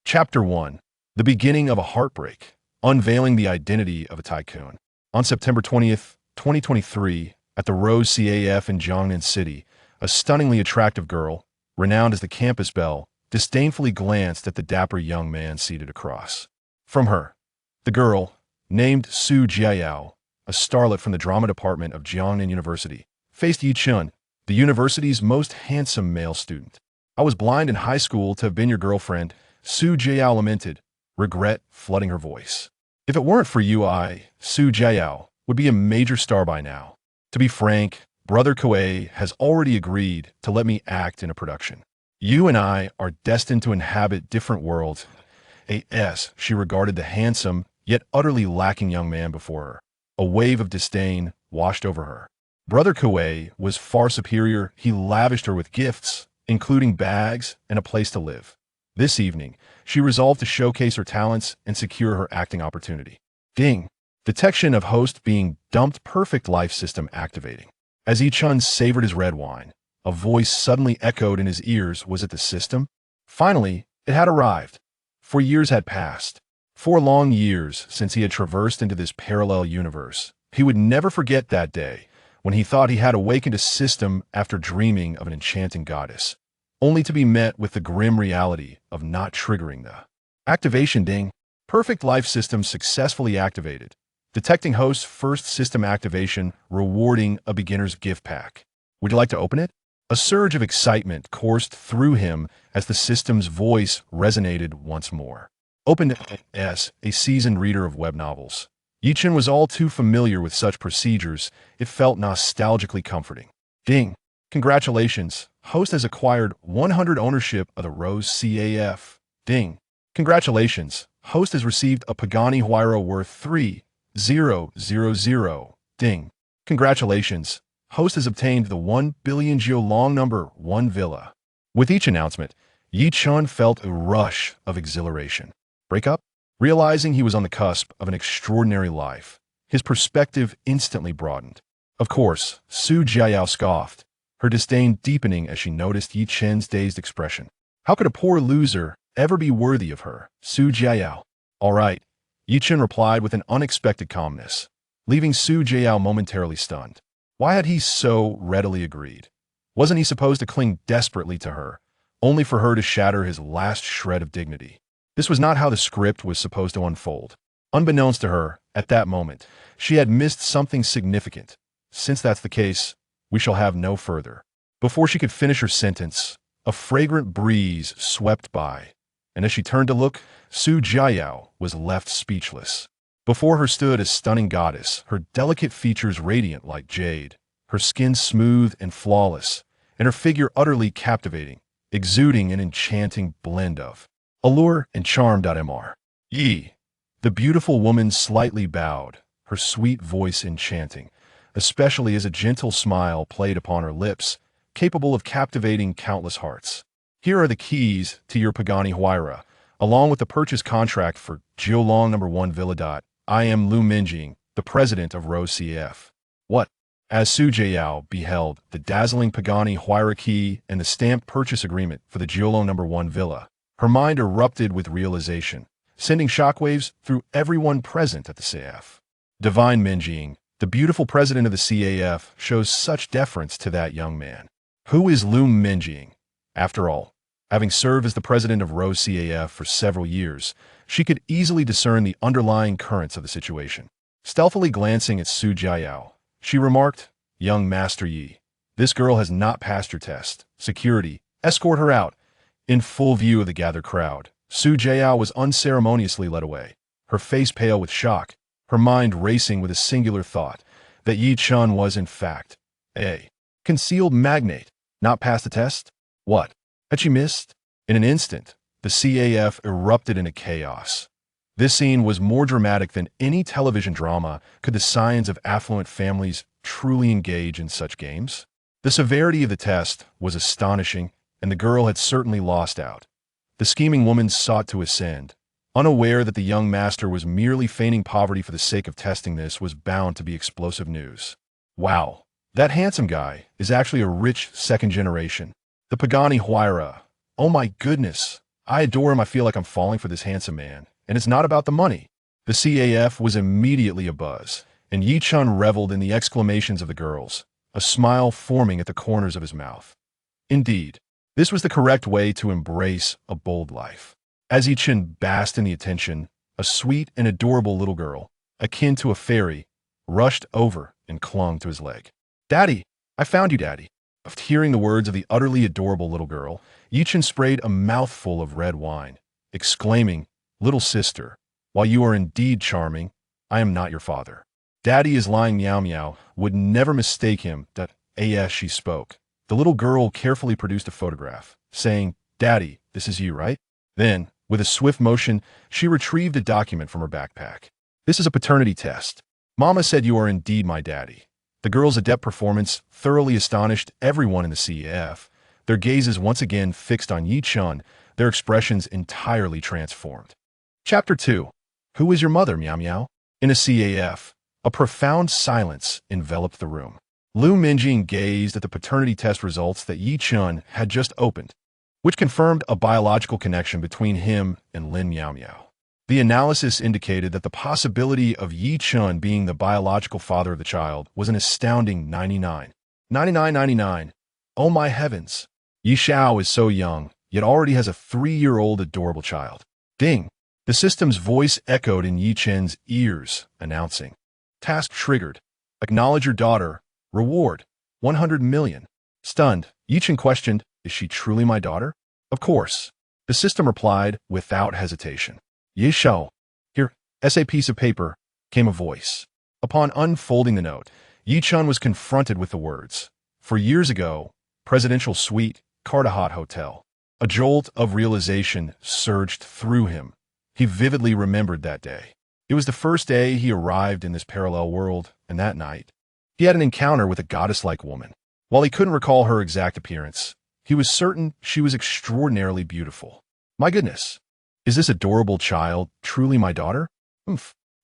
Chapter 1. The Beginning of a Heartbreak, Unveiling the Identity of a Tycoon. On September 20th, 2023, at the Rose CAF in Jiangnan City, a stunningly attractive girl, renowned as the campus belle, disdainfully glanced at the dapper young man seated across from her. The girl, named Su Jiayao, a starlet from the drama department of Jiangnan University, faced Ye Chen, the university's most handsome male student. "I was blind in high school to have been your girlfriend," Su Jiayao lamented, regret flooding her voice. "If it weren't for you, Su Jiayao, would be a major star by now. To be frank, Brother Koei has already agreed to let me act in a production. You and I are destined to inhabit different worlds." She regarded the handsome, yet utterly lacking young man before her. A wave of disdain washed over her. Brother Koei was far superior. He lavished her with gifts, including bags and a place to live. This evening, she resolved to showcase her talents and secure her acting opportunity. Ding! Detection of host being dumped. Perfect life system activating. As Ye Chen savored his red wine, a voice suddenly echoed in his ears. Was it the system? Finally, it had arrived. 4 years had passed. 4 long years since he had traversed into this parallel universe. He would never forget that day when he thought he had awakened a system after dreaming of an enchanting goddess, only to be met with the grim reality of not triggering the activation. Ding! Perfect life system successfully activated. Detecting host's first system activation, rewarding a beginner's gift pack. Would you like to open it? A surge of excitement coursed through him as the system's voice resonated once more. Opened as a seasoned reader of web novels, Ye Chen was all too familiar with such procedures. It felt nostalgically comforting. Ding! Congratulations! Host has acquired 100 ownership of the Rose CAF. Ding! Congratulations! Host has received a Pagani Huayra worth 3,000. Ding! Congratulations! Host has obtained the 1 billion Jiolong number 1 villa. With each announcement, Ye Chen felt a rush of exhilaration. Break up? Realizing he was on the cusp of an extraordinary life, his perspective instantly broadened. Of course, Su Jiayao scoffed, her disdain deepening as she noticed Ye Chen's dazed expression. How could a poor loser ever be worthy of her? Su Jiayao. All right, Ye Chen replied with an unexpected calmness, leaving Su Jiayao momentarily stunned. Why had he so readily agreed? Wasn't he supposed to cling desperately to her, only for her to shatter his last shred of dignity? This was not how the script was supposed to unfold. Unbeknownst to her, at that moment, she had missed something significant. Since that's the case, we shall have no further. Before she could finish her sentence, a fragrant breeze swept by, and as she turned to look, Su Jiayao was left speechless. Before her stood a stunning goddess, her delicate features radiant like jade, her skin smooth and flawless, and her figure utterly captivating, exuding an enchanting blend of allure and charm. The beautiful woman slightly bowed, her sweet voice enchanting, especially as a gentle smile played upon her lips, capable of captivating countless hearts. Here are the keys to your Pagani Huayra, along with the purchase contract for Jiolong number 1 villa. I am Lin Shiyin, the president of Rose CF. What? As Su Jiayao beheld the dazzling Pagani Huayra key and the stamped purchase agreement for the Jiolong number 1 villa, her mind erupted with realization, sending shockwaves through everyone present at the CAF. Divine Lin Shiyin, the beautiful president of the CAF, shows such deference to that young man. Who is Lin Shiyin? After all, having served as the president of Rose CAF for several years, she could easily discern the underlying currents of the situation. Stealthily glancing at Su Jiayao, she remarked, "Young Master Yi, this girl has not passed your test. Security, escort her out." In full view of the gathered crowd, Su Jiayao was unceremoniously led away, her face pale with shock, her mind racing with a singular thought, that Ye Chen was in fact a concealed magnate. Not passed the test? What? Had she missed? In an instant, the CAF erupted into chaos. This scene was more dramatic than any television drama. Could the scions of affluent families truly engage in such games? The severity of the test was astonishing, and the girl had certainly lost out. The scheming woman sought to ascend, unaware that the young master was merely feigning poverty for the sake of testing. This was bound to be explosive news. Wow, that handsome guy is actually a rich second generation. The Pagani Huayra. Oh my goodness, I adore him. I feel like I'm falling for this handsome man. And it's not about the money. The CAF was immediately abuzz, and Ye Chen reveled in the exclamations of the girls, a smile forming at the corners of his mouth. Indeed, this was the correct way to embrace a bold life. As Ye Chen basked in the attention, a sweet and adorable little girl, akin to a fairy, rushed over and clung to his leg. "Daddy! I found you, Daddy!" After hearing the words of the utterly adorable little girl, Ye Chen sprayed a mouthful of red wine, exclaiming, "Little sister, while you are indeed charming, I am not your father." "Daddy is lying." Miao Miao would never mistake him that as she spoke. The little girl carefully produced a photograph, saying, "Daddy, this is you, right?" Then, with a swift motion, she retrieved a document from her backpack. "This is a paternity test. Mama said you are indeed my daddy." The girl's adept performance thoroughly astonished everyone in the CAF, their gazes once again fixed on Ye Chen, their expressions entirely transformed. Chapter 2. Who is your mother, Miao Miao? In a CAF, a profound silence enveloped the room. Lin Shiyin gazed at the paternity test results that Ye Chen had just opened, which confirmed a biological connection between him and Lin Miao Miao. The analysis indicated that the possibility of Ye Chen being the biological father of the child was an astounding 99. 99. Oh my heavens! Ye Xiao is so young, yet already has a 3-year-old adorable child. Ding! The system's voice echoed in Ye Chen's ears, announcing, "Task triggered. Acknowledge your daughter. Reward, 100 million. Stunned, Ye Chen questioned, "Is she truly my daughter?" "Of course." The system replied without hesitation. "Ye Xiao." "Here, a piece of paper," came a voice. Upon unfolding the note, Ye Chen was confronted with the words, "For years ago, Presidential Suite, Cardahat Hotel." A jolt of realization surged through him. He vividly remembered that day. It was the first day he arrived in this parallel world, and that night, he had an encounter with a goddess-like woman. While he couldn't recall her exact appearance, he was certain she was extraordinarily beautiful. My goodness, is this adorable child truly my daughter?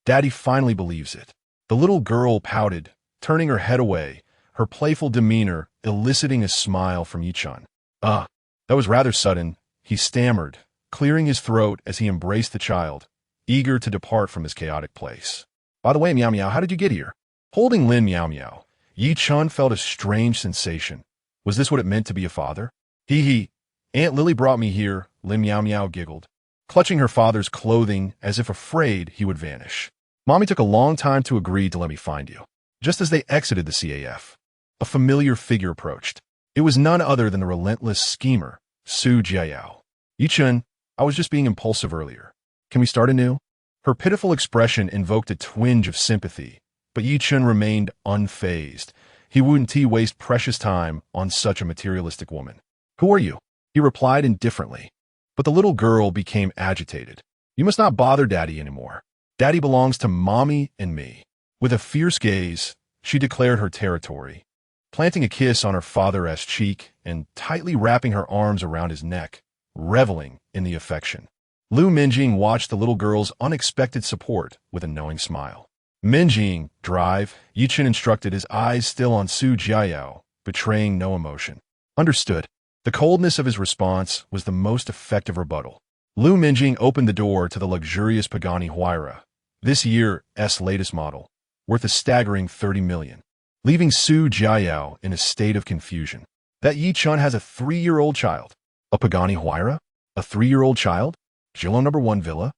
Daddy finally believes it. The little girl pouted, turning her head away, her playful demeanor eliciting a smile from Ye Chen. That was rather sudden," he stammered, clearing his throat as he embraced the child, eager to depart from this chaotic place. "By the way, Miao Miao, how did you get here?" Holding Lin Miao Miao, Ye Chen felt a strange sensation. Was this what it meant to be a father? He. Aunt Lily brought me here," Lin Miao Miao giggled, clutching her father's clothing as if afraid he would vanish. "Mommy took a long time to agree to let me find you." Just as they exited the CAF, a familiar figure approached. It was none other than the relentless schemer, Su Jiayao. "Ye Chen, I was just being impulsive earlier. Can we start anew?" Her pitiful expression invoked a twinge of sympathy, but Ye Chen remained unfazed. He wouldn't waste precious time on such a materialistic woman. "Who are you?" he replied indifferently. But the little girl became agitated. "You must not bother Daddy anymore. Daddy belongs to Mommy and me." With a fierce gaze, she declared her territory, planting a kiss on her father's cheek and tightly wrapping her arms around his neck, reveling in the affection. Lin Shiyin watched the little girl's unexpected support with a knowing smile. "Minjing, drive," Ye Chen instructed, his eyes still on Su Jiayao, betraying no emotion. "Understood." The coldness of his response was the most effective rebuttal. Lin Shiyin opened the door to the luxurious Pagani Huayra, this year's latest model, worth a staggering 30 million, leaving Su Jiayao in a state of confusion. That Ye Chen has a 3-year-old child. A Pagani Huayra? A 3-year-old child? Jilong No. 1 villa?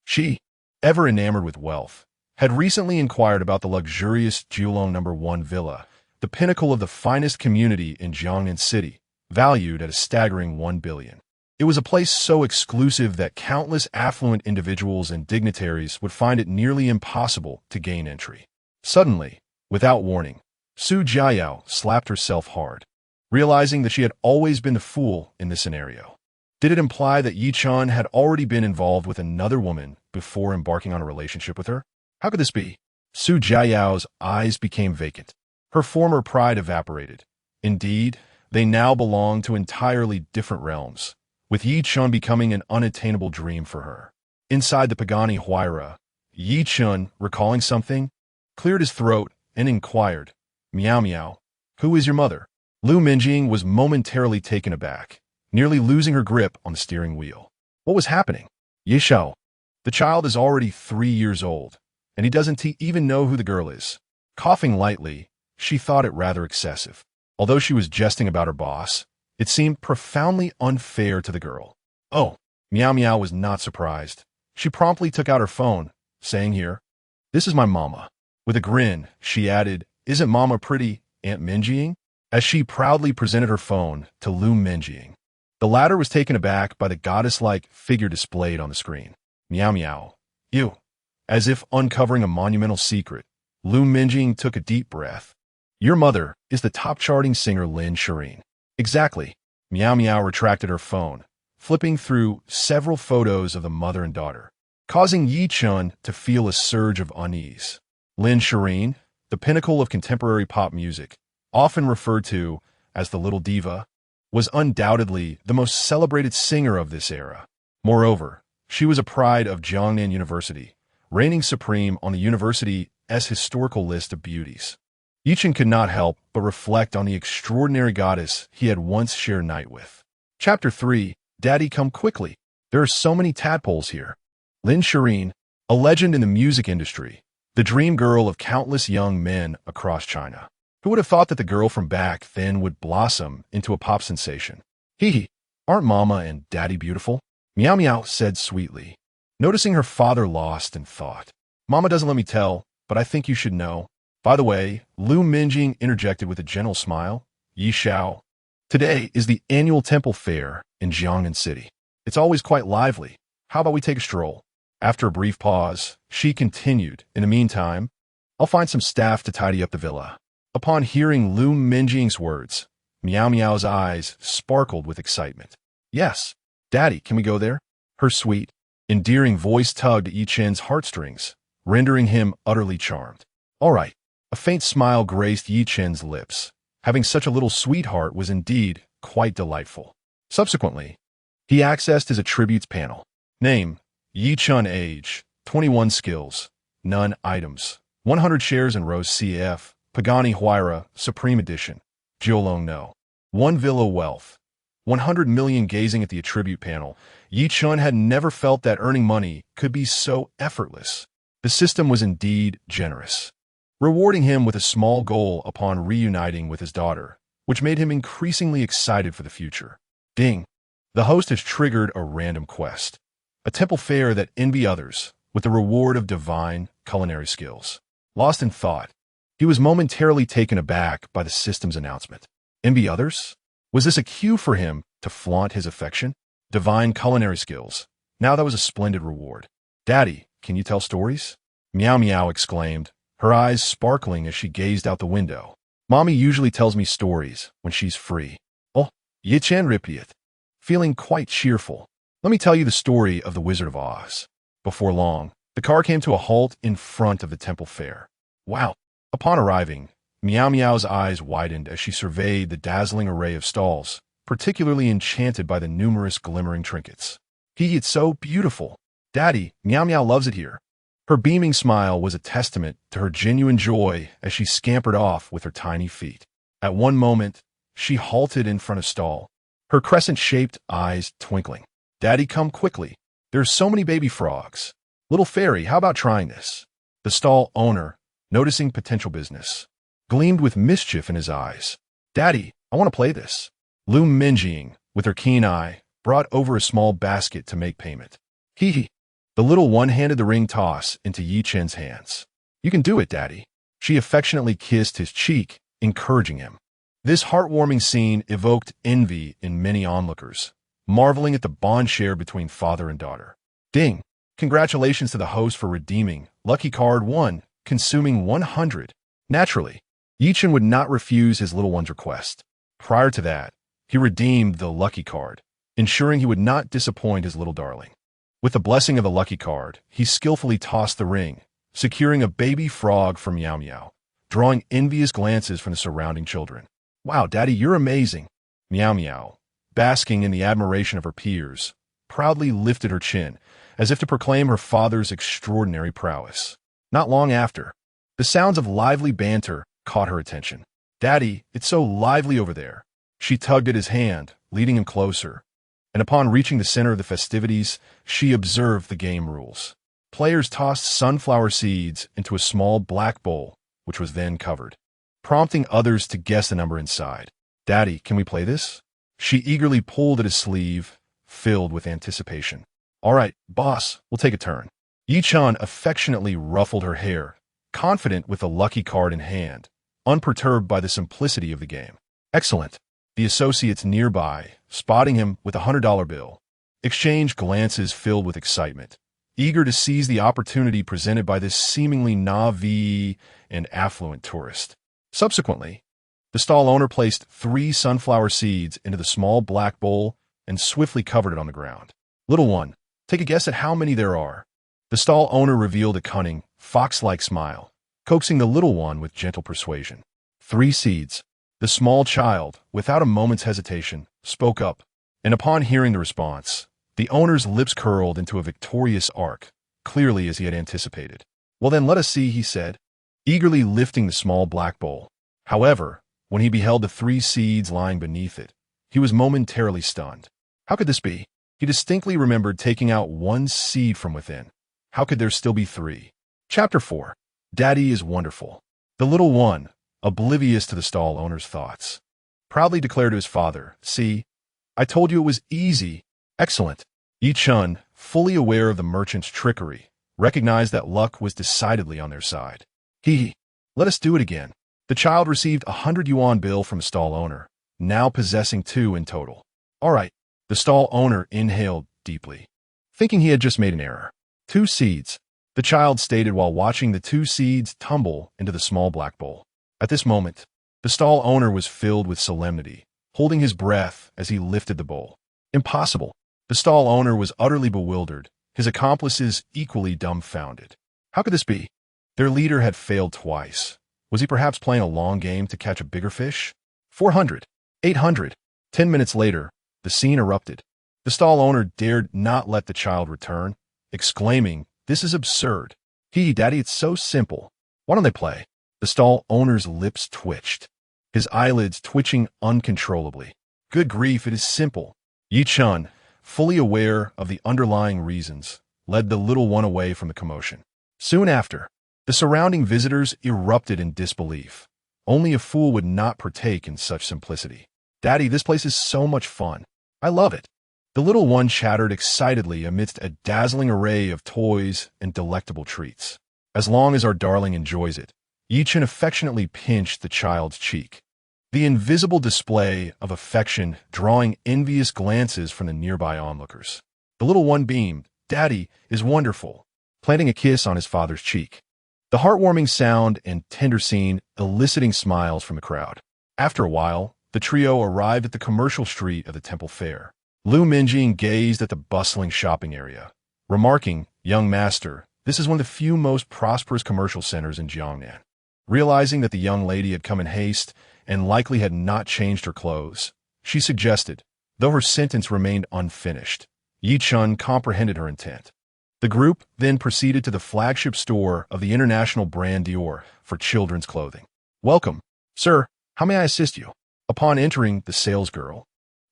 She, ever enamored with wealth, had recently inquired about the luxurious Jilong No. 1 villa, the pinnacle of the finest community in Jiangnan City, valued at a staggering 1 billion. It was a place so exclusive that countless affluent individuals and dignitaries would find it nearly impossible to gain entry. Suddenly, without warning, Su Jiayao slapped herself hard, realizing that she had always been the fool in this scenario. Did it imply that Ye Chen had already been involved with another woman before embarking on a relationship with her? How could this be? Su Jiayao's eyes became vacant. Her former pride evaporated. Indeed, they now belonged to entirely different realms, with Ye Chen becoming an unattainable dream for her. Inside the Pagani Huayra, Ye Chen, recalling something, cleared his throat and inquired, "Miao Miao, who is your mother?" Lin Shiyin was momentarily taken aback, nearly losing her grip on the steering wheel. What was happening? Ye Chen. The child is already 3 years old, and he doesn't even know who the girl is. Coughing lightly, she thought it rather excessive. Although she was jesting about her boss, it seemed profoundly unfair to the girl. Oh, Miao was not surprised. She promptly took out her phone, saying, "Here, this is my mama." With a grin, she added, "Isn't mama pretty, Aunt Minjing?" as she proudly presented her phone to Lu Minjing. The latter was taken aback by the goddess-like figure displayed on the screen. Miao. You. As if uncovering a monumental secret, Lu Minjing took a deep breath. Your mother is the top-charting singer Lin Shiyin. Exactly. Miao retracted her phone, flipping through several photos of the mother and daughter, causing Ye Chen to feel a surge of unease. Lin Shiyin, the pinnacle of contemporary pop music, often referred to as the Little Diva, was undoubtedly the most celebrated singer of this era. Moreover, she was a pride of Jiangnan University, reigning supreme on the university's historical list of beauties. Ye Chen could not help but reflect on the extraordinary goddess he had once shared night with. Chapter 3. Daddy, come quickly. There are so many tadpoles here. Lin Shiyin, a legend in the music industry, the dream girl of countless young men across China. Who would have thought that the girl from back then would blossom into a pop sensation? Hee, aren't Mama and Daddy beautiful? Miao said sweetly, noticing her father lost in thought. Mama doesn't let me tell, but I think you should know. By the way, Lu Minjing interjected with a gentle smile. Ye Xiao. Today is the annual temple fair in Jiangnan City. It's always quite lively. How about we take a stroll? After a brief pause, she continued, in the meantime, I'll find some staff to tidy up the villa. Upon hearing Lu Minjing's words, Miao's eyes sparkled with excitement. Yes, Daddy, can we go there? Her sweet, endearing voice tugged at Ye Chen's heartstrings, rendering him utterly charmed. All right. A faint smile graced Ye Chen's lips. Having such a little sweetheart was indeed quite delightful. Subsequently, he accessed his attributes panel. Name, Ye Chen. Age, 21. Skills, none. Items, 100 shares in Rose CF, Pagani Huayra, Supreme Edition, Jiolong No. 1 Villa. Wealth, 100 million. Gazing at the attribute panel, Ye Chen had never felt that earning money could be so effortless. The system was indeed generous, rewarding him with a small goal upon reuniting with his daughter, which made him increasingly excited for the future. Ding! The host has triggered a random quest, a temple fair that envy others, with the reward of divine culinary skills. Lost in thought, he was momentarily taken aback by the system's announcement. Envy others? Was this a cue for him to flaunt his affection? Divine culinary skills. Now that was a splendid reward. Daddy, can you tell stories? Miao exclaimed, her eyes sparkling as she gazed out the window. Mommy usually tells me stories when she's free. Oh, Ye Chen repeated, feeling quite cheerful. Let me tell you the story of the Wizard of Oz. Before long, the car came to a halt in front of the temple fair. Wow! Upon arriving, Miao's eyes widened as she surveyed the dazzling array of stalls, particularly enchanted by the numerous glimmering trinkets. It's so beautiful. Daddy, Miao loves it here. Her beaming smile was a testament to her genuine joy as she scampered off with her tiny feet. At one moment, she halted in front of a stall, her crescent-shaped eyes twinkling. Daddy, come quickly. There's so many baby frogs. Little fairy, how about trying this? The stall owner, noticing potential business, gleamed with mischief in his eyes. Daddy, I want to play this. Lu Minjing, with her keen eye, brought over a small basket to make payment. Hee. The little one handed the ring toss into Ye Chen's hands. You can do it, Daddy. She affectionately kissed his cheek, encouraging him. This heartwarming scene evoked envy in many onlookers, marveling at the bond share between father and daughter. Ding! Congratulations to the host for redeeming Lucky Card 1, consuming 100. Naturally, Ye Chen would not refuse his little one's request. Prior to that, he redeemed the Lucky Card, ensuring he would not disappoint his little darling. With the blessing of the Lucky Card, he skillfully tossed the ring, securing a baby frog for Miao, drawing envious glances from the surrounding children. Wow, Daddy, you're amazing. Miao, basking in the admiration of her peers, proudly lifted her chin, as if to proclaim her father's extraordinary prowess. Not long after, the sounds of lively banter caught her attention. Daddy, it's so lively over there. She tugged at his hand, leading him closer. and upon reaching the center of the festivities, she observed the game rules. Players tossed sunflower seeds into a small black bowl, which was then covered, prompting others to guess the number inside. "Daddy, can we play this?" She eagerly pulled at his sleeve, filled with anticipation. "All right, boss, we'll take a turn." Ye Chen affectionately ruffled her hair, confident with the lucky card in hand, unperturbed by the simplicity of the game. "Excellent." The associates nearby, spotting him with a $100 bill, exchanged glances filled with excitement, eager to seize the opportunity presented by this seemingly naive and affluent tourist. Subsequently, the stall owner placed 3 sunflower seeds into the small black bowl and swiftly covered it on the ground. "Little one, take a guess at how many there are." The stall owner revealed a cunning, fox-like smile, coaxing the little one with gentle persuasion. 3 seeds. The small child, without a moment's hesitation, spoke up, and upon hearing the response, the owner's lips curled into a victorious arc, clearly as he had anticipated. "Well then, let us see," he said, eagerly lifting the small black bowl. However, when he beheld the 3 seeds lying beneath it, he was momentarily stunned. How could this be? He distinctly remembered taking out 1 seed from within. How could there still be 3? Chapter 4. Daddy is wonderful. The little one, oblivious to the stall owner's thoughts, proudly declared to his father, "See, I told you it was easy." "Excellent." Ye Chen, fully aware of the merchant's trickery, recognized that luck was decidedly on their side. "Hee, let us do it again." The child received a 100 yuan bill from the stall owner, now possessing 2 in total. "All right." The stall owner inhaled deeply, thinking he had just made an error. 2 seeds, the child stated while watching the 2 seeds tumble into the small black bowl. At this moment, the stall owner was filled with solemnity, holding his breath as he lifted the bowl. Impossible. The stall owner was utterly bewildered, his accomplices equally dumbfounded. How could this be? Their leader had failed twice. Was he perhaps playing a long game to catch a bigger fish? 400. 800. 10 minutes later, the scene erupted. The stall owner dared not let the child return, exclaiming, "This is absurd. Daddy, it's so simple. Why don't they play?" The stall owner's lips twitched, his eyelids twitching uncontrollably. "Good grief, it is simple." Ye Chen, fully aware of the underlying reasons, led the little one away from the commotion. Soon after, the surrounding visitors erupted in disbelief. Only a fool would not partake in such simplicity. "Daddy, this place is so much fun. I love it." The little one chattered excitedly amidst a dazzling array of toys and delectable treats. "As long as our darling enjoys it." Ye Chen affectionately pinched the child's cheek, the invisible display of affection drawing envious glances from the nearby onlookers. The little one beamed, "Daddy is wonderful," planting a kiss on his father's cheek. The heartwarming sound and tender scene eliciting smiles from the crowd. After a while, the trio arrived at the commercial street of the temple fair. Lu Minjing gazed at the bustling shopping area, remarking, "Young master, this is one of the few most prosperous commercial centers in Jiangnan." Realizing that the young lady had come in haste and likely had not changed her clothes, she suggested, though her sentence remained unfinished. Ye Chen comprehended her intent. The group then proceeded to the flagship store of the international brand Dior for children's clothing. "Welcome, sir. How may I assist you?" Upon entering, the salesgirl,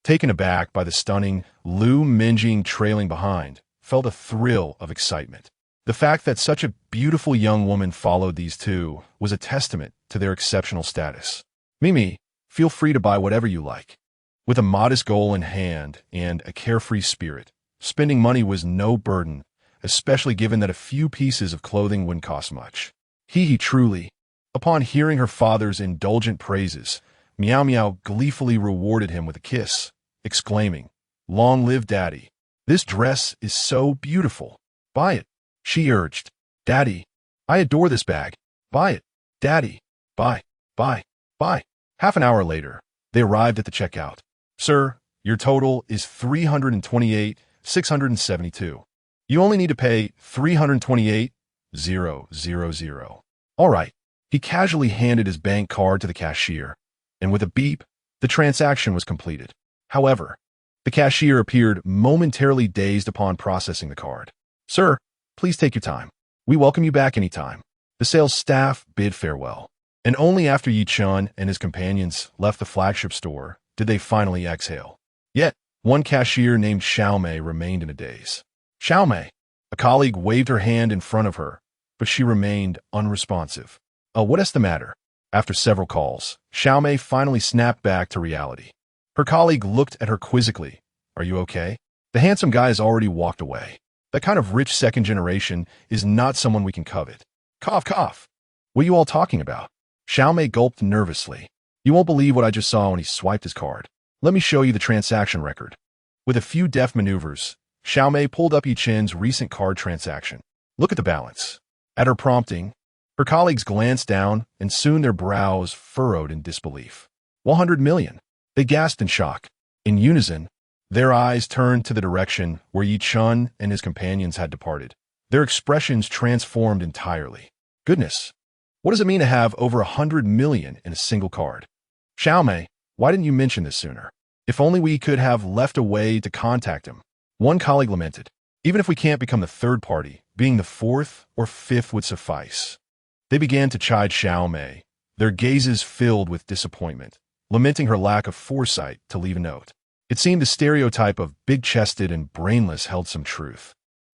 taken aback by the stunning Lu Minjing trailing behind, felt a thrill of excitement. The fact that such a beautiful young woman followed these two was a testament to their exceptional status. "Mimi, feel free to buy whatever you like." With a modest goal in hand and a carefree spirit, spending money was no burden, especially given that a few pieces of clothing wouldn't cost much. Truly. Upon hearing her father's indulgent praises, Miao gleefully rewarded him with a kiss, exclaiming, "Long live Daddy. This dress is so beautiful. Buy it," she urged. "Daddy, I adore this bag. Buy it. Daddy, buy. Buy." Half an hour later, they arrived at the checkout. "Sir, your total is 328,672. You only need to pay 328,000. All right." He casually handed his bank card to the cashier, and with a beep, the transaction was completed. However, the cashier appeared momentarily dazed upon processing the card. "Sir, please take your time. We welcome you back anytime." The sales staff bid farewell, and only after Ye Chen and his companions left the flagship store did they finally exhale. Yet, One cashier named Xiaomei remained in a daze. Xiaomei! A colleague waved her hand in front of her, but she remained unresponsive. Oh, what is the matter? After several calls, Xiaomei finally snapped back to reality. Her colleague looked at her quizzically. Are you okay? The handsome guy has already walked away. That kind of rich second generation is not someone we can covet. Cough, cough. What are you all talking about? Xiaomei gulped nervously. You won't believe what I just saw when he swiped his card. Let me show you the transaction record. With a few deft maneuvers, Xiaomei pulled up Ye Chen's recent card transaction. Look at the balance. At her prompting, her colleagues glanced down, and soon their brows furrowed in disbelief. 100 million. They gasped in shock. In unison, their eyes turned to the direction where Ye Chen and his companions had departed. Their expressions transformed entirely. Goodness, what does it mean to have over 100 million in a single card? Xiaomei, why didn't you mention this sooner? If only we could have left a way to contact him. One colleague lamented. Even if we can't become the third party, being the fourth or fifth would suffice. They began to chide Xiaomei, their gazes filled with disappointment, lamenting her lack of foresight to leave a note. It seemed the stereotype of big-chested and brainless held some truth.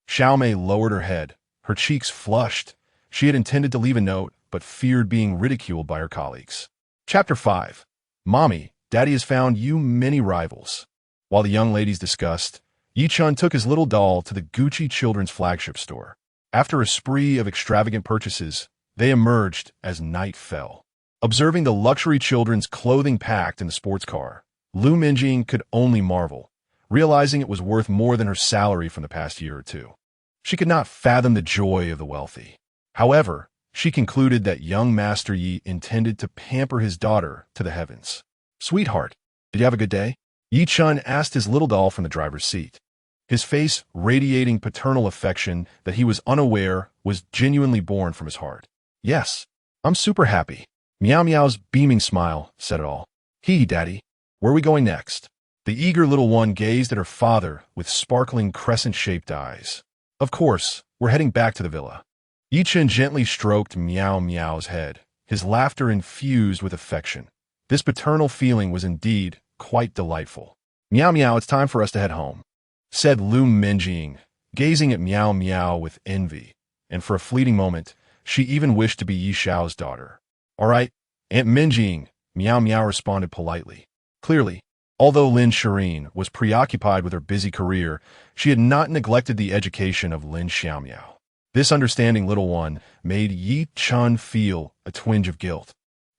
Xiaomei lowered her head, her cheeks flushed. She had intended to leave a note, but feared being ridiculed by her colleagues. Chapter 5. Mommy, Daddy has found you many rivals. While the young ladies discussed, Ye Chen took his little doll to the Gucci children's flagship store. After a spree of extravagant purchases, they emerged as night fell. Observing the luxury children's clothing packed in the sports car, Lu Minjing could only marvel, realizing it was worth more than her salary from the past year or two. She could not fathom the joy of the wealthy. However, she concluded that young Master Yi intended to pamper his daughter to the heavens. Sweetheart, did you have a good day? Ye Chen asked his little doll from the driver's seat. His face radiating paternal affection that he was unaware was genuinely born from his heart. Yes, I'm super happy. Miao Miao's beaming smile said it all. Daddy, where are we going next? The eager little one gazed at her father with sparkling crescent-shaped eyes. Of course, we're heading back to the villa. Ye Chen gently stroked Miao Miao's head, his laughter infused with affection. This paternal feeling was indeed quite delightful. Miao Miao, it's time for us to head home, said Lu Minjing, gazing at Miao Miao with envy, and for a fleeting moment, she even wished to be Yi Xiao's daughter. All right, Aunt Minjing, Miao Miao responded politely. Clearly, although Lin Shiyin was preoccupied with her busy career, she had not neglected the education of Lin Shiyin. This understanding little one made Ye Chen feel a twinge of guilt.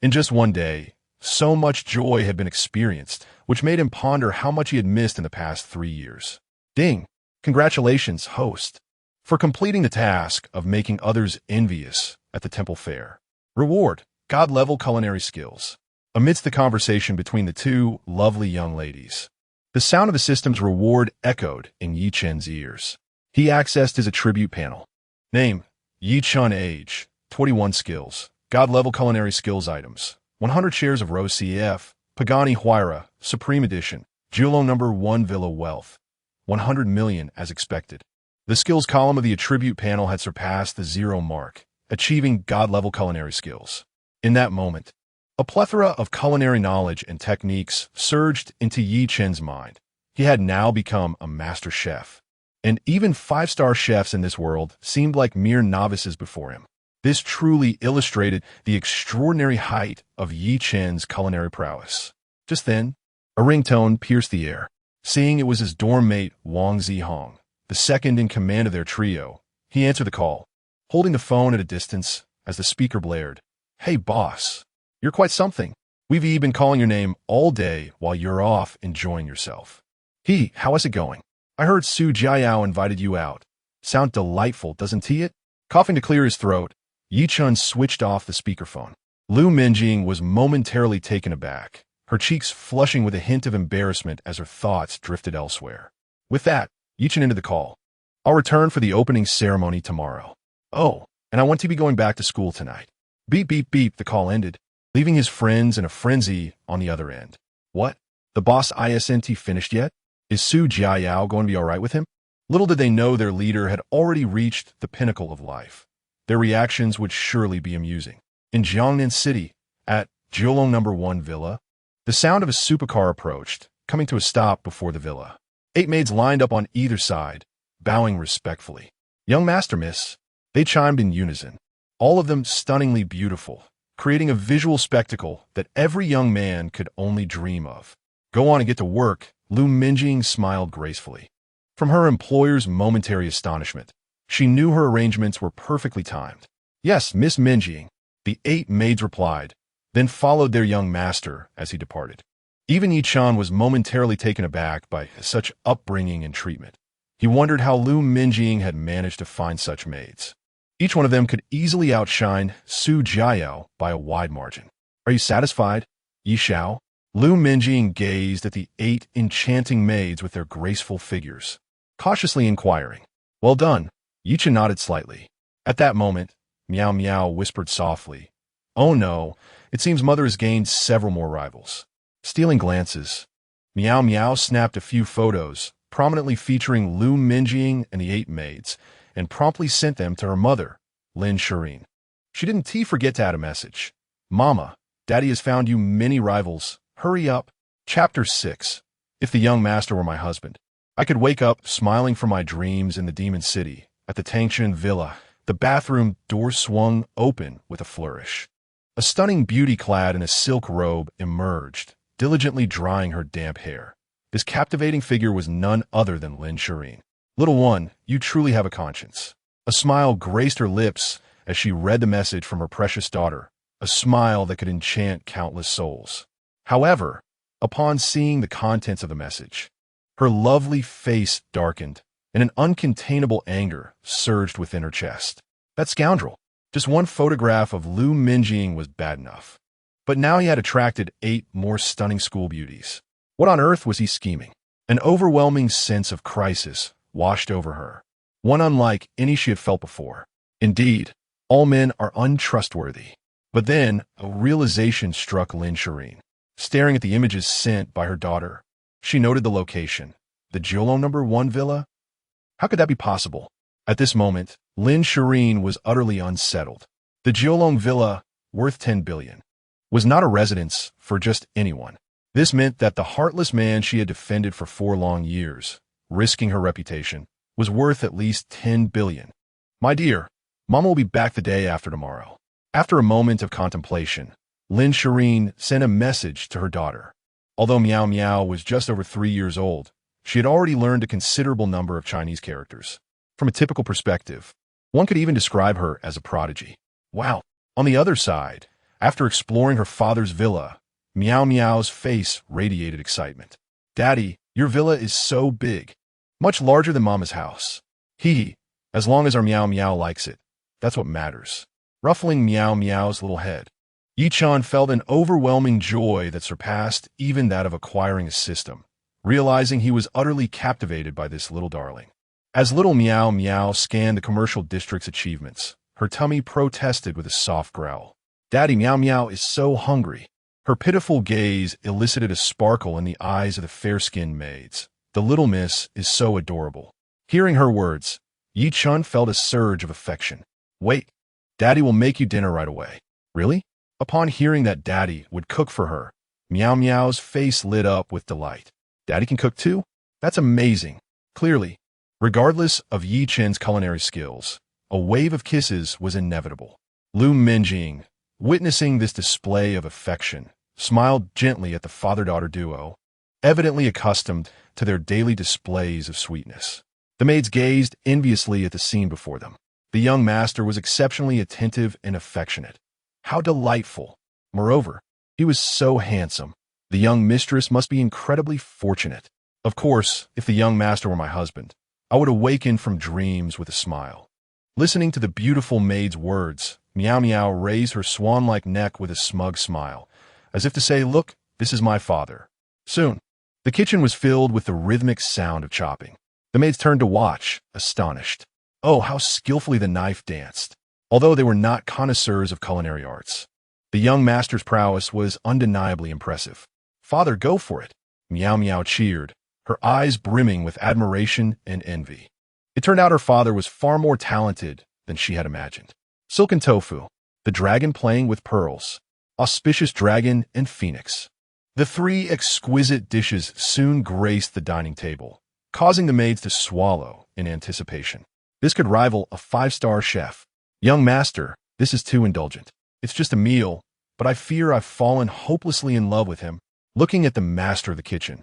In just one day, so much joy had been experienced, which made him ponder how much he had missed in the past 3 years. Ding! Congratulations, host, for completing the task of making others envious at the temple fair. Reward, God-level culinary skills. Amidst the conversation between the two lovely young ladies, the sound of the system's reward echoed in Ye Chen's ears. He accessed his attribute panel. Name, Ye Chen. Age, 21 skills. God-level culinary skills items. 100 shares of Rose CF, Pagani Huayra, Supreme Edition, Julong number 1 Villa Wealth. 100 million as expected. The skills column of the attribute panel had surpassed the 0 mark, achieving God-level culinary skills. In that moment, a plethora of culinary knowledge and techniques surged into Ye Chen's mind. He had now become a master chef, and even 5-star chefs in this world seemed like mere novices before him. This truly illustrated the extraordinary height of Ye Chen's culinary prowess. Just then, a ringtone pierced the air. Seeing it was his dorm mate Wang Zihong, the second in command of their trio, he answered the call, holding the phone at a distance as the speaker blared. Hey boss, you're quite something. We've been calling your name all day while you're off enjoying yourself. How is it going? I heard Su Jiayao invited you out. Sound delightful, doesn't he? Coughing to clear his throat, Ye Chen switched off the speakerphone. Lu Minjing was momentarily taken aback, her cheeks flushing with a hint of embarrassment as her thoughts drifted elsewhere. With that, Ye Chen ended the call. I'll return for the opening ceremony tomorrow. Oh, and I want to be going back to school tonight. Beep, beep, beep, the call ended, leaving his friends in a frenzy on the other end. What? The boss isn't finished yet? Is Su Jiayao going to be all right with him? Little did they know their leader had already reached the pinnacle of life. Their reactions would surely be amusing. In Jiangnan City, at Julong number 1 Villa, the sound of a supercar approached, coming to a stop before the villa. 8 maids lined up on either side, bowing respectfully. "Young master, miss," they chimed in unison, all of them stunningly beautiful, creating a visual spectacle that every young man could only dream of. "Go on and get to work," Lu Minjing smiled gracefully. From her employer's momentary astonishment, she knew her arrangements were perfectly timed. "Yes, Miss Minjing," the 8 maids replied, then followed their young master as he departed. Even Ye Chen was momentarily taken aback by such upbringing and treatment. He wondered how Lu Minjing had managed to find such maids. Each one of them could easily outshine Su Jiao by a wide margin. "Are you satisfied, Yi Xiao?" Lu Minjing gazed at the 8 enchanting maids with their graceful figures, cautiously inquiring. "Well done." Ye Chen nodded slightly. At that moment, Miao Miao whispered softly, "Oh no, it seems mother has gained several more rivals." Stealing glances, Miao Miao snapped a few photos, prominently featuring Lu Minjing and the 8 maids, and promptly sent them to her mother, Lin Shiyin. She didn't forget to add a message. "Mama, Daddy has found you many rivals. Hurry up." Chapter 6. If the young master were my husband, I could wake up smiling from my dreams in the Demon City. At the Tangshan Villa, the bathroom door swung open with a flourish. A stunning beauty clad in a silk robe emerged, diligently drying her damp hair. This captivating figure was none other than Lin Shiyin. "Little one, you truly have a conscience." A smile graced her lips as she read the message from her precious daughter, a smile that could enchant countless souls. However, upon seeing the contents of the message, her lovely face darkened, and an uncontainable anger surged within her chest. That scoundrel! Just one photograph of Lu Minjing was bad enough. But now he had attracted 8 more stunning school beauties. What on earth was he scheming? An overwhelming sense of crisis washed over her, one unlike any she had felt before. Indeed, all men are untrustworthy. But then, a realization struck Lin Shiyin. Staring at the images sent by her daughter, she noted the location. The Jiolong No. 1 villa? How could that be possible? At this moment, Lin Shiyin was utterly unsettled. The Jiolong villa, worth 10 billion, was not a residence for just anyone. This meant that the heartless man she had defended for 4 long years, risking her reputation, was worth at least 10 billion. "My dear, Mama will be back the day after tomorrow." After a moment of contemplation, Lin Shiyin sent a message to her daughter. Although Miao Miao was just over 3 years old, she had already learned a considerable number of Chinese characters. From a typical perspective, one could even describe her as a prodigy. Wow! On the other side, after exploring her father's villa, Miao Miao's face radiated excitement. "Daddy, your villa is so big. Much larger than Mama's house." As long as our Miao Miao likes it, that's what matters." Ruffling Miao Miao's little head, Ye Chen felt an overwhelming joy that surpassed even that of acquiring a system, realizing he was utterly captivated by this little darling. As little Miao Miao scanned the commercial district's achievements, her tummy protested with a soft growl. "Daddy, Miao Miao is so hungry." Her pitiful gaze elicited a sparkle in the eyes of the fair-skinned maids. "The little miss is so adorable." Hearing her words, Ye Chen felt a surge of affection. "Wait, Daddy will make you dinner right away." "Really?" Upon hearing that Daddy would cook for her, Miao Miao's face lit up with delight. "Daddy can cook too? That's amazing." Clearly, regardless of Ye Chen's culinary skills, a wave of kisses was inevitable. Lu Minjing, witnessing this display of affection, smiled gently at the father-daughter duo, evidently accustomed to their daily displays of sweetness. The maids gazed enviously at the scene before them. The young master was exceptionally attentive and affectionate. How delightful! Moreover, he was so handsome. The young mistress must be incredibly fortunate. Of course, if the young master were my husband, I would awaken from dreams with a smile. Listening to the beautiful maid's words, Miao Miao raised her swan-like neck with a smug smile, as if to say, "Look, this is my father." Soon, the kitchen was filled with the rhythmic sound of chopping. The maids turned to watch, astonished. Oh, how skillfully the knife danced! Although they were not connoisseurs of culinary arts, the young master's prowess was undeniably impressive. "Father, go for it!" Miao Miao cheered, her eyes brimming with admiration and envy. It turned out her father was far more talented than she had imagined. Silken tofu, the dragon playing with pearls, auspicious dragon and phoenix. The three exquisite dishes soon graced the dining table, causing the maids to swallow in anticipation. This could rival a five-star chef. Young master, this is too indulgent. It's just a meal, but I fear I've fallen hopelessly in love with him. Looking at the master of the kitchen,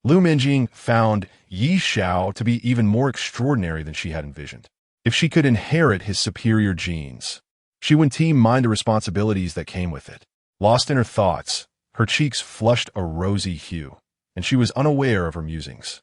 Lu Minjing found Ye Xiao to be even more extraordinary than she had envisioned. If she could inherit his superior genes, she wouldn't mind the responsibilities that came with it. Lost in her thoughts, her cheeks flushed a rosy hue, and she was unaware of her musings.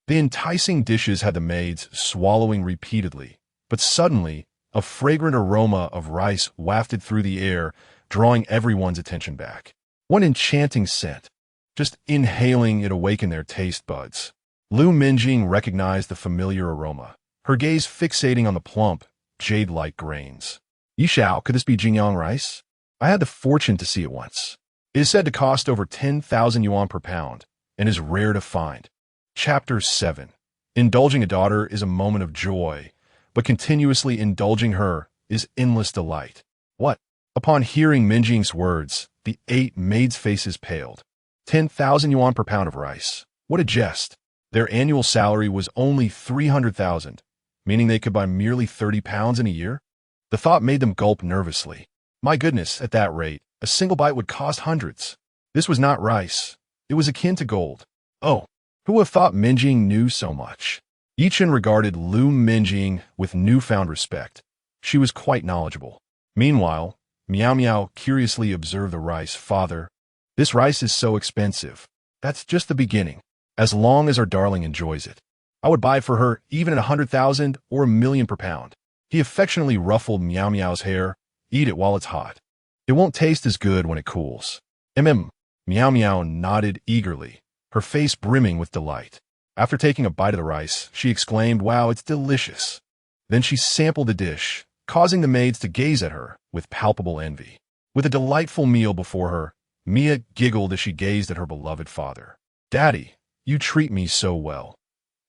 The enticing dishes had the maids swallowing repeatedly, but suddenly, a fragrant aroma of rice wafted through the air, drawing everyone's attention back. What enchanting scent! Just inhaling it awakened their taste buds. Lu Minjing recognized the familiar aroma, her gaze fixating on the plump, jade-like grains. Ye Xiao, could this be Jingyang rice? I had the fortune to see it once. It is said to cost over 10,000 yuan per pound, and is rare to find. Chapter 7. Indulging a daughter is a moment of joy, but continuously indulging her is endless delight. What? Upon hearing Minjing's words, the 8 maids' faces paled. 10,000 yuan per pound of rice. What a jest. Their annual salary was only 300,000, meaning they could buy merely 30 pounds in a year? The thought made them gulp nervously. My goodness, at that rate, a single bite would cost hundreds. This was not rice. It was akin to gold. Oh, who would have thought Minjing knew so much? Ye Chen regarded Lu Minjing with newfound respect. She was quite knowledgeable. Meanwhile, Miao curiously observed the rice. Father, this rice is so expensive. That's just the beginning. As long as our darling enjoys it, I would buy for her even at 100,000 or 1,000,000 per pound. He affectionately ruffled Miao's hair. Eat it while it's hot. It won't taste as good when it cools. Miao nodded eagerly, her face brimming with delight. After taking a bite of the rice, she exclaimed, "Wow, it's delicious." Then she sampled the dish, causing the maids to gaze at her with palpable envy. With a delightful meal before her, Mia giggled as she gazed at her beloved father. "Daddy, you treat me so well.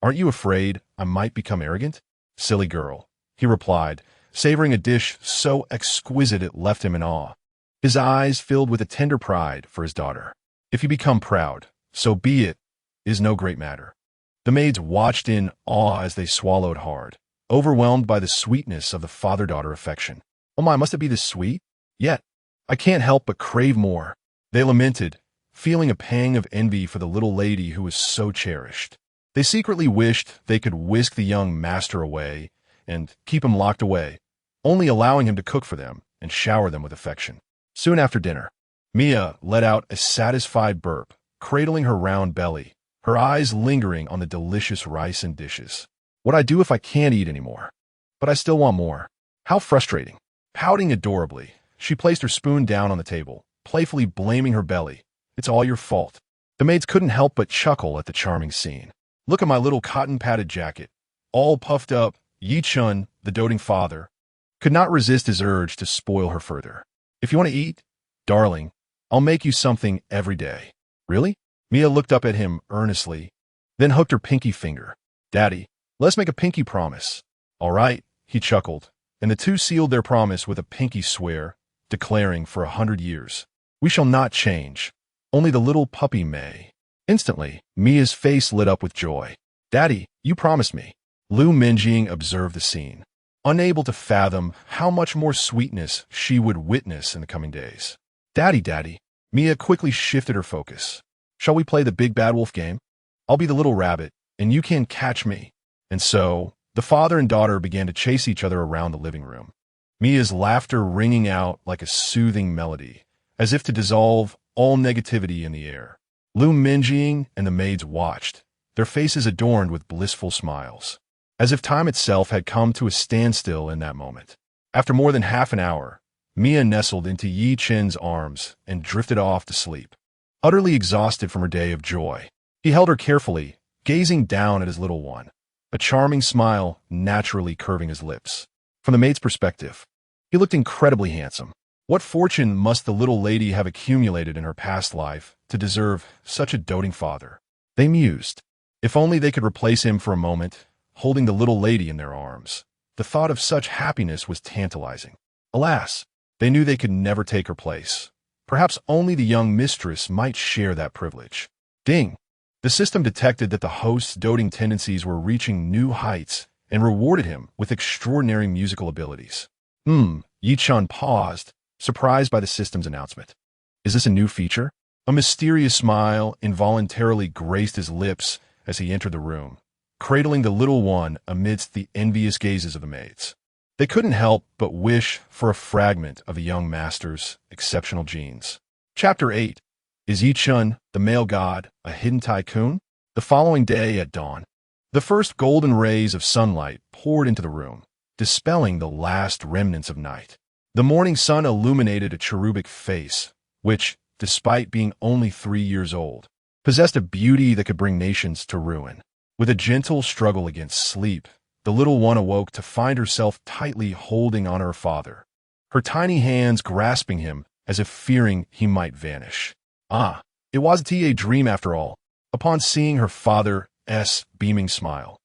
Aren't you afraid I might become arrogant?" "Silly girl," he replied, savoring a dish so exquisite it left him in awe. His eyes filled with a tender pride for his daughter. "If you become proud, so be it, is no great matter." The maids watched in awe as they swallowed hard, overwhelmed by the sweetness of the father-daughter affection. "Oh my, must it be this sweet? Yet, I can't help but crave more." They lamented, feeling a pang of envy for the little lady who was so cherished. They secretly wished they could whisk the young master away and keep him locked away, only allowing him to cook for them and shower them with affection. Soon after dinner, Mia let out a satisfied burp, cradling her round belly, her eyes lingering on the delicious rice and dishes. "What I do if I can't eat anymore? But I still want more. How frustrating." Pouting adorably, she placed her spoon down on the table, playfully blaming her belly. "It's all your fault." The maids couldn't help but chuckle at the charming scene. "Look at my little cotton-padded jacket, all puffed up." Ye Chen, the doting father, could not resist his urge to spoil her further. "If you want to eat, darling, I'll make you something every day." "Really?" Mia looked up at him earnestly, then hooked her pinky finger. "Daddy, let's make a pinky promise." "All right," he chuckled, and the two sealed their promise with a pinky swear, declaring for 100 years, "We shall not change. Only the little puppy may." Instantly, Mia's face lit up with joy. "Daddy, you promised me." Lu Minjing observed the scene, unable to fathom how much more sweetness she would witness in the coming days. Daddy. Mia quickly shifted her focus. "Shall we play the big bad wolf game? I'll be the little rabbit, and you can catch me." And so, the father and daughter began to chase each other around the living room, Mia's laughter ringing out like a soothing melody, as if to dissolve all negativity in the air. Lu Minjing and the maids watched, their faces adorned with blissful smiles, as if time itself had come to a standstill in that moment. After more than half an hour, Mia nestled into Ye Chen's arms and drifted off to sleep, utterly exhausted from her day of joy. He held her carefully, gazing down at his little one, a charming smile naturally curving his lips. From the maid's perspective, he looked incredibly handsome. What fortune must the little lady have accumulated in her past life to deserve such a doting father? They mused. If only they could replace him for a moment, holding the little lady in their arms. The thought of such happiness was tantalizing. Alas, they knew they could never take her place. Perhaps only the young mistress might share that privilege. Ding! The system detected that the host's doting tendencies were reaching new heights and rewarded him with extraordinary musical abilities. Ye Chen paused, surprised by the system's announcement. Is this a new feature? A mysterious smile involuntarily graced his lips as he entered the room, cradling the little one amidst the envious gazes of the maids. They couldn't help but wish for a fragment of the young master's exceptional genes. Chapter 8. Is Ye Chen, the male god, a hidden tycoon? The following day at dawn, the first golden rays of sunlight poured into the room, dispelling the last remnants of night. The morning sun illuminated a cherubic face, which, despite being only 3 years old, possessed a beauty that could bring nations to ruin. With a gentle struggle against sleep, the little one awoke to find herself tightly holding on her father, her tiny hands grasping him as if fearing he might vanish. It wasn't a dream after all. Upon seeing her father's beaming smile,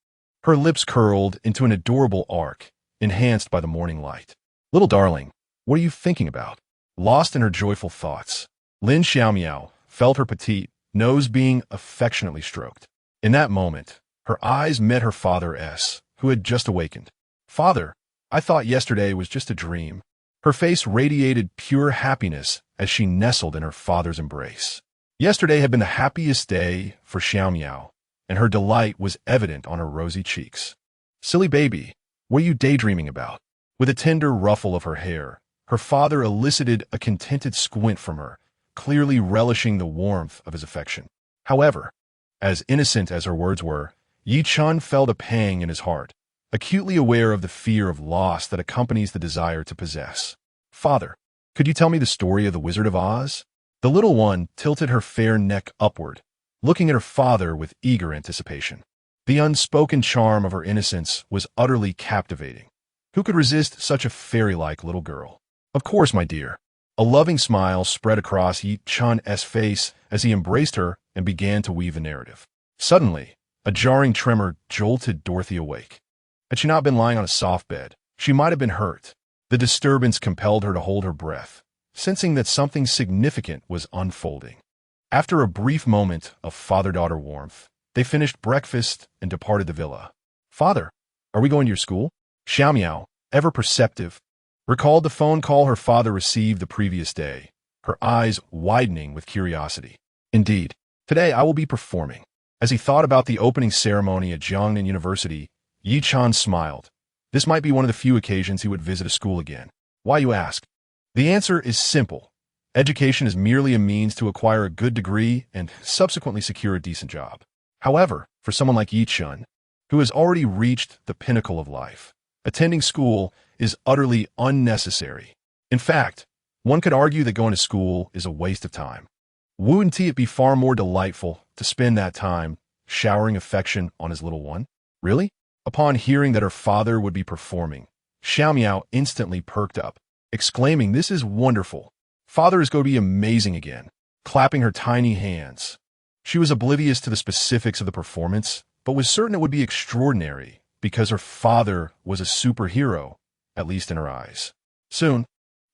her lips curled into an adorable arc, enhanced by the morning light. Little darling, what are you thinking about? Lost in her joyful thoughts, Lin Shiyin felt her petite nose being affectionately stroked. In that moment, her eyes met her father's, who had just awakened. Father, I thought yesterday was just a dream. Her face radiated pure happiness as she nestled in her father's embrace. Yesterday had been the happiest day for Miao, and her delight was evident on her rosy cheeks. Silly baby, what are you daydreaming about? With a tender ruffle of her hair, her father elicited a contented squint from her, clearly relishing the warmth of his affection. However, as innocent as her words were, Ye Chen felt a pang in his heart, acutely aware of the fear of loss that accompanies the desire to possess. Father, could you tell me the story of the Wizard of Oz? The little one tilted her fair neck upward, looking at her father with eager anticipation. The unspoken charm of her innocence was utterly captivating. Who could resist such a fairy-like little girl? Of course, my dear. A loving smile spread across Ye Chen's face as he embraced her and began to weave the narrative. Suddenly, a jarring tremor jolted Dorothy awake. Had she not been lying on a soft bed, she might have been hurt. The disturbance compelled her to hold her breath, sensing that something significant was unfolding. After a brief moment of father-daughter warmth, they finished breakfast and departed the villa. Father, are we going to your school? Miao, ever perceptive, recalled the phone call her father received the previous day, her eyes widening with curiosity. Indeed, today I will be performing. As he thought about the opening ceremony at Jiangnan University, Ye Chen smiled. This might be one of the few occasions he would visit a school again. Why, you ask? The answer is simple. Education is merely a means to acquire a good degree and subsequently secure a decent job. However, for someone like Ye Chen, who has already reached the pinnacle of life, attending school is utterly unnecessary. In fact, one could argue that going to school is a waste of time. Wouldn't it be far more delightful to spend that time showering affection on his little one? Really? Upon hearing that her father would be performing, Miao instantly perked up, exclaiming, "This is wonderful. Father is going to be amazing again," clapping her tiny hands. She was oblivious to the specifics of the performance, but was certain it would be extraordinary because her father was a superhero, at least in her eyes. Soon,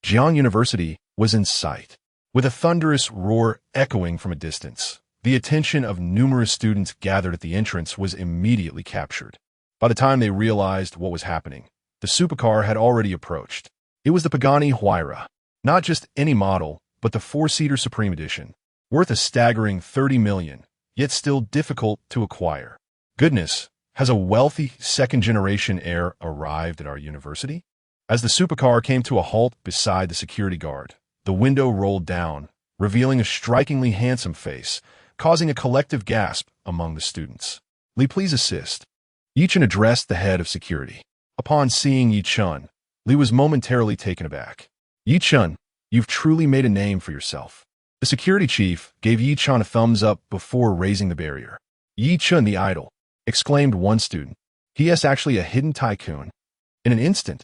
Jiang University was in sight. With a thunderous roar echoing from a distance, the attention of numerous students gathered at the entrance was immediately captured. By the time they realized what was happening, the supercar had already approached. It was the Pagani Huayra, not just any model, but the 4-seater Supreme Edition, worth a staggering 30 million, yet still difficult to acquire. Goodness, has a wealthy second-generation heir arrived at our university? As the supercar came to a halt beside the security guard, the window rolled down, revealing a strikingly handsome face, causing a collective gasp among the students. "Lee, please assist." Ye Chen addressed the head of security. Upon seeing Ye Chen, Lee was momentarily taken aback. "Ye Chen, you've truly made a name for yourself." The security chief gave Ye Chen a thumbs up before raising the barrier. "Ye Chen, the idol," exclaimed one student. "He is actually a hidden tycoon." In an instant,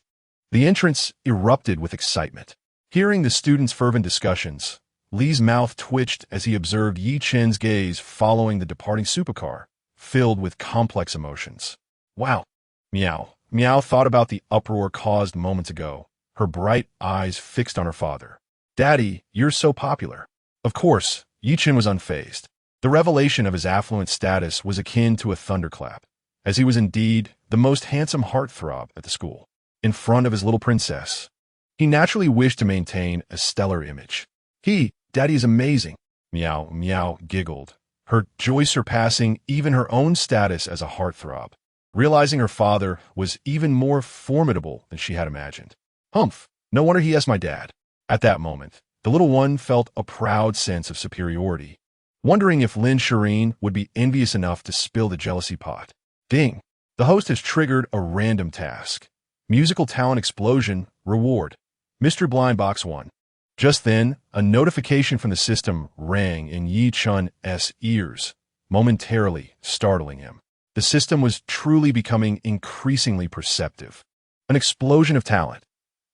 the entrance erupted with excitement. Hearing the students' fervent discussions, Lee's mouth twitched as he observed Ye Chen's gaze following the departing supercar, filled with complex emotions. Wow. Miao thought about the uproar caused moments ago, her bright eyes fixed on her father. "Daddy, you're so popular." Of course, Ye Chen was unfazed. The revelation of his affluent status was akin to a thunderclap, as he was indeed the most handsome heartthrob at the school. In front of his little princess, he naturally wished to maintain a stellar image. "Daddy is amazing," Miao giggled, her joy surpassing even her own status as a heartthrob, realizing her father was even more formidable than she had imagined. "Humph, no wonder he is my dad." At that moment, the little one felt a proud sense of superiority, wondering if Lin Shiyin would be envious enough to spill the jealousy pot. Ding! The host has triggered a random task. Musical talent explosion, reward. Mystery blind box 1. Just then, a notification from the system rang in Ye Chen's ears, momentarily startling him. The system was truly becoming increasingly perceptive. An explosion of talent.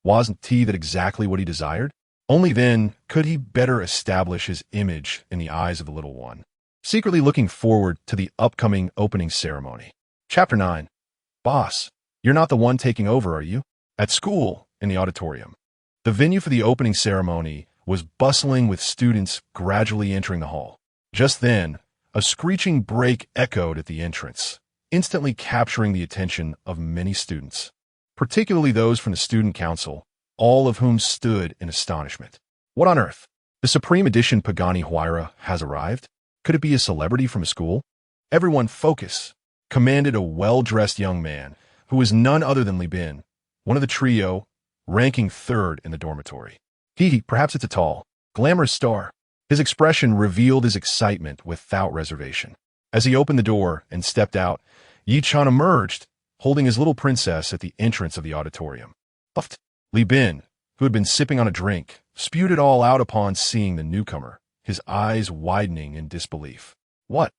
Wasn't that exactly what he desired? Only then could he better establish his image in the eyes of the little one, secretly looking forward to the upcoming opening ceremony. Chapter 9. Boss, you're not the one taking over, are you? At school, in the auditorium. The venue for the opening ceremony was bustling with students gradually entering the hall. Just then, a screeching break echoed at the entrance, instantly capturing the attention of many students, particularly those from the student council, all of whom stood in astonishment. What on earth? The Supreme Edition Pagani Huayra has arrived? Could it be a celebrity from a school? Everyone focus, commanded a well-dressed young man, who was none other than Li Bin, one of the trio, ranking third in the dormitory. Perhaps it's a tall, glamorous star. His expression revealed his excitement without reservation. As he opened the door and stepped out, Ye Chen emerged, holding his little princess at the entrance of the auditorium. Puffed. Li Bin, who had been sipping on a drink, spewed it all out upon seeing the newcomer, his eyes widening in disbelief. "What?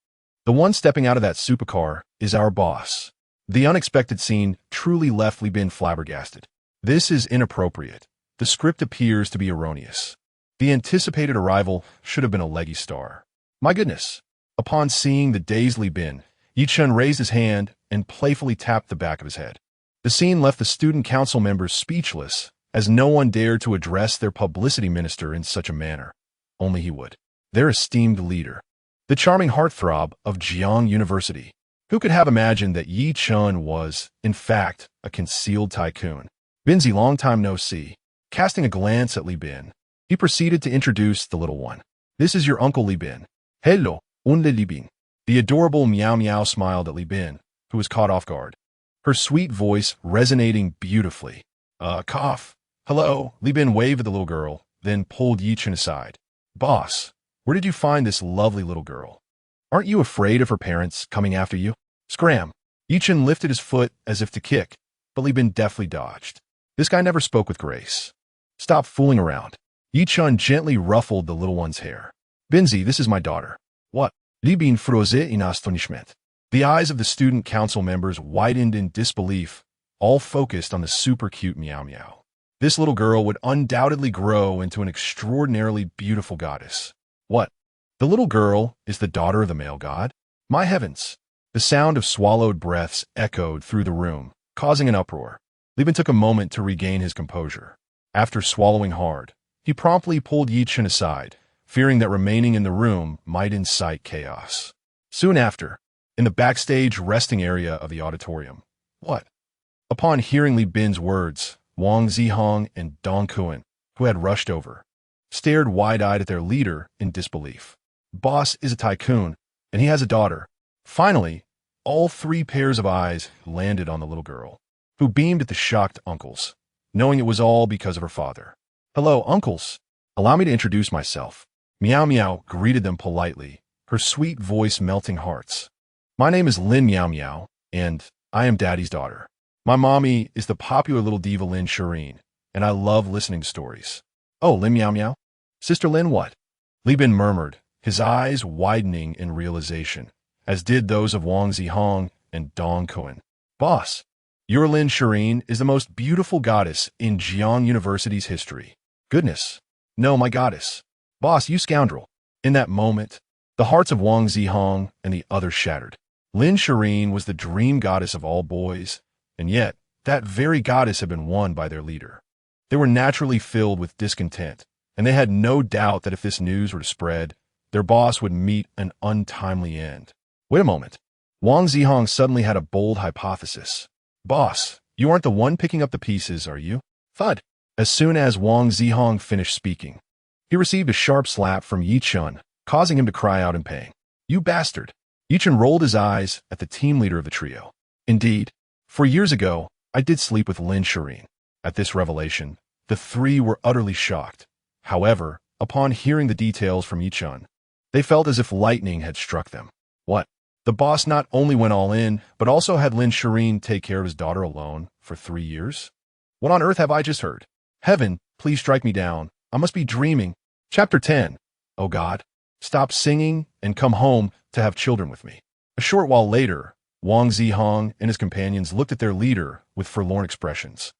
The one stepping out of that supercar is our boss." The unexpected scene truly left Li Bin flabbergasted. This is inappropriate. The script appears to be erroneous. The anticipated arrival should have been a leggy star. My goodness! Upon seeing the dazed Li Bin, Ye Chen raised his hand and playfully tapped the back of his head. The scene left the student council members speechless, as no one dared to address their publicity minister in such a manner. Only he would. Their esteemed leader. The charming heartthrob of Jiang University. Who could have imagined that Ye Chen was, in fact, a concealed tycoon? "Binzi, long time no see." Casting a glance at Li Bin, he proceeded to introduce the little one. "This is your uncle Li Bin." "Hello, unle Li Bin." The adorable Miao smiled at Li Bin, who was caught off guard, her sweet voice resonating beautifully. Cough. "Hello." Li Bin waved at the little girl, then pulled Ye Chen aside. "Boss, where did you find this lovely little girl? Aren't you afraid of her parents coming after you?" Scram. Ye Chen lifted his foot as if to kick, but Li Bin deftly dodged. This guy never spoke with grace. "Stop fooling around." Ye Chen gently ruffled the little one's hair. "Binzi, this is my daughter." "What?" Li Bin froze in astonishment. The eyes of the student council members widened in disbelief, all focused on the super cute Miao. This little girl would undoubtedly grow into an extraordinarily beautiful goddess. What? The little girl is the daughter of the male god? My heavens! The sound of swallowed breaths echoed through the room, causing an uproar. Li Bin took a moment to regain his composure. After swallowing hard, he promptly pulled Ye Chen aside, fearing that remaining in the room might incite chaos. Soon after, in the backstage resting area of the auditorium. What? Upon hearing Li Bin's words, Wang Zihong and Dong Kuan, who had rushed over, stared wide-eyed at their leader in disbelief. Boss is a tycoon, and he has a daughter. Finally, all three pairs of eyes landed on the little girl, who beamed at the shocked uncles, knowing it was all because of her father. "Hello, uncles. Allow me to introduce myself." Miao greeted them politely, her sweet voice melting hearts. "My name is Lin Miao, and I am Daddy's daughter. My mommy is the popular little diva Lin Shiyin, and I love listening to stories." "Oh, Lin Miao? Sister Lin what?" Li Bin murmured, his eyes widening in realization, as did those of Wang Zihong and Dong Kuan. "Boss, your Lin Shiyin is the most beautiful goddess in Jiang University's history." "Goodness. No, my goddess." "Boss, you scoundrel." In that moment, the hearts of Wang Zihong and the others shattered. Lin Shiyin was the dream goddess of all boys, and yet that very goddess had been won by their leader. They were naturally filled with discontent, and they had no doubt that if this news were to spread, their boss would meet an untimely end. Wait a moment. Wang Zihong suddenly had a bold hypothesis. Boss, you aren't the one picking up the pieces, are you? Thud. As soon as Wang Zihong finished speaking, he received a sharp slap from Ye Chen, causing him to cry out in pain. You bastard. Ye Chen rolled his eyes at the team leader of the trio. Indeed, 4 years ago, I did sleep with Lin Shiyin. At this revelation, the three were utterly shocked. However, upon hearing the details from Ye Chen, they felt as if lightning had struck them. What? The boss not only went all in, but also had Lin Shiyin take care of his daughter alone for 3 years? What on earth have I just heard? Heaven, please strike me down. I must be dreaming. Chapter 10. Oh God, stop singing and come home to have children with me. A short while later, Wang Zihong and his companions looked at their leader with forlorn expressions.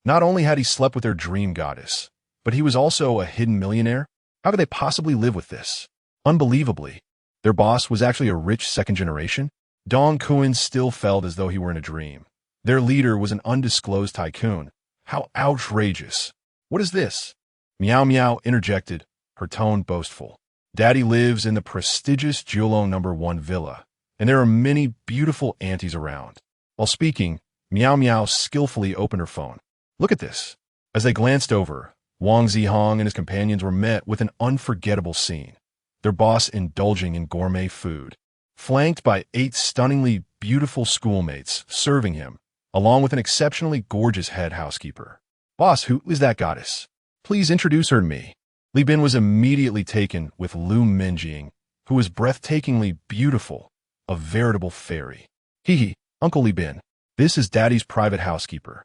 Not only had he slept with their dream goddess, but he was also a hidden millionaire. How could they possibly live with this? Unbelievably, their boss was actually a rich second generation. Dong Kun still felt as though he were in a dream. Their leader was an undisclosed tycoon. How outrageous. What is this? Miao Miao interjected, her tone boastful. Daddy lives in the prestigious Jiulong No. 1 villa, and there are many beautiful aunties around. While speaking, Miao Miao skillfully opened her phone. Look at this. As they glanced over, Wang Zihong and his companions were met with an unforgettable scene. Their boss indulging in gourmet food, flanked by 8 stunningly beautiful schoolmates serving him, along with an exceptionally gorgeous head housekeeper. Boss, who is that goddess? Please introduce her to me. Li Bin was immediately taken with Lu Minjing, who was breathtakingly beautiful, a veritable fairy. Hee, Uncle Li Bin, this is Daddy's private housekeeper.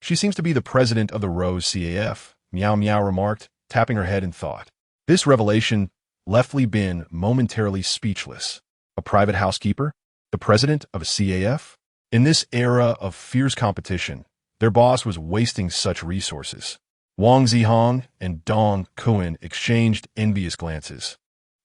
She seems to be the president of the Rose CAF, Miao Miao remarked, tapping her head in thought. This revelation left Li Bin momentarily speechless. A private housekeeper? The president of a CAF? In this era of fierce competition, their boss was wasting such resources. Wang Zihong and Dong Kun exchanged envious glances,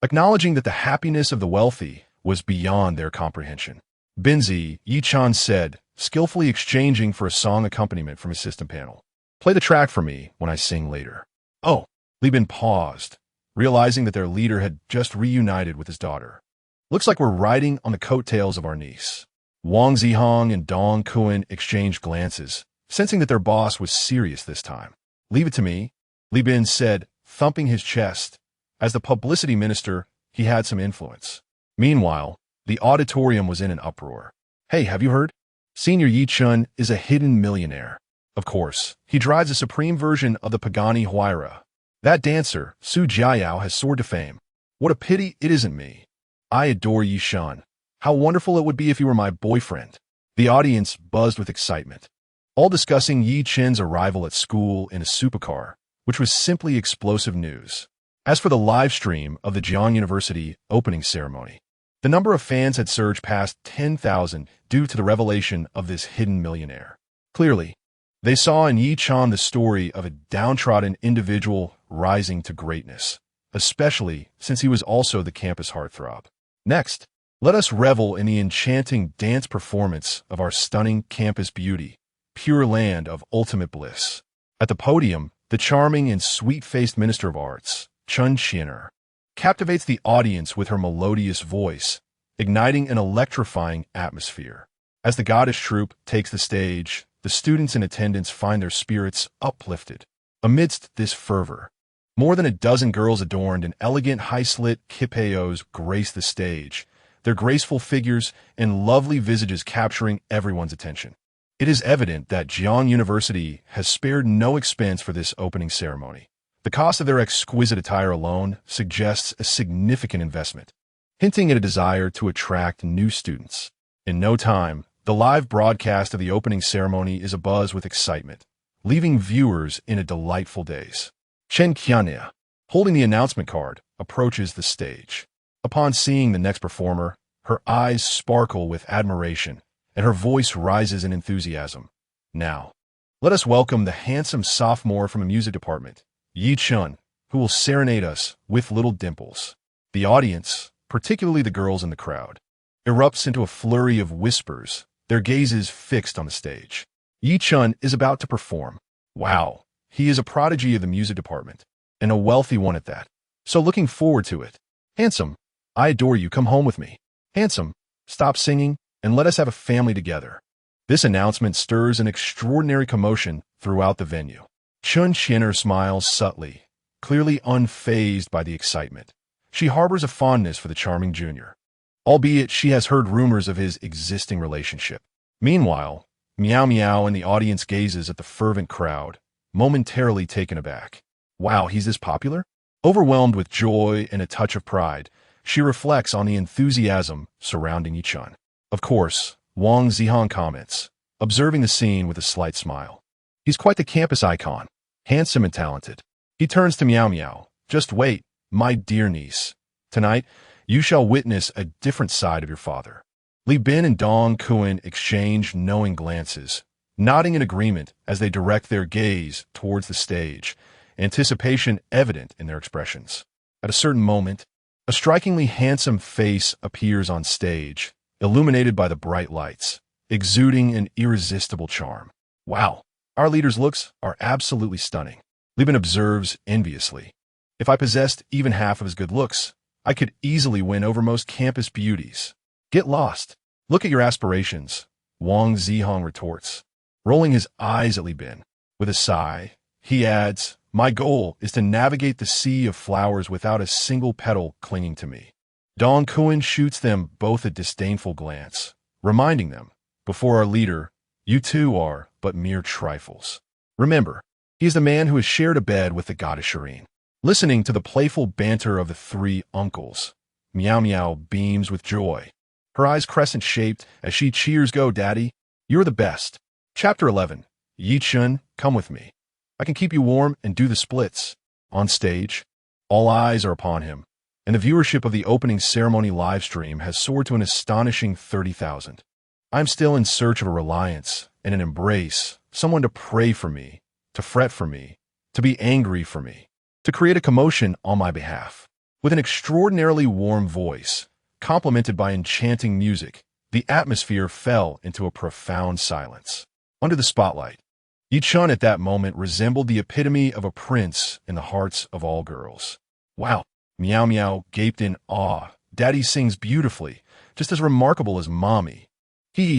acknowledging that the happiness of the wealthy was beyond their comprehension. Binzi, Ye Chen said, skillfully exchanging for a song accompaniment from his system panel. Play the track for me when I sing later. Oh, Li Bin paused, realizing that their leader had just reunited with his daughter. Looks like we're riding on the coattails of our niece. Wang Zihong and Dong Kun exchanged glances, sensing that their boss was serious this time. Leave it to me, Li Bin said, thumping his chest. As the publicity minister, he had some influence. Meanwhile, the auditorium was in an uproar. Hey, have you heard? Senior Ye Chen is a hidden millionaire. Of course, he drives a supreme version of the Pagani Huayra. That dancer, Su Jiayao, has soared to fame. What a pity it isn't me. I adore Ye Chen. How wonderful it would be if you were my boyfriend. The audience buzzed with excitement, all discussing Ye Chen's arrival at school in a supercar, which was simply explosive news. As for the live stream of the Jiang University opening ceremony, the number of fans had surged past 10,000 due to the revelation of this hidden millionaire. Clearly, they saw in Ye Chen the story of a downtrodden individual rising to greatness, especially since he was also the campus heartthrob. Next, let us revel in the enchanting dance performance of our stunning campus beauty, pure land of ultimate bliss. At the podium, the charming and sweet-faced Minister of Arts, Chen Qianer, captivates the audience with her melodious voice, igniting an electrifying atmosphere. As the goddess troupe takes the stage, the students in attendance find their spirits uplifted. Amidst this fervor, more than a dozen girls adorned in elegant high-slit kipayos grace the stage, their graceful figures and lovely visages capturing everyone's attention. It is evident that Jiang University has spared no expense for this opening ceremony. The cost of their exquisite attire alone suggests a significant investment, hinting at a desire to attract new students. In no time, the live broadcast of the opening ceremony is abuzz with excitement, leaving viewers in a delightful daze. Chen Qian'e, holding the announcement card, approaches the stage. Upon seeing the next performer, her eyes sparkle with admiration, and her voice rises in enthusiasm. Now, let us welcome the handsome sophomore from the music department, Ye Chen, who will serenade us with little dimples. The audience, particularly the girls in the crowd, erupts into a flurry of whispers, their gazes fixed on the stage. Ye Chen is about to perform. Wow, he is a prodigy of the music department. and a wealthy one at that. So looking forward to it. Handsome, I adore you, come home with me. Handsome, stop singing, and let us have a family together. This announcement stirs an extraordinary commotion throughout the venue. Chun Qian'er smiles subtly, clearly unfazed by the excitement. She harbors a fondness for the charming junior, albeit she has heard rumors of his existing relationship. Meanwhile, Miao Miao and the audience gazes at the fervent crowd, momentarily taken aback. Wow, he's this popular? Overwhelmed with joy and a touch of pride, she reflects on the enthusiasm surrounding Ye Chen. Of course, Wang Zihong comments, observing the scene with a slight smile. He's quite the campus icon, handsome and talented. He turns to Miao Miao. Just wait, my dear niece. Tonight, you shall witness a different side of your father. Li Bin and Dong Kuan exchange knowing glances, nodding in agreement as they direct their gaze towards the stage, anticipation evident in their expressions. At a certain moment, a strikingly handsome face appears on stage, illuminated by the bright lights, exuding an irresistible charm. Wow, our leader's looks are absolutely stunning. Li Bin observes enviously. If I possessed even half of his good looks, I could easily win over most campus beauties. Get lost. Look at your aspirations, Wang Zihong retorts, rolling his eyes at Li Bin. With a sigh, he adds, my goal is to navigate the sea of flowers without a single petal clinging to me. Dong Kuan shoots them both a disdainful glance, reminding them, before our leader, you two are but mere trifles. Remember, he is the man who has shared a bed with the goddess Shiyin. Listening to the playful banter of the three uncles, Miao Miao beams with joy, her eyes crescent-shaped as she cheers, go, Daddy, you're the best. Chapter 11, Ye Chen, come with me. I can keep you warm and do the splits. On stage, all eyes are upon him, and the viewership of the opening ceremony livestream has soared to an astonishing 30,000. I'm still in search of a reliance and an embrace, someone to pray for me, to fret for me, to be angry for me, to create a commotion on my behalf. With an extraordinarily warm voice, complemented by enchanting music, the atmosphere fell into a profound silence. Under the spotlight, Ye Chen at that moment resembled the epitome of a prince in the hearts of all girls. Wow, Miao Miao gaped in awe. Daddy sings beautifully, just as remarkable as Mommy.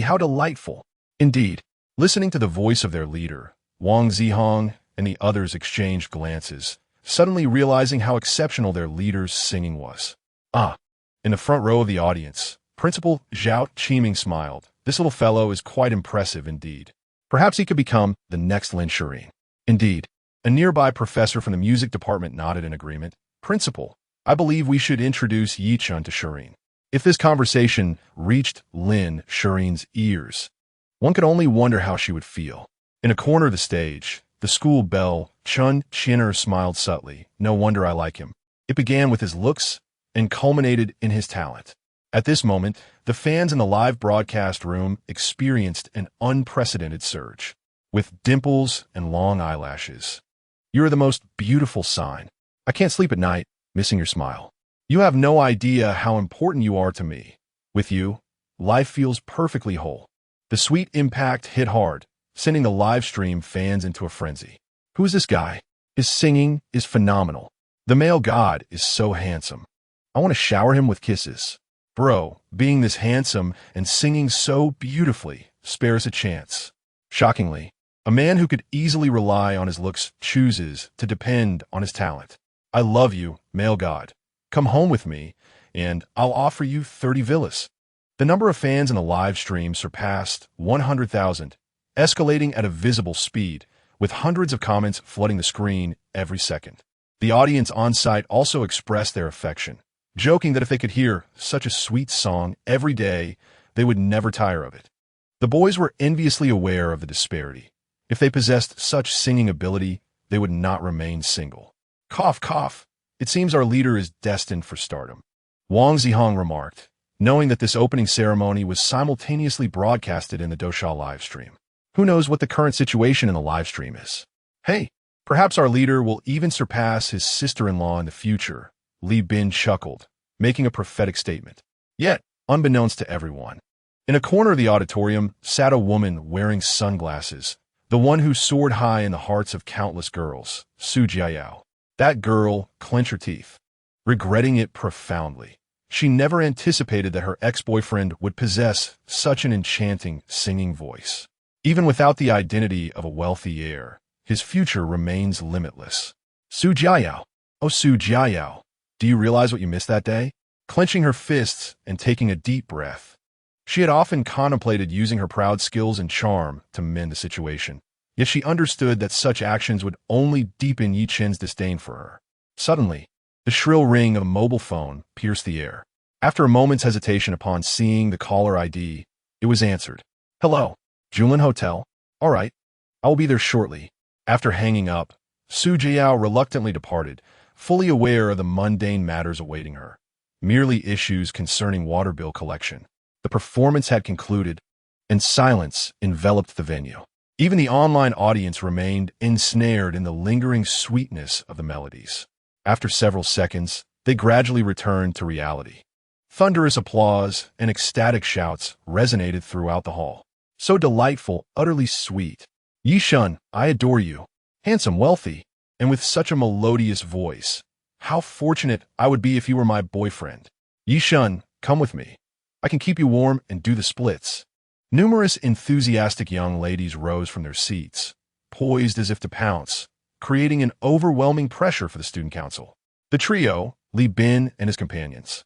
How delightful. Indeed, listening to the voice of their leader, Wang Zihong and the others exchanged glances, suddenly realizing how exceptional their leader's singing was. In the front row of the audience, Principal Zhao Qiming smiled. This little fellow is quite impressive indeed. Perhaps he could become the next Lin Shiyin. Indeed, a nearby professor from the music department nodded in agreement. Principal, I believe we should introduce Ye Chen to Shiyin. If this conversation reached Lin Shiyin's ears, one could only wonder how she would feel. In a corner of the stage, the school belle, Chun Qian'er, smiled subtly. No wonder I like him. It began with his looks and culminated in his talent. At this moment, the fans in the live broadcast room experienced an unprecedented surge. With dimples and long eyelashes. You are the most beautiful sign. I can't sleep at night, missing your smile. You have no idea how important you are to me. With you, life feels perfectly whole. The sweet impact hit hard, sending the live stream fans into a frenzy. Who is this guy? His singing is phenomenal. The male god is so handsome. I want to shower him with kisses. Bro, being this handsome and singing so beautifully, spare us a chance. Shockingly, a man who could easily rely on his looks chooses to depend on his talent. I love you, male god. Come home with me, and I'll offer you 30 villas. The number of fans in the live stream surpassed 100,000, escalating at a visible speed, with hundreds of comments flooding the screen every second. The audience on site also expressed their affection, joking that if they could hear such a sweet song every day, they would never tire of it. The boys were enviously aware of the disparity. If they possessed such singing ability, they would not remain single. Cough, cough. It seems our leader is destined for stardom. Wang Zihong remarked, knowing that this opening ceremony was simultaneously broadcasted in the Dosha livestream. Who knows what the current situation in the livestream is? Hey, perhaps our leader will even surpass his sister-in-law in the future. Li Bin chuckled, making a prophetic statement. Yet, unbeknownst to everyone, in a corner of the auditorium sat a woman wearing sunglasses, the one who soared high in the hearts of countless girls, Su Jiayao. That girl clenched her teeth, regretting it profoundly. She never anticipated that her ex-boyfriend would possess such an enchanting singing voice. Even without the identity of a wealthy heir, his future remains limitless. Su Jiayao. Oh, Su Jiayao, do you realize what you missed that day? Clenching her fists and taking a deep breath. She had often contemplated using her proud skills and charm to mend the situation, yet she understood that such actions would only deepen Ye Chen's disdain for her. Suddenly, the shrill ring of a mobile phone pierced the air. After a moment's hesitation upon seeing the caller ID, it was answered. Hello, Junlin Hotel. All right, I will be there shortly. After hanging up, Su Jiao reluctantly departed, fully aware of the mundane matters awaiting her, merely issues concerning water bill collection. The performance had concluded, and silence enveloped the venue. Even the online audience remained ensnared in the lingering sweetness of the melodies. After several seconds, they gradually returned to reality. Thunderous applause and ecstatic shouts resonated throughout the hall. So delightful, utterly sweet. Ye Chen, I adore you. Handsome, wealthy, and with such a melodious voice. How fortunate I would be if you were my boyfriend. Ye Chen, come with me. I can keep you warm and do the splits. Numerous enthusiastic young ladies rose from their seats, poised as if to pounce, creating an overwhelming pressure for the student council. The trio, Li Bin and his companions,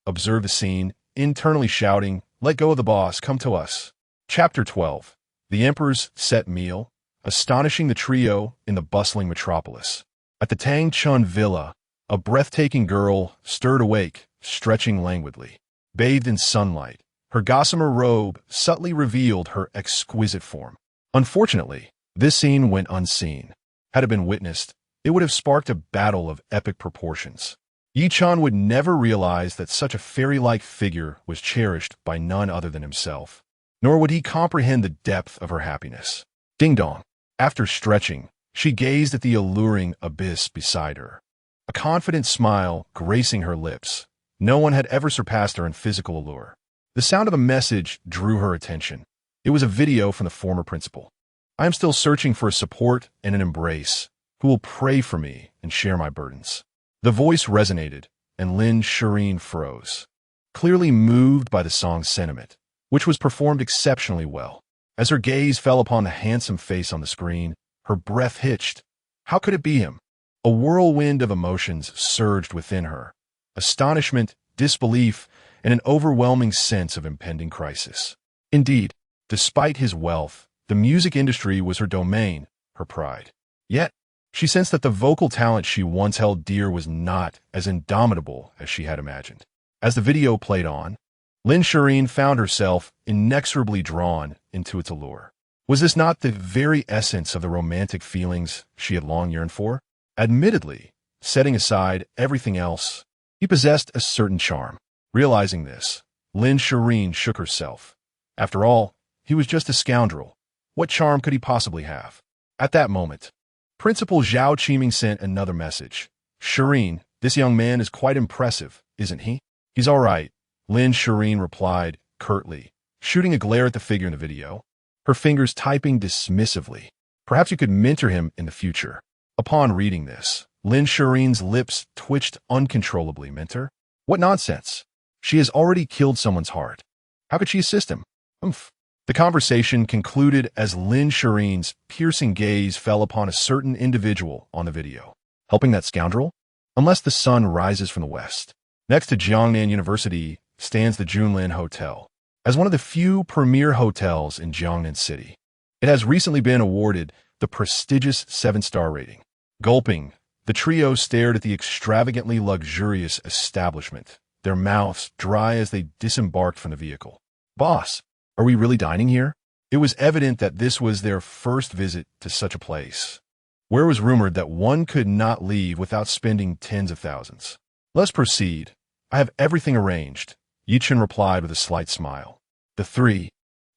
observed the scene, internally shouting, "Let go of the boss, come to us." Chapter 12. The Emperor's Set Meal, astonishing the trio in the bustling metropolis. At the Tang Chun Villa, a breathtaking girl stirred awake, stretching languidly. Bathed in sunlight, her gossamer robe subtly revealed her exquisite form. Unfortunately, this scene went unseen. Had it been witnessed, it would have sparked a battle of epic proportions. Ye Chen would never realize that such a fairy-like figure was cherished by none other than himself, nor would he comprehend the depth of her happiness. Ding-dong. After stretching, she gazed at the alluring abyss beside her, a confident smile gracing her lips. No one had ever surpassed her in physical allure. The sound of a message drew her attention. It was a video from the former principal. I am still searching for support and an embrace, who will pray for me and share my burdens. The voice resonated, and Lin Shiyin froze, clearly moved by the song's sentiment, which was performed exceptionally well. As her gaze fell upon the handsome face on the screen, her breath hitched. How could it be him? A whirlwind of emotions surged within her. Astonishment, disbelief, and an overwhelming sense of impending crisis. Indeed, despite his wealth, the music industry was her domain, her pride. Yet, she sensed that the vocal talent she once held dear was not as indomitable as she had imagined. As the video played on, Lin Shiyin found herself inexorably drawn into its allure. Was this not the very essence of the romantic feelings she had long yearned for? Admittedly, setting aside everything else, he possessed a certain charm. Realizing this, Lin Shiyin shook herself. After all, he was just a scoundrel. What charm could he possibly have? At that moment, Principal Zhao Qiming sent another message. Shiyin, this young man is quite impressive, isn't he? He's all right, Lin Shiyin replied, curtly, shooting a glare at the figure in the video, her fingers typing dismissively. Perhaps you could mentor him in the future. Upon reading this, Lin Shiyin's lips twitched uncontrollably. Mentor? What nonsense! She has already killed someone's heart. How could she assist him? Umph. The conversation concluded as Lin Shiyin's piercing gaze fell upon a certain individual on the video. Helping that scoundrel? Unless the sun rises from the west. Next to Jiangnan University stands the Junlin Hotel. As one of the few premier hotels in Jiangnan City, it has recently been awarded the prestigious 7-star rating. Gulping, the trio stared at the extravagantly luxurious establishment, their mouths dry as they disembarked from the vehicle. Boss, are we really dining here? It was evident that this was their first visit to such a place, where it was rumored that one could not leave without spending tens of thousands. Let's proceed. I have everything arranged, Ye Chen replied with a slight smile. The three,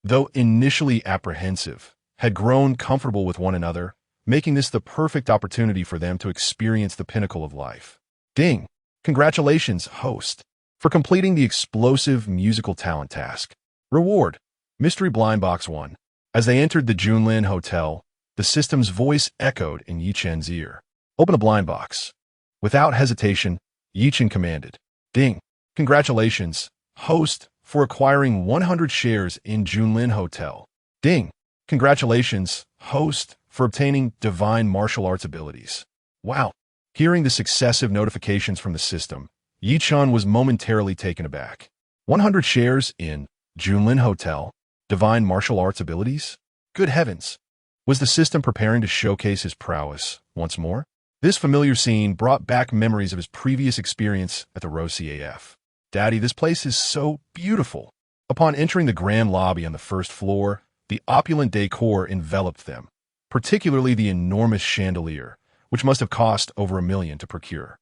though initially apprehensive, had grown comfortable with one another, making this the perfect opportunity for them to experience the pinnacle of life. Ding! Congratulations, host, for completing the explosive musical talent task. Reward: Mystery Blind Box 1. As they entered the Junlin Hotel, the system's voice echoed in Ye Chen's ear. Open a blind box. Without hesitation, Ye Chen commanded. Ding. Congratulations, host, for acquiring 100 shares in Junlin Hotel. Ding. Congratulations, host, for obtaining divine martial arts abilities. Wow. Hearing the successive notifications from the system, Ye Chen was momentarily taken aback. 100 shares in Junlin Hotel? Divine martial arts abilities? Good heavens! Was the system preparing to showcase his prowess once more? This familiar scene brought back memories of his previous experience at the Rose CAF. Daddy, this place is so beautiful. Upon entering the grand lobby on the first floor, the opulent decor enveloped them, particularly the enormous chandelier, which must have cost over $1 million to procure.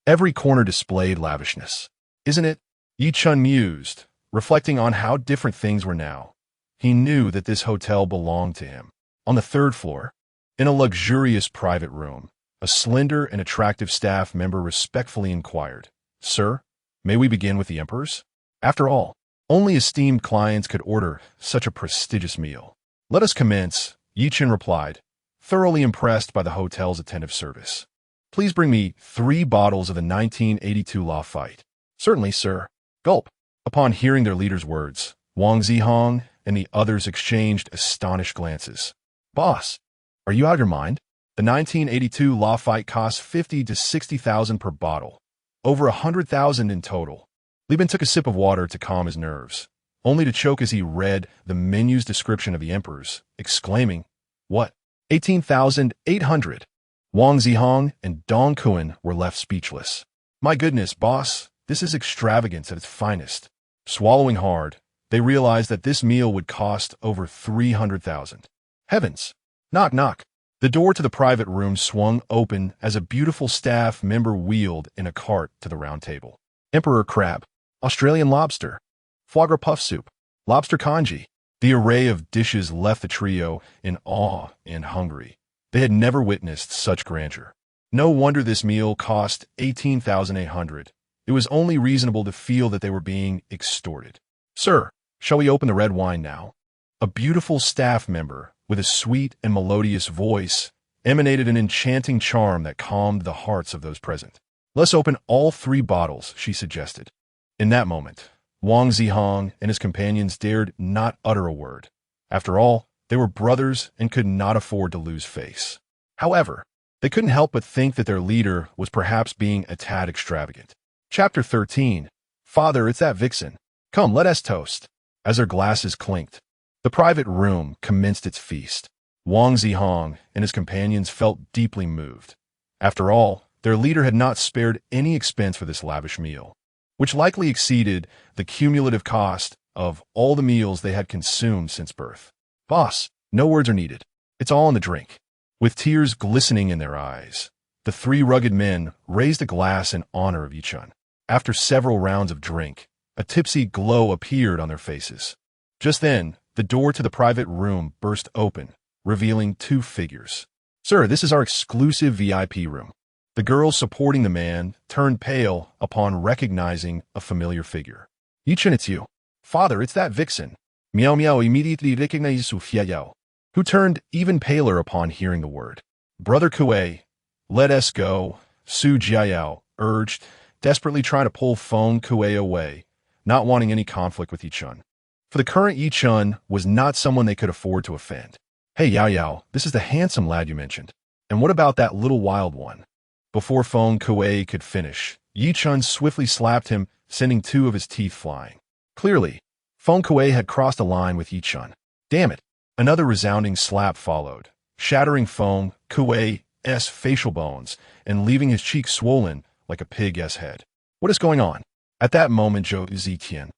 Every corner displayed lavishness. Isn't it? Ye Chen mused, reflecting on how different things were now. He knew that this hotel belonged to him. On the third floor, in a luxurious private room, a slender and attractive staff member respectfully inquired, "Sir, may we begin with the emperors? After all, only esteemed clients could order such a prestigious meal." "Let us commence," Ye Chen replied, thoroughly impressed by the hotel's attentive service. "Please bring me 3 bottles of the 1982 Lafite." "Certainly, sir." Gulp. Upon hearing their leader's words, Wang Zihong and the others exchanged astonished glances. "Boss, are you out of your mind? The 1982 Lafite costs 50 to 60,000 per bottle, over 100,000 in total." Liban took a sip of water to calm his nerves, only to choke as he read the menu's description of the emperors, exclaiming, "What? 18,800? Wang Zihong and Dong Kuan were left speechless. "My goodness, boss, this is extravagance at its finest." Swallowing hard, they realized that this meal would cost over 300,000. Heavens! Knock, knock. The door to the private room swung open as a beautiful staff member wheeled in a cart to the round table. Emperor crab, Australian lobster, foie gras puff soup, lobster congee. The array of dishes left the trio in awe and hungry. They had never witnessed such grandeur. No wonder this meal cost 18,800. It was only reasonable to feel that they were being extorted. "Sir, shall we open the red wine now?" A beautiful staff member, with a sweet and melodious voice, emanated an enchanting charm that calmed the hearts of those present. "Let's open all 3 bottles," she suggested. In that moment, Wang Zihong and his companions dared not utter a word. After all, they were brothers and could not afford to lose face. However, they couldn't help but think that their leader was perhaps being a tad extravagant. Chapter 13. "Father, it's that vixen. Come, let us toast." As their glasses clinked, the private room commenced its feast. Wang Zihong and his companions felt deeply moved. After all, their leader had not spared any expense for this lavish meal, which likely exceeded the cumulative cost of all the meals they had consumed since birth. "Boss, no words are needed. It's all in the drink." With tears glistening in their eyes, the 3 rugged men raised a glass in honor of Ye Chen. After several rounds of drink, a tipsy glow appeared on their faces. Just then, the door to the private room burst open, revealing 2 figures. "Sir, this is our exclusive VIP room." The girl supporting the man turned pale upon recognizing a familiar figure. "Ye Chen, it's you." "Father, it's that vixen." Miao Miao immediately recognized Su Fiayao, who turned even paler upon hearing the word. "Brother Kuei, let us go," Su Jiayao urged, desperately trying to pull Feng Kuei away, not wanting any conflict with Ye Chen. For the current Ye Chen was not someone they could afford to offend. "Hey, Yao Yao, this is the handsome lad you mentioned. And what about that little wild one?" Before Feng Kuei could finish, Ye Chen swiftly slapped him, sending 2 of his teeth flying. Clearly, Feng Kuei had crossed a line with Ye Chen. Damn it! Another resounding slap followed, shattering Feng Kuei's facial bones and leaving his cheek swollen like a pig's head. "What is going on?" At that moment, Zhou Zitian,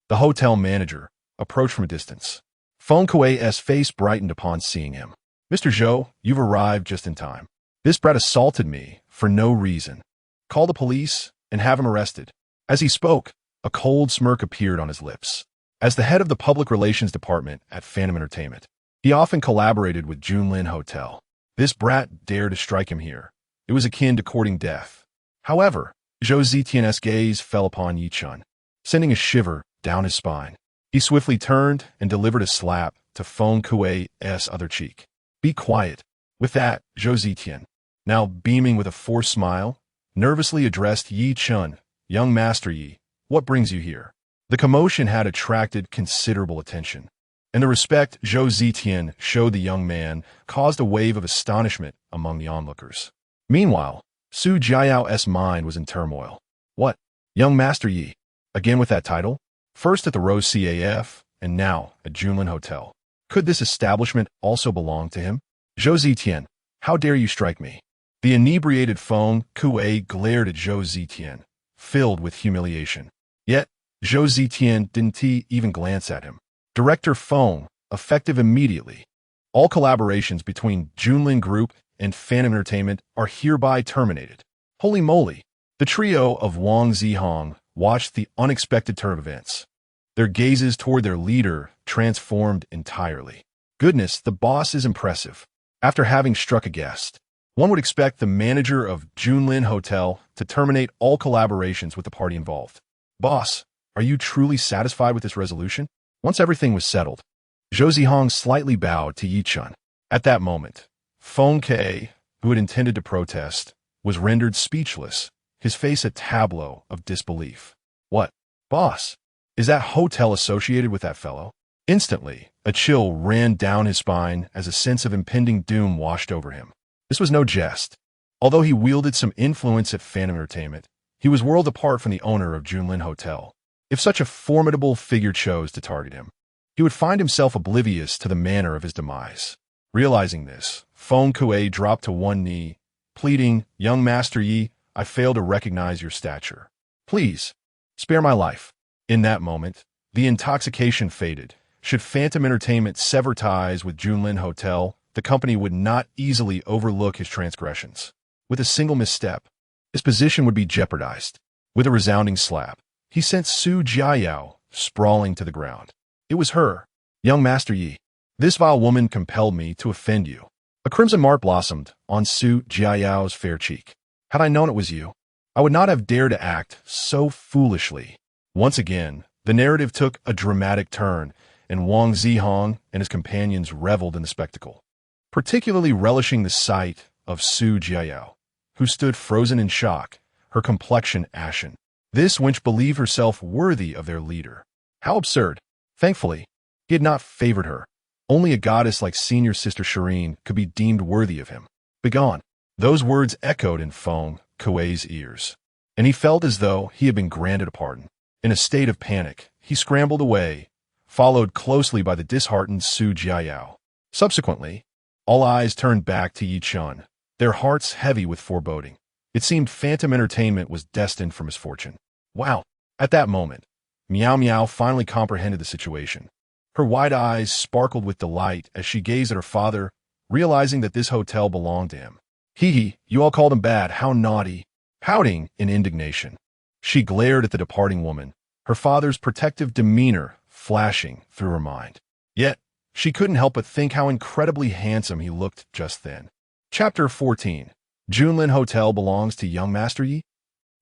the hotel manager, approached from a distance. Feng Kuei's face brightened upon seeing him. "Mr. Zhou, you've arrived just in time. This brat assaulted me for no reason. Call the police and have him arrested." As he spoke, a cold smirk appeared on his lips. As the head of the public relations department at Phantom Entertainment, he often collaborated with Junlin Hotel. This brat dared to strike him here. It was akin to courting death. However, Zhou Zitian's gaze fell upon Ye Chen, sending a shiver down his spine. He swiftly turned and delivered a slap to Feng Kuei's other cheek. "Be quiet." With that, Zhou Zitian, now beaming with a forced smile, nervously addressed Ye Chen. "Young Master Yi, what brings you here?" The commotion had attracted considerable attention, and the respect Zhou Zitian showed the young man caused a wave of astonishment among the onlookers. Meanwhile, Su Jiao's mind was in turmoil. What? Young Master Yi? Again with that title? First at the Rose CAF, and now at Junlin Hotel. Could this establishment also belong to him? Zhou Zitian, how dare you strike me? The inebriated Feng Kuei glared at Zhou Zitian, filled with humiliation. Yet, Zhou Zitian didn't even glance at him. Director Feng, effective immediately. All collaborations between Junlin Group and Phantom Entertainment are hereby terminated. Holy moly! The trio of Wang Zihong watched the unexpected turn of events. Their gazes toward their leader transformed entirely. Goodness, the boss is impressive. After having struck a guest, one would expect the manager of Junlin Hotel to terminate all collaborations with the party involved. Boss, are you truly satisfied with this resolution? Once everything was settled, Zhou Zihong slightly bowed to Ye Chen. At that moment, Feng Kuei, who had intended to protest, was rendered speechless, his face a tableau of disbelief. What? Boss? Is that hotel associated with that fellow? Instantly, a chill ran down his spine as a sense of impending doom washed over him. This was no jest. Although he wielded some influence at Phantom Entertainment, he was worlds apart from the owner of Junlin Hotel. If such a formidable figure chose to target him, he would find himself oblivious to the manner of his demise. Realizing this, Feng Kuei dropped to one knee, pleading, "Young Master Yi, I fail to recognize your stature. Please, spare my life." In that moment, the intoxication faded. Should Phantom Entertainment sever ties with Junlin Hotel, the company would not easily overlook his transgressions. With a single misstep, his position would be jeopardized. With a resounding slap, he sent Su Jiayao sprawling to the ground. It was her. "Young Master Yi, this vile woman compelled me to offend you." A crimson mark blossomed on Su Jiayao's fair cheek. "Had I known it was you, I would not have dared to act so foolishly." Once again, the narrative took a dramatic turn, and Wang Zihong and his companions reveled in the spectacle, particularly relishing the sight of Su Jiayao, who stood frozen in shock, her complexion ashen. This wench believed herself worthy of their leader. How absurd! Thankfully, he had not favored her. Only a goddess like Senior Sister Shireen could be deemed worthy of him. Begone! Those words echoed in Feng Kuei's ears, and he felt as though he had been granted a pardon. In a state of panic, he scrambled away, followed closely by the disheartened Su Jiayao. Subsequently, all eyes turned back to Ye Chen, their hearts heavy with foreboding. It seemed Phantom Entertainment was destined for misfortune. Wow! At that moment, Miao finally comprehended the situation. Her wide eyes sparkled with delight as she gazed at her father, realizing that this hotel belonged to him. "Hee, you all called him bad, how naughty." Pouting in indignation, she glared at the departing woman, her father's protective demeanor flashing through her mind. Yet, she couldn't help but think how incredibly handsome he looked just then. Chapter 14. Junlin Hotel belongs to young Master Yi?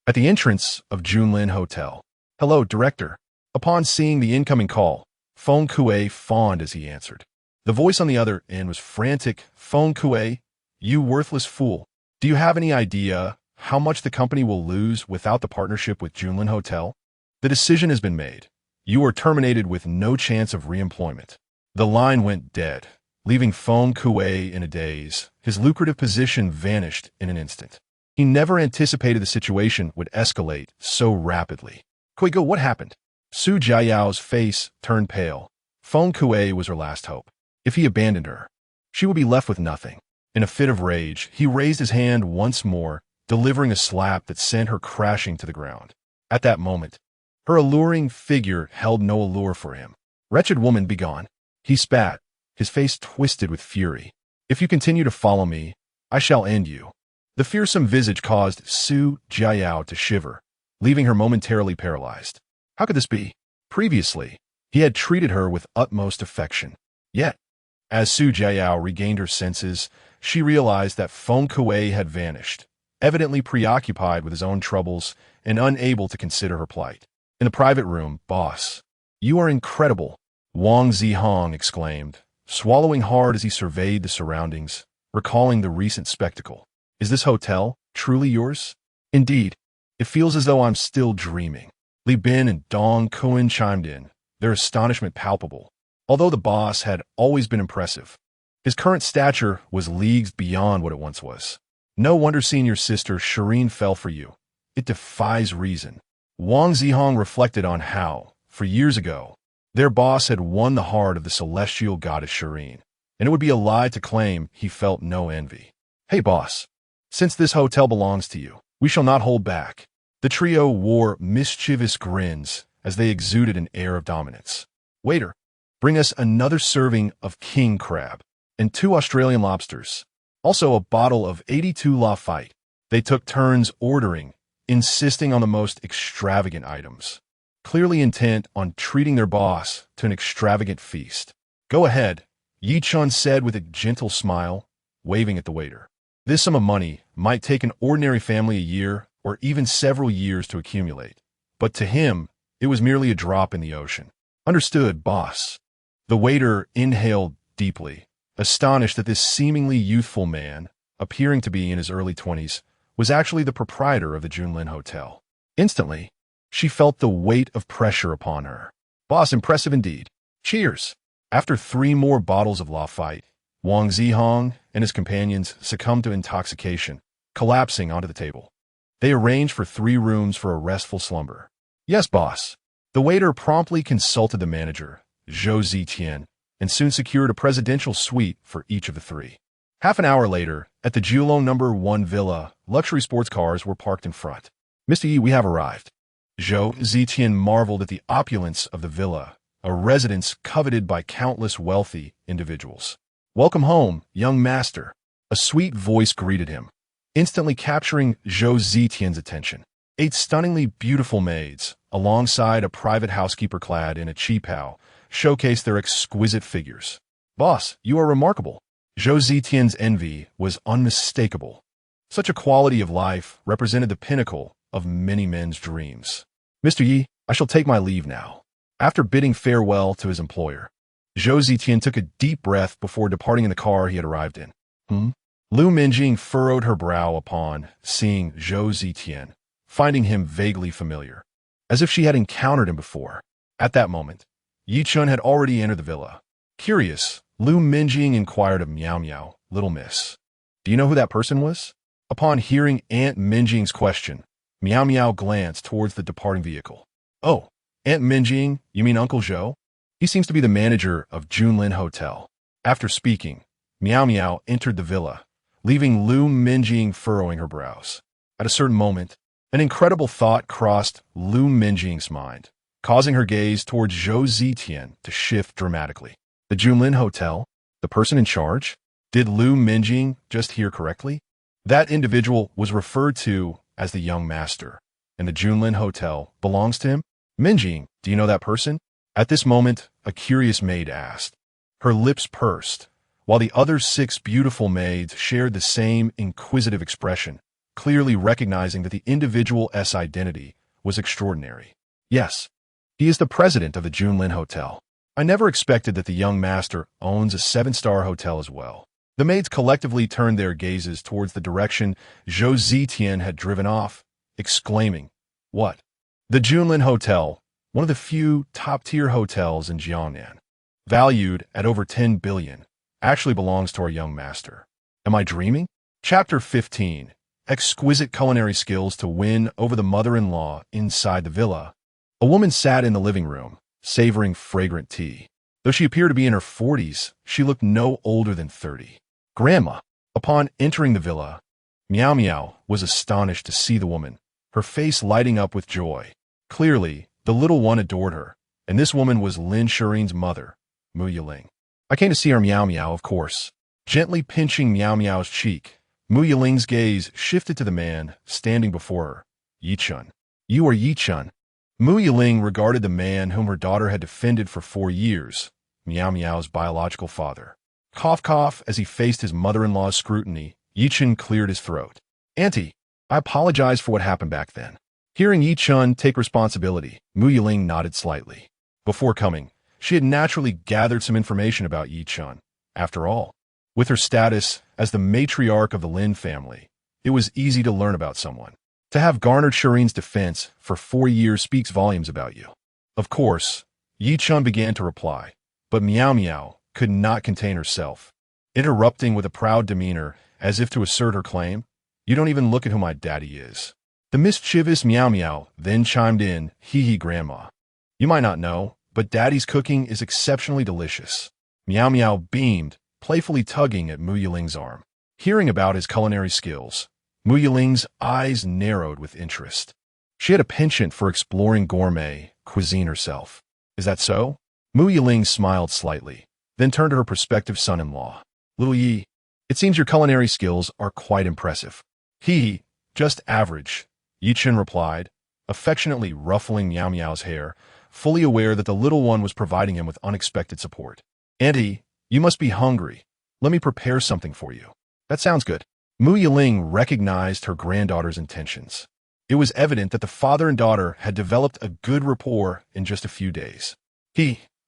At the entrance of Junlin Hotel. "Hello, Director." Upon seeing the incoming call, Feng Kuei fawned as he answered. The voice on the other end was frantic. "Feng Kuei, you worthless fool. Do you have any idea how much the company will lose without the partnership with Junlin Hotel? The decision has been made. You are terminated with no chance of reemployment." The line went dead, leaving Feng Kuei in a daze. His lucrative position vanished in an instant. He never anticipated the situation would escalate so rapidly. "Kuei-go, what happened?" Su Jiayao's face turned pale. Feng Kuei was her last hope. If he abandoned her, she would be left with nothing. In a fit of rage, he raised his hand once more, delivering a slap that sent her crashing to the ground. At that moment, her alluring figure held no allure for him. "Wretched woman, begone." He spat, his face twisted with fury. "If you continue to follow me, I shall end you." The fearsome visage caused Su Jiayao to shiver, leaving her momentarily paralyzed. How could this be? Previously, he had treated her with utmost affection. Yet, as Su Jiayao regained her senses, she realized that Feng Kuei had vanished, evidently preoccupied with his own troubles and unable to consider her plight. In the private room, "Boss, you are incredible," Wang Zihong exclaimed, swallowing hard as he surveyed the surroundings, recalling the recent spectacle. "Is this hotel truly yours?" Indeed, it feels as though I'm still dreaming. Li Bin and Dong Kun chimed in, their astonishment palpable. Although the boss had always been impressive, his current stature was leagues beyond what it once was. No wonder seeing your sister Shirin fell for you. It defies reason. Wang Zihong reflected on how, for years ago, their boss had won the heart of the celestial goddess Shirin, and it would be a lie to claim he felt no envy. Hey boss, since this hotel belongs to you, we shall not hold back. The trio wore mischievous grins as they exuded an air of dominance. Waiter, bring us another serving of king crab and 2 Australian lobsters. Also a bottle of 82 Lafite. They took turns ordering, insisting on the most extravagant items, clearly intent on treating their boss to an extravagant feast. Go ahead, Ye Chen said with a gentle smile, waving at the waiter. This sum of money might take an ordinary family a year or even several years to accumulate, but to him, it was merely a drop in the ocean. Understood, boss. The waiter inhaled deeply, astonished that this seemingly youthful man, appearing to be in his early 20s, was actually the proprietor of the Junlin Hotel. Instantly, she felt the weight of pressure upon her. Boss, impressive indeed. Cheers. After 3 more bottles of Lafite, Wang Zihong and his companions succumbed to intoxication, collapsing onto the table. They arranged for 3 rooms for a restful slumber. Yes, boss. The waiter promptly consulted the manager, Ye Chen, and soon secured a presidential suite for each of the 3. Half an hour later, at the Julong No. 1 villa, luxury sports cars were parked in front. Mr. Yi, we have arrived. Ye Chen marveled at the opulence of the villa, a residence coveted by countless wealthy individuals. Welcome home, young master. A sweet voice greeted him, instantly capturing Ye Chen's attention. 8 stunningly beautiful maids, alongside a private housekeeper clad in a qipao, showcased their exquisite figures. Boss, you are remarkable. Ye Chen's envy was unmistakable. Such a quality of life represented the pinnacle of many men's dreams. Mr. Yi, I shall take my leave now. After bidding farewell to his employer, Ye Chen took a deep breath before departing in the car he had arrived in. Lu Minjing furrowed her brow upon seeing Ye Chen, finding him vaguely familiar, as if she had encountered him before. At that moment, Ye Chen had already entered the villa. Curious, Lu Minjing inquired of Miao, little miss. Do you know who that person was? Upon hearing Aunt Minjing's question, Miao glanced towards the departing vehicle. Oh, Aunt Minjing, you mean Uncle Zhou? He seems to be the manager of Junlin Hotel. After speaking, Miao entered the villa, leaving Lu Minjing furrowing her brows. At a certain moment, an incredible thought crossed Lu Minjing's mind, causing her gaze towards Ye Chen to shift dramatically. The Junlin Hotel? The person in charge? Did Lu Minjing just hear correctly? That individual was referred to as the young master, and the Junlin Hotel belongs to him? Minjing, do you know that person? At this moment, a curious maid asked. Her lips pursed, while the other 6 beautiful maids shared the same inquisitive expression, clearly recognizing that the individual's identity was extraordinary. Yes, he is the president of the Junlin Hotel. I never expected that the young master owns a 7-star hotel as well. The maids collectively turned their gazes towards the direction Ye Chen had driven off, exclaiming, What? The Junlin Hotel, one of the few top-tier hotels in Jiangnan, valued at over 10 billion, actually belongs to our young master. Am I dreaming? Chapter 15. Exquisite culinary skills to win over the mother-in-law inside the villa. A woman sat in the living room, savoring fragrant tea. Though she appeared to be in her 40s, she looked no older than 30. Grandma. Upon entering the villa, Miao was astonished to see the woman, her face lighting up with joy. Clearly, the little one adored her, and this woman was Lin Shiyin's mother, Mu Yiling. I came to see her, Miao, of course. Gently pinching Miao's cheek, Mu Yiling's gaze shifted to the man standing before her. Ye Chen. You are Ye Chen. Mu Yiling regarded the man whom her daughter had defended for 4 years, Miao's biological father. Cough, as he faced his mother-in-law's scrutiny, Ye Chen cleared his throat. Auntie, I apologize for what happened back then. Hearing Ye Chen take responsibility, Mu Yiling nodded slightly. Before coming, she had naturally gathered some information about Ye Chen. After all, with her status as the matriarch of the Lin family, it was easy to learn about someone. To have garnered Shirin's defense for 4 years speaks volumes about you. Of course, Ye Chen began to reply, but Miao could not contain herself, interrupting with a proud demeanor as if to assert her claim. You don't even look at who my daddy is. The mischievous Miao then chimed in, hee grandma. You might not know, but daddy's cooking is exceptionally delicious. Miao beamed, playfully tugging at Mu Yiling's arm. Hearing about his culinary skills, Mu Yiling's eyes narrowed with interest. She had a penchant for exploring gourmet cuisine herself. Is that so? Mu Yiling smiled slightly, then turned to her prospective son-in-law. Little Yi, it seems your culinary skills are quite impressive. Just average, Ye Chen replied, affectionately ruffling Miao's hair, fully aware that the little one was providing him with unexpected support. Auntie, you must be hungry. Let me prepare something for you. That sounds good. Mu Yiling recognized her granddaughter's intentions. It was evident that the father and daughter had developed a good rapport in just a few days.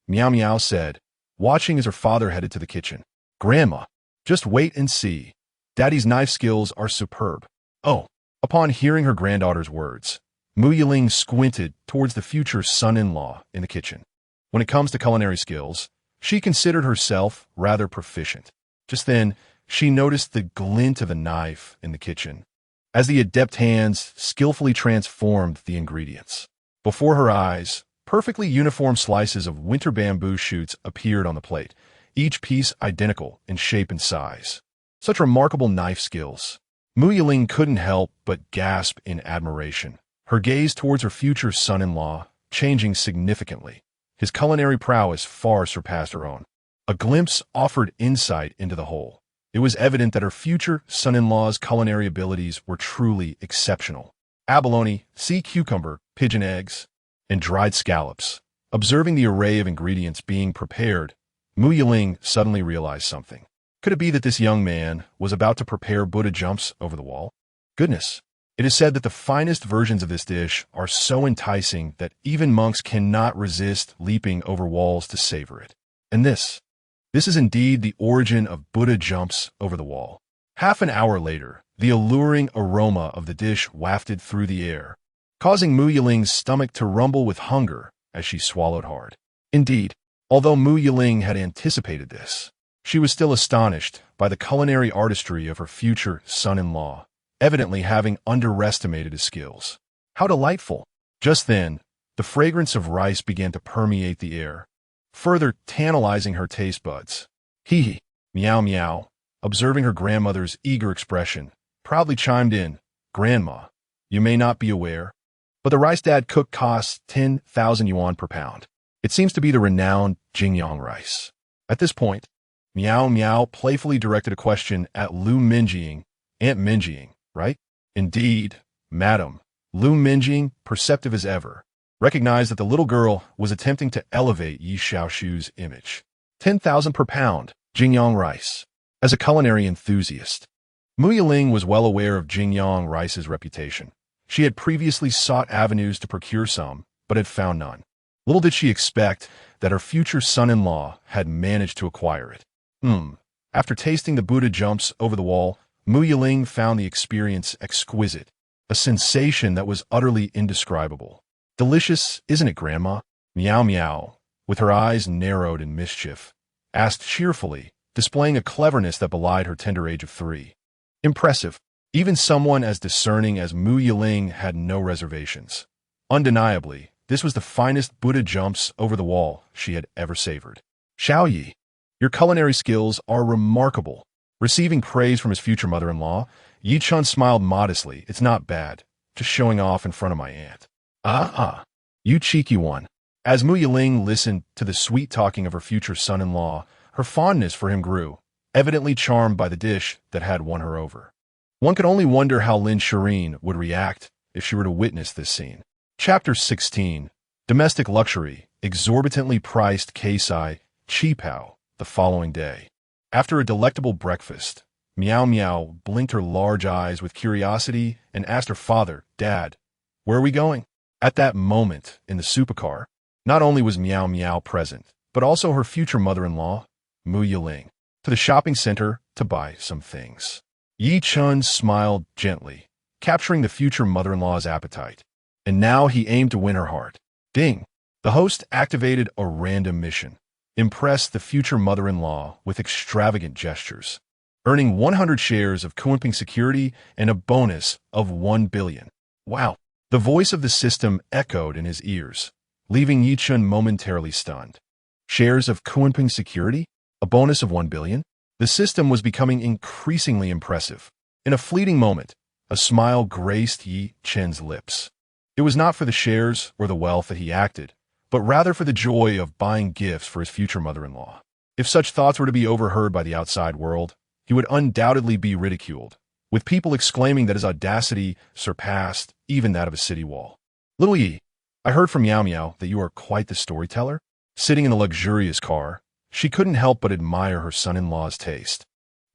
Miao said, watching as her father headed to the kitchen. Grandma, just wait and see. Daddy's knife skills are superb. Oh. Upon hearing her granddaughter's words, Mu Yiling squinted towards the future son-in-law in the kitchen. When it comes to culinary skills, she considered herself rather proficient. Just then, she noticed the glint of a knife in the kitchen, as the adept hands skillfully transformed the ingredients. Before her eyes, perfectly uniform slices of winter bamboo shoots appeared on the plate, each piece identical in shape and size. Such remarkable knife skills. Mu Yiling couldn't help but gasp in admiration, her gaze towards her future son-in-law changing significantly. His culinary prowess far surpassed her own. A glimpse offered insight into the whole. It was evident that her future son-in-law's culinary abilities were truly exceptional. Abalone, sea cucumber, pigeon eggs, and dried scallops. Observing the array of ingredients being prepared, Mu Yiling suddenly realized something. Could it be that this young man was about to prepare Buddha jumps over the wall? Goodness, it is said that the finest versions of this dish are so enticing that even monks cannot resist leaping over walls to savor it. And this is indeed the origin of Buddha jumps over the wall. Half an hour later, the alluring aroma of the dish wafted through the air, causing Mu Yiling's stomach to rumble with hunger as she swallowed hard. Indeed, although Mu Yiling had anticipated this, she was still astonished by the culinary artistry of her future son-in-law, evidently having underestimated his skills. How delightful! Just then, the fragrance of rice began to permeate the air, further tantalizing her taste buds. Miao, observing her grandmother's eager expression, proudly chimed in, Grandma, you may not be aware, but the rice Dad cooked costs 10,000 yuan per pound. It seems to be the renowned Jingyang rice. At this point, Miao playfully directed a question at Lu Minjing, Aunt Minjing, right? Indeed, madam. Lu Minjing, perceptive as ever, recognized that the little girl was attempting to elevate Yi Xiaoshu's image. 10,000 per pound, Jingyang rice. As a culinary enthusiast, Mu Yiling was well aware of Jingyang rice's reputation. She had previously sought avenues to procure some, but had found none. Little did she expect that her future son-in-law had managed to acquire it. After tasting the Buddha jumps over the wall, Mu Yiling found the experience exquisite, a sensation that was utterly indescribable. Delicious, isn't it, Grandma? Miao, with her eyes narrowed in mischief, asked cheerfully, displaying a cleverness that belied her tender age of 3. Impressive. Even someone as discerning as Mu Yiling had no reservations. Undeniably, this was the finest Buddha jumps over the wall she had ever savored. Xiaoyi, your culinary skills are remarkable. Receiving praise from his future mother-in-law, Ye Chen smiled modestly. It's not bad, just showing off in front of my aunt. You cheeky one. As Mu Yiling listened to the sweet talking of her future son-in-law, her fondness for him grew, evidently charmed by the dish that had won her over. One could only wonder how Lin Shiyin would react if she were to witness this scene. Chapter 16. Domestic Luxury, Exorbitantly Priced Keisai, Qipao, the following day. After a delectable breakfast, Miao blinked her large eyes with curiosity and asked her father, Dad, where are we going? At that moment, in the supercar, not only was Miao present, but also her future mother-in-law, Mu Yiling, to the shopping center to buy some things. Ye Chen smiled gently, capturing the future mother-in-law's appetite. And now he aimed to win her heart. Ding! The host activated a random mission. Impress the future mother-in-law with extravagant gestures, earning 100 shares of Kunping security and a bonus of 1 billion. Wow! The voice of the system echoed in his ears, leaving Ye Chen momentarily stunned. Shares of Kunping security? A bonus of 1 billion? The system was becoming increasingly impressive. In a fleeting moment, a smile graced Ye Chen's lips. It was not for the shares or the wealth that he acted, but rather for the joy of buying gifts for his future mother-in-law. If such thoughts were to be overheard by the outside world, he would undoubtedly be ridiculed, with people exclaiming that his audacity surpassed even that of a city wall. Little Yi, I heard from Miao that you are quite the storyteller. Sitting in the luxurious car, she couldn't help but admire her son-in-law's taste.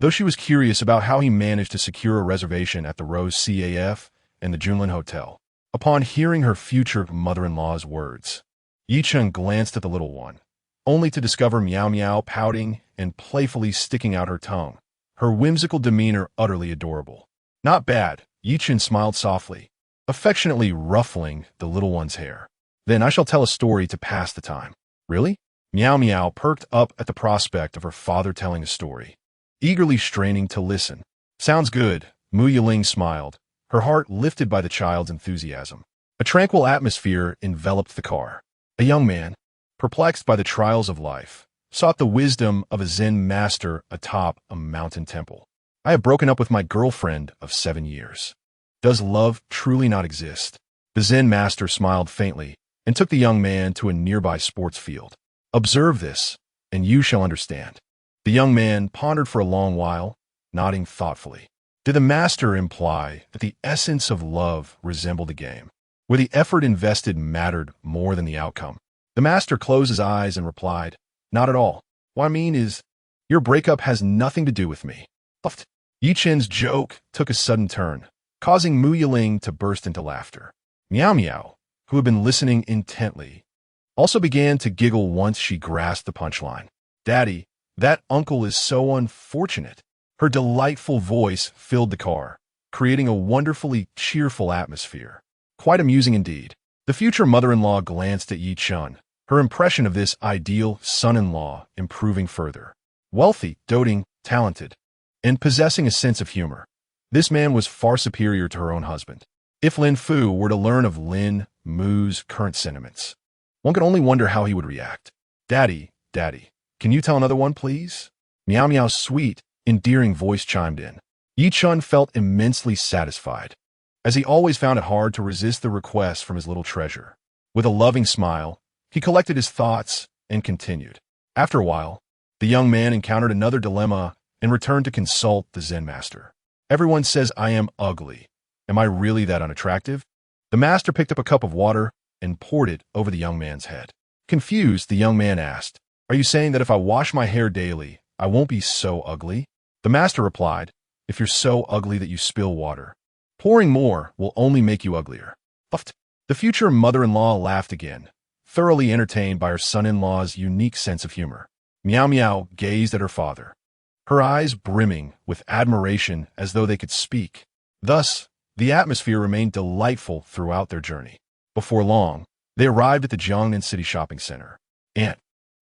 Though she was curious about how he managed to secure a reservation at the Rose CAF and the Junlin Hotel. Upon hearing her future mother-in-law's words, Ye Chen glanced at the little one, only to discover Miao pouting and playfully sticking out her tongue, her whimsical demeanor utterly adorable. Not bad, Ye Chen smiled softly, affectionately ruffling the little one's hair. Then I shall tell a story to pass the time. Really? Miao perked up at the prospect of her father telling a story, eagerly straining to listen. Sounds good, Mu Yiling smiled, her heart lifted by the child's enthusiasm. A tranquil atmosphere enveloped the car. A young man, perplexed by the trials of life, sought the wisdom of a Zen master atop a mountain temple. I have broken up with my girlfriend of 7 years. Does love truly not exist? The Zen master smiled faintly and took the young man to a nearby sports field. Observe this, and you shall understand. The young man pondered for a long while, nodding thoughtfully. Did the master imply that the essence of love resembled a game, where the effort invested mattered more than the outcome? The master closed his eyes and replied, Not at all. What I mean is, your breakup has nothing to do with me. Puffed. Ye Chen's joke took a sudden turn, causing Mu Yiling to burst into laughter. Miao, who had been listening intently, also began to giggle once she grasped the punchline. Daddy, that uncle is so unfortunate. Her delightful voice filled the car, creating a wonderfully cheerful atmosphere. Quite amusing indeed. The future mother-in-law glanced at Ye Chen, her impression of this ideal son-in-law improving further. Wealthy, doting, talented, and possessing a sense of humor, this man was far superior to her own husband. If Lin Fu were to learn of Lin Mu's current sentiments, one could only wonder how he would react. Daddy, can you tell another one, please? Miao's sweet, endearing voice chimed in. Ye Chen felt immensely satisfied, as he always found it hard to resist the request from his little treasure. With a loving smile, he collected his thoughts and continued. After a while, the young man encountered another dilemma and returned to consult the Zen master. Everyone says I am ugly. Am I really that unattractive? The master picked up a cup of water and poured it over the young man's head. Confused, the young man asked, Are you saying that if I wash my hair daily, I won't be so ugly? The master replied, If you're so ugly that you spill water, pouring more will only make you uglier. Puffed. The future mother-in-law laughed again, thoroughly entertained by her son-in-law's unique sense of humor. Miao gazed at her father, her eyes brimming with admiration as though they could speak. Thus, the atmosphere remained delightful throughout their journey. Before long, they arrived at the Jiangnan City Shopping Center. Aunt,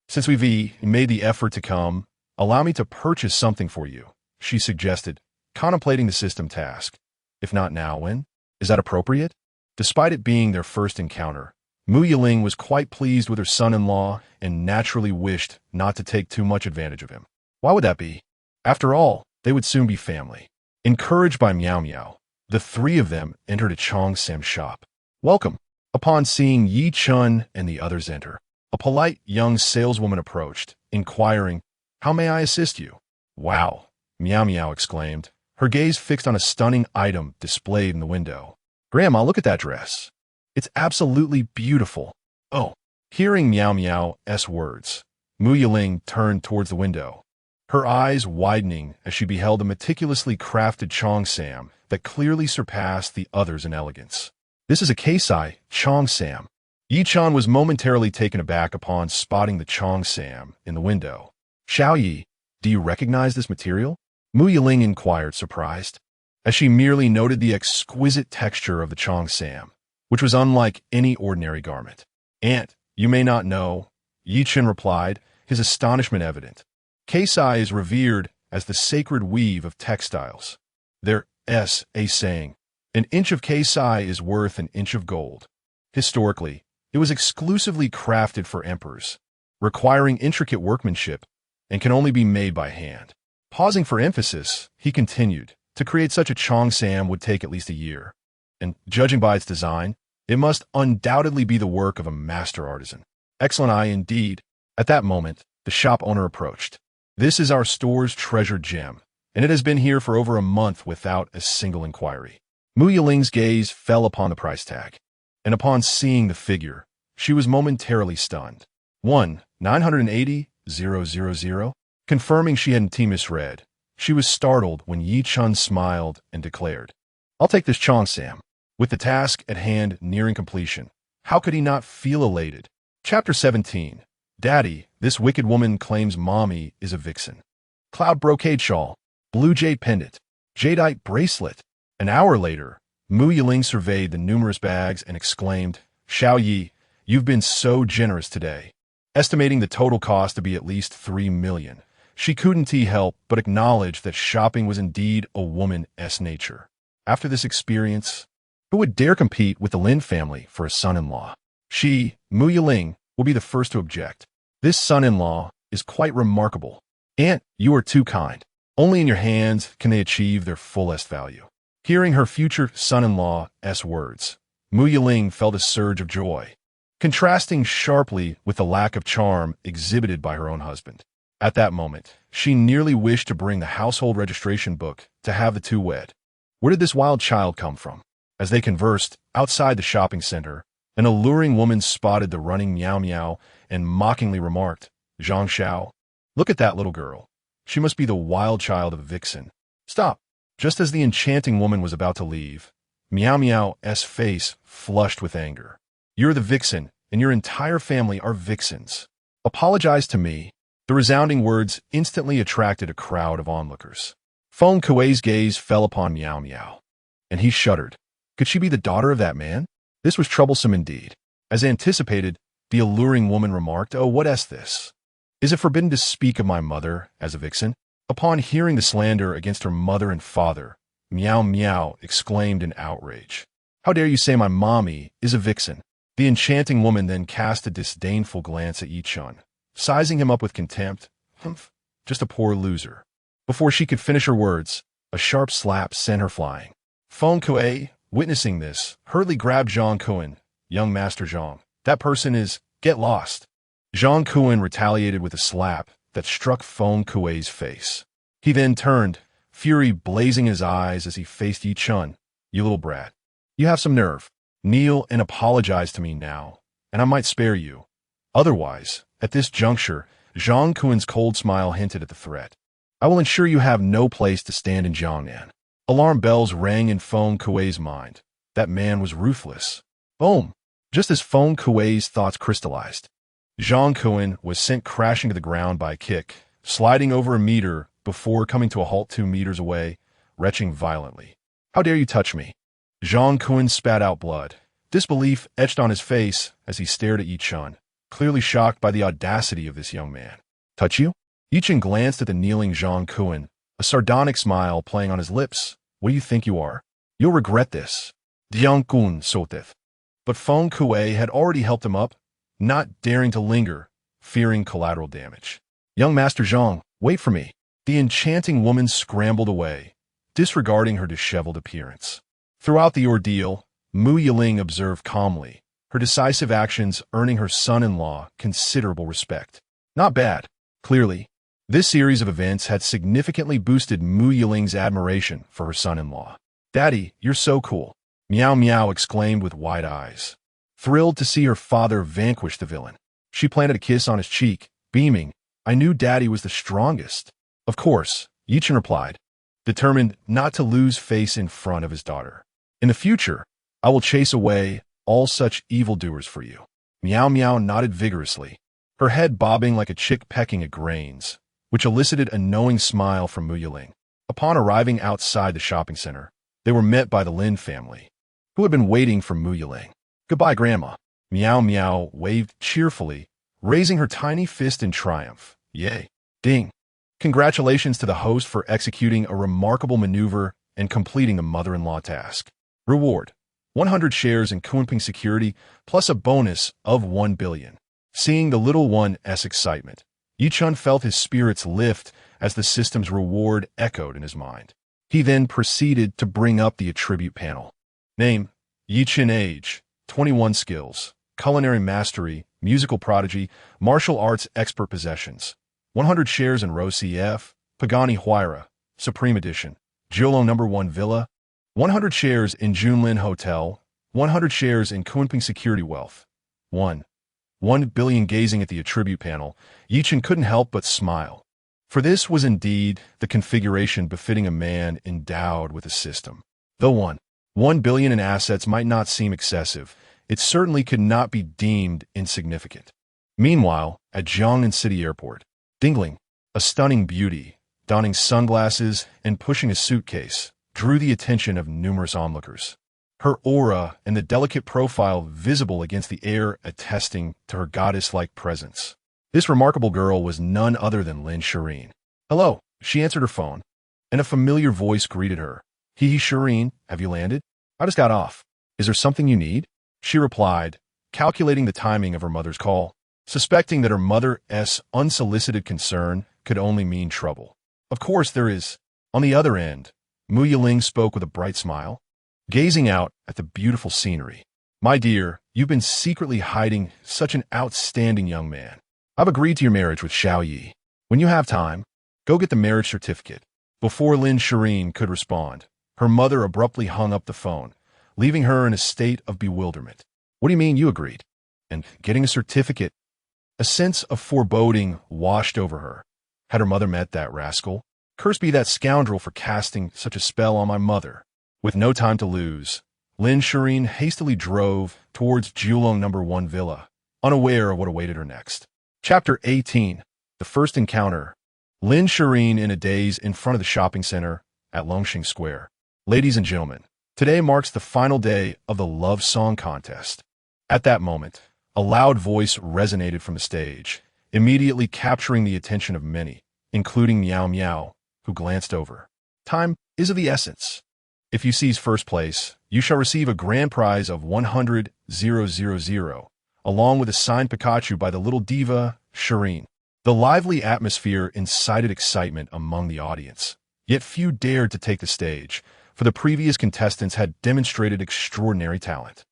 since we've made the effort to come, allow me to purchase something for you, she suggested, contemplating the system task. If not now, when? Is that appropriate? Despite it being their first encounter, Mu Yiling was quite pleased with her son-in-law and naturally wished not to take too much advantage of him. Why would that be? After all, they would soon be family. Encouraged by Miao, the three of them entered a Cheongsam shop. Welcome. Upon seeing Ye Chen and the others enter, a polite young saleswoman approached, inquiring, How may I assist you? Wow, Miao exclaimed, her gaze fixed on a stunning item displayed in the window. Grandma, look at that dress. It's absolutely beautiful. Oh, hearing Miao's words, Mu Yiling turned towards the window, her eyes widening as she beheld a meticulously crafted Cheongsam that clearly surpassed the others in elegance. This is a Keisai Cheongsam. Ye Chen was momentarily taken aback upon spotting the Cheongsam in the window. Xiao Yi, do you recognize this material? Mu Yiling inquired, surprised. as she merely noted the exquisite texture of the cheongsam, which was unlike any ordinary garment. "Aunt, you may not know," Ye Chen replied, his astonishment evident. Keisai is revered as the sacred weave of textiles. There's a saying, "An inch of Keisai is worth an inch of gold." Historically, it was exclusively crafted for emperors, requiring intricate workmanship, and can only be made by hand. Pausing for emphasis, he continued, "To create such a cheongsam would take at least a year, and judging by its design, it must undoubtedly be the work of a master artisan." "Excellent eye indeed." At that moment, the shop owner approached. "This is our store's treasured gem, and it has been here for over a month without a single inquiry." Mu Yiling's gaze fell upon the price tag, and upon seeing the figure, she was momentarily stunned. 1,980,000. Confirming she hadn't misread, she was startled when Ye Chen smiled and declared, "I'll take this cheongsam." With the task at hand nearing completion, how could he not feel elated? Chapter 17. Daddy, this wicked woman claims mommy is a vixen. Cloud brocade shawl, blue jade pendant, jadeite bracelet. An hour later, Mu Yiling surveyed the numerous bags and exclaimed, "Xiao Yi, you've been so generous today." Estimating the total cost to be at least 3 million, she couldn't help but acknowledge that shopping was indeed a woman's nature. After this experience, who would dare compete with the Lin family for a son-in-law? She, Mu Yiling, will be the first to object. "This son-in-law is quite remarkable. Aunt, you are too kind. Only in your hands can they achieve their fullest value." Hearing her future son-in-law's words, Mu Yiling felt a surge of joy, contrasting sharply with the lack of charm exhibited by her own husband. At that moment, she nearly wished to bring the household registration book to have the two wed. Where did this wild child come from? As they conversed outside the shopping center, an alluring woman spotted the running Miao Miao and mockingly remarked, "Zhang Xiao, look at that little girl. She must be the wild child of a vixen." "Stop." Just as the enchanting woman was about to leave, Miao Miao's face flushed with anger. "You're the vixen, and your entire family are vixens. Apologize to me." The resounding words instantly attracted a crowd of onlookers. Feng Kuei's gaze fell upon Miao Miao, and he shuddered. Could she be the daughter of that man? This was troublesome indeed. As anticipated, the alluring woman remarked, "Oh, what's this? Is it forbidden to speak of my mother as a vixen?" Upon hearing the slander against her mother and father, Miao Miao exclaimed in outrage, "How dare you say my mommy is a vixen?" The enchanting woman then cast a disdainful glance at Ye Chen, sizing him up with contempt. "Humph, just a poor loser." Before she could finish her words, a sharp slap sent her flying. Feng Kuei, witnessing this, hurriedly grabbed Zhang Kuan. "Young Master Zhang, that person is, get lost." Zhang Kuan retaliated with a slap that struck Feng Kuei's face. He then turned, fury blazing in his eyes as he faced Ye Chen. "You little brat. You have some nerve. Kneel and apologize to me now, and I might spare you. Otherwise," at this juncture, Zhang Kuan's cold smile hinted at the threat, "I will ensure you have no place to stand in Jiangnan." Alarm bells rang in Feng Kuei's mind. That man was ruthless. Boom! Just as Feng Kuei's thoughts crystallized, Zhang Kuan was sent crashing to the ground by a kick, sliding over a meter before coming to a halt 2 meters away, retching violently. "How dare you touch me?" Zhang Kuan spat out blood. Disbelief etched on his face as he stared at Ye Chen, clearly shocked by the audacity of this young man. "Touch you?" Ye Chen glanced at the kneeling Zhang Kuan, a sardonic smile playing on his lips. "What do you think you are? You'll regret this." Jiang Kun soteth. But Feng Kuei had already helped him up, not daring to linger, fearing collateral damage. "Young Master Zhang, wait for me." The enchanting woman scrambled away, disregarding her disheveled appearance. Throughout the ordeal, Mu Yiling observed calmly, her decisive actions earning her son-in-law considerable respect. Not bad. Clearly, this series of events had significantly boosted Mu Yiling's admiration for her son-in-law. "Daddy, you're so cool," Miao Miao exclaimed with wide eyes. Thrilled to see her father vanquish the villain, she planted a kiss on his cheek, beaming, "I knew Daddy was the strongest." "Of course," Ye Chen replied, determined not to lose face in front of his daughter. "In the future, I will chase away all such evildoers for you." Miao Miao nodded vigorously, her head bobbing like a chick pecking at grains, which elicited a knowing smile from Mu Yiling. Upon arriving outside the shopping center, they were met by the Lin family, who had been waiting for Mu Yiling. "Goodbye, Grandma." Miao Miao waved cheerfully, raising her tiny fist in triumph. "Yay. Ding. Congratulations to the host for executing a remarkable maneuver and completing a mother-in-law task. Reward: 100 shares in Kunping Security plus a bonus of 1 billion. Seeing the little one's excitement, Ye Chen felt his spirits lift as the system's reward echoed in his mind. He then proceeded to bring up the attribute panel. Name: Ye Chen. Age: 21. Skills: culinary mastery, musical prodigy, martial arts expert. Possessions: 100 shares in Rho CF, Pagani Huayra, Supreme Edition, Jiolong No. 1 Villa, 100 shares in Junlin Hotel, 100 shares in Kunping Security. Wealth: 1 billion. Gazing at the attribute panel, Ye Chen couldn't help but smile. For this was indeed the configuration befitting a man endowed with a system. Though 1 billion in assets might not seem excessive, it certainly could not be deemed insignificant. Meanwhile, at Jiangnan City Airport, Dingling, a stunning beauty, donning sunglasses and pushing a suitcase, drew the attention of numerous onlookers. Her aura and the delicate profile visible against the air attesting to her goddess-like presence. This remarkable girl was none other than Lin Shiyin. "Hello," she answered her phone, and a familiar voice greeted her. "Hee Shiyin, have you landed? I just got off. Is there something you need?" She replied, calculating the timing of her mother's call, suspecting that her mother's unsolicited concern could only mean trouble. "Of course there is." On the other end, Mu Yiling spoke with a bright smile, gazing out at the beautiful scenery. "My dear, you've been secretly hiding such an outstanding young man. I've agreed to your marriage with Xiao Yi. When you have time, go get the marriage certificate." Before Lin Shiyin could respond, her mother abruptly hung up the phone, leaving her in a state of bewilderment. "What do you mean you agreed? And getting a certificate?" A sense of foreboding washed over her. Had her mother met that rascal? Cursed be that scoundrel for casting such a spell on my mother. With no time to lose, Lin Shiyin hastily drove towards Jiolong No. 1 Villa, unaware of what awaited her next. Chapter 18. The First Encounter. Lin Shiyin in a daze in front of the shopping center at Longxing Square. Ladies and gentlemen, today marks the final day of the love song contest. At that moment, a loud voice resonated from the stage, immediately capturing the attention of many, including Miao Miao, who glanced over. "Time is of the essence. If you seize first place, you shall receive a grand prize of 100,000, along with a signed Pikachu by the little diva, Shiyin." The lively atmosphere incited excitement among the audience, yet few dared to take the stage, for the previous contestants had demonstrated extraordinary talent.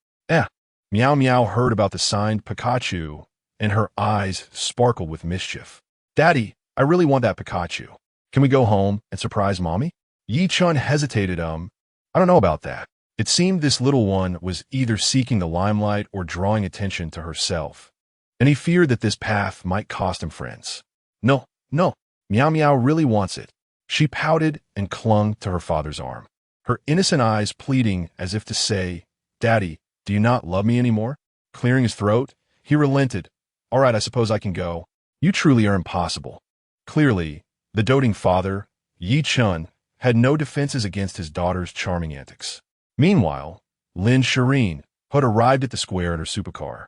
Miao Miao heard about the signed Pikachu, and her eyes sparkled with mischief. "Daddy, I really want that Pikachu. Can we go home and surprise Mommy?" Ye Chen hesitated. I don't know about that." It seemed this little one was either seeking the limelight or drawing attention to herself, and he feared that this path might cost him friends. No, Miao Miao really wants it." She pouted and clung to her father's arm, her innocent eyes pleading as if to say, "Daddy, do you not love me anymore?" Clearing his throat, he relented. "All right, I suppose I can go. You truly are impossible." Clearly, the doting father, Ye Chen, had no defenses against his daughter's charming antics. Meanwhile, Lin Shiyin, who had arrived at the square in her supercar,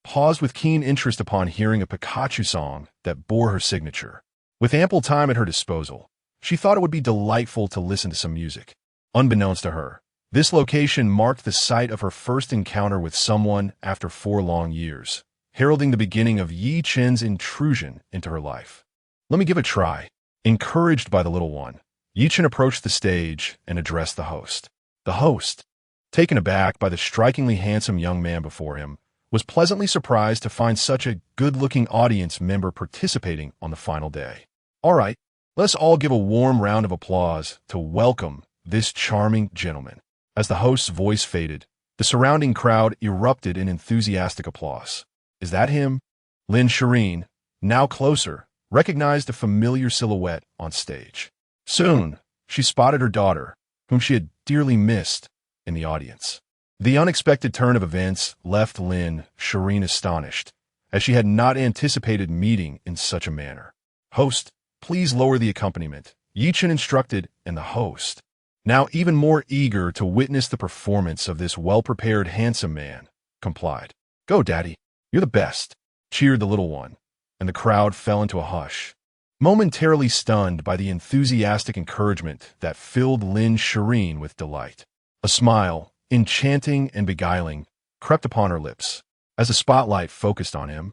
paused with keen interest upon hearing a Pikachu song that bore her signature. With ample time at her disposal, she thought it would be delightful to listen to some music. Unbeknownst to her, this location marked the site of her first encounter with someone after 4 long years, heralding the beginning of Ye Chen's intrusion into her life. "Let me give it a try." Encouraged by the little one, Ye Chen approached the stage and addressed the host. The host, taken aback by the strikingly handsome young man before him, was pleasantly surprised to find such a good-looking audience member participating on the final day. "All right, let's all give a warm round of applause to welcome this charming gentleman." As the host's voice faded, the surrounding crowd erupted in enthusiastic applause. "Is that him?" Lin Shiyin, now closer, recognized a familiar silhouette on stage. Soon, she spotted her daughter, whom she had dearly missed, in the audience. The unexpected turn of events left Lin Shiyin astonished, as she had not anticipated meeting in such a manner. "Host, please lower the accompaniment Ye Chen instructed, and the host, now even more eager to witness the performance of this well-prepared, handsome man, complied. "Go, Daddy. You're the best," cheered the little one, and the crowd fell into a hush, momentarily stunned by the enthusiastic encouragement that filled Lin Shiyin with delight. A smile, enchanting and beguiling, crept upon her lips. As the spotlight focused on him,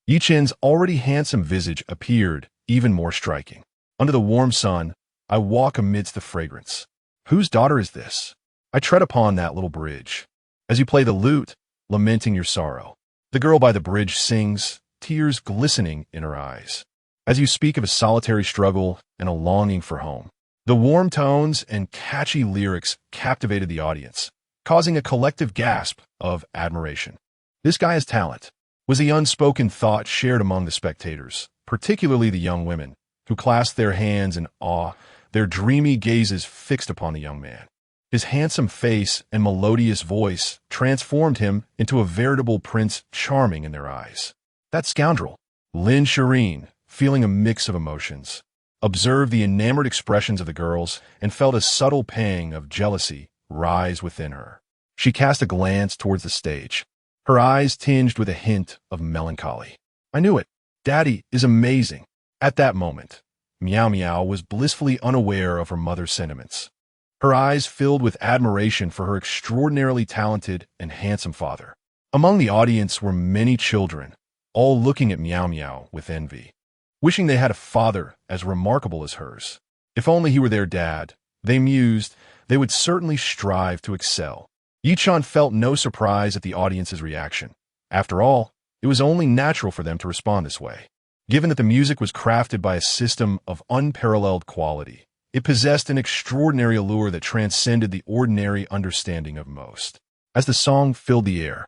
Ye Chen's already handsome visage appeared even more striking. Under the warm sun, I walk amidst the fragrance. Whose daughter is this? I tread upon that little bridge. As you play the lute, lamenting your sorrow, the girl by the bridge sings, tears glistening in her eyes. As you speak of a solitary struggle and a longing for home, the warm tones and catchy lyrics captivated the audience, causing a collective gasp of admiration. This guy has talent, was the unspoken thought shared among the spectators, particularly the young women, who clasped their hands in awe, their dreamy gazes fixed upon the young man. His handsome face and melodious voice transformed him into a veritable prince, charming in their eyes. That scoundrel, Lin Shiyin, feeling a mix of emotions, observed the enamored expressions of the girls and felt a subtle pang of jealousy rise within her. She cast a glance towards the stage, her eyes tinged with a hint of melancholy. I knew it. Daddy is amazing. At that moment, Miao was blissfully unaware of her mother's sentiments. Her eyes filled with admiration for her extraordinarily talented and handsome father. Among the audience were many children, all looking at Miao with envy, wishing they had a father as remarkable as hers. If only he were their dad, they mused, they would certainly strive to excel. Ye Chen felt no surprise at the audience's reaction. After all, it was only natural for them to respond this way. Given that the music was crafted by a system of unparalleled quality, it possessed an extraordinary allure that transcended the ordinary understanding of most. As the song filled the air,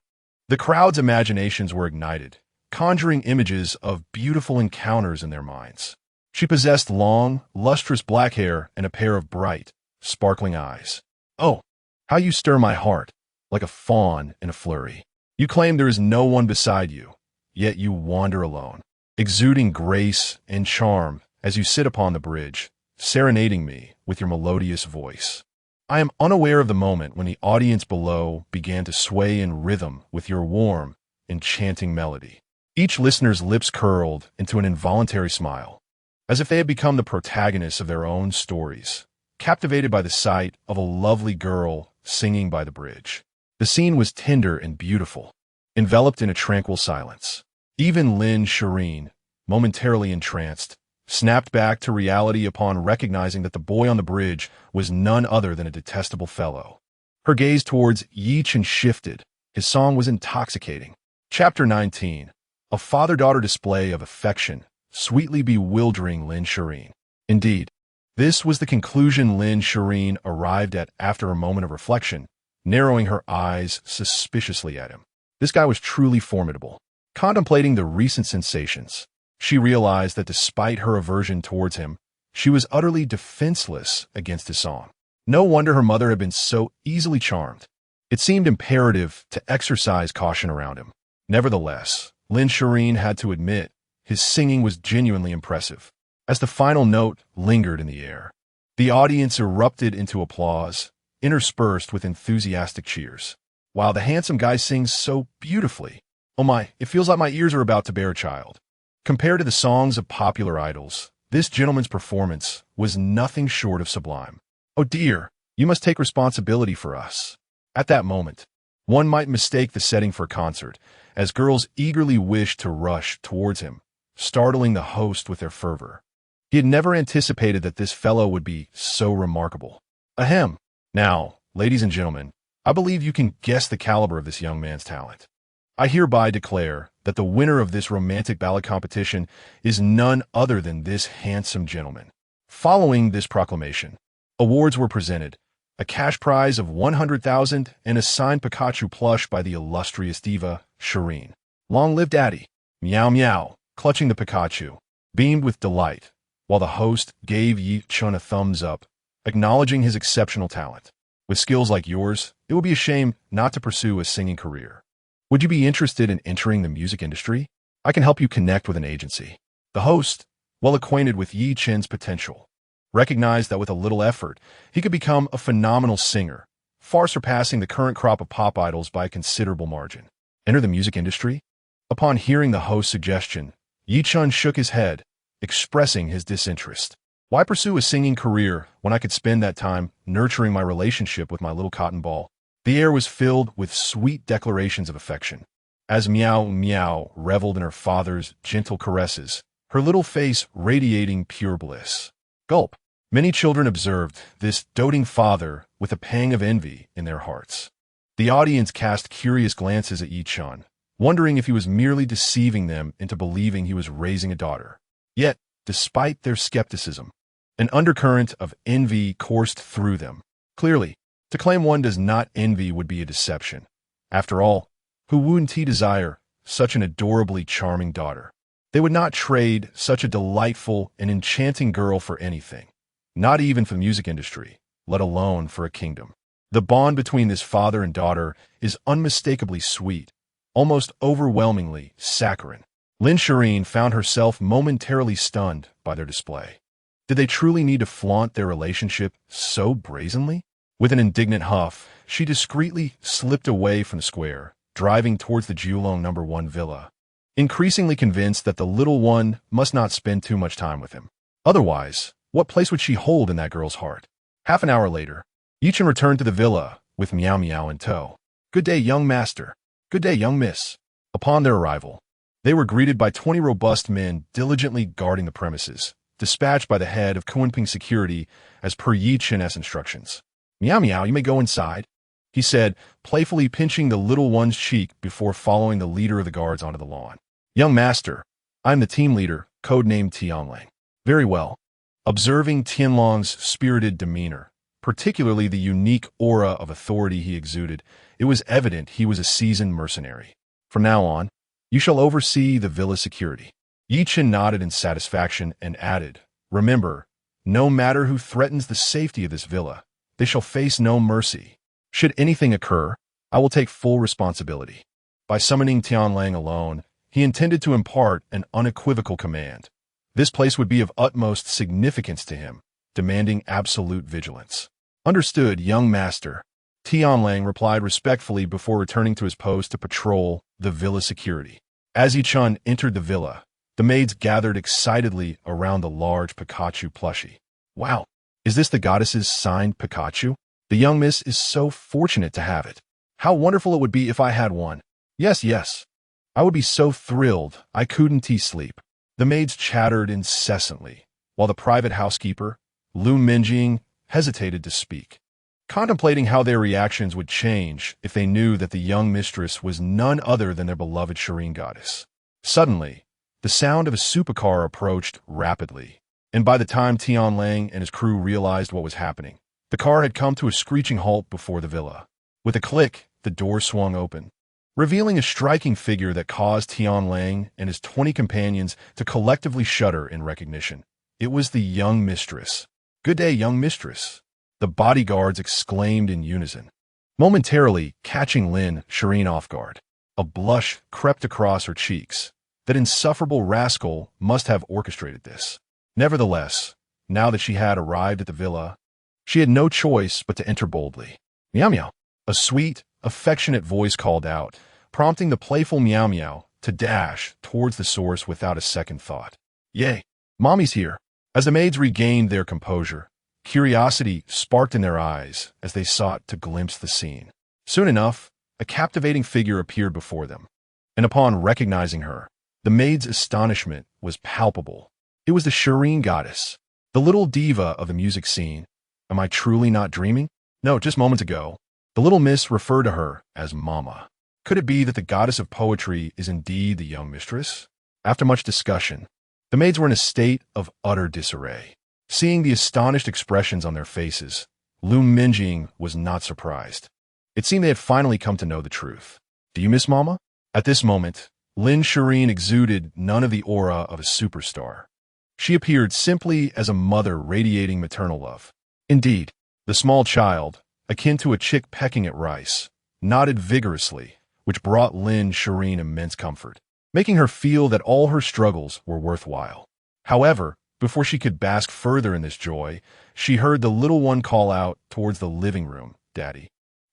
the crowd's imaginations were ignited, conjuring images of beautiful encounters in their minds. She possessed long, lustrous black hair and a pair of bright, sparkling eyes. Oh, how you stir my heart, like a fawn in a flurry. You claim there is no one beside you, yet you wander alone, exuding grace and charm as you sit upon the bridge, serenading me with your melodious voice. I am unaware of the moment when the audience below began to sway in rhythm with your warm, enchanting melody. Each listener's lips curled into an involuntary smile, as if they had become the protagonists of their own stories, captivated by the sight of a lovely girl singing by the bridge. The scene was tender and beautiful, enveloped in a tranquil silence. Even Lin Shiyin, momentarily entranced, snapped back to reality upon recognizing that the boy on the bridge was none other than a detestable fellow. Her gaze towards Ye Chen shifted. His song was intoxicating. Chapter 19. A father-daughter display of affection, sweetly bewildering Lin Shiyin. Indeed, this was the conclusion Lin Shiyin arrived at after a moment of reflection, narrowing her eyes suspiciously at him. This guy was truly formidable. Contemplating the recent sensations, she realized that despite her aversion towards him, she was utterly defenseless against his song. No wonder her mother had been so easily charmed. It seemed imperative to exercise caution around him. Nevertheless, Lin Shiyin had to admit his singing was genuinely impressive. As the final note lingered in the air, the audience erupted into applause, interspersed with enthusiastic cheers. Wow, the handsome guy sings so beautifully. Oh my, it feels like my ears are about to bear a child. Compared to the songs of popular idols, this gentleman's performance was nothing short of sublime. Oh dear, you must take responsibility for us. At that moment, one might mistake the setting for a concert, as girls eagerly wished to rush towards him, startling the host with their fervor. He had never anticipated that this fellow would be so remarkable. Ahem. Now, ladies and gentlemen, I believe you can guess the caliber of this young man's talent. I hereby declare that the winner of this romantic ballad competition is none other than this handsome gentleman. Following this proclamation, awards were presented, a cash prize of 100,000 and a signed Pikachu plush by the illustrious diva, Shiyin. Long live Daddy! Miao, clutching the Pikachu, beamed with delight, while the host gave Ye Chen a thumbs up, acknowledging his exceptional talent. With skills like yours, it would be a shame not to pursue a singing career. Would you be interested in entering the music industry? I can help you connect with an agency. The host, well acquainted with Ye Chen's potential, recognized that with a little effort, he could become a phenomenal singer, far surpassing the current crop of pop idols by a considerable margin. Enter the music industry? Upon hearing the host's suggestion, Ye Chen shook his head, expressing his disinterest. Why pursue a singing career when I could spend that time nurturing my relationship with my little cotton ball? The air was filled with sweet declarations of affection. As Miao reveled in her father's gentle caresses, her little face radiating pure bliss. Gulp. Many children observed this doting father with a pang of envy in their hearts. The audience cast curious glances at Ye Chen, wondering if he was merely deceiving them into believing he was raising a daughter. Yet, despite their skepticism, an undercurrent of envy coursed through them. Clearly, to claim one does not envy would be a deception. After all, who wouldn't he desire such an adorably charming daughter? They would not trade such a delightful and enchanting girl for anything, not even for the music industry, let alone for a kingdom. The bond between this father and daughter is unmistakably sweet, almost overwhelmingly saccharine. Lin Shiyin found herself momentarily stunned by their display. Did they truly need to flaunt their relationship so brazenly? With an indignant huff, she discreetly slipped away from the square, driving towards the Jiulong No. 1 villa, increasingly convinced that the little one must not spend too much time with him. Otherwise, what place would she hold in that girl's heart? Half an hour later, Ye Chen returned to the villa with Miao in tow. "Good day, young master. Good day, young miss." Upon their arrival, they were greeted by 20 robust men diligently guarding the premises, dispatched by the head of Kunping Security as per Ye Chen's instructions. Miao, you may go inside," he said, playfully pinching the little one's cheek before following the leader of the guards onto the lawn. "Young master, I'm the team leader, codenamed Tianlang." "Very well." Observing Tianlong's spirited demeanor, particularly the unique aura of authority he exuded, it was evident he was a seasoned mercenary. "From now on, you shall oversee the villa security." Ye Chen nodded in satisfaction and added, "Remember, no matter who threatens the safety of this villa, they shall face no mercy. Should anything occur, I will take full responsibility." By summoning Tianlang alone, he intended to impart an unequivocal command. This place would be of utmost significance to him, demanding absolute vigilance. "Understood, young master," Tianlang replied respectfully before returning to his post to patrol the villa security. As Ye Chen entered the villa, the maids gathered excitedly around the large Pikachu plushie. "Wow, is this the goddess's signed Pikachu? The young miss is so fortunate to have it. How wonderful it would be if I had one. Yes. I would be so thrilled I couldn't sleep." The maids chattered incessantly, while the private housekeeper, Lu Minjing, hesitated to speak, contemplating how their reactions would change if they knew that the young mistress was none other than their beloved Shirin goddess. Suddenly, the sound of a supercar approached rapidly, and by the time Tianlang and his crew realized what was happening, the car had come to a screeching halt before the villa. With a click, the door swung open, revealing a striking figure that caused Tianlang and his 20 companions to collectively shudder in recognition. It was the young mistress. "Good day, young mistress," the bodyguards exclaimed in unison, momentarily catching Lin Shiyin off guard. A blush crept across her cheeks. That insufferable rascal must have orchestrated this. Nevertheless, now that she had arrived at the villa, she had no choice but to enter boldly. "Miao." A sweet, affectionate voice called out, prompting the playful Miao to dash towards the source without a second thought. "Yay, mommy's here." As the maids regained their composure, curiosity sparked in their eyes as they sought to glimpse the scene. Soon enough, a captivating figure appeared before them, and upon recognizing her, the maids' astonishment was palpable. It was the Shirin goddess, the little diva of the music scene. Am I truly not dreaming? No, just moments ago, the little miss referred to her as Mama. Could it be that the goddess of poetry is indeed the young mistress? After much discussion, the maids were in a state of utter disarray. Seeing the astonished expressions on their faces, Lu Minjing was not surprised. It seemed they had finally come to know the truth. "Do you miss Mama?" At this moment, Lin Shiyin exuded none of the aura of a superstar. She appeared simply as a mother radiating maternal love. Indeed, the small child, akin to a chick pecking at rice, nodded vigorously, which brought Lin Shiyin immense comfort, making her feel that all her struggles were worthwhile. However, Before she could bask further in this joy, she heard the little one call out towards the living room, "Daddy,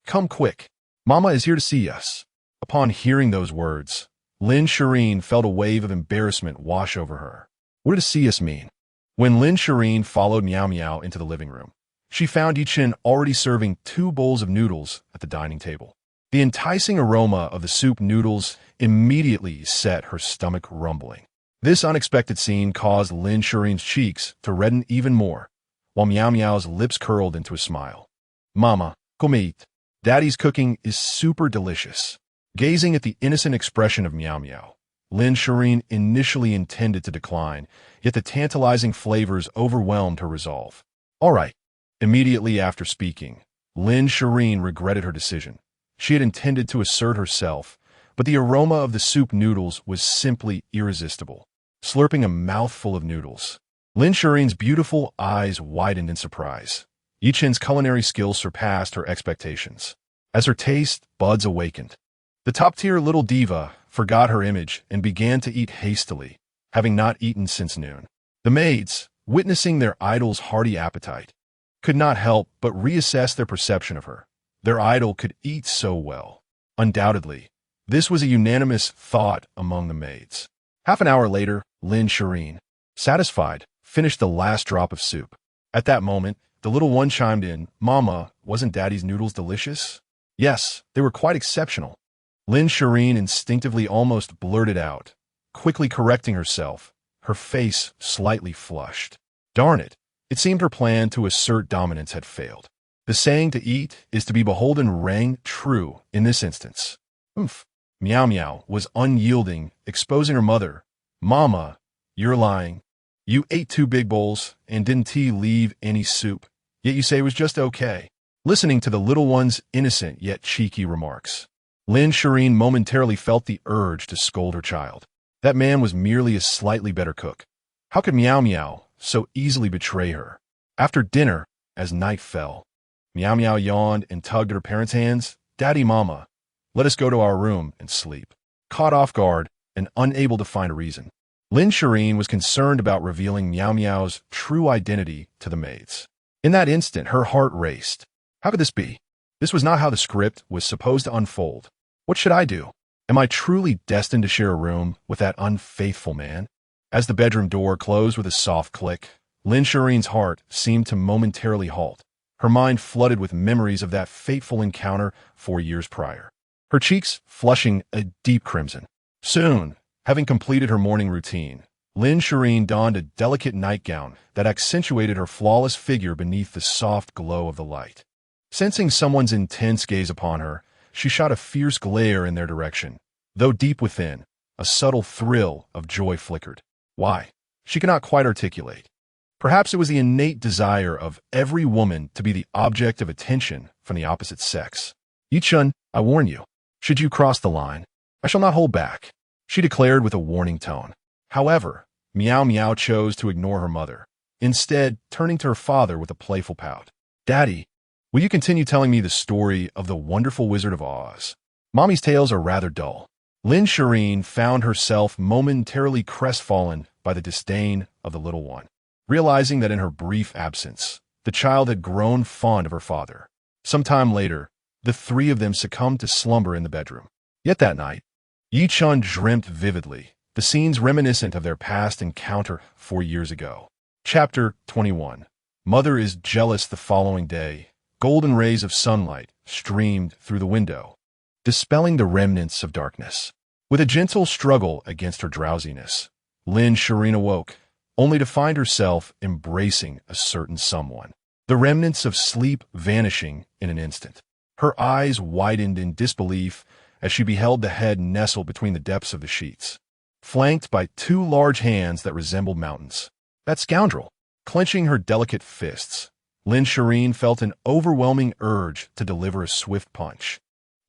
come quick. Mama is here to see us." Upon hearing those words, Lin Shiyin felt a wave of embarrassment wash over her. What did "see us" mean? When Lin Shiyin followed Miao into the living room, she found Ye Chen already serving 2 bowls of noodles at the dining table. The enticing aroma of the soup noodles immediately set her stomach rumbling. This unexpected scene caused Lin Shiyin's cheeks to redden even more, while Miao's lips curled into a smile. "Mama, come eat. Daddy's cooking is super delicious." Gazing at the innocent expression of Miao, Lin Shiyin initially intended to decline, yet the tantalizing flavors overwhelmed her resolve. "All right." Immediately after speaking, Lin Shiyin regretted her decision. She had intended to assert herself, but the aroma of the soup noodles was simply irresistible. Slurping a mouthful of noodles, Lin Shiyin's beautiful eyes widened in surprise. Ye Chen's culinary skills surpassed her expectations. As her taste buds awakened, the top-tier little diva forgot her image and began to eat hastily, having not eaten since noon. The maids, witnessing their idol's hearty appetite, could not help but reassess their perception of her. Their idol could eat so well. Undoubtedly, this was a unanimous thought among the maids. Half an hour later, Lin Shiyin, satisfied, finished the last drop of soup. At that moment, the little one chimed in, "Mama, wasn't Daddy's noodles delicious?" "Yes, they were quite exceptional." Lin Shiyin instinctively almost blurted out, quickly correcting herself, her face slightly flushed. Darn it, it seemed her plan to assert dominance had failed. The saying "to eat is to be beholden" rang true in this instance. "Oomph." Miao was unyielding, exposing her mother. "Mama, you're lying. You ate 2 big bowls and didn't leave any soup, yet you say it was just okay." Listening to the little one's innocent yet cheeky remarks, Lin Shiyin momentarily felt the urge to scold her child. That man was merely a slightly better cook. How could Miao so easily betray her? After dinner, as night fell, Miao yawned and tugged at her parents' hands. "Daddy, Mama, let us go to our room and sleep." Caught off guard and unable to find a reason, Lin Shiyin was concerned about revealing Miao's true identity to the maids. In that instant, her heart raced. How could this be? This was not how the script was supposed to unfold. What should I do? Am I truly destined to share a room with that unfaithful man? As the bedroom door closed with a soft click, Lin Shiyin's heart seemed to momentarily halt. Her mind flooded with memories of that fateful encounter 4 years prior. Her cheeks flushing a deep crimson. Soon, having completed her morning routine, Lin Shiyin donned a delicate nightgown that accentuated her flawless figure beneath the soft glow of the light. Sensing someone's intense gaze upon her, she shot a fierce glare in their direction, though deep within, a subtle thrill of joy flickered. Why? She could not quite articulate. Perhaps it was the innate desire of every woman to be the object of attention from the opposite sex. "Ye Chen, I warn you. Should you cross the line, I shall not hold back," she declared with a warning tone. However, Miao chose to ignore her mother, instead turning to her father with a playful pout. "Daddy, will you continue telling me the story of the wonderful Wizard of Oz? Mommy's tales are rather dull." Lin Shiyin found herself momentarily crestfallen by the disdain of the little one, realizing that in her brief absence, the child had grown fond of her father. Sometime later, the 3 of them succumbed to slumber in the bedroom. Yet that night, Ye Chen dreamt vividly, the scenes reminiscent of their past encounter 4 years ago. Chapter 21. Mother is jealous. The following day, golden rays of sunlight streamed through the window, dispelling the remnants of darkness. With a gentle struggle against her drowsiness, Lin Shiyin awoke, only to find herself embracing a certain someone, the remnants of sleep vanishing in an instant. Her eyes widened in disbelief as she beheld the head nestled between the depths of the sheets, flanked by 2 large hands that resembled mountains. That scoundrel! Clenching her delicate fists, Lin Shiyin felt an overwhelming urge to deliver a swift punch.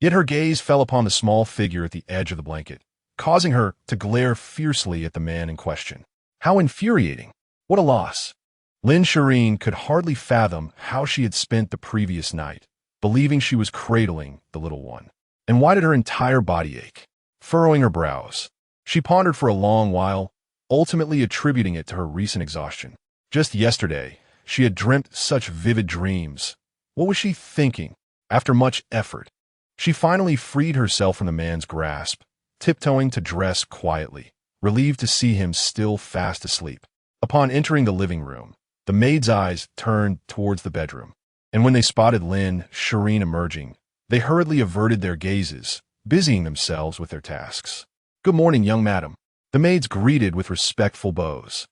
Yet her gaze fell upon the small figure at the edge of the blanket, causing her to glare fiercely at the man in question. How infuriating! What a loss! Lin Shiyin could hardly fathom how she had spent the previous night, believing she was cradling the little one. And why did her entire body ache? Furrowing her brows, she pondered for a long while, ultimately attributing it to her recent exhaustion. Just yesterday, she had dreamt such vivid dreams. What was she thinking? After much effort, she finally freed herself from the man's grasp, tiptoeing to dress quietly, relieved to see him still fast asleep. Upon entering the living room, the maid's eyes turned towards the bedroom, and when they spotted Lin Shiyin emerging, they hurriedly averted their gazes, busying themselves with their tasks. "Good morning, young madam," the maids greeted with respectful bows,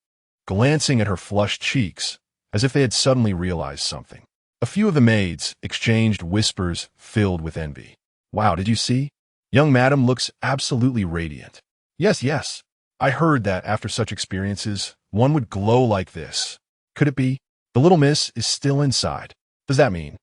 glancing at her flushed cheeks as if they had suddenly realized something. A few of the maids exchanged whispers filled with envy. "Wow, did you see? Young madam looks absolutely radiant." "Yes, yes. I heard that after such experiences, one would glow like this. Could it be? The little miss is still inside. Does that mean?"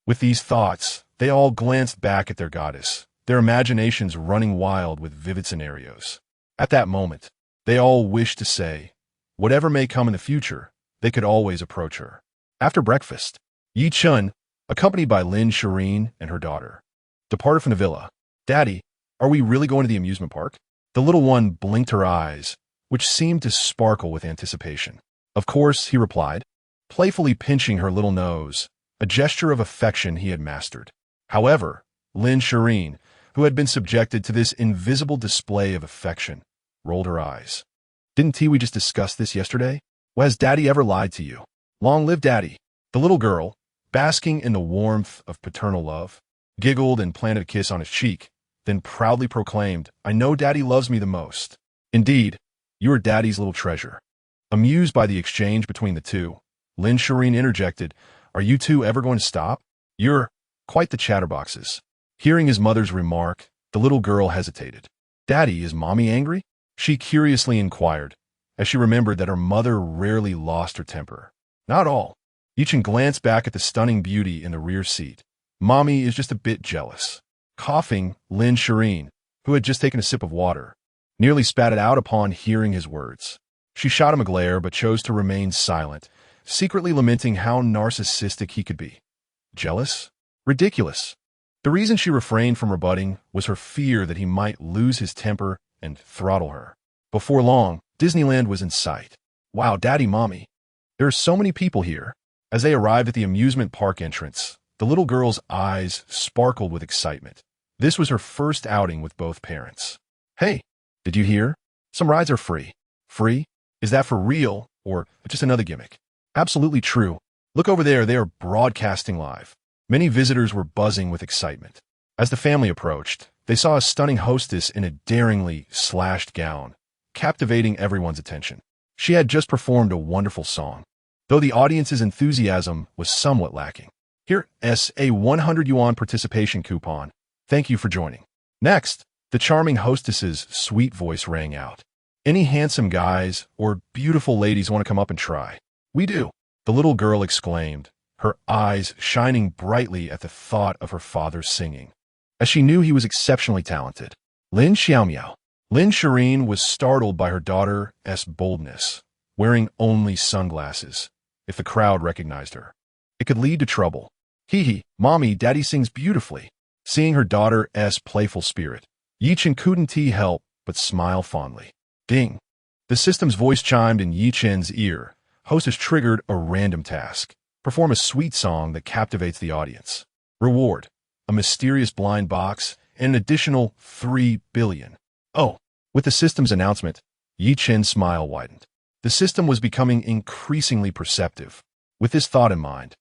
With these thoughts, they all glanced back at their goddess, their imaginations running wild with vivid scenarios. At that moment, they all wished to say, whatever may come in the future, they could always approach her. After breakfast, Ye Chen, accompanied by Lin Shiyin and her daughter, departed from the villa. "Daddy, are we really going to the amusement park?" The little one blinked her eyes, which seemed to sparkle with anticipation. "Of course," he replied, playfully pinching her little nose, a gesture of affection he had mastered. However, Lin Shiyin, who had been subjected to this invisible display of affection, rolled her eyes. "Didn't we just discuss this yesterday? Well, has Daddy ever lied to you? Long live Daddy." The little girl, basking in the warmth of paternal love, giggled and planted a kiss on his cheek, then proudly proclaimed, "I know Daddy loves me the most. Indeed, you are Daddy's little treasure." Amused by the exchange between the two, Lin Shiyin interjected, "Are you two ever going to stop? You're quite the chatterboxes." Hearing his mother's remark, the little girl hesitated. "Daddy, is Mommy angry?" she curiously inquired, as she remembered that her mother rarely lost her temper. "Not all." Ye Chen glanced back at the stunning beauty in the rear seat. "Mommy is just a bit jealous." Coughing, Lin Shiyin, who had just taken a sip of water, nearly spat it out upon hearing his words. She shot him a glare but chose to remain silent, secretly lamenting how narcissistic he could be. Jealous? Ridiculous. The reason she refrained from rebutting was her fear that he might lose his temper and throttle her. Before long, Disneyland was in sight. "Wow, Daddy, Mommy, there are so many people here." As they arrived at the amusement park entrance, the little girl's eyes sparkled with excitement. This was her first outing with both parents. "Hey, did you hear? Some rides are free." "Free? Is that for real or just another gimmick?" "Absolutely true. Look over there, they are broadcasting live." Many visitors were buzzing with excitement. As the family approached, they saw a stunning hostess in a daringly slashed gown, captivating everyone's attention. She had just performed a wonderful song, though the audience's enthusiasm was somewhat lacking. "Here's a 100 yuan participation coupon. Thank you for joining." Next, the charming hostess's sweet voice rang out. "Any handsome guys or beautiful ladies want to come up and try?" "We do," the little girl exclaimed, her eyes shining brightly at the thought of her father's singing, as she knew he was exceptionally talented. Lin Xiaomiao. Lin Shiyin was startled by her daughter's boldness, wearing only sunglasses. If the crowd recognized her, it could lead to trouble. "Hee, Mommy, Daddy sings beautifully." Seeing her daughter's playful spirit, Ye Chen couldn't help but smile fondly. Ding! The system's voice chimed in Ye Chen's ear. Hostess triggered a random task. Perform a sweet song that captivates the audience. Reward: a mysterious blind box and an additional 3 billion. Oh, with the system's announcement, Ye Chen's smile widened. The system was becoming increasingly perceptive. With this thought in mind,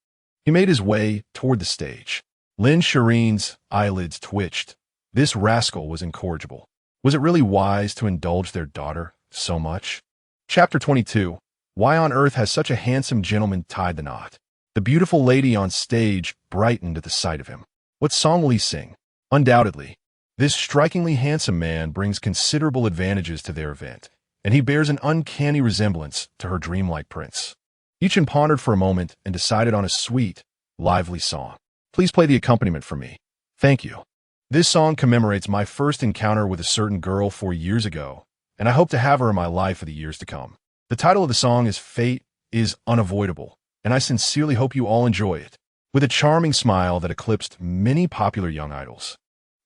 he made his way toward the stage. Lin Shireen's eyelids twitched. This rascal was incorrigible. Was it really wise to indulge their daughter so much? Chapter 22. Why on earth has such a handsome gentleman tied the knot? The beautiful lady on stage brightened at the sight of him. What song will he sing? Undoubtedly, this strikingly handsome man brings considerable advantages to their event, and he bears an uncanny resemblance to her dreamlike prince. Ye Chen pondered for a moment and decided on a sweet, lively song. "Please play the accompaniment for me." "Thank you." This song commemorates my first encounter with a certain girl 4 years ago, and I hope to have her in my life for the years to come. The title of the song is Fate is Unavoidable, and I sincerely hope you all enjoy it. With a charming smile that eclipsed many popular young idols,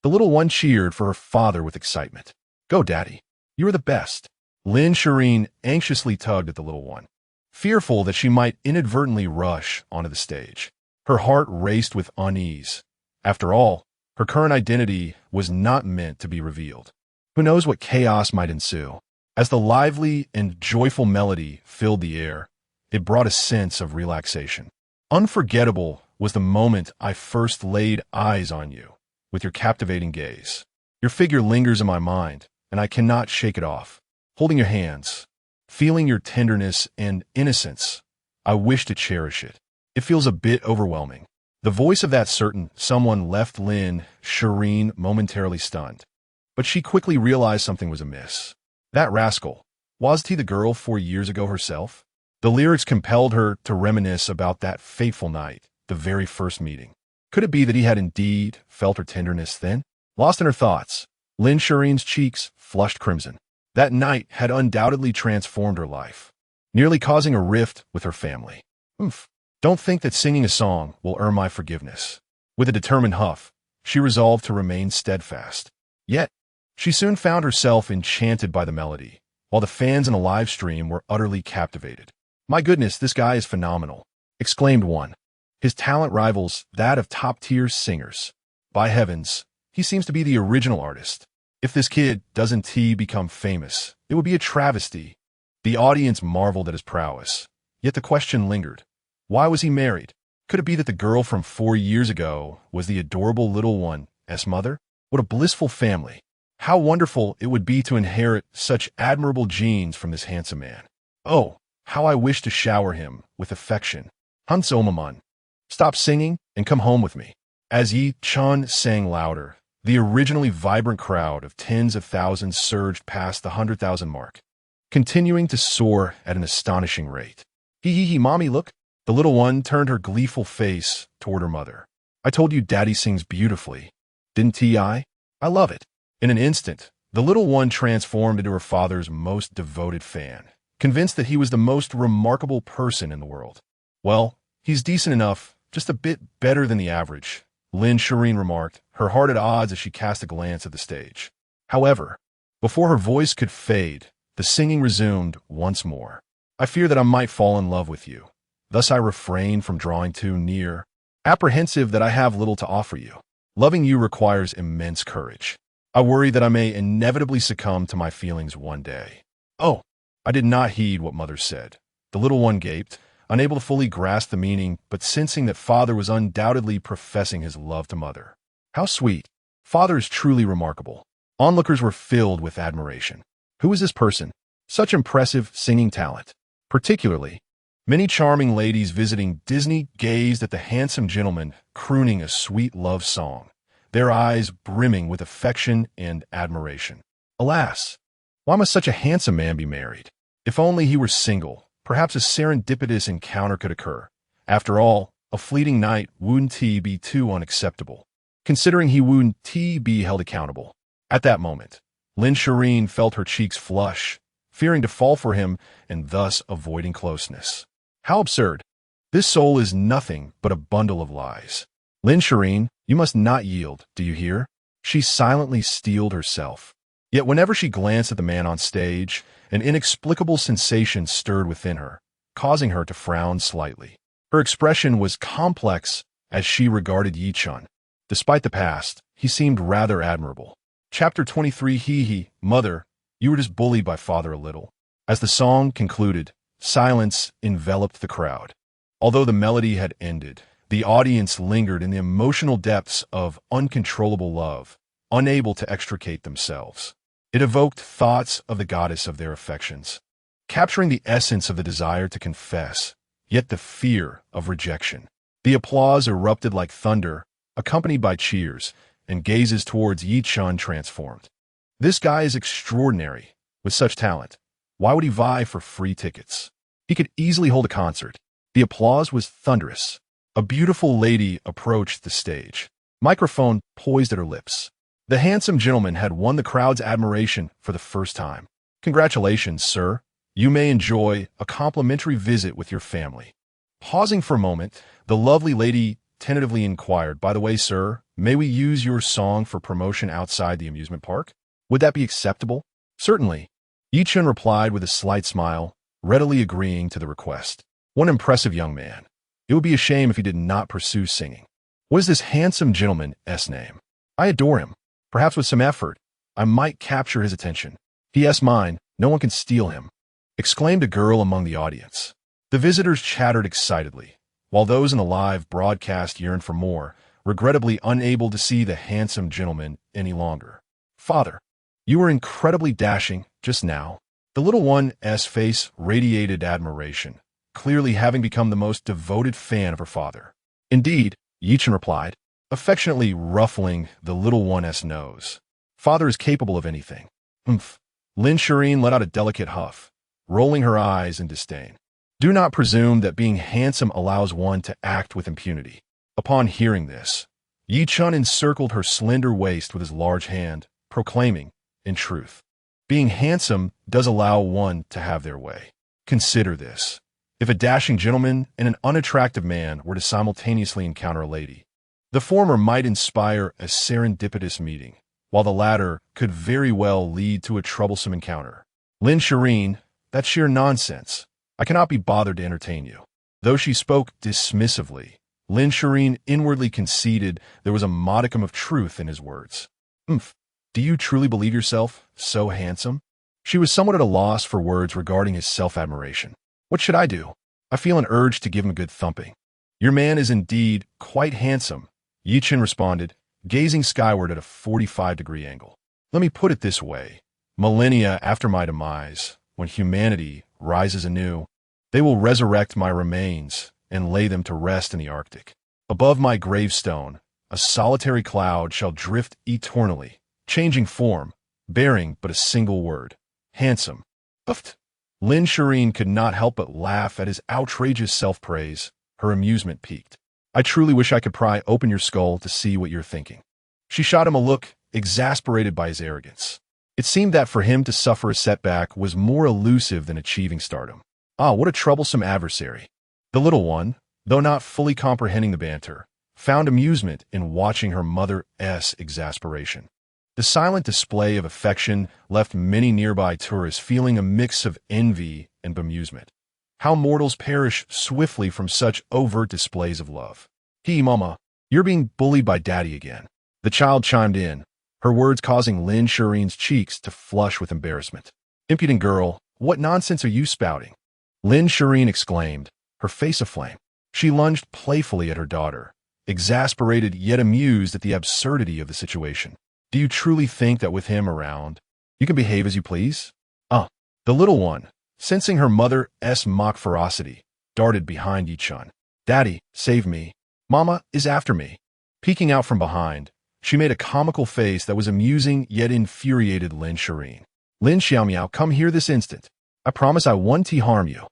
the little one cheered for her father with excitement. "Go, Daddy. You are the best." Lin Shiyin anxiously tugged at the little one, fearful that she might inadvertently rush onto the stage. Her heart raced with unease. After all, her current identity was not meant to be revealed. Who knows what chaos might ensue? As the lively and joyful melody filled the air, it brought a sense of relaxation. Unforgettable was the moment I first laid eyes on you, with your captivating gaze. Your figure lingers in my mind, and I cannot shake it off. Holding your hands, feeling your tenderness and innocence, I wish to cherish it. It feels a bit overwhelming. The voice of that certain someone left Lin Shiyin momentarily stunned, but she quickly realized something was amiss. That rascal, wasn't he the girl 4 years ago herself? The lyrics compelled her to reminisce about that fateful night, the very first meeting. Could it be that he had indeed felt her tenderness then? Lost in her thoughts, Lin Shireen's cheeks flushed crimson. That night had undoubtedly transformed her life, nearly causing a rift with her family. Don't think that singing a song will earn my forgiveness. With a determined huff, she resolved to remain steadfast. Yet, she soon found herself enchanted by the melody, while the fans in a live stream were utterly captivated. "My goodness, this guy is phenomenal," exclaimed one. "His talent rivals that of top-tier singers. By heavens, he seems to be the original artist. If this kid doesn't become famous, it would be a travesty." The audience marveled at his prowess, yet the question lingered. Why was he married? Could it be that the girl from 4 years ago was the adorable little one's mother? What a blissful family. How wonderful it would be to inherit such admirable genes from this handsome man. Oh, how I wish to shower him with affection. Hans Omaman, stop singing and come home with me. As Ye Chen sang louder, the originally vibrant crowd of tens of thousands surged past the 100,000 mark, continuing to soar at an astonishing rate. Mommy, look. The little one turned her gleeful face toward her mother. "I told you Daddy sings beautifully. Didn't I? I love it." In an instant, the little one transformed into her father's most devoted fan, convinced that he was the most remarkable person in the world. "Well, he's decent enough, just a bit better than the average," Lin Shiyin remarked, her heart at odds as she cast a glance at the stage. However, before her voice could fade, the singing resumed once more. "I fear that I might fall in love with you. Thus I refrain from drawing too near, apprehensive that I have little to offer you. Loving you requires immense courage. I worry that I may inevitably succumb to my feelings one day." Oh, I did not heed what mother said. The little one gaped, unable to fully grasp the meaning, but sensing that father was undoubtedly professing his love to mother. How sweet. Father is truly remarkable. Onlookers were filled with admiration. Who is this person? Such impressive singing talent. Particularly, many charming ladies visiting Disney gazed at the handsome gentleman crooning a sweet love song, their eyes brimming with affection and admiration. Alas, why must such a handsome man be married? If only he were single, perhaps a serendipitous encounter could occur. After all, a fleeting night wouldn't be too unacceptable, considering he wouldn't be held accountable. At that moment, Lin Shiyin felt her cheeks flush, fearing to fall for him and thus avoiding closeness. How absurd. This soul is nothing but a bundle of lies. Lin Shiyin, you must not yield, do you hear? She silently steeled herself. Yet whenever she glanced at the man on stage, an inexplicable sensation stirred within her, causing her to frown slightly. Her expression was complex as she regarded Ye Chen. Despite the past, he seemed rather admirable. Chapter 23. Mother, you were just bullied by father a little. As the song concluded, silence enveloped the crowd. Although the melody had ended, the audience lingered in the emotional depths of uncontrollable love, unable to extricate themselves. It evoked thoughts of the goddess of their affections, capturing the essence of the desire to confess, yet the fear of rejection. The applause erupted like thunder, accompanied by cheers, and gazes towards Ye Chen transformed. This guy is extraordinary. With such talent, why would he vie for free tickets? He could easily hold a concert. The applause was thunderous. A beautiful lady approached the stage, microphone poised at her lips. The handsome gentleman had won the crowd's admiration for the first time. "Congratulations, sir. You may enjoy a complimentary visit with your family." Pausing for a moment, the lovely lady tentatively inquired, "By the way, sir, may we use your song for promotion outside the amusement park? Would that be acceptable?" "Certainly. Ye Chen replied with a slight smile, readily agreeing to the request. What an impressive young man. It would be a shame if he did not pursue singing. What is this handsome gentleman's name? I adore him. Perhaps with some effort, I might capture his attention. P.S. mine, no one can steal him, exclaimed a girl among the audience. The visitors chattered excitedly, while those in the live broadcast yearned for more, regrettably unable to see the handsome gentleman any longer. Father, you were incredibly dashing just now. The little one's face radiated admiration, clearly having become the most devoted fan of her father. Indeed, Ye Chen replied, affectionately ruffling the little one's nose. Father is capable of anything. Humph. Lin Shiyin let out a delicate huff, rolling her eyes in disdain. Do not presume that being handsome allows one to act with impunity. Upon hearing this, Ye Chen encircled her slender waist with his large hand, proclaiming, in truth, being handsome does allow one to have their way. Consider this. If a dashing gentleman and an unattractive man were to simultaneously encounter a lady, the former might inspire a serendipitous meeting, while the latter could very well lead to a troublesome encounter. Lin Shiyin, that's sheer nonsense. I cannot be bothered to entertain you. Though she spoke dismissively, Lin Shiyin inwardly conceded there was a modicum of truth in his words. Do you truly believe yourself so handsome? She was somewhat at a loss for words regarding his self-admiration. What should I do? I feel an urge to give him a good thumping. Your man is indeed quite handsome, Ye Chen responded, gazing skyward at a 45-degree angle. Let me put it this way. Millennia after my demise, when humanity rises anew, they will resurrect my remains and lay them to rest in the Arctic. Above my gravestone, a solitary cloud shall drift eternally, changing form, bearing but a single word, handsome. Uft. Lin Shiyin could not help but laugh at his outrageous self-praise. Her amusement piqued. I truly wish I could pry open your skull to see what you're thinking. She shot him a look, exasperated by his arrogance. It seemed that for him to suffer a setback was more elusive than achieving stardom. Ah, what a troublesome adversary. The little one, though not fully comprehending the banter, found amusement in watching her mother's exasperation. The silent display of affection left many nearby tourists feeling a mix of envy and bemusement. How mortals perish swiftly from such overt displays of love. Mama, you're being bullied by Daddy again. The child chimed in, her words causing Lin Shiyin's cheeks to flush with embarrassment. Impudent girl, what nonsense are you spouting? Lin Shiyin exclaimed, her face aflame. She lunged playfully at her daughter, exasperated yet amused at the absurdity of the situation. Do you truly think that with him around, you can behave as you please? The little one, sensing her mother's mock ferocity, darted behind Ye Chen. Daddy, save me. Mama is after me. Peeking out from behind, she made a comical face that was amusing yet infuriated Lin Shiyin. Lin Xiaomiao, come here this instant. I promise I won't harm you.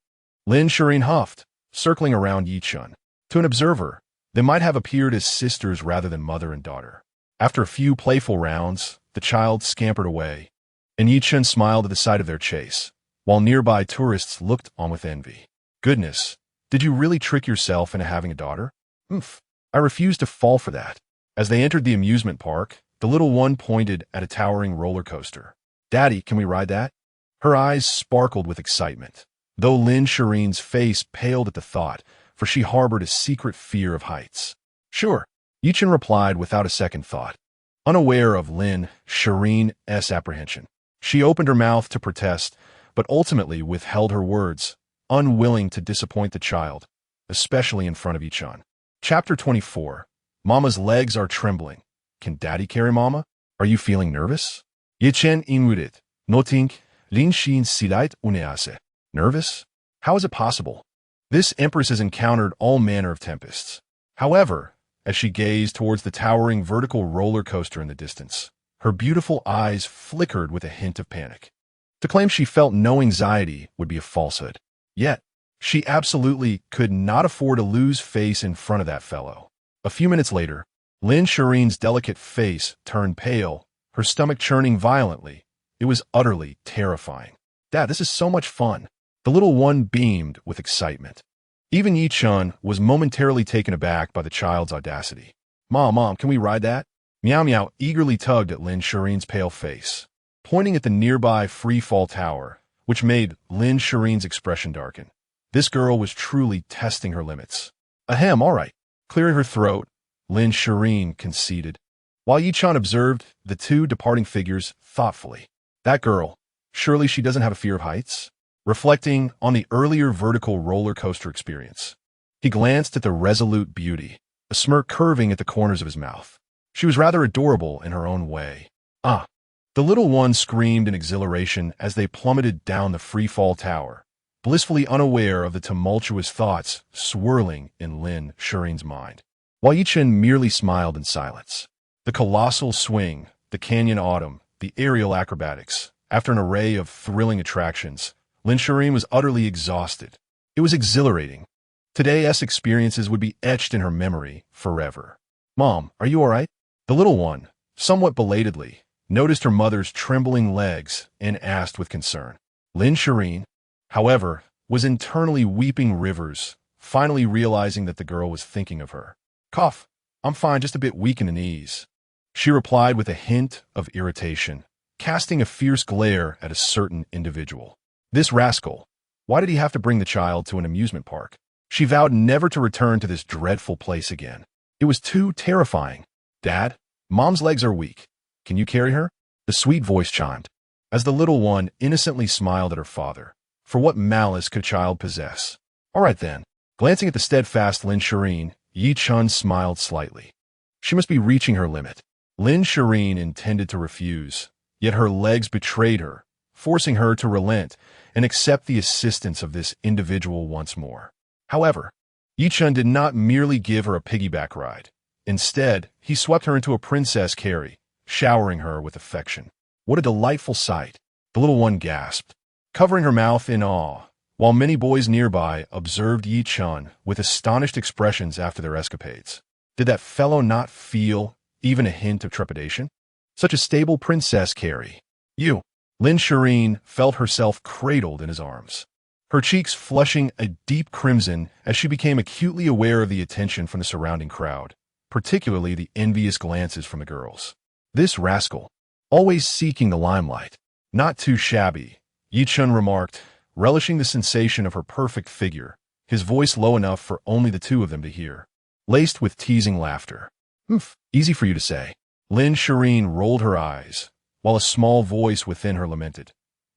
Lin Shiyin huffed, circling around Ye Chen. To an observer, they might have appeared as sisters rather than mother and daughter. After a few playful rounds, the child scampered away, and Ye Chen smiled at the sight of their chase, while nearby tourists looked on with envy. Goodness, did you really trick yourself into having a daughter? I refuse to fall for that. As they entered the amusement park, the little one pointed at a towering roller coaster. Daddy, can we ride that? Her eyes sparkled with excitement, though Lin Shiyin's face paled at the thought, for she harbored a secret fear of heights. Sure, Ye Chen replied without a second thought, unaware of Lin Shiyin's apprehension. She opened her mouth to protest, but ultimately withheld her words, unwilling to disappoint the child, especially in front of Ye Chen. Chapter 24. Mama's legs are trembling. Can Daddy carry Mama? Are you feeling nervous? Ye Chen imuted, noting Lin Shiyin silait unease. Nervous? How is it possible? This empress has encountered all manner of tempests. However, as she gazed towards the towering vertical roller coaster in the distance, her beautiful eyes flickered with a hint of panic. To claim she felt no anxiety would be a falsehood. Yet, she absolutely could not afford to lose face in front of that fellow. A few minutes later, Lin Shiyin's delicate face turned pale, her stomach churning violently. It was utterly terrifying. Dad, this is so much fun. The little one beamed with excitement. Even Ye Chen was momentarily taken aback by the child's audacity. Mom, can we ride that? Miao eagerly tugged at Lin Shiyin's pale face. pointing at the nearby free-fall tower, which made Lin Shiyin's expression darken. This girl was truly testing her limits. Ahem, all right. Clearing her throat, Lin Shiyin conceded, while Ye Chen observed the two departing figures thoughtfully. That girl, surely she doesn't have a fear of heights? Reflecting on the earlier vertical roller coaster experience, he glanced at the resolute beauty, a smirk curving at the corners of his mouth. She was rather adorable in her own way. Ah! The little one screamed in exhilaration as they plummeted down the free-fall tower, blissfully unaware of the tumultuous thoughts swirling in Lin Shiyin's mind. While Ye Chen merely smiled in silence. The colossal swing, the canyon autumn, the aerial acrobatics. After an array of thrilling attractions, Lin Shiyin was utterly exhausted. It was exhilarating. Today's experiences would be etched in her memory forever. Mom, are you all right? The little one, somewhat belatedly, noticed her mother's trembling legs and asked with concern. Lin Shiyin, however, was internally weeping rivers, finally realizing that the girl was thinking of her. Cough, I'm fine, just a bit weak in the knees. She replied with a hint of irritation, casting a fierce glare at a certain individual. This rascal, why did he have to bring the child to an amusement park? She vowed never to return to this dreadful place again. It was too terrifying. Dad, Mom's legs are weak. Can you carry her? The sweet voice chimed, as the little one innocently smiled at her father. For what malice could a child possess? All right then. Glancing at the steadfast Lin Shiyin, Ye Chen smiled slightly. She must be reaching her limit. Lin Shiyin intended to refuse, yet her legs betrayed her, forcing her to relent and accept the assistance of this individual once more. However, Ye Chen did not merely give her a piggyback ride. Instead, he swept her into a princess carry, showering her with affection. What a delightful sight, the little one gasped, covering her mouth in awe, while many boys nearby observed Ye Chen with astonished expressions after their escapades. Did that fellow not feel even a hint of trepidation? Such a stable princess carry. You. Lin Shiyin felt herself cradled in his arms, her cheeks flushing a deep crimson as she became acutely aware of the attention from the surrounding crowd, particularly the envious glances from the girls. This rascal, always seeking the limelight. Not too shabby, Ye Chen remarked, relishing the sensation of her perfect figure, his voice low enough for only the two of them to hear, laced with teasing laughter. Easy for you to say. Lin Shiyin rolled her eyes, while a small voice within her lamented.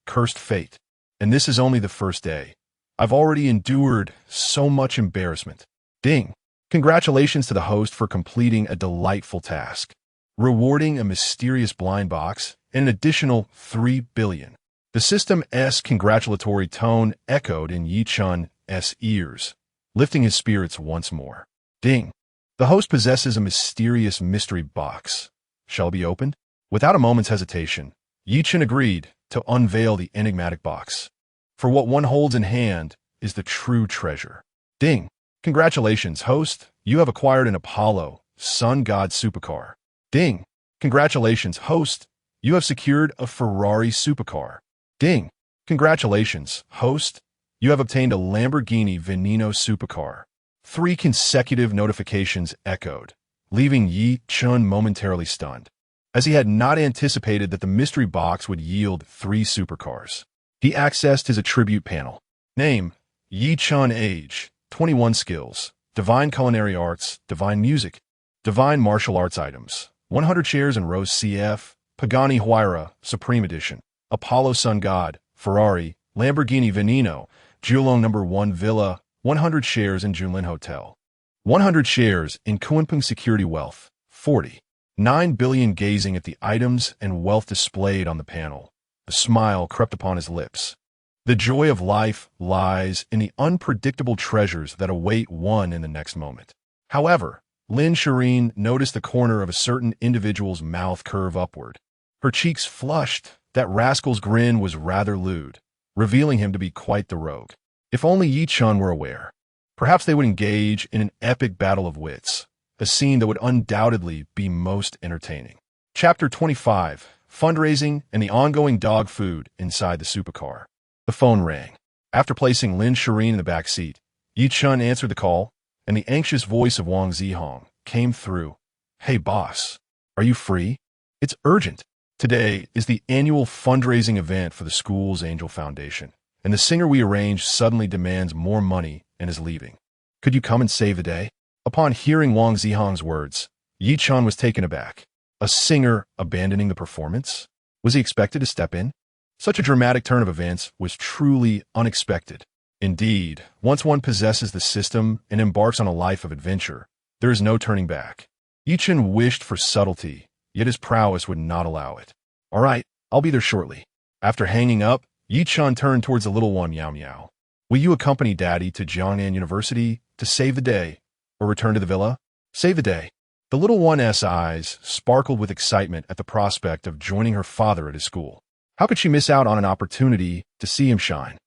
Cursed fate. And this is only the first day. I've already endured so much embarrassment. Ding. Congratulations to the host for completing a delightful task, rewarding a mysterious blind box and an additional 3 billion. The system's congratulatory tone echoed in Ye Chen's ears, lifting his spirits once more. Ding. The host possesses a mysterious mystery box. Shall it be opened? Without a moment's hesitation, Ye Chen agreed to unveil the enigmatic box. For what one holds in hand is the true treasure. Ding. Congratulations, host. You have acquired an Apollo, Sun God supercar. Ding. Congratulations, host. You have secured a Ferrari supercar. Ding. Congratulations, host. You have obtained a Lamborghini Veneno supercar. 3 consecutive notifications echoed, leaving Ye Chen momentarily stunned, as he had not anticipated that the mystery box would yield 3 supercars. He accessed his attribute panel. Name, Ye Chen. Age, 21. Skills, Divine Culinary Arts, Divine Music, Divine Martial Arts Items, 100 shares in Rose CF, Pagani Huayra, Supreme Edition, Apollo Sun God, Ferrari, Lamborghini Veneno, Julong No. 1 Villa, 100 shares in Junlin Hotel, 100 shares in Kunpeng Security Wealth, 40. 9 billion. Gazing at the items and wealth displayed on the panel, a smile crept upon his lips. The joy of life lies in the unpredictable treasures that await one in the next moment. However, Lin Shiyin noticed the corner of a certain individual's mouth curve upward. Her cheeks flushed. That rascal's grin was rather lewd, revealing him to be quite the rogue. If only Ye Chen were aware. Perhaps they would engage in an epic battle of wits, a scene that would undoubtedly be most entertaining. Chapter 25, Fundraising and the Ongoing Dog Food Inside the Supercar. The phone rang. After placing Lin Shiyin in the back seat, Ye Chen answered the call, and the anxious voice of Wang Zihong came through. Hey boss, are you free? It's urgent. Today is the annual fundraising event for the school's Angel Foundation, and the singer we arranged suddenly demands more money and is leaving. Could you come and save the day? Upon hearing Wang Zihong's words, Ye Chen was taken aback. A singer abandoning the performance? Was he expected to step in? Such a dramatic turn of events was truly unexpected. Indeed, once one possesses the system and embarks on a life of adventure, there is no turning back. Ye Chen wished for subtlety, yet his prowess would not allow it. All right, I'll be there shortly. After hanging up, Ye Chen turned towards the little one Miao. Will you accompany Daddy to Jiangnan University to save the day, or return to the villa? Save the day. The little one's eyes sparkled with excitement at the prospect of joining her father at his school. How could she miss out on an opportunity to see him shine?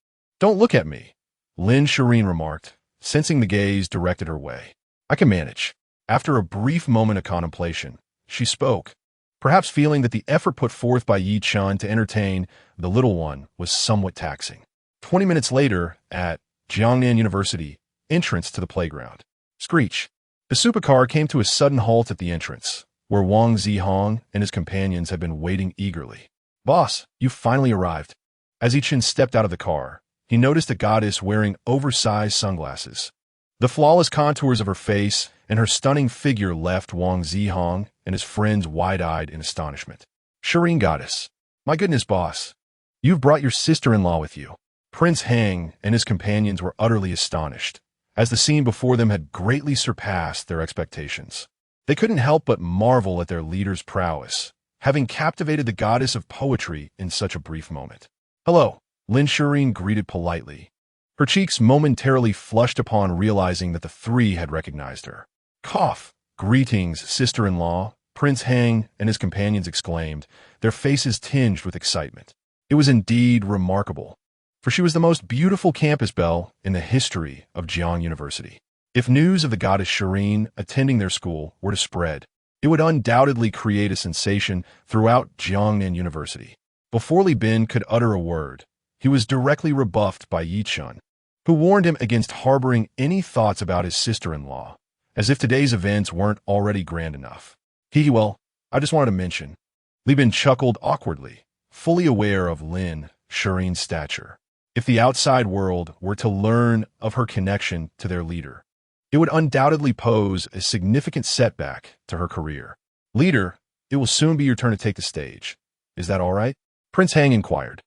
Don't look at me, Lin Shiyin remarked, sensing the gaze directed her way. I can manage. After a brief moment of contemplation, she spoke, perhaps feeling that the effort put forth by Ye Chen to entertain the little one was somewhat taxing. 20 minutes later, at Jiangnan University, entrance to the playground. Screech. The supercar came to a sudden halt at the entrance, where Wang Zihong and his companions had been waiting eagerly. Boss, you finally arrived. As Ye Chen stepped out of the car, he noticed a goddess wearing oversized sunglasses. The flawless contours of her face and her stunning figure left Wang Zihong and his friends wide-eyed in astonishment. Shiyin goddess. My goodness, boss. You've brought your sister-in-law with you. Prince Heng and his companions were utterly astonished, as the scene before them had greatly surpassed their expectations. They couldn't help but marvel at their leader's prowess, having captivated the goddess of poetry in such a brief moment. Hello, Lin Shiyin greeted politely. Her cheeks momentarily flushed upon realizing that the three had recognized her. Cough! Greetings, sister-in-law, Prince Heng and his companions exclaimed, their faces tinged with excitement. It was indeed remarkable, for she was the most beautiful campus belle in the history of Jiang University. If news of the goddess Shiyin attending their school were to spread, it would undoubtedly create a sensation throughout Jiangnan University. Before Li Bin could utter a word, he was directly rebuffed by Ye Chen, who warned him against harboring any thoughts about his sister-in-law, as if today's events weren't already grand enough. Well, I just wanted to mention. Li Bin chuckled awkwardly, fully aware of Lin Shiyin's stature. If the outside world were to learn of her connection to their leader, it would undoubtedly pose a significant setback to her career. Leader, it will soon be your turn to take the stage. Is that all right? Prince Heng inquired,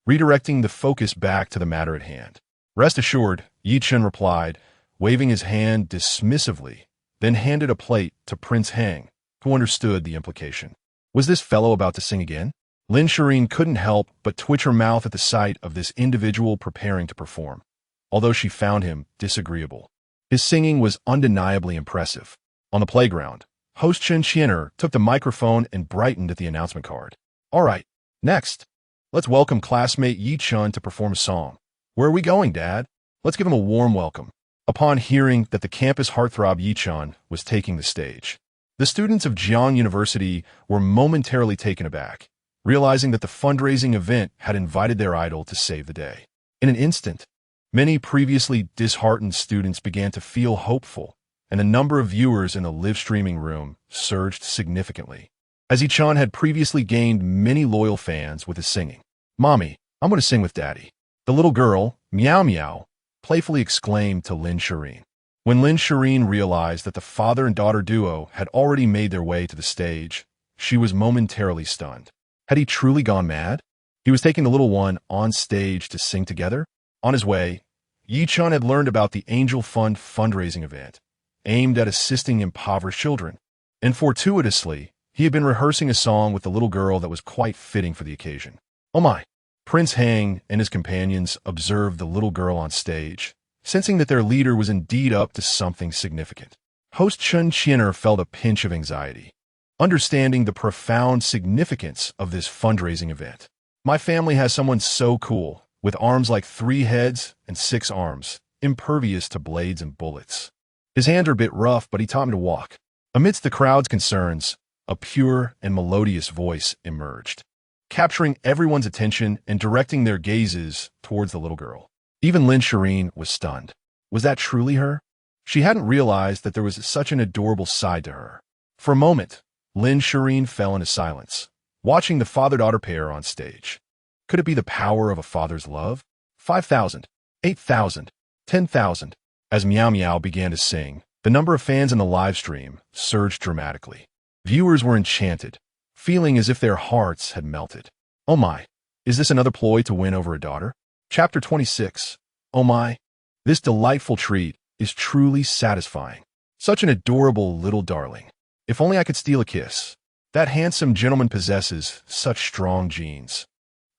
redirecting the focus back to the matter at hand. Rest assured, Ye Chen replied, waving his hand dismissively, then handed a plate to Prince Heng, who understood the implication. Was this fellow about to sing again? Lin Shiyin couldn't help but twitch her mouth at the sight of this individual preparing to perform, although she found him disagreeable. His singing was undeniably impressive. On the playground, host Chen Qianer took the microphone and brightened at the announcement card. All right, next, let's welcome classmate Ye Chen to perform a song. Where are we going, Dad? Let's give him a warm welcome. Upon hearing that the campus heartthrob Ye Chen was taking the stage, the students of Jiang University were momentarily taken aback, realizing that the fundraising event had invited their idol to save the day. In an instant, many previously disheartened students began to feel hopeful, and the number of viewers in the live-streaming room surged significantly, as Ye Chen had previously gained many loyal fans with his singing. Mommy, I'm going to sing with Daddy. The little girl, Miao, playfully exclaimed to Lin Shiyin. When Lin Shiyin realized that the father and daughter duo had already made their way to the stage, she was momentarily stunned. Had he truly gone mad? He was taking the little one on stage to sing together? On his way, Ye Chen had learned about the Angel Fund fundraising event, aimed at assisting impoverished children. And fortuitously, he had been rehearsing a song with the little girl that was quite fitting for the occasion. Oh my! Prince Heng and his companions observed the little girl on stage, sensing that their leader was indeed up to something significant. Host Chen Qianer felt a pinch of anxiety, understanding the profound significance of this fundraising event. My family has someone so cool, with arms like 3 heads and 6 arms, impervious to blades and bullets. His hands are a bit rough, but he taught me to walk. Amidst the crowd's concerns, a pure and melodious voice emerged, capturing everyone's attention and directing their gazes towards the little girl. Even Lin Shiyin was stunned. Was that truly her? She hadn't realized that there was such an adorable side to her. For a moment, Lin Shiyin fell into silence, watching the father-daughter pair on stage. Could it be the power of a father's love? 5,000, 8,000, 10,000. As Miao Miao began to sing, the number of fans in the live stream surged dramatically. Viewers were enchanted, feeling as if their hearts had melted. Oh my, is this another ploy to win over a daughter? Chapter 26. Oh my, this delightful treat is truly satisfying. Such an adorable little darling. If only I could steal a kiss. That handsome gentleman possesses such strong genes.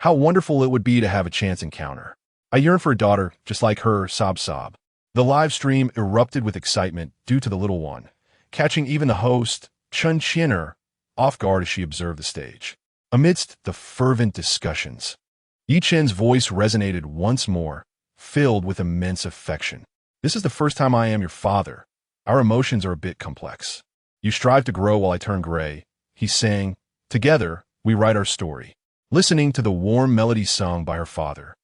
How wonderful it would be to have a chance encounter. I yearn for a daughter just like her, sob sob. The live stream erupted with excitement due to the little one, catching even the host, Chen Qian, off guard as she observed the stage. Amidst the fervent discussions, Ye Chen's voice resonated once more, filled with immense affection. This is the first time I am your father. Our emotions are a bit complex. You strive to grow while I turn gray, he sang. Together, we write our story. Listening to the warm melody sung by her father,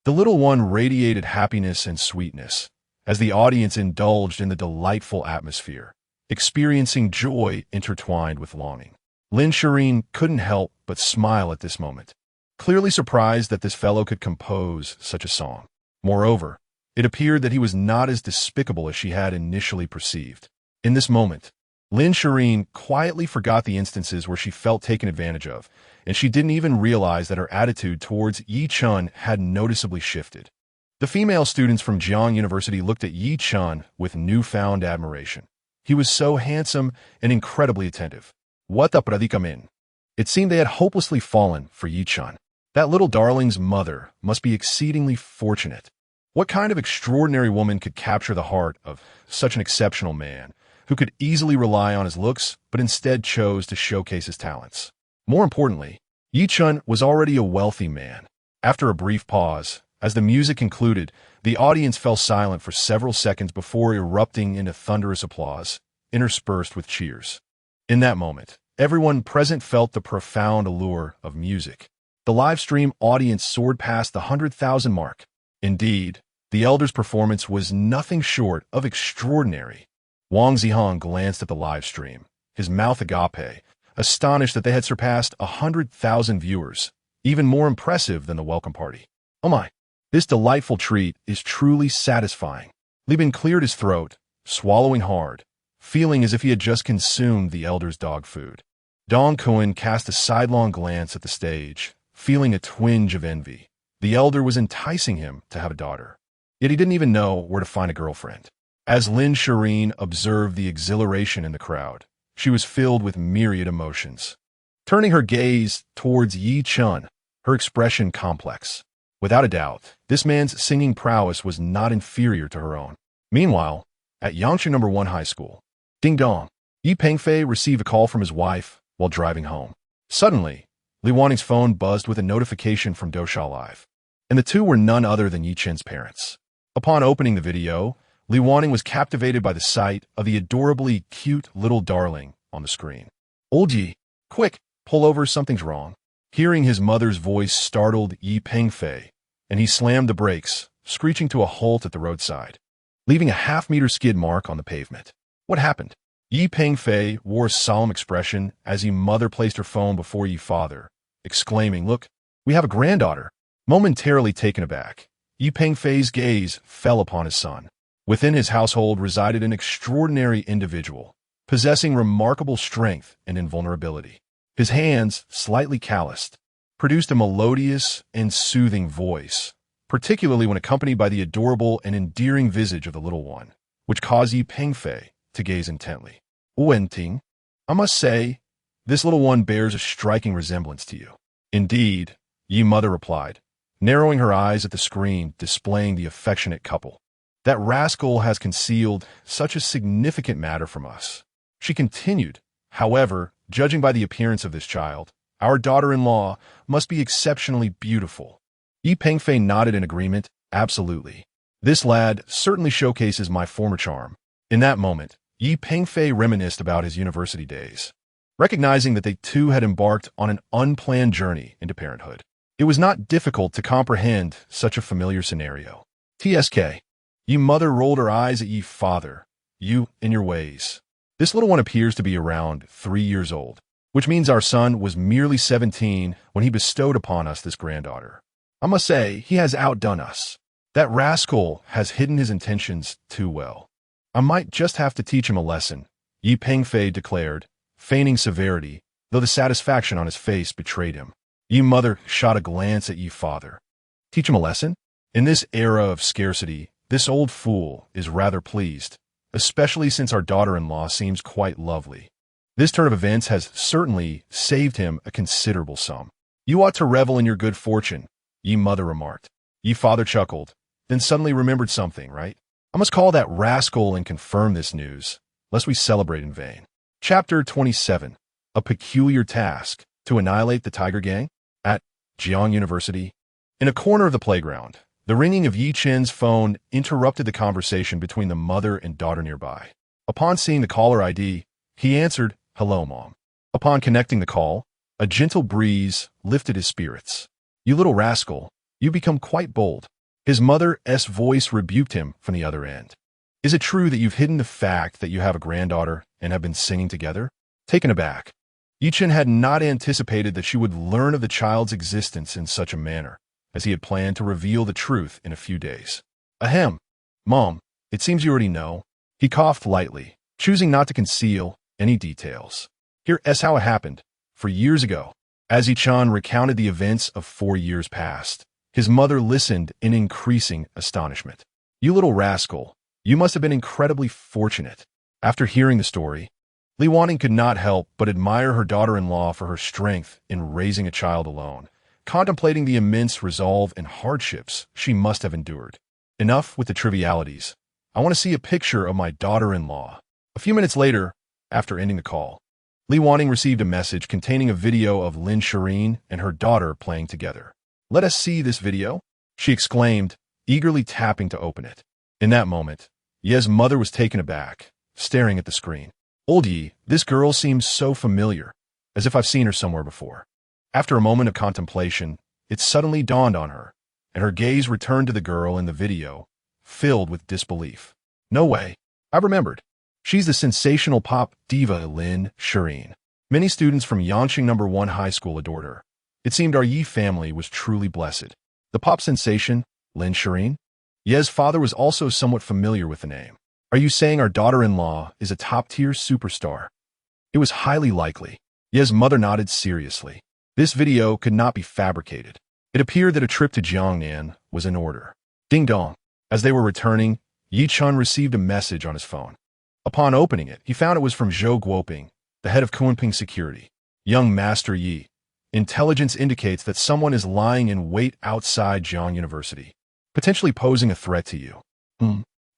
the little one radiated happiness and sweetness as the audience indulged in the delightful atmosphere, experiencing joy intertwined with longing. Lin Shiyin couldn't help but smile at this moment, clearly surprised that this fellow could compose such a song. Moreover, it appeared that he was not as despicable as she had initially perceived. In this moment, Lin Shiyin quietly forgot the instances where she felt taken advantage of, and she didn't even realize that her attitude towards Ye Chen had noticeably shifted. The female students from Jiang University looked at Ye Chen with newfound admiration. He was so handsome and incredibly attentive. What the predicamen? It seemed they had hopelessly fallen for Ye Chen. That little darling's mother must be exceedingly fortunate. What kind of extraordinary woman could capture the heart of such an exceptional man, who could easily rely on his looks but instead chose to showcase his talents? More importantly, Ye Chen was already a wealthy man. After a brief pause, as the music concluded, the audience fell silent for several seconds before erupting into thunderous applause, interspersed with cheers. In that moment, everyone present felt the profound allure of music. The live stream audience soared past the 100,000 mark. Indeed, the elder's performance was nothing short of extraordinary. Wang Zihong glanced at the live stream, his mouth agape, astonished that they had surpassed 100,000 viewers, even more impressive than the welcome party. Oh my, this delightful treat is truly satisfying. Li Bin cleared his throat, swallowing hard, feeling as if he had just consumed the elder's dog food. Dong Kuan cast a sidelong glance at the stage, feeling a twinge of envy. The elder was enticing him to have a daughter, yet he didn't even know where to find a girlfriend. As Lin Shiyin observed the exhilaration in the crowd, she was filled with myriad emotions. Turning her gaze towards Ye Chen, her expression complex. Without a doubt, this man's singing prowess was not inferior to her own. Meanwhile, at Yangshan No. 1 High School, ding dong, Yi Pengfei received a call from his wife while driving home. Suddenly, Li Waning's phone buzzed with a notification from Dousha Live, and the two were none other than Ye Chen's parents. Upon opening the video, Li Waning was captivated by the sight of the adorably cute little darling on the screen. Old Yi, quick, pull over, something's wrong. Hearing his mother's voice startled Yi Pengfei, and he slammed the brakes, screeching to a halt at the roadside, leaving a half-meter skid mark on the pavement. What happened? Yi Pengfei wore a solemn expression as Yi mother placed her phone before Yi father, exclaiming, "Look, we have a granddaughter." Momentarily taken aback, Yi Pengfei's gaze fell upon his son. Within his household resided an extraordinary individual, possessing remarkable strength and invulnerability. His hands, slightly calloused, produced a melodious and soothing voice, particularly when accompanied by the adorable and endearing visage of the little one, which caused Yi Pengfei to gaze intently. Wenting, I must say, this little one bears a striking resemblance to you. Indeed, Yi mother replied, narrowing her eyes at the screen displaying the affectionate couple. That rascal has concealed such a significant matter from us. She continued, however, judging by the appearance of this child, our daughter-in-law must be exceptionally beautiful. Yi Pengfei nodded in agreement, absolutely. This lad certainly showcases my former charm. In that moment, Yi Pengfei reminisced about his university days, recognizing that they too had embarked on an unplanned journey into parenthood. It was not difficult to comprehend such a familiar scenario. TSK. Yi mother rolled her eyes at Yi father. You in your ways. This little one appears to be around 3 years old. which means our son was merely 17 when he bestowed upon us this granddaughter. I must say, he has outdone us. That rascal has hidden his intentions too well. I might just have to teach him a lesson, Yi Pengfei declared, feigning severity, though the satisfaction on his face betrayed him. Yi mother shot a glance at Yi father. Teach him a lesson? In this era of scarcity, this old fool is rather pleased, especially since our daughter-in-law seems quite lovely. This turn of events has certainly saved him a considerable sum. You ought to revel in your good fortune, Yi mother remarked. Yi father chuckled, then suddenly remembered something, right? I must call that rascal and confirm this news, lest we celebrate in vain. Chapter 27. A Peculiar Task to Annihilate the Tiger Gang? At Jiang University. In a corner of the playground, the ringing of Ye Chen's phone interrupted the conversation between the mother and daughter nearby. Upon seeing the caller ID, he answered, "Hello, Mom." Upon connecting the call, a gentle breeze lifted his spirits. "You little rascal, you become quite bold." His mother's voice rebuked him from the other end. "Is it true that you've hidden the fact that you have a granddaughter and have been singing together?" Taken aback, Ye Chen had not anticipated that she would learn of the child's existence in such a manner, as he had planned to reveal the truth in a few days. "Ahem, Mom, it seems you already know." He coughed lightly, choosing not to conceal any details. "Here's how it happened. For years ago, as Ye Chen recounted the events of 4 years past, his mother listened in increasing astonishment. "You little rascal, you must have been incredibly fortunate." After hearing the story, Li Wanting could not help but admire her daughter-in-law for her strength in raising a child alone, contemplating the immense resolve and hardships she must have endured. Enough with the trivialities. I want to see a picture of my daughter-in-law. A few minutes later, after ending the call, Li Wanting received a message containing a video of Lin Shiyin and her daughter playing together. "Let us see this video," she exclaimed, eagerly tapping to open it. In that moment, Ye's mother was taken aback, staring at the screen. "Old Yi, this girl seems so familiar, as if I've seen her somewhere before." After a moment of contemplation, it suddenly dawned on her, and her gaze returned to the girl in the video, filled with disbelief. "No way. I've remembered. She's the sensational pop diva Lin Shiyin. Many students from Yanqing No. 1 High School adored her. It seemed our Yi family was truly blessed. The pop sensation, Lin Shiyin?" Ye's father was also somewhat familiar with the name. "Are you saying our daughter-in-law is a top-tier superstar?" It was highly likely. Ye's mother nodded seriously. This video could not be fabricated. It appeared that a trip to Jiangnan was in order. Ding dong. As they were returning, Ye Chen received a message on his phone. Upon opening it, he found it was from Zhou Guoping, the head of Kunping Security. "Young Master Yi, intelligence indicates that someone is lying in wait outside Jiang University, potentially posing a threat to you."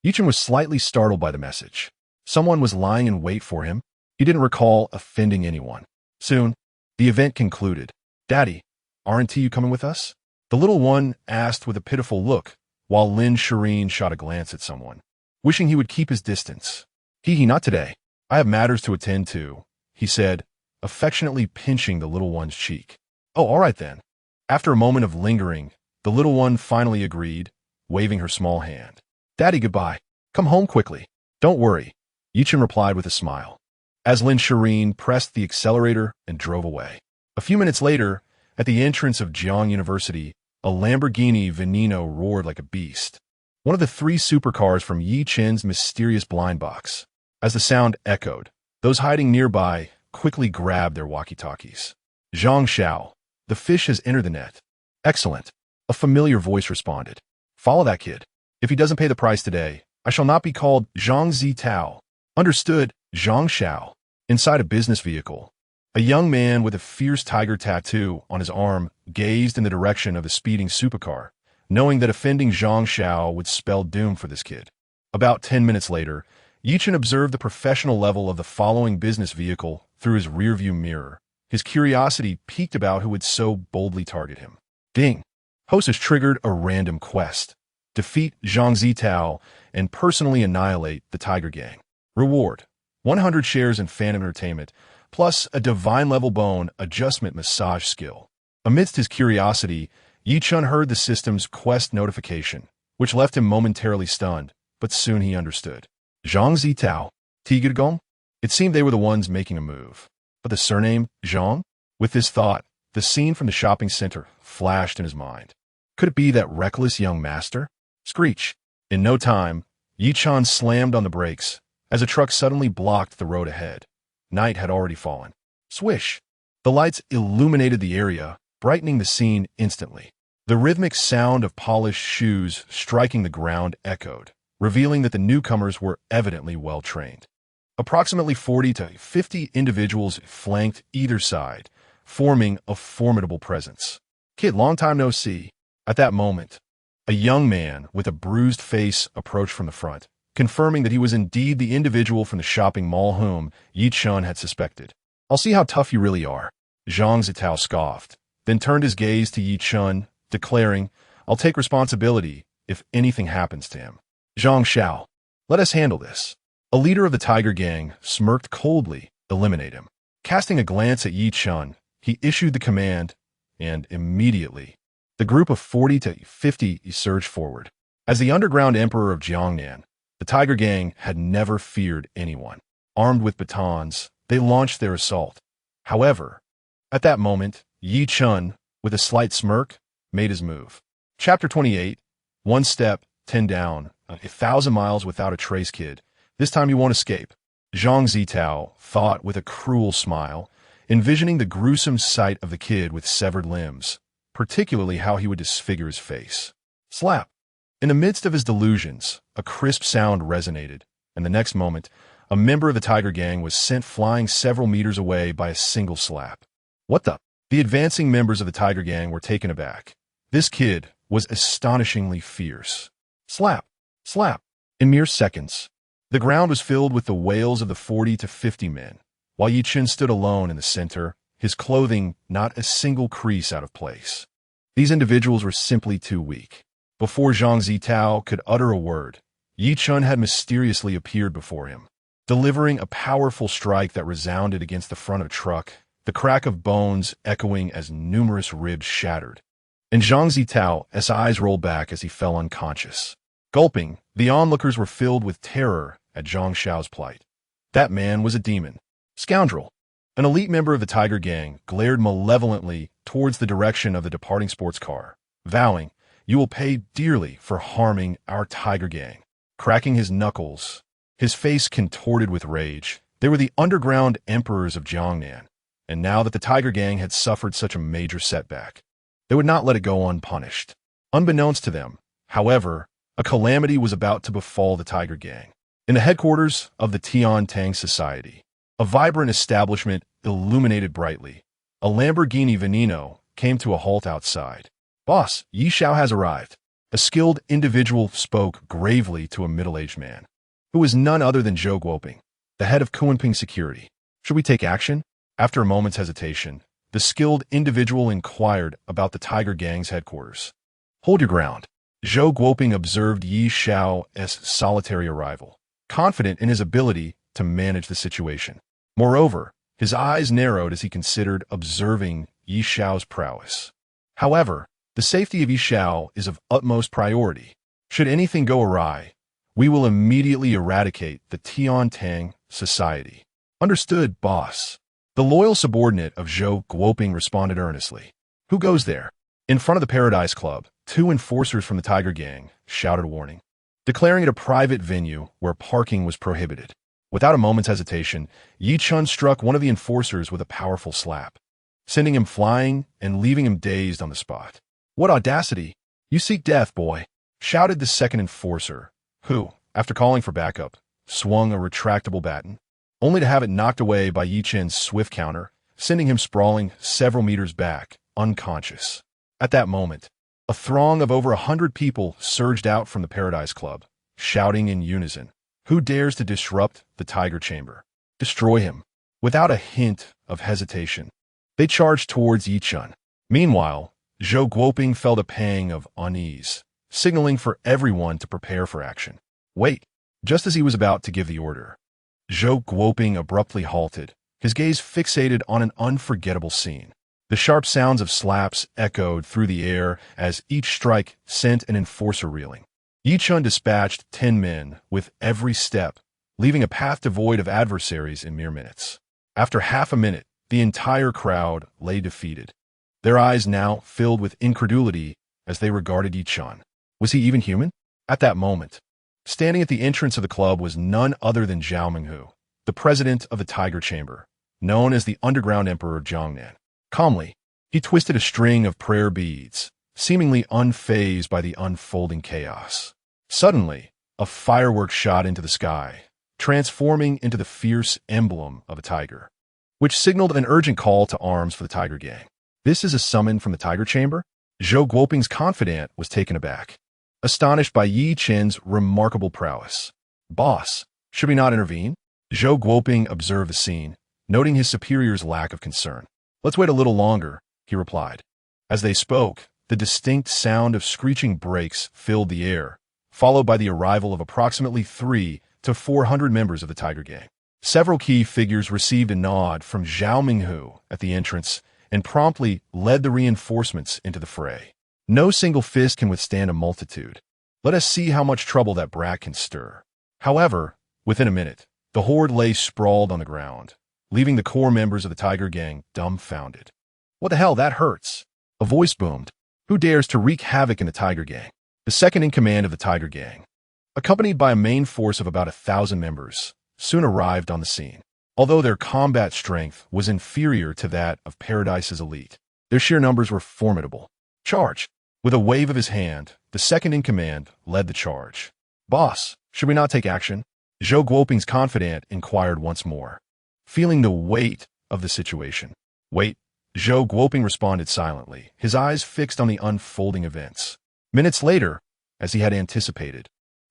Ye Chen was slightly startled by the message. Someone was lying in wait for him? He didn't recall offending anyone. Soon, the event concluded. "Daddy, aren't you coming with us?" The little one asked with a pitiful look, while Lin Shiyin shot a glance at someone, wishing he would keep his distance. Not today. I have matters to attend to," he said, affectionately pinching the little one's cheek. "Oh, all right then." After a moment of lingering, the little one finally agreed, waving her small hand. "Daddy, goodbye. Come home quickly." "Don't worry," Ye Chen replied with a smile, as Lin Shiyin pressed the accelerator and drove away. A few minutes later, at the entrance of Jiang University, a Lamborghini Veneno roared like a beast, one of the 3 supercars from Ye Chen's mysterious blind box. As the sound echoed, those hiding nearby quickly grabbed their walkie-talkies. "Zhang Xiao, the fish has entered the net." "Excellent," a familiar voice responded. "Follow that kid. If he doesn't pay the price today, I shall not be called Zhang Zitao." "Understood, Zhang Xiao." Inside a business vehicle, a young man with a fierce tiger tattoo on his arm gazed in the direction of the speeding supercar, knowing that offending Zhang Xiao would spell doom for this kid. About 10 minutes later, Ye Chen observed the professional level of the following business vehicle through his rearview mirror. His curiosity piqued about who would so boldly target him. Ding! Host has triggered a random quest. Defeat Zhang Zitao and personally annihilate the Tiger Gang. Reward: 100 shares in Phantom Entertainment, plus a divine-level bone adjustment massage skill. Amidst his curiosity, Ye Chen heard the system's quest notification, which left him momentarily stunned, but soon he understood. Zhang Zitao, Tigurgong? It seemed they were the ones making a move. But the surname, Zhang? With this thought, the scene from the shopping center flashed in his mind. Could it be that reckless young master? Screech. In no time, Ye Chen slammed on the brakes as a truck suddenly blocked the road ahead. Night had already fallen. Swish! The lights illuminated the area, brightening the scene instantly. The rhythmic sound of polished shoes striking the ground echoed, revealing that the newcomers were evidently well-trained. Approximately 40 to 50 individuals flanked either side, forming a formidable presence. Kid, long time no see. At that moment, a young man with a bruised face approached from the front, confirming that he was indeed the individual from the shopping mall whom Ye Chen had suspected. I'll see how tough you really are. Zhang Zitao scoffed, then turned his gaze to Ye Chen, declaring, I'll take responsibility if anything happens to him. Zhang Xiao, let us handle this. A leader of the Tiger Gang smirked coldly, eliminate him. Casting a glance at Ye Chen, he issued the command, and immediately, the group of 40 to 50 surged forward. As the underground emperor of Jiangnan, the Tiger Gang had never feared anyone. Armed with batons, they launched their assault. However, at that moment, Ye Chen, with a slight smirk, made his move. Chapter 28, 1 step, 10 down, 1,000 miles without a trace, kid. This time you won't escape. Zhang Zitao thought with a cruel smile, envisioning the gruesome sight of the kid with severed limbs, particularly how he would disfigure his face. Slap! In the midst of his delusions, a crisp sound resonated, and the next moment, a member of the Tiger Gang was sent flying several meters away by a single slap. What the? The advancing members of the Tiger Gang were taken aback. This kid was astonishingly fierce. Slap! Slap! In mere seconds, the ground was filled with the wails of the 40 to 50 men, while Ye Chen stood alone in the center, his clothing not a single crease out of place. These individuals were simply too weak. Before Zhang Zitao could utter a word, Ye Chen had mysteriously appeared before him, delivering a powerful strike that resounded against the front of a truck, the crack of bones echoing as numerous ribs shattered. And Zhang Zitao's eyes rolled back as he fell unconscious. Gulping, the onlookers were filled with terror at Zhang Xiao's plight. That man was a demon. Scoundrel! An elite member of the Tiger Gang glared malevolently towards the direction of the departing sports car, vowing, You will pay dearly for harming our Tiger Gang. Cracking his knuckles, his face contorted with rage, they were the underground emperors of Jiangnan, and now that the Tiger Gang had suffered such a major setback, they would not let it go unpunished. Unbeknownst to them, however, a calamity was about to befall the Tiger Gang. In the headquarters of the Tian Tang Society, a vibrant establishment illuminated brightly. A Lamborghini Veneno came to a halt outside. Boss, Ye Xiao has arrived. A skilled individual spoke gravely to a middle-aged man, who was none other than Zhou Guoping, the head of Kunping Security. Should we take action? After a moment's hesitation, the skilled individual inquired about the Tiger Gang's headquarters. Hold your ground. Zhou Guoping observed Ye Xiao's solitary arrival, confident in his ability to manage the situation. Moreover, his eyes narrowed as he considered observing Ye Xiao's prowess. However, the safety of Ye Xiao is of utmost priority. Should anything go awry, we will immediately eradicate the Tian Tang Society. Understood, boss. The loyal subordinate of Zhou Guoping responded earnestly. Who goes there? In front of the Paradise Club, 2 enforcers from the Tiger Gang shouted a warning, declaring it a private venue where parking was prohibited. Without a moment's hesitation, Ye Chen struck one of the enforcers with a powerful slap, sending him flying and leaving him dazed on the spot. What audacity! You seek death, boy, shouted the second enforcer, who, after calling for backup, swung a retractable baton, only to have it knocked away by Ye Chen's swift counter, sending him sprawling several meters back, unconscious. At that moment, a throng of over 100 people surged out from the Paradise Club, shouting in unison, Who dares to disrupt the Tiger Chamber? Destroy him. Without a hint of hesitation, they charged towards Ye Chen. Meanwhile, Zhou Guoping felt a pang of unease, signaling for everyone to prepare for action. Wait! Just as he was about to give the order, Zhou Guoping abruptly halted, his gaze fixated on an unforgettable scene. The sharp sounds of slaps echoed through the air as each strike sent an enforcer reeling. Ye Chen dispatched 10 men with every step, leaving a path devoid of adversaries in mere minutes. After half a minute, the entire crowd lay defeated, their eyes now filled with incredulity as they regarded Ye Chen. Was he even human? At that moment, standing at the entrance of the club was none other than Zhao Menghu, the president of the Tiger Chamber, known as the Underground Emperor of Jiangnan. Calmly, he twisted a string of prayer beads, seemingly unfazed by the unfolding chaos. Suddenly, a firework shot into the sky, transforming into the fierce emblem of a tiger, which signaled an urgent call to arms for the Tiger Gang. This is a summon from the Tiger Chamber? Zhou Guoping's confidant was taken aback, astonished by Ye Chen's remarkable prowess. Boss, should we not intervene? Zhou Guoping observed the scene, noting his superior's lack of concern. Let's wait a little longer, he replied. As they spoke, the distinct sound of screeching brakes filled the air, followed by the arrival of approximately 300 to 400 members of the Tiger Gang. Several key figures received a nod from Zhao Menghu at the entrance and promptly led the reinforcements into the fray. No single fist can withstand a multitude. Let us see how much trouble that brat can stir. However, within a minute, the horde lay sprawled on the ground, leaving the core members of the Tiger Gang dumbfounded. What the hell, that hurts? A voice boomed. Who dares to wreak havoc in the Tiger Gang? The second in command of the Tiger Gang, accompanied by a main force of about 1,000 members, soon arrived on the scene. Although their combat strength was inferior to that of Paradise's elite, their sheer numbers were formidable. Charge! With a wave of his hand, the second in command led the charge. Boss, should we not take action? Zhou Guoping's confidant inquired once more, feeling the weight of the situation. Wait, Zhou Guoping responded silently, his eyes fixed on the unfolding events. Minutes later, as he had anticipated,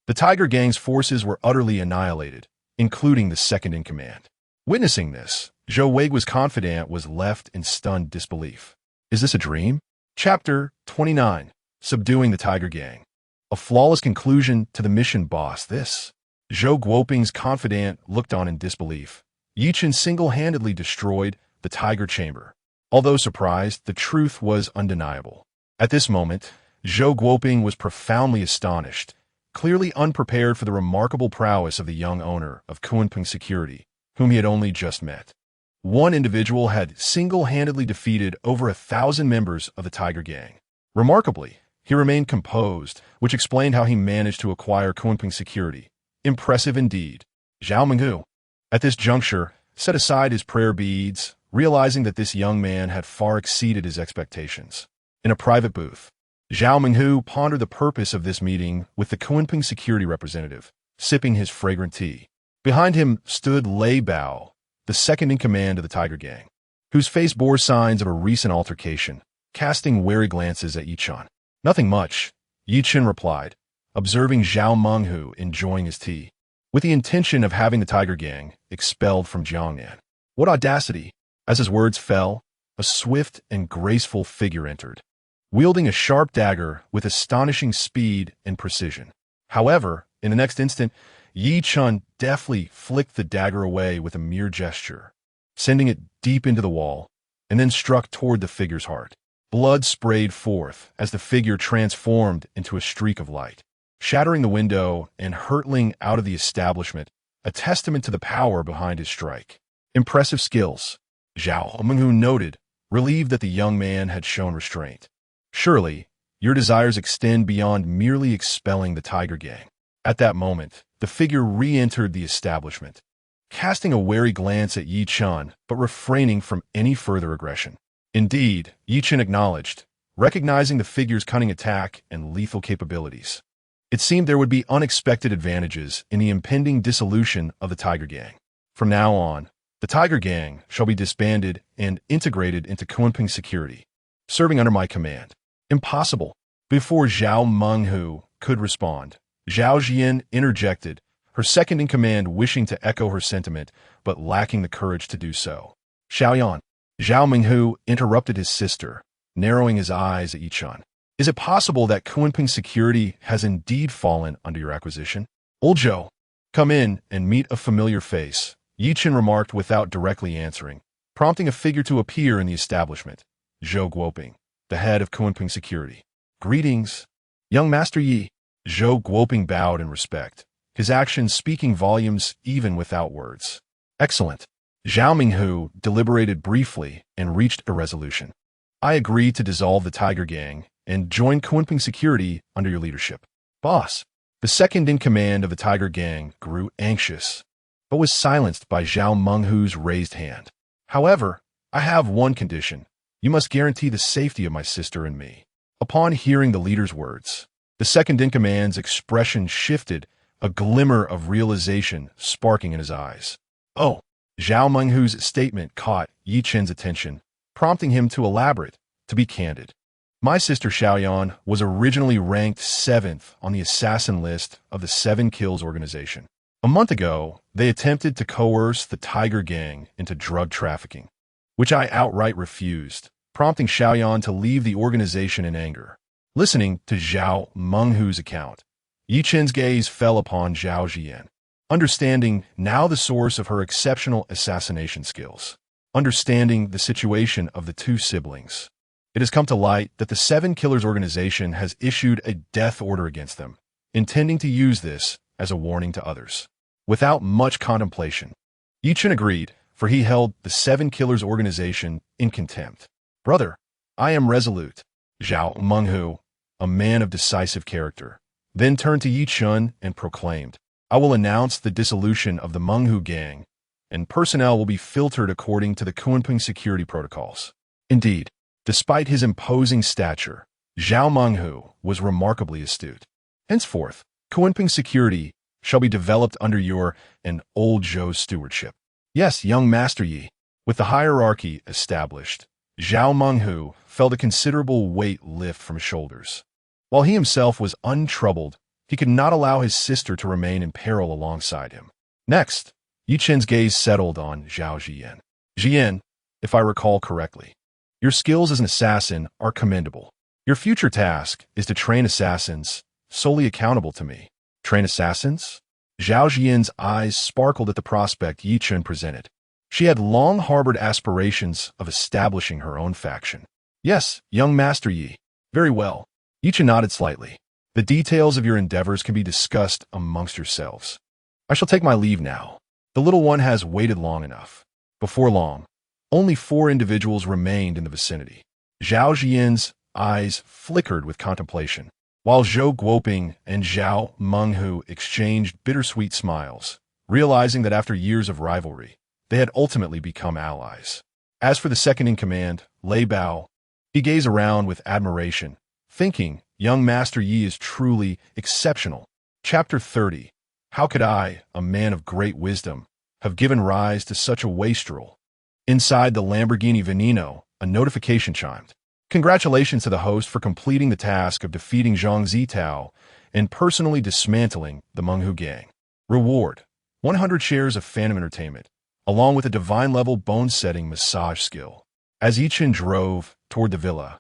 the Tiger Gang's forces were utterly annihilated, including the second in command. Witnessing this, Zhou Guoping's confidant was left in stunned disbelief. Is this a dream? Chapter 29. Subduing the Tiger Gang. A flawless conclusion to the mission, boss. This. Zhou Guoping's confidant looked on in disbelief. Ye Chen single-handedly destroyed the Tiger Chamber. Although surprised, the truth was undeniable. At this moment, Zhou Guoping was profoundly astonished, clearly unprepared for the remarkable prowess of the young owner of Kunpeng Security, whom he had only just met. One individual had single-handedly defeated over 1,000 members of the Tiger Gang. Remarkably, he remained composed, which explained how he managed to acquire Kunpeng Security. Impressive indeed. Zhao Menghu, at this juncture, set aside his prayer beads, realizing that this young man had far exceeded his expectations. In a private booth, Zhao Menghu pondered the purpose of this meeting with the Kunpeng Security representative, sipping his fragrant tea. Behind him stood Lei Bao, the second in command of the Tiger Gang, whose face bore signs of a recent altercation, casting wary glances at Ye Chen. Nothing much, Ye Chen replied, observing Zhao Menghu enjoying his tea, with the intention of having the Tiger Gang expelled from Jiangnan. What audacity! As his words fell, a swift and graceful figure entered, wielding a sharp dagger with astonishing speed and precision. However, in the next instant, Ye Chen deftly flicked the dagger away with a mere gesture, sending it deep into the wall, and then struck toward the figure's heart. Blood sprayed forth as the figure transformed into a streak of light, shattering the window and hurtling out of the establishment, a testament to the power behind his strike. Impressive skills, Zhao Menghu noted, relieved that the young man had shown restraint. Surely, your desires extend beyond merely expelling the Tiger Gang. At that moment, the figure re-entered the establishment, casting a wary glance at Ye Chen, but refraining from any further aggression. Indeed, Ye Chen acknowledged, recognizing the figure's cunning attack and lethal capabilities. It seemed there would be unexpected advantages in the impending dissolution of the Tiger Gang. From now on, the Tiger Gang shall be disbanded and integrated into Kunpeng Security, serving under my command. Impossible. Before Zhao Menghu could respond, Zhao Xian interjected, her second in command wishing to echo her sentiment, but lacking the courage to do so. Xiaoyan. Zhao Menghu interrupted his sister, narrowing his eyes at Ye Chen. Is it possible that Kunpeng Security has indeed fallen under your acquisition? Old Zhou, come in and meet a familiar face, Ye Chen remarked without directly answering, prompting a figure to appear in the establishment. Zhou Guoping, the head of Kunpeng Security. Greetings, young Master Yi. Zhou Guoping bowed in respect, his actions speaking volumes even without words. Excellent. Zhao Minghu deliberated briefly and reached a resolution. I agree to dissolve the Tiger Gang and join Kunping Security under your leadership. Boss, the second in command of the Tiger Gang grew anxious, but was silenced by Zhao Menghu's raised hand. However, I have one condition. You must guarantee the safety of my sister and me. Upon hearing the leader's words, the second in command's expression shifted, a glimmer of realization sparking in his eyes. Oh, Zhao Menghu's statement caught Ye Chen's attention, prompting him to elaborate. To be candid, my sister Xiaoyan was originally ranked 7th on the assassin list of the 7 Kills organization. A month ago, they attempted to coerce the Tiger Gang into drug trafficking, which I outright refused, prompting Xiaoyan to leave the organization in anger. Listening to Zhao Menghu's account, Ye Chen's gaze fell upon Zhao Ziyan, understanding now the source of her exceptional assassination skills. Understanding the situation of the two siblings, it has come to light that the 7 Killers organization has issued a death order against them, intending to use this as a warning to others. Without much contemplation, Ye Chen agreed, for he held the 7 Killers organization in contempt. Brother, I am resolute. Zhao Menghu, a man of decisive character, then turned to Ye Chen and proclaimed, I will announce the dissolution of the Menghu gang, and personnel will be filtered according to the Kunping security protocols. Indeed, despite his imposing stature, Zhao Menghu was remarkably astute. Henceforth, Kunping security shall be developed under your and old Zhou's stewardship. Yes, young Master Yi. With the hierarchy established, Zhao Menghu felt a considerable weight lift from his shoulders. While he himself was untroubled, he could not allow his sister to remain in peril alongside him. Next, Ye Chen's gaze settled on Zhao Ziyan. Ziyan, if I recall correctly, your skills as an assassin are commendable. Your future task is to train assassins, solely accountable to me. Train assassins? Zhao Ziyan's eyes sparkled at the prospect Ye Chen presented. She had long harbored aspirations of establishing her own faction. Yes, young Master Yi. Very well. Ye Chen nodded slightly. The details of your endeavors can be discussed amongst yourselves. I shall take my leave now. The little one has waited long enough. Before long, only 4 individuals remained in the vicinity. Zhao Ziyan's eyes flickered with contemplation, while Zhou Guoping and Zhao Menghu exchanged bittersweet smiles, realizing that after years of rivalry, they had ultimately become allies. As for the second in command, Lei Bao, he gazed around with admiration, thinking, young Master Yi is truly exceptional. Chapter 30. How could I, a man of great wisdom, have given rise to such a wastrel? Inside the Lamborghini Veneno, a notification chimed. Congratulations to the host for completing the task of defeating Zhang Zitao and personally dismantling the Menghu gang. Reward: 100 shares of Phantom Entertainment, along with a divine-level bone-setting massage skill. As Ye Chen drove toward the villa,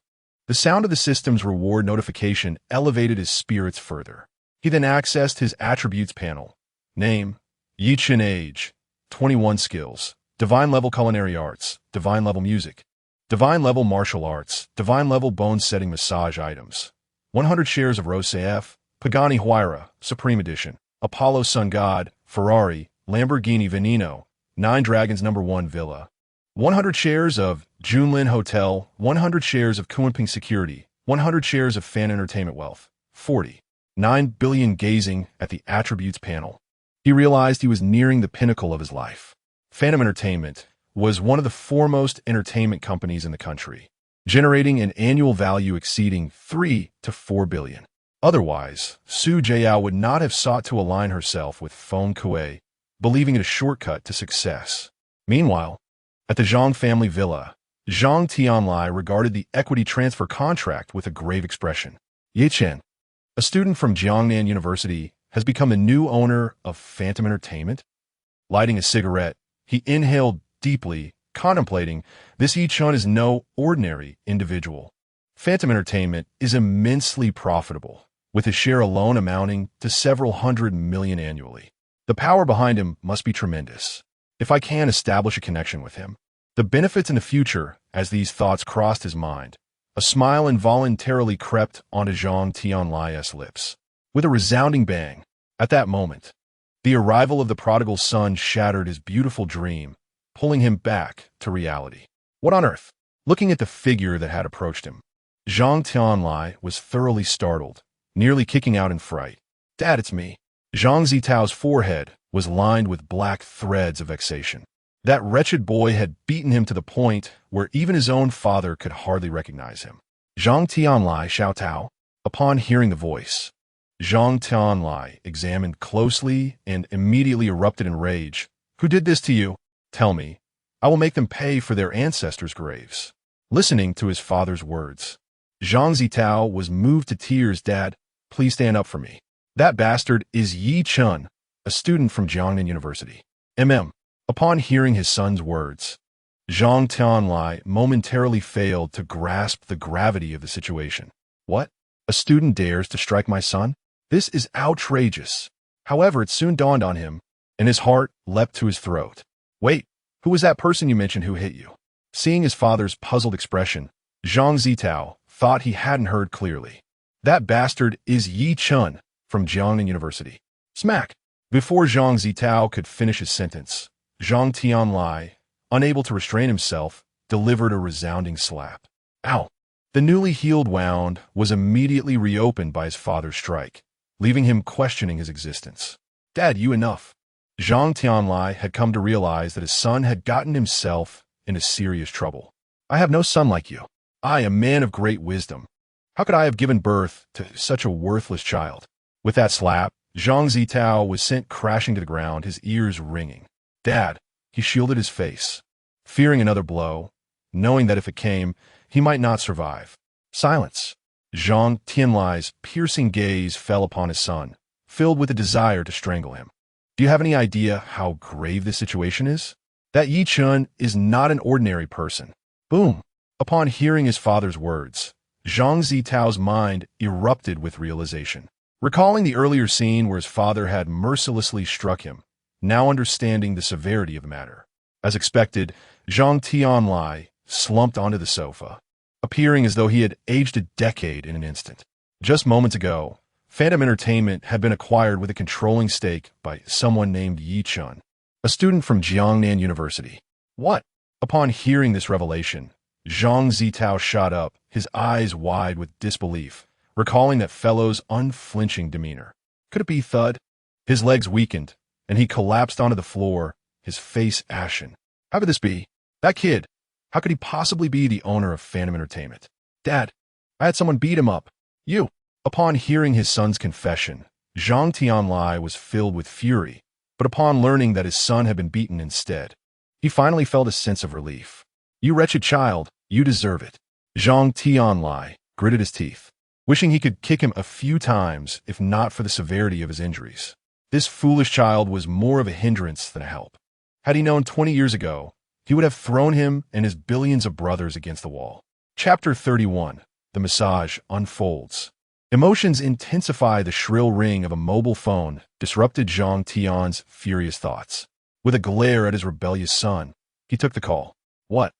the sound of the system's reward notification elevated his spirits further. He then accessed his attributes panel. Name: Ye Chen. Age: 21. Skills: Divine-level culinary arts, divine-level music, divine-level martial arts, divine-level bone-setting massage items. 100 shares of Rose F, Pagani Huayra, Supreme Edition, Apollo Sun God, Ferrari, Lamborghini Veneno, 9 Dragons No. 1 Villa. 100 shares of Junlin Hotel, 100 shares of Kunping Security, 100 shares of Fan Entertainment Wealth, 40. 9 billion. Gazing at the attributes panel, he realized he was nearing the pinnacle of his life. Phantom Entertainment was one of the foremost entertainment companies in the country, generating an annual value exceeding 3 to 4 billion. Otherwise, Su Jiao would not have sought to align herself with Feng Kuei, believing it a shortcut to success. Meanwhile, at the Zhang family villa, Zhang Tianlai regarded the equity transfer contract with a grave expression. Ye Chen, a student from Jiangnan University, has become the new owner of Phantom Entertainment. Lighting a cigarette, he inhaled deeply, contemplating, this Ye Chen is no ordinary individual. Phantom Entertainment is immensely profitable, with his share alone amounting to several hundred million annually. The power behind him must be tremendous. If I can establish a connection with him, the benefits in the future. As these thoughts crossed his mind, a smile involuntarily crept onto Zhang Tianlai's lips. With a resounding bang, at that moment, the arrival of the prodigal son shattered his beautiful dream, pulling him back to reality. What on earth? Looking at the figure that had approached him, Zhang Tianlai was thoroughly startled, nearly kicking out in fright. "Dad, it's me." Zhang Zitao's forehead was lined with black threads of vexation. That wretched boy had beaten him to the point where even his own father could hardly recognize him. "Zhang Tianlai, Xiao Tao." Upon hearing the voice, Zhang Tianlai examined closely and immediately erupted in rage. "Who did this to you? Tell me. I will make them pay for their ancestors' graves." Listening to his father's words, Zhang Zitao was moved to tears. "Dad, please stand up for me. That bastard is Ye Chen, a student from Jiangnan University." Upon hearing his son's words, Zhang Tianlai momentarily failed to grasp the gravity of the situation. "What? A student dares to strike my son? This is outrageous." However, it soon dawned on him, and his heart leapt to his throat. "Wait, who was that person you mentioned who hit you?" Seeing his father's puzzled expression, Zhang Zitao thought he hadn't heard clearly. "That bastard is Ye Chen from Jiangnan University." Smack! Before Zhang Zitao could finish his sentence, Zhang Tianlai, unable to restrain himself, delivered a resounding slap. Ow! The newly healed wound was immediately reopened by his father's strike, leaving him questioning his existence. "Dad, you enough." Zhang Tianlai had come to realize that his son had gotten himself into serious trouble. "I have no son like you. I, a man of great wisdom. How could I have given birth to such a worthless child?" With that slap, Zhang Zitao was sent crashing to the ground, his ears ringing. "Dad," he shielded his face, fearing another blow, knowing that if it came, he might not survive. Silence. Zhang Tianlai's piercing gaze fell upon his son, filled with a desire to strangle him. "Do you have any idea how grave this situation is? That Ye Chen is not an ordinary person." Boom! Upon hearing his father's words, Zhang Zitao's mind erupted with realization. Recalling the earlier scene where his father had mercilessly struck him, now understanding the severity of the matter. As expected, Zhang Tianlai slumped onto the sofa, appearing as though he had aged a decade in an instant. Just moments ago, Phantom Entertainment had been acquired with a controlling stake by someone named Ye Chen, a student from Jiangnan University. What? Upon hearing this revelation, Zhang Zitao shot up, his eyes wide with disbelief, recalling that fellow's unflinching demeanor. Could it be thud? His legs weakened, and he collapsed onto the floor, his face ashen. How could this be? That kid, how could he possibly be the owner of Phantom Entertainment? "Dad, I had someone beat him up." "You." Upon hearing his son's confession, Zhang Tianlai was filled with fury, but upon learning that his son had been beaten instead, he finally felt a sense of relief. "You wretched child, you deserve it." Zhang Tianlai gritted his teeth, wishing he could kick him a few times if not for the severity of his injuries. This foolish child was more of a hindrance than a help. Had he known 20 years ago, he would have thrown him and his billions of brothers against the wall. Chapter 31. The massage unfolds. Emotions intensify. The shrill ring of a mobile phone disrupted Zhang Tian's furious thoughts. With a glare at his rebellious son, he took the call. What?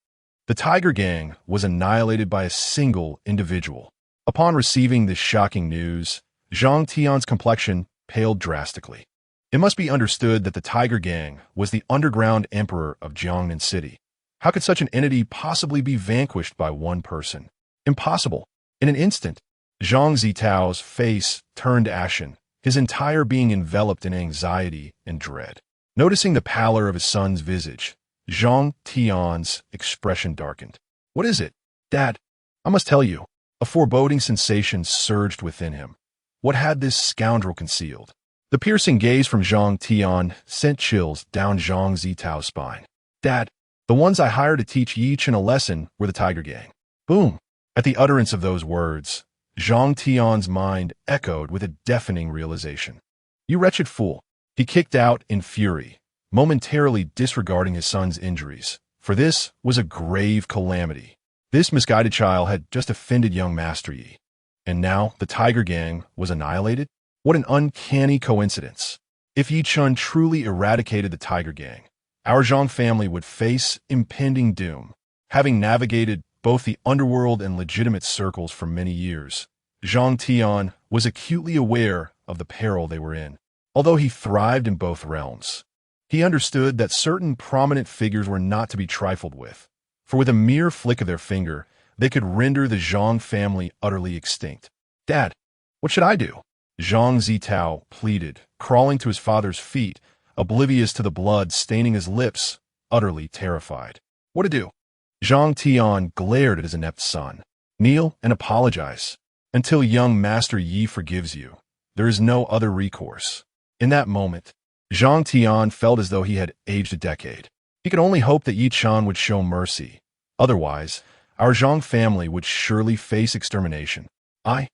The Tiger Gang was annihilated by a single individual. Upon receiving this shocking news, Zhang Tian's complexion paled drastically. It must be understood that the Tiger Gang was the underground emperor of Jiangnan City. How could such an entity possibly be vanquished by one person? Impossible. In an instant, Zhang Zitao's face turned ashen, his entire being enveloped in anxiety and dread. Noticing the pallor of his son's visage, Zhang Tian's expression darkened. "What is it? Dad, I must tell you." A foreboding sensation surged within him. What had this scoundrel concealed? The piercing gaze from Zhang Tian sent chills down Zhang Zitao's spine. "Dad, the ones I hired to teach Ye Chen a lesson were the Tiger Gang." Boom! At the utterance of those words, Zhang Tian's mind echoed with a deafening realization. "You wretched fool!" He kicked out in fury, momentarily disregarding his son's injuries, for this was a grave calamity. This misguided child had just offended young Master Yi, and now the Tiger Gang was annihilated? What an uncanny coincidence. If Ye Chen truly eradicated the Tiger Gang, our Zhang family would face impending doom. Having navigated both the underworld and legitimate circles for many years, Zhang Tian was acutely aware of the peril they were in. Although he thrived in both realms, He understood that certain prominent figures were not to be trifled with, for with a mere flick of their finger, they could render the Zhang family utterly extinct. "Dad, what should I do?" Zhang Zitao pleaded, crawling to his father's feet, oblivious to the blood staining his lips, utterly terrified. "What to do?" Zhang Tian glared at his inept son. "Kneel and apologize. Until young Master Yi forgives you, there is no other recourse." In that moment, Zhang Tian felt as though he had aged a decade. He could only hope that Ye Chen would show mercy. Otherwise, our Zhang family would surely face extermination. Zhang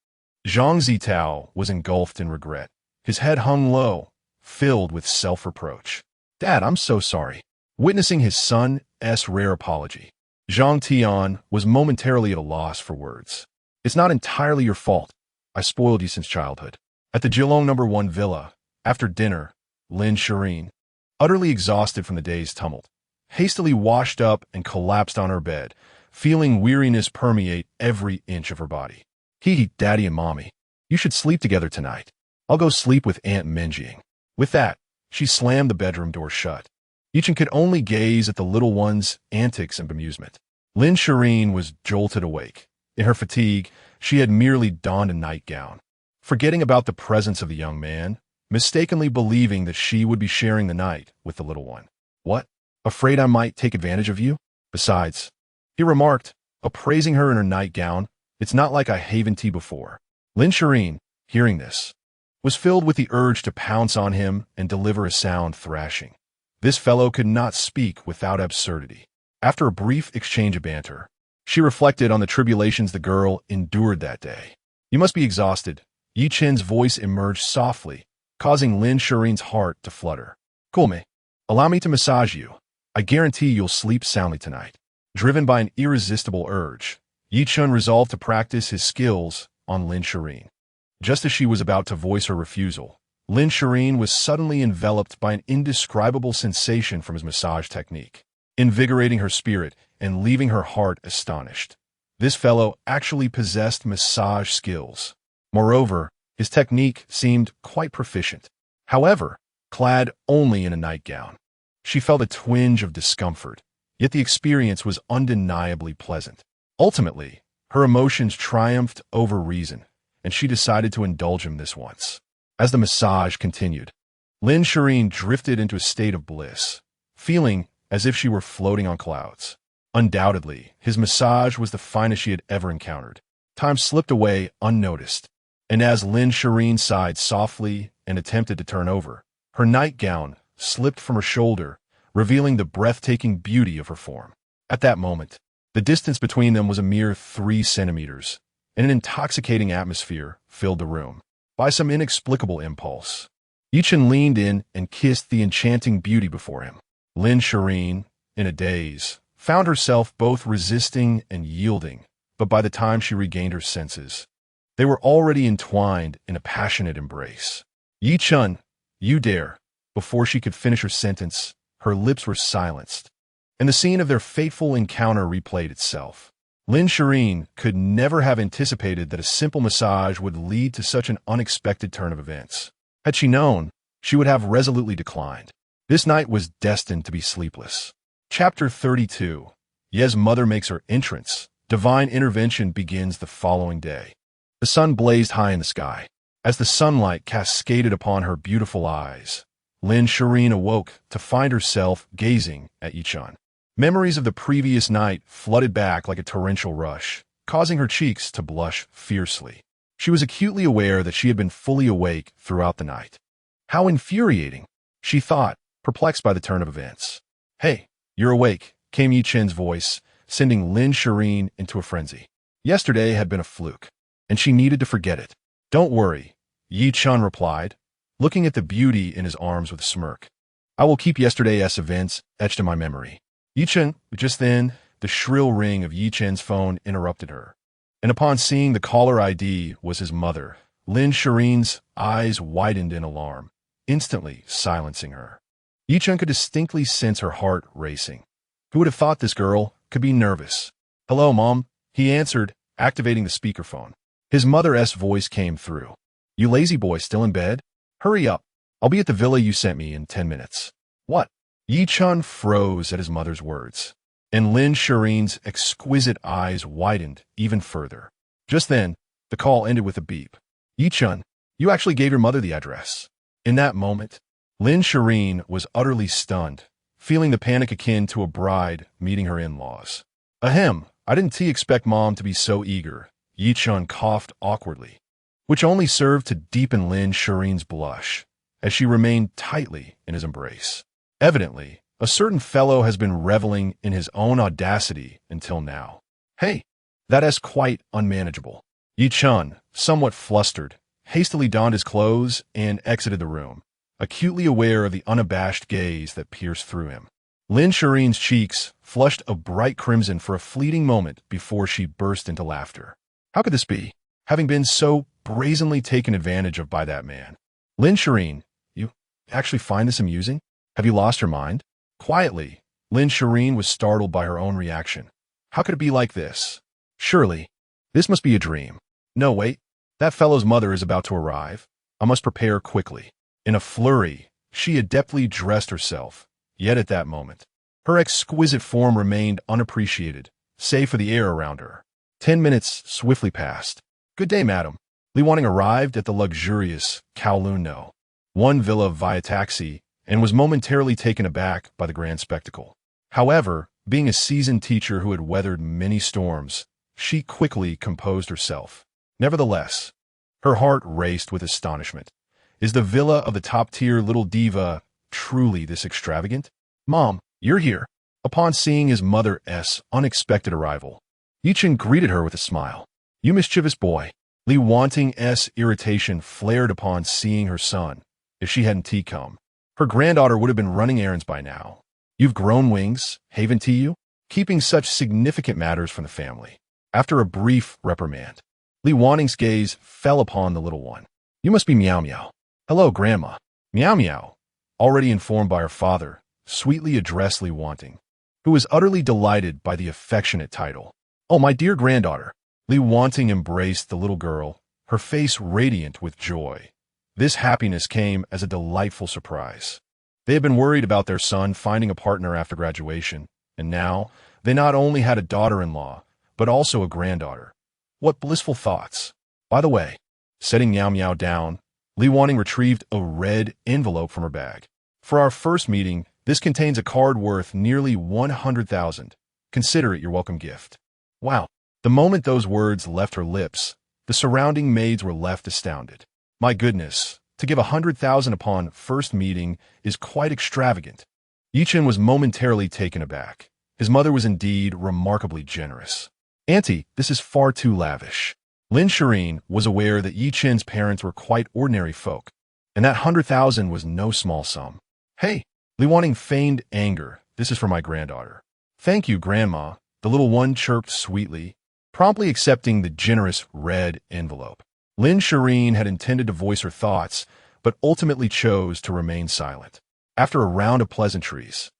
Zitao was engulfed in regret. His head hung low, filled with self-reproach. "Dad, I'm so sorry." Witnessing his son's rare apology, Zhang Tian was momentarily at a loss for words. "It's not entirely your fault. I spoiled you since childhood." At the Geelong No. 1 villa, after dinner, Lin Shiyin, utterly exhausted from the day's tumult, hastily washed up and collapsed on her bed, feeling weariness permeate every inch of her body. Daddy and Mommy, you should sleep together tonight. I'll go sleep with Aunt Minjing." With that, she slammed the bedroom door shut. Ye Chen could only gaze at the little one's antics and bemusement. Lin Shiyin was jolted awake. In her fatigue, she had merely donned a nightgown. Forgetting about the presence of the young man, mistakenly believing that she would be sharing the night with the little one. "What? Afraid I might take advantage of you? Besides," he remarked, appraising her in her nightgown, "it's not like I haven't tea before." Lin Shiyin, hearing this, was filled with the urge to pounce on him and deliver a sound thrashing. This fellow could not speak without absurdity. After a brief exchange of banter, she reflected on the tribulations the girl endured that day. "You must be exhausted." Ye Chen's voice emerged softly, causing Lin Shiyin's heart to flutter. "Cool me. Allow me to massage you. I guarantee you'll sleep soundly tonight." Driven by an irresistible urge, Ye Chen resolved to practice his skills on Lin Shiyin. Just as she was about to voice her refusal, Lin Shiyin was suddenly enveloped by an indescribable sensation from his massage technique, invigorating her spirit and leaving her heart astonished. This fellow actually possessed massage skills. Moreover, his technique seemed quite proficient. However, clad only in a nightgown, she felt a twinge of discomfort, yet the experience was undeniably pleasant. Ultimately, her emotions triumphed over reason, and she decided to indulge him this once. As the massage continued, Lin Shiyin drifted into a state of bliss, feeling as if she were floating on clouds. Undoubtedly, his massage was the finest she had ever encountered. Time slipped away unnoticed, and as Lin Shiyin sighed softly and attempted to turn over, her nightgown slipped from her shoulder, revealing the breathtaking beauty of her form. At that moment, the distance between them was a mere 3 centimeters, and an intoxicating atmosphere filled the room. By some inexplicable impulse, Ye Chen leaned in and kissed the enchanting beauty before him. Lin Shiyin, in a daze, found herself both resisting and yielding, but by the time she regained her senses, they were already entwined in a passionate embrace. "Ye Chen, you dare." Before she could finish her sentence, her lips were silenced, and the scene of their fateful encounter replayed itself. Lin Shiyin could never have anticipated that a simple massage would lead to such an unexpected turn of events. Had she known, she would have resolutely declined. This night was destined to be sleepless. Chapter 32. Ye's mother makes her entrance. Divine intervention begins the following day. The sun blazed high in the sky. As the sunlight cascaded upon her beautiful eyes, Lin Shiyin awoke to find herself gazing at Ye Chen. Memories of the previous night flooded back like a torrential rush, causing her cheeks to blush fiercely. She was acutely aware that she had been fully awake throughout the night. How infuriating, she thought, perplexed by the turn of events. "Hey, you're awake," came Ye Chen's voice, sending Lin Shiyin into a frenzy. Yesterday had been a fluke, and she needed to forget it. "Don't worry," Ye Chen replied, looking at the beauty in his arms with a smirk. "I will keep yesterday's events etched in my memory." Ye Chen, just then, the shrill ring of Ye Chen's phone interrupted her, and upon seeing the caller ID was his mother, Lin Shiyin's eyes widened in alarm, instantly silencing her. Ye Chen could distinctly sense her heart racing. Who would have thought this girl could be nervous? "Hello, Mom," he answered, activating the speakerphone. His mother's voice came through. "You lazy boy still in bed? Hurry up. I'll be at the villa you sent me in 10 minutes." What? Ye Chen froze at his mother's words, and Lin Shirin's exquisite eyes widened even further. Just then, the call ended with a beep. Ye Chen, you actually gave your mother the address. In that moment, Lin Shiyin was utterly stunned, feeling the panic akin to a bride meeting her in-laws. Ahem, I didn't expect Mom to be so eager. Ye Chen coughed awkwardly, which only served to deepen Lin Shireen's blush, as she remained tightly in his embrace. Evidently, a certain fellow has been reveling in his own audacity until now. Hey, that's quite unmanageable. Ye Chen, somewhat flustered, hastily donned his clothes and exited the room, acutely aware of the unabashed gaze that pierced through him. Lin Shireen's cheeks flushed a bright crimson for a fleeting moment before she burst into laughter. How could this be, having been so brazenly taken advantage of by that man? Lin Shiyin, you actually find this amusing? Have you lost your mind? Quietly, Lin Shiyin was startled by her own reaction. How could it be like this? Surely, this must be a dream. No, wait. That fellow's mother is about to arrive. I must prepare quickly. In a flurry, she adeptly dressed herself, yet at that moment, her exquisite form remained unappreciated, save for the air around her. 10 minutes swiftly passed. Good day, madam. Li Wanting arrived at the luxurious Kowloon No. 1 villa via taxi and was momentarily taken aback by the grand spectacle. However, being a seasoned teacher who had weathered many storms, she quickly composed herself. Nevertheless, her heart raced with astonishment. Is the villa of the top-tier little diva truly this extravagant? Mom, you're here. Upon seeing his mother's unexpected arrival, Ye Chen greeted her with a smile. You mischievous boy. Li Wanting's irritation flared upon seeing her son. If she hadn't come, her granddaughter would have been running errands by now. You've grown wings, haven't you? Keeping such significant matters from the family. After a brief reprimand, Li Wanting's gaze fell upon the little one. You must be Miao Miao. Hello, Grandma. Miao Miao, already informed by her father, sweetly addressed Li Wanting, who was utterly delighted by the affectionate title. Oh, my dear granddaughter. Li Wanting embraced the little girl, her face radiant with joy. This happiness came as a delightful surprise. They had been worried about their son finding a partner after graduation, and now they not only had a daughter-in-law, but also a granddaughter. What blissful thoughts. By the way, setting Miao Miao down, Li Wanting retrieved a red envelope from her bag. For our first meeting, this contains a card worth nearly 100,000. Consider it your welcome gift. Wow. The moment those words left her lips, the surrounding maids were left astounded. My goodness, to give 100,000 upon first meeting is quite extravagant. Ye Chen was momentarily taken aback. His mother was indeed remarkably generous. Auntie, this is far too lavish. Lin Shiyin was aware that Ye Chen's parents were quite ordinary folk, and that 100,000 was no small sum. Hey, Li Wanting feigned anger. This is for my granddaughter. Thank you, Grandma, the little one chirped sweetly, promptly accepting the generous red envelope. Lin Shiyin had intended to voice her thoughts, but ultimately chose to remain silent. After a round of pleasantries,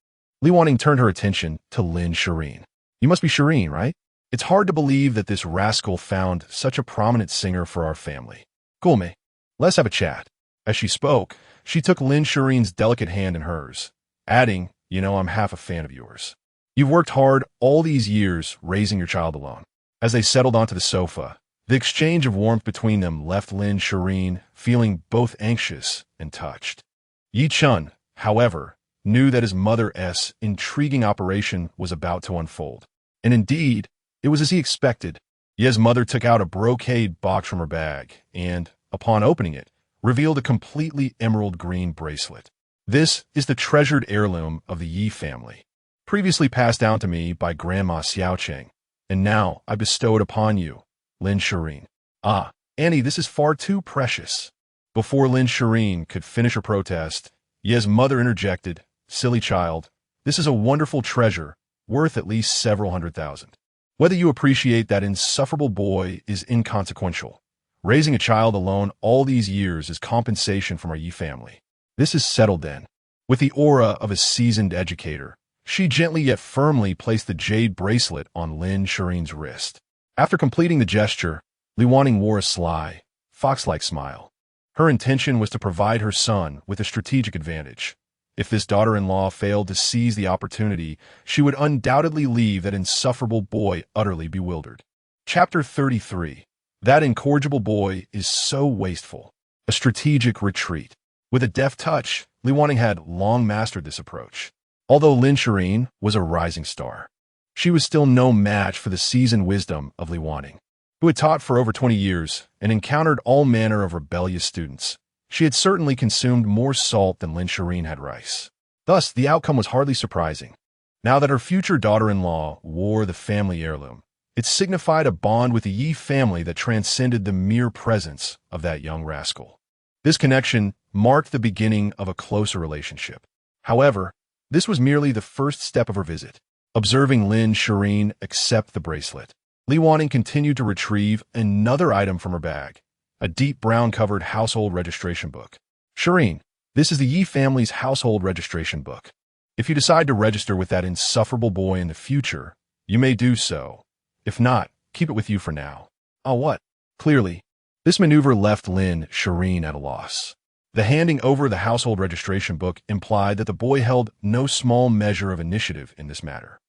Li Wanting turned her attention to Lin Shiyin. You must be Shiyin, right? It's hard to believe that this rascal found such a prominent singer for our family. Cool, me. Let's have a chat. As she spoke, she took Lin Shireen's delicate hand in hers, adding, I'm half a fan of yours. You've worked hard all these years raising your child alone. As they settled onto the sofa, the exchange of warmth between them left Lin Shiyin feeling both anxious and touched. Ye Chen, however, knew that his mother's intriguing operation was about to unfold. And indeed, it was as he expected. Ye's mother took out a brocade box from her bag and, upon opening it, revealed a completely emerald green bracelet. This is the treasured heirloom of the Yi family, previously passed down to me by Grandma Xiao Cheng, and now I bestow it upon you, Lin Shiyin. Ah, Annie, this is far too precious. Before Lin Shiyin could finish her protest, Ye's mother interjected, Silly child, this is a wonderful treasure, worth at least several 100,000. Whether you appreciate that insufferable boy is inconsequential. Raising a child alone all these years is compensation from our Yi family. This is settled then. With the aura of a seasoned educator, she gently yet firmly placed the jade bracelet on Lin Shireen's wrist. After completing the gesture, Li Wanting wore a sly, fox-like smile. Her intention was to provide her son with a strategic advantage, If this daughter-in-law failed to seize the opportunity, she would undoubtedly leave that insufferable boy utterly bewildered. Chapter 33. That incorrigible boy is so wasteful. A strategic retreat. With a deft touch, Li Wanning had long mastered this approach. Although Lin Shiyin was a rising star, she was still no match for the seasoned wisdom of Li Wanning, who had taught for over 20 years and encountered all manner of rebellious students. She had certainly consumed more salt than Lin Shiyin had rice. Thus, the outcome was hardly surprising. Now that her future daughter-in-law wore the family heirloom, it signified a bond with the Ye family that transcended the mere presence of that young rascal. This connection marked the beginning of a closer relationship. However, this was merely the first step of her visit. Observing Lin Shiyin accept the bracelet, Li Wanning continued to retrieve another item from her bag, a deep brown-covered household registration book. Shiyin, this is the Ye family's household registration book. If you decide to register with that insufferable boy in the future, you may do so. If not, keep it with you for now. Ah, what? Clearly, this maneuver left Lin Shiyin at a loss. The handing over the household registration book implied that the boy held no small measure of initiative in this matter.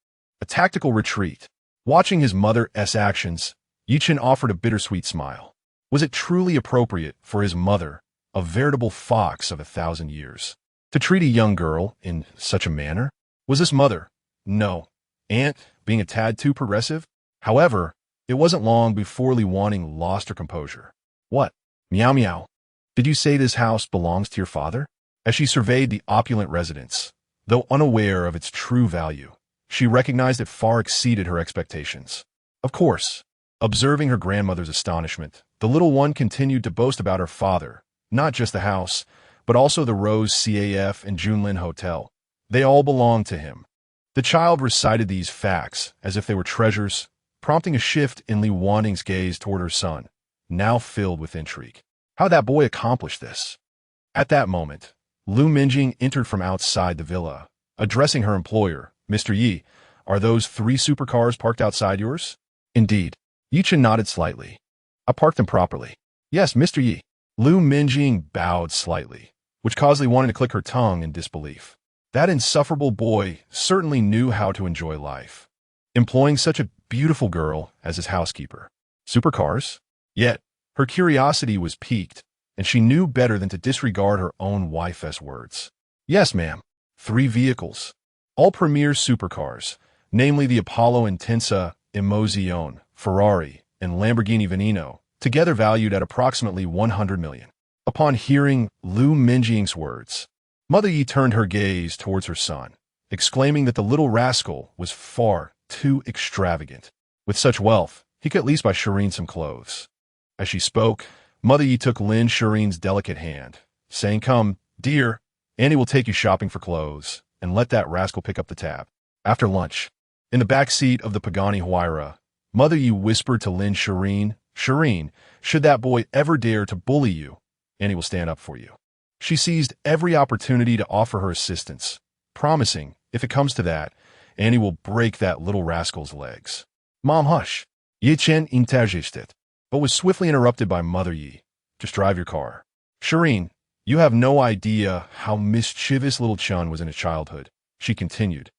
A tactical retreat. Watching his mother's actions, Ye Chen offered a bittersweet smile. Was it truly appropriate for his mother, a veritable fox of 1,000 years, to treat a young girl in such a manner? Was this mother, no, aunt, being a tad too progressive? However, it wasn't long before Li Wanning lost her composure. What? Miao Miao. Did you say this house belongs to your father? As she surveyed the opulent residence, though unaware of its true value, she recognized it far exceeded her expectations. Of course, observing her grandmother's astonishment, the little one continued to boast about her father, not just the house, but also the Rose CAF and Junlin Hotel. They all belonged to him. The child recited these facts as if they were treasures, prompting a shift in Li Wanning's gaze toward her son, now filled with intrigue. How that boy accomplished this? At that moment, Lu Minjing entered from outside the villa, addressing her employer, Mr. Yi. Are those 3 supercars parked outside yours? Indeed. Ye Chen nodded slightly. I parked them properly. Yes, Mr. Yi. Lu Minjing bowed slightly, which caused Li Wanning to click her tongue in disbelief. That insufferable boy certainly knew how to enjoy life, employing such a beautiful girl as his housekeeper. Supercars? Yet, her curiosity was piqued, and she knew better than to disregard her own wife's words. Yes, ma'am. 3 vehicles. All premier supercars, namely the Apollo Intensa, Emozione, Ferrari, and Lamborghini Veneno, together valued at approximately 100 million. Upon hearing Lu Minjing's words, Mother Yi turned her gaze towards her son, exclaiming that the little rascal was far too extravagant. With such wealth, he could at least buy Shiyin some clothes. As she spoke, Mother Yi took Lin Shireen's delicate hand, saying, "Come, dear, Annie will take you shopping for clothes, and let that rascal pick up the tab." After lunch, in the back seat of the Pagani Huayra, Mother Yi whispered to Lin Shiyin, "Shiyin, should that boy ever dare to bully you, Annie will stand up for you." She seized every opportunity to offer her assistance, promising, if it comes to that, Annie will break that little rascal's legs. "Mom, hush." Ye Chen interjected, but was swiftly interrupted by Mother Yi. "Just drive your car." "Shiyin, you have no idea how mischievous little Chun was in his childhood," she continued,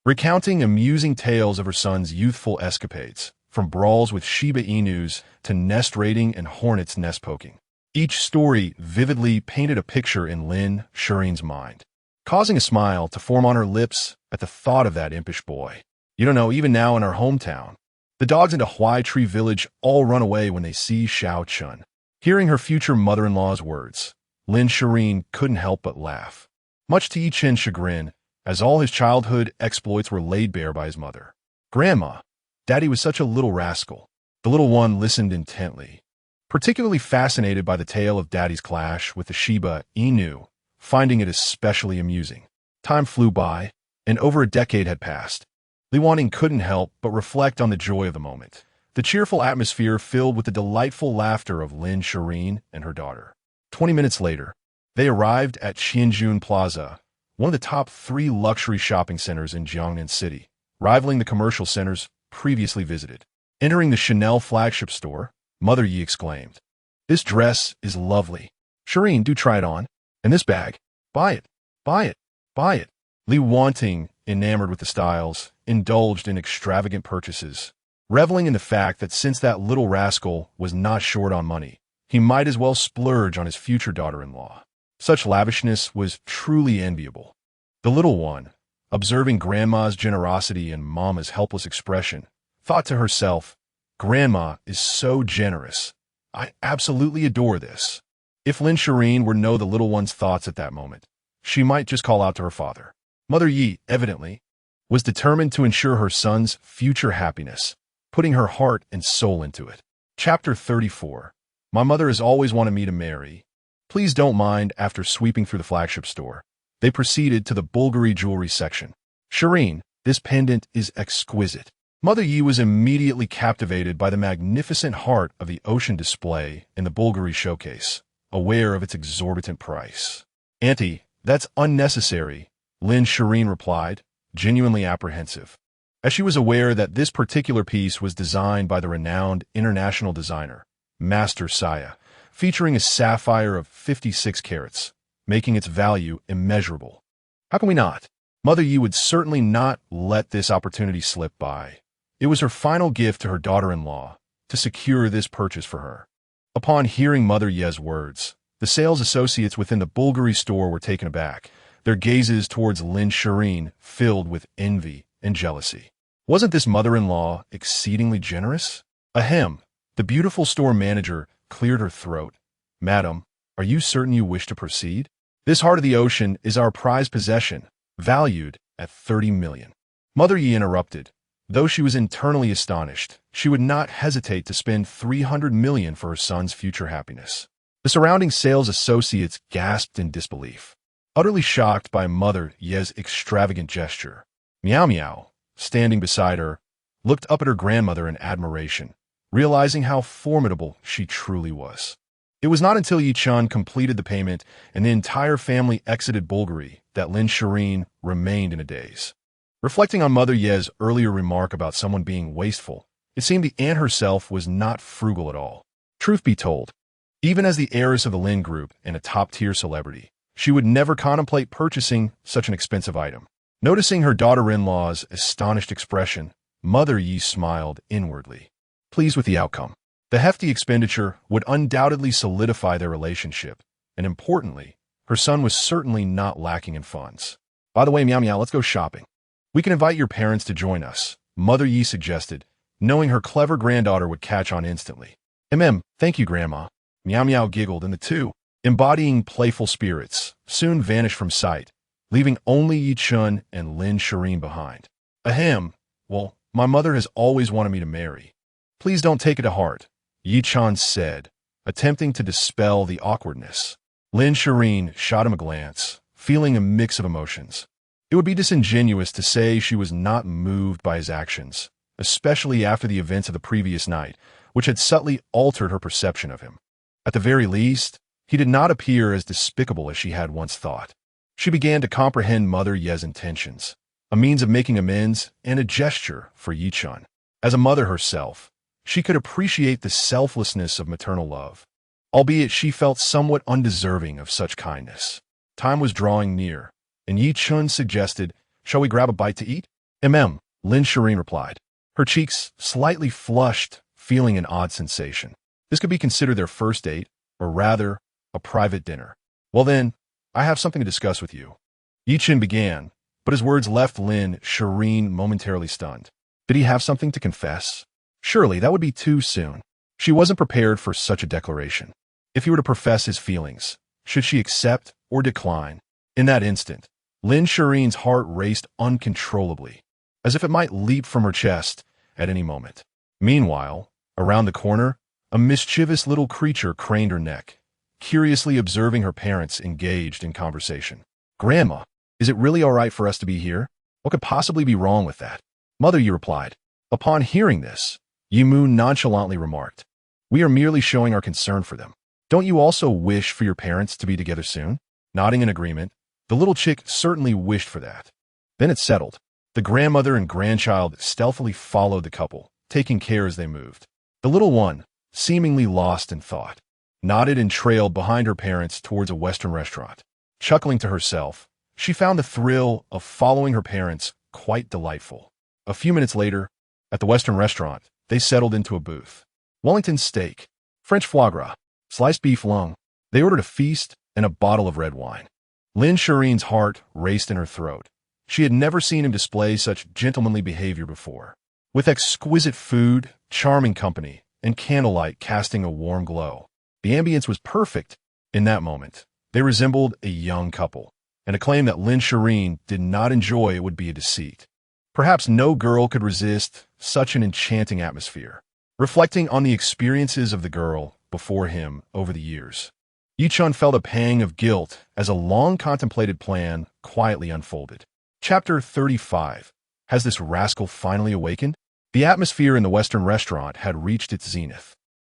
recounting amusing tales of her son's youthful escapades, from brawls with Shiba Inus to nest raiding and hornets' nest poking. Each story vividly painted a picture in Lin Shireen's mind, causing a smile to form on her lips at the thought of that impish boy. You don't know, even now in our hometown, the dogs in the Huai Tree village all run away when they see Xiao Chun. Hearing her future mother-in-law's words, Lin Shiyin couldn't help but laugh, much to Ye Chen's chagrin, as all his childhood exploits were laid bare by his mother. "Grandma, Daddy was such a little rascal." The little one listened intently, particularly fascinated by the tale of Daddy's clash with the Shiba Inu, finding it especially amusing. Time flew by, and over a decade had passed. Li Wanning couldn't help but reflect on the joy of the moment, the cheerful atmosphere filled with the delightful laughter of Lin Shiyin and her daughter. 20 minutes later, they arrived at Qianjun Plaza, one of the top 3 luxury shopping centers in Jiangnan City, rivaling the commercial centers previously visited. Entering the Chanel flagship store, Mother Yi exclaimed, "This dress is lovely. Shiyin, do try it on. And this bag. Buy it. Buy it." Buy it. Li, wanting, enamored with the styles, indulged in extravagant purchases, reveling in the fact that since that little rascal was not short on money, he might as well splurge on his future daughter-in-law. Such lavishness was truly enviable. The little one, observing Grandma's generosity and Mama's helpless expression, thought to herself, "Grandma is so generous. I absolutely adore this." If Lin Shiyin were to know the little one's thoughts at that moment, she might just call out to her father. Mother Ye, evidently, was determined to ensure her son's future happiness, putting her heart and soul into it. Chapter 34. My mother has always wanted me to marry. Please don't mind. After sweeping through the flagship store, they proceeded to the Bulgari jewelry section. Shiyin, this pendant is exquisite. Mother Ye was immediately captivated by the magnificent heart of the ocean display in the Bulgari showcase, aware of its exorbitant price. Auntie, that's unnecessary, Lin Shiyin replied, genuinely apprehensive, as she was aware that this particular piece was designed by the renowned international designer, Master Saya, featuring a sapphire of 56 carats, making its value immeasurable. How can we not? Mother Ye would certainly not let this opportunity slip by. It was her final gift to her daughter-in-law to secure this purchase for her. Upon hearing Mother Ye's words, the sales associates within the Bulgari store were taken aback, their gazes towards Lin Shiyin filled with envy and jealousy. Wasn't this mother-in-law exceedingly generous? Ahem. The beautiful store manager cleared her throat. Madam, are you certain you wish to proceed? This heart of the ocean is our prized possession, valued at 30 million. Mother Ye interrupted. Though she was internally astonished, she would not hesitate to spend 300 million for her son's future happiness. The surrounding sales associates gasped in disbelief, utterly shocked by Mother Ye's extravagant gesture. Miao, standing beside her, looked up at her grandmother in admiration, realizing how formidable she truly was. It was not until Ye Chen completed the payment and the entire family exited Bulgari that Lin Shiyin remained in a daze. Reflecting on Mother Ye's earlier remark about someone being wasteful, it seemed the aunt herself was not frugal at all. Truth be told, even as the heiress of the Lin Group and a top-tier celebrity, she would never contemplate purchasing such an expensive item. Noticing her daughter-in-law's astonished expression, Mother Ye smiled inwardly, pleased with the outcome. The hefty expenditure would undoubtedly solidify their relationship, and importantly, her son was certainly not lacking in funds. By the way, Miao, let's go shopping. We can invite your parents to join us, Mother Ye suggested, knowing her clever granddaughter would catch on instantly. Thank you, Grandma. Miao giggled, and the two, embodying playful spirits, soon vanished from sight, leaving only Ye Chen and Lin Shiyin behind. Ahem, well, my mother has always wanted me to marry. Please don't take it to heart, Ye Chen said, attempting to dispel the awkwardness. Lin Shiyin shot him a glance, feeling a mix of emotions. It would be disingenuous to say she was not moved by his actions, especially after the events of the previous night, which had subtly altered her perception of him. At the very least, he did not appear as despicable as she had once thought. She began to comprehend Mother Ye's intentions, a means of making amends and a gesture for Ye Chen. As a mother herself, she could appreciate the selflessness of maternal love, albeit she felt somewhat undeserving of such kindness. Time was drawing near, and Ye Chen suggested, "Shall we grab a bite to eat?" Lin Shiyin replied, her cheeks slightly flushed, feeling an odd sensation. This could be considered their first date, or rather, a private dinner. Well then, I have something to discuss with you. Ye Chen began, but his words left Lin Shiyin momentarily stunned. Did he have something to confess? Surely that would be too soon. She wasn't prepared for such a declaration. If he were to profess his feelings, should she accept or decline? In that instant, Lin Shiyin's heart raced uncontrollably, as if it might leap from her chest at any moment. Meanwhile, around the corner, a mischievous little creature craned her neck, curiously observing her parents engaged in conversation. Grandma, is it really all right for us to be here? What could possibly be wrong with that? Mother Ye replied. Upon hearing this, Ye Moon nonchalantly remarked, we are merely showing our concern for them. Don't you also wish for your parents to be together soon? Nodding in agreement, the little chick certainly wished for that. Then it settled. The grandmother and grandchild stealthily followed the couple, taking care as they moved. The little one, seemingly lost in thought, nodded and trailed behind her parents towards a Western restaurant. Chuckling to herself, She found the thrill of following her parents quite delightful. A few minutes later, at the Western restaurant, they settled into a booth. Wellington steak, French foie gras, sliced beef lung. They ordered a feast and a bottle of red wine. Lin Shiyin's heart raced in her throat. She had never seen him display such gentlemanly behavior before. With exquisite food, charming company, and candlelight casting a warm glow, the ambience was perfect. In that moment, they resembled a young couple, and a claim that Lin Shiyin did not enjoy it would be a deceit. Perhaps no girl could resist such an enchanting atmosphere. Reflecting on the experiences of the girl before him over the years, Ye Chen felt a pang of guilt as a long-contemplated plan quietly unfolded. Chapter 35. Has this rascal finally awakened? The atmosphere in the Western restaurant had reached its zenith.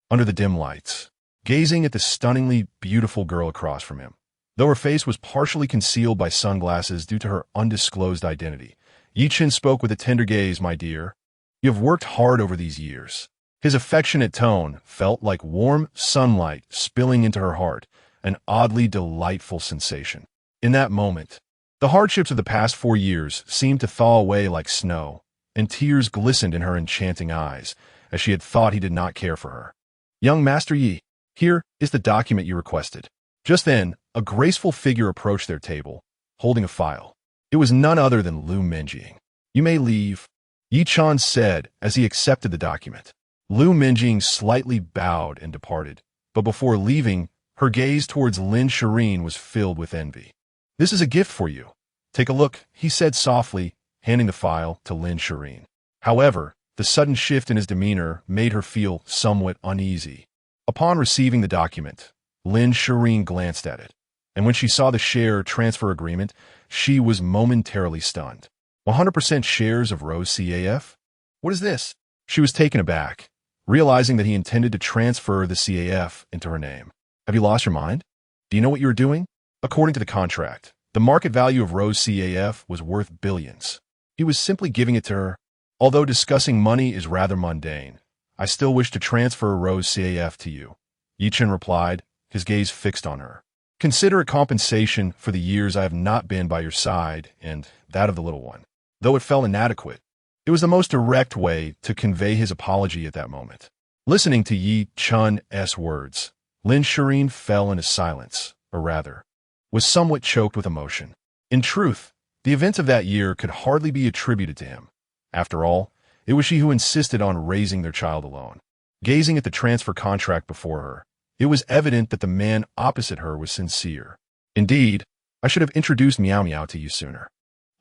Under the dim lights, gazing at the stunningly beautiful girl across from him, though her face was partially concealed by sunglasses due to her undisclosed identity, Ye Chen spoke with a tender gaze. "My dear, you have worked hard over these years." His affectionate tone felt like warm sunlight spilling into her heart, an oddly delightful sensation. In that moment, the hardships of the past 4 years seemed to thaw away like snow, and tears glistened in her enchanting eyes, as she had thought he did not care for her. "Young Master Yi, here is the document you requested." Just then, a graceful figure approached their table, holding a file. It was none other than Lu Minjing. "You may leave," Ye Chen said as he accepted the document. Lu Minjing slightly bowed and departed, but before leaving, her gaze towards Lin Shiyin was filled with envy. "This is a gift for you. Take a look," he said softly, handing the file to Lin Shiyin. However, the sudden shift in his demeanor made her feel somewhat uneasy. Upon receiving the document, Lin Shiyin glanced at it, and when she saw the share transfer agreement, she was momentarily stunned. 100% shares of Rose CAF? What is this? She was taken aback, realizing that he intended to transfer the CAF into her name. "Have you lost your mind? Do you know what you are doing?" According to the contract, the market value of Rose CAF was worth billions. He was simply giving it to her. "Although discussing money is rather mundane, I still wish to transfer Rose CAF to you," Ye Chen replied, his gaze fixed on her. "Consider it compensation for the years I have not been by your side and that of the little one." Though it felt inadequate, it was the most direct way to convey his apology at that moment. Listening to Ye Chen's words, Lin Shiyin fell into silence, or rather, was somewhat choked with emotion. In truth, the events of that year could hardly be attributed to him. After all, it was she who insisted on raising their child alone. Gazing at the transfer contract before her, it was evident that the man opposite her was sincere. "Indeed, I should have introduced Miao to you sooner."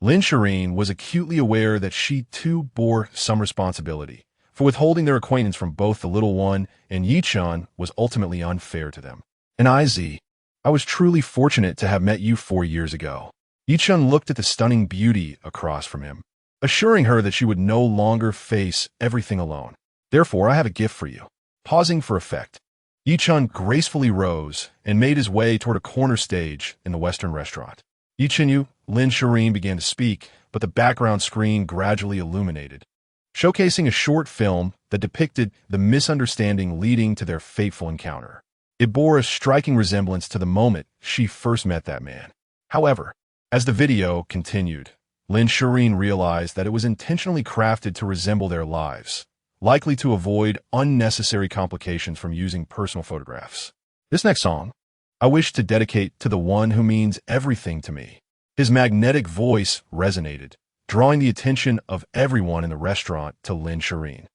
Lin Shiyin was acutely aware that she too bore some responsibility for withholding their acquaintance from both the little one and Ye Chen was ultimately unfair to them. "And I was truly fortunate to have met you 4 years ago." Ye Chen looked at the stunning beauty across from him, assuring her that she would no longer face everything alone. "Therefore, I have a gift for you." Pausing for effect, Ye Chen gracefully rose and made his way toward a corner stage in the Western restaurant. "Ye Chen, Lin Shiyin began to speak, but the background screen gradually illuminated, showcasing a short film that depicted the misunderstanding leading to their fateful encounter. It bore a striking resemblance to the moment she first met that man. However, as the video continued, Lin Shiyin realized that it was intentionally crafted to resemble their lives, likely to avoid unnecessary complications from using personal photographs. This next song, I wish to dedicate to the one who means everything to me. His magnetic voice resonated, drawing the attention of everyone in the restaurant to Lin Shiyin.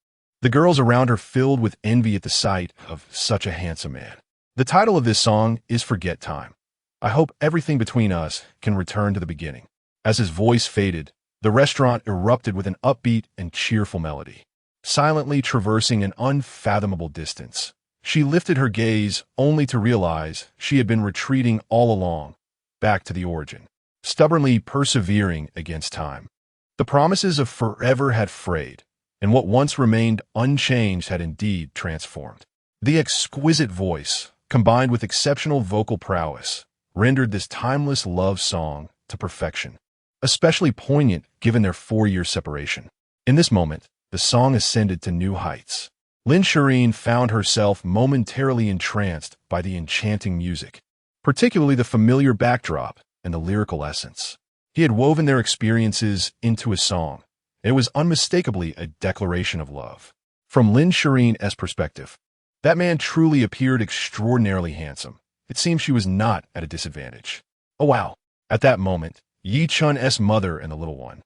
The girls around her filled with envy at the sight of such a handsome man. The title of this song is Forget Time. I hope everything between us can return to the beginning. As his voice faded, the restaurant erupted with an upbeat and cheerful melody. Silently traversing an unfathomable distance, she lifted her gaze only to realize she had been retreating all along, back to the origin, stubbornly persevering against time. The promises of forever had frayed, and what once remained unchanged had indeed transformed. The exquisite voice, combined with exceptional vocal prowess, rendered this timeless love song to perfection, especially poignant given their 4-year separation. In this moment, the song ascended to new heights. Lin Shiyin found herself momentarily entranced by the enchanting music, particularly the familiar backdrop, and the lyrical essence. He had woven their experiences into a song. It was unmistakably a declaration of love. From Lin Shiyin's perspective, that man truly appeared extraordinarily handsome. It seemed she was not at a disadvantage. Oh wow! At that moment, Ye Chen's mother and the little one,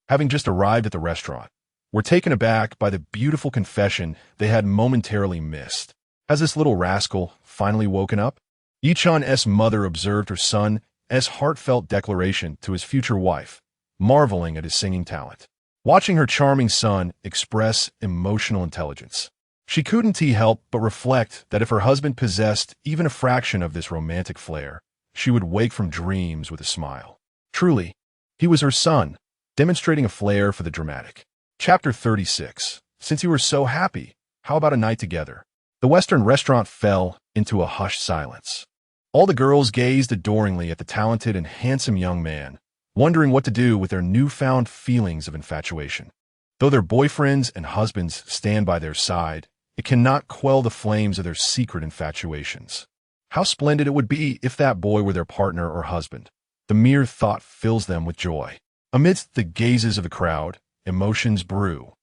having just arrived at the restaurant, were taken aback by the beautiful confession they had momentarily missed. Has this little rascal finally woken up? Ye Chen's mother observed her son's heartfelt declaration to his future wife, marveling at his singing talent. Watching her charming son express emotional intelligence, she couldn't help but reflect that if her husband possessed even a fraction of this romantic flair, she would wake from dreams with a smile. Truly, he was her son, demonstrating a flair for the dramatic. Chapter 36. Since you were so happy, how about a night together? The Western restaurant fell into a hushed silence. All the girls gazed adoringly at the talented and handsome young man, wondering what to do with their newfound feelings of infatuation. Though their boyfriends and husbands stand by their side, it cannot quell the flames of their secret infatuations. How splendid it would be if that boy were their partner or husband. The mere thought fills them with joy. Amidst the gazes of the crowd, emotions brew,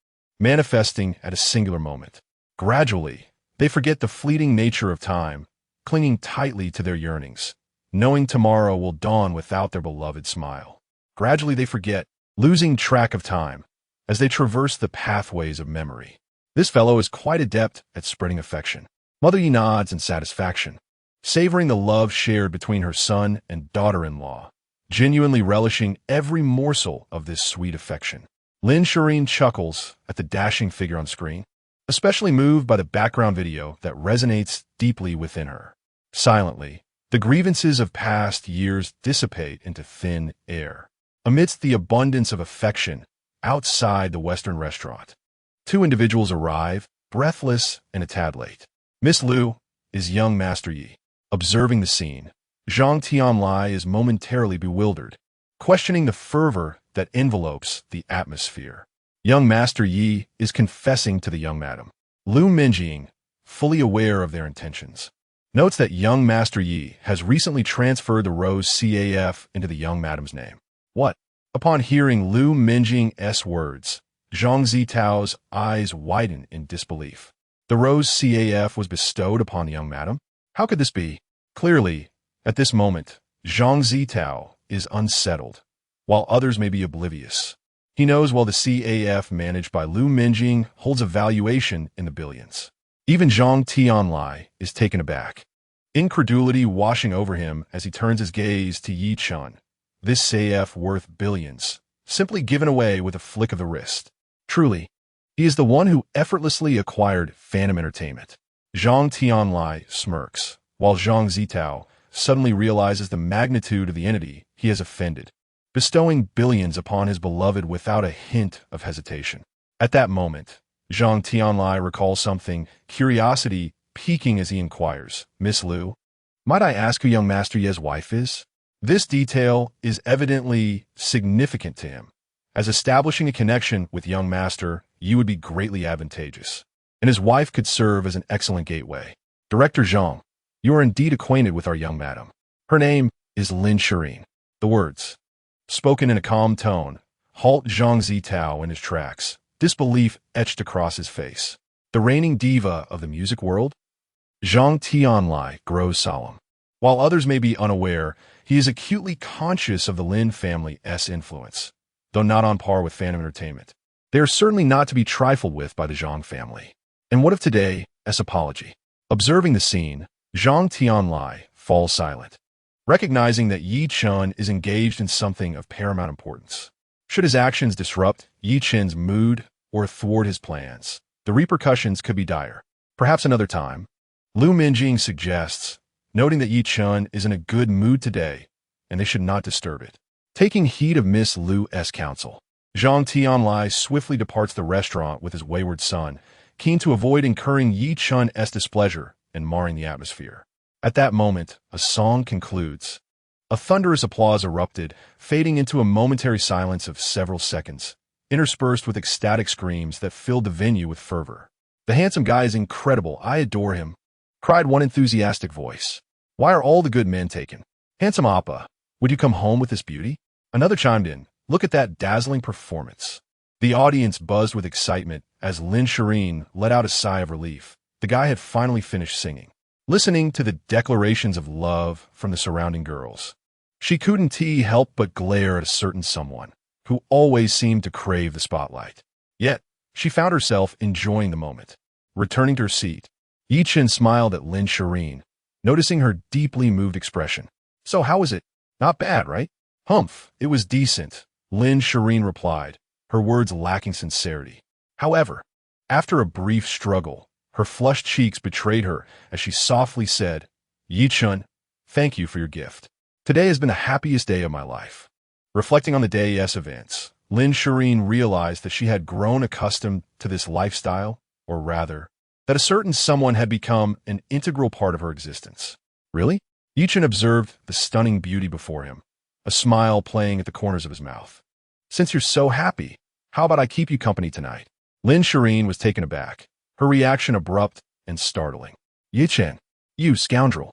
manifesting at a singular moment. Gradually, they forget the fleeting nature of time, clinging tightly to their yearnings, knowing tomorrow will dawn without their beloved smile. Gradually they forget, losing track of time, as they traverse the pathways of memory. This fellow is quite adept at spreading affection. Mother Yi nods in satisfaction, savoring the love shared between her son and daughter-in-law, genuinely relishing every morsel of this sweet affection. Lin Shiyin chuckles at the dashing figure on screen, especially moved by the background video that resonates deeply within her. Silently, the grievances of past years dissipate into thin air. Amidst the abundance of affection outside the Western restaurant, two individuals arrive, breathless and a tad late. Miss Liu is young Master Yi. Observing the scene, Zhang Tianlai is momentarily bewildered, questioning the fervor that envelopes the atmosphere. Young Master Yi is confessing to the young madam. Lu Minjing, fully aware of their intentions, notes that young Master Yi has recently transferred the rose CAF into the young madam's name. What? Upon hearing Lu Minjing's words, Zhang Zitao's eyes widen in disbelief. The rose CAF was bestowed upon the young madam? How could this be? Clearly, at this moment, Zhang Zitao is unsettled, while others may be oblivious. He knows well the CAF managed by Lu Minjing holds a valuation in the billions. Even Zhang Tianlai is taken aback, incredulity washing over him as he turns his gaze to Ye Chen. This CAF worth billions, simply given away with a flick of the wrist. Truly, he is the one who effortlessly acquired Phantom Entertainment. Zhang Tianlai smirks, while Zhang Zitao suddenly realizes the magnitude of the entity he has offended, bestowing billions upon his beloved without a hint of hesitation. At that moment, Zhang Tianlai recalls something, curiosity piquing as he inquires, Miss Liu, might I ask who young Master Ye's wife is? This detail is evidently significant to him, as establishing a connection with young Master Yi would be greatly advantageous, and his wife could serve as an excellent gateway. Director Zhang, you are indeed acquainted with our young madam. Her name is Lin Shiyin. The words, spoken in a calm tone, halt Zhang Zitao in his tracks, disbelief etched across his face. The reigning diva of the music world? Zhang Tianlai grows solemn. While others may be unaware, he is acutely conscious of the Lin family's influence, though not on par with Phantom Entertainment. They are certainly not to be trifled with by the Zhang family. And what of today's apology? Observing the scene, Zhang Tianlai falls silent, recognizing that Ye Chen is engaged in something of paramount importance. Should his actions disrupt Ye Chen's mood or thwart his plans, the repercussions could be dire. Perhaps another time. Lu Minjing suggests, noting that Ye Chen is in a good mood today, and they should not disturb it. Taking heed of Miss Liu's counsel, Zhang Tianlai swiftly departs the restaurant with his wayward son, keen to avoid incurring Ye Chen's displeasure and marring the atmosphere. At that moment, a song concludes. A thunderous applause erupted, fading into a momentary silence of several seconds, interspersed with ecstatic screams that filled the venue with fervor. The handsome guy is incredible. I adore him, cried one enthusiastic voice. Why are all the good men taken? Handsome Appa, Would you come home with this beauty? Another chimed in, look at that dazzling performance. The audience buzzed with excitement as Lin Shiyin let out a sigh of relief. The guy had finally finished singing. Listening to the declarations of love from the surrounding girls, she couldn't help but glare at a certain someone who always seemed to crave the spotlight. Yet, she found herself enjoying the moment. Returning to her seat, Ye Chen smiled at Lin Shiyin, noticing her deeply moved expression. So how was it? Not bad, right? Humph, it was decent, Lin Shiyin replied, her words lacking sincerity. However, after a brief struggle, her flushed cheeks betrayed her as she softly said, Ye Chen, thank you for your gift. Today has been the happiest day of my life. Reflecting on the day's events, Lin Shiyin realized that she had grown accustomed to this lifestyle, or rather, that a certain someone had become an integral part of her existence. Really? Ye Chen observed the stunning beauty before him, a smile playing at the corners of his mouth. Since you're so happy, how about I keep you company tonight? Lin Shiyin was taken aback, her reaction abrupt and startling. Ye Chen, you scoundrel.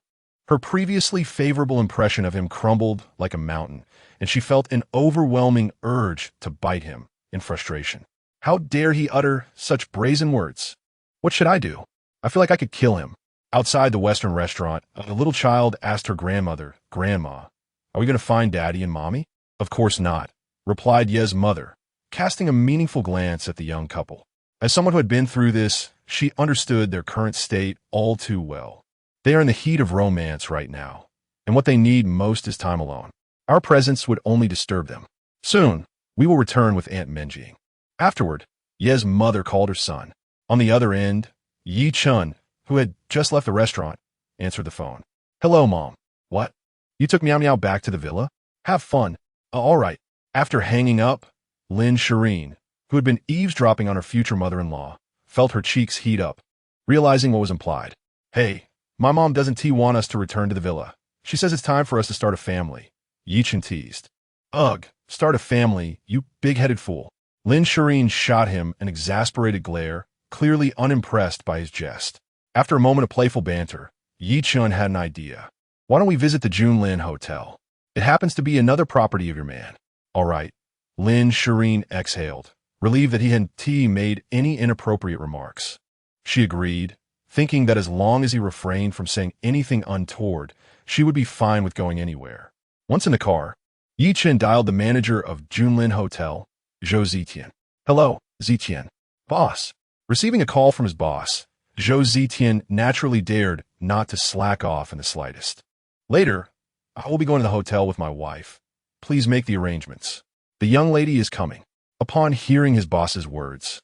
Her previously favorable impression of him crumbled like a mountain, and she felt an overwhelming urge to bite him in frustration. How dare he utter such brazen words? What should I do? I feel like I could kill him. Outside the Western restaurant, a little child asked her grandmother, Grandma, are we going to find Daddy and Mommy? Of course not, replied Ye's mother, casting a meaningful glance at the young couple. As someone who had been through this, she understood their current state all too well. They are in the heat of romance right now, and what they need most is time alone. Our presence would only disturb them. Soon, we will return with Aunt Menjing. Afterward, Ye's mother called her son. On the other end, Ye Chen, who had just left the restaurant, answered the phone. Hello, Mom. What? You took Miao back to the villa? Have fun. All right. After hanging up, Lin Shiyin, who had been eavesdropping on her future mother-in-law, felt her cheeks heat up, realizing what was implied. Hey, my mom doesn't want us to return to the villa. She says it's time for us to start a family. Ye Chen teased. Ugh, start a family, you big-headed fool. Lin Shiyin shot him an exasperated glare, clearly unimpressed by his jest. After a moment of playful banter, Ye Chen had an idea. Why don't we visit the Junlin Hotel? It happens to be another property of your man. All right. Lin Shiyin exhaled, relieved that he hadn't made any inappropriate remarks. She agreed, thinking that as long as he refrained from saying anything untoward, she would be fine with going anywhere. Once in the car, Ye Chen dialed the manager of Junlin Hotel, Zhou Zitian. Hello, Zitian. Boss. Receiving a call from his boss, Zhou Zitian naturally dared not to slack off in the slightest. Later, I will be going to the hotel with my wife. Please make the arrangements. The young lady is coming. Upon hearing his boss's words,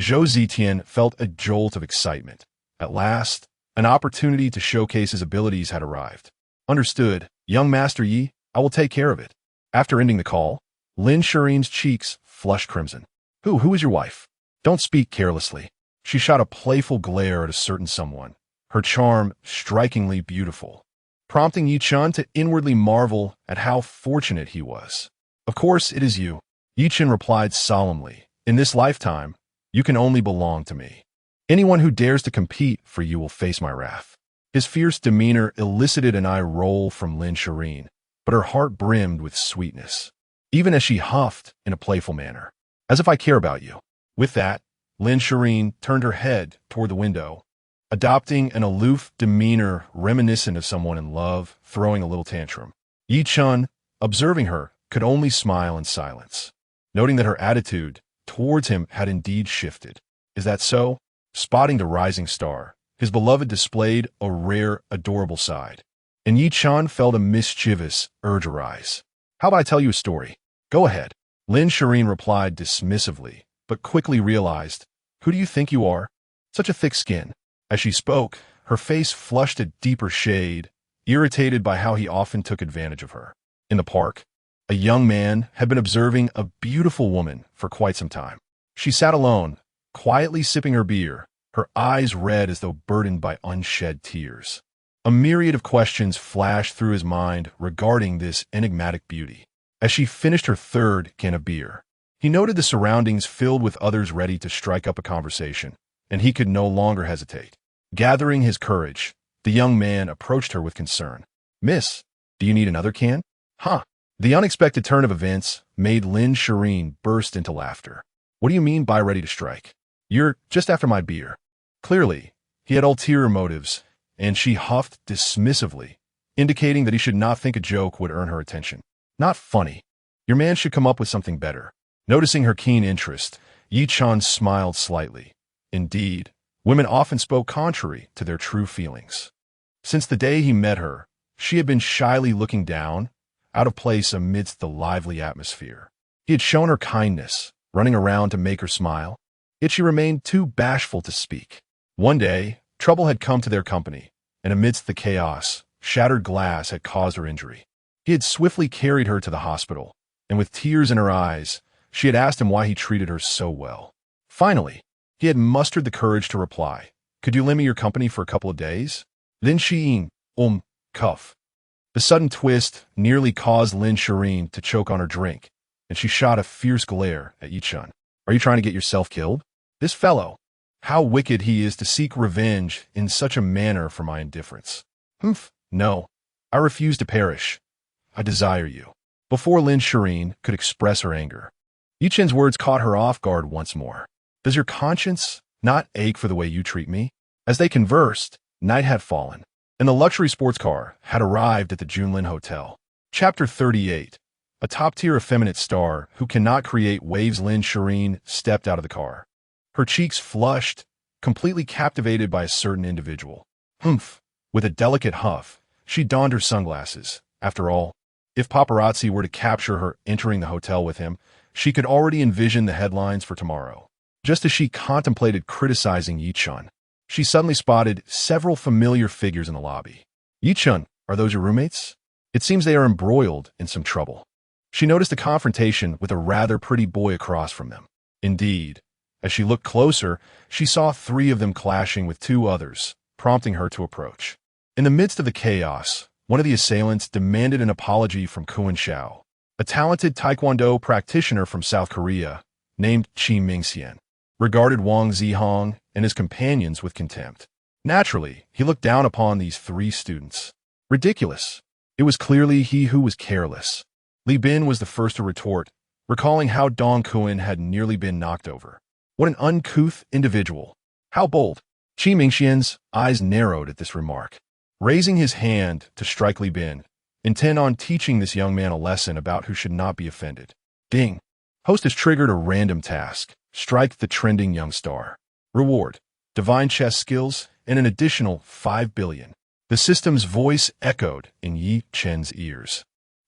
Zhou Zitian felt a jolt of excitement. At last, an opportunity to showcase his abilities had arrived. Understood, young Master Yi, I will take care of it. After ending the call, Lin Shiyin's cheeks flushed crimson. Who is your wife? Don't speak carelessly. She shot a playful glare at a certain someone, her charm strikingly beautiful, prompting Ye Chen to inwardly marvel at how fortunate he was. Of course it is you, Ye Chen replied solemnly. In this lifetime, you can only belong to me. Anyone who dares to compete for you will face my wrath. His fierce demeanor elicited an eye roll from Lin Shiyin, but her heart brimmed with sweetness, even as she huffed in a playful manner. As if I care about you. With that, Lin Shiyin turned her head toward the window, adopting an aloof demeanor reminiscent of someone in love, throwing a little tantrum. Ye Chen, observing her, could only smile in silence, noting that her attitude towards him had indeed shifted. Is that so? Spotting the rising star, his beloved displayed a rare, adorable side, and Ye Chen felt a mischievous urge arise. How about I tell you a story? Go ahead. Lin Shiyin replied dismissively, but quickly realized, who do you think you are? Such a thick skin. As she spoke, her face flushed a deeper shade, irritated by how he often took advantage of her. In the park, a young man had been observing a beautiful woman for quite some time. She sat alone, quietly sipping her beer, her eyes red as though burdened by unshed tears. A myriad of questions flashed through his mind regarding this enigmatic beauty. As she finished her third can of beer, he noted the surroundings filled with others ready to strike up a conversation, and he could no longer hesitate. Gathering his courage, the young man approached her with concern. Miss, do you need another can? Huh. The unexpected turn of events made Lin Shiyin burst into laughter. What do you mean by ready to strike? You're just after my beer. Clearly, he had ulterior motives, and she huffed dismissively, indicating that he should not think a joke would earn her attention. Not funny. Your man should come up with something better. Noticing her keen interest, Ye Chen smiled slightly. Indeed, women often spoke contrary to their true feelings. Since the day he met her, she had been shyly looking down, out of place amidst the lively atmosphere. He had shown her kindness, running around to make her smile, yet she remained too bashful to speak. One day, trouble had come to their company, and amidst the chaos, shattered glass had caused her injury. He had swiftly carried her to the hospital, and with tears in her eyes, she had asked him why he treated her so well. Finally, he had mustered the courage to reply, "Could you lend me your company for a couple of days?" Lin Shiyin, cuff. The sudden twist nearly caused Lin Shiyin to choke on her drink, and she shot a fierce glare at Ye Chen. "Are you trying to get yourself killed? This fellow, how wicked he is to seek revenge in such a manner for my indifference." "Humph, no. I refuse to perish. I desire you." Before Lin Shiyin could express her anger, Ye Chen's words caught her off guard once more. "Does your conscience not ache for the way you treat me?" As they conversed, night had fallen, and the luxury sports car had arrived at the Junlin Hotel. Chapter 38. A top-tier effeminate star who cannot create waves. Lin Shiyin stepped out of the car. Her cheeks flushed, completely captivated by a certain individual. Humph. With a delicate huff, she donned her sunglasses. After all, if paparazzi were to capture her entering the hotel with him, she could already envision the headlines for tomorrow. Just as she contemplated criticizing Ye Chen, she suddenly spotted several familiar figures in the lobby. "Ye Chen, are those your roommates? It seems they are embroiled in some trouble." She noticed a confrontation with a rather pretty boy across from them. Indeed, as she looked closer, she saw 3 of them clashing with 2 others, prompting her to approach. In the midst of the chaos, one of the assailants demanded an apology from Miao, a talented Taekwondo practitioner from South Korea named Ye Chen. Regarded Wang Zihong and his companions with contempt. Naturally, he looked down upon these 3 students. Ridiculous. It was clearly he who was careless. Li Bin was the first to retort, recalling how Dong Kun had nearly been knocked over. What an uncouth individual. How bold. Ye Xian's eyes narrowed at this remark. Raising his hand to strike Li Bin, intent on teaching this young man a lesson about who should not be offended. Ding. Host has triggered a random task. Strike the trending young star. Reward: divine chess skills and an additional 5 billion. The system's voice echoed in Ye Chen's ears,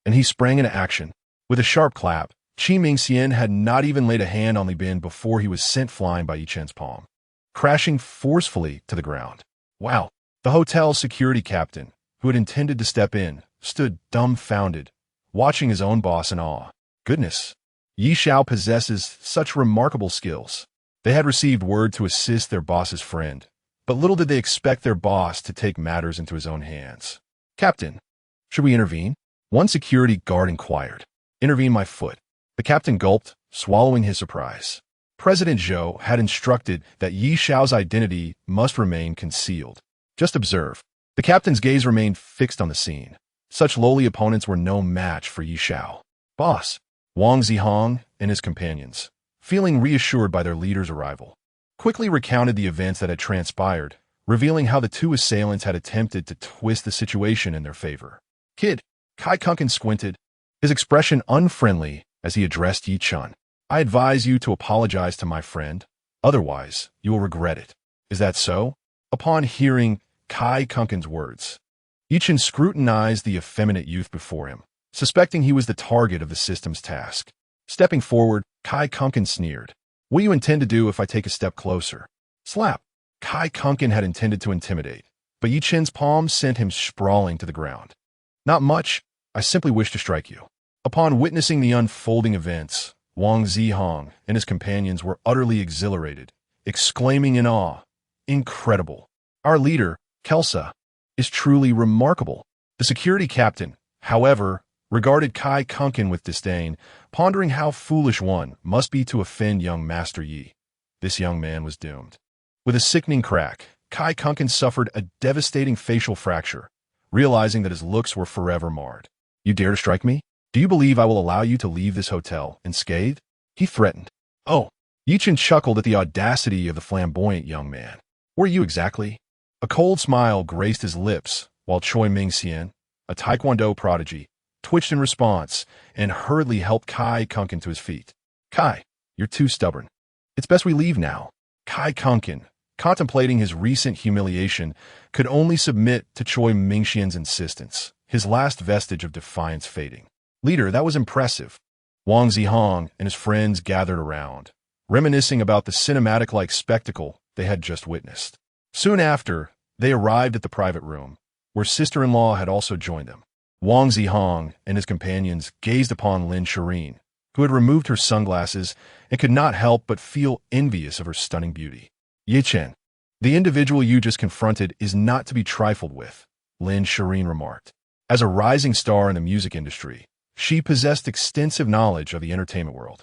and he sprang into action. With a sharp clap, Ye Chen had not even laid a hand on Li Bin before he was sent flying by Ye Chen's palm, crashing forcefully to the ground. Wow! The hotel's security captain, who had intended to step in, stood dumbfounded, watching his own boss in awe. Goodness! Ye Xiao possesses such remarkable skills. They had received word to assist their boss's friend, but little did they expect their boss to take matters into his own hands. "Captain, should we intervene?" One security guard inquired. "Intervene my foot." The captain gulped, swallowing his surprise. President Zhou had instructed that Ye Xiao's identity must remain concealed. Just observe. The captain's gaze remained fixed on the scene. Such lowly opponents were no match for Ye Xiao. "Boss." Wang Zihong and his companions, feeling reassured by their leader's arrival, quickly recounted the events that had transpired, revealing how the 2 assailants had attempted to twist the situation in their favor. "Kid," Kai Kunkin squinted, his expression unfriendly as he addressed Ye Chen. "I advise you to apologize to my friend, otherwise you will regret it." "Is that so?" Upon hearing Kai Kunkin's words, Ye Chen scrutinized the effeminate youth before him, suspecting he was the target of the system's task. Stepping forward, Kai Kunkin sneered. "What do you intend to do if I take a step closer?" Slap! Kai Kunkin had intended to intimidate, but Ye Chen's palm sent him sprawling to the ground. "Not much. I simply wish to strike you." Upon witnessing the unfolding events, Wang Zihong and his companions were utterly exhilarated, exclaiming in awe, "Incredible! Our leader, Kelsa, is truly remarkable." The security captain, however, regarded Kai Kunkin with disdain, pondering how foolish one must be to offend young Master Yi. This young man was doomed. With a sickening crack, Kai Kunkin suffered a devastating facial fracture, realizing that his looks were forever marred. You dare to strike me? Do you believe I will allow you to leave this hotel unscathed? He threatened. Oh, Ye Chen chuckled at the audacity of the flamboyant young man. Where are you exactly? A cold smile graced his lips, while Choi Ming-hsien, a taekwondo prodigy, twitched in response and hurriedly helped Kai Kunkin to his feet. Kai, you're too stubborn. It's best we leave now. Kai Kunkin, contemplating his recent humiliation, could only submit to Choi Ming-hsien's insistence, his last vestige of defiance fading. Leader, that was impressive. Wang Zihong and his friends gathered around, reminiscing about the cinematic-like spectacle they had just witnessed. Soon after, they arrived at the private room, where sister-in-law had also joined them. Wang Zihong and his companions gazed upon Lin Shiyin, who had removed her sunglasses and could not help but feel envious of her stunning beauty. Ye Chen, the individual you just confronted is not to be trifled with, Lin Shiyin remarked. As a rising star in the music industry, she possessed extensive knowledge of the entertainment world.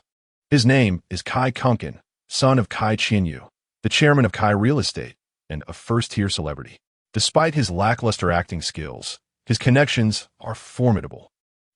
His name is Kai Kunkin, son of Kai Qianyu, the chairman of Kai Real Estate, and a first-tier celebrity. Despite his lackluster acting skills, his connections are formidable.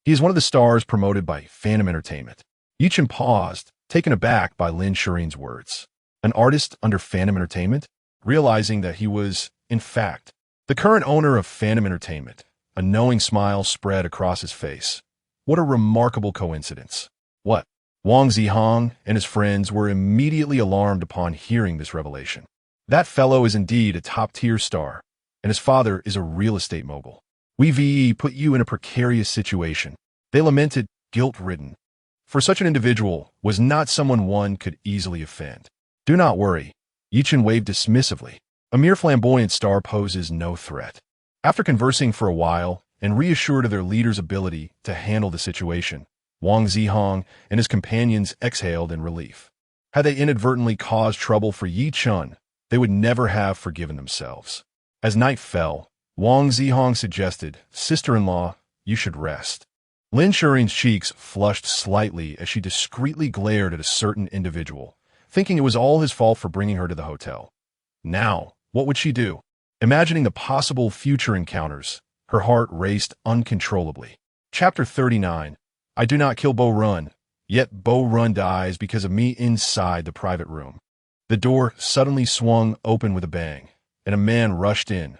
He is one of the stars promoted by Phantom Entertainment. Ye Chen paused, taken aback by Lin Shireen's words. An artist under Phantom Entertainment? Realizing that he was, in fact, the current owner of Phantom Entertainment, a knowing smile spread across his face. What a remarkable coincidence. What? Wang Zihong and his friends were immediately alarmed upon hearing this revelation. That fellow is indeed a top-tier star, and his father is a real estate mogul. We put you in a precarious situation. They lamented, guilt-ridden. For such an individual was not someone one could easily offend. Do not worry. Ye Chen waved dismissively. A mere flamboyant star poses no threat. After conversing for a while and reassured of their leader's ability to handle the situation, Wang Zihong and his companions exhaled in relief. Had they inadvertently caused trouble for Ye Chen, they would never have forgiven themselves. As night fell, Wang Zihong suggested, Sister-in-law, you should rest. Lin Shireen's cheeks flushed slightly as she discreetly glared at a certain individual, thinking it was all his fault for bringing her to the hotel. Now, what would she do? Imagining the possible future encounters, her heart raced uncontrollably. Chapter 39. I do not kill Bo Run, yet Bo Run dies because of me inside the private room. The door suddenly swung open with a bang, and a man rushed in.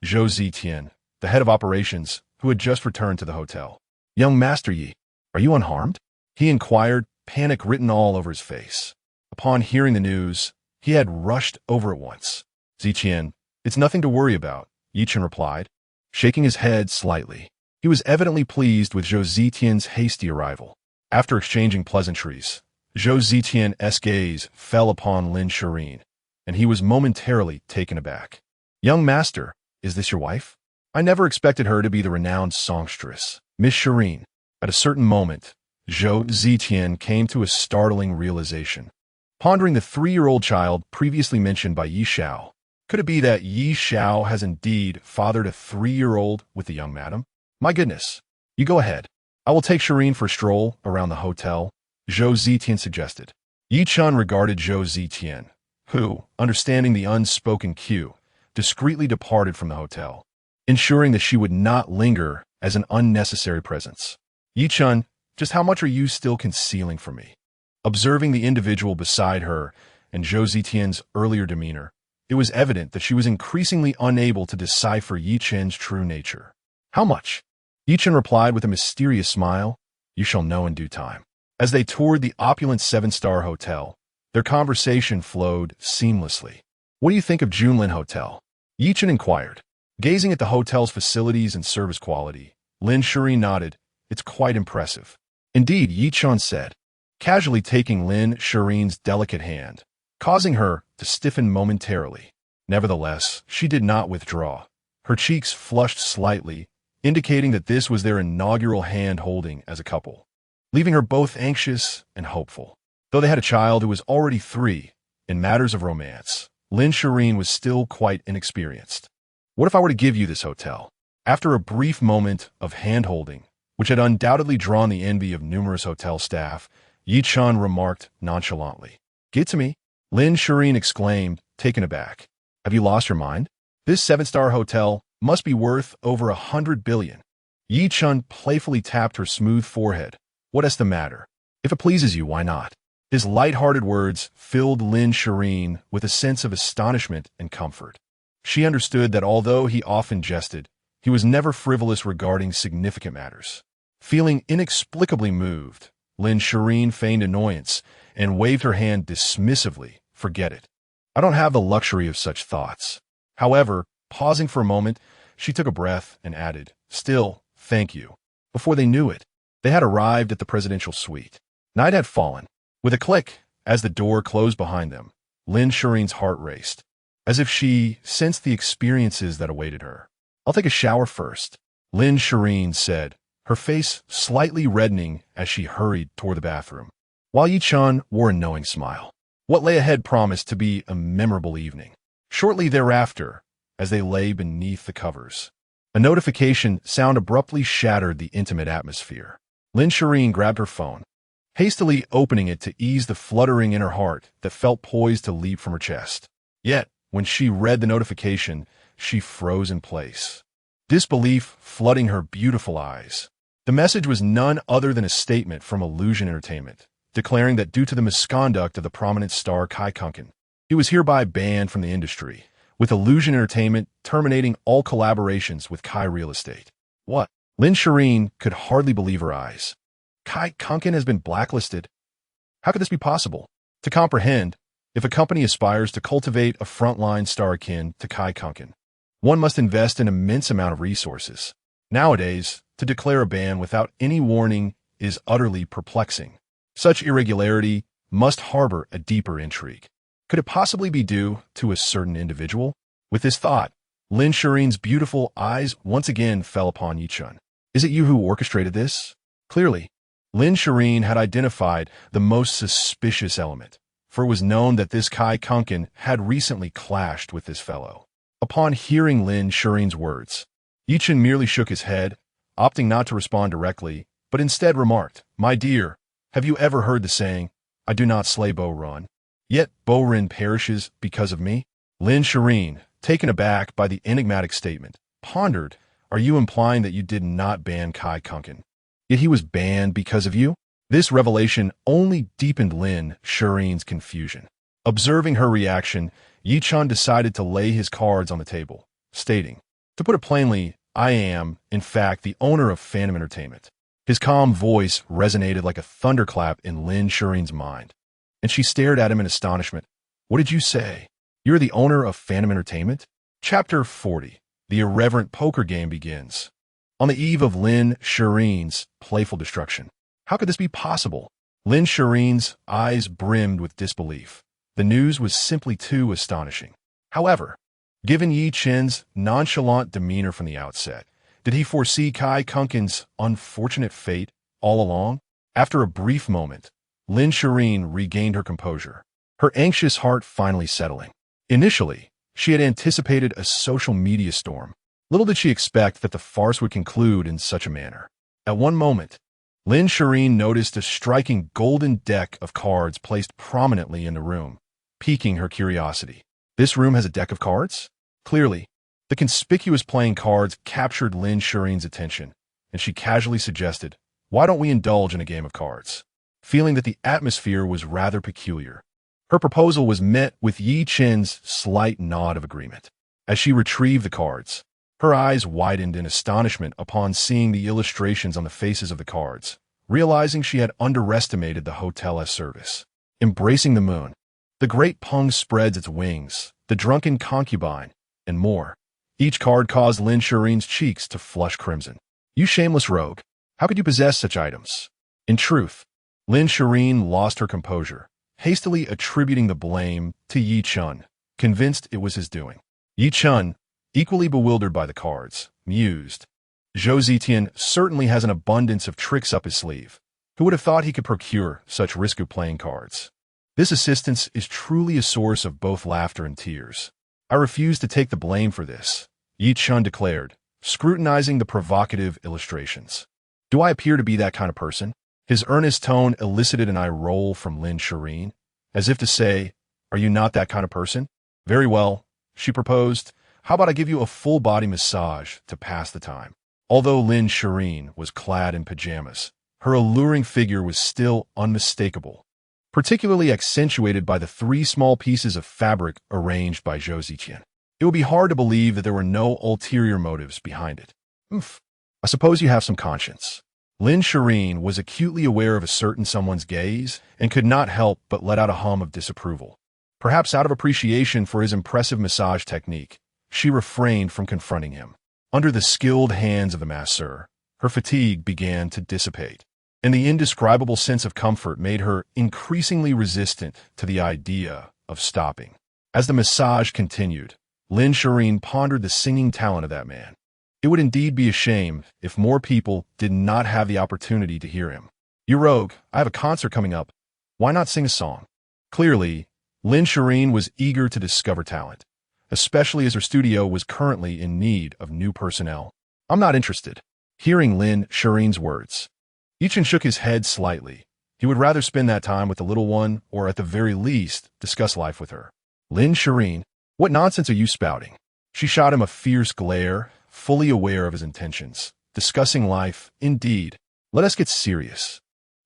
Zhou Zitian, the head of operations, who had just returned to the hotel. Young Master Yi, are you unharmed? He inquired, panic written all over his face. Upon hearing the news, he had rushed over at once. Zitian, it's nothing to worry about, Ye Chen replied, shaking his head slightly. He was evidently pleased with Zhou Zitian's hasty arrival. After exchanging pleasantries, Zhou Zitian's gaze fell upon Lin Shiyin, and he was momentarily taken aback. Young master, is this your wife? I never expected her to be the renowned songstress, Miss Shiyin. At a certain moment, Zhou Zitian came to a startling realization. Pondering the 3-year-old child previously mentioned by Yi Xiao, could it be that Yi Xiao has indeed fathered a 3-year-old with the young madam? My goodness. You go ahead. I will take Shiyin for a stroll around the hotel, Zhou Zitian suggested. Ye Chen regarded Zhou Zitian, who, understanding the unspoken cue, discreetly departed from the hotel, ensuring that she would not linger as an unnecessary presence. Ye Chen, just how much are you still concealing from me? Observing the individual beside her and Zhou Zitian's earlier demeanor, it was evident that she was increasingly unable to decipher Ye Chen's true nature. How much? Ye Chen replied with a mysterious smile. You shall know in due time. As they toured the opulent 7-star hotel, their conversation flowed seamlessly. What do you think of Junlin Hotel? Ye Chen inquired. Gazing at the hotel's facilities and service quality, Lin Shiyin nodded. It's quite impressive. Indeed, Ye Chen said, casually taking Lin Shireen's delicate hand, causing her to stiffen momentarily. Nevertheless, she did not withdraw. Her cheeks flushed slightly, indicating that this was their inaugural hand-holding as a couple, leaving her both anxious and hopeful. Though they had a child who was already 3, in matters of romance, Lin Shiyin was still quite inexperienced. What if I were to give you this hotel? After a brief moment of hand-holding, which had undoubtedly drawn the envy of numerous hotel staff, Ye Chen remarked nonchalantly. Get to me, Lin Shiyin exclaimed, taken aback. Have you lost your mind? This 7-star hotel must be worth over 100 billion. Ye Chen playfully tapped her smooth forehead. What's the matter? If it pleases you, why not? His light-hearted words filled Lin Shiyin with a sense of astonishment and comfort. She understood that although he often jested, he was never frivolous regarding significant matters. Feeling inexplicably moved, Lin Shiyin feigned annoyance and waved her hand dismissively. Forget it. I don't have the luxury of such thoughts. However, pausing for a moment, she took a breath and added, Still, thank you. Before they knew it, they had arrived at the presidential suite. Night had fallen. With a click, as the door closed behind them, Lin Shireen's heart raced, as if she sensed the experiences that awaited her. I'll take a shower first, Lin Shireen said, her face slightly reddening as she hurried toward the bathroom, while Ye Chen wore a knowing smile. What lay ahead promised to be a memorable evening. Shortly thereafter, as they lay beneath the covers, a notification sound abruptly shattered the intimate atmosphere. Lin Shireen grabbed her phone, hastily opening it to ease the fluttering in her heart that felt poised to leap from her chest. Yet, when she read the notification, she froze in place, disbelief flooding her beautiful eyes. The message was none other than a statement from Illusion Entertainment, declaring that due to the misconduct of the prominent star Kai Kunken, he was hereby banned from the industry, with Illusion Entertainment terminating all collaborations with Kai Real Estate. What? Lin Shireen could hardly believe her eyes. Kai Kunken has been blacklisted? How could this be possible? To comprehend, if a company aspires to cultivate a frontline star akin to Kai Kunken, one must invest an immense amount of resources. Nowadays, to declare a ban without any warning is utterly perplexing. Such irregularity must harbor a deeper intrigue. Could it possibly be due to a certain individual? With this thought, Lin Shireen's beautiful eyes once again fell upon Ye Chen. Is it you who orchestrated this? Clearly, Lin Shiyin had identified the most suspicious element, for it was known that this Kai Kunken had recently clashed with this fellow. Upon hearing Lin Shireen's words, Ye Chen merely shook his head, opting not to respond directly, but instead remarked, My dear, have you ever heard the saying, I do not slay Bo-Run, yet Bo-Run perishes because of me? Lin Shiyin, taken aback by the enigmatic statement, pondered, Are you implying that you did not ban Kai Kunken, yet he was banned because of you? This revelation only deepened Lin Shireen's confusion. Observing her reaction, Ye Chen decided to lay his cards on the table, stating, To put it plainly, I am, in fact, the owner of Phantom Entertainment. His calm voice resonated like a thunderclap in Lin Shireen's mind, and she stared at him in astonishment. What did you say? You're the owner of Phantom Entertainment? Chapter 40. The irreverent poker game begins. On the eve of Lin Shireen's playful destruction. How could this be possible? Lin Shireen's eyes brimmed with disbelief. The news was simply too astonishing. However, given Ye Chen's nonchalant demeanor from the outset, did he foresee Kai Kunken's unfortunate fate all along? After a brief moment, Lin Shireen regained her composure, her anxious heart finally settling. Initially, she had anticipated a social media storm. Little did she expect that the farce would conclude in such a manner. At one moment, Lin Shireen noticed a striking golden deck of cards placed prominently in the room, piquing her curiosity. This room has a deck of cards? Clearly, the conspicuous playing cards captured Lin Shireen's attention, and she casually suggested, Why don't we indulge in a game of cards? Feeling that the atmosphere was rather peculiar, her proposal was met with Ye Chen's slight nod of agreement. As she retrieved the cards, her eyes widened in astonishment upon seeing the illustrations on the faces of the cards, realizing she had underestimated the hotel's service. Embracing the moon, the great Pung spreads its wings, the drunken concubine, and more. Each card caused Lin Shireen's cheeks to flush crimson. You shameless rogue, how could you possess such items? In truth, Lin Shireen lost her composure, hastily attributing the blame to Ye Chen, convinced it was his doing. Ye Chen, equally bewildered by the cards, mused, Zhou Zetian certainly has an abundance of tricks up his sleeve. Who would have thought he could procure such risky playing cards? This assistance is truly a source of both laughter and tears. I refuse to take the blame for this, Ye Chen declared, scrutinizing the provocative illustrations. Do I appear to be that kind of person? His earnest tone elicited an eye roll from Lin Shireen, as if to say, Are you not that kind of person? Very well, she proposed. How about I give you a full-body massage to pass the time? Although Lin Shiyin was clad in pajamas, her alluring figure was still unmistakable, particularly accentuated by the three small pieces of fabric arranged by Ye Chen. It would be hard to believe that there were no ulterior motives behind it. Oof. I suppose you have some conscience. Lin Shiyin was acutely aware of a certain someone's gaze and could not help but let out a hum of disapproval. Perhaps out of appreciation for his impressive massage technique, she refrained from confronting him. Under the skilled hands of the masseur, her fatigue began to dissipate, and the indescribable sense of comfort made her increasingly resistant to the idea of stopping. As the massage continued, Lin Shiyin pondered the singing talent of that man. It would indeed be a shame if more people did not have the opportunity to hear him. "You rogue, I have a concert coming up. Why not sing a song?" Clearly, Lin Shiyin was eager to discover talent, especially as her studio was currently in need of new personnel. "I'm not interested." Hearing Lin Shiyin's words, Ye Chen shook his head slightly. He would rather spend that time with the little one, or at the very least, discuss life with her. "Lin Shiyin, what nonsense are you spouting?" She shot him a fierce glare, fully aware of his intentions. Discussing life, indeed. Let us get serious.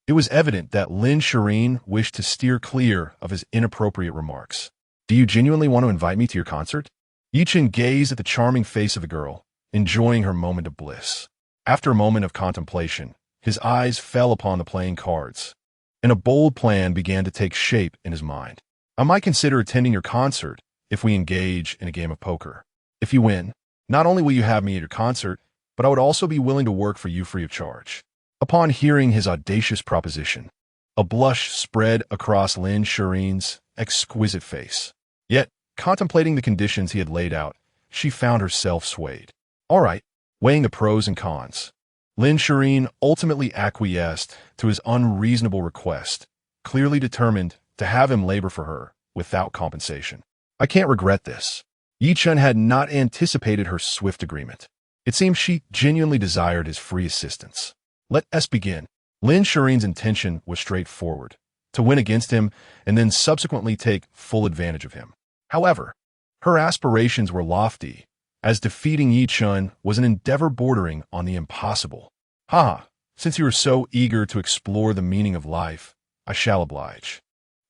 It was evident that Lin Shiyin wished to steer clear of his inappropriate remarks. "Do you genuinely want to invite me to your concert?" Ye Chen gazed at the charming face of the girl, enjoying her moment of bliss. After a moment of contemplation, his eyes fell upon the playing cards, and a bold plan began to take shape in his mind. "I might consider attending your concert if we engage in a game of poker. If you win, not only will you have me at your concert, but I would also be willing to work for you free of charge." Upon hearing his audacious proposition, a blush spread across Lin Shiyin's exquisite face. Yet, contemplating the conditions he had laid out, she found herself swayed. All right, weighing the pros and cons, Lin Shiyin ultimately acquiesced to his unreasonable request, clearly determined to have him labor for her without compensation. "I can't regret this." Ye Chen had not anticipated her swift agreement. It seemed she genuinely desired his free assistance. "Let us begin." Lin Shiyin's intention was straightforward, to win against him and then subsequently take full advantage of him. However, her aspirations were lofty, as defeating Ye Chen was an endeavor bordering on the impossible. "Ha! Since you are so eager to explore the meaning of life, I shall oblige."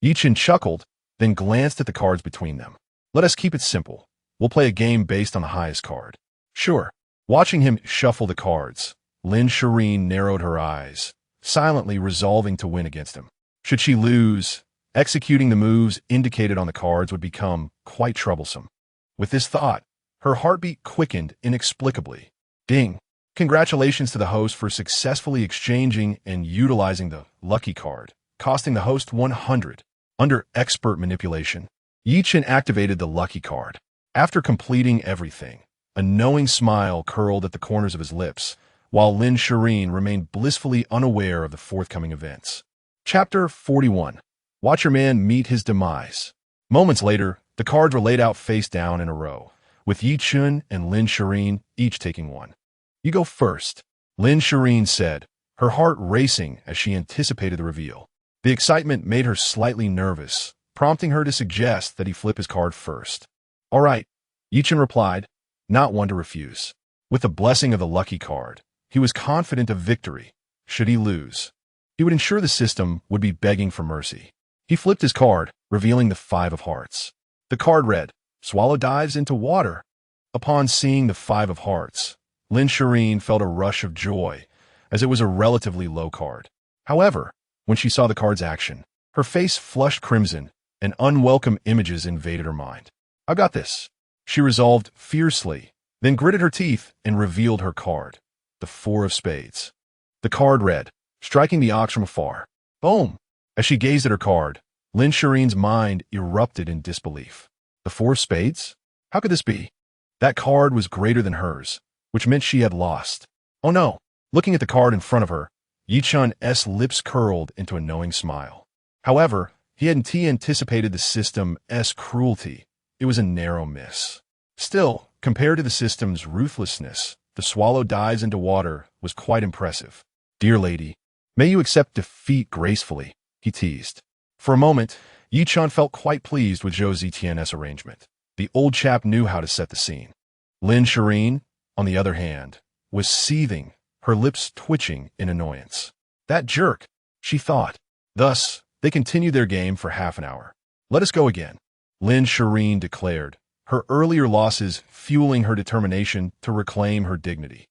Ye Chen chuckled, then glanced at the cards between them. "Let us keep it simple. We'll play a game based on the highest card." "Sure." Watching him shuffle the cards, Lin Shiyin narrowed her eyes, silently resolving to win against him. Should she lose, executing the moves indicated on the cards would become quite troublesome. With this thought, her heartbeat quickened inexplicably. Ding! Congratulations to the host for successfully exchanging and utilizing the lucky card, costing the host 100. Under expert manipulation, Ye Chen activated the lucky card. After completing everything, a knowing smile curled at the corners of his lips, while Lin Shiyin remained blissfully unaware of the forthcoming events. Chapter 41. Watch your man meet his demise. Moments later, the cards were laid out face down in a row, with Ye Chen and Lin Shiyin each taking one. "You go first," Lin Shiyin said, her heart racing as she anticipated the reveal. The excitement made her slightly nervous, prompting her to suggest that he flip his card first. "All right," Ye Chen replied, not one to refuse. With the blessing of the lucky card, he was confident of victory. Should he lose, he would ensure the system would be begging for mercy. He flipped his card, revealing the 5 of hearts. The card read, "Swallow dives into water." Upon seeing the 5 of hearts, Lin Shiyin felt a rush of joy, as it was a relatively low card. However, when she saw the card's action, her face flushed crimson, and unwelcome images invaded her mind. "I got this," she resolved fiercely, then gritted her teeth and revealed her card, the 4 of spades. The card read, "Striking the ox from afar." Boom! As she gazed at her card, Lin Shiyin's mind erupted in disbelief. The 4 of spades? How could this be? That card was greater than hers, which meant she had lost. Oh no! Looking at the card in front of her, Ye Chen's lips curled into a knowing smile. However, he hadn't anticipated the system's cruelty. It was a narrow miss. Still, compared to the system's ruthlessness, the swallow dives into water was quite impressive. "Dear lady, may you accept defeat gracefully," he teased. For a moment, Ye Chen felt quite pleased with Ye Chen's arrangement. The old chap knew how to set the scene. Lin Shiyin, on the other hand, was seething, her lips twitching in annoyance. That jerk, she thought. Thus, they continued their game for half an hour. Let us go again, Lin Shiyin declared, her earlier losses fueling her determination to reclaim her dignity.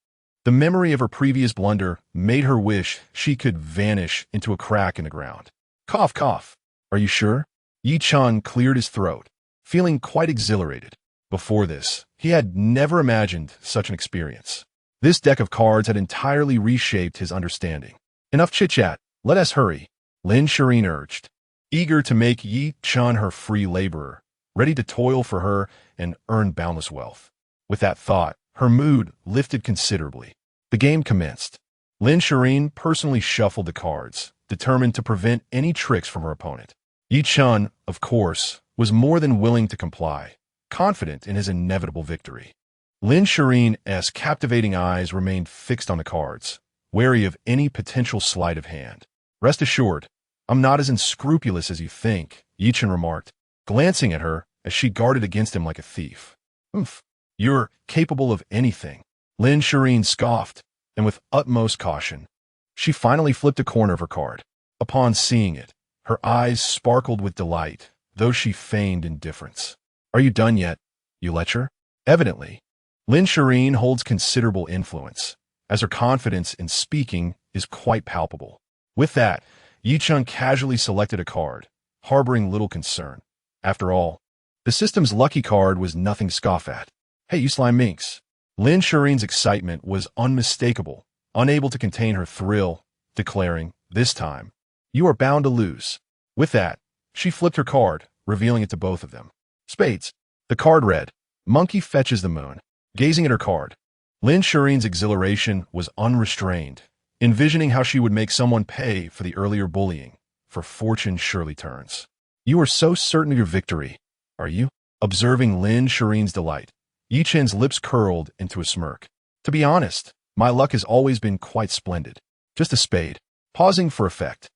The memory of her previous blunder made her wish she could vanish into a crack in the ground. Cough, cough. Are you sure? Ye Chen cleared his throat, feeling quite exhilarated. Before this, he had never imagined such an experience. This deck of cards had entirely reshaped his understanding. Enough chit-chat, let us hurry, Lin Shiyin urged, eager to make Ye Chen her free laborer, ready to toil for her and earn boundless wealth. With that thought, her mood lifted considerably. The game commenced. Lin Shiyin personally shuffled the cards, determined to prevent any tricks from her opponent. Ye Chen, of course, was more than willing to comply, confident in his inevitable victory. Lin Shiyin's captivating eyes remained fixed on the cards, wary of any potential sleight of hand. Rest assured, I'm not as unscrupulous as you think, Ye Chen remarked, glancing at her as she guarded against him like a thief. Oomph, you're capable of anything, Lin Shiyin scoffed, and with utmost caution. She finally flipped a corner of her card. Upon seeing it, her eyes sparkled with delight, though she feigned indifference. Are you done yet, you lecher? Evidently. Lin Shiyin holds considerable influence, as her confidence in speaking is quite palpable. With that, Ye Chen casually selected a card, harboring little concern. After all, the system's lucky card was nothing to scoff at. Hey, you slime minx. Lin Shiyin's excitement was unmistakable, unable to contain her thrill, declaring, this time, you are bound to lose. With that, she flipped her card, revealing it to both of them. Spades. The card read, Monkey fetches the moon. Gazing at her card, Lin Shiyin's exhilaration was unrestrained, envisioning how she would make someone pay for the earlier bullying, for fortune surely turns. You are so certain of your victory, are you? Observing Lin Shiyin's delight, Ye Chen's lips curled into a smirk. To be honest, my luck has always been quite splendid. Just a spade. Pausing for effect,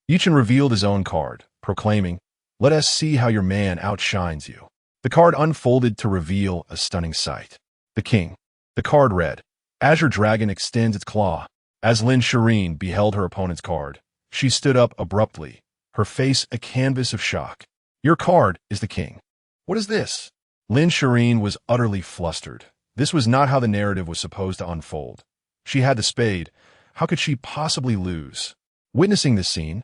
Ye Chen revealed his own card, proclaiming, let us see how your man outshines you. The card unfolded to reveal a stunning sight. The king. The card read, Azure Dragon extends its claw. As Lin Shiyin beheld her opponent's card, she stood up abruptly, her face a canvas of shock. Your card is the king. What is this? Lin Shiyin was utterly flustered. This was not how the narrative was supposed to unfold. She had the spade. How could she possibly lose? Witnessing this scene,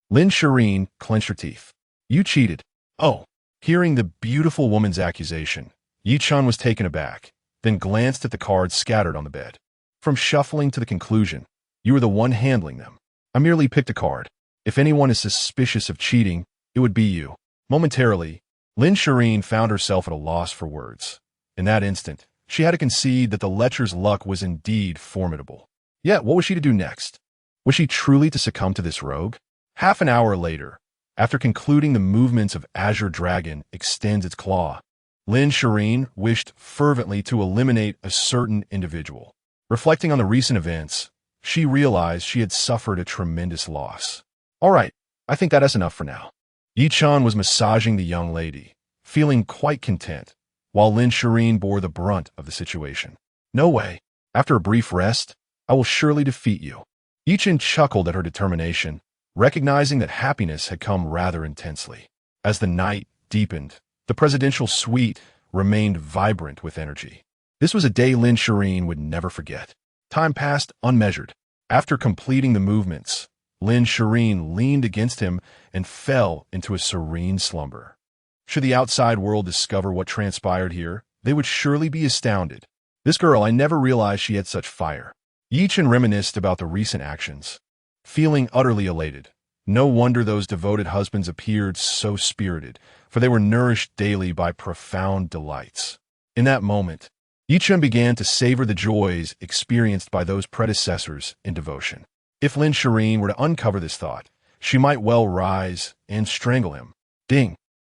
Lin Shiyin clenched her teeth. You cheated. Oh. Hearing the beautiful woman's accusation, Ye Chen was taken aback, then glanced at the cards scattered on the bed. From shuffling to the conclusion, you were the one handling them. I merely picked a card. If anyone is suspicious of cheating, it would be you. Momentarily, Lin Shiyin found herself at a loss for words. In that instant, she had to concede that the lecher's luck was indeed formidable. Yet, what was she to do next? Was she truly to succumb to this rogue? Half an hour later, after concluding the movements of Azure Dragon extends its claw, Lin Shiyin wished fervently to eliminate a certain individual. Reflecting on the recent events, she realized she had suffered a tremendous loss. All right, I think that is enough for now. Ye Chen was massaging the young lady, feeling quite content, while Lin Shiyin bore the brunt of the situation. No way. After a brief rest, I will surely defeat you. Ye Chen chuckled at her determination, recognizing that happiness had come rather intensely. As the night deepened, the presidential suite remained vibrant with energy. This was a day Lin Shiyin would never forget. Time passed unmeasured. After completing the movements, Lin Shiyin leaned against him and fell into a serene slumber. Should the outside world discover what transpired here, they would surely be astounded. This girl, I never realized she had such fire. Ye Chen reminisced about the recent actions, feeling utterly elated. No wonder those devoted husbands appeared so spirited, for they were nourished daily by profound delights. In that moment, Ye Chen began to savor the joys experienced by those predecessors in devotion. If Lin Shiyin were to uncover this thought, she might well rise and strangle him. Ding!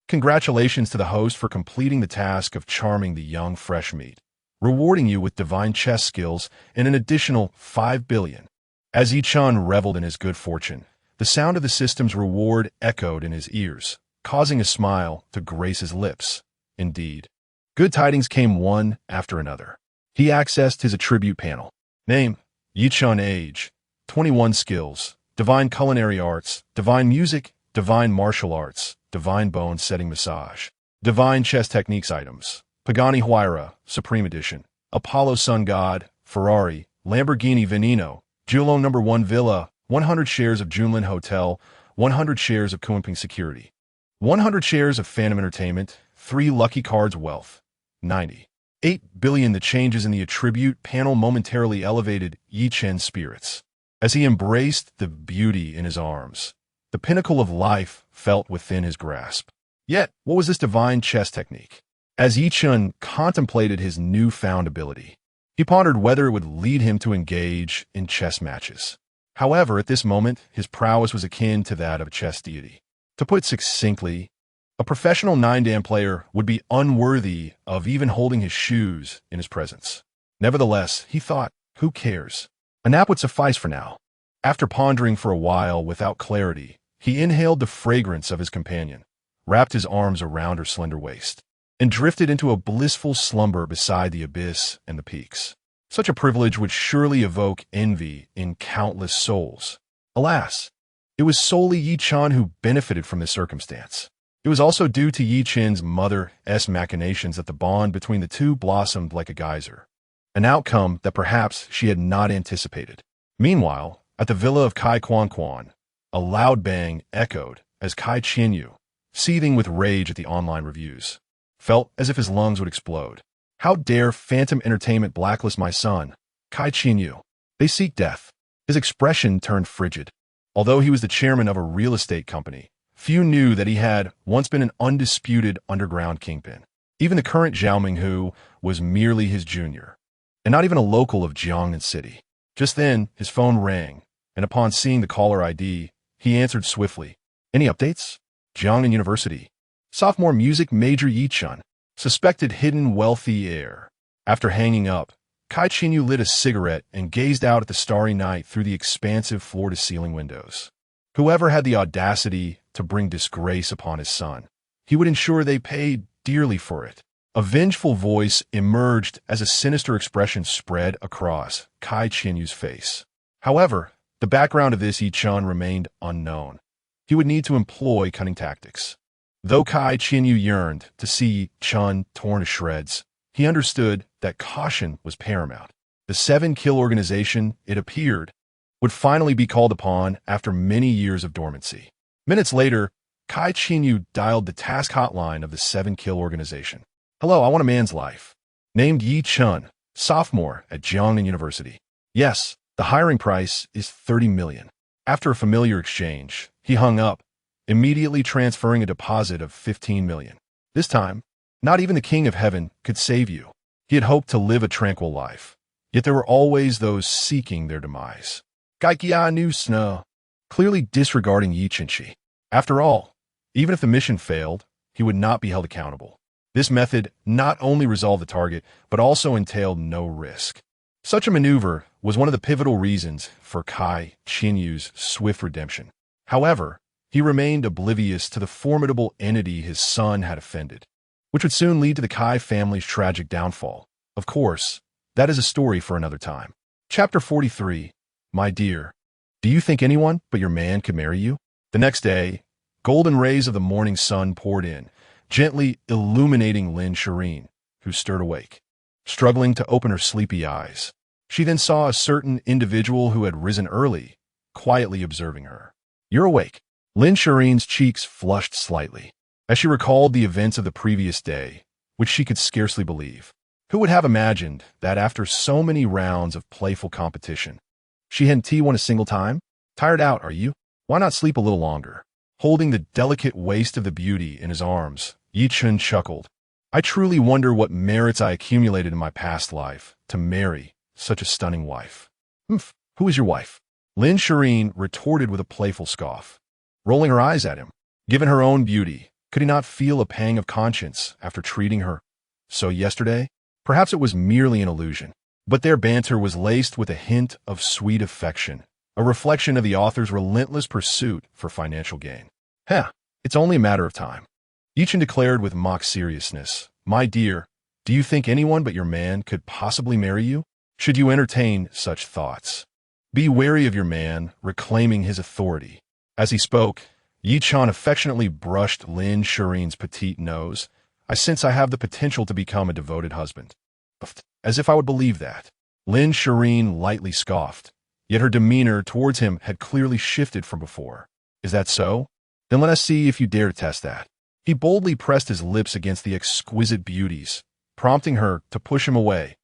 Congratulations to the host for completing the task of charming the young fresh meat, rewarding you with divine chess skills and an additional 5 billion. As Ye Chen reveled in his good fortune, the sound of the system's reward echoed in his ears, causing a smile to grace his lips. Indeed, good tidings came one after another. He accessed his attribute panel. Name: Ye Chen. Age: 21. Skills: divine culinary arts, divine music, divine martial arts, divine bone setting massage, divine chess techniques. Items: Pagani Huayra, Supreme Edition, Apollo Sun God, Ferrari, Lamborghini Veneno, Julong Number 1 Villa, 100 shares of Junlin Hotel, 100 shares of Kunping Security, 100 shares of Phantom Entertainment, 3 Lucky Cards. Wealth: 98 billion. The changes in the attribute panel momentarily elevated Ye Chen's spirits. As he embraced the beauty in his arms, the pinnacle of life felt within his grasp. Yet, what was this divine chess technique? As Ye Chen contemplated his newfound ability, he pondered whether it would lead him to engage in chess matches. However, at this moment, his prowess was akin to that of a chess deity. To put it succinctly, a professional nine-dan player would be unworthy of even holding his shoes in his presence. Nevertheless, he thought, who cares? A nap would suffice for now. After pondering for a while without clarity, he inhaled the fragrance of his companion, wrapped his arms around her slender waist, and drifted into a blissful slumber beside the abyss and the peaks. Such a privilege would surely evoke envy in countless souls. Alas, it was solely Ye Chen who benefited from this circumstance. It was also due to Ye Chen's mother's machinations that the bond between the two blossomed like a geyser, an outcome that perhaps she had not anticipated. Meanwhile, at the villa of Kai Quan, a loud bang echoed as Kai Qianyu, seething with rage at the online reviews, felt as if his lungs would explode. How dare Phantom Entertainment blacklist my son, Kai Qianyu? They seek death. His expression turned frigid. Although he was the chairman of a real estate company, few knew that he had once been an undisputed underground kingpin. Even the current Zhao Minghu was merely his junior, and not even a local of Jiangnan City. Just then, his phone rang, and upon seeing the caller ID, he answered swiftly. Any updates? Jiangnan University. Sophomore music major Ye Chen. Suspected hidden wealthy heir. After hanging up, Kai Qianyu lit a cigarette and gazed out at the starry night through the expansive floor-to-ceiling windows. Whoever had the audacity to bring disgrace upon his son, he would ensure they paid dearly for it. A vengeful voice emerged as a sinister expression spread across Kai Qianyu's face. However, the background of this Ye Chen remained unknown. He would need to employ cunning tactics. Though Kai Qianyu yearned to see Ye Chen torn to shreds, he understood that caution was paramount. The 7-kill organization, it appeared, would finally be called upon after many years of dormancy. Minutes later, Kai Qianyu dialed the task hotline of the 7-kill organization. Hello, I want a man's life. Named Ye Chen, sophomore at Jiangnan University. Yes, the hiring price is 30 million. After a familiar exchange, he hung up, immediately transferring a deposit of 15 million. This time, not even the King of Heaven could save you. He had hoped to live a tranquil life, yet there were always those seeking their demise. Gaikia Nu Snow, clearly disregarding Ye Chen. After all, even if the mission failed, he would not be held accountable. This method not only resolved the target, but also entailed no risk. Such a maneuver was one of the pivotal reasons for Kai Qianyu's swift redemption. However, he remained oblivious to the formidable entity his son had offended, which would soon lead to the Kai family's tragic downfall. Of course, that is a story for another time. Chapter 43. My dear, do you think anyone but your man could marry you? The next day, golden rays of the morning sun poured in, gently illuminating Lin Shiyin, who stirred awake, struggling to open her sleepy eyes. She then saw a certain individual who had risen early, quietly observing her. You're awake. Lin Shiyin's cheeks flushed slightly, as she recalled the events of the previous day, which she could scarcely believe. Who would have imagined that after so many rounds of playful competition, she hadn't T1 a single time? Tired out, are you? Why not sleep a little longer? Holding the delicate waist of the beauty in his arms, Ye Chen chuckled. I truly wonder what merits I accumulated in my past life to marry such a stunning wife. Who is your wife? Lin Shiyin retorted with a playful scoff, rolling her eyes at him. Given her own beauty, could he not feel a pang of conscience after treating her so yesterday? Perhaps it was merely an illusion, but their banter was laced with a hint of sweet affection, a reflection of the author's relentless pursuit for financial gain. It's only a matter of time. Ye Chen declared with mock seriousness, My dear, do you think anyone but your man could possibly marry you? should you entertain such thoughts. Be wary of your man reclaiming his authority. As he spoke, Ye Chen affectionately brushed Lin Shiyin's petite nose. I sense I have the potential to become a devoted husband. As if I would believe that. Lin Shiyin lightly scoffed, yet her demeanor towards him had clearly shifted from before. Is that so? Then let us see if you dare to test that. He boldly pressed his lips against the exquisite beauties, prompting her to push him away.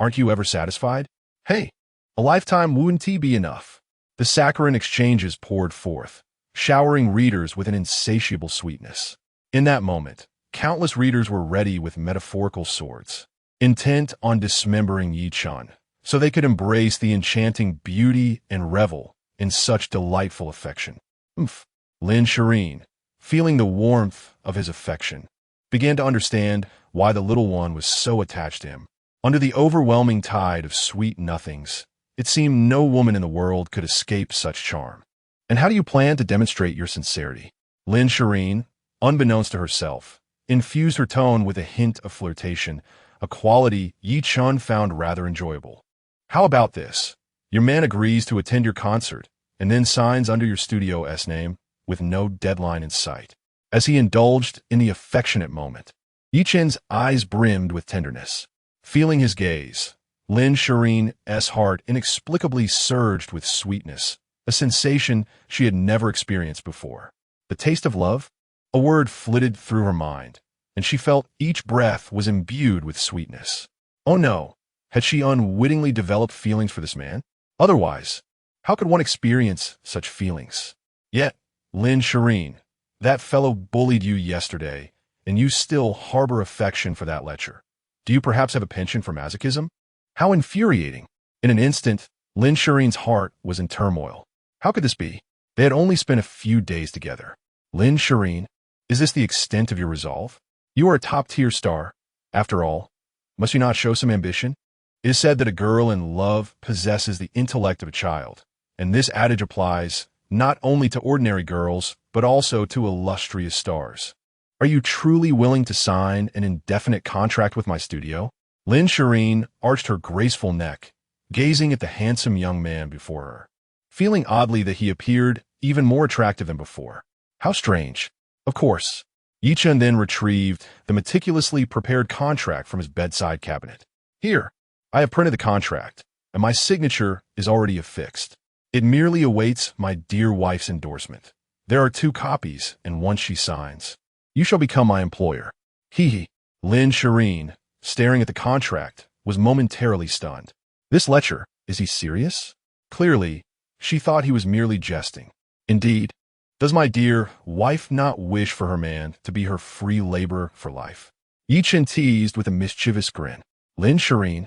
Aren't you ever satisfied? Hey, a lifetime wouldn't be enough. The saccharine exchanges poured forth, showering readers with an insatiable sweetness. In that moment, countless readers were ready with metaphorical swords, intent on dismembering Ye Chen, so they could embrace the enchanting beauty and revel in such delightful affection. Lin Shiyin, feeling the warmth of his affection, began to understand why the little one was so attached to him. Under the overwhelming tide of sweet nothings, it seemed no woman in the world could escape such charm. And how do you plan to demonstrate your sincerity? Lin Shiyin, unbeknownst to herself, infused her tone with a hint of flirtation, a quality Ye Chen found rather enjoyable. How about this? Your man agrees to attend your concert, and then signs under your studio's name, with no deadline in sight. As he indulged in the affectionate moment, Ye Chen's eyes brimmed with tenderness. Feeling his gaze, Lin Shiyin's heart inexplicably surged with sweetness, a sensation she had never experienced before. The taste of love? A word flitted through her mind, and she felt each breath was imbued with sweetness. Oh no, had she unwittingly developed feelings for this man? Otherwise, how could one experience such feelings? Yet, Lin Shiyin, that fellow bullied you yesterday, and you still harbor affection for that lecher. Do you perhaps have a penchant for masochism? How infuriating! In an instant, Lin Shiyin's heart was in turmoil. How could this be? They had only spent a few days together. Lin Shiyin, is this the extent of your resolve? You are a top-tier star. After all, must you not show some ambition? It is said that a girl in love possesses the intellect of a child, and this adage applies not only to ordinary girls, but also to illustrious stars. Are you truly willing to sign an indefinite contract with my studio? Lin Shiyin arched her graceful neck, gazing at the handsome young man before her, feeling oddly that he appeared even more attractive than before. How strange. Of course. Ye Chen then retrieved the meticulously prepared contract from his bedside cabinet. Here, I have printed the contract, and my signature is already affixed. It merely awaits my dear wife's endorsement. There are 2 copies, and one she signs. You shall become my employer. Lin Shiyin, staring at the contract, was momentarily stunned. This lecher, is he serious? Clearly, she thought he was merely jesting. Indeed, does my dear wife not wish for her man to be her free laborer for life? Ye Chen teased with a mischievous grin. Lin Shiyin,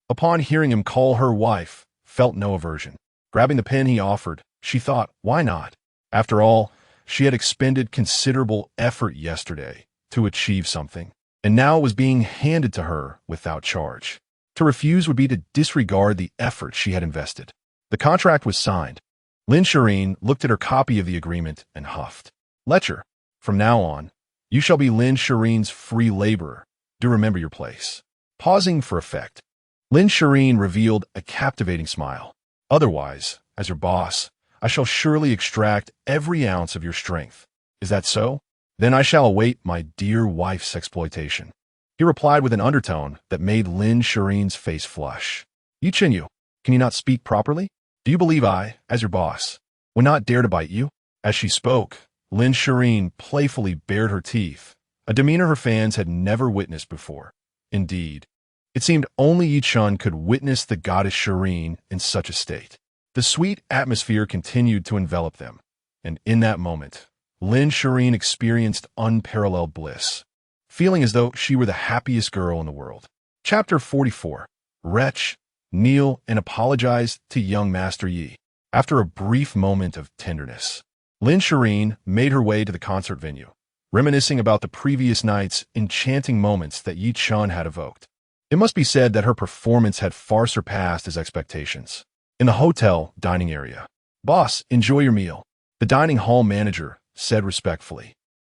upon hearing him call her wife, felt no aversion. Grabbing the pen he offered, she thought, why not? After all, she had expended considerable effort yesterday to achieve something, and now it was being handed to her without charge. To refuse would be to disregard the effort she had invested. The contract was signed. Lin Shiyin looked at her copy of the agreement and huffed. Lecher, from now on, you shall be Lin Shiyin's free laborer. Do remember your place. Pausing for effect, Lin Shiyin revealed a captivating smile. Otherwise, as your boss, I shall surely extract every ounce of your strength. Is that so? Then I shall await my dear wife's exploitation. He replied with an undertone that made Lin Shiyin's face flush. Ye Chen, can you not speak properly? Do you believe I, as your boss, would not dare to bite you? As she spoke, Lin Shiyin playfully bared her teeth, a demeanor her fans had never witnessed before. Indeed, it seemed only Ye Chen could witness the goddess Shiyin in such a state. The sweet atmosphere continued to envelop them, and in that moment, Lin Shiyin experienced unparalleled bliss, feeling as though she were the happiest girl in the world. Chapter 44. Wretch, kneel and apologize to young Master Yi. After a brief moment of tenderness, Lin Shiyin made her way to the concert venue, reminiscing about the previous night's enchanting moments that Ye Chen had evoked. It must be said that her performance had far surpassed his expectations. In the hotel dining area, "Boss, enjoy your meal," the dining hall manager said respectfully,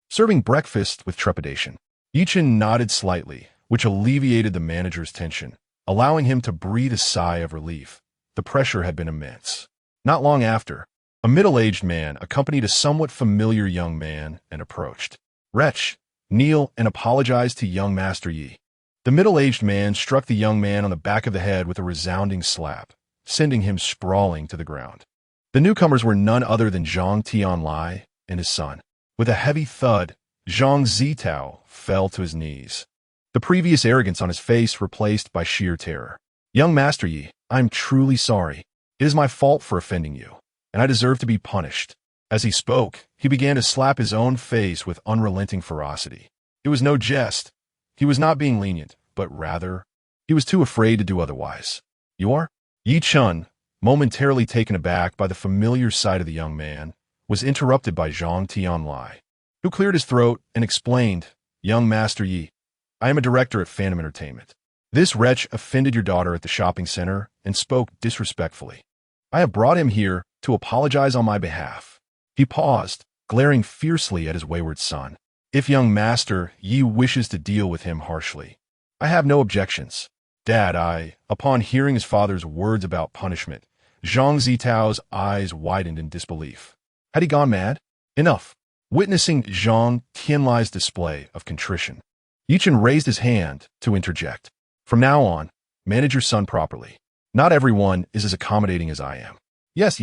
serving breakfast with trepidation. Ye Chen nodded slightly, which alleviated the manager's tension. allowing him to breathe a sigh of relief. The pressure had been immense. Not long after, a middle-aged man accompanied a somewhat familiar young man and approached. "Wretch, kneel and apologize to young Master Yi." The middle-aged man struck the young man on the back of the head with a resounding slap, sending him sprawling to the ground. The newcomers were none other than Zhang Tianlai and his son. With a heavy thud, Zhang Zitao fell to his knees, the previous arrogance on his face replaced by sheer terror. "Young Master Yi, I am truly sorry. It is my fault for offending you, and I deserve to be punished." As he spoke, he began to slap his own face with unrelenting ferocity. It was no jest. He was not being lenient, but rather, he was too afraid to do otherwise. "You are?" Ye Chen, momentarily taken aback by the familiar sight of the young man, was interrupted by Zhang Tianlai, who cleared his throat and explained, "Young Master Yi, I am a director at Phantom Entertainment. This wretch offended your daughter at the shopping center and spoke disrespectfully. I have brought him here to apologize on my behalf." He paused, glaring fiercely at his wayward son. "If young Master Yi wishes to deal with him harshly, I have no objections." Dad, upon hearing his father's words about punishment, Zhang Zitao's eyes widened in disbelief. Had he gone mad? Enough. Witnessing Zhang Tianlai's display of contrition, Ye Chen raised his hand to interject. "From now on, manage your son properly. Not everyone is as accommodating as I am." Yes.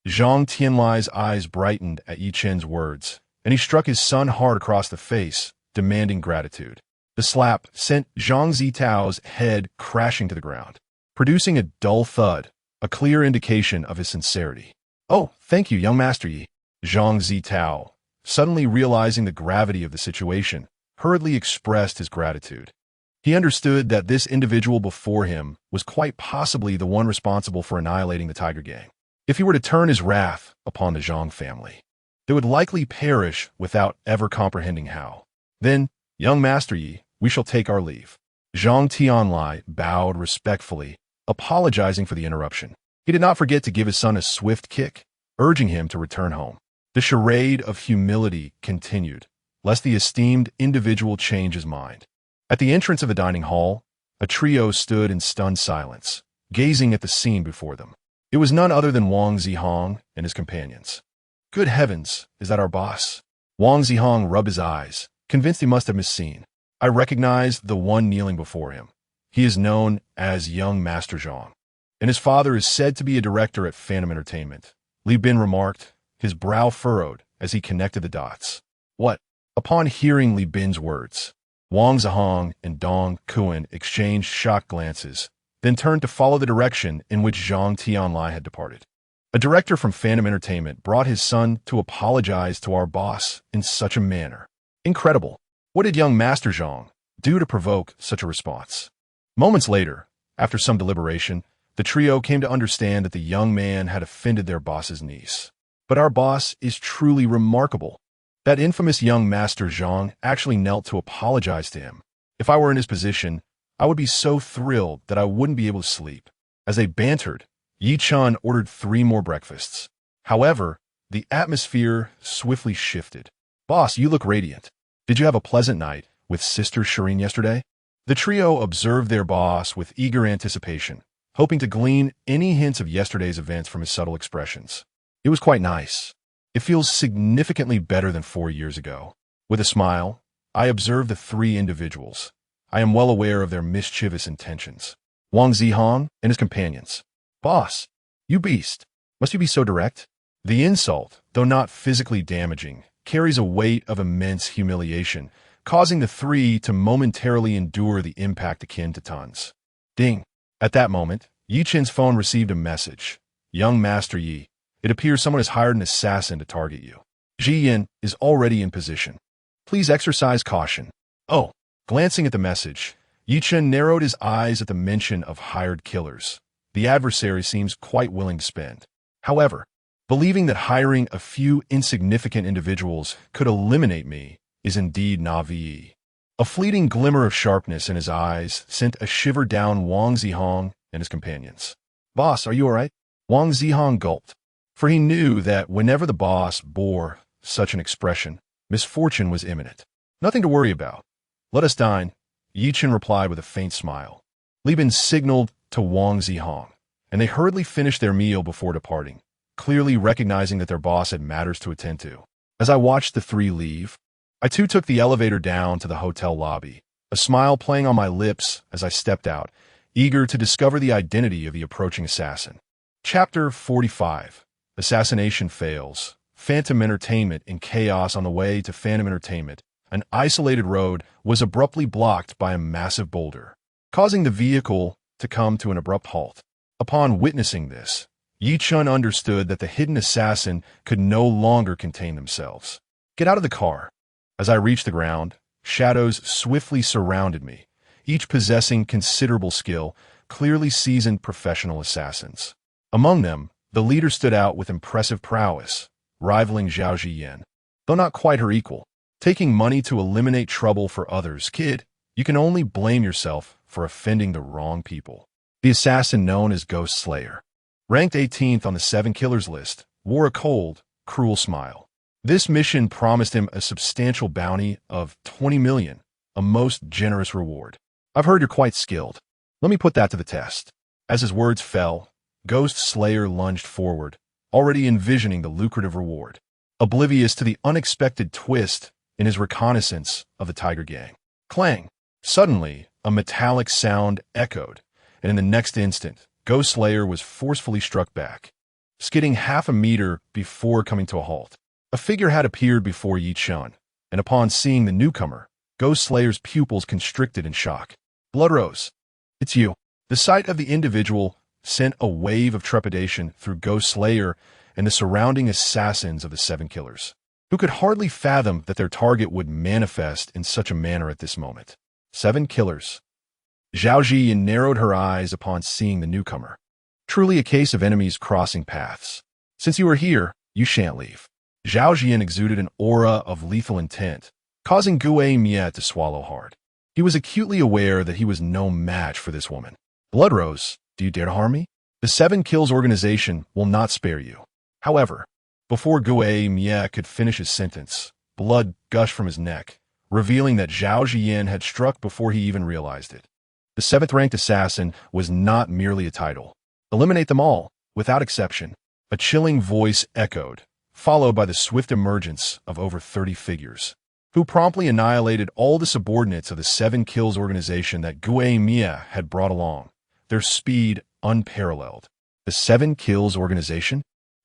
Zhang Tianlai's eyes brightened at Ye Chen's words, and he struck his son hard across the face, demanding gratitude. The slap sent Zhang Zitao's head crashing to the ground, producing a dull thud, a clear indication of his sincerity. "Oh, thank you, young Master Yi." Zhang Zitao, suddenly realizing the gravity of the situation, hurriedly expressed his gratitude. He understood that this individual before him was quite possibly the one responsible for annihilating the Tiger Gang. If he were to turn his wrath upon the Zhang family, they would likely perish without ever comprehending how. "Then, young Master Yi, we shall take our leave." Zhang Tianlai bowed respectfully, apologizing for the interruption. He did not forget to give his son a swift kick, urging him to return home. The charade of humility continued, lest the esteemed individual change his mind. At the entrance of the dining hall, a trio stood in stunned silence, gazing at the scene before them. It was none other than Wang Zihong and his companions. "Good heavens, is that our boss?" Wang Zihong rubbed his eyes, convinced he must have misseen. "I recognized the one kneeling before him. He is known as young Master Zhang, and his father is said to be a director at Phantom Entertainment." Li Bin remarked, his brow furrowed as he connected the dots. "What?" Upon hearing Li Bin's words, Wang Zihong and Dong Kuan exchanged shocked glances, then turned to follow the direction in which Zhang Tianlai had departed. A director from Phantom Entertainment brought his son to apologize to our boss in such a manner. Incredible. What did young Master Zhang do to provoke such a response? Moments later, after some deliberation, the trio came to understand that the young man had offended their boss's niece. "But our boss is truly remarkable. That infamous young Master Zhang actually knelt to apologize to him. If I were in his position, I would be so thrilled that I wouldn't be able to sleep." As they bantered, Ye Chen ordered 3 more breakfasts. However, the atmosphere swiftly shifted. "Boss, you look radiant. Did you have a pleasant night with Sister Shireen yesterday?" The trio observed their boss with eager anticipation, hoping to glean any hints of yesterday's events from his subtle expressions. "It was quite nice. It feels significantly better than 4 years ago." With a smile, I observed the 3 individuals. I am well aware of their mischievous intentions. Wang Zihong and his companions. "Boss, you beast. Must you be so direct?" The insult, though not physically damaging, carries a weight of immense humiliation, causing the 3 to momentarily endure the impact akin to tons. Ding. At that moment, Ye Chen's phone received a message. "Young Master Yi, it appears someone has hired an assassin to target you. Jiyan is already in position. Please exercise caution." Oh. Glancing at the message, Ye Chen narrowed his eyes at the mention of hired killers. The adversary seems quite willing to spend. However, believing that hiring a few insignificant individuals could eliminate me is indeed naive. A fleeting glimmer of sharpness in his eyes sent a shiver down Wang Zihong and his companions. "Boss, are you all right?" Wang Zihong gulped, for he knew that whenever the boss bore such an expression, misfortune was imminent. "Nothing to worry about. Let us dine," Ye Chen replied with a faint smile. Li Bin signaled to Wang Zihong, and they hurriedly finished their meal before departing, clearly recognizing that their boss had matters to attend to. As I watched the three leave, I too took the elevator down to the hotel lobby, a smile playing on my lips as I stepped out, eager to discover the identity of the approaching assassin. Chapter 45. Assassination Fails. Phantom Entertainment. In chaos on the way to Phantom Entertainment, an isolated road was abruptly blocked by a massive boulder, causing the vehicle to come to an abrupt halt. Upon witnessing this, Ye Chen understood that the hidden assassin could no longer contain themselves. Get out of the car. As I reached the ground, shadows swiftly surrounded me, each possessing considerable skill, clearly seasoned professional assassins. Among them, the leader stood out with impressive prowess, rivaling Zhao Ziyin, though not quite her equal. Taking money to eliminate trouble for others, kid, you can only blame yourself for offending the wrong people. The assassin known as Ghost Slayer, ranked 18th on the 7 killers list, wore a cold, cruel smile. This mission promised him a substantial bounty of 20 million, a most generous reward. I've heard you're quite skilled. Let me put that to the test. As his words fell, Ghost Slayer lunged forward, already envisioning the lucrative reward, oblivious to the unexpected twist in his reconnaissance of the Tiger Gang. Clang! Suddenly, a metallic sound echoed, and in the next instant, Ghost Slayer was forcefully struck back, skidding half a meter before coming to a halt. A figure had appeared before Ye Chen, and upon seeing the newcomer, Ghost Slayer's pupils constricted in shock. Blood rose. It's you. The sight of the individual sent a wave of trepidation through Ghost Slayer and the surrounding assassins of the 7 killers, who could hardly fathom that their target would manifest in such a manner at this moment. 7 killers. Zhao Ziyin narrowed her eyes upon seeing the newcomer. Truly a case of enemies crossing paths. Since you are here, you shan't leave. Zhao Ziyin exuded an aura of lethal intent, causing Gue Miao to swallow hard. He was acutely aware that he was no match for this woman. Bloodrose, do you dare to harm me? The 7 Kills organization will not spare you. However, before Gue Miao could finish his sentence, blood gushed from his neck, revealing that Zhao Ziyin had struck before he even realized it. The 7th-ranked assassin was not merely a title. Eliminate them all, without exception. A chilling voice echoed, followed by the swift emergence of over 30 figures, who promptly annihilated all the subordinates of the 7 Kills organization that Gue Miao had brought along, their speed unparalleled. The 7 Kills organization?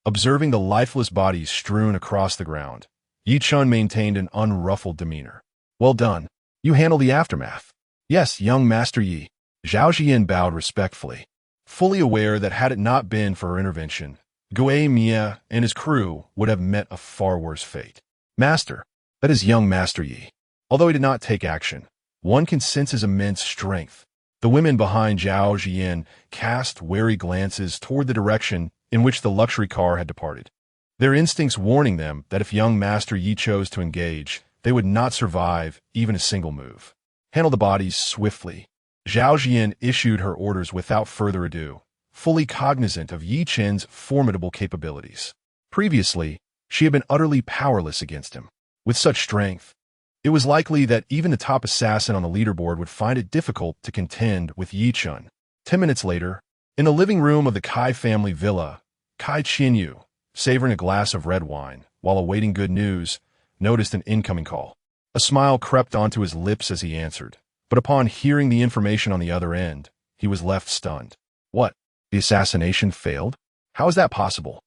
Observing the lifeless bodies strewn across the ground, Ye Chen maintained an unruffled demeanor. Well done. You handle the aftermath. Yes, young Master Yi. Zhao Ziyin bowed respectfully, fully aware that had it not been for her intervention, Gue Miao and his crew would have met a far worse fate. Master, that is young Master Yi. Although he did not take action, one can sense his immense strength. The women behind Zhao Ziyin cast wary glances toward the direction in which the luxury car had departed, their instincts warning them that if young Master Yi chose to engage, they would not survive even a single move. Handle the bodies swiftly. Zhao Ziyin issued her orders without further ado, fully cognizant of Ye Chen's formidable capabilities. Previously, she had been utterly powerless against him. With such strength, it was likely that even the top assassin on the leaderboard would find it difficult to contend with Ye Chen. 10 minutes later, in the living room of the Kai family villa, Kai Qinyu, savoring a glass of red wine while awaiting good news, noticed an incoming call. A smile crept onto his lips as he answered, but upon hearing the information on the other end, he was left stunned. What? The assassination failed? How is that possible?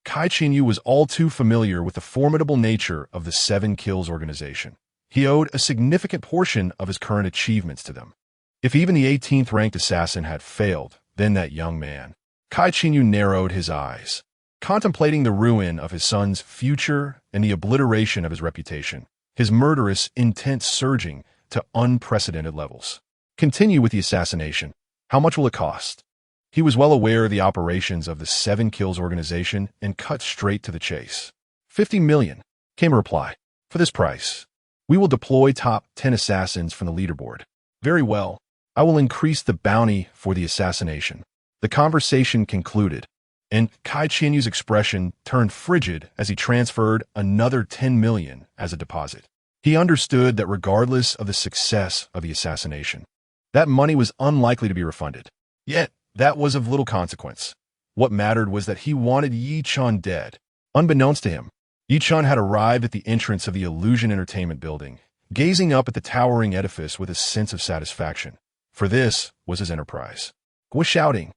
Kai Qinyu was all too familiar with the formidable nature of the 7 Kills organization. He owed a significant portion of his current achievements to them. If even the 18th-ranked assassin had failed, then that young man. Kai Qinyu narrowed his eyes, contemplating the ruin of his son's future and the obliteration of his reputation, his murderous intent surging to unprecedented levels. Continue with the assassination. How much will it cost? He was well aware of the operations of the 7 Kills organization and cut straight to the chase. 50 million, came a reply. For this price, we will deploy top 10 assassins from the leaderboard. Very well. I will increase the bounty for the assassination. The conversation concluded, and Kai Qinyu's expression turned frigid as he transferred another 10 million as a deposit. He understood that regardless of the success of the assassination, That money was unlikely to be refunded. Yet, that was of little consequence. What mattered was that he wanted Ye Chen dead. Unbeknownst to him, Ye Chen had arrived at the entrance of the Illusion Entertainment building, gazing up at the towering edifice with a sense of satisfaction. For this was his enterprise. Was shouting,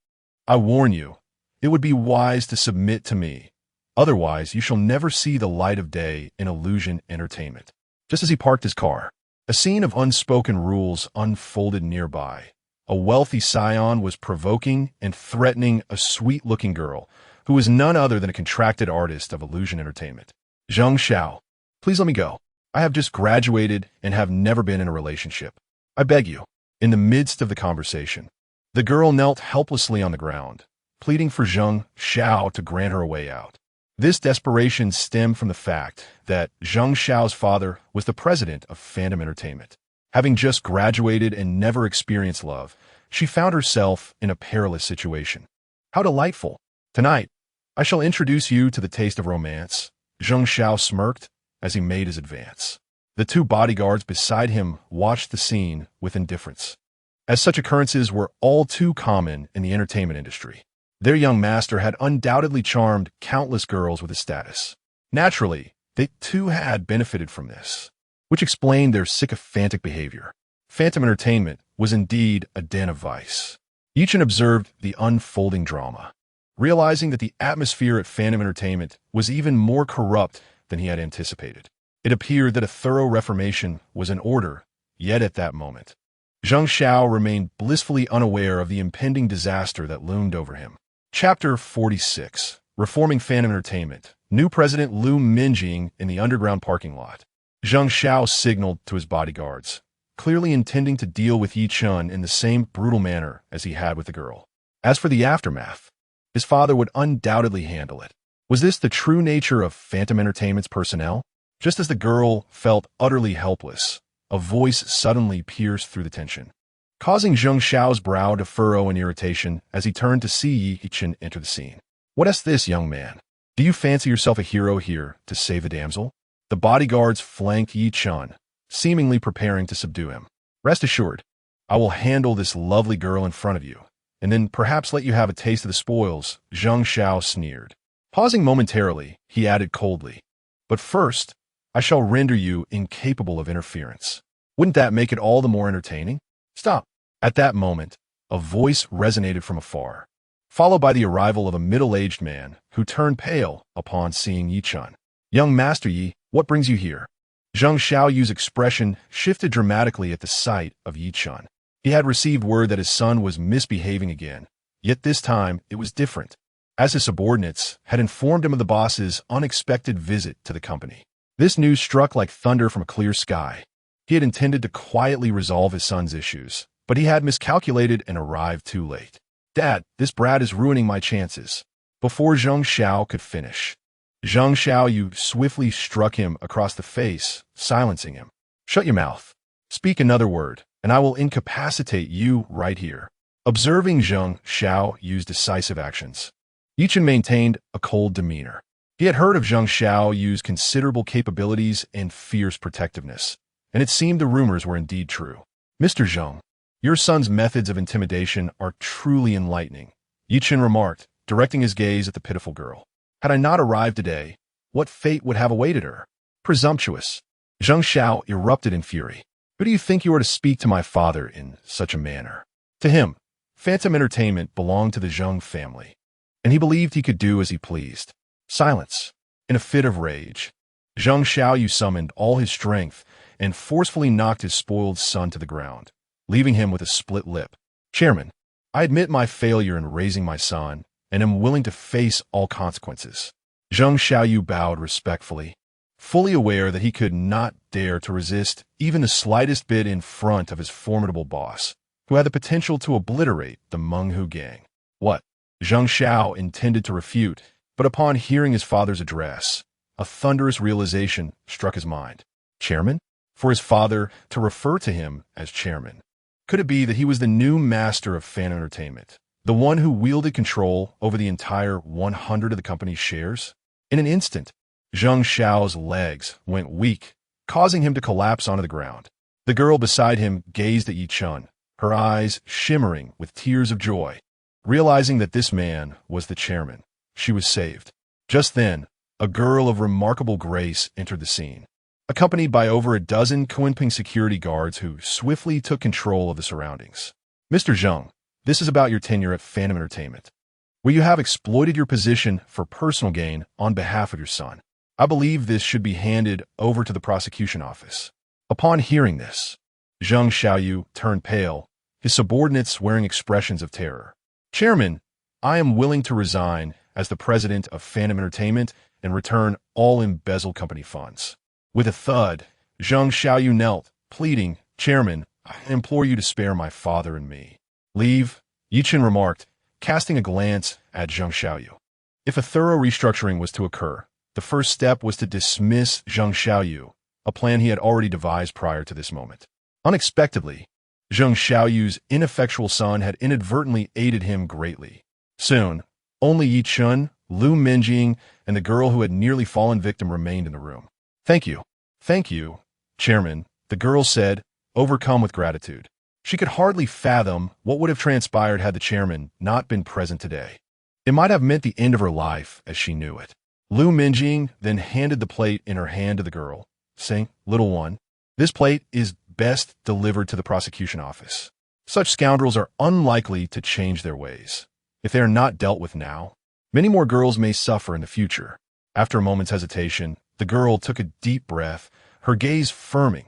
"I warn you, it would be wise to submit to me. Otherwise, you shall never see the light of day in Illusion Entertainment." Just as he parked his car, a scene of unspoken rules unfolded nearby. A wealthy scion was provoking and threatening a sweet-looking girl who was none other than a contracted artist of Illusion Entertainment. "Zheng Xiao, please let me go. I have just graduated and have never been in a relationship. I beg you." In the midst of the conversation, the girl knelt helplessly on the ground, pleading for Zheng Xiao to grant her a way out. This desperation stemmed from the fact that Zheng Xiao's father was the president of Phantom Entertainment. Having just graduated and never experienced love, she found herself in a perilous situation. "How delightful! Tonight, I shall introduce you to the taste of romance." Zheng Xiao smirked as he made his advance. The two bodyguards beside him watched the scene with indifference, as such occurrences were all too common in the entertainment industry. Their young master had undoubtedly charmed countless girls with his status. Naturally, they too had benefited from this, which explained their sycophantic behavior. Phantom Entertainment was indeed a den of vice. Ye Chen observed the unfolding drama, realizing that the atmosphere at Phantom Entertainment was even more corrupt than he had anticipated. It appeared that a thorough reformation was in order, yet at that moment, Zheng Xiao remained blissfully unaware of the impending disaster that loomed over him. Chapter 46. Reforming Phantom Entertainment. New President Lin Shiyin in the underground parking lot. Zheng Xiao signaled to his bodyguards, clearly intending to deal with Ye Chen in the same brutal manner as he had with the girl. As for the aftermath, his father would undoubtedly handle it. Was this the true nature of Phantom Entertainment's personnel? Just as the girl felt utterly helpless, a voice suddenly pierced through the tension, causing Zheng Xiao's brow to furrow in irritation as he turned to see Ye Chen enter the scene. "What's this, young man? Do you fancy yourself a hero here to save the damsel?" The bodyguards flanked Ye Chen, seemingly preparing to subdue him. "Rest assured, I will handle this lovely girl in front of you, and then perhaps let you have a taste of the spoils," Zheng Xiao sneered. Pausing momentarily, he added coldly, "But first, I shall render you incapable of interference. Wouldn't that make it all the more entertaining?" "Stop." At that moment, a voice resonated from afar, followed by the arrival of a middle-aged man who turned pale upon seeing Ye Chen. "Young Master Yi, what brings you here?" Zheng Xiaoyu's expression shifted dramatically at the sight of Ye Chen. He had received word that his son was misbehaving again, yet this time it was different, as his subordinates had informed him of the boss's unexpected visit to the company. This news struck like thunder from a clear sky. He had intended to quietly resolve his son's issues, but he had miscalculated and arrived too late. "Dad, this brat is ruining my chances." Before Zheng Xiao could finish, Zheng Xiaoyu swiftly struck him across the face, silencing him. "Shut your mouth. Speak another word, and I will incapacitate you right here." Observing Zheng Xiaoyu's decisive actions, Ye Chen maintained a cold demeanor. He had heard of Zheng Xiaoyu's considerable capabilities and fierce protectiveness, and it seemed the rumors were indeed true. "Mr. Zheng, your son's methods of intimidation are truly enlightening," Ye Chen remarked, directing his gaze at the pitiful girl. "Had I not arrived today, what fate would have awaited her?" "Presumptuous!" Zheng Xiao erupted in fury. "Who do you think you are to speak to my father in such a manner?" To him, Phantom Entertainment belonged to the Zheng family, and he believed he could do as he pleased. "Silence!" In a fit of rage, Zheng Xiaoyu summoned all his strength and forcefully knocked his spoiled son to the ground, leaving him with a split lip. "Chairman, I admit my failure in raising my son and am willing to face all consequences." Zheng Xiaoyu bowed respectfully, fully aware that he could not dare to resist even the slightest bit in front of his formidable boss, who had the potential to obliterate the Menghu gang. "What?" Zheng Xiao intended to refute, but upon hearing his father's address, a thunderous realization struck his mind. Chairman? For his father to refer to him as chairman. Could it be that he was the new master of Phantom Entertainment, the one who wielded control over the entire 100 of the company's shares? In an instant, Zheng Xiao's legs went weak, causing him to collapse onto the ground. The girl beside him gazed at Ye Chen, her eyes shimmering with tears of joy. Realizing that this man was the chairman, she was saved. Just then, a girl of remarkable grace entered the scene, accompanied by over a dozen Kunping security guards who swiftly took control of the surroundings. Mr. Zheng, this is about your tenure at Phantom Entertainment, where you have exploited your position for personal gain on behalf of your son. I believe this should be handed over to the prosecution office. Upon hearing this, Zheng Xiaoyu turned pale, his subordinates wearing expressions of terror. Chairman, I am willing to resign as the president of Phantom Entertainment and return all embezzled company funds. With a thud, Zheng Xiaoyu knelt, pleading, Chairman, I implore you to spare my father and me. Leave, Ye Chen remarked, casting a glance at Zheng Xiaoyu. If a thorough restructuring was to occur, the first step was to dismiss Zheng Xiaoyu, a plan he had already devised prior to this moment. Unexpectedly, Zheng Xiaoyu's ineffectual son had inadvertently aided him greatly. Soon, only Ye Chen, Lu Minjing, and the girl who had nearly fallen victim remained in the room. Thank you, Chairman, the girl said, overcome with gratitude. She could hardly fathom what would have transpired had the chairman not been present today. It might have meant the end of her life as she knew it. Lu Minjing then handed the plate in her hand to the girl, saying, Little one, this plate is best delivered to the prosecution office. Such scoundrels are unlikely to change their ways. If they are not dealt with now, many more girls may suffer in the future. After a moment's hesitation, the girl took a deep breath, her gaze firming.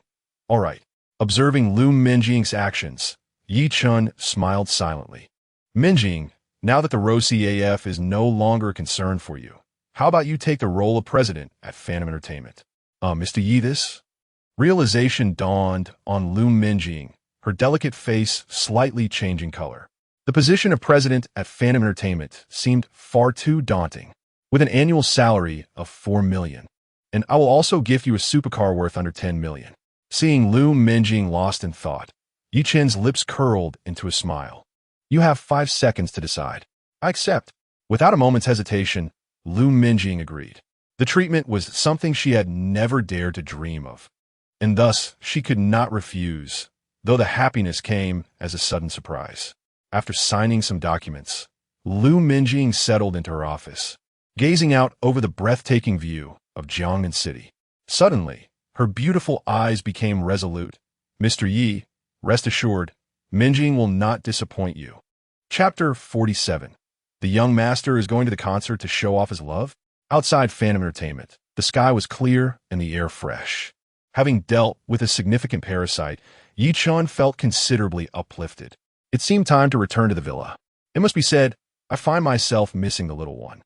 All right. Observing Lu Minjing's actions, Ye Chen smiled silently. Minjing, now that the ROCAF is no longer a concern for you, how about you take the role of president at Phantom Entertainment? Mr. Yi, this? Realization dawned on Lu Minjing, her delicate face slightly changing color. The position of president at Phantom Entertainment seemed far too daunting. With an annual salary of 4 million, and I will also gift you a supercar worth under 10 million. Seeing Lu Minjing lost in thought, Ye Chen's lips curled into a smile. You have 5 seconds to decide. I accept. Without a moment's hesitation, Lu Minjing agreed. The treatment was something she had never dared to dream of, and thus she could not refuse, though the happiness came as a sudden surprise. After signing some documents, Lu Minjing settled into her office, gazing out over the breathtaking view of Jiangnan City. Suddenly, her beautiful eyes became resolute. Mr. Yi, rest assured, Minjing will not disappoint you. Chapter 47. The young master is going to the concert to show off his love? Outside Phantom Entertainment, the sky was clear and the air fresh. Having dealt with a significant parasite, Ye Chen felt considerably uplifted. It seemed time to return to the villa. It must be said, I find myself missing the little one.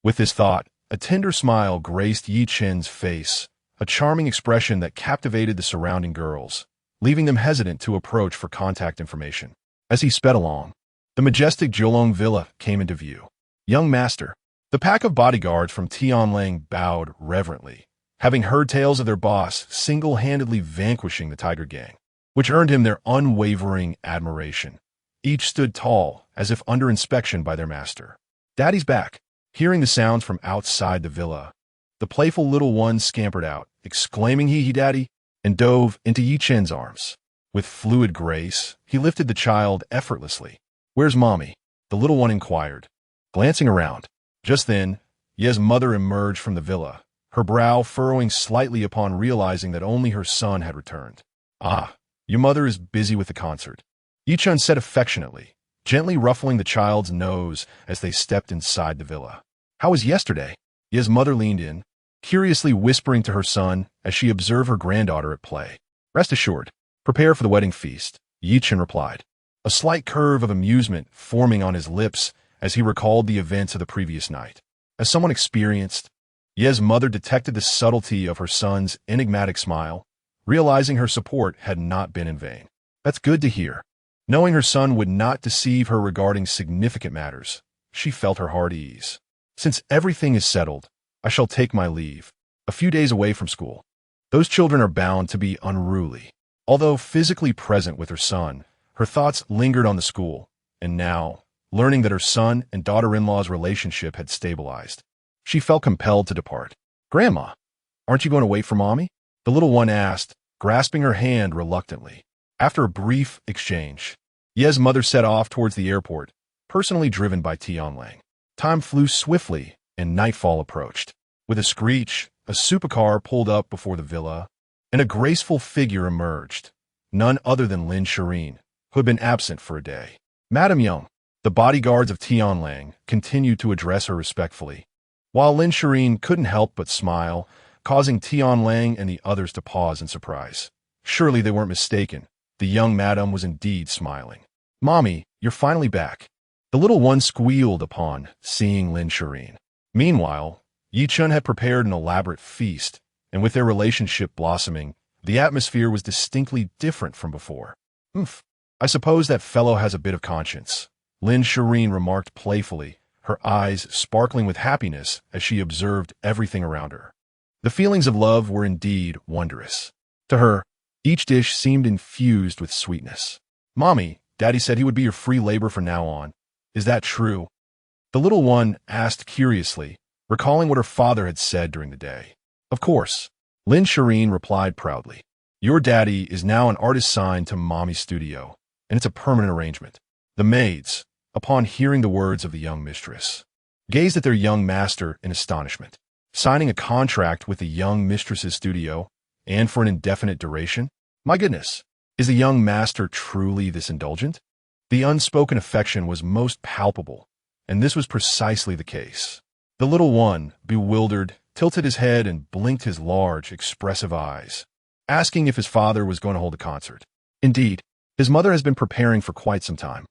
With this thought, a tender smile graced Ye Chen's face, a charming expression that captivated the surrounding girls, leaving them hesitant to approach for contact information. As he sped along, the majestic Jiulong Villa came into view. Young master, the pack of bodyguards from Tianlang bowed reverently, having heard tales of their boss single-handedly vanquishing the Tiger Gang, which earned him their unwavering admiration. Each stood tall, as if under inspection by their master. Daddy's back. Hearing the sounds from outside the villa, the playful little one scampered out, exclaiming hee-hee daddy, and dove into Ye Chen's arms. With fluid grace, he lifted the child effortlessly. Where's mommy? The little one inquired, glancing around. Just then, Ye's mother emerged from the villa, her brow furrowing slightly upon realizing that only her son had returned. Ah, your mother is busy with the concert, Ye Chen said affectionately, gently ruffling the child's nose as they stepped inside the villa. How was yesterday? Ye's mother leaned in, curiously whispering to her son as she observed her granddaughter at play. Rest assured, prepare for the wedding feast, Ye Chen replied, a slight curve of amusement forming on his lips as he recalled the events of the previous night. As someone experienced, Ye's mother detected the subtlety of her son's enigmatic smile, realizing her support had not been in vain. That's good to hear. Knowing her son would not deceive her regarding significant matters, she felt her heart ease. Since everything is settled, I shall take my leave, a few days away from school. Those children are bound to be unruly. Although physically present with her son, her thoughts lingered on the school, and now, learning that her son and daughter-in-law's relationship had stabilized, she felt compelled to depart. Grandma, aren't you going to wait for mommy? The little one asked, grasping her hand reluctantly. After a brief exchange, Ye's mother set off towards the airport, personally driven by Tianlang. Time flew swiftly, and nightfall approached. With a screech, a supercar pulled up before the villa, and a graceful figure emerged, none other than Lin Shiyin, who had been absent for a day. Madam Young, the bodyguards of Tianlang, continued to address her respectfully, while Lin Shiyin couldn't help but smile, causing Tianlang and the others to pause in surprise. Surely they weren't mistaken. The young madam was indeed smiling. "Mommy, you're finally back," the little one squealed upon seeing Lin Shiyin. Meanwhile, Ye Chen had prepared an elaborate feast, and with their relationship blossoming, the atmosphere was distinctly different from before. "Oomph, I suppose that fellow has a bit of conscience," Lin Shiyin remarked playfully, her eyes sparkling with happiness as she observed everything around her. The feelings of love were indeed wondrous. To her, each dish seemed infused with sweetness. "Mommy, Daddy said he would be your free labor from now on. Is that true?" The little one asked curiously, recalling what her father had said during the day. "Of course," Lin Shiyin replied proudly. "Your daddy is now an artist signed to Mommy's studio, and it's a permanent arrangement." The maids, upon hearing the words of the young mistress, gazed at their young master in astonishment. Signing a contract with the young mistress's studio, and for an indefinite duration? My goodness, is the young master truly this indulgent? The unspoken affection was most palpable, and this was precisely the case. The little one, bewildered, tilted his head and blinked his large, expressive eyes, asking if his father was going to hold a concert. Indeed, his mother has been preparing for quite some time.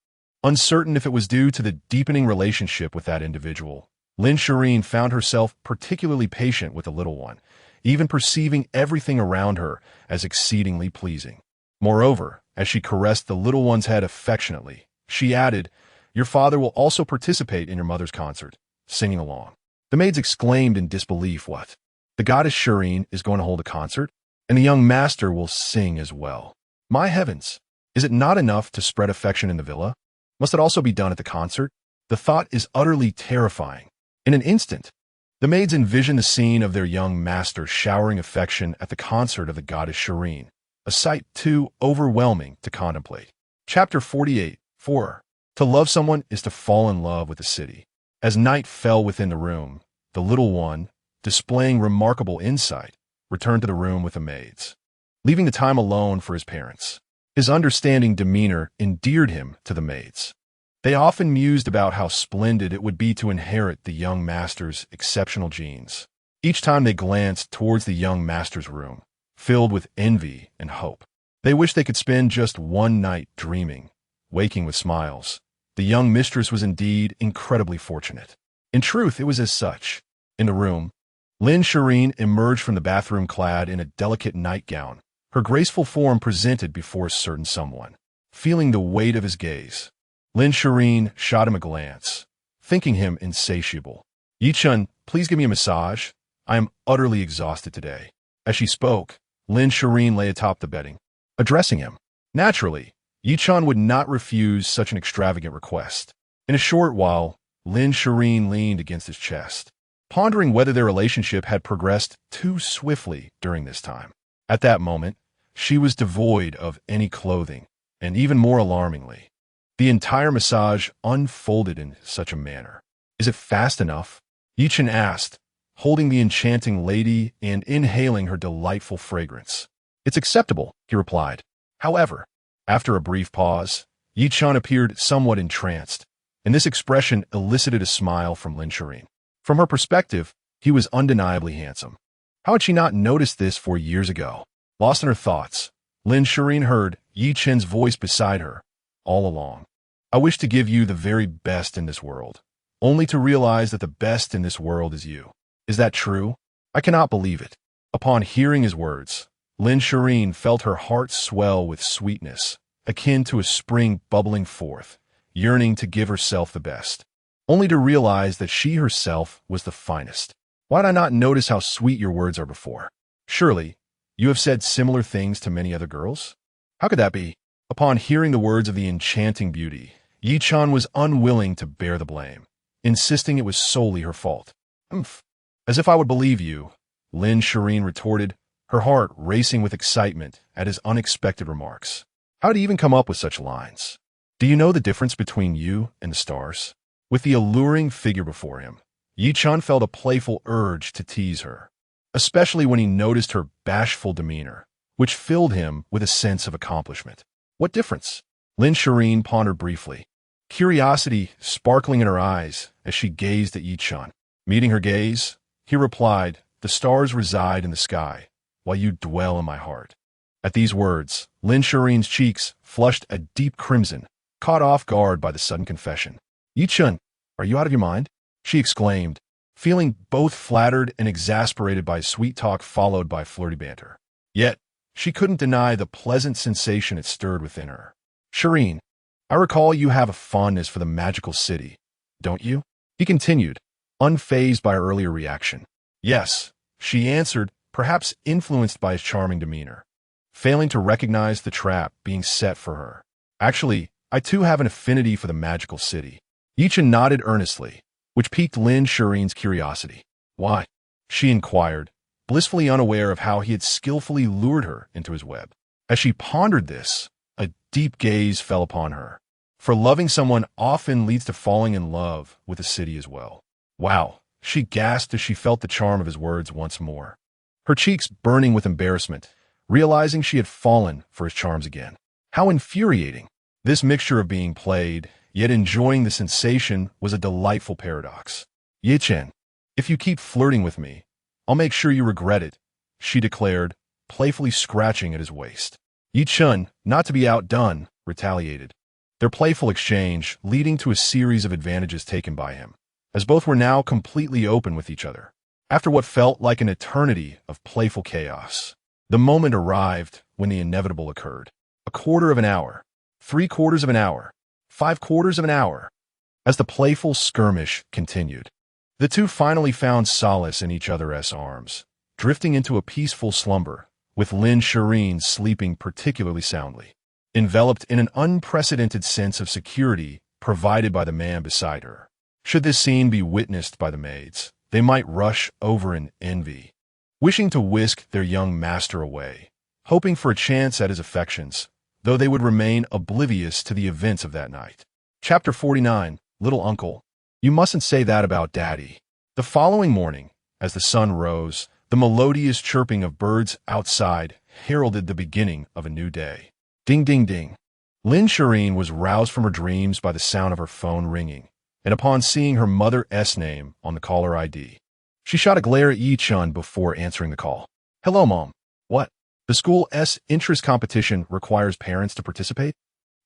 Uncertain if it was due to the deepening relationship with that individual, Lin Shiyin found herself particularly patient with the little one, even perceiving everything around her as exceedingly pleasing. Moreover, as she caressed the little one's head affectionately, she added, "Your father will also participate in your mother's concert, singing along." The maids exclaimed in disbelief, "What? The goddess Shiyin is going to hold a concert? And the young master will sing as well? My heavens! Is it not enough to spread affection in the villa? Must it also be done at the concert? The thought is utterly terrifying." In an instant, the maids envisioned the scene of their young master showering affection at the concert of the goddess Shiyin, a sight too overwhelming to contemplate. Chapter 48, 4. To love someone is to fall in love with the city. As night fell within the room, the little one, displaying remarkable insight, returned to the room with the maids, leaving the time alone for his parents. His understanding demeanor endeared him to the maids. They often mused about how splendid it would be to inherit the young master's exceptional genes. Each time they glanced towards the young master's room, filled with envy and hope, they wished they could spend just one night dreaming, waking with smiles. The young mistress was indeed incredibly fortunate. In truth, it was as such. In the room, Lin Shiyin emerged from the bathroom clad in a delicate nightgown, her graceful form presented before a certain someone. Feeling the weight of his gaze, Lin Shiyin shot him a glance, thinking him insatiable. "Ye Chen, please give me a massage. I am utterly exhausted today." As she spoke, Lin Shiyin lay atop the bedding, addressing him. Naturally, Ye Chen would not refuse such an extravagant request. In a short while, Lin Shiyin leaned against his chest, pondering whether their relationship had progressed too swiftly during this time. At that moment, she was devoid of any clothing, and even more alarmingly, the entire massage unfolded in such a manner. "Is it fast enough?" Ye Chen asked, holding the enchanting lady and inhaling her delightful fragrance. "It's acceptable," he replied. However, after a brief pause, Ye Chen appeared somewhat entranced, and this expression elicited a smile from Lin Shiyin. From her perspective, he was undeniably handsome. How had she not noticed this 4 years ago? Lost in her thoughts, Lin Shiyin heard Ye Chen's voice beside her, all along. "I wish to give you the very best in this world, only to realize that the best in this world is you. Is that true? I cannot believe it." Upon hearing his words, Lin Shiyin felt her heart swell with sweetness, akin to a spring bubbling forth, yearning to give herself the best, only to realize that she herself was the finest. "Why did I not notice how sweet your words are before? Surely, you have said similar things to many other girls?" "How could that be?" Upon hearing the words of the enchanting beauty, Ye Chen was unwilling to bear the blame, insisting it was solely her fault. "Humph, as if I would believe you," Lin Shiyin retorted, her heart racing with excitement at his unexpected remarks. How did he even come up with such lines? Do you know the difference between you and the stars? With the alluring figure before him, Ye Chen felt a playful urge to tease her, especially when he noticed her bashful demeanor, which filled him with a sense of accomplishment. What difference? Lin Shiyin pondered briefly, curiosity sparkling in her eyes as she gazed at Ye Chen. Meeting her gaze, he replied, "The stars reside in the sky, while you dwell in my heart." At these words, Lin Shiyin's cheeks flushed a deep crimson, caught off guard by the sudden confession. "Ye Chen, are you out of your mind?" she exclaimed, feeling both flattered and exasperated by his sweet talk followed by flirty banter. Yet, she couldn't deny the pleasant sensation it stirred within her. "Shiyin, I recall you have a fondness for the magical city, don't you?" he continued, unfazed by her earlier reaction. "Yes," she answered, perhaps influenced by his charming demeanor, failing to recognize the trap being set for her. "Actually, I too have an affinity for the magical city." Ye Chen nodded earnestly, which piqued Lin Shiyin's curiosity. "Why?" she inquired, blissfully unaware of how he had skillfully lured her into his web. As she pondered this, a deep gaze fell upon her. For loving someone often leads to falling in love with the city as well. "Wow," she gasped as she felt the charm of his words once more, her cheeks burning with embarrassment, realizing she had fallen for his charms again. How infuriating! This mixture of being played, yet enjoying the sensation, was a delightful paradox. "Ye Chen, if you keep flirting with me, I'll make sure you regret it," she declared, playfully scratching at his waist. Ye Chen, not to be outdone, retaliated, their playful exchange leading to a series of advantages taken by him, as both were now completely open with each other. After what felt like an eternity of playful chaos, the moment arrived when the inevitable occurred. A quarter of an hour, 3/4 of an hour, 5/4 of an hour. As the playful skirmish continued, the two finally found solace in each other's arms, drifting into a peaceful slumber, with Lin Shiyin sleeping particularly soundly, enveloped in an unprecedented sense of security provided by the man beside her. Should this scene be witnessed by the maids, they might rush over in envy, wishing to whisk their young master away, hoping for a chance at his affections, though they would remain oblivious to the events of that night. Chapter 49, Little Uncle. You mustn't say that about Daddy. The following morning, as the sun rose, the melodious chirping of birds outside heralded the beginning of a new day. Ding, ding, ding. Lin Shiyin was roused from her dreams by the sound of her phone ringing, and upon seeing her mother's name on the caller ID, she shot a glare at Ye Chen before answering the call. "Hello, Mom. What? The school's interest competition requires parents to participate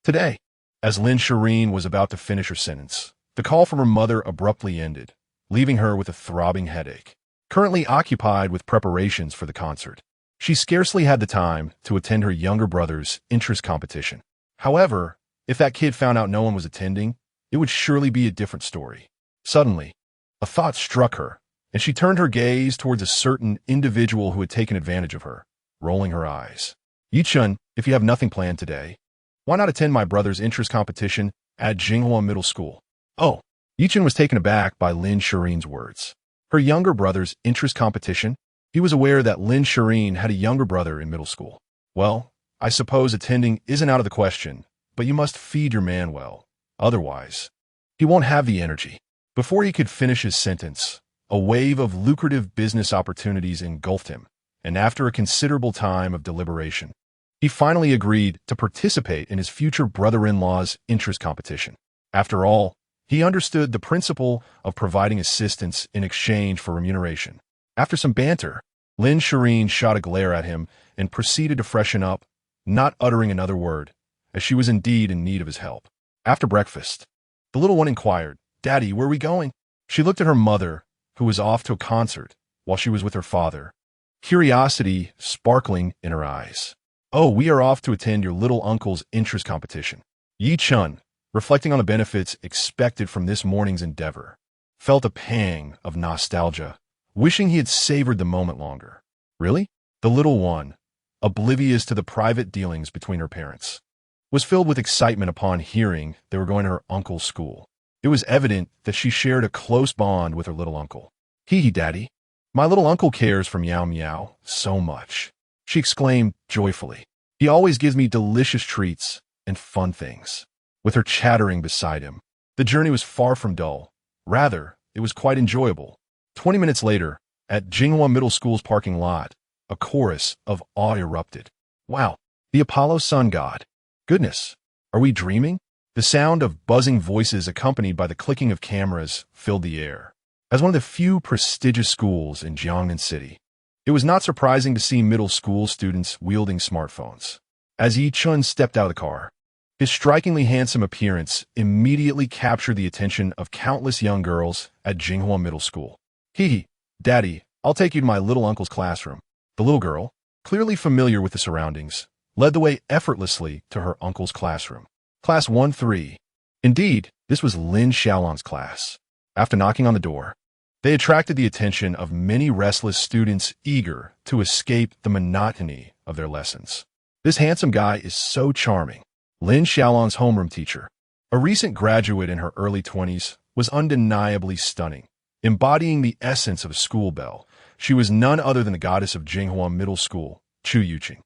today." As Lin Shiyin was about to finish her sentence, the call from her mother abruptly ended, leaving her with a throbbing headache. Currently occupied with preparations for the concert, she scarcely had the time to attend her younger brother's interest competition. However, if that kid found out no one was attending, it would surely be a different story. Suddenly, a thought struck her, and she turned her gaze towards a certain individual who had taken advantage of her, rolling her eyes. "Ye Chen, if you have nothing planned today, why not attend my brother's interest competition at Jinghua Middle School?" Oh, Ye Chen was taken aback by Lin Shiyin's words. Her younger brother's interest competition? He was aware that Lin Shiyin had a younger brother in middle school. "Well, I suppose attending isn't out of the question, but you must feed your man well. Otherwise, he won't have the energy." Before he could finish his sentence, a wave of lucrative business opportunities engulfed him, and after a considerable time of deliberation, he finally agreed to participate in his future brother-in-law's interest competition. After all, he understood the principle of providing assistance in exchange for remuneration. After some banter, Lin Shiyin shot a glare at him and proceeded to freshen up, not uttering another word, as she was indeed in need of his help. After breakfast, the little one inquired, "Daddy, where are we going?" She looked at her mother, who was off to a concert, while she was with her father, curiosity sparkling in her eyes. "Oh, we are off to attend your little uncle's interest competition." Ye Chen, reflecting on the benefits expected from this morning's endeavor, felt a pang of nostalgia, wishing he had savored the moment longer. Really? The little one, oblivious to the private dealings between her parents, was filled with excitement upon hearing they were going to her uncle's school. It was evident that she shared a close bond with her little uncle. "Hee hee, Daddy. My little uncle cares for Miao Miao so much," she exclaimed joyfully. "He always gives me delicious treats and fun things." with her chattering beside him. The journey was far from dull. Rather, it was quite enjoyable. 20 minutes later, at Jinghua Middle School's parking lot, a chorus of awe erupted. Wow, the Apollo sun god. Goodness, are we dreaming? The sound of buzzing voices accompanied by the clicking of cameras filled the air. As one of the few prestigious schools in Jiangnan City, it was not surprising to see middle school students wielding smartphones. As Ye Chen stepped out of the car, his strikingly handsome appearance immediately captured the attention of countless young girls at Jinghua Middle School. Hee, Daddy, I'll take you to my little uncle's classroom. The little girl, clearly familiar with the surroundings, led the way effortlessly to her uncle's classroom. Class 1-3. Indeed, this was Lin Xiaolong's class. After knocking on the door, they attracted the attention of many restless students eager to escape the monotony of their lessons. This handsome guy is so charming. Lin Xiaolong's homeroom teacher, a recent graduate in her early 20s, was undeniably stunning. Embodying the essence of a school belle, she was none other than the goddess of Jinghua Middle School, Chu Yuqing.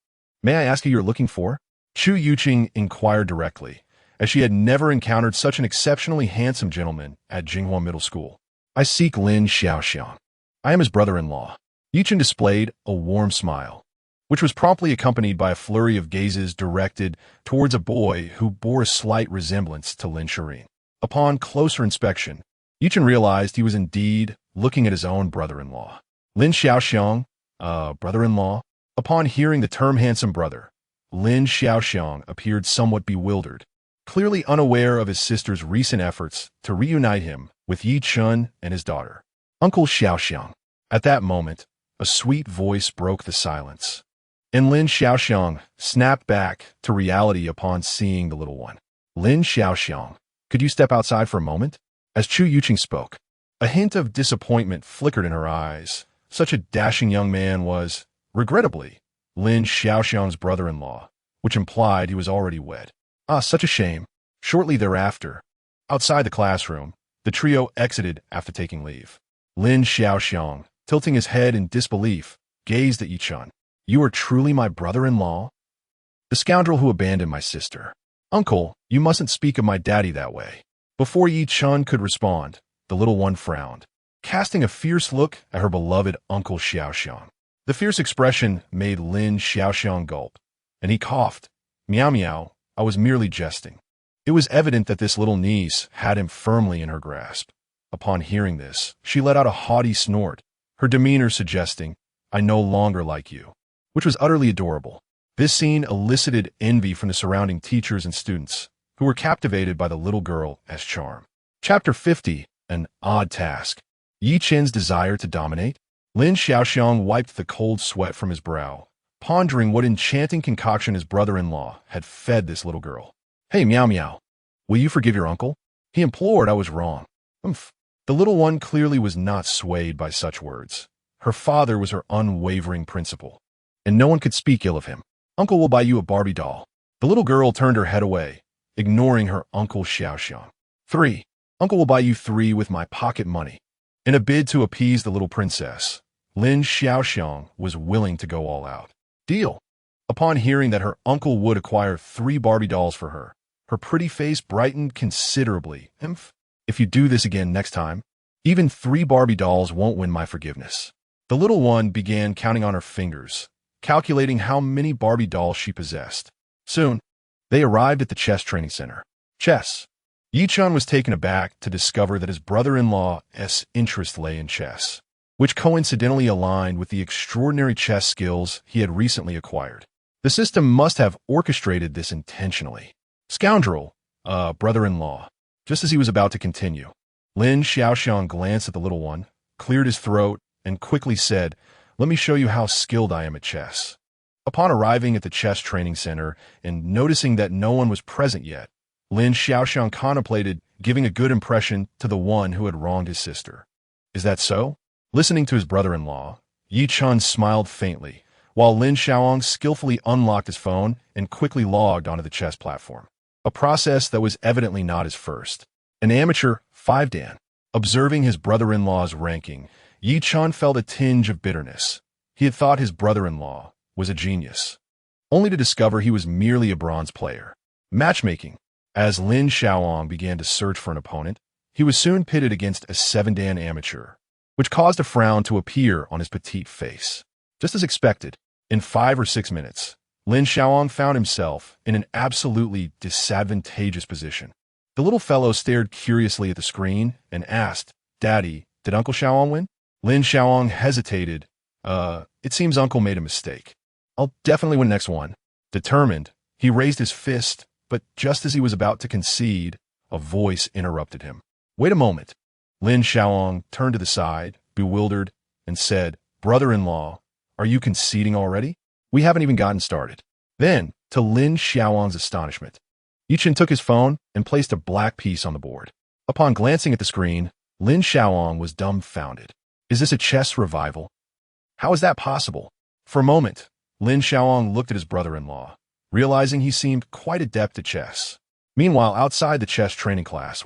May I ask who you're looking for? Chu Yuqing inquired directly, as she had never encountered such an exceptionally handsome gentleman at Jinghua Middle School. I seek Lin Xiaoxiang. I am his brother-in-law. Ye Chen displayed a warm smile, which was promptly accompanied by a flurry of gazes directed towards a boy who bore a slight resemblance to Lin Shiyin. Upon closer inspection, Ye Chen realized he was indeed looking at his own brother-in-law. Lin Xiaoxiang, brother-in-law. Upon hearing the term handsome brother, Lin Xiaoxiang appeared somewhat bewildered, clearly unaware of his sister's recent efforts to reunite him with Ye Chen and his daughter. Uncle Xiaoxiang. At that moment, a sweet voice broke the silence, and Lin Xiaoxiang snapped back to reality upon seeing the little one. Lin Xiaoxiang, could you step outside for a moment? As Chu Yuqing spoke, a hint of disappointment flickered in her eyes. Such a dashing young man was, regrettably, Lin Xiaoxiang's brother-in-law, which implied he was already wed. Ah, such a shame. Shortly thereafter, outside the classroom, the trio exited after taking leave. Lin Xiaoxiang, tilting his head in disbelief, gazed at Ye Chen. You are truly my brother-in-law? The scoundrel who abandoned my sister. Uncle, you mustn't speak of my daddy that way. Before Ye Chen could respond, the little one frowned, casting a fierce look at her beloved Uncle Xiaoxiang. The fierce expression made Lin Xiaoxiang gulp, and he coughed. Miao Miao, I was merely jesting. It was evident that this little niece had him firmly in her grasp. Upon hearing this, she let out a haughty snort, her demeanor suggesting, I no longer like you, which was utterly adorable. This scene elicited envy from the surrounding teachers and students, who were captivated by the little girl as charm. Chapter 50, An Odd Task. Ye Chen's desire to dominate? Lin Xiaoxiang wiped the cold sweat from his brow, pondering what enchanting concoction his brother-in-law had fed this little girl. Hey, Miao Miao, will you forgive your uncle? He implored. I was wrong. Umph. The little one clearly was not swayed by such words. Her father was her unwavering principle, and no one could speak ill of him. Uncle will buy you a Barbie doll. The little girl turned her head away, ignoring her Uncle Xiaoxiang. 3. Uncle will buy you 3 with my pocket money. In a bid to appease the little princess, Lin Xiaoxiang was willing to go all out. Deal. Upon hearing that her uncle would acquire 3 Barbie dolls for her, her pretty face brightened considerably. If you do this again next time, even 3 Barbie dolls won't win my forgiveness. The little one began counting on her fingers, calculating how many Barbie dolls she possessed. Soon, they arrived at the chess training center. Chess. Ye Chen was taken aback to discover that his brother-in-law's interest lay in chess, which coincidentally aligned with the extraordinary chess skills he had recently acquired. The system must have orchestrated this intentionally. Scoundrel, brother-in-law. Just as he was about to continue, Lin Xiaoxiang glanced at the little one, cleared his throat, and quickly said, Let me show you how skilled I am at chess. Upon arriving at the chess training center and noticing that no one was present yet, Lin Xiaoxiang contemplated giving a good impression to the one who had wronged his sister. Is that so? Listening to his brother-in-law, Ye Chen smiled faintly, while Lin Xiaoxiang skillfully unlocked his phone and quickly logged onto the chess platform, a process that was evidently not his first. An amateur 5 dan. Observing his brother-in-law's ranking, Ye Chen felt a tinge of bitterness. He had thought his brother-in-law was a genius, only to discover he was merely a bronze player. Matchmaking. As Lin Xiaoong began to search for an opponent, he was soon pitted against a 7-dan amateur, which caused a frown to appear on his petite face. Just as expected, in 5 or 6 minutes, Lin Xiaoong found himself in an absolutely disadvantageous position. The little fellow stared curiously at the screen and asked, "Daddy, did Uncle Xiaoong win?" Lin Xiaoong hesitated. It seems Uncle made a mistake. I'll definitely win next one." Determined, he raised his fist, but just as he was about to concede, a voice interrupted him. "Wait a moment." Lin Xiaoong turned to the side, bewildered, and said, "Brother-in-law, are you conceding already? We haven't even gotten started." Then, to Lin Xiaoong's astonishment, Ye Chen took his phone and placed a black piece on the board. Upon glancing at the screen, Lin Xiaoong was dumbfounded. Is this a chess revival? How is that possible? For a moment, Lin Xiaoong looked at his brother-in-law, realizing he seemed quite adept at chess. Meanwhile, outside the chess training class,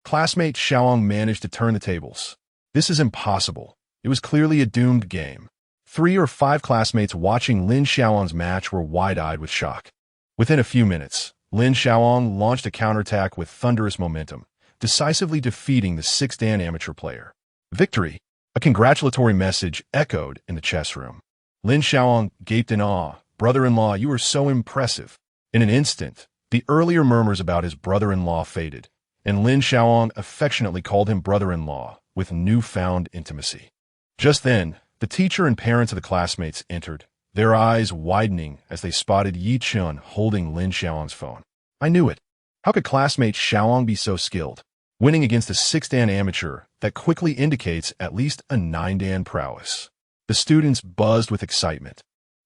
classmate Xiaoong managed to turn the tables. This is impossible. It was clearly a doomed game. 3 or 5 classmates watching Lin Xiaoong's match were wide-eyed with shock. Within a few minutes, Lin Xiaoong launched a counterattack with thunderous momentum, decisively defeating the 6-dan amateur player. Victory! A congratulatory message echoed in the chess room. Lin Xiaoong gaped in awe. "Brother-in-law, you are so impressive." In an instant, the earlier murmurs about his brother-in-law faded, and Lin Xiaoong affectionately called him brother-in-law with newfound intimacy. Just then, the teacher and parents of the classmates entered, their eyes widening as they spotted Ye Chen holding Lin Xiaoong's phone. "I knew it. How could classmate Xiaoong be so skilled? Winning against a 6-dan amateur, that quickly indicates at least a 9-dan prowess." The students buzzed with excitement,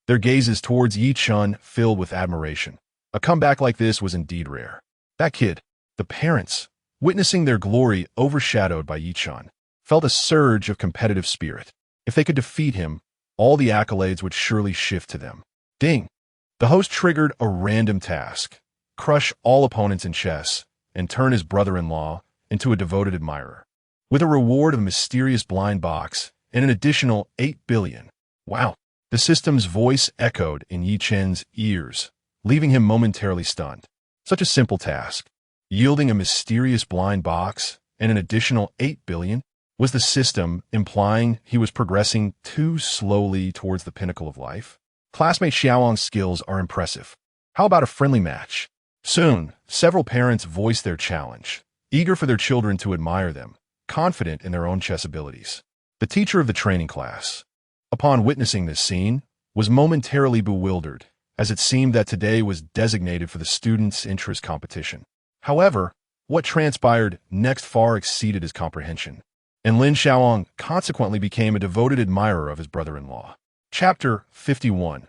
their gazes towards Ye Chen filled with admiration. A comeback like this was indeed rare. That kid, the parents, witnessing their glory overshadowed by Ye Chen, felt a surge of competitive spirit. If they could defeat him, all the accolades would surely shift to them. Ding! The host triggered a random task: crush all opponents in chess and turn his brother-in-law into a devoted admirer, with a reward of a mysterious blind box and an additional 8 billion. Wow! The system's voice echoed in Ye Chen's ears, leaving him momentarily stunned. Such a simple task, yielding a mysterious blind box and an additional 8 billion? Was the system implying he was progressing too slowly towards the pinnacle of life? Classmate Xiaoong's skills are impressive. How about a friendly match? Soon, several parents voiced their challenge, eager for their children to admire them, confident in their own chess abilities. The teacher of the training class, upon witnessing this scene, was momentarily bewildered, as it seemed that today was designated for the students' interest competition. However, what transpired next far exceeded his comprehension, and Lin Xiaoong consequently became a devoted admirer of his brother-in-law. Chapter 51.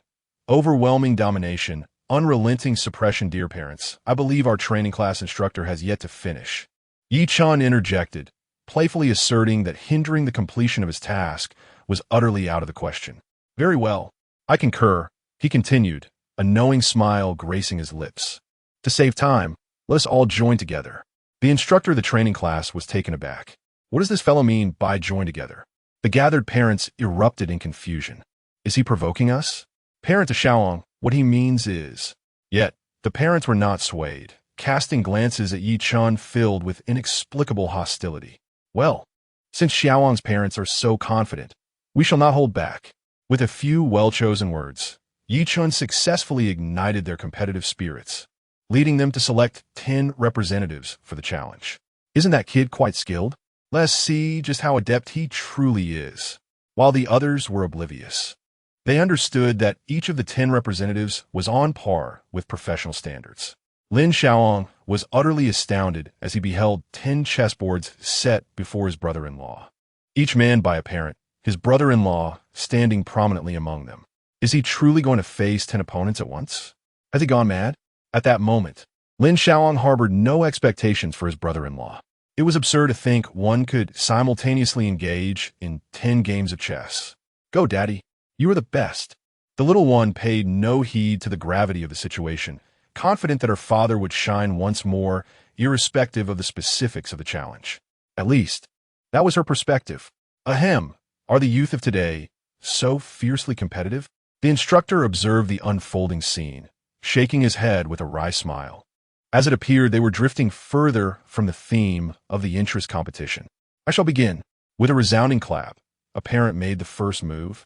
Overwhelming Domination, Unrelenting Suppression. Dear parents, I believe our training class instructor has yet to finish. Ye Chen interjected, playfully asserting that hindering the completion of his task was utterly out of the question. Very well, I concur, he continued, a knowing smile gracing his lips. To save time, let us all join together. The instructor of the training class was taken aback. What does this fellow mean by join together? The gathered parents erupted in confusion. Is he provoking us? Parent to Xiaoong, what he means is... Yet, the parents were not swayed, casting glances at Ye Chen filled with inexplicable hostility. Well, since Xiaoong's parents are so confident, we shall not hold back. With a few well-chosen words, Ye Chen successfully ignited their competitive spirits, leading them to select 10 representatives for the challenge. Isn't that kid quite skilled? Let's see just how adept he truly is. While the others were oblivious, they understood that each of the 10 representatives was on par with professional standards. Lin Xiaoong was utterly astounded as he beheld 10 chessboards set before his brother-in-law, each manned by a parent, his brother-in-law standing prominently among them. Is he truly going to face 10 opponents at once? Has he gone mad? At that moment, Lin Xiaoong harbored no expectations for his brother-in-law. It was absurd to think one could simultaneously engage in 10 games of chess. Go, Daddy. You are the best. The little one paid no heed to the gravity of the situation, confident that her father would shine once more, irrespective of the specifics of the challenge. At least, that was her perspective. Ahem, are the youth of today so fiercely competitive? The instructor observed the unfolding scene, shaking his head with a wry smile. As it appeared, they were drifting further from the theme of the interest competition. I shall begin. With a resounding clap, a parent made the first move,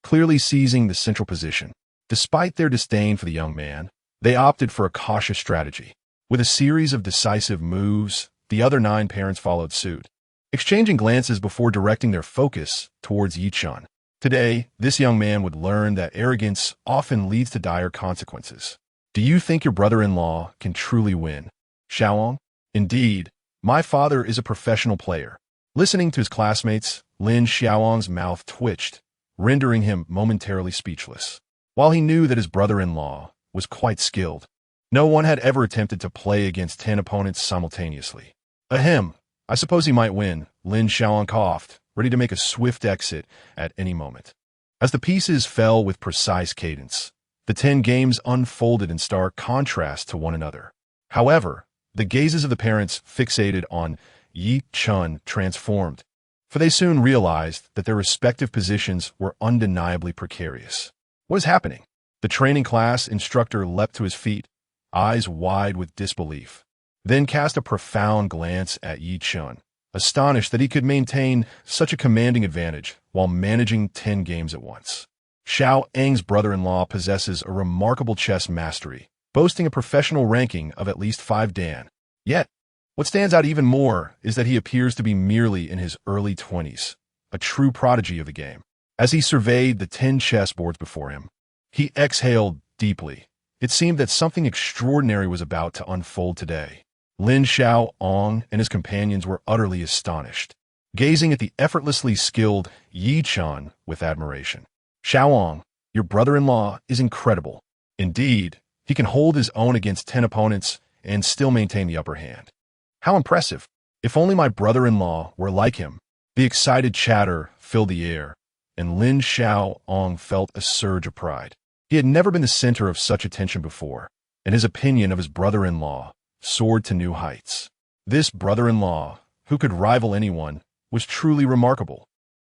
clearly seizing the central position. Despite their disdain for the young man, they opted for a cautious strategy. With a series of decisive moves, the other 9 parents followed suit, exchanging glances before directing their focus towards Ye Chen. Today, this young man would learn that arrogance often leads to dire consequences. Do you think your brother-in-law can truly win, Xiaoong? Indeed, my father is a professional player. Listening to his classmates, Lin Xiaoong's mouth twitched, rendering him momentarily speechless. While he knew that his brother-in-law was quite skilled, no one had ever attempted to play against 10 opponents simultaneously. Ahem, I suppose he might win, Lin Xiaoong coughed, ready to make a swift exit at any moment. As the pieces fell with precise cadence, the 10 games unfolded in stark contrast to one another. However, the gazes of the parents fixated on Ye Chen transformed, for they soon realized that their respective positions were undeniably precarious. What is happening? The training class instructor leapt to his feet, eyes wide with disbelief, then cast a profound glance at Ye Chen, astonished that he could maintain such a commanding advantage while managing 10 games at once. Xiao Eng's brother-in-law possesses a remarkable chess mastery, boasting a professional ranking of at least 5 Dan. Yet, what stands out even more is that he appears to be merely in his early 20s, a true prodigy of the game. As he surveyed the 10 chessboards before him, he exhaled deeply. It seemed that something extraordinary was about to unfold today. Lin Xiaoong and his companions were utterly astonished, gazing at the effortlessly skilled Ye Chen with admiration. Xiaoong, your brother-in-law is incredible. Indeed, he can hold his own against 10 opponents and still maintain the upper hand. How impressive! If only my brother-in-law were like him. The excited chatter filled the air, and Lin Xiaoong felt a surge of pride. He had never been the center of such attention before, and his opinion of his brother-in-law soared to new heights. This brother-in-law, who could rival anyone, was truly remarkable.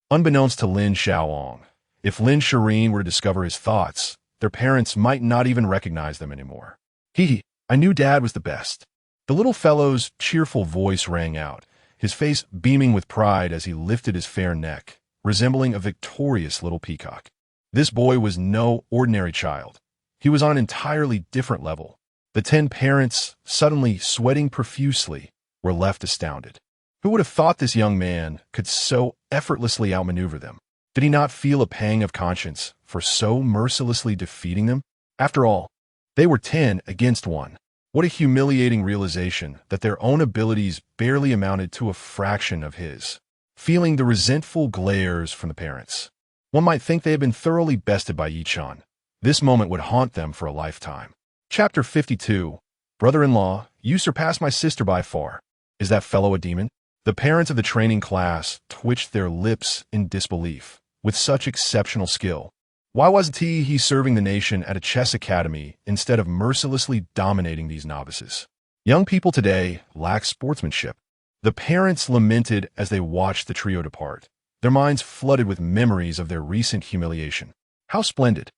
Unbeknownst to Lin Xiaoong, if Lin Shiyin were to discover his thoughts, their parents might not even recognize them anymore. I knew Dad was the best. The little fellow's cheerful voice rang out, his face beaming with pride as he lifted his fair neck, resembling a victorious little peacock. This boy was no ordinary child. He was on an entirely different level. The 10 parents, suddenly sweating profusely, were left astounded. Who would have thought this young man could so effortlessly outmaneuver them? Did he not feel a pang of conscience for so mercilessly defeating them? After all, they were 10 against 1. What a humiliating realization that their own abilities barely amounted to a fraction of his. Feeling the resentful glares from the parents, one might think they had been thoroughly bested by Ye Chen. This moment would haunt them for a lifetime. Chapter 52. Brother-in-law, you surpass my sister by far. Is that fellow a demon? The parents of the training class twitched their lips in disbelief. With such exceptional skill, why wasn't he serving the nation at a chess academy instead of mercilessly dominating these novices? Young people today lack sportsmanship. The parents lamented as they watched the trio depart, their minds flooded with memories of their recent humiliation. How splendid!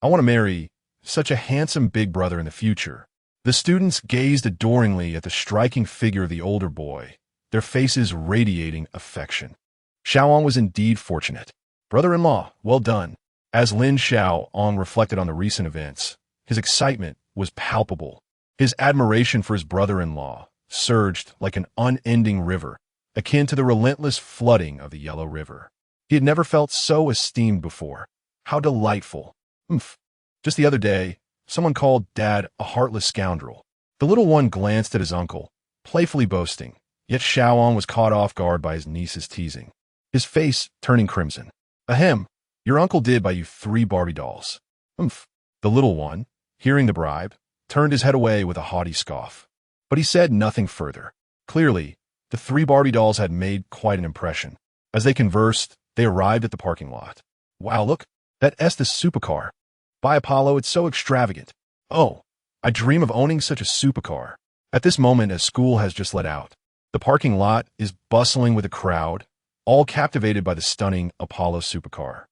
I want to marry such a handsome big brother in the future. The students gazed adoringly at the striking figure of the older boy, their faces radiating affection. Xiaoong was indeed fortunate. Brother-in-law, well done. As Lin Xiaoong reflected on the recent events, his excitement was palpable. His admiration for his brother-in-law surged like an unending river, akin to the relentless flooding of the Yellow River. He had never felt so esteemed before. How delightful. Just the other day, someone called Dad a heartless scoundrel. The little one glanced at his uncle, playfully boasting, yet Xiaoong was caught off guard by his niece's teasing, his face turning crimson. Ahem, your uncle did buy you 3 Barbie dolls. The little one, hearing the bribe, turned his head away with a haughty scoff. But he said nothing further. Clearly, the 3 Barbie dolls had made quite an impression. As they conversed, they arrived at the parking lot. Wow, look, that Estes supercar. By Apollo, it's so extravagant. Oh, I dream of owning such a supercar. At this moment, as school has just let out, the parking lot is bustling with a crowd, all captivated by the stunning Apollo supercar.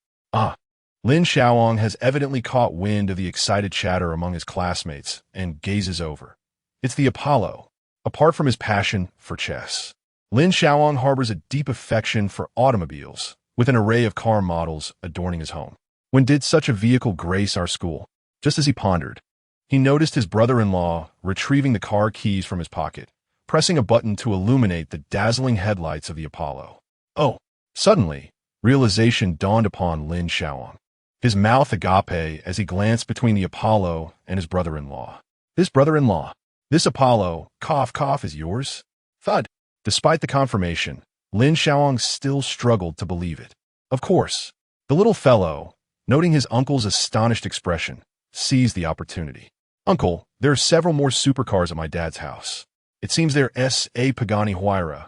Lin Xiaoong has evidently caught wind of the excited chatter among his classmates and gazes over, It's the Apollo. Apart from his passion for chess, Lin Shiyin harbors a deep affection for automobiles, with an array of car models adorning his home. When did such a vehicle grace our school? Just as he pondered, he noticed his brother-in-law retrieving the car keys from his pocket, pressing a button to illuminate the dazzling headlights of the Apollo. Oh! Suddenly, realization dawned upon Lin Shiyin. His mouth agape as he glanced between the Apollo and his brother-in-law. This brother-in-law, this Apollo, cough, cough, is yours? Thud. Despite the confirmation, Lin Shiyin still struggled to believe it. Of course, the little fellow, noting his uncle's astonished expression, seized the opportunity. Uncle, there are several more supercars at my dad's house. It seems there's a Pagani Huayra,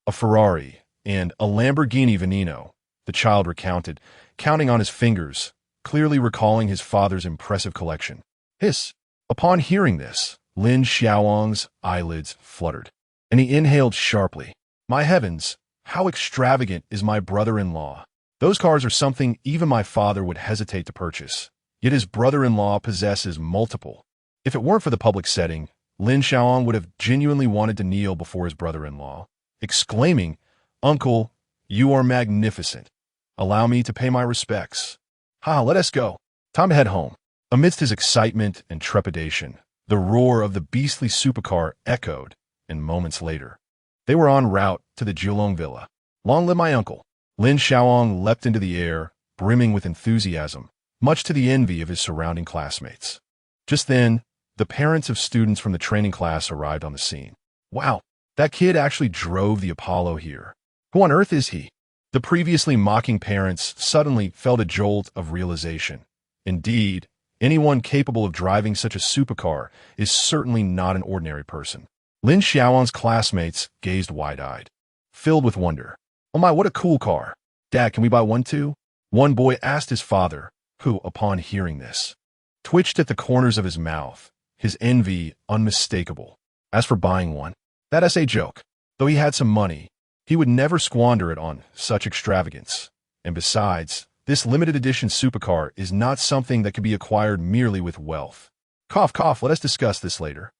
a Ferrari, and a Lamborghini Veneno, the child recounted, counting on his fingers, clearly recalling his father's impressive collection. Hiss! Upon hearing this, Lin Shiyin's eyelids fluttered, and he inhaled sharply. My heavens, how extravagant is my brother-in-law! Those cars are something even my father would hesitate to purchase, yet his brother-in-law possesses multiple. If it weren't for the public setting, Lin Shiyin would have genuinely wanted to kneel before his brother-in-law, exclaiming, Uncle, you are magnificent. Allow me to pay my respects. Let us go. Time to head home. Amidst his excitement and trepidation, the roar of the beastly supercar echoed, and moments later, they were en route to the Julong villa. Long live my uncle! Lin Shiyin leapt into the air, brimming with enthusiasm, much to the envy of his surrounding classmates. Just then, the parents of students from the training class arrived on the scene. Wow, that kid actually drove the Apollo here. Who on earth is he? The previously mocking parents suddenly felt a jolt of realization. Indeed, anyone capable of driving such a supercar is certainly not an ordinary person. Lin Shiyin's classmates gazed wide-eyed, filled with wonder. Oh my, what a cool car. Dad, can we buy one too? One boy asked his father, who, upon hearing this, twitched at the corners of his mouth, his envy unmistakable. As for buying one, that's a joke. Though he had some money, he would never squander it on such extravagance. And besides, this limited edition supercar is not something that can be acquired merely with wealth. Cough, cough, let us discuss this later.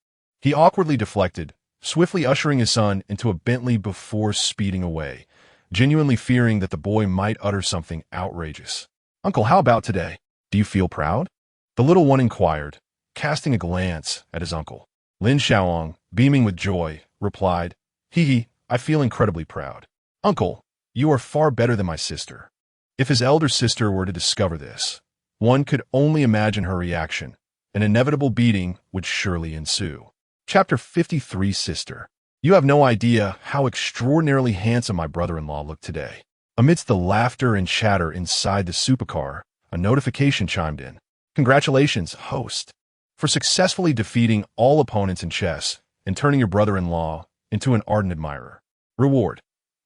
He awkwardly deflected, swiftly ushering his son into a Bentley before speeding away, genuinely fearing that the boy might utter something outrageous. Uncle, how about today? Do you feel proud? The little one inquired, casting a glance at his uncle. Lin Shiyin, beaming with joy, replied, Hee, I feel incredibly proud. Uncle, you are far better than my sister. If his elder sister were to discover this, one could only imagine her reaction. An inevitable beating would surely ensue. Chapter 53, Sister. You have no idea how extraordinarily handsome my brother-in-law looked today. Amidst the laughter and chatter inside the supercar, a notification chimed in. Congratulations, host, for successfully defeating all opponents in chess and turning your brother-in-law into an ardent admirer. Reward.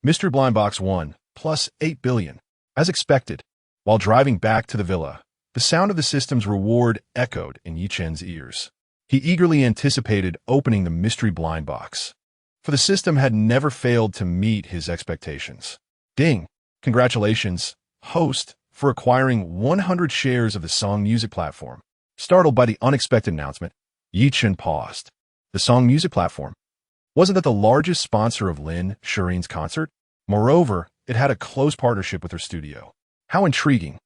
Mr. Blindbox won, plus 8 billion. As expected, while driving back to the villa, the sound of the system's reward echoed in Ye Chen's ears. He eagerly anticipated opening the mystery blind box, for the system had never failed to meet his expectations. Ding! Congratulations, host, for acquiring 100 shares of the Song Music platform. Startled by the unexpected announcement, Ye Chen paused. The Song Music platform? Wasn't that the largest sponsor of Lin Shiyin's concert? Moreover, it had a close partnership with her studio. How intriguing.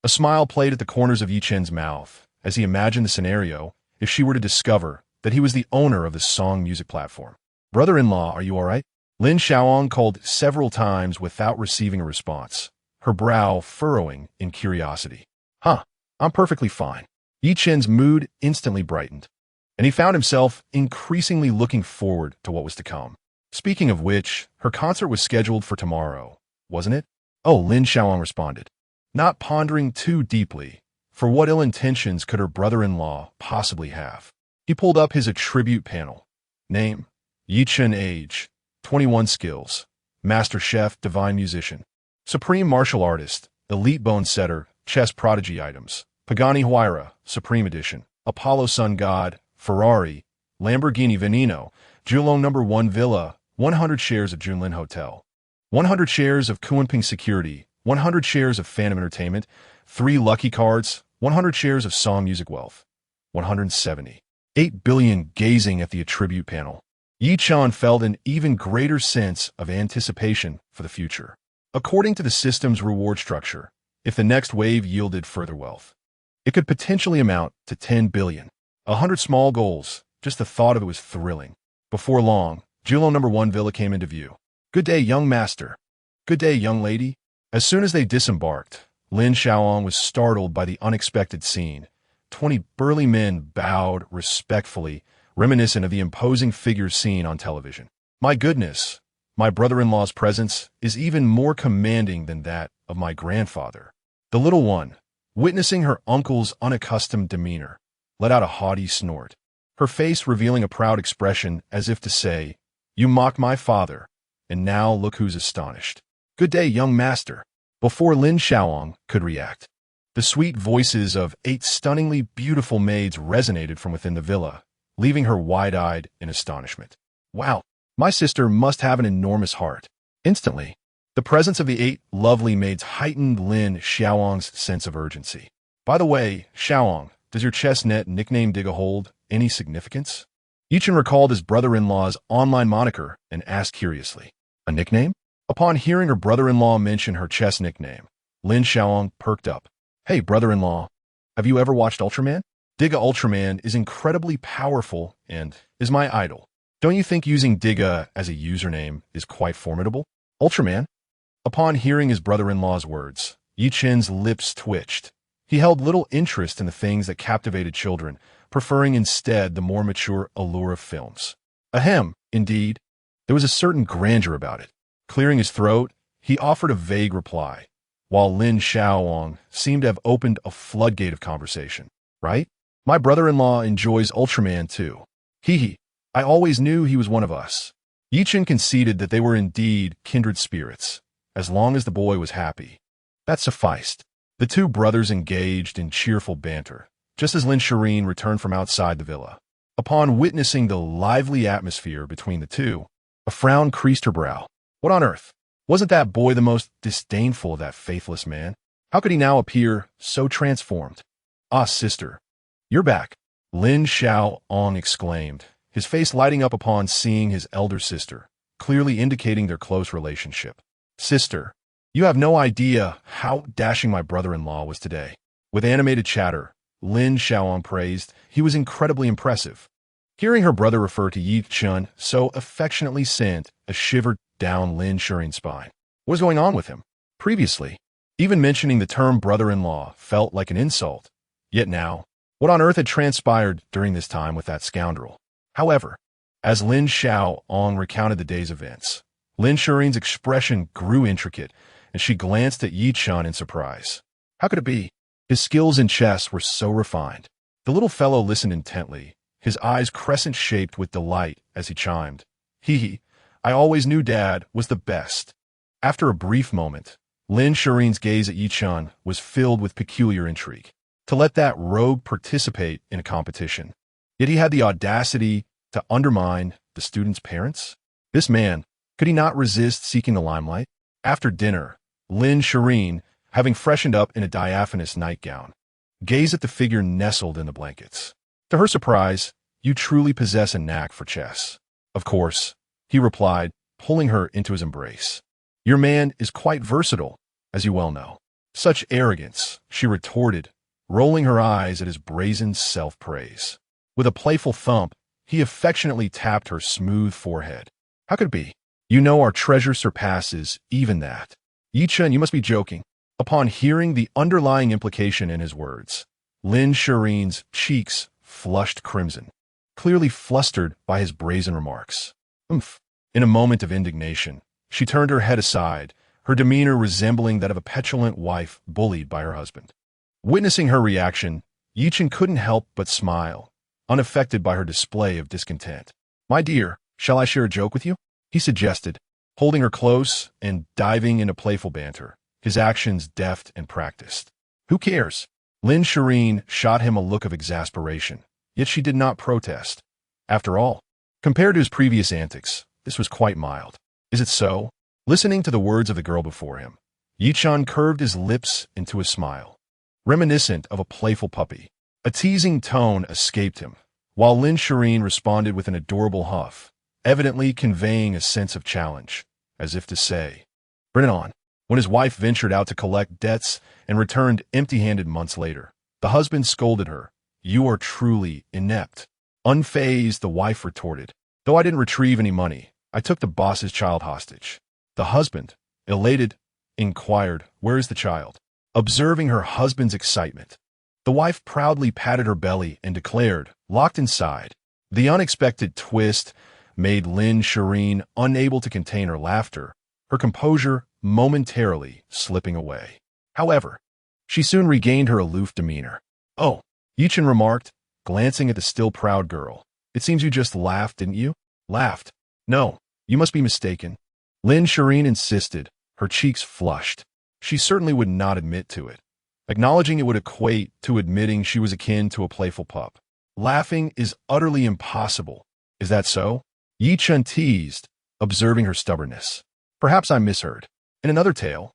A smile played at the corners of Ye Chen's mouth as he imagined the scenario if she were to discover that he was the owner of the Song Music platform. Brother-in-law, are you all right? Lin Shiyin called several times without receiving a response, her brow furrowing in curiosity. I'm perfectly fine. Ye Chen's mood instantly brightened, and he found himself increasingly looking forward to what was to come. Speaking of which, her concert was scheduled for tomorrow, wasn't it? Oh, Lin Shiyin responded, not pondering too deeply, for what ill intentions could her brother-in-law possibly have. He pulled up his attribute panel. Name, Ye Chen. Age, 21. Skills, Master Chef, Divine Musician, Supreme Martial Artist, Elite Bone Setter, Chess Prodigy Items, Pagani Huayra, Supreme Edition, Apollo Sun God, Ferrari, Lamborghini Veneno, Julong No. 1 Villa, 100 shares of Junlin Hotel, 100 shares of Kunping Security, 100 shares of Phantom Entertainment, 3 lucky cards, 100 shares of Song Music Wealth, 170. 8 billion gazing at the attribute panel. Ye Chen felt an even greater sense of anticipation for the future. According to the system's reward structure, if the next wave yielded further wealth, it could potentially amount to 10 billion. 100 small goals, just the thought of it was thrilling. Before long, Jilo number 1 villa came into view. Good day, young master. Good day, young lady. As soon as they disembarked, Lin Shiyin was startled by the unexpected scene. 20 burly men bowed respectfully, reminiscent of the imposing figures seen on television. My goodness, my brother-in-law's presence is even more commanding than that of my grandfather. The little one, witnessing her uncle's unaccustomed demeanor, let out a haughty snort, her face revealing a proud expression as if to say, "You mocked my father, and now look who's astonished." Good day, young master. Before Lin Shiyin could react, the sweet voices of 8 stunningly beautiful maids resonated from within the villa, leaving her wide-eyed in astonishment. Wow, my sister must have an enormous heart. Instantly, the presence of the 8 lovely maids heightened Lin Shiyin's sense of urgency. By the way, Shiyin, does your chestnut nickname Digga hold any significance? Ye Chen recalled his brother-in-law's online moniker and asked curiously, a nickname? Upon hearing her brother-in-law mention her chess nickname, Lin Shiyin perked up. Hey, brother-in-law, have you ever watched Ultraman? Digga Ultraman is incredibly powerful and is my idol. Don't you think using Digga as a username is quite formidable? Ultraman? Upon hearing his brother-in-law's words, Ye Chen's lips twitched. He held little interest in the things that captivated children, preferring instead the more mature allure of films. Ahem, indeed. There was a certain grandeur about it. Clearing his throat, he offered a vague reply, while Lin Shiyin seemed to have opened a floodgate of conversation. Right? My brother-in-law enjoys Ultraman too. Hee. I always knew he was one of us. Ye Chen conceded that they were indeed kindred spirits, as long as the boy was happy. That sufficed. The 2 brothers engaged in cheerful banter, just as Lin Shiyin returned from outside the villa. Upon witnessing the lively atmosphere between the two, a frown creased her brow. What on earth? Wasn't that boy the most disdainful of that faithless man? How could he now appear so transformed? Ah, sister, you're back, Lin Shiyin exclaimed, his face lighting up upon seeing his elder sister, clearly indicating their close relationship. Sister, you have no idea how dashing my brother-in-law was today. With animated chatter, Lin Shiyin praised, he was incredibly impressive. Hearing her brother refer to Ye Chen so affectionately sent a shiver down Lin Shiyin's spine. What was going on with him? Previously, even mentioning the term brother-in-law felt like an insult. Yet now, what on earth had transpired during this time with that scoundrel? However, as Lin Shiyin recounted the day's events, Lin Shiyin's expression grew intricate, and she glanced at Ye Chen in surprise. How could it be? His skills in chess were so refined. The little fellow listened intently, his eyes crescent-shaped with delight as he chimed. Hee. I always knew Dad was the best. After a brief moment, Lin Shiyin's gaze at Ye Chen was filled with peculiar intrigue. To let that rogue participate in a competition. Yet he had the audacity to undermine the student's parents? This man, could he not resist seeking the limelight? After dinner, Lin Shiyin, having freshened up in a diaphanous nightgown, gazed at the figure nestled in the blankets. To her surprise, you truly possess a knack for chess. Of course, he replied, pulling her into his embrace. Your man is quite versatile, as you well know. Such arrogance, she retorted, rolling her eyes at his brazen self-praise. With a playful thump, he affectionately tapped her smooth forehead. How could it be? You know our treasure surpasses even that. Ye Chen, you must be joking. Upon hearing the underlying implication in his words, Lin Shiyin's cheeks flushed crimson, clearly flustered by his brazen remarks. Umph. In a moment of indignation, she turned her head aside, her demeanor resembling that of a petulant wife bullied by her husband. Witnessing her reaction, Ye Chen couldn't help but smile, unaffected by her display of discontent. My dear, shall I share a joke with you? He suggested, holding her close and diving into playful banter, his actions deft and practiced. Who cares? Lin Shiyin shot him a look of exasperation, yet she did not protest. After all, compared to his previous antics, this was quite mild. Is it so? Listening to the words of the girl before him, Ye Chen curved his lips into a smile, reminiscent of a playful puppy. A teasing tone escaped him, while Lin Shiyin responded with an adorable huff, evidently conveying a sense of challenge, as if to say, "Bring it on." When his wife ventured out to collect debts and returned empty-handed months later, the husband scolded her. "You are truly inept." Unfazed, the wife retorted, "Though I didn't retrieve any money, I took the boss's child hostage." The husband, elated, inquired, "Where is the child?" Observing her husband's excitement, the wife proudly patted her belly and declared, "Locked inside." The unexpected twist made Lin Shiyin unable to contain her laughter, her composure momentarily slipping away. However, she soon regained her aloof demeanor. "Oh," Ye Chen remarked, glancing at the still proud girl. "It seems you just laughed, didn't you?" "Laughed? No, you must be mistaken." Lin Shiyin insisted, her cheeks flushed. She certainly would not admit to it. Acknowledging it would equate to admitting she was akin to a playful pup. "Laughing is utterly impossible. Is that so?" Ye Chen teased, observing her stubbornness. "Perhaps I misheard." In another tale,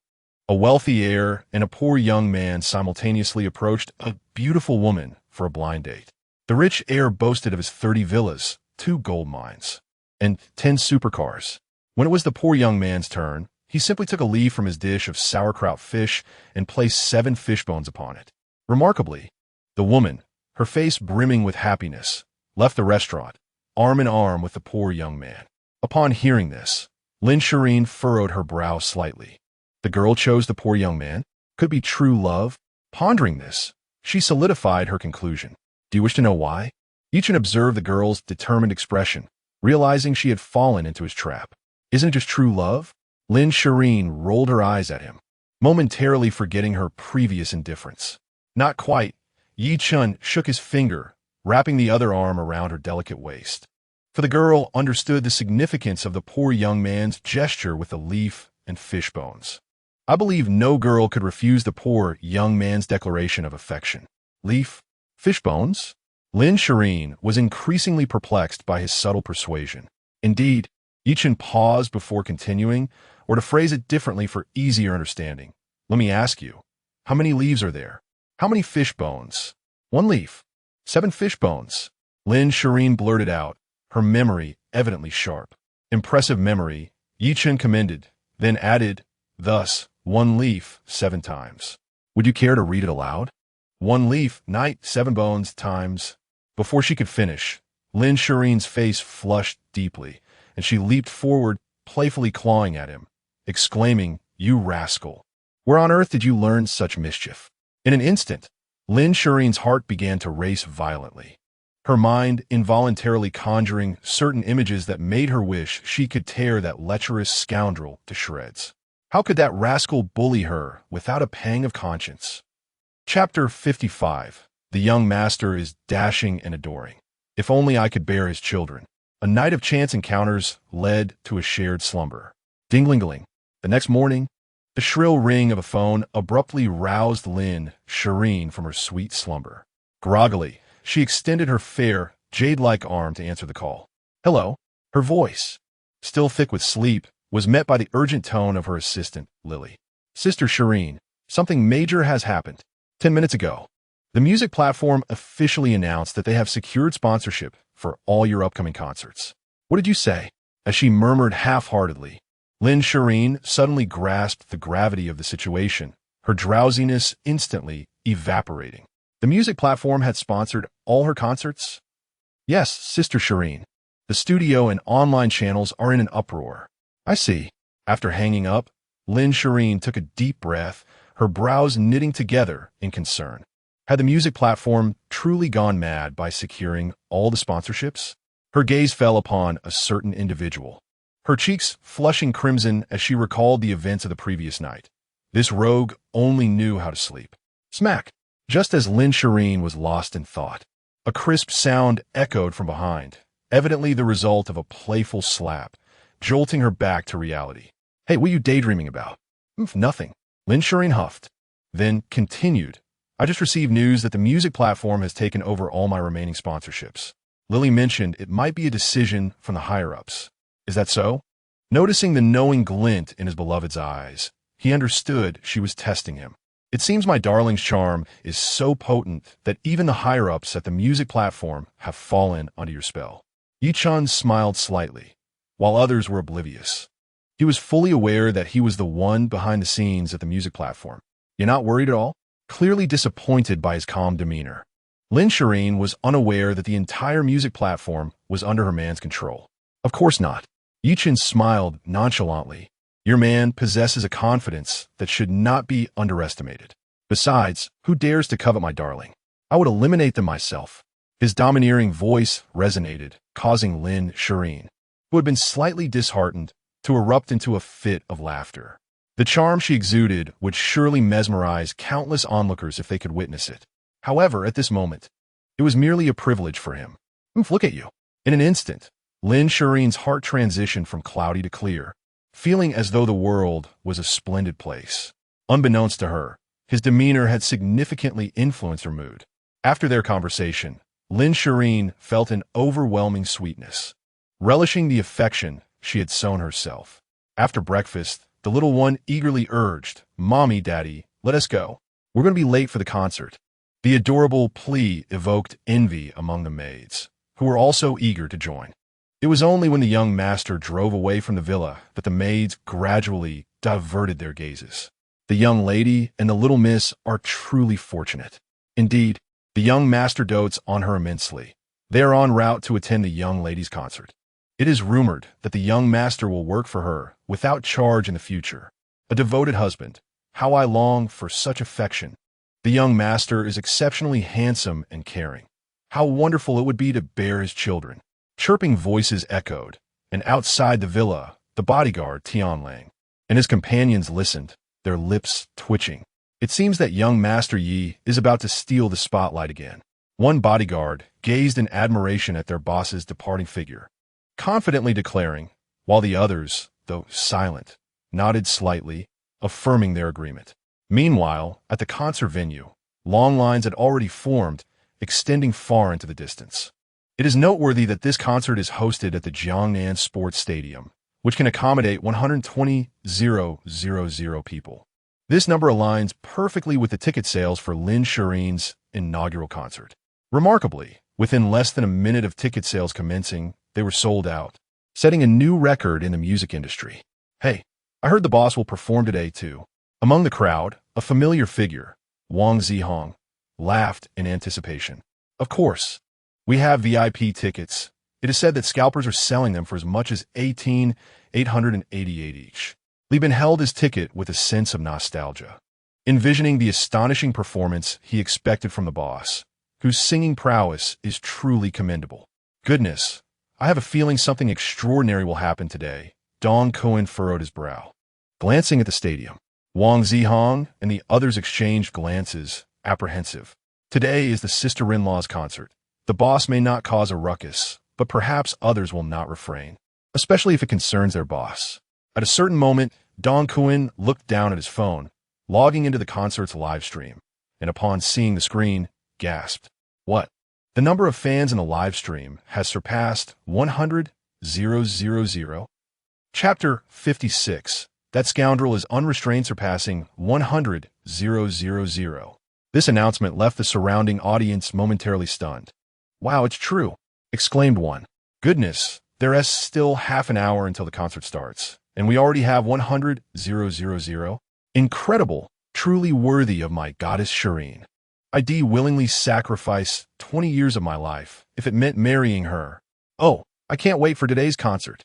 a wealthy heir and a poor young man simultaneously approached a beautiful woman for a blind date. The rich heir boasted of his 30 villas, 2 gold mines, and 10 supercars. When it was the poor young man's turn, he simply took a leaf from his dish of sauerkraut fish and placed 7 fish bones upon it. Remarkably, the woman, her face brimming with happiness, left the restaurant, arm in arm with the poor young man. Upon hearing this, Lin Shiyin furrowed her brow slightly. The girl chose the poor young man? Could it be true love? Pondering this, she solidified her conclusion. "Do you wish to know why?" Ye Chen observed the girl's determined expression, realizing she had fallen into his trap. "Isn't it just true love?" Lin Shiyin rolled her eyes at him, momentarily forgetting her previous indifference. "Not quite." Ye Chen shook his finger, wrapping the other arm around her delicate waist. For the girl understood the significance of the poor young man's gesture with the leaf and fish bones. "I believe no girl could refuse the poor young man's declaration of affection." Leaf? Fish bones? Lin Shiyin was increasingly perplexed by his subtle persuasion. Indeed, Ye Chen paused before continuing, or to phrase it differently for easier understanding. "Let me ask you, how many leaves are there? How many fish bones?" "1 leaf. 7 fish bones." Lin Shiyin blurted out, her memory evidently sharp. "Impressive memory," Ye Chen commended, then added, "Thus, 1 leaf 7 times. Would you care to read it aloud?" "1 leaf, night, 7 bones, times." Before she could finish, Lin Shireen's face flushed deeply, and she leaped forward, playfully clawing at him, exclaiming, "You rascal! Where on earth did you learn such mischief?" In an instant, Lin Shireen's heart began to race violently, her mind involuntarily conjuring certain images that made her wish she could tear that lecherous scoundrel to shreds. How could that rascal bully her without a pang of conscience? Chapter 55. The young master is dashing and adoring. If only I could bear his children. A night of chance encounters led to a shared slumber. Ding-ling-ling. The next morning, the shrill ring of a phone abruptly roused Lin Shireen from her sweet slumber. Groggily, she extended her fair, jade-like arm to answer the call. "Hello." Her voice, still thick with sleep, was met by the urgent tone of her assistant, Lily. "Sister Shireen, something major has happened. 10 minutes ago, the music platform officially announced that they have secured sponsorship for all your upcoming concerts." "What did you say?" As she murmured half-heartedly, Lin Shireen suddenly grasped the gravity of the situation, her drowsiness instantly evaporating. The music platform had sponsored all her concerts? "Yes, Sister Shireen. The studio and online channels are in an uproar." "I see." After hanging up, Lin Shireen took a deep breath, her brows knitting together in concern. Had the music platform truly gone mad by securing all the sponsorships? Her gaze fell upon a certain individual, her cheeks flushing crimson as she recalled the events of the previous night. This rogue only knew how to sleep. Smack! Just as Lin Shireen was lost in thought, a crisp sound echoed from behind, evidently the result of a playful slap, jolting her back to reality. "Hey, what are you daydreaming about?" "Nothing." Lin Shireen huffed, then continued, "I just received news that the music platform has taken over all my remaining sponsorships. Lily mentioned it might be a decision from the higher-ups. Is that so?" Noticing the knowing glint in his beloved's eyes, he understood she was testing him. It seems my darling's charm is so potent that even the higher-ups at the music platform have fallen under your spell. Ye Chen smiled slightly, while others were oblivious. He was fully aware that he was the one behind the scenes at the music platform. "You're not worried at all?" Clearly disappointed by his calm demeanor. Lin Shiyin was unaware that the entire music platform was under her man's control. "Of course not." Ye Chen smiled nonchalantly. "Your man possesses a confidence that should not be underestimated. Besides, who dares to covet my darling? I would eliminate them myself." His domineering voice resonated, causing Lin Shiyin, who had been slightly disheartened, to erupt into a fit of laughter. The charm she exuded would surely mesmerize countless onlookers if they could witness it. However, at this moment, it was merely a privilege for him. "Look at you." In an instant, Lin Shireen's heart transitioned from cloudy to clear, feeling as though the world was a splendid place. Unbeknownst to her, his demeanor had significantly influenced her mood. After their conversation, Lin Shiyin felt an overwhelming sweetness, relishing the affection she had sown herself. After breakfast, the little one eagerly urged, "Mommy, Daddy, let us go. We're going to be late for the concert." The adorable plea evoked envy among the maids, who were also eager to join. It was only when the young master drove away from the villa that the maids gradually diverted their gazes. The young lady and the little miss are truly fortunate. Indeed, the young master dotes on her immensely. They are en route to attend the young lady's concert. It is rumored that the young master will work for her without charge in the future. A devoted husband. How I long for such affection. The young master is exceptionally handsome and caring. How wonderful it would be to bear his children. Chirping voices echoed, and outside the villa, the bodyguard Tianlang and his companions listened, their lips twitching. It seems that young Master Yi is about to steal the spotlight again. One bodyguard gazed in admiration at their boss's departing figure, confidently declaring, while the others, though silent, nodded slightly, affirming their agreement. Meanwhile, at the concert venue, long lines had already formed, extending far into the distance. It is noteworthy that this concert is hosted at the Jiangnan Sports Stadium, which can accommodate 120,000 people. This number aligns perfectly with the ticket sales for Lin Shireen's inaugural concert. Remarkably, within less than a minute of ticket sales commencing, they were sold out, setting a new record in the music industry. "Hey, I heard the boss will perform today too." Among the crowd, a familiar figure, Wang Zihong, laughed in anticipation. "Of course. We have VIP tickets. It is said that scalpers are selling them for as much as 18,888 each." Li Bin held his ticket with a sense of nostalgia, envisioning the astonishing performance he expected from the boss, whose singing prowess is truly commendable. "Goodness, I have a feeling something extraordinary will happen today." Dong Cohen furrowed his brow. Glancing at the stadium, Wang Zihong and the others exchanged glances, apprehensive. Today is the sister-in-law's concert. The boss may not cause a ruckus, but perhaps others will not refrain, especially if it concerns their boss. At a certain moment, Dong Cohen looked down at his phone, logging into the concert's live stream, and upon seeing the screen, gasped. "What? The number of fans in the live stream has surpassed 100,000. Chapter 56. That scoundrel is unrestrained, surpassing 100,000. This announcement left the surrounding audience momentarily stunned. "Wow, it's true," exclaimed one. "Goodness, there is still half an hour until the concert starts, and we already have 100,000. Incredible, truly worthy of my goddess Shireen. I'd willingly sacrifice 20 years of my life if it meant marrying her. Oh, I can't wait for today's concert."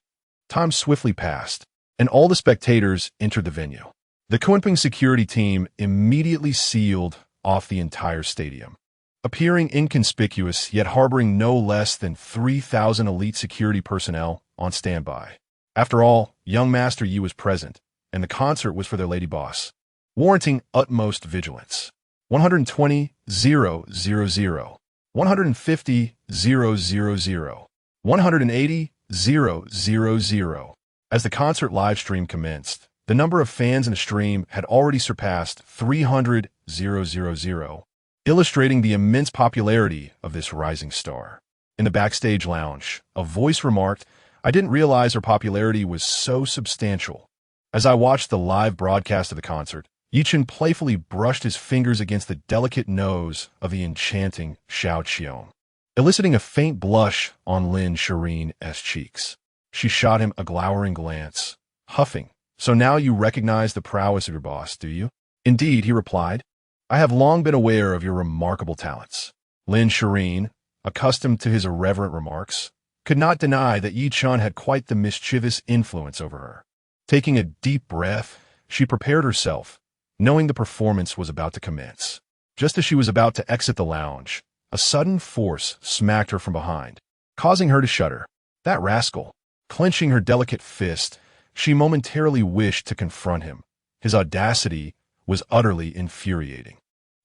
Time swiftly passed, and all the spectators entered the venue. The Kunping security team immediately sealed off the entire stadium, appearing inconspicuous yet harboring no less than 3,000 elite security personnel on standby. After all, young Master Yi was present, and the concert was for their lady boss, warranting utmost vigilance. 120,000, 150,000, 180,000. As the concert live stream commenced, the number of fans in the stream had already surpassed 300,000, illustrating the immense popularity of this rising star. In the backstage lounge, a voice remarked, "I didn't realize her popularity was so substantial." As I watched the live broadcast of the concert, Ye Chen playfully brushed his fingers against the delicate nose of the enchanting Xiao, eliciting a faint blush on Lin Shiyin's cheeks. She shot him a glowering glance, huffing. "So now you recognize the prowess of your boss, do you?" "Indeed," he replied. "I have long been aware of your remarkable talents." Lin Shiyin, accustomed to his irreverent remarks, could not deny that Ye Chen had quite the mischievous influence over her. Taking a deep breath, she prepared herself, knowing the performance was about to commence. Just as she was about to exit the lounge, a sudden force smacked her from behind, causing her to shudder. That rascal! Clenching her delicate fist, she momentarily wished to confront him. His audacity was utterly infuriating.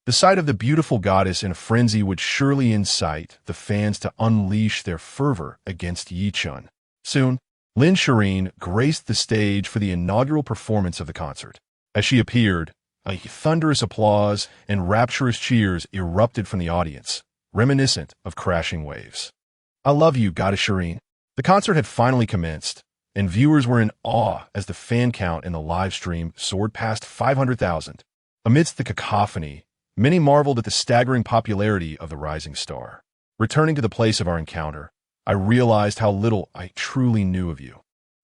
The sight of the beautiful goddess in a frenzy would surely incite the fans to unleash their fervor against Ye Chen. Soon, Lin Shiyin graced the stage for the inaugural performance of the concert. As she appeared, a thunderous applause and rapturous cheers erupted from the audience, reminiscent of crashing waves. "I love you, Goddess Shiyin." The concert had finally commenced, and viewers were in awe as the fan count in the live stream soared past 500,000. Amidst the cacophony, many marveled at the staggering popularity of the rising star. Returning to the place of our encounter, I realized how little I truly knew of you.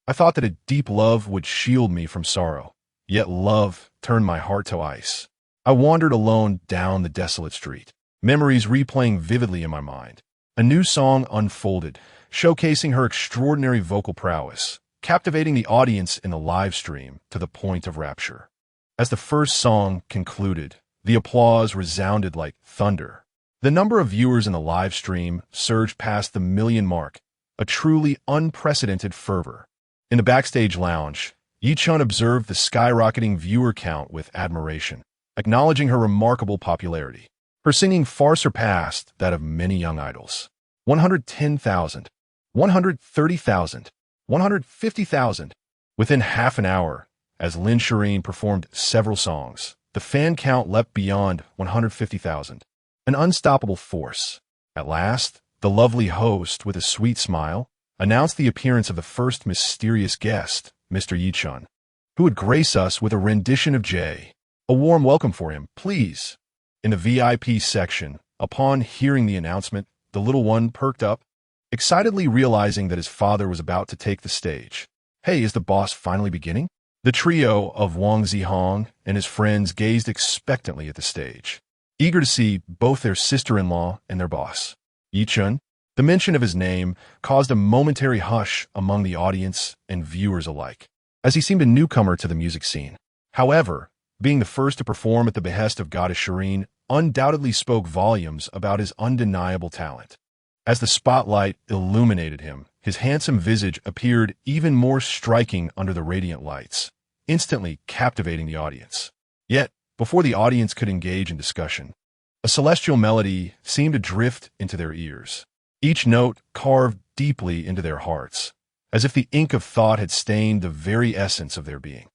I thought that a deep love would shield me from sorrow, yet love turned my heart to ice. I wandered alone down the desolate street, memories replaying vividly in my mind. A new song unfolded, showcasing her extraordinary vocal prowess, captivating the audience in the live stream to the point of rapture. As the first song concluded, the applause resounded like thunder. The number of viewers in the live stream surged past the million mark, a truly unprecedented fervor. In the backstage lounge, Ye Chen observed the skyrocketing viewer count with admiration, acknowledging her remarkable popularity. Her singing far surpassed that of many young idols. 110,000, 130,000, 150,000. Within half an hour, as Lin Shiyin performed several songs, the fan count leapt beyond 150,000. An unstoppable force. At last, the lovely host, with a sweet smile, announced the appearance of the first mysterious guest, Mr. Ye Chen, who would grace us with a rendition of Jay. "A warm welcome for him, please." In the VIP section, upon hearing the announcement, the little one perked up, excitedly realizing that his father was about to take the stage. "Hey, is the boss finally beginning?" The trio of Wang Zihong and his friends gazed expectantly at the stage, eager to see both their sister-in-law and their boss. Ye Chen, the mention of his name caused a momentary hush among the audience and viewers alike, as he seemed a newcomer to the music scene. However, being the first to perform at the behest of Goddess Shiyin undoubtedly spoke volumes about his undeniable talent. As the spotlight illuminated him, his handsome visage appeared even more striking under the radiant lights, instantly captivating the audience. Yet, before the audience could engage in discussion, a celestial melody seemed to drift into their ears, each note carved deeply into their hearts, as if the ink of thought had stained the very essence of their being.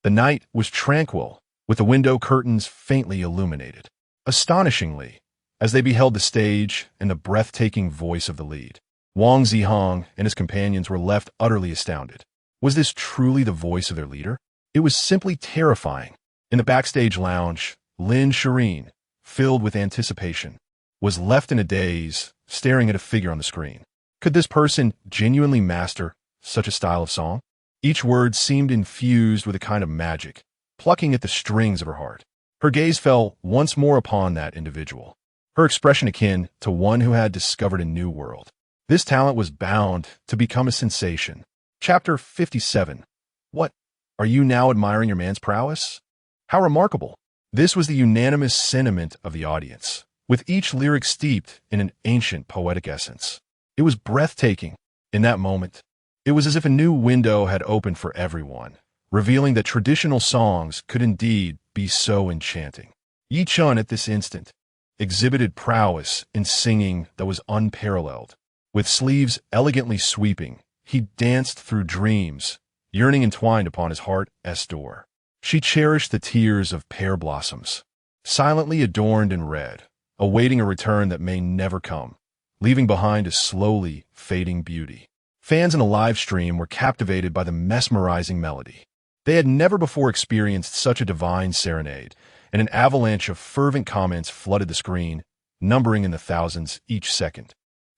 The night was tranquil, with the window curtains faintly illuminated. Astonishingly, as they beheld the stage and the breathtaking voice of the lead, Wang Zihong and his companions were left utterly astounded. Was this truly the voice of their leader? It was simply terrifying. In the backstage lounge, Lin Shiyin, filled with anticipation, was left in a daze, staring at a figure on the screen. Could this person genuinely master such a style of song? Each word seemed infused with a kind of magic, plucking at the strings of her heart. Her gaze fell once more upon that individual, her expression akin to one who had discovered a new world. This talent was bound to become a sensation. Chapter 57. What? Are you now admiring your man's prowess? How remarkable! This was the unanimous sentiment of the audience, with each lyric steeped in an ancient poetic essence. It was breathtaking. In that moment, it was as if a new window had opened for everyone, revealing that traditional songs could indeed be so enchanting. Ye Chen at this instant exhibited prowess in singing that was unparalleled. With sleeves elegantly sweeping, he danced through dreams, yearning entwined upon his heart's door. She cherished the tears of pear blossoms, silently adorned in red, awaiting a return that may never come, leaving behind a slowly fading beauty. Fans in the live stream were captivated by the mesmerizing melody. They had never before experienced such a divine serenade, and an avalanche of fervent comments flooded the screen, numbering in the thousands each second.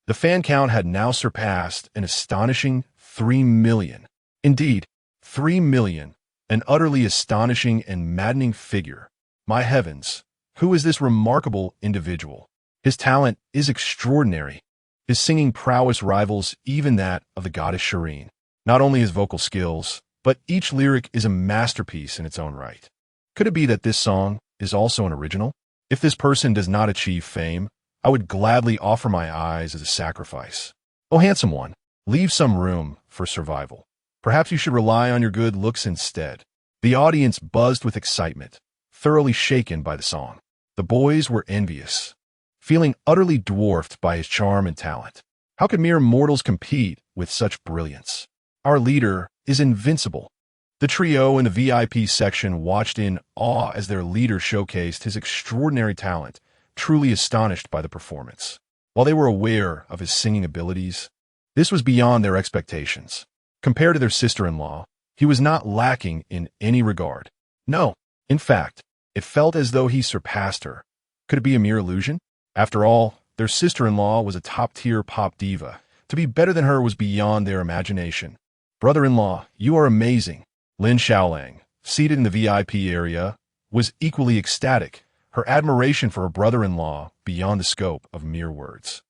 The fan count had now surpassed an astonishing 3 million. Indeed, 3 million, an utterly astonishing and maddening figure. My heavens, who is this remarkable individual? His talent is extraordinary. His singing prowess rivals even that of the goddess Shireen. Not only his vocal skills, but each lyric is a masterpiece in its own right. Could it be that this song is also an original? If this person does not achieve fame, I would gladly offer my eyes as a sacrifice. Oh, handsome one, leave some room for survival. Perhaps you should rely on your good looks instead. The audience buzzed with excitement, thoroughly shaken by the song. The boys were envious, feeling utterly dwarfed by his charm and talent. How could mere mortals compete with such brilliance? Our leader is invincible. The trio in the VIP section watched in awe as their leader showcased his extraordinary talent, truly astonished by the performance. While they were aware of his singing abilities, this was beyond their expectations. Compared to their sister-in-law, he was not lacking in any regard. No, in fact, it felt as though he surpassed her. Could it be a mere illusion? After all, their sister-in-law was a top-tier pop diva. To be better than her was beyond their imagination. Brother-in-law, you are amazing. Lin Shiyin, seated in the VIP area, was equally ecstatic, her admiration for her brother-in-law beyond the scope of mere words.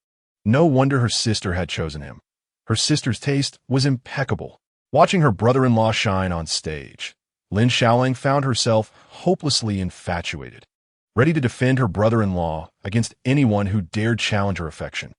No wonder her sister had chosen him. Her sister's taste was impeccable. Watching her brother-in-law shine on stage, Lin Shiyin found herself hopelessly infatuated, ready to defend her brother-in-law against anyone who dared challenge her affection.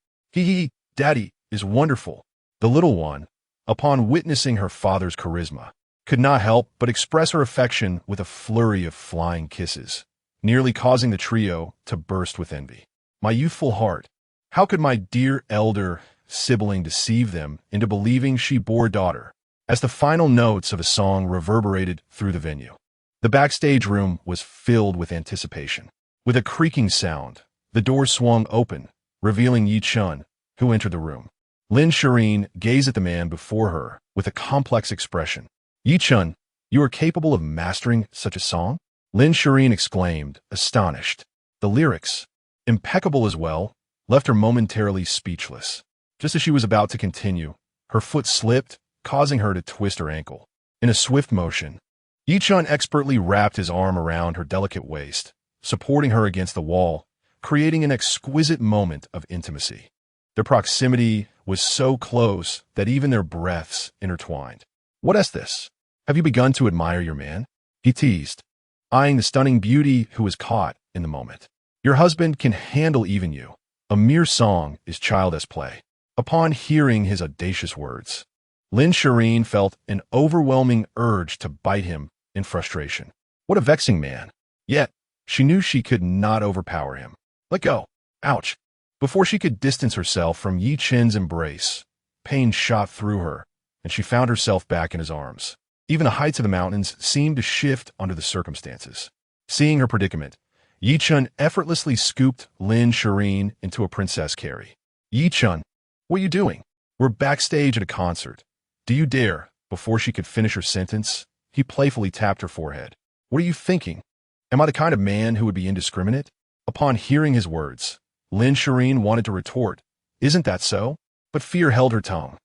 Daddy is wonderful. The little one, upon witnessing her father's charisma, could not help but express her affection with a flurry of flying kisses, nearly causing the trio to burst with envy. My youthful heart, how could my dear elder sibling deceive them into believing she bore a daughter? As the final notes of a song reverberated through the venue, the backstage room was filled with anticipation. With a creaking sound, the door swung open, revealing Ye Chen, who entered the room. Lin Shiyin gazed at the man before her with a complex expression. Ye Chen, you are capable of mastering such a song? Lin Shiyin exclaimed, astonished. The lyrics, impeccable as well, left her momentarily speechless. Just as she was about to continue, her foot slipped, causing her to twist her ankle. In a swift motion, Ye Chen expertly wrapped his arm around her delicate waist, supporting her against the wall, creating an exquisite moment of intimacy. Their proximity was so close that even their breaths intertwined. What is this? Have you begun to admire your man? He teased, eyeing the stunning beauty who was caught in the moment. Your husband can handle even you. A mere song is childish play. Upon hearing his audacious words, Lin Shiyin felt an overwhelming urge to bite him in frustration. What a vexing man. Yet, she knew she could not overpower him. Let go. Ouch. Before she could distance herself from Ye Chen's embrace, pain shot through her, and she found herself back in his arms. Even the heights of the mountains seemed to shift under the circumstances. Seeing her predicament, Ye Chen effortlessly scooped Lin Shiyin into a princess carry. Ye Chen, what are you doing? We're backstage at a concert. Do you dare? Before she could finish her sentence, he playfully tapped her forehead. What are you thinking? Am I the kind of man who would be indiscriminate? Upon hearing his words, Lin Shiyin wanted to retort, isn't that so? But fear held her tongue.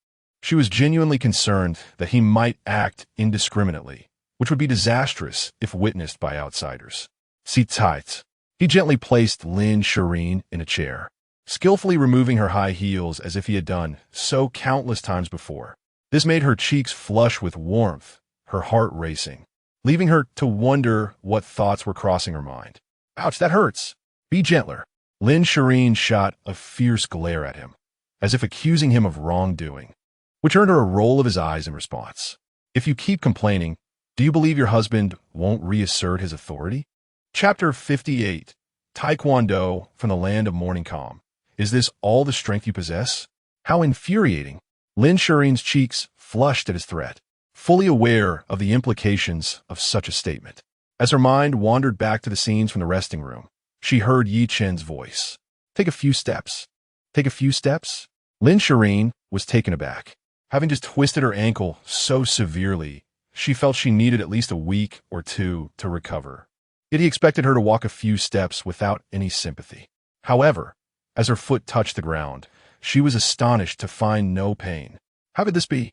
She was genuinely concerned that he might act indiscriminately, which would be disastrous if witnessed by outsiders. Sit tight. He gently placed Lin Shiyin in a chair, skillfully removing her high heels as if he had done so countless times before. This made her cheeks flush with warmth, her heart racing, leaving her to wonder what thoughts were crossing her mind. Ouch, that hurts. Be gentler. Lin Shiyin shot a fierce glare at him, as if accusing him of wrongdoing, which earned her a roll of his eyes in response. If you keep complaining, do you believe your husband won't reassert his authority? Chapter 58. Taekwondo from the land of morning calm. Is this all the strength you possess? How infuriating. Lin Shiyin's cheeks flushed at his threat, fully aware of the implications of such a statement. As her mind wandered back to the scenes from the resting room, she heard Ye Chen's voice. Take a few steps. Take a few steps? Lin Shiyin was taken aback. Having just twisted her ankle so severely, she felt she needed at least a week or two to recover. Yet he expected her to walk a few steps without any sympathy. However, as her foot touched the ground, she was astonished to find no pain. How could this be?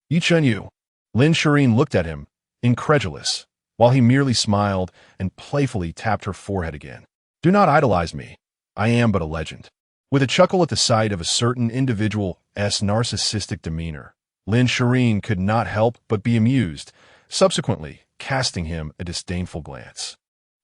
Ye Chen. Lin Shiyin looked at him, incredulous, while he merely smiled and playfully tapped her forehead again. Do not idolize me. I am but a legend. With a chuckle at the sight of a certain individual's narcissistic demeanor, Lin Shiyin could not help but be amused, subsequently casting him a disdainful glance.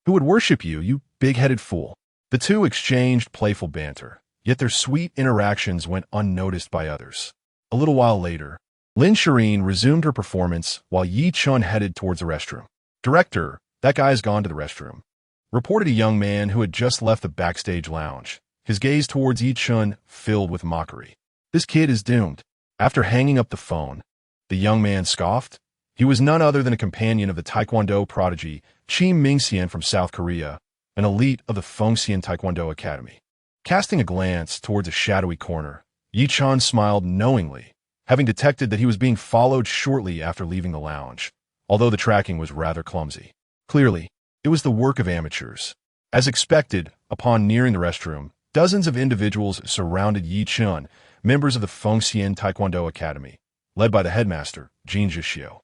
Who would worship you, you big-headed fool? The two exchanged playful banter, yet their sweet interactions went unnoticed by others. A little while later, Lin Shiyin resumed her performance while Ye Chen headed towards the restroom. Director, that guy's gone to the restroom, reported a young man who had just left the backstage lounge, his gaze towards Ye Chen filled with mockery. This kid is doomed. After hanging up the phone, the young man scoffed. He was none other than a companion of the Taekwondo prodigy Ye Chen from South Korea, an elite of the Fengxian Taekwondo Academy. Casting a glance towards a shadowy corner, Ye Chen smiled knowingly, having detected that he was being followed shortly after leaving the lounge, although the tracking was rather clumsy. Clearly, it was the work of amateurs. As expected, upon nearing the restroom, dozens of individuals surrounded Ye Chen, members of the Fengxian Taekwondo Academy, led by the headmaster, Jin Zhixio.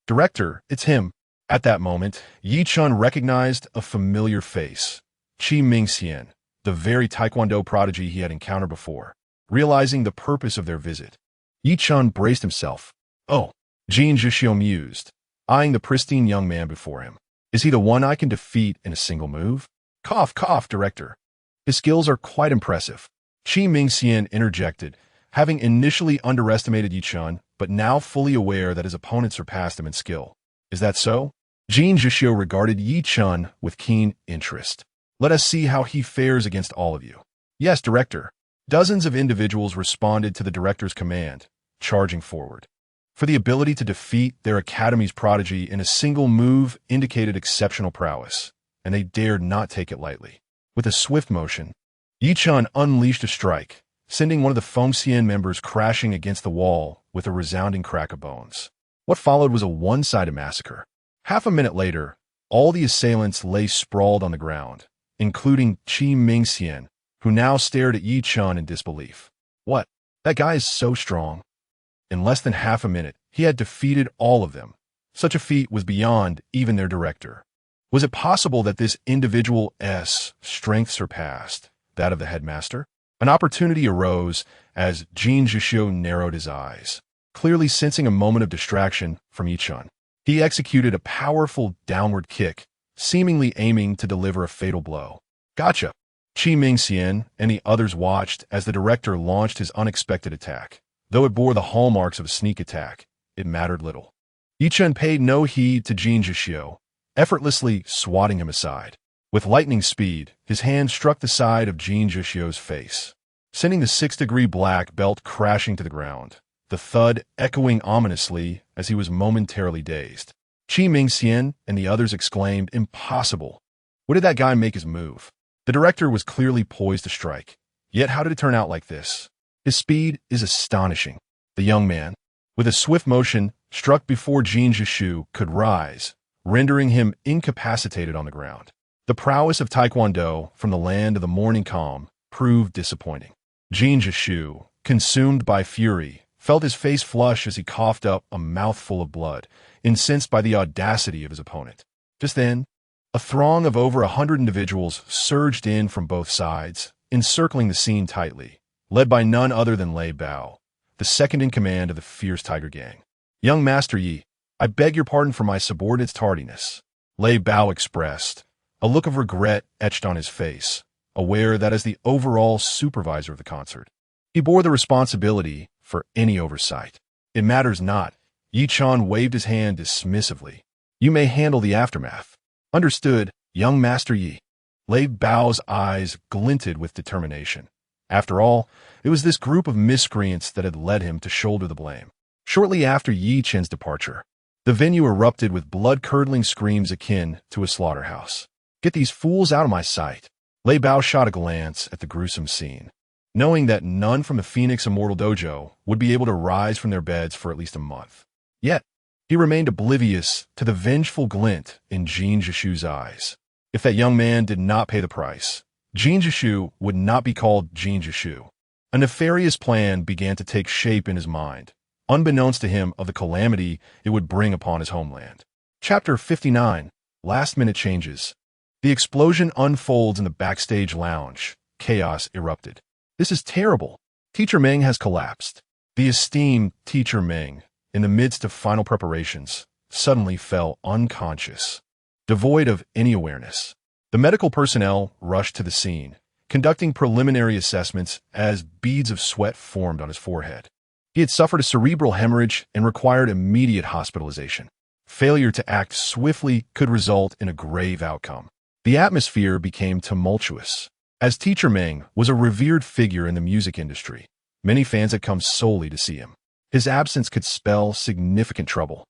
Director, it's him. At that moment, Ye Chen recognized a familiar face. Ye Chen, the very Taekwondo prodigy he had encountered before. Realizing the purpose of their visit, Ye Chen braced himself. Oh, Jin Zhixio mused, eyeing the pristine young man before him. Is he the one I can defeat in a single move? Cough, cough, director. His skills are quite impressive. Ye Chen interjected, having initially underestimated Ye Chen, but now fully aware that his opponent surpassed him in skill. Is that so? Jin Zhixio regarded Ye Chen with keen interest. Let us see how he fares against all of you. Yes, director. Dozens of individuals responded to the director's command, charging forward. For the ability to defeat their academy's prodigy in a single move indicated exceptional prowess, and they dared not take it lightly. With a swift motion, Ye Chen unleashed a strike, sending one of the Fengxian members crashing against the wall with a resounding crack of bones. What followed was a one-sided massacre. Half a minute later, all the assailants lay sprawled on the ground, including Ye Chen, who now stared at Ye Chen in disbelief. What? That guy is so strong. In less than half a minute, he had defeated all of them. Such a feat was beyond even their director. Was it possible that this individual's strength surpassed that of the headmaster? An opportunity arose as Jin Zhixio narrowed his eyes, clearly sensing a moment of distraction from Ye Chen. He executed a powerful downward kick, seemingly aiming to deliver a fatal blow. Gotcha! Ye Chen and the others watched as the director launched his unexpected attack. Though it bore the hallmarks of a sneak attack, it mattered little. Ye Chen paid no heed to Jin Zhixio, effortlessly swatting him aside. With lightning speed, his hand struck the side of Jin Zhixio's face, sending the 6-degree black belt crashing to the ground, the thud echoing ominously as he was momentarily dazed. Ye Chen and the others exclaimed, "Impossible! Where did that guy make his move?" The director was clearly poised to strike. Yet how did it turn out like this? His speed is astonishing. The young man, with a swift motion, struck before Jin Zhixio could rise, rendering him incapacitated on the ground. The prowess of Taekwondo from the land of the morning calm proved disappointing. Jin Zhixio, consumed by fury, felt his face flush as he coughed up a mouthful of blood, incensed by the audacity of his opponent. Just then, a throng of over 100 individuals surged in from both sides, encircling the scene tightly, led by none other than Lei Bao, the second in command of the fierce Tiger Gang. "Young Master Yi, I beg your pardon for my subordinate's tardiness," Lei Bao expressed, a look of regret etched on his face, aware that as the overall supervisor of the concert, he bore the responsibility for any oversight. "It matters not." Ye Chen waved his hand dismissively. "You may handle the aftermath." "Understood, young Master Yi." Lei Bao's eyes glinted with determination. After all, it was this group of miscreants that had led him to shoulder the blame. Shortly after Ye Chen's departure, the venue erupted with blood-curdling screams akin to a slaughterhouse. "Get these fools out of my sight." Lei Bao shot a glance at the gruesome scene, knowing that none from the Phoenix Immortal Dojo would be able to rise from their beds for at least a month. Yet, He remained oblivious to the vengeful glint in Jin Zhishu's eyes. If that young man did not pay the price, Jin Zhishu would not be called Jin Zhishu. A nefarious plan began to take shape in his mind, unbeknownst to him of the calamity it would bring upon his homeland. Chapter 59. Last-minute changes. The explosion unfolds in the backstage lounge. Chaos erupted. This is terrible. Teacher Meng has collapsed. The esteemed Teacher Meng, in the midst of final preparations, suddenly fell unconscious, devoid of any awareness. The medical personnel rushed to the scene, conducting preliminary assessments as beads of sweat formed on his forehead. He had suffered a cerebral hemorrhage and required immediate hospitalization. Failure to act swiftly could result in a grave outcome. The atmosphere became tumultuous. As Teacher Meng was a revered figure in the music industry, many fans had come solely to see him. His absence could spell significant trouble.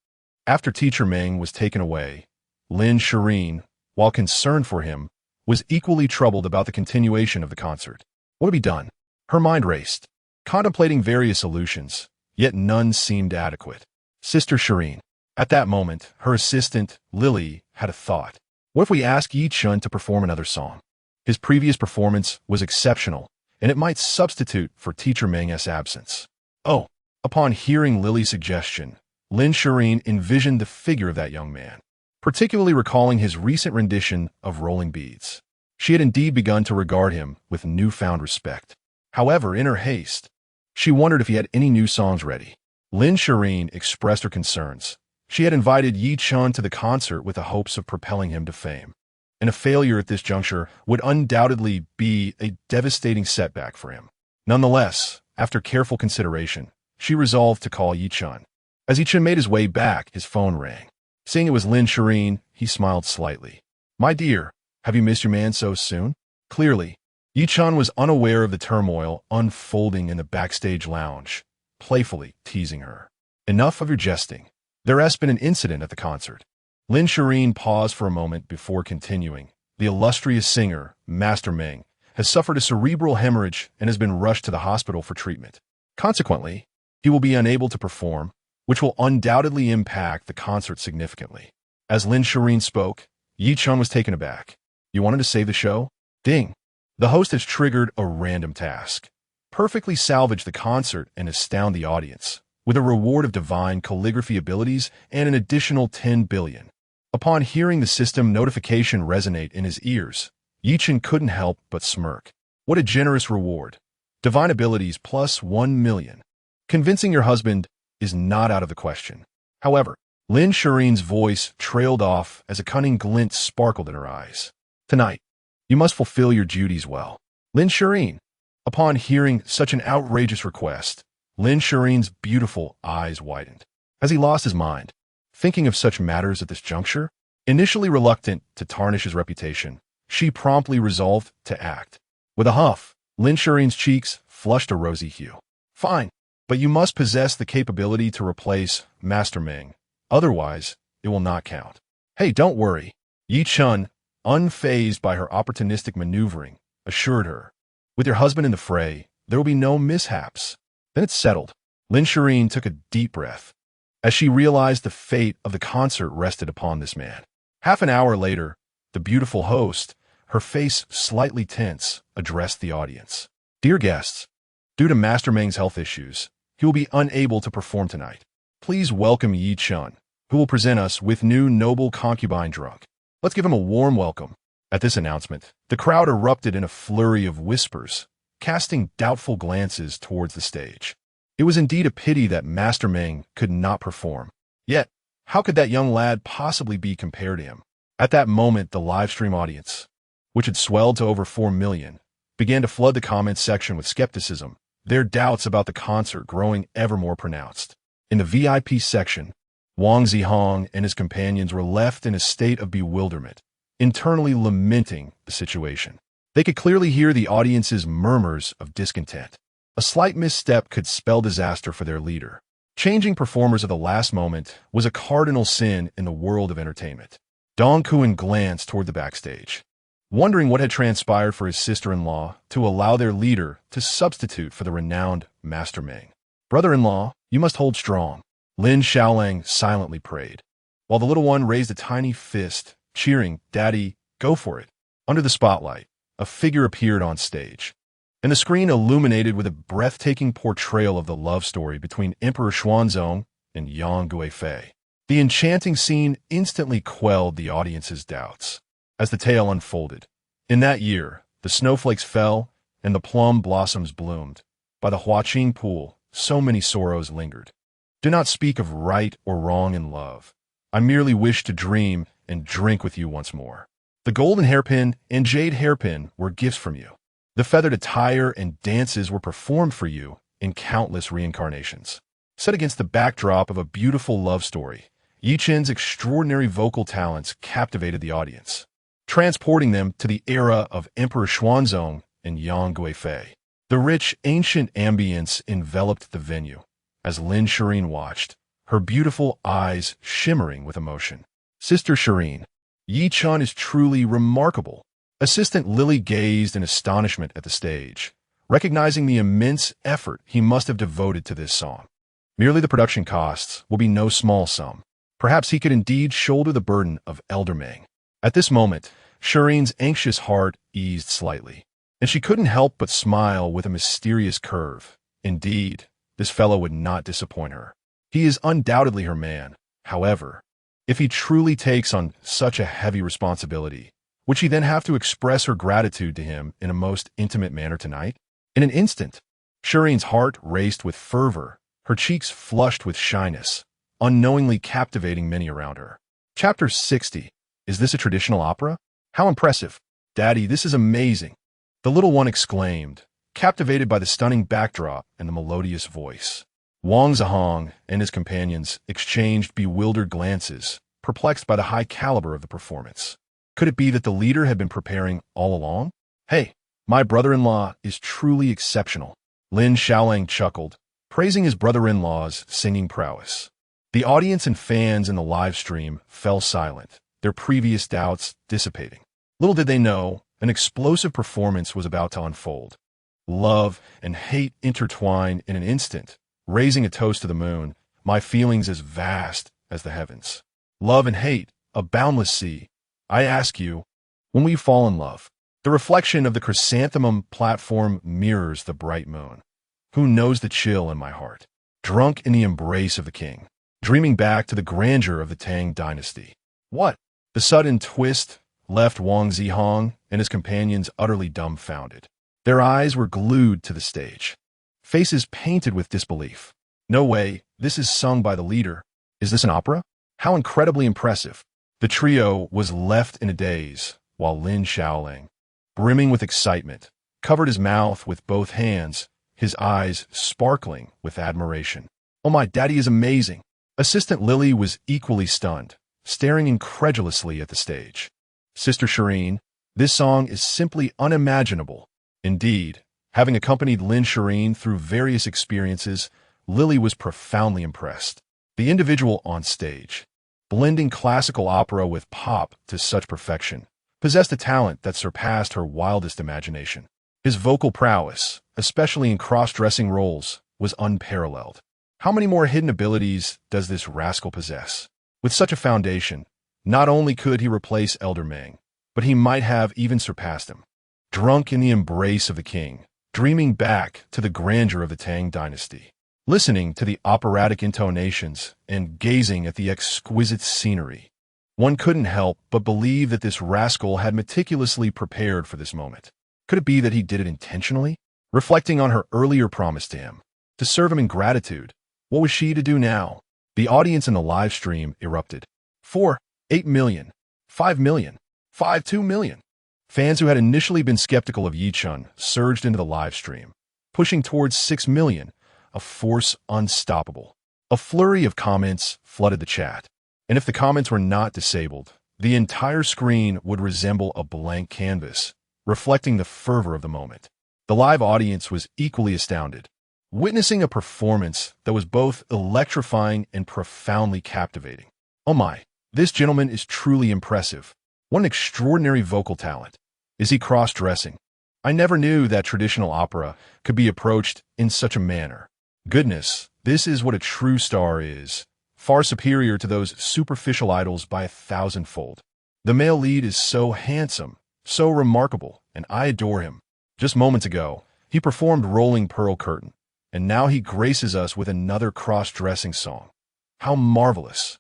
After Teacher Meng was taken away, Lin Shiyin, while concerned for him, was equally troubled about the continuation of the concert. What would be done? Her mind raced, contemplating various solutions, yet none seemed adequate. Sister Shiyin. At that moment, her assistant, Lily, had a thought. What if we ask Ye Chen to perform another song? His previous performance was exceptional, and it might substitute for Teacher Meng's absence. Oh! Upon hearing Lily's suggestion, Lin Shiyin envisioned the figure of that young man, particularly recalling his recent rendition of Rolling Beads. She had indeed begun to regard him with newfound respect. However, in her haste, she wondered if he had any new songs ready. Lin Shiyin expressed her concerns. She had invited Ye Chen to the concert with the hopes of propelling him to fame, and a failure at this juncture would undoubtedly be a devastating setback for him. Nonetheless, after careful consideration, she resolved to call Ye Chen. As Ye Chen made his way back, his phone rang. Seeing it was Lin Shiyin, he smiled slightly. "My dear, have you missed your man so soon?" Clearly, Ye Chen was unaware of the turmoil unfolding in the backstage lounge, playfully teasing her. "Enough of your jesting. There has been an incident at the concert." Lin Shiyin paused for a moment before continuing. "The illustrious singer, Master Meng, has suffered a cerebral hemorrhage and has been rushed to the hospital for treatment. Consequently, he will be unable to perform, which will undoubtedly impact the concert significantly." As Lin Shiyin spoke, Ye Chen was taken aback. "You wanted to save the show?" Ding! The host has triggered a random task. Perfectly salvage the concert and astound the audience, with a reward of divine calligraphy abilities and an additional 10 billion. Upon hearing the system notification resonate in his ears, Ye Chen couldn't help but smirk. What a generous reward. Divine abilities plus 1 million. Convincing your husband is not out of the question. However, Lin Shireen's voice trailed off as a cunning glint sparkled in her eyes. "Tonight, you must fulfill your duties well." Lin Shireen. Upon hearing such an outrageous request, Lin Shireen's beautiful eyes widened. As he lost his mind, thinking of such matters at this juncture, initially reluctant to tarnish his reputation, she promptly resolved to act. With a huff, Lin Shireen's cheeks flushed a rosy hue. "Fine, but you must possess the capability to replace Master Ming. Otherwise, it will not count." "Hey, don't worry." Ye Chen, unfazed by her opportunistic maneuvering, assured her. "With your husband in the fray, there will be no mishaps." Then it's settled. Lin Shireen took a deep breath, as she realized the fate of the concert rested upon this man. Half an hour later, the beautiful host, her face slightly tense, addressed the audience. "Dear guests, due to Master Meng's health issues, he will be unable to perform tonight. Please welcome Ye Chen, who will present us with new noble concubine drunk. Let's give him a warm welcome." At this announcement, the crowd erupted in a flurry of whispers, casting doubtful glances towards the stage. It was indeed a pity that Master Meng could not perform. Yet, how could that young lad possibly be compared to him? At that moment, the livestream audience, which had swelled to over 4 million, began to flood the comments section with skepticism, their doubts about the concert growing ever more pronounced. In the VIP section, Wang Zihong and his companions were left in a state of bewilderment, internally lamenting the situation. They could clearly hear the audience's murmurs of discontent. A slight misstep could spell disaster for their leader. Changing performers at the last moment was a cardinal sin in the world of entertainment. Dong Kuan glanced toward the backstage, wondering what had transpired for his sister-in-law to allow their leader to substitute for the renowned Master Meng. "Brother-in-law, you must hold strong." Lin Xiaolang silently prayed, while the little one raised a tiny fist, cheering, "Daddy, go for it." Under the spotlight, a figure appeared on stage, and the screen illuminated with a breathtaking portrayal of the love story between Emperor Xuanzong and Yang Guifei. The enchanting scene instantly quelled the audience's doubts. As the tale unfolded, in that year, the snowflakes fell and the plum blossoms bloomed. By the Huaqing pool, so many sorrows lingered. Do not speak of right or wrong in love. I merely wish to dream and drink with you once more. The golden hairpin and jade hairpin were gifts from you. The feathered attire and dances were performed for you in countless reincarnations. Set against the backdrop of a beautiful love story, Ye Chen's extraordinary vocal talents captivated the audience, transporting them to the era of Emperor Xuanzong and Yang Guifei. The rich, ancient ambience enveloped the venue as Lin Shiyin watched, her beautiful eyes shimmering with emotion. "Sister Shiyin, Ye Chen is truly remarkable." Assistant Lily gazed in astonishment at the stage, recognizing the immense effort he must have devoted to this song. Merely the production costs will be no small sum. Perhaps he could indeed shoulder the burden of Elder Meng. At this moment, Shireen's anxious heart eased slightly, and she couldn't help but smile with a mysterious curve. Indeed, this fellow would not disappoint her. He is undoubtedly her man. However, if he truly takes on such a heavy responsibility, would she then have to express her gratitude to him in a most intimate manner tonight? In an instant, Shireen's heart raced with fervor, her cheeks flushed with shyness, unknowingly captivating many around her. Chapter 60. Is this a traditional opera? How impressive. Daddy, this is amazing. The little one exclaimed, captivated by the stunning backdrop and the melodious voice. Wang Zihong and his companions exchanged bewildered glances, perplexed by the high caliber of the performance. Could it be that the leader had been preparing all along? "Hey, my brother-in-law is truly exceptional." Lin Xiaolang chuckled, praising his brother-in-law's singing prowess. The audience and fans in the live stream fell silent, their previous doubts dissipating. Little did they know, an explosive performance was about to unfold. Love and hate intertwine in an instant, raising a toast to the moon, my feelings as vast as the heavens. Love and hate, a boundless sea. I ask you, when we fall in love, the reflection of the chrysanthemum platform mirrors the bright moon. Who knows the chill in my heart? Drunk in the embrace of the king, dreaming back to the grandeur of the Tang dynasty. What? The sudden twist left Wang Zihong and his companions utterly dumbfounded. Their eyes were glued to the stage, faces painted with disbelief. No way, this is sung by the leader. Is this an opera? How incredibly impressive. The trio was left in a daze, while Lin Xiaolang, brimming with excitement, covered his mouth with both hands, his eyes sparkling with admiration. "Oh my, daddy is amazing." Assistant Lily was equally stunned, staring incredulously at the stage. "Sister Shireen, this song is simply unimaginable." Indeed, having accompanied Lin Shiyin through various experiences, Lily was profoundly impressed. The individual on stage, blending classical opera with pop to such perfection, possessed a talent that surpassed her wildest imagination. His vocal prowess, especially in cross-dressing roles, was unparalleled. How many more hidden abilities does this rascal possess? With such a foundation, not only could he replace Elder Meng, but he might have even surpassed him. Drunk in the embrace of the king, dreaming back to the grandeur of the Tang dynasty, listening to the operatic intonations and gazing at the exquisite scenery, one couldn't help but believe that this rascal had meticulously prepared for this moment. Could it be that he did it intentionally? Reflecting on her earlier promise to him, to serve him in gratitude, what was she to do now? The audience in the live stream erupted. 4, 8 million, 5 million, 2 million. Fans who had initially been skeptical of Ye Chen surged into the live stream, pushing towards 6 million, a force unstoppable. A flurry of comments flooded the chat, and if the comments were not disabled, the entire screen would resemble a blank canvas, reflecting the fervor of the moment. The live audience was equally astounded, witnessing a performance that was both electrifying and profoundly captivating. "Oh my, this gentleman is truly impressive. What an extraordinary vocal talent. Is he cross-dressing? I never knew that traditional opera could be approached in such a manner. Goodness, this is what a true star is," far superior to those superficial idols by 1,000-fold. The male lead is so handsome, so remarkable, and I adore him. Just moments ago, he performed Rolling Pearl Curtain, and now he graces us with another cross-dressing song. How marvelous!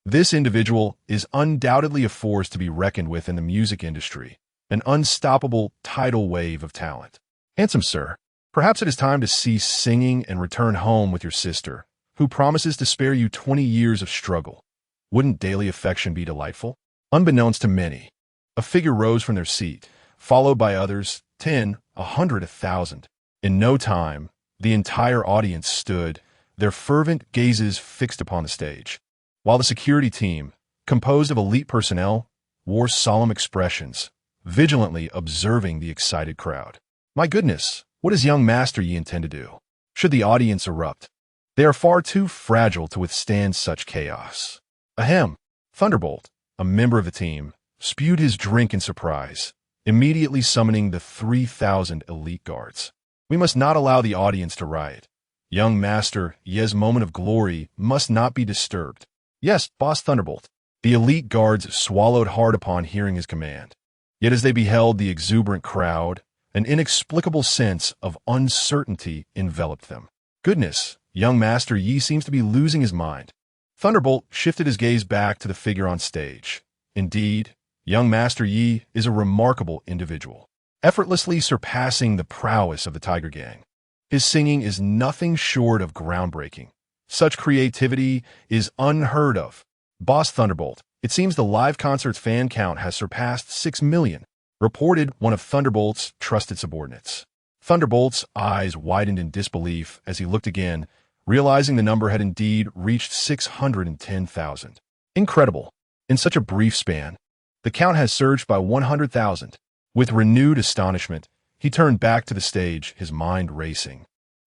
This individual is undoubtedly a force to be reckoned with in the music industry, an unstoppable tidal wave of talent. Handsome sir, perhaps it is time to cease singing and return home with your sister, who promises to spare you 20 years of struggle. Wouldn't daily affection be delightful? Unbeknownst to many, a figure rose from their seat, followed by others, 10, 100, 1,000. In no time, the entire audience stood, their fervent gazes fixed upon the stage, while the security team, composed of elite personnel, wore solemn expressions, vigilantly observing the excited crowd. My goodness, what does young Master Yi intend to do? Should the audience erupt? They are far too fragile to withstand such chaos. Ahem! Thunderbolt, a member of the team, spewed his drink in surprise, immediately summoning the 3,000 elite guards. We must not allow the audience to riot. Young Master Ye's moment of glory must not be disturbed. Yes, Boss Thunderbolt. The elite guards swallowed hard upon hearing his command. Yet as they beheld the exuberant crowd, an inexplicable sense of uncertainty enveloped them. Goodness, young Master Yi seems to be losing his mind. Thunderbolt shifted his gaze back to the figure on stage. Indeed, young Master Yi is a remarkable individual, effortlessly surpassing the prowess of the Tiger Gang. His singing is nothing short of groundbreaking. Such creativity is unheard of. Boss Thunderbolt, it seems the live concert's fan count has surpassed 6 million, reported one of Thunderbolt's trusted subordinates. Thunderbolt's eyes widened in disbelief as he looked again, realizing the number had indeed reached 610,000. Incredible. In such a brief span, the count has surged by 100,000. With renewed astonishment, he turned back to the stage, his mind racing.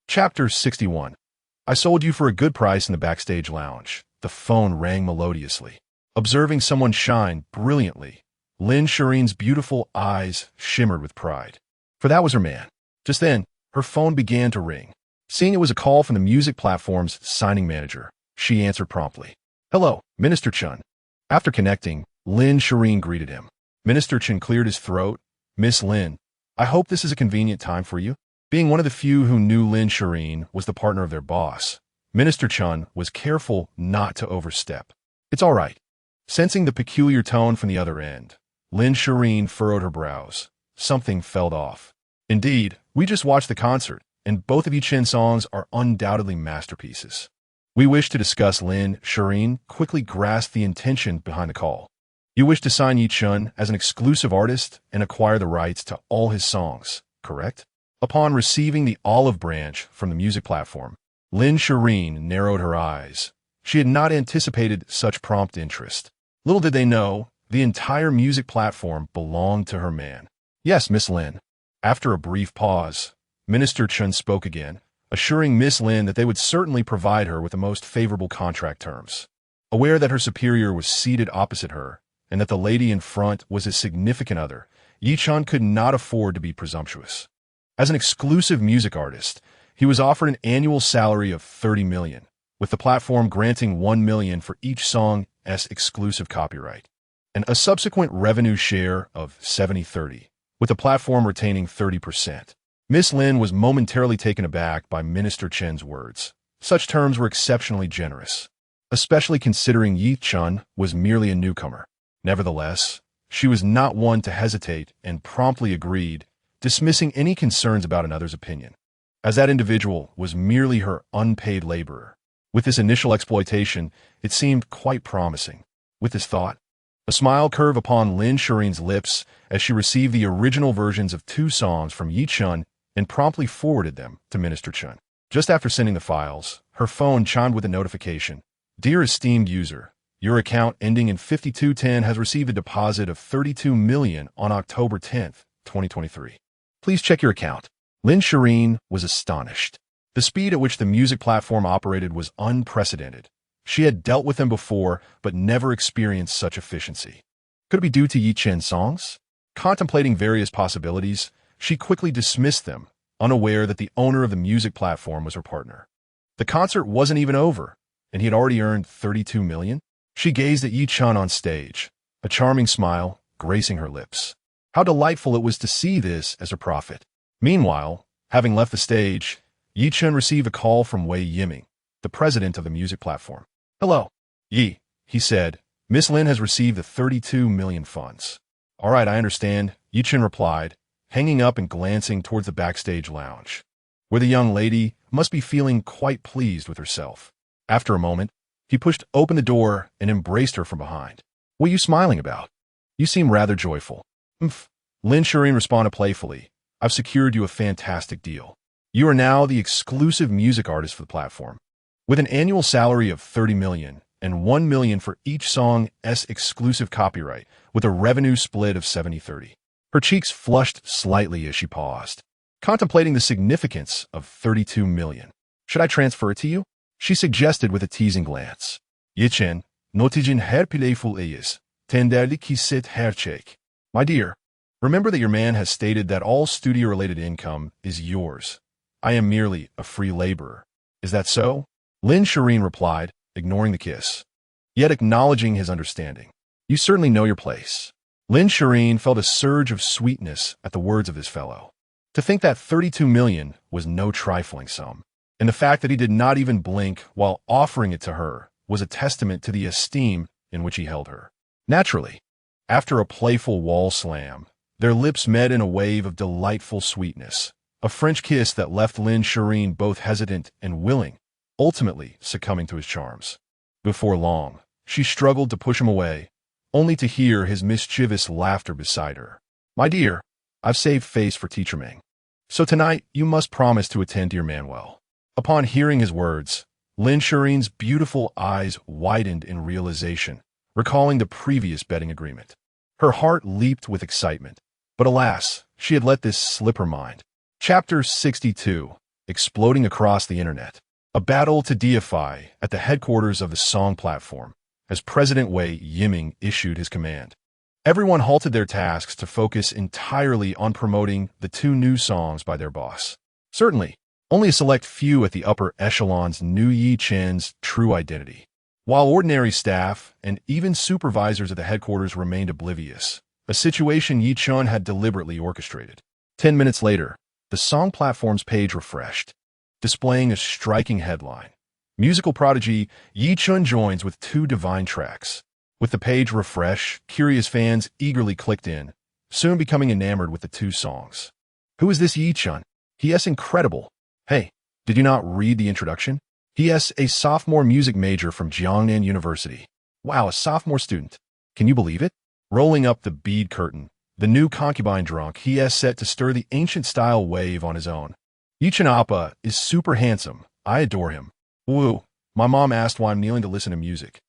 Chapter 61. I sold you for a good price in the backstage lounge. The phone rang melodiously. Observing someone shine brilliantly, Lin Shiyin's beautiful eyes shimmered with pride. For that was her man. Just then, her phone began to ring. Seeing it was a call from the music platform's signing manager, she answered promptly. Hello, Minister Chen. After connecting, Lin Shiyin greeted him. Minister Chen cleared his throat. Miss Lin, I hope this is a convenient time for you. Being one of the few who knew Lin Shiyin was the partner of their boss, Minister Chen was careful not to overstep. It's all right. Sensing the peculiar tone from the other end, Lin Shiyin furrowed her brows. Something felt off. Indeed, we just watched the concert, and both of Ye Chen's songs are undoubtedly masterpieces. We wish to discuss. Lin Shiyin quickly grasped the intention behind the call. You wish to sign Ye Chen as an exclusive artist and acquire the rights to all his songs, correct? Upon receiving the olive branch from the music platform, Lin Shiyin narrowed her eyes. She had not anticipated such prompt interest. Little did they know, the entire music platform belonged to her man. Yes, Miss Lin. After a brief pause, Minister Chen spoke again, assuring Miss Lin that they would certainly provide her with the most favorable contract terms. Aware that her superior was seated opposite her, and that the lady in front was his significant other, Ye Chen could not afford to be presumptuous. As an exclusive music artist, he was offered an annual salary of 30 million, with the platform granting 1 million for each song's exclusive copyright, and a subsequent revenue share of 70-30, with the platform retaining 30%. Miss Lin was momentarily taken aback by Minister Chen's words. Such terms were exceptionally generous, especially considering Ye Chen was merely a newcomer. Nevertheless, she was not one to hesitate and promptly agreed, dismissing any concerns about another's opinion, as that individual was merely her unpaid laborer. With this initial exploitation, it seemed quite promising. With this thought, a smile curved upon Lin Shiyin's lips as she received the original versions of 2 songs from Ye Chen and promptly forwarded them to Minister Chen. Just after sending the files, her phone chimed with a notification. Dear esteemed user, your account ending in 5210 has received a deposit of 32 million on October 10th, 2023. Please check your account. Lin Shiyin was astonished. The speed at which the music platform operated was unprecedented. She had dealt with them before, but never experienced such efficiency. Could it be due to Ye Chen's songs? Contemplating various possibilities, she quickly dismissed them, unaware that the owner of the music platform was her partner. The concert wasn't even over. and he had already earned 32 million? She gazed at Ye Chen on stage, a charming smile gracing her lips. How delightful it was to see this as her profit. Meanwhile, having left the stage, Ye Chen received a call from Wei Yiming, the president of the music platform. "Hello, Yi," he said. "Miss Lin has received the 32 million funds." "All right, I understand," Ye Chen replied, hanging up and glancing towards the backstage lounge, where the young lady must be feeling quite pleased with herself. After a moment, he pushed open the door and embraced her from behind. "What are you smiling about? You seem rather joyful." "Umph," Lin Shiyin responded playfully. "I've secured you a fantastic deal. You are now the exclusive music artist for the platform, with an annual salary of 30 million and 1 million for each song's exclusive copyright, with a revenue split of 70-30. Her cheeks flushed slightly as she paused, contemplating the significance of 32 million. "Should I transfer it to you?" she suggested with a teasing glance. "Ye Chen, noticing her playful eyes, tenderly kissed her cheek. My dear, remember that your man has stated that all studio-related income is yours. I am merely a free laborer. Is that so?" Lin Shiyin replied, ignoring the kiss, yet acknowledging his understanding. "You certainly know your place." Lin Shiyin felt a surge of sweetness at the words of his fellow. To think that 32 million was no trifling sum, and the fact that he did not even blink while offering it to her was a testament to the esteem in which he held her. Naturally, after a playful wall slam, their lips met in a wave of delightful sweetness, a French kiss that left Lin Shiyin both hesitant and willing, ultimately succumbing to his charms. Before long, she struggled to push him away, only to hear his mischievous laughter beside her. "My dear, I've saved face for Teacher Ming. So tonight, you must promise to attend to your man well." Upon hearing his words, Lin Shiyin's beautiful eyes widened in realization, recalling the previous betting agreement. Her heart leaped with excitement, but alas, she had let this slip her mind. Chapter 62, Exploding Across the Internet. A battle to deify at the headquarters of the Song platform, as President Wei Yiming issued his command. Everyone halted their tasks to focus entirely on promoting the 2 new songs by their boss. Certainly, only a select few at the upper echelons knew Ye Chen's true identity, while ordinary staff and even supervisors at the headquarters remained oblivious, a situation Ye Chen had deliberately orchestrated. 10 minutes later, the Song platform's page refreshed, displaying a striking headline. Musical prodigy Ye Chen joins with 2 divine tracks. With the page refresh, curious fans eagerly clicked in, soon becoming enamored with the 2 songs. "Who is this Ye Chen? He is incredible. Hey, did you not read the introduction? He is a sophomore music major from Jiangnan University. Wow, a sophomore student. Can you believe it?" Rolling up the bead curtain, the new concubine drunk, he is set to stir the ancient-style wave on his own. "Ye Chen Appa is super handsome. I adore him. Woo, my mom asked why I'm kneeling to listen to music.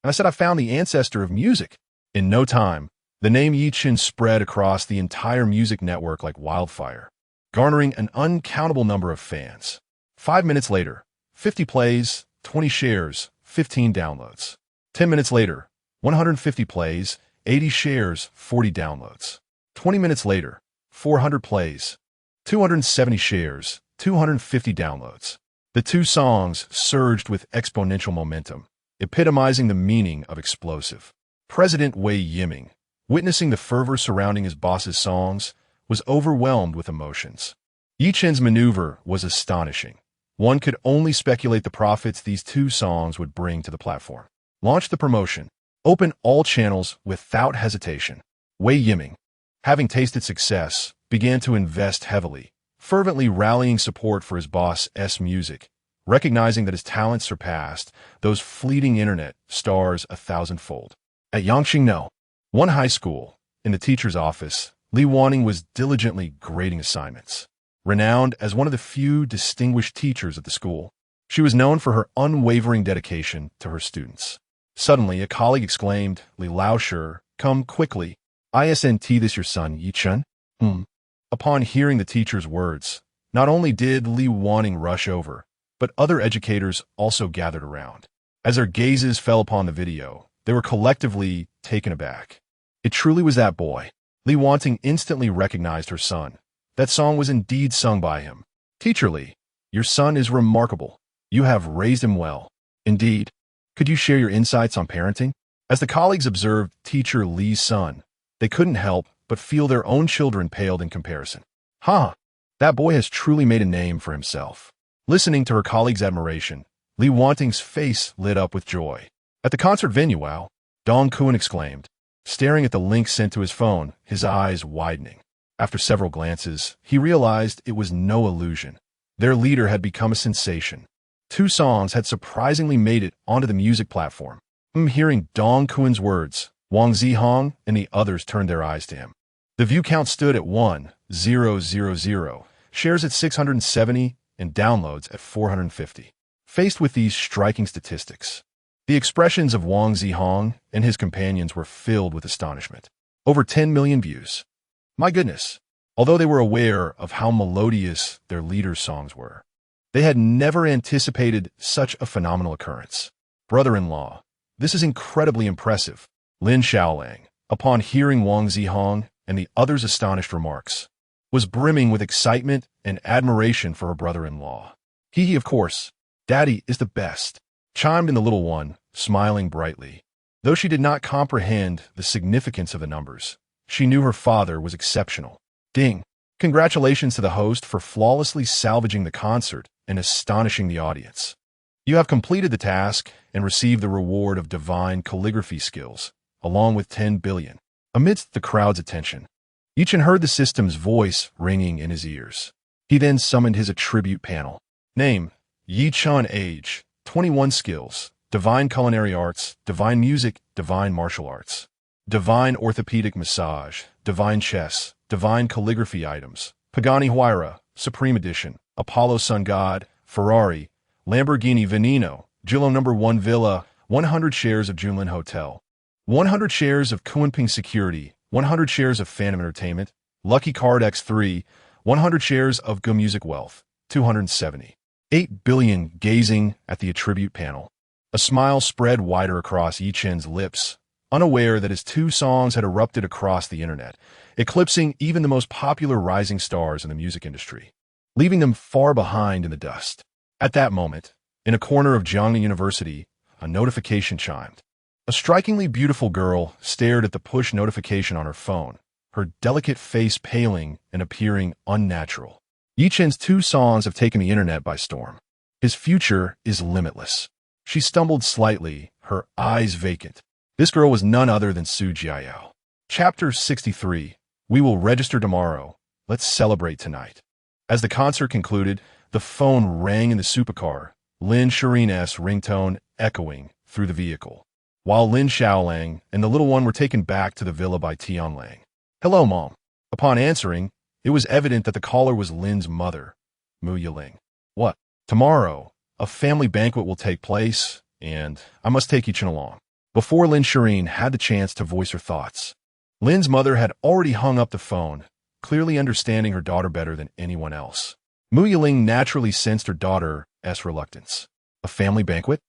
And I said I found the ancestor of music." In no time, the name Ye Chen spread across the entire music network like wildfire, garnering an uncountable number of fans. 5 minutes later, 50 plays, 20 shares, 15 downloads. 10 minutes later, 150 plays, 80 shares, 40 downloads. 20 minutes later, 400 plays, 270 shares, 250 downloads. The 2 songs surged with exponential momentum, epitomizing the meaning of explosive. President Wei Yiming, witnessing the fervor surrounding his boss's songs, was overwhelmed with emotions. Ye Chen's maneuver was astonishing. One could only speculate the profits these 2 songs would bring to the platform. Launch the promotion. Open all channels without hesitation. Wei Yiming, having tasted success, began to invest heavily, fervently rallying support for his boss's music, recognizing that his talent surpassed those fleeting internet stars 1,000-fold. At Yangqingno, one high school, in the teacher's office, Li Wanning was diligently grading assignments. Renowned as one of the few distinguished teachers at the school, she was known for her unwavering dedication to her students. Suddenly, a colleague exclaimed, "Li Laoshi, come quickly. Isn't this your son, Ye Chen?" Upon hearing the teacher's words, not only did Li Wanning rush over, but other educators also gathered around. As their gazes fell upon the video, they were collectively taken aback. It truly was that boy. Li Wanting instantly recognized her son. That song was indeed sung by him. "Teacher Li, your son is remarkable. You have raised him well. Indeed. Could you share your insights on parenting? As the colleagues observed teacher Li's son, they couldn't help but feel their own children paled in comparison. Huh, that boy has truly made a name for himself. Listening to her colleagues' admiration, Li Wanting's face lit up with joy. At the concert venue, wow, Dong Kun exclaimed, staring at the link sent to his phone, his eyes widening. After several glances, he realized it was no illusion. Their leader had become a sensation. 2 songs had surprisingly made it onto the music platform. Hearing Dong Kun's words, Wang Zihong and the others turned their eyes to him. The view count stood at 1,000, shares at 670, and downloads at 450. Faced with these striking statistics, the expressions of Wang Zihong and his companions were filled with astonishment. Over 10 million views. My goodness. Although they were aware of how melodious their leaders' songs were, they had never anticipated such a phenomenal occurrence. Brother-in-law, this is incredibly impressive. Lin Shiyin, upon hearing Wang Zihong and the others' astonished remarks, was brimming with excitement and admiration for her brother-in-law. He, of course, Daddy is the best, chimed in the little one, smiling brightly. Though she did not comprehend the significance of the numbers, she knew her father was exceptional. Ding! Congratulations to the host for flawlessly salvaging the concert and astonishing the audience. You have completed the task and received the reward of divine calligraphy skills, along with 10 billion. Amidst the crowd's attention, Ye Chen heard the system's voice ringing in his ears. He then summoned his attribute panel. Name, Ye Chen. Age, 21. Skills, divine culinary arts, divine music, divine martial arts, divine orthopedic massage, divine chess, divine calligraphy items, Pagani Huayra, Supreme Edition, Apollo Sun God, Ferrari, Lamborghini Veneno, Jillo No. 1 Villa, 100 shares of Junlin Hotel, 100 shares of Kunping Security, 100 shares of Phantom Entertainment, Lucky Card X3, 100 shares of Go Music Wealth, 270. 8 billion gazing at the attribute panel. A smile spread wider across Ye Chen's lips, unaware that his 2 songs had erupted across the internet, eclipsing even the most popular rising stars in the music industry, leaving them far behind in the dust. At that moment, in a corner of Jiangnan University, a notification chimed. A strikingly beautiful girl stared at the push notification on her phone, her delicate face paling and appearing unnatural. Ye Chen's 2 songs have taken the internet by storm. His future is limitless. She stumbled slightly, her eyes vacant. This girl was none other than Su Jiao. Chapter 63. We will register tomorrow. Let's celebrate tonight. As the concert concluded, the phone rang in the supercar, Lin Shiyin's ringtone echoing through the vehicle, while Lin Xiaolang and the little one were taken back to the villa by Tianlang. Hello, Mom. Upon answering, it was evident that the caller was Lin's mother, Mu Yiling. What? Tomorrow, a family banquet will take place, and I must take Ye Chen along. Before Lin Shiyin had the chance to voice her thoughts, Lin's mother had already hung up the phone, clearly understanding her daughter better than anyone else. Mu Yiling naturally sensed her daughter's reluctance. A family banquet?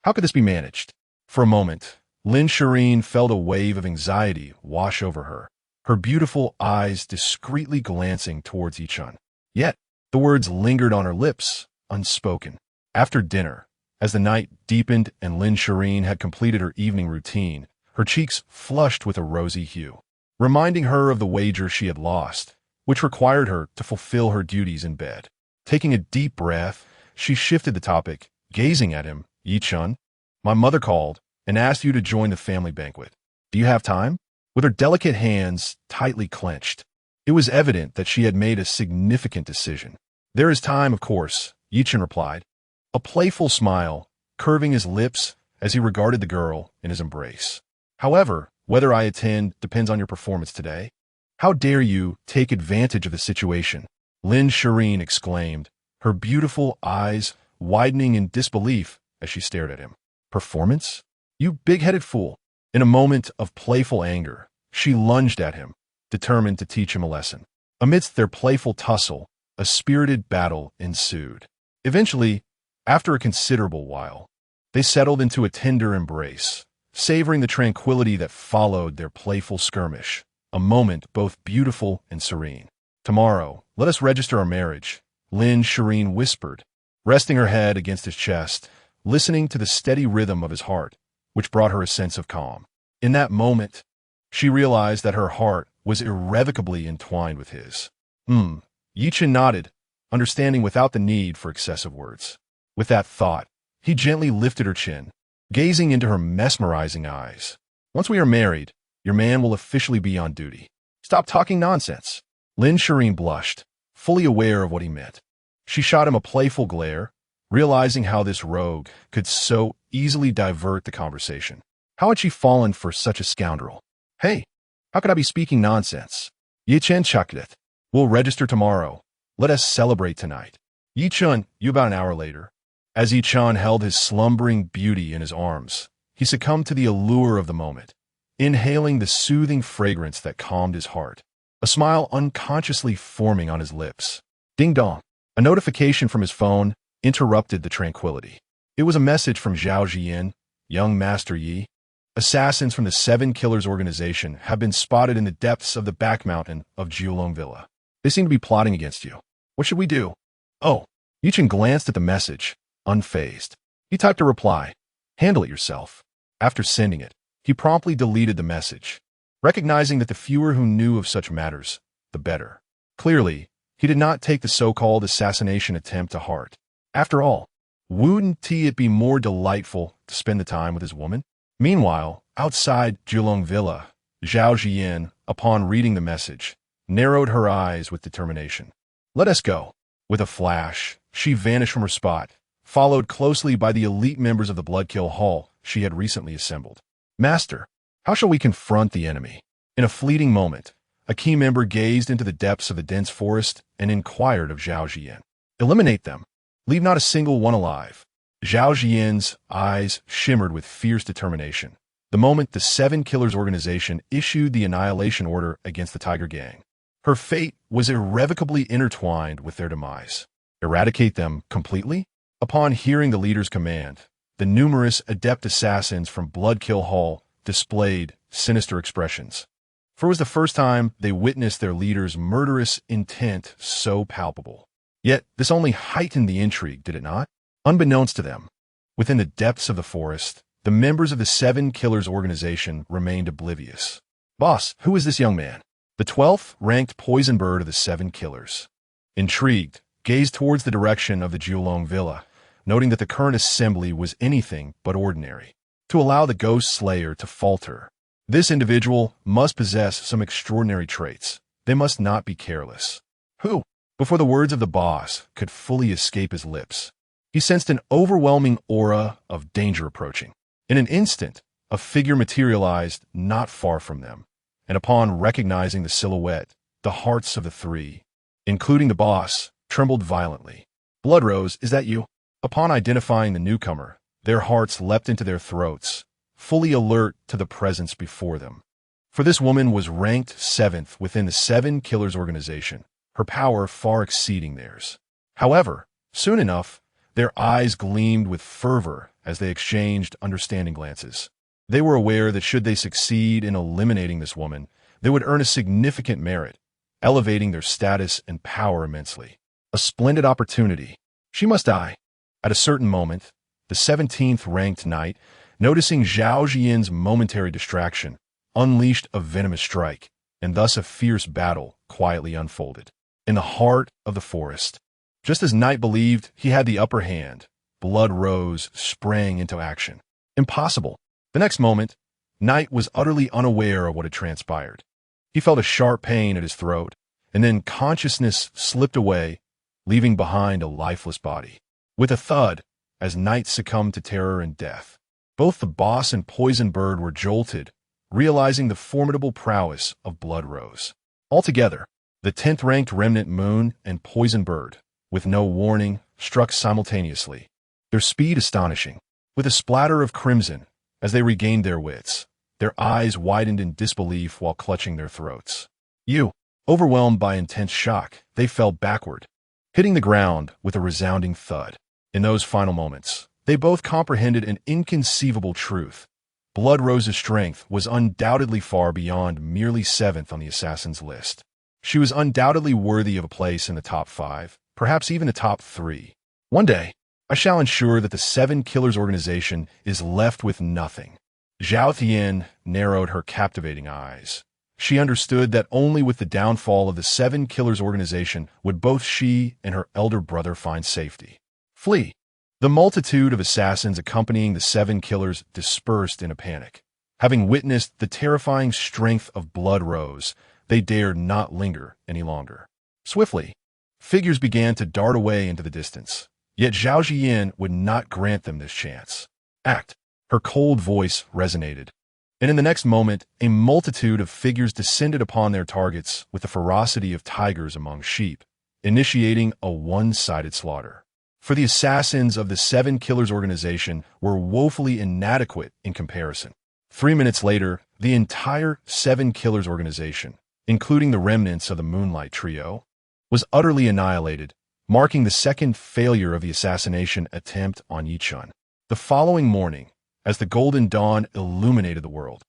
How could this be managed? For a moment, Lin Shiyin felt a wave of anxiety wash over her, her beautiful eyes discreetly glancing towards Ye Chen. Yet, the words lingered on her lips, unspoken. After dinner, as the night deepened and Lin Shiyin had completed her evening routine, her cheeks flushed with a rosy hue, reminding her of the wager she had lost, which required her to fulfill her duties in bed. Taking a deep breath, she shifted the topic, gazing at him. Ye Chen, my mother called and asked you to join the family banquet. Do you have time? With her delicate hands tightly clenched, it was evident that she had made a significant decision. There is time, of course, Ye Chen replied, a playful smile curving his lips as he regarded the girl in his embrace. However, whether I attend depends on your performance today. How dare you take advantage of the situation? Lin Shiyin exclaimed, her beautiful eyes widening in disbelief as she stared at him. Performance? You big-headed fool. In a moment of playful anger, she lunged at him, determined to teach him a lesson. Amidst their playful tussle, a spirited battle ensued. Eventually, after a considerable while, they settled into a tender embrace, savoring the tranquility that followed their playful skirmish, a moment both beautiful and serene. Tomorrow, let us register our marriage, Lin Shiyin whispered, resting her head against his chest, listening to the steady rhythm of his heart, which brought her a sense of calm. In that moment, she realized that her heart was irrevocably entwined with his. Ye Chen nodded, understanding without the need for excessive words. With that thought, he gently lifted her chin, gazing into her mesmerizing eyes. Once we are married, your man will officially be on duty. Stop talking nonsense. Lin Shiyin blushed, fully aware of what he meant. She shot him a playful glare, realizing how this rogue could so easily divert the conversation. How had she fallen for such a scoundrel? Hey, how could I be speaking nonsense? Ye Chen chucked it. We'll register tomorrow. Let us celebrate tonight. Ye Chen, you about an hour later. As Ye Chen held his slumbering beauty in his arms, he succumbed to the allure of the moment, inhaling the soothing fragrance that calmed his heart, a smile unconsciously forming on his lips. Ding dong. A notification from his phone interrupted the tranquility. It was a message from Zhao Ziyin, young Master Yi. Assassins from the Seven Killers organization have been spotted in the depths of the back mountain of Jiulong Villa. They seem to be plotting against you. What should we do? Oh. Ye Chen glanced at the message, unfazed. He typed a reply. Handle it yourself. After sending it, he promptly deleted the message, recognizing that the fewer who knew of such matters, the better. Clearly, he did not take the so-called assassination attempt to heart. After all, wouldn't it be more delightful to spend the time with his woman? Meanwhile, outside Jiulong Villa, Zhao Ziyin, upon reading the message, narrowed her eyes with determination. Let us go. With a flash, she vanished from her spot, followed closely by the elite members of the Bloodkill Hall she had recently assembled. Master, how shall we confront the enemy? In a fleeting moment, a key member gazed into the depths of the dense forest and inquired of Zhao Ziyin. Eliminate them. Leave not a single one alive. Zhao Ziyin's eyes shimmered with fierce determination the moment the Seven Killers organization issued the annihilation order against the Tiger Gang. Her fate was irrevocably intertwined with their demise. Eradicate them completely? Upon hearing the leader's command, the numerous adept assassins from Bloodkill Hall displayed sinister expressions. For it was the first time they witnessed their leader's murderous intent so palpable. Yet this only heightened the intrigue, did it not? Unbeknownst to them, within the depths of the forest, the members of the Seven Killers organization remained oblivious. Boss, who is this young man? The 12th ranked poison bird of the Seven Killers. Intrigued, gazed towards the direction of the Jiulong Villa, noting that the current assembly was anything but ordinary. To allow the ghost slayer to falter, this individual must possess some extraordinary traits. They must not be careless. Who? Before the words of the boss could fully escape his lips, he sensed an overwhelming aura of danger approaching. In an instant, a figure materialized not far from them, and upon recognizing the silhouette, the hearts of the three, including the boss, trembled violently. Bloodrose, is that you? Upon identifying the newcomer, their hearts leapt into their throats, fully alert to the presence before them. For this woman was ranked 7th within the Seven Killers organization, her power far exceeding theirs. However, soon enough, their eyes gleamed with fervor as they exchanged understanding glances. They were aware that should they succeed in eliminating this woman, they would earn a significant merit, elevating their status and power immensely. A splendid opportunity. She must die. At a certain moment, the 17th ranked knight, noticing Zhao Ziyin's momentary distraction, unleashed a venomous strike, and thus a fierce battle quietly unfolded. In the heart of the forest, just as Knight believed he had the upper hand, Bloodrose sprang into action. Impossible. The next moment, Knight was utterly unaware of what had transpired. He felt a sharp pain at his throat, and then consciousness slipped away, leaving behind a lifeless body. With a thud, as Knight succumbed to terror and death, both the boss and Poison Bird were jolted, realizing the formidable prowess of Bloodrose. Altogether, the 10th-ranked Remnant Moon and Poison Bird, with no warning, struck simultaneously, their speed astonishing. With a splatter of crimson, as they regained their wits, their eyes widened in disbelief while clutching their throats. Overwhelmed by intense shock, they fell backward, hitting the ground with a resounding thud. In those final moments, they both comprehended an inconceivable truth. Bloodrose's strength was undoubtedly far beyond merely 7th on the assassin's list. She was undoubtedly worthy of a place in the top 5, perhaps even the top 3. One day, I shall ensure that the Seven Killers organization is left with nothing. Zhao Tian narrowed her captivating eyes. She understood that only with the downfall of the Seven Killers organization would both she and her elder brother find safety. Flee. The multitude of assassins accompanying the Seven Killers dispersed in a panic. Having witnessed the terrifying strength of Blood Rose, they dared not linger any longer. Swiftly, figures began to dart away into the distance. Yet Zhao Ziyin would not grant them this chance. Act. Her cold voice resonated. And in the next moment, a multitude of figures descended upon their targets with the ferocity of tigers among sheep, initiating a one-sided slaughter. For the assassins of the Seven Killers organization were woefully inadequate in comparison. 3 minutes later, the entire Seven Killers organization, including the remnants of the Moonlight Trio, was utterly annihilated, marking the second failure of the assassination attempt on Ye Chen. The following morning, as the golden dawn illuminated the world,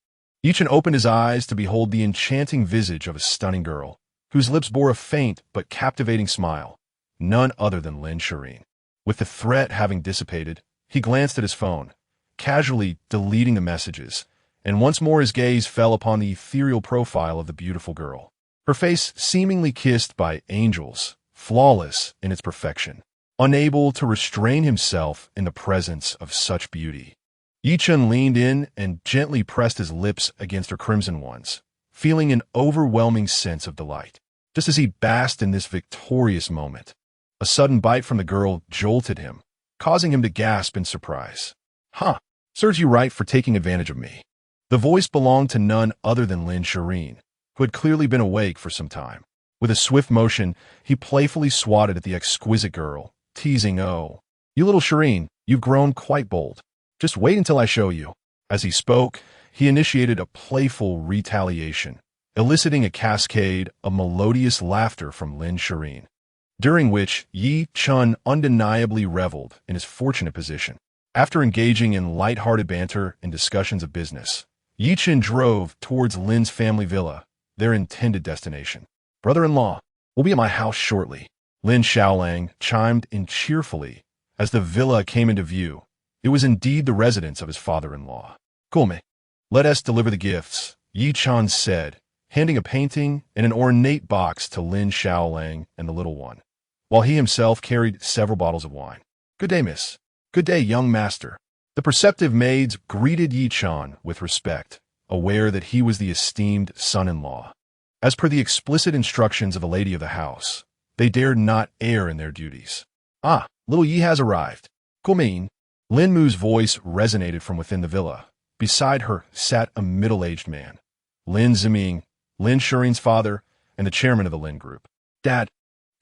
Ye Chen opened his eyes to behold the enchanting visage of a stunning girl, whose lips bore a faint but captivating smile, none other than Lin Shiyin. With the threat having dissipated, he glanced at his phone, casually deleting the messages, and once more his gaze fell upon the ethereal profile of the beautiful girl. Her face seemingly kissed by angels, flawless in its perfection. Unable to restrain himself in the presence of such beauty, Ye Chen leaned in and gently pressed his lips against her crimson ones, feeling an overwhelming sense of delight. Just as he basked in this victorious moment, a sudden bite from the girl jolted him, causing him to gasp in surprise. Huh, serves you right for taking advantage of me. The voice belonged to none other than Lin Shiyin, who had clearly been awake for some time. With a swift motion, he playfully swatted at the exquisite girl, teasing, "Oh, you little Shiyin, you've grown quite bold. Just wait until I show you." As he spoke, he initiated a playful retaliation, eliciting a cascade of melodious laughter from Lin Shiyin, during which Ye Chen undeniably reveled in his fortunate position. After engaging in light-hearted banter and discussions of business, Ye Chen drove towards Lin's family villa, their intended destination. "Brother-in-law, will be at my house shortly," Lin Xiaolang chimed in cheerfully as the villa came into view. It was indeed the residence of his father-in-law. "Come, let us deliver the gifts," Ye Chen said, handing a painting and an ornate box to Lin Xiaolang and the little one, while he himself carried several bottles of wine. "Good day, miss." "Good day, young master." The perceptive maids greeted Ye Chen with respect, aware that he was the esteemed son-in-law. As per the explicit instructions of the lady of the house, they dared not err in their duties. "Ah, little Yi has arrived." "Come." Lin Mu's voice resonated from within the villa. Beside her sat a middle-aged man, Lin Ziming, Lin Shiyin's father, and the chairman of the Lin Group. "Dad,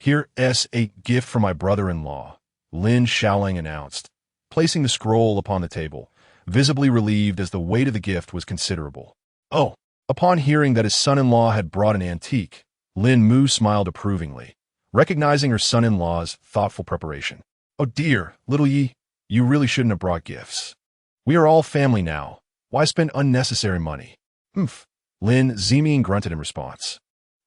here's a gift from my brother-in-law," Lin Xiaolang announced, placing the scroll upon the table, visibly relieved as the weight of the gift was considerable. "Oh." Upon hearing that his son-in-law had brought an antique, Lin Mu smiled approvingly, recognizing her son-in-law's thoughtful preparation. "Oh dear, little Yi, you really shouldn't have brought gifts. We are all family now. Why spend unnecessary money?" "Humph," Lin Ziming grunted in response,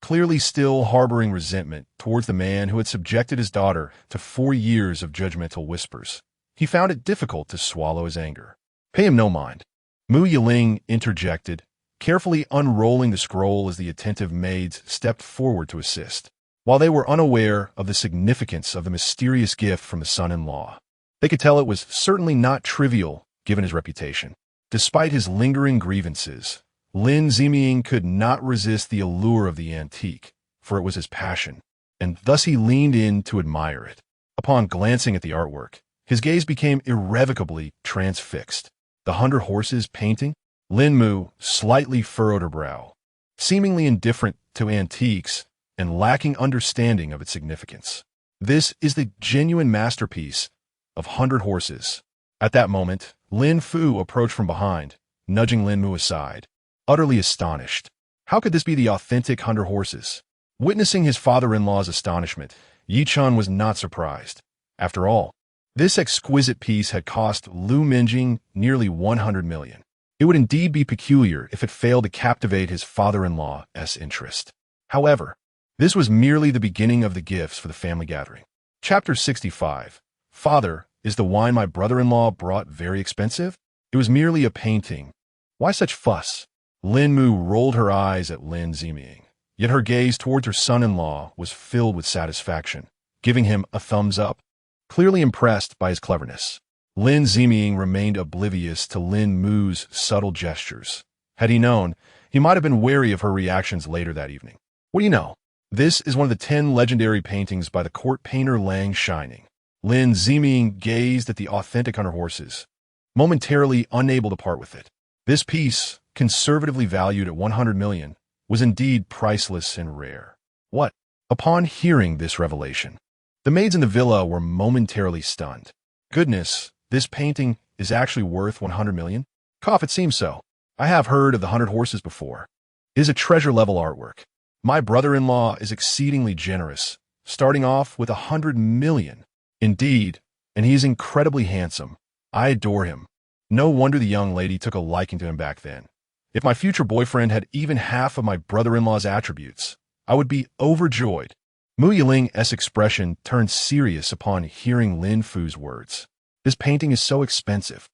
clearly still harboring resentment towards the man who had subjected his daughter to 4 years of judgmental whispers. He found it difficult to swallow his anger. "Pay him no mind," Mu Yiling interjected, carefully unrolling the scroll as the attentive maids stepped forward to assist. While they were unaware of the significance of the mysterious gift from the son-in-law, they could tell it was certainly not trivial given his reputation. Despite his lingering grievances, Lin Ziming could not resist the allure of the antique, for it was his passion, and thus he leaned in to admire it. Upon glancing at the artwork, his gaze became irrevocably transfixed. The 100 Horses painting? Lin Mu slightly furrowed her brow, seemingly indifferent to antiques and lacking understanding of its significance. "This is the genuine masterpiece of 100 Horses." At that moment, Lin Fu approached from behind, nudging Lin Mu aside, utterly astonished. How could this be the authentic 100 Horses? Witnessing his father-in-law's astonishment, Ye Chen was not surprised. After all, this exquisite piece had cost Lu Minjing nearly 100 million. It would indeed be peculiar if it failed to captivate his father-in-law's interest. However, this was merely the beginning of the gifts for the family gathering. Chapter 65. Father Is the wine my brother-in-law brought very expensive? It was merely a painting. Why such fuss? Lin Mu rolled her eyes at Lin Ziming, yet her gaze towards her son-in-law was filled with satisfaction, giving him a thumbs up, clearly impressed by his cleverness. Lin Ziming remained oblivious to Lin Mu's subtle gestures. Had he known, he might have been wary of her reactions later that evening. What do you know? This is one of the 10 legendary paintings by the court painter Lin Shiyin. Lin Ziming gazed at the authentic on her horses, momentarily unable to part with it. This piece, conservatively valued at 100 million, was indeed priceless and rare. What? Upon hearing this revelation, the maids in the villa were momentarily stunned. Goodness, this painting is actually worth 100 million? Cough, it seems so. I have heard of the 100 horses before. It is a treasure-level artwork. My brother-in-law is exceedingly generous, starting off with 100 million. Indeed, and he is incredibly handsome. I adore him. No wonder the young lady took a liking to him back then. If my future boyfriend had even half of my brother-in-law's attributes, I would be overjoyed. Mu Yiling's expression turned serious upon hearing Lin Fu's words. This painting is so expensive.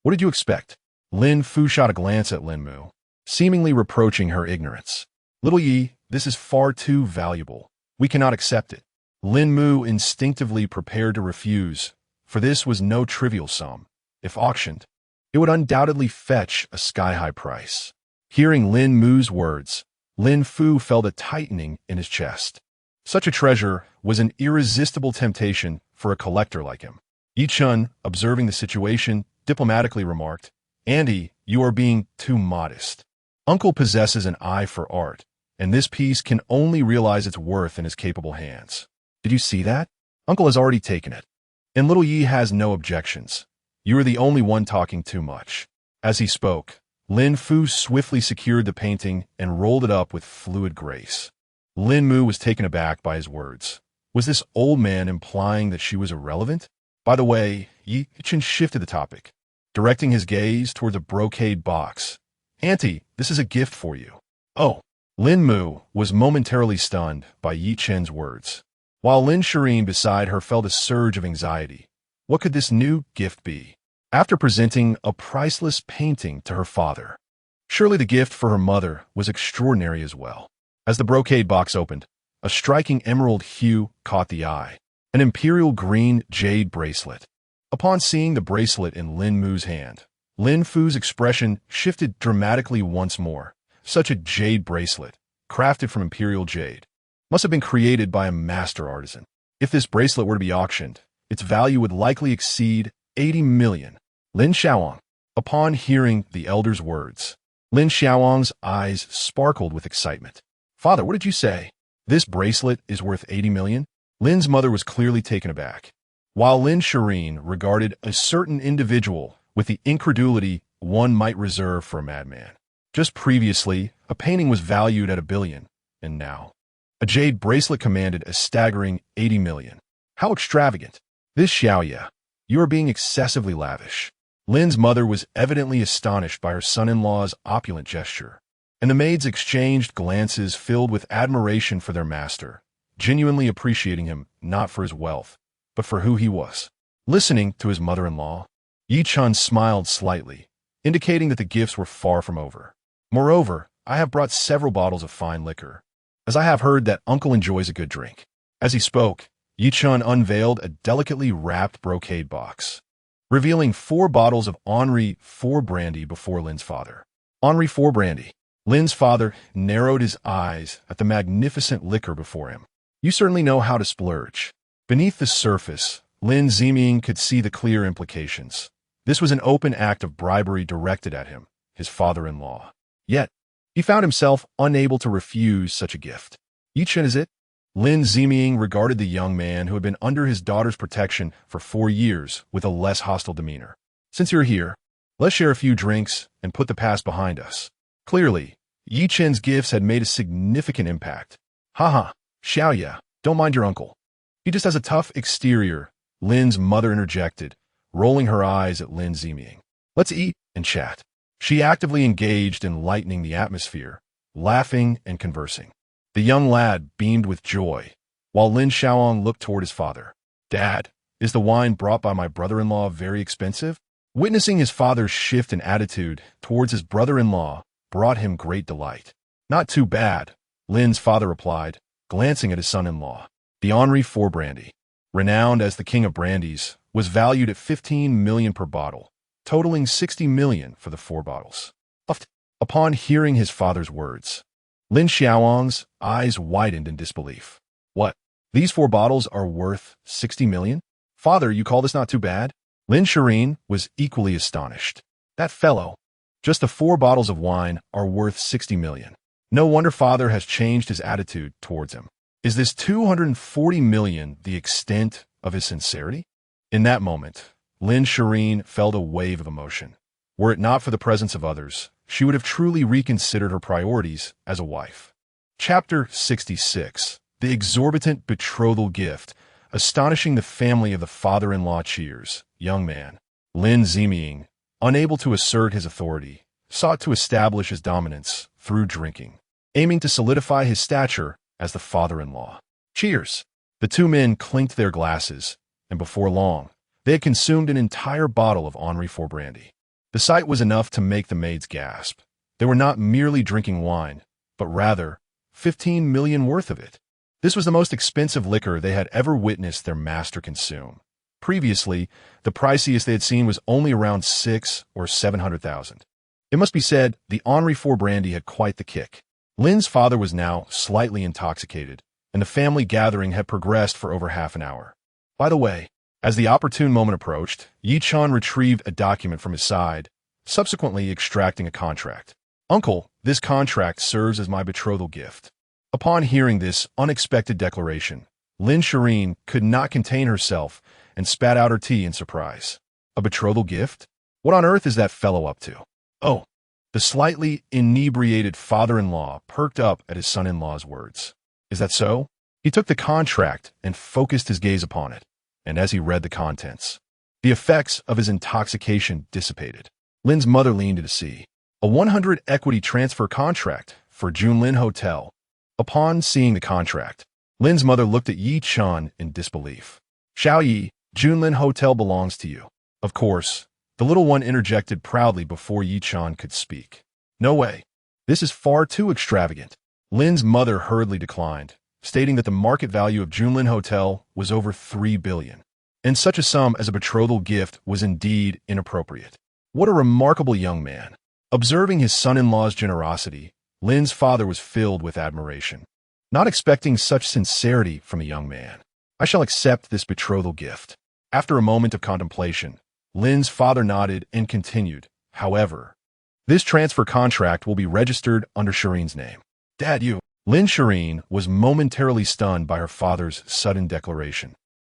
What did you expect? Lin Fu shot a glance at Lin Mu, seemingly reproaching her ignorance. Little Yi, this is far too valuable. We cannot accept it. Lin Mu instinctively prepared to refuse, for this was no trivial sum. If auctioned, it would undoubtedly fetch a sky-high price. Hearing Lin Mu's words, Lin Fu felt a tightening in his chest. Such a treasure was an irresistible temptation for a collector like him. Ye Chen, observing the situation, diplomatically remarked, "Andy, you are being too modest. Uncle possesses an eye for art, and this piece can only realize its worth in his capable hands. Did you see that? Uncle has already taken it. And little Yi has no objections. You are the only one talking too much." As he spoke, Lin Fu swiftly secured the painting and rolled it up with fluid grace. Lin Mu was taken aback by his words. Was this old man implying that she was irrelevant? By the way, Ye Chen shifted the topic, directing his gaze toward the brocade box. "Auntie, this is a gift for you." "Oh." Lin Mu was momentarily stunned by Ye Chen's words, while Lin Shiyin beside her felt a surge of anxiety. What could this new gift be? After presenting a priceless painting to her father, surely the gift for her mother was extraordinary as well. As the brocade box opened, a striking emerald hue caught the eye, an imperial green jade bracelet. Upon seeing the bracelet in Lin Mu's hand, Lin Fu's expression shifted dramatically once more. Such a jade bracelet, crafted from imperial jade, must have been created by a master artisan. If this bracelet were to be auctioned, its value would likely exceed 80 million. Lin Xiaowang. Upon hearing the elder's words, Lin Xiaowang's eyes sparkled with excitement. "Father, what did you say? This bracelet is worth 80 million? Lin's mother was clearly taken aback, while Lin Shiyin regarded a certain individual with the incredulity one might reserve for a madman. Just previously, a painting was valued at 1 billion, and now, a jade bracelet commanded a staggering 80 million. How extravagant! This Xiaoya, you are being excessively lavish." Lin's mother was evidently astonished by her son-in-law's opulent gesture, and the maids exchanged glances filled with admiration for their master, genuinely appreciating him not for his wealth, but for who he was. Listening to his mother-in-law, Ye Chen smiled slightly, indicating that the gifts were far from over. "Moreover, I have brought several bottles of fine liquor, as I have heard that uncle enjoys a good drink." As he spoke, Ye Chen unveiled a delicately wrapped brocade box, revealing 4 bottles of Henri IV brandy before Lin's father. Henri IV brandy. Lin's father narrowed his eyes at the magnificent liquor before him. "You certainly know how to splurge." Beneath the surface, Lin Ziming could see the clear implications. This was an open act of bribery directed at him, his father-in-law. Yet, he found himself unable to refuse such a gift. "Ye Chen, is it?" Lin Ziming regarded the young man who had been under his daughter's protection for 4 years with a less hostile demeanor. "Since you're here, let's share a few drinks and put the past behind us." Clearly, Ye Chen's gifts had made a significant impact. "Haha, Xiaoya, don't mind your uncle. He just has a tough exterior," Lin's mother interjected, rolling her eyes at Lin Ziming. "Let's eat and chat." She actively engaged in lightening the atmosphere, laughing and conversing. The young lad beamed with joy, while Lin Xiaowang looked toward his father. "Dad, Is the wine brought by my brother-in-law very expensive? Witnessing his father's shift in attitude towards his brother-in-law brought him great delight. Not too bad, Lin's father replied, glancing at his son-in-law. The Henri IV brandy, renowned as the king of brandies, was valued at 15 million per bottle, totaling 60 million for the 4 bottles. Upon hearing his father's words, Lin Shiyin's eyes widened in disbelief. What? These 4 bottles are worth 60 million? Father, you call this not too bad? Lin Shiyin was equally astonished. That fellow. Just the 4 bottles of wine are worth 60 million. No wonder father has changed his attitude towards him. Is this 240 million the extent of his sincerity? In that moment, Lin Shiyin felt a wave of emotion. Were it not for the presence of others, she would have truly reconsidered her priorities as a wife. Chapter 66. The exorbitant betrothal gift, astonishing the family of the father-in-law cheers. Young man, Lin Shiyin, unable to assert his authority, sought to establish his dominance through drinking, aiming to solidify his stature as the father-in-law. Cheers! The 2 men clinked their glasses, and before long, they had consumed an entire bottle of Henri IV brandy. The sight was enough to make the maids gasp. They were not merely drinking wine, but rather 15 million worth of it. This was the most expensive liquor they had ever witnessed their master consume. Previously, the priciest they had seen was only around 600,000 or 700,000. It must be said, the Henri IV brandy had quite the kick. Lin's father was now slightly intoxicated, and the family gathering had progressed for over half an hour. By the way, as the opportune moment approached, Ye Chen retrieved a document from his side, subsequently extracting a contract. Uncle, this contract serves as my betrothal gift. Upon hearing this unexpected declaration, Lin Shiyin could not contain herself and spat out her tea in surprise. A betrothal gift? What on earth is that fellow up to? Oh, the slightly inebriated father-in-law perked up at his son-in-law's words. Is that so? He took the contract and focused his gaze upon it, and as he read the contents, the effects of his intoxication dissipated. Lin's mother leaned to see a 100 equity transfer contract for Junlin Hotel. Upon seeing the contract, Lin's mother looked at Ye Chen in disbelief. Xiaoyi, Junlin Hotel belongs to you. Of course, the little one interjected proudly before Ye Chen could speak. No way. This is far too extravagant. Lin's mother hurriedly declined, stating that the market value of Junlin Hotel was over 3 billion, and such a sum as a betrothal gift was indeed inappropriate. What a remarkable young man. Observing his son-in-law's generosity, Lin's father was filled with admiration. Not expecting such sincerity from a young man, I shall accept this betrothal gift. After a moment of contemplation, Lin's father nodded and continued, however, this transfer contract will be registered under Shireen's name. Dad, you. Lin Shiyin was momentarily stunned by her father's sudden declaration,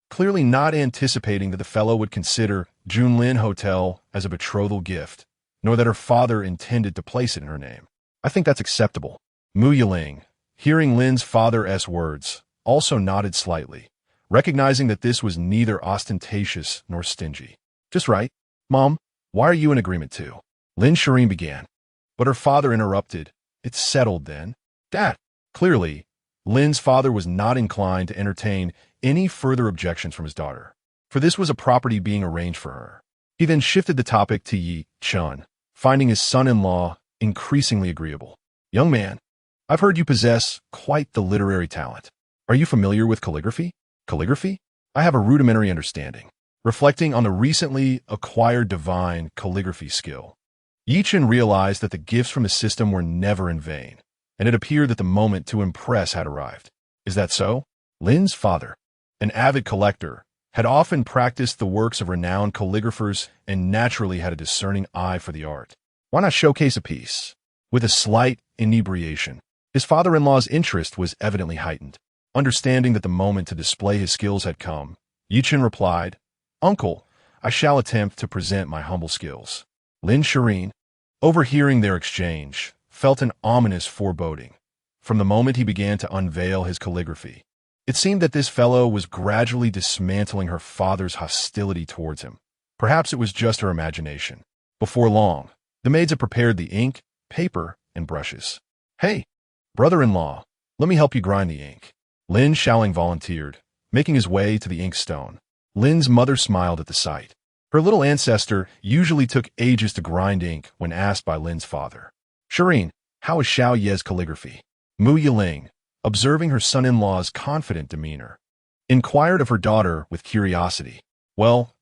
clearly not anticipating that the fellow would consider Junlin Hotel as a betrothal gift, nor that her father intended to place it in her name. I think that's acceptable. Mu Yiling, hearing Lin's father's words, also nodded slightly, recognizing that this was neither ostentatious nor stingy. Just right. Mom, why are you in agreement too? Lin Shiyin began, but her father interrupted. It's settled then. Dad. Clearly, Lin's father was not inclined to entertain any further objections from his daughter, for this was a property being arranged for her. He then shifted the topic to Ye Chen, finding his son-in-law increasingly agreeable. Young man, I've heard you possess quite the literary talent. Are you familiar with calligraphy? Calligraphy? I have a rudimentary understanding. Reflecting on the recently acquired divine calligraphy skill, Ye Chen realized that the gifts from his system were never in vain, and it appeared that the moment to impress had arrived. Is that so? Lin's father, an avid collector, had often practiced the works of renowned calligraphers and naturally had a discerning eye for the art. Why not showcase a piece? With a slight inebriation, his father-in-law's interest was evidently heightened. Understanding that the moment to display his skills had come, Ye Chen replied, Uncle, I shall attempt to present my humble skills. Lin Shiyin, overhearing their exchange, felt an ominous foreboding. From the moment he began to unveil his calligraphy, it seemed that this fellow was gradually dismantling her father's hostility towards him. Perhaps it was just her imagination. Before long, the maids had prepared the ink, paper, and brushes. Hey, brother-in-law, let me help you grind the ink. Lin Shiyin volunteered, making his way to the inkstone. Lin's mother smiled at the sight. Her little ancestor usually took ages to grind ink when asked by Lin's father. Shiyin, how is Xiao Ye's calligraphy? Mu Yiling, observing her son-in-law's confident demeanor, inquired of her daughter with curiosity. Well,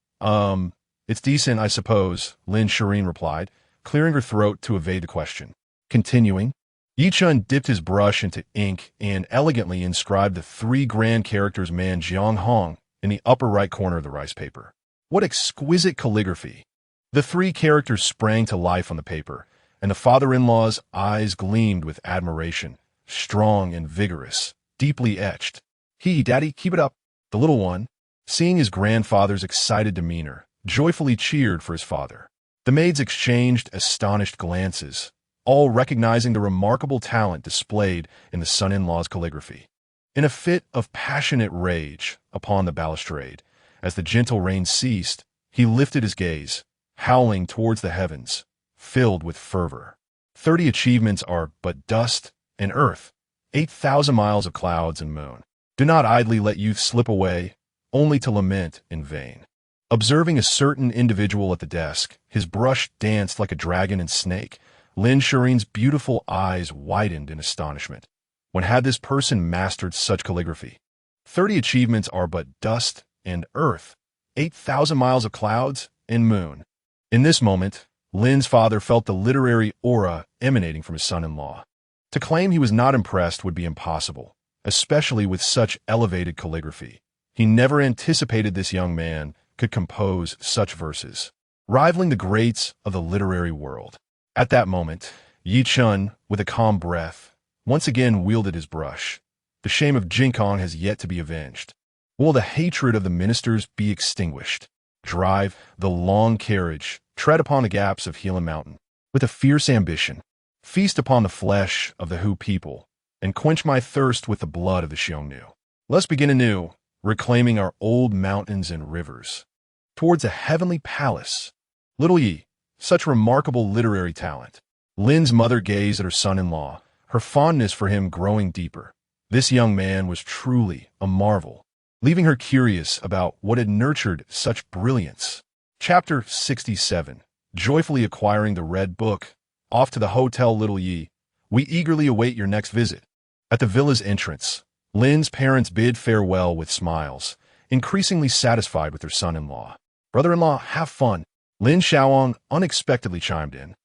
it's decent, I suppose, Lin Shiyin replied, clearing her throat to evade the question. Continuing, Ye Chen dipped his brush into ink and elegantly inscribed the three grand characters Man Jiang Hong in the upper right corner of the rice paper. What exquisite calligraphy! The three characters sprang to life on the paper, and the father-in-law's eyes gleamed with admiration, strong and vigorous, deeply etched. Daddy, keep it up. The little one, seeing his grandfather's excited demeanor, joyfully cheered for his father. The maids exchanged astonished glances, all recognizing the remarkable talent displayed in the son-in-law's calligraphy. In a fit of passionate rage upon the balustrade, as the gentle rain ceased, he lifted his gaze, howling towards the heavens, filled with fervor. 30 achievements are but dust and earth, 8,000 miles of clouds and moon. Do not idly let youth slip away, only to lament in vain. Observing a certain individual at the desk, his brush danced like a dragon and snake. Lin Shiyin's beautiful eyes widened in astonishment. When had this person mastered such calligraphy? 30 achievements are but dust and earth, 8,000 miles of clouds and moon. In this moment, Lin's father felt the literary aura emanating from his son-in-law. To claim he was not impressed would be impossible, especially with such elevated calligraphy. He never anticipated this young man could compose such verses, rivaling the greats of the literary world. At that moment, Ye Chen, with a calm breath, once again wielded his brush. The shame of Jinkong has yet to be avenged. Will the hatred of the ministers be extinguished? Drive the long carriage, tread upon the gaps of Helan Mountain, with a fierce ambition. Feast upon the flesh of the Hu people, and quench my thirst with the blood of the Xiongnu. Let's begin anew, reclaiming our old mountains and rivers. Towards a heavenly palace. Little Yi, such remarkable literary talent. Lin's mother gazed at her son-in-law, her fondness for him growing deeper. This young man was truly a marvel, leaving her curious about what had nurtured such brilliance. Chapter 67. Joyfully acquiring the red book. Off to the hotel, Little Yi. We eagerly await your next visit. At the villa's entrance, Lin's parents bid farewell with smiles, increasingly satisfied with their son-in-law. Brother-in-law, have fun. Lin Xiaoang unexpectedly chimed in,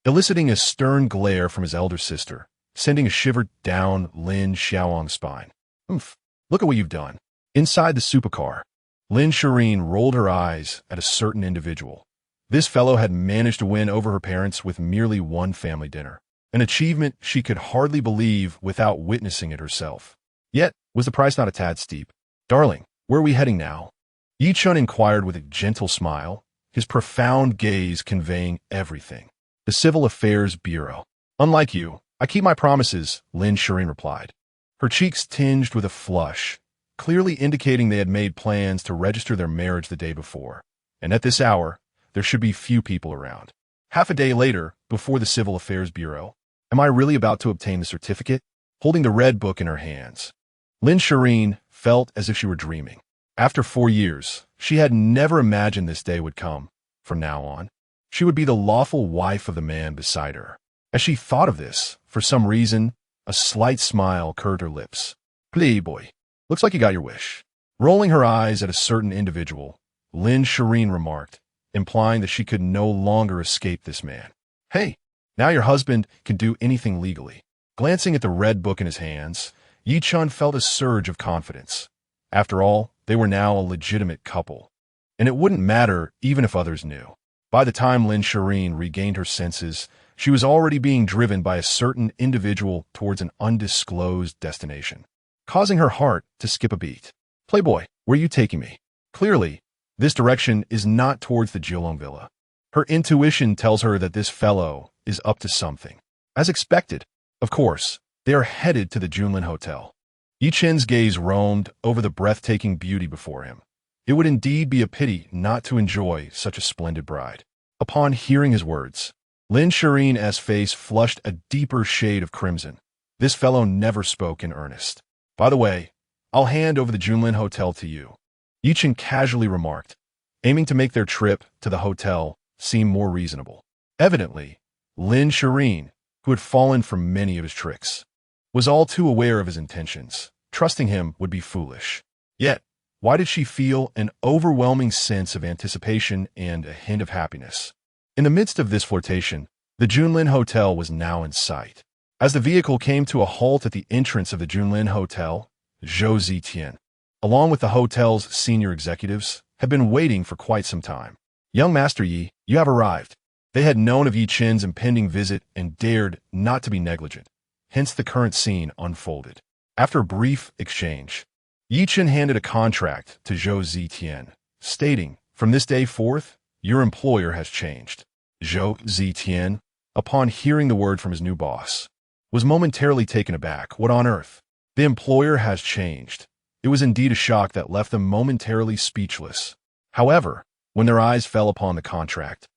eliciting a stern glare from his elder sister, sending a shiver down Lin Xiaoang's spine. Look at what you've done. Inside the supercar, Lin Shiyin rolled her eyes at a certain individual. This fellow had managed to win over her parents with merely one family dinner, an achievement she could hardly believe without witnessing it herself. Yet, was the price not a tad steep? Darling, where are we heading now? Ye Chen inquired with a gentle smile, his profound gaze conveying everything. The Civil Affairs Bureau. Unlike you, I keep my promises, Lin Shiyin replied. Her cheeks tinged with a flush, clearly indicating they had made plans to register their marriage the day before. And at this hour, there should be few people around. Half a day later, before the Civil Affairs Bureau, am I really about to obtain the certificate? Holding the red book in her hands, Lin Shiyin felt as if she were dreaming. After 4 years, she had never imagined this day would come. From now on, she would be the lawful wife of the man beside her. As she thought of this, for some reason, a slight smile curved her lips. Playboy, looks like you got your wish. Rolling her eyes at a certain individual, Lin Shiyin remarked, implying that she could no longer escape this man. Hey, now your husband can do anything legally. Glancing at the red book in his hands, Ye Chen felt a surge of confidence. After all, they were now a legitimate couple, and it wouldn't matter even if others knew. By the time Lin Shiyin regained her senses, she was already being driven by a certain individual towards an undisclosed destination, causing her heart to skip a beat. Playboy, where are you taking me? Clearly, this direction is not towards the Jilong Villa. Her intuition tells her that this fellow is up to something. As expected, of course, they are headed to the Junlin Hotel. Ye Chen's gaze roamed over the breathtaking beauty before him. It would indeed be a pity not to enjoy such a splendid bride. Upon hearing his words, Lin Shiyin's face flushed a deeper shade of crimson. This fellow never spoke in earnest. By the way, I'll hand over the Junlin Hotel to you. Ye Chen casually remarked, aiming to make their trip to the hotel seem more reasonable. Evidently, Lin Shiyin, who had fallen for many of his tricks, was all too aware of his intentions. Trusting him would be foolish. Yet, why did she feel an overwhelming sense of anticipation and a hint of happiness? In the midst of this flirtation, the Junlin Hotel was now in sight. As the vehicle came to a halt at the entrance of the Junlin Hotel, Zhou Zitian, along with the hotel's senior executives, had been waiting for quite some time. Young Master Yi, you have arrived. They had known of Ye Chen's impending visit and dared not to be negligent. Hence the current scene unfolded. After a brief exchange, Ye Chen handed a contract to Zhou Zitian, stating, "From this day forth, your employer has changed." Zhou Zitian, upon hearing the word from his new boss, was momentarily taken aback. What on earth? The employer has changed. It was indeed a shock that left them momentarily speechless. However, when their eyes fell upon the contract,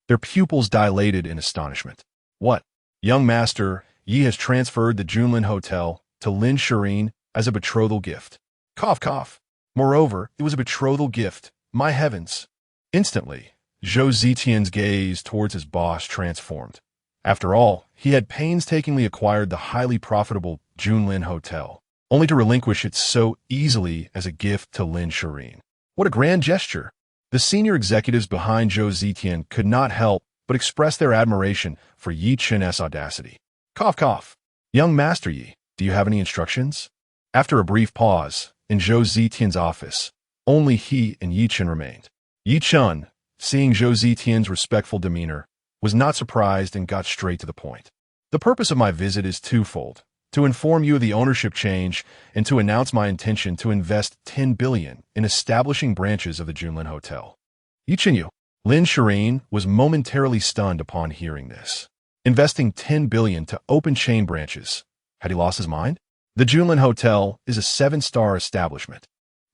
their pupils dilated in astonishment. What? Young Master Yi has transferred the Junlin Hotel to Lin Shiyin as a betrothal gift. Cough, cough. Moreover, it was a betrothal gift. My heavens. Instantly, Zhou Zitian's gaze towards his boss transformed. After all, he had painstakingly acquired the highly profitable Junlin Hotel, only to relinquish it so easily as a gift to Lin Shiyin. What a grand gesture! The senior executives behind Zhou Zitian could not help but express their admiration for Ye Chen's audacity. Cough, cough. Young Master Yi, do you have any instructions? After a brief pause, in Zhou Zitian's office, only he and Ye Chen remained. Ye Chen, seeing Zhou Zitian's respectful demeanor, was not surprised and got straight to the point. The purpose of my visit is twofold: to inform you of the ownership change and to announce my intention to invest 10 billion in establishing branches of the Junlin Hotel. Ye Chen, Lin Shiyin was momentarily stunned upon hearing this. Investing 10 billion to open chain branches. Had he lost his mind? The Junlin Hotel is a 7-star establishment.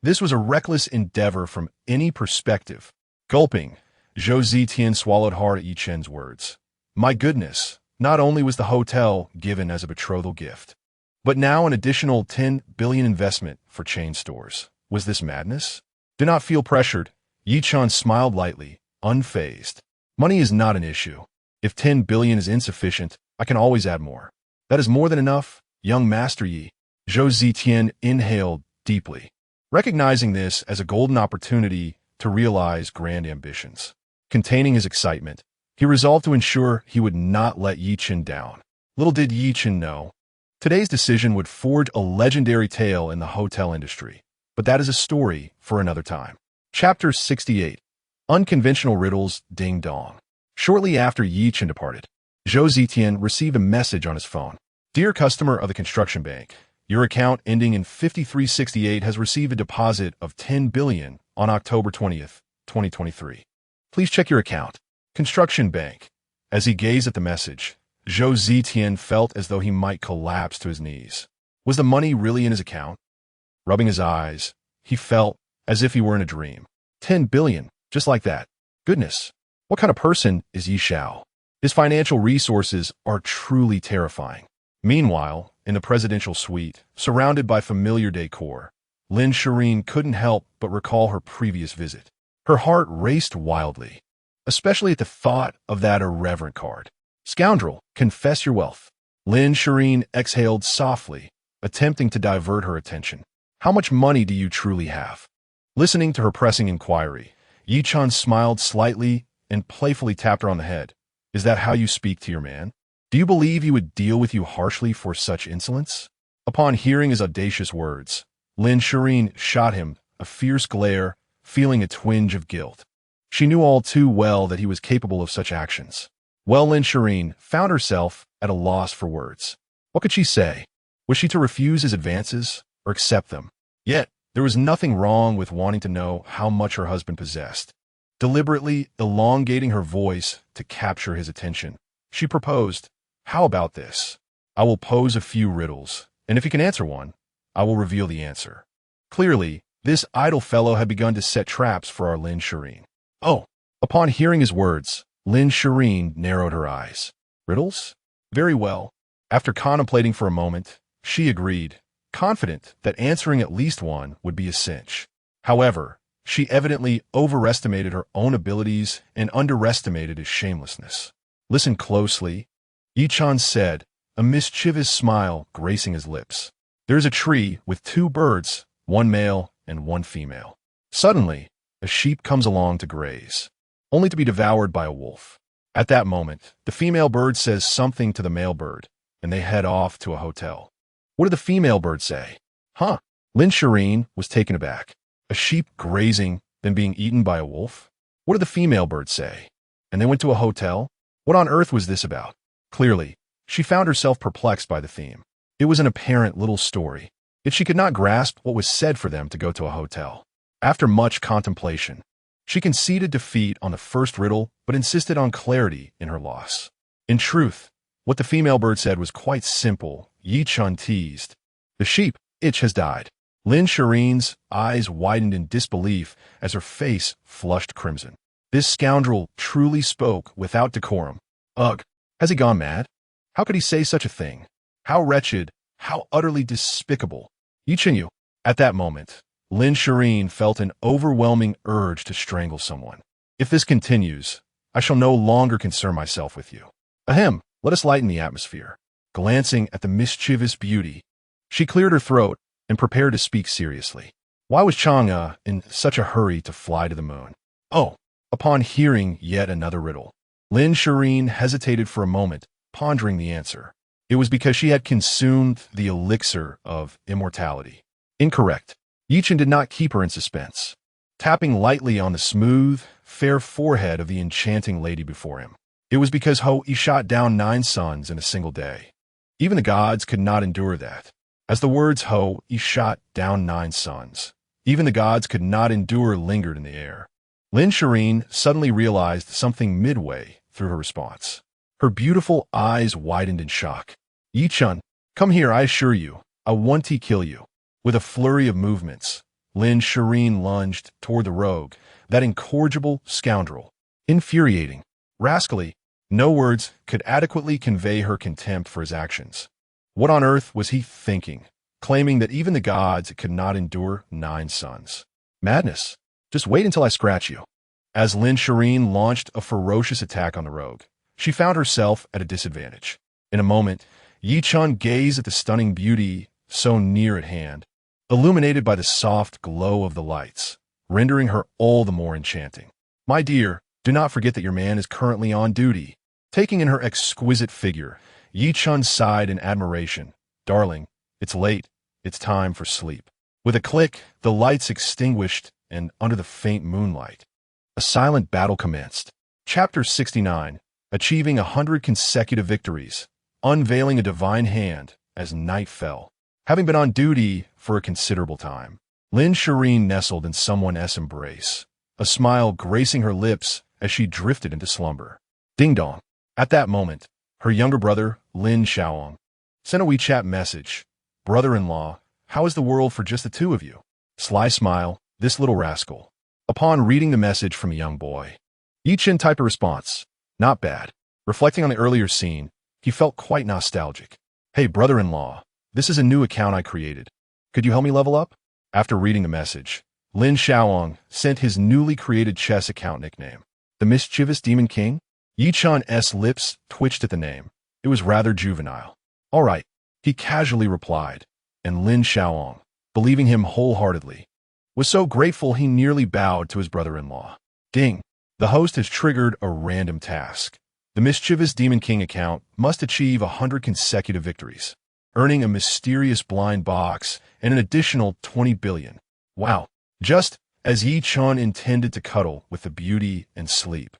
This was a reckless endeavor from any perspective. Gulping, Zhou Zitian swallowed hard at Ye Chen's words. My goodness, not only was the hotel given as a betrothal gift, but now an additional 10 billion investment for chain stores. Was this madness? Do not feel pressured. Ye Chen smiled lightly, unfazed. Money is not an issue. If 10 billion is insufficient, I can always add more. That is more than enough, young Master Yi. Zhou Zitian inhaled deeply, recognizing this as a golden opportunity to realize grand ambitions. Containing his excitement, he resolved to ensure he would not let Ye Chen down. Little did Ye Chen know, today's decision would forge a legendary tale in the hotel industry. But that is a story for another time. Chapter 68. Unconventional Riddles Ding Dong. Shortly after Ye Chen departed, Zhou Zitian received a message on his phone. Dear customer of the construction bank, your account ending in 5368 has received a deposit of 10 billion on October 20th, 2023. Please check your account. Construction bank. As he gazed at the message, Zhou Zitian felt as though he might collapse to his knees. Was the money really in his account? Rubbing his eyes, he felt as if he were in a dream. 10 billion, just like that. Goodness, what kind of person is Ye Xiao? His financial resources are truly terrifying. Meanwhile, in the presidential suite, surrounded by familiar decor, Lin Shiyin couldn't help but recall her previous visit. Her heart raced wildly, especially at the thought of that irreverent card. Scoundrel, confess your wealth. Lin Shiyin exhaled softly, attempting to divert her attention. How much money do you truly have? Listening to her pressing inquiry, Ye Chen smiled slightly and playfully tapped her on the head. Is that how you speak to your man? Do you believe he would deal with you harshly for such insolence? Upon hearing his audacious words, Lin Shiyin shot him a fierce glare, feeling a twinge of guilt. She knew all too well that he was capable of such actions. Well, Lin Shiyin found herself at a loss for words. What could she say? Was she to refuse his advances or accept them? Yet, there was nothing wrong with wanting to know how much her husband possessed. Deliberately elongating her voice to capture his attention, she proposed, how about this? I will pose a few riddles, and if you can answer one, I will reveal the answer. Clearly, this idle fellow had begun to set traps for our Lin Shiyin. Oh! Upon hearing his words, Lin Shiyin narrowed her eyes. Riddles? Very well. After contemplating for a moment, she agreed, confident that answering at least one would be a cinch. However, She evidently overestimated her own abilities and underestimated his shamelessness. Listen closely, Ye Chen said, a mischievous smile gracing his lips. There is a tree with 2 birds, 1 male and 1 female. Suddenly, a sheep comes along to graze, only to be devoured by a wolf. At that moment, the female bird says something to the male bird, and they head off to a hotel. What did the female bird say? Huh? Lin Shiyin was taken aback. A sheep grazing, then being eaten by a wolf? What did the female bird say? And they went to a hotel? What on earth was this about? Clearly, she found herself perplexed by the theme. It was an apparent little story, yet she could not grasp what was said for them to go to a hotel. After much contemplation, she conceded defeat on the first riddle, but insisted on clarity in her loss. In truth, what the female bird said was quite simple. Ye Chen teased. The sheep, itch has died. Lin Shiyin's eyes widened in disbelief as her face flushed crimson. This scoundrel truly spoke without decorum. Ugh, has he gone mad? How could he say such a thing? How wretched, how utterly despicable. Ye Chen. At that moment, Lin Shiyin felt an overwhelming urge to strangle someone. If this continues, I shall no longer concern myself with you. Ahem, let us lighten the atmosphere. Glancing at the mischievous beauty, she cleared her throat and prepared to speak seriously. Why was Chang'e in such a hurry to fly to the moon? Oh, upon hearing yet another riddle, Lin Shiyin hesitated for a moment, pondering the answer. It was because she had consumed the elixir of immortality. Incorrect. Ye Chen did not keep her in suspense, tapping lightly on the smooth, fair forehead of the enchanting lady before him. It was because He shot down 9 suns in a single day. Even the gods could not endure that. As the words He shot down 9 suns, even the gods could not endure lingered in the air. Lin Shiyin suddenly realized something midway through her response. Her beautiful eyes widened in shock. Ye Chen, come here, I assure you, I want to kill you. With a flurry of movements, Lin Shiyin lunged toward the rogue, that incorrigible scoundrel. Infuriating, rascally, no words could adequately convey her contempt for his actions. What on earth was he thinking, claiming that even the gods could not endure 9 suns? Madness. Just wait until I scratch you. As Lin Shiyin launched a ferocious attack on the rogue, she found herself at a disadvantage. In a moment, Ye Chen gazed at the stunning beauty so near at hand, illuminated by the soft glow of the lights, rendering her all the more enchanting. My dear, do not forget that your man is currently on duty. Taking in her exquisite figure, Ye Chen sighed in admiration. Darling, it's late. It's time for sleep. With a click, the lights extinguished, and under the faint moonlight, a silent battle commenced. Chapter 69, Achieving 100 Consecutive Victories, Unveiling a Divine Hand as Night Fell. Having been on duty for a considerable time, Lin Shiyin nestled in someone's embrace, a smile gracing her lips as she drifted into slumber. Ding-dong. At that moment, her younger brother, Lin Shiyin, sent a WeChat message. Brother-in-law, how is the world for just the 2 of you? Sly smile, this little rascal. Upon reading the message from a young boy, Ye Chen typed a response. Not bad. Reflecting on the earlier scene, he felt quite nostalgic. Hey, brother-in-law, this is a new account I created. Could you help me level up? After reading the message, Lin Shiyin sent his newly created chess account nickname. The Mischievous Demon King? Ye Chen's lips twitched at the name. It was rather juvenile. All right, he casually replied, and Lin Shiyin, believing him wholeheartedly, was so grateful he nearly bowed to his brother-in-law. Ding! The host has triggered a random task. The Mischievous Demon King account must achieve 100 consecutive victories, earning a mysterious blind box and an additional 20 billion. Wow! Just as Ye Chen intended to cuddle with the beauty and sleep,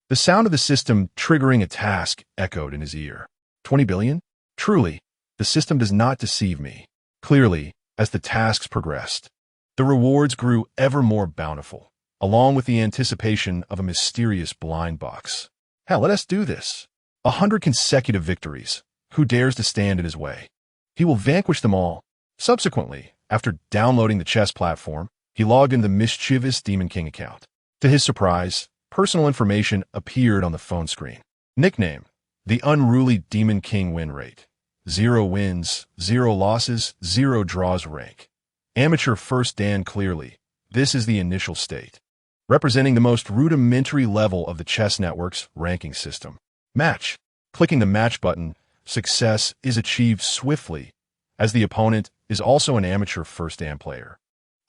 the sound of the system triggering a task echoed in his ear. 20 billion? Truly, the system does not deceive me. Clearly, as the tasks progressed, the rewards grew ever more bountiful, along with the anticipation of a mysterious blind box. Hell, let us do this. 100 consecutive victories. Who dares to stand in his way? He will vanquish them all. Subsequently, after downloading the chess platform, he logged into the Mischievous Demon King account. To his surprise, personal information appeared on the phone screen. Nickname: the Unruly Demon King. Win rate: 0 wins, 0 losses, 0 draws. Rank: Amateur First Dan. Clearly, This is the initial state, representing the most rudimentary level of the chess network's ranking system. Match. Clicking the match button, success is achieved swiftly, as the opponent is also an amateur first-dan player,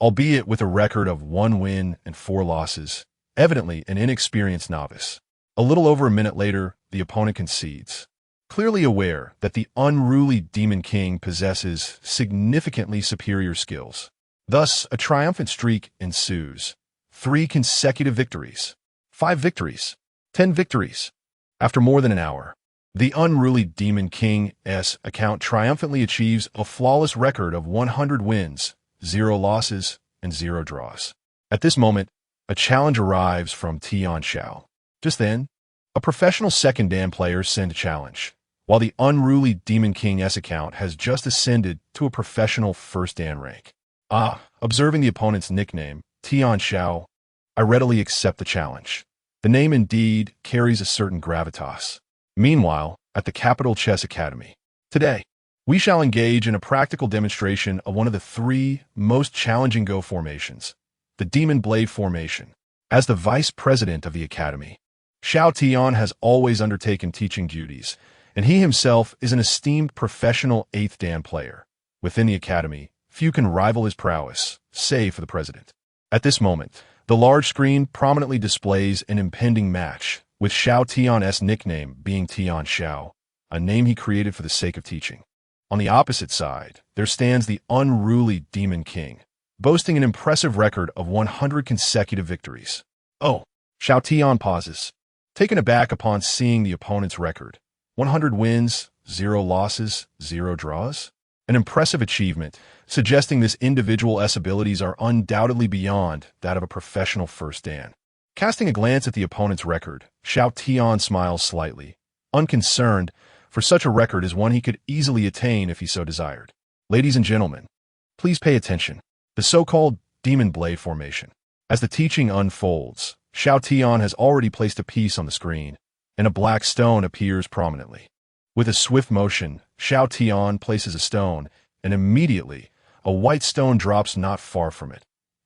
albeit with a record of 1 win and 4 losses, evidently an inexperienced novice. A little over a minute later, the opponent concedes, clearly aware that the unruly Demon King possesses significantly superior skills. Thus, a triumphant streak ensues. 3 consecutive victories, 5 victories, 10 victories. After more than an hour, the unruly Demon King's account triumphantly achieves a flawless record of 100 wins, 0 losses, and 0 draws. At this moment, a challenge arrives from Tian Xiao. Just then, a professional second-dan player sends a challenge, while the unruly Demon King's account has just ascended to a professional first-dan rank. Observing the opponent's nickname, Tian Xiao, I readily accept the challenge. The name indeed carries a certain gravitas. Meanwhile, at the Capital Chess Academy, today, we shall engage in a practical demonstration of one of the 3 most challenging Go formations, the Demon Blade formation. As the vice president of the academy, Xiao Tian has always undertaken teaching duties, and he himself is an esteemed professional 8th dan player. Within the academy, few can rival his prowess, save for the president. At this moment, the large screen prominently displays an impending match, with Xiao Tian's nickname being Tian Xiao, a name he created for the sake of teaching. On the opposite side, there stands the unruly Demon King, boasting an impressive record of 100 consecutive victories. Oh, Xiao Tian pauses, taken aback upon seeing the opponent's record. 100 wins, 0 losses, 0 draws? An impressive achievement, suggesting this individual's abilities are undoubtedly beyond that of a professional first dan. Casting a glance at the opponent's record, Xiao Tian smiles slightly, unconcerned, for such a record is one he could easily attain if he so desired. Ladies and gentlemen, please pay attention. The so-called Demon Blade formation. As the teaching unfolds, Xiao Tian has already placed a piece on the screen, and a black stone appears prominently. With a swift motion, Xiao Tian places a stone, and immediately, a white stone drops not far from it.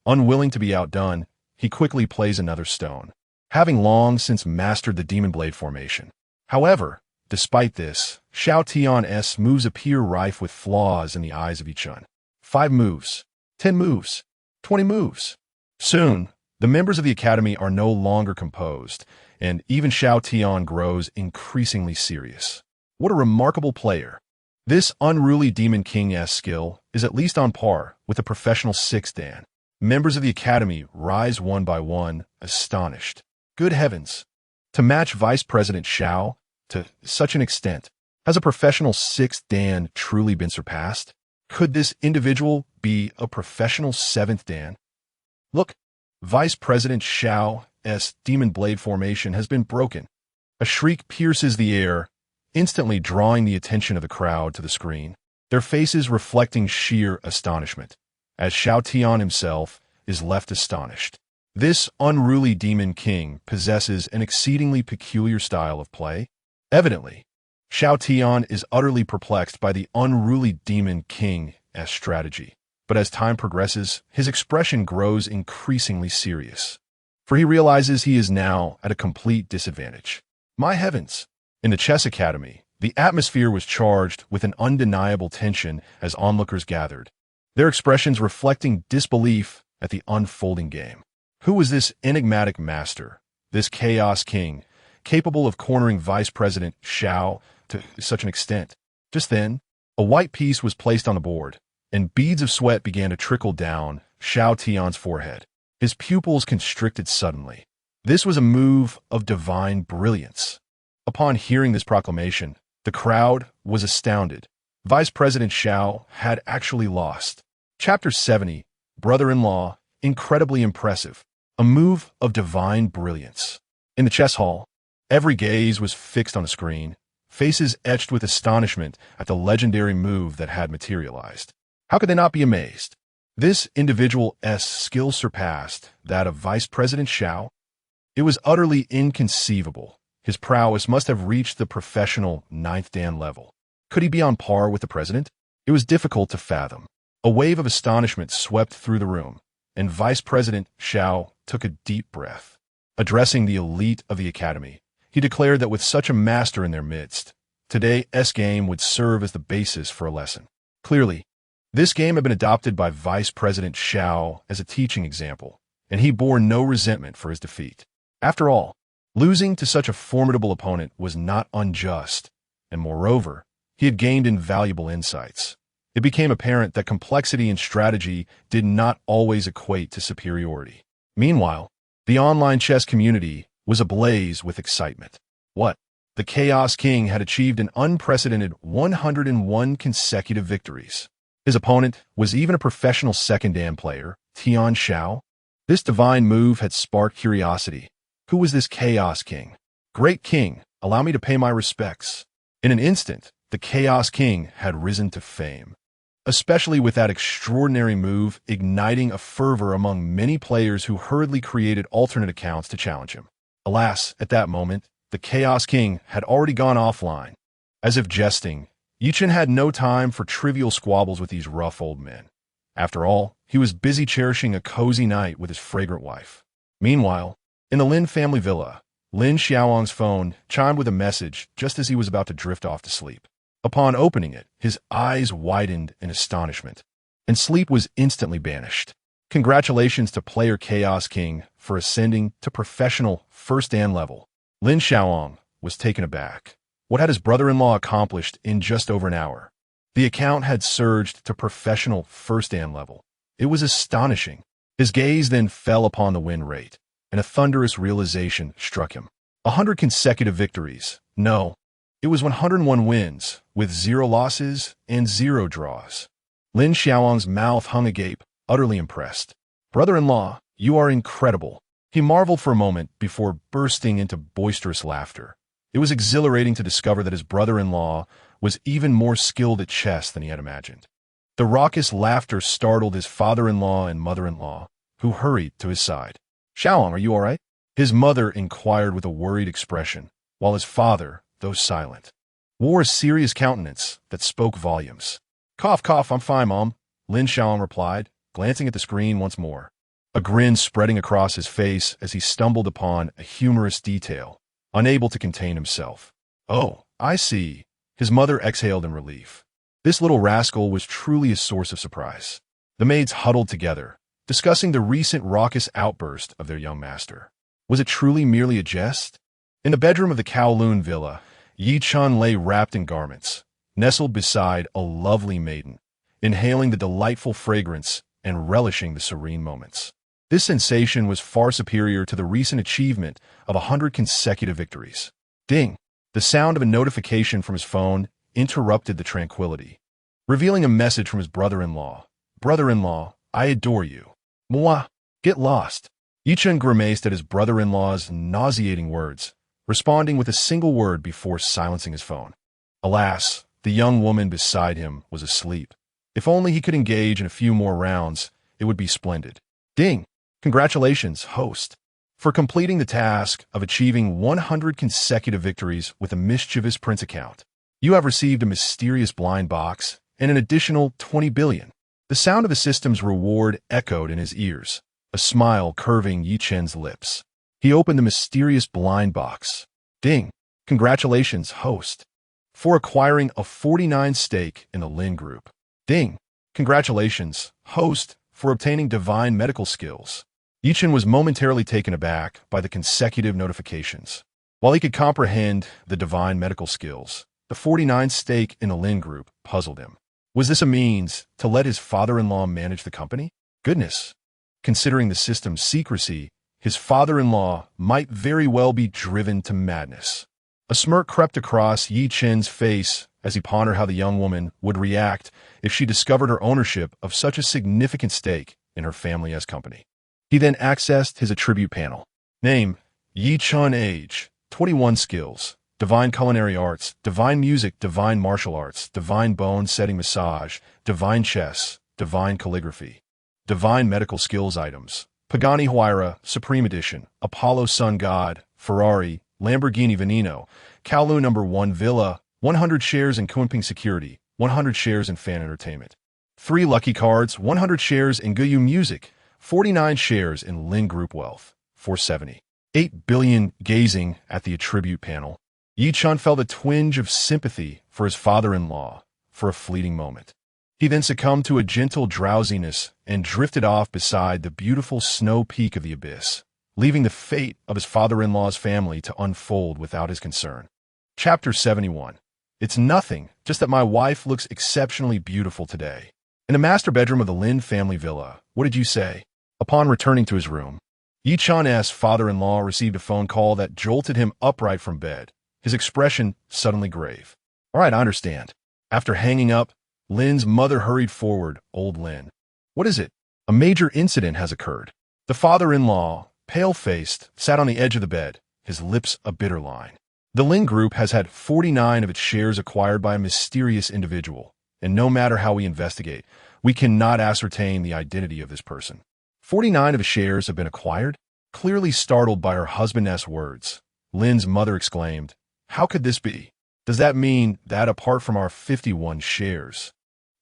Unwilling to be outdone, he quickly plays another stone, having long since mastered the Demon Blade formation. However, despite this, Xiao Tian's moves appear rife with flaws in the eyes of Ye Chen. 5 moves, 10 moves, 20 moves. Soon, the members of the academy are no longer composed, and even Xiao Tian grows increasingly serious. What a remarkable player. This unruly Demon King's skill is at least on par with a professional 6th dan. Members of the academy rise one by one, astonished. Good heavens! To match Vice President Xiao to such an extent, has a professional 6th dan truly been surpassed? Could this individual be a professional 7th dan? Look, Vice President Xiao's Demon Blade formation has been broken. A shriek pierces the air, instantly drawing the attention of the crowd to the screen, their faces reflecting sheer astonishment, as Xiao Tian himself is left astonished. This unruly Demon King possesses an exceedingly peculiar style of play. Evidently, Xiao Tian is utterly perplexed by the unruly Demon King's strategy, but as time progresses, his expression grows increasingly serious, for he realizes he is now at a complete disadvantage. My heavens! In the chess academy, the atmosphere was charged with an undeniable tension as onlookers gathered, their expressions reflecting disbelief at the unfolding game. Who was this enigmatic master, this chaos king, capable of cornering Vice President Xiao to such an extent? Just then, a white piece was placed on the board, and beads of sweat began to trickle down Xiao Tian's forehead. His pupils constricted suddenly. This was a move of divine brilliance. Upon hearing this proclamation, the crowd was astounded. Vice President Xiao had actually lost. Chapter 70, Brother-in-Law, incredibly impressive. A move of divine brilliance. In the chess hall, every gaze was fixed on the screen, faces etched with astonishment at the legendary move that had materialized. How could they not be amazed? This individual's skill surpassed that of Vice President Xiao. It was utterly inconceivable. His prowess must have reached the professional 9th dan level. Could he be on par with the president? It was difficult to fathom. A wave of astonishment swept through the room, and Vice President Xiao took a deep breath. Addressing the elite of the academy, he declared that with such a master in their midst, today's game would serve as the basis for a lesson. Clearly, this game had been adopted by Vice President Xiao as a teaching example, and he bore no resentment for his defeat. After all, losing to such a formidable opponent was not unjust, and moreover, he had gained invaluable insights. It became apparent that complexity and strategy did not always equate to superiority. Meanwhile, the online chess community was ablaze with excitement. What? The Chaos King had achieved an unprecedented 101 consecutive victories. His opponent was even a professional second-dan player, Tian Xiao. This divine move had sparked curiosity. Who was this Chaos King? Great King, allow me to pay my respects. In an instant, the Chaos King had risen to fame, especially with that extraordinary move igniting a fervor among many players who hurriedly created alternate accounts to challenge him. Alas, at that moment, the Chaos King had already gone offline. As if jesting, Ye Chen had no time for trivial squabbles with these rough old men. After all, he was busy cherishing a cozy night with his fragrant wife. Meanwhile, in the Lin family villa, Lin Xiaoang's phone chimed with a message just as he was about to drift off to sleep. Upon opening it, his eyes widened in astonishment, and sleep was instantly banished. Congratulations to player Chaos King for ascending to professional first-dan level. Lin Xiaoang was taken aback. What had his brother-in-law accomplished in just over an hour? The account had surged to professional first-dan level. It was astonishing. His gaze then fell upon the win rate, and a thunderous realization struck him. 100 consecutive victories. No, it was 101 wins, with 0 losses and 0 draws. Lin Xiaoang's mouth hung agape, utterly impressed. Brother-in-law, you are incredible. He marveled for a moment before bursting into boisterous laughter. It was exhilarating to discover that his brother-in-law was even more skilled at chess than he had imagined. The raucous laughter startled his father-in-law and mother-in-law, who hurried to his side. Xiaoang, are you all right? His mother inquired with a worried expression, while his father, though silent, wore a serious countenance that spoke volumes. Cough, cough, I'm fine, Mom, Lin Xiaoang replied, glancing at the screen once more. A grin spreading across his face as he stumbled upon a humorous detail, unable to contain himself. Oh, I see. His mother exhaled in relief. This little rascal was truly a source of surprise. The maids huddled together, discussing the recent raucous outburst of their young master. Was it truly merely a jest? In the bedroom of the Kowloon villa, Ye Chen lay wrapped in garments, nestled beside a lovely maiden, inhaling the delightful fragrance and relishing the serene moments. This sensation was far superior to the recent achievement of 100 consecutive victories. Ding! The sound of a notification from his phone interrupted the tranquility, revealing a message from his brother-in-law. Brother-in-law, I adore you. Mwah! Get lost! Ye Chen grimaced at his brother-in-law's nauseating words, responding with a single word before silencing his phone. Alas, the young woman beside him was asleep. If only he could engage in a few more rounds, it would be splendid. Ding! Congratulations, host, for completing the task of achieving 100 consecutive victories with a mischievous prince account. You have received a mysterious blind box and an additional 20 billion. The sound of the system's reward echoed in his ears, a smile curving Ye Chen's lips. He opened the mysterious blind box. Ding! Congratulations, host, for acquiring a 49% stake in the Lin Group. Ding! Congratulations, host, for obtaining divine medical skills. Ye Chen was momentarily taken aback by the consecutive notifications. While he could comprehend the divine medical skills, the 49% stake in the Lin Group puzzled him. Was this a means to let his father-in-law manage the company? Goodness! Considering the system's secrecy, his father-in-law might very well be driven to madness. A smirk crept across Ye Chen's face as he pondered how the young woman would react if she discovered her ownership of such a significant stake in her family's company. He then accessed his attribute panel. Name, Ye Chen. Age, 21. Skills, divine culinary arts, divine music, divine martial arts, divine bone setting massage, divine chess, divine calligraphy, divine medical skills items, Pagani Huayra, Supreme Edition, Apollo Sun God, Ferrari, Lamborghini Veneno, Kowloon No. 1 Villa, 100 shares in Kunping Security, 100 shares in Fan Entertainment. 3 lucky cards, 100 shares in Guyu Music, 49 shares in Lin Group Wealth, 470. 8 billion. Gazing at the attribute panel, Ye Chen felt a twinge of sympathy for his father-in-law for a fleeting moment. He then succumbed to a gentle drowsiness and drifted off beside the beautiful snow peak of the abyss, leaving the fate of his father-in-law's family to unfold without his concern. Chapter 71. It's nothing, just that my wife looks exceptionally beautiful today. In the master bedroom of the Lin family villa, what did you say? Upon returning to his room, Ye Chen's father-in-law received a phone call that jolted him upright from bed, his expression suddenly grave. All right, I understand. After hanging up, Lin's mother hurried forward. Old Lin. What is it? A major incident has occurred. The father-in-law, pale-faced, sat on the edge of the bed, his lips a bitter line. The Lin Group has had 49 of its shares acquired by a mysterious individual, and no matter how we investigate, we cannot ascertain the identity of this person. 49 of his shares have been acquired? Clearly startled by her husband's words, Lin's mother exclaimed, "How could this be? Does that mean that apart from our 51 shares,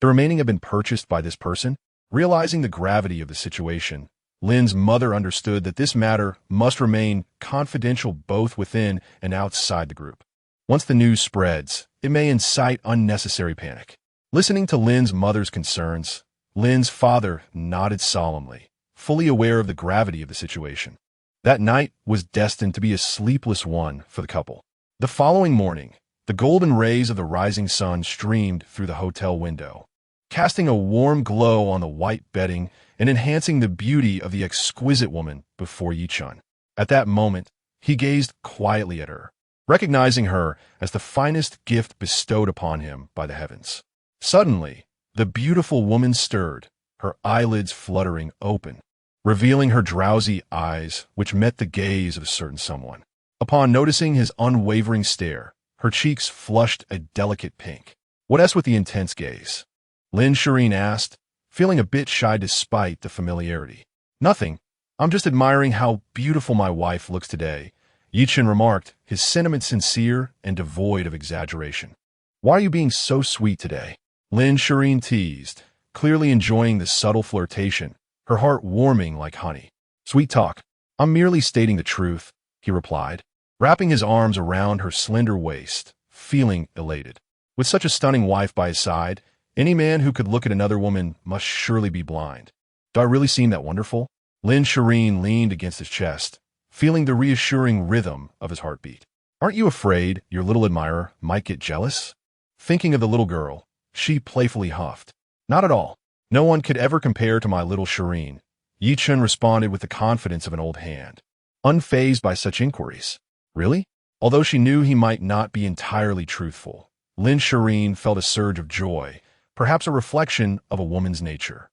the remaining have been purchased by this person?" Realizing the gravity of the situation, Lin's mother understood that this matter must remain confidential both within and outside the group. Once the news spreads, it may incite unnecessary panic. Listening to Lin's mother's concerns, Lin's father nodded solemnly, fully aware of the gravity of the situation. That night was destined to be a sleepless one for the couple. The following morning, the golden rays of the rising sun streamed through the hotel window, casting a warm glow on the white bedding and enhancing the beauty of the exquisite woman before Ye Chen. At that moment, he gazed quietly at her, recognizing her as the finest gift bestowed upon him by the heavens. Suddenly, the beautiful woman stirred, her eyelids fluttering open, revealing her drowsy eyes, which met the gaze of a certain someone. Upon noticing his unwavering stare, her cheeks flushed a delicate pink. What's with the intense gaze? Lin Shiyin asked, feeling a bit shy despite the familiarity. Nothing. I'm just admiring how beautiful my wife looks today, Ye Chen remarked, his sentiments sincere and devoid of exaggeration. Why are you being so sweet today? Lin Shiyin teased, clearly enjoying the subtle flirtation, her heart warming like honey. Sweet talk. I'm merely stating the truth, he replied, wrapping his arms around her slender waist, feeling elated. With such a stunning wife by his side, any man who could look at another woman must surely be blind. Do I really seem that wonderful? Lin Shiyin leaned against his chest, feeling the reassuring rhythm of his heartbeat. Aren't you afraid your little admirer might get jealous? Thinking of the little girl, she playfully huffed. Not at all. No one could ever compare to my little Shiyin, Ye Chen responded with the confidence of an old hand, unfazed by such inquiries. Really? Although she knew he might not be entirely truthful, Lin Shiyin felt a surge of joy, perhaps a reflection of a woman's nature.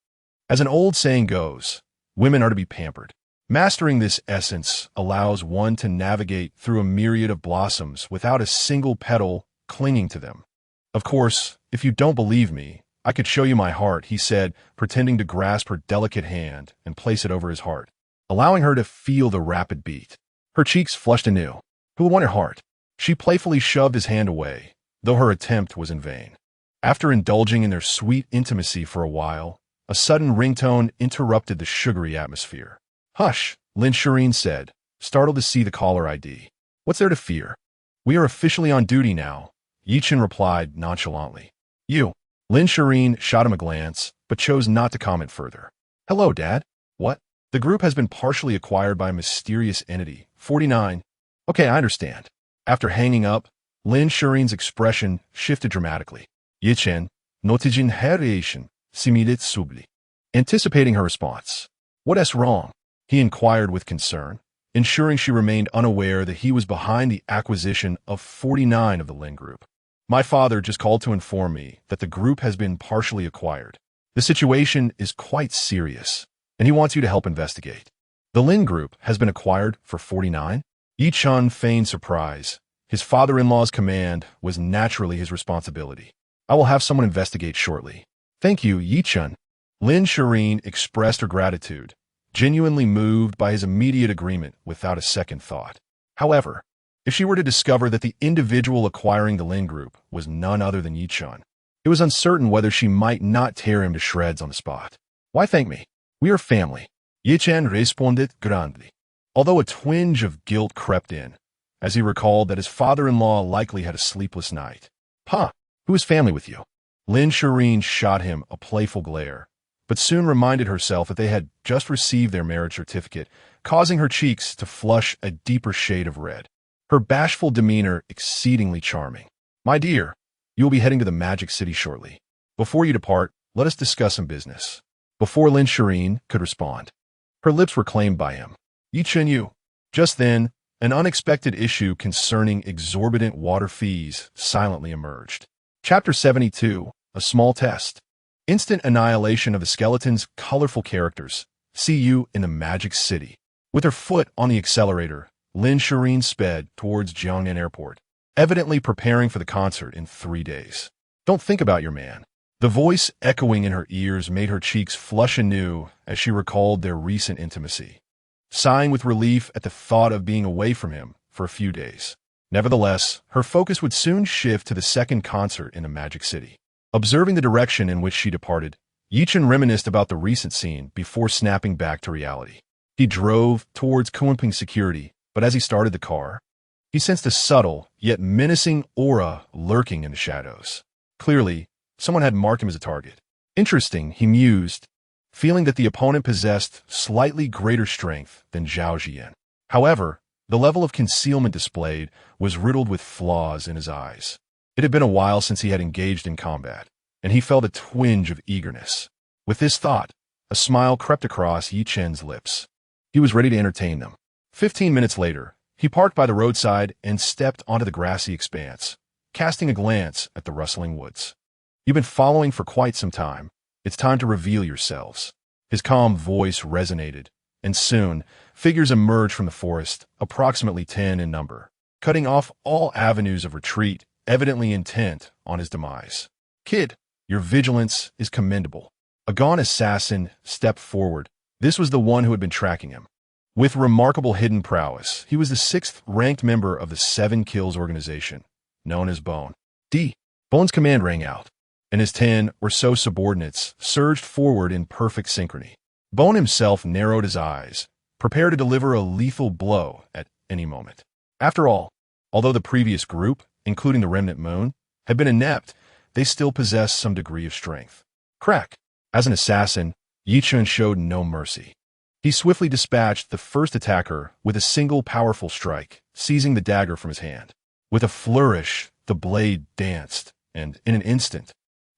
As an old saying goes, women are to be pampered. Mastering this essence allows one to navigate through a myriad of blossoms without a single petal clinging to them. Of course, if you don't believe me, I could show you my heart, he said, pretending to grasp her delicate hand and place it over his heart, allowing her to feel the rapid beat. Her cheeks flushed anew. Who would want your heart? She playfully shoved his hand away, though her attempt was in vain. After indulging in their sweet intimacy for a while, a sudden ringtone interrupted the sugary atmosphere. Hush, Lin Shiyin said, startled to see the caller ID. What's there to fear? We are officially on duty now, Ye Chen replied nonchalantly. You. Lin Shiyin shot him a glance, but chose not to comment further. Hello, Dad. What? The group has been partially acquired by a mysterious entity. 49. Okay, I understand. After hanging up, Lin Shiyin's expression shifted dramatically. Ye Chen, notijin herreation, similit subli. Anticipating her response. What's wrong? He inquired with concern, ensuring she remained unaware that he was behind the acquisition of 49 of the Lin Group. My father just called to inform me that the group has been partially acquired. The situation is quite serious, and he wants you to help investigate. The Lin Group has been acquired for 49? Ye Chen feigned surprise. His father-in-law's command was naturally his responsibility. I will have someone investigate shortly. Thank you, Ye Chen. Lin Shiyin expressed her gratitude, genuinely moved by his immediate agreement without a second thought. However, if she were to discover that the individual acquiring the Lin Group was none other than Ye Chen, it was uncertain whether she might not tear him to shreds on the spot. Why thank me? We are family. Ye Chen responded grandly, although a twinge of guilt crept in, as he recalled that his father-in-law likely had a sleepless night. Who is family with you? Lin Shiyin shot him a playful glare, but soon reminded herself that they had just received their marriage certificate, causing her cheeks to flush a deeper shade of red. Her bashful demeanor exceedingly charming. My dear, you will be heading to the Magic City shortly. Before you depart, let us discuss some business. Before Lin Shiyin could respond, her lips were claimed by him. Ye Chen you. Just then, an unexpected issue concerning exorbitant water fees silently emerged. Chapter 72, A Small Test. Instant annihilation of the skeleton's colorful characters. See you in the Magic City. With her foot on the accelerator, Lin Shiyin sped towards Jiangnan Airport, evidently preparing for the concert in 3 days. Don't think about your man. The voice echoing in her ears made her cheeks flush anew as she recalled their recent intimacy, sighing with relief at the thought of being away from him for a few days. Nevertheless, her focus would soon shift to the second concert in the Magic City. Observing the direction in which she departed, Ye Chen reminisced about the recent scene before snapping back to reality. He drove towards Kunping security, but as he started the car, he sensed a subtle, yet menacing aura lurking in the shadows. Clearly, someone had marked him as a target. Interesting, he mused, feeling that the opponent possessed slightly greater strength than Zhao Ziyan. However, the level of concealment displayed was riddled with flaws in his eyes. It had been a while since he had engaged in combat, and he felt a twinge of eagerness. With this thought, a smile crept across Ye Chen's lips. He was ready to entertain them. 15 minutes later, he parked by the roadside and stepped onto the grassy expanse, casting a glance at the rustling woods. You've been following for quite some time. It's time to reveal yourselves. His calm voice resonated, and soon, figures emerged from the forest, approximately 10 in number, cutting off all avenues of retreat, evidently intent on his demise. Kid, your vigilance is commendable. A gaunt assassin stepped forward. This was the one who had been tracking him. With remarkable hidden prowess, he was the 6th-ranked member of the 7 Kills organization, known as Bone. Bone's command rang out, and his 10 or so subordinates surged forward in perfect synchrony. Bone himself narrowed his eyes, prepared to deliver a lethal blow at any moment. After all, although the previous group, including the Remnant Moon, had been inept, they still possessed some degree of strength. Crack! As an assassin, Ye Chen showed no mercy. He swiftly dispatched the first attacker with a single powerful strike, seizing the dagger from his hand. With a flourish, the blade danced, and in an instant,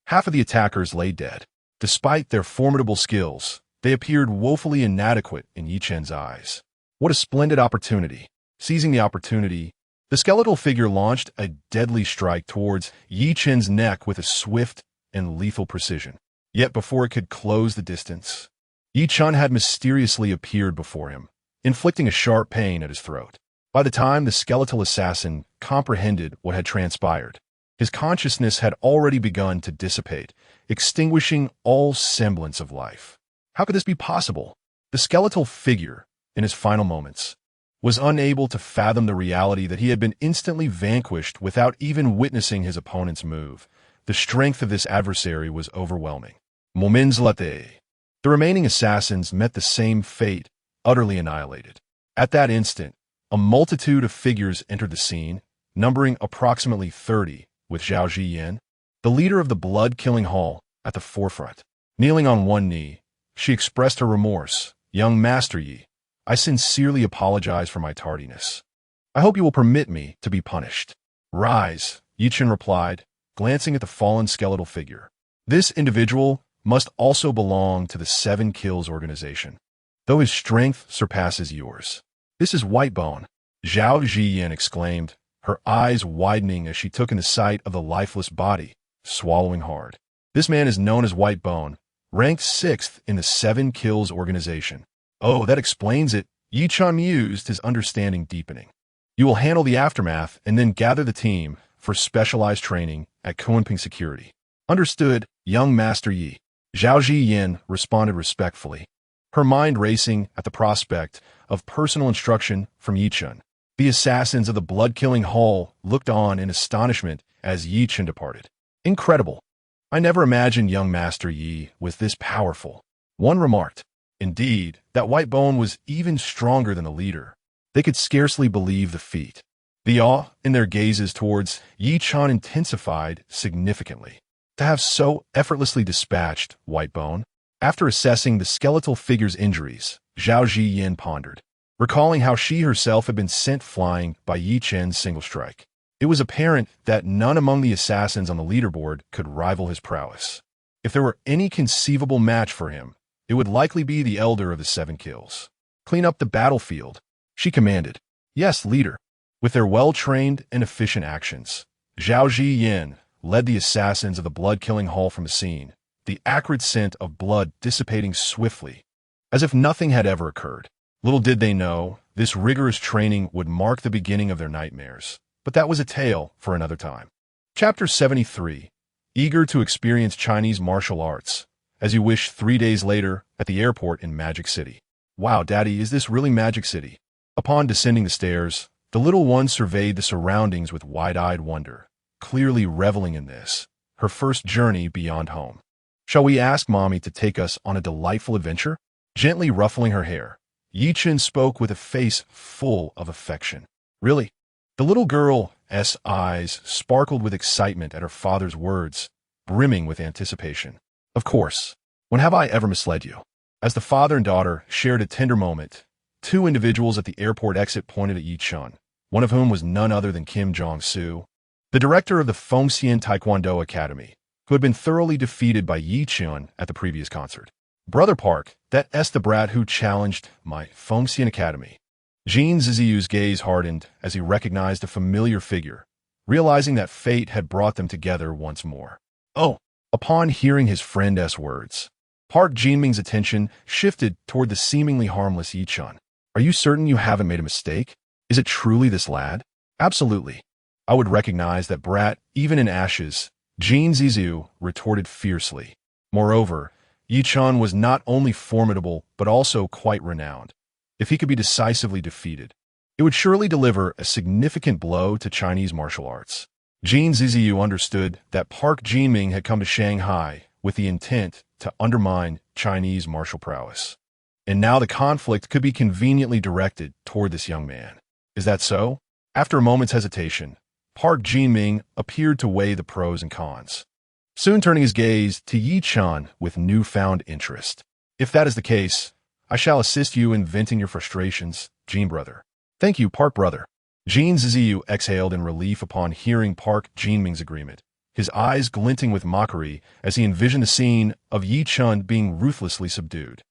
half of the attackers lay dead. Despite their formidable skills, they appeared woefully inadequate in Ye Chen's eyes. What a splendid opportunity! Seizing the opportunity, the skeletal figure launched a deadly strike towards Ye Chen's neck with a swift and lethal precision. Yet before it could close the distance, Ye Chen had mysteriously appeared before him, inflicting a sharp pain at his throat. By the time the skeletal assassin comprehended what had transpired, his consciousness had already begun to dissipate, extinguishing all semblance of life. How could this be possible? The skeletal figure, in his final moments, was unable to fathom the reality that he had been instantly vanquished without even witnessing his opponent's move. The strength of this adversary was overwhelming. Moments later, the remaining assassins met the same fate, utterly annihilated. At that instant, a multitude of figures entered the scene, numbering approximately 30, with Zhao Ziyan, the leader of the blood-killing hall, at the forefront. Kneeling on one knee, she expressed her remorse. Young Master Yi, I sincerely apologize for my tardiness. I hope you will permit me to be punished. Rise, Ye Chen replied, glancing at the fallen skeletal figure. This individual must also belong to the 7 Kills organization, though his strength surpasses yours. This is White Bone, Zhao Ziyan exclaimed, her eyes widening as she took in the sight of the lifeless body, swallowing hard. This man is known as White Bone, ranked 6th in the 7 Kills organization. Oh, that explains it. Ye Chen mused, his understanding deepening. You will handle the aftermath and then gather the team for specialized training at Kunping Security. Understood, young Master Yi. Zhao Ziyan responded respectfully, her mind racing at the prospect of personal instruction from Ye Chen. The assassins of the blood-killing hall looked on in astonishment as Ye Chen departed. Incredible. I never imagined young Master Yi was this powerful. One remarked. Indeed, that white bone was even stronger than the leader. They could scarcely believe the feat. The awe in their gazes towards Ye Chen intensified significantly. To have so effortlessly dispatched white bone. After assessing the skeletal figure's injuries, Zhao Ziyin pondered, recalling how she herself had been sent flying by Ye Chen's single strike. It was apparent that none among the assassins on the leaderboard could rival his prowess. If there were any conceivable match for him, it would likely be the elder of the 7 kills. Clean up the battlefield, she commanded. Yes, leader. With their well-trained and efficient actions, Zhao Ziyin led the assassins of the blood-killing haul from the scene, the acrid scent of blood dissipating swiftly, as if nothing had ever occurred. Little did they know, this rigorous training would mark the beginning of their nightmares. But that was a tale for another time. Chapter 73. Eager to experience Chinese martial arts, as you wish 3 days later at the airport in Magic City. Wow, Daddy, is this really Magic City? Upon descending the stairs, the little one surveyed the surroundings with wide-eyed wonder, clearly reveling in this, her first journey beyond home. Shall we ask Mommy to take us on a delightful adventure? Gently ruffling her hair, Ye Chen spoke with a face full of affection. Really? The little girl's eyes sparkled with excitement at her father's words, brimming with anticipation. Of course. When have I ever misled you? As the father and daughter shared a tender moment, 2 individuals at the airport exit pointed at Ye Chen, one of whom was none other than Kim Jong-soo, the director of the Fengxian Taekwondo Academy, who had been thoroughly defeated by Ye Chen at the previous concert. Brother Park, that's the brat who challenged my Fengxian Academy. Jin Ziziyu's gaze hardened as he recognized a familiar figure, realizing that fate had brought them together once more. Oh! Upon hearing his friend's words, Park Jinming's attention shifted toward the seemingly harmless Ye Chen. Are you certain you haven't made a mistake? Is it truly this lad? Absolutely. I would recognize that brat even in ashes, Jin Ziziyu retorted fiercely. Moreover, Ye Chen was not only formidable but also quite renowned. If he could be decisively defeated, it would surely deliver a significant blow to Chinese martial arts. Jin Ziziyu understood that Park Jinming had come to Shanghai with the intent to undermine Chinese martial prowess. And now the conflict could be conveniently directed toward this young man. Is that so? After a moment's hesitation, Park Jinming appeared to weigh the pros and cons, soon turning his gaze to Ye Chen with newfound interest. If that is the case, I shall assist you in venting your frustrations, Jin brother. Thank you, Park brother. Jin Ziziyu exhaled in relief upon hearing Park Jinming's agreement, his eyes glinting with mockery as he envisioned the scene of Ye Chen being ruthlessly subdued.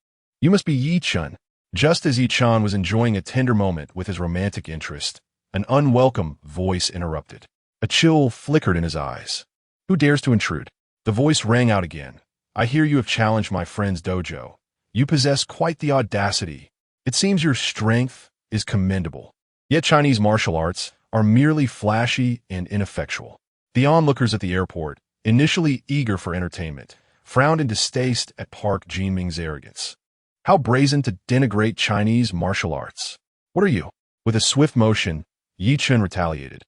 You must be Ye Chen. Just as Ye Chen was enjoying a tender moment with his romantic interest, an unwelcome voice interrupted. A chill flickered in his eyes. Who dares to intrude? The voice rang out again. I hear you have challenged my friend's dojo. You possess quite the audacity. It seems your strength is commendable. Yet Chinese martial arts are merely flashy and ineffectual. The onlookers at the airport, initially eager for entertainment, frowned in distaste at Park Jinming's arrogance. How brazen to denigrate Chinese martial arts. What are you? With a swift motion, Ye Chen retaliated,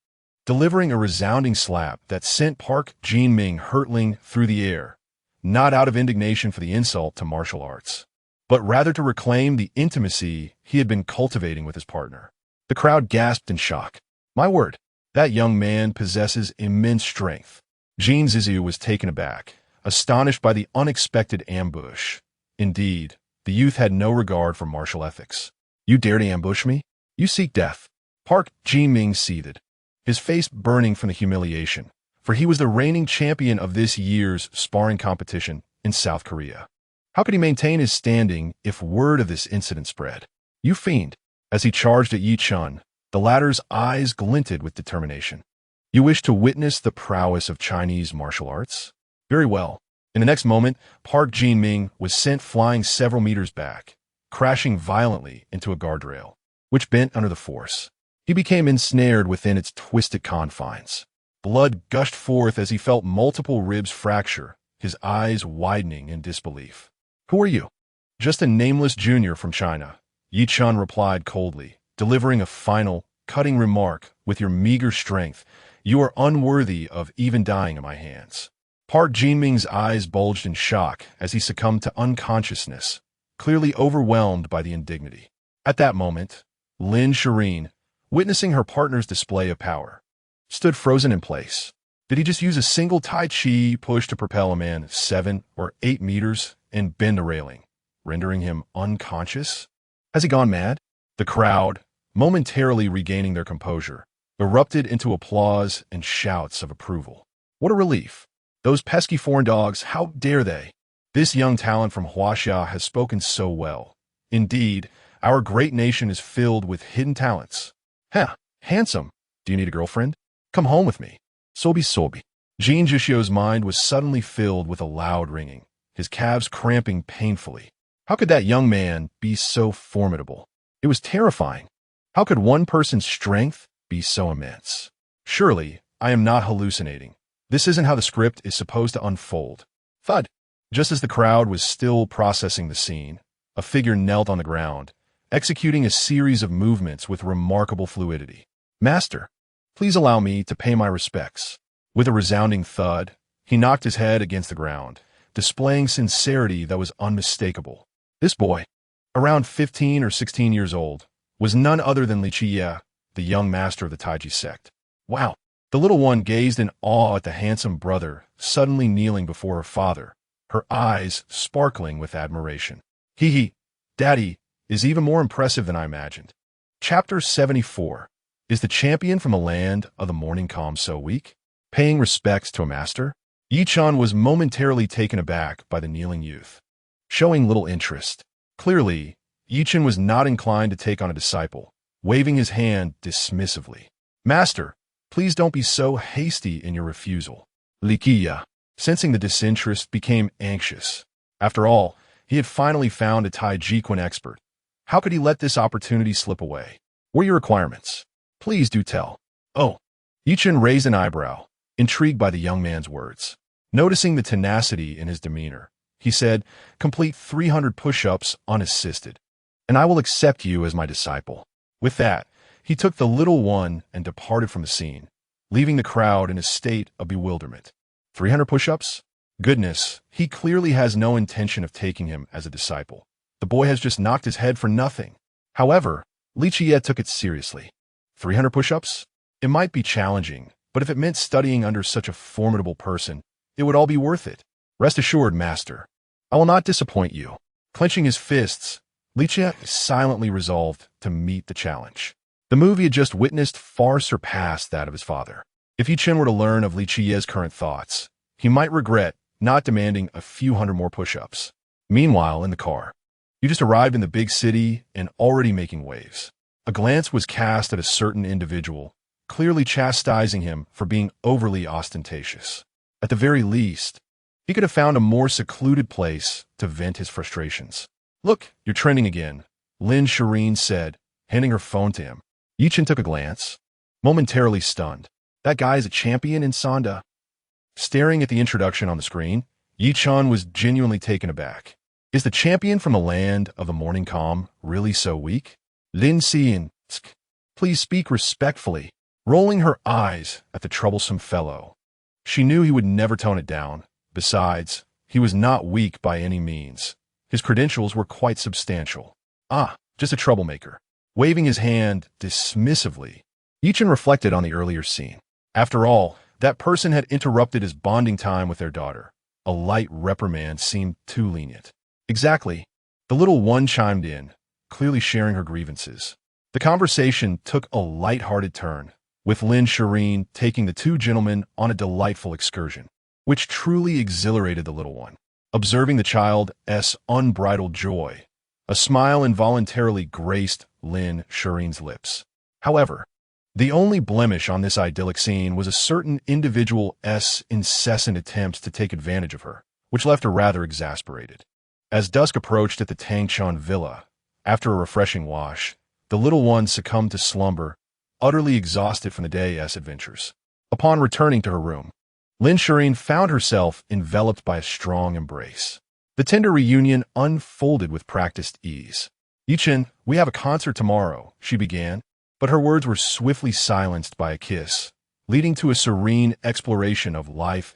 delivering a resounding slap that sent Park Jinming hurtling through the air, not out of indignation for the insult to martial arts, but rather to reclaim the intimacy he had been cultivating with his partner. The crowd gasped in shock. My word, that young man possesses immense strength. Jin Ziziyu was taken aback, astonished by the unexpected ambush. Indeed, the youth had no regard for martial ethics. You dare to ambush me? You seek death. Park Jinming seethed, his face burning from the humiliation, for he was the reigning champion of this year's sparring competition in South Korea. How could he maintain his standing if word of this incident spread? You fiend! As he charged at Ye Chen, the latter's eyes glinted with determination. You wish to witness the prowess of Chinese martial arts? Very well. In the next moment, Park Jinming was sent flying several meters back, crashing violently into a guardrail, which bent under the force. He became ensnared within its twisted confines. Blood gushed forth as he felt multiple ribs fracture, his eyes widening in disbelief. Who are you? Just a nameless junior from China, Ye Chen replied coldly, delivering a final, cutting remark. With your meager strength, you are unworthy of even dying in my hands. Park Jinming's eyes bulged in shock as he succumbed to unconsciousness, clearly overwhelmed by the indignity. At that moment, Lin Shiyin, witnessing her partner's display of power, stood frozen in place. Did he just use a single Tai Chi push to propel a man 7 or 8 meters and bend the railing, rendering him unconscious? Has he gone mad? The crowd, momentarily regaining their composure, erupted into applause and shouts of approval. What a relief. Those pesky foreign dogs, how dare they? This young talent from Huaxia has spoken so well. Indeed, our great nation is filled with hidden talents. Handsome. Do you need a girlfriend? Come home with me. Sobi. Jin Jishio's mind was suddenly filled with a loud ringing, his calves cramping painfully. How could that young man be so formidable? It was terrifying. How could one person's strength be so immense? Surely, I am not hallucinating. This isn't how the script is supposed to unfold. Thud. Just as the crowd was still processing the scene, a figure knelt on the ground, executing a series of movements with remarkable fluidity. Master, please allow me to pay my respects. With a resounding thud, he knocked his head against the ground, displaying sincerity that was unmistakable. This boy, around 15 or 16 years old, was none other than Li Shiyin, the young master of the Taiji sect. Wow! The little one gazed in awe at the handsome brother suddenly kneeling before her father, her eyes sparkling with admiration. Daddy is even more impressive than I imagined. Chapter 74. Is the champion from the land of the morning calm so weak? Paying respects to a master? Ye Chen was momentarily taken aback by the kneeling youth, showing little interest. Clearly, Ye Chen was not inclined to take on a disciple, waving his hand dismissively. Master, please don't be so hasty in your refusal. Li Shiyin, sensing the disinterest, became anxious. After all, he had finally found a Tai Chi expert. How could he let this opportunity slip away? What are your requirements? Please do tell. Oh. Ye Chen raised an eyebrow, intrigued by the young man's words. Noticing the tenacity in his demeanor, he said, complete 300 push-ups unassisted, and I will accept you as my disciple. With that, he took the little one and departed from the scene, leaving the crowd in a state of bewilderment. 300 push-ups? Goodness, he clearly has no intention of taking him as a disciple. The boy has just knocked his head for nothing. However, Li Shiyin took it seriously. 300 push-ups? It might be challenging, but if it meant studying under such a formidable person, it would all be worth it. Rest assured, master, I will not disappoint you. Clenching his fists, Li Shiyin silently resolved to meet the challenge. The move he had just witnessed far surpassed that of his father. If Ye Chen were to learn of Li Shiyin's current thoughts, he might regret not demanding a few hundred more push-ups. Meanwhile, in the car, you just arrived in the big city and already making waves. A glance was cast at a certain individual, clearly chastising him for being overly ostentatious. At the very least, he could have found a more secluded place to vent his frustrations. Look, you're trending again, Lin Shiyin said, handing her phone to him. Ye Chen took a glance, momentarily stunned. That guy is a champion in Sanda. Staring at the introduction on the screen, Ye Chen was genuinely taken aback. Is the champion from the land of the morning calm really so weak? Lin Shiyin, please speak respectfully. Rolling her eyes at the troublesome fellow, she knew he would never tone it down. Besides, he was not weak by any means. His credentials were quite substantial. Just a troublemaker. Waving his hand dismissively, Ye Chen reflected on the earlier scene. After all, that person had interrupted his bonding time with their daughter. A light reprimand seemed too lenient. Exactly. The little one chimed in, clearly sharing her grievances. The conversation took a light-hearted turn, with Lin Shiyin taking the two gentlemen on a delightful excursion, which truly exhilarated the little one. Observing the child's unbridled joy, a smile involuntarily graced Lin Shiyin's lips. However, the only blemish on this idyllic scene was a certain individual's incessant attempts to take advantage of her, which left her rather exasperated. As dusk approached at the Tangchun villa, after a refreshing wash, the little one succumbed to slumber, utterly exhausted from the day's adventures. Upon returning to her room, Lin Shiyin found herself enveloped by a strong embrace. The tender reunion unfolded with practiced ease. Ye Chen, we have a concert tomorrow, she began, but her words were swiftly silenced by a kiss, leading to a serene exploration of life's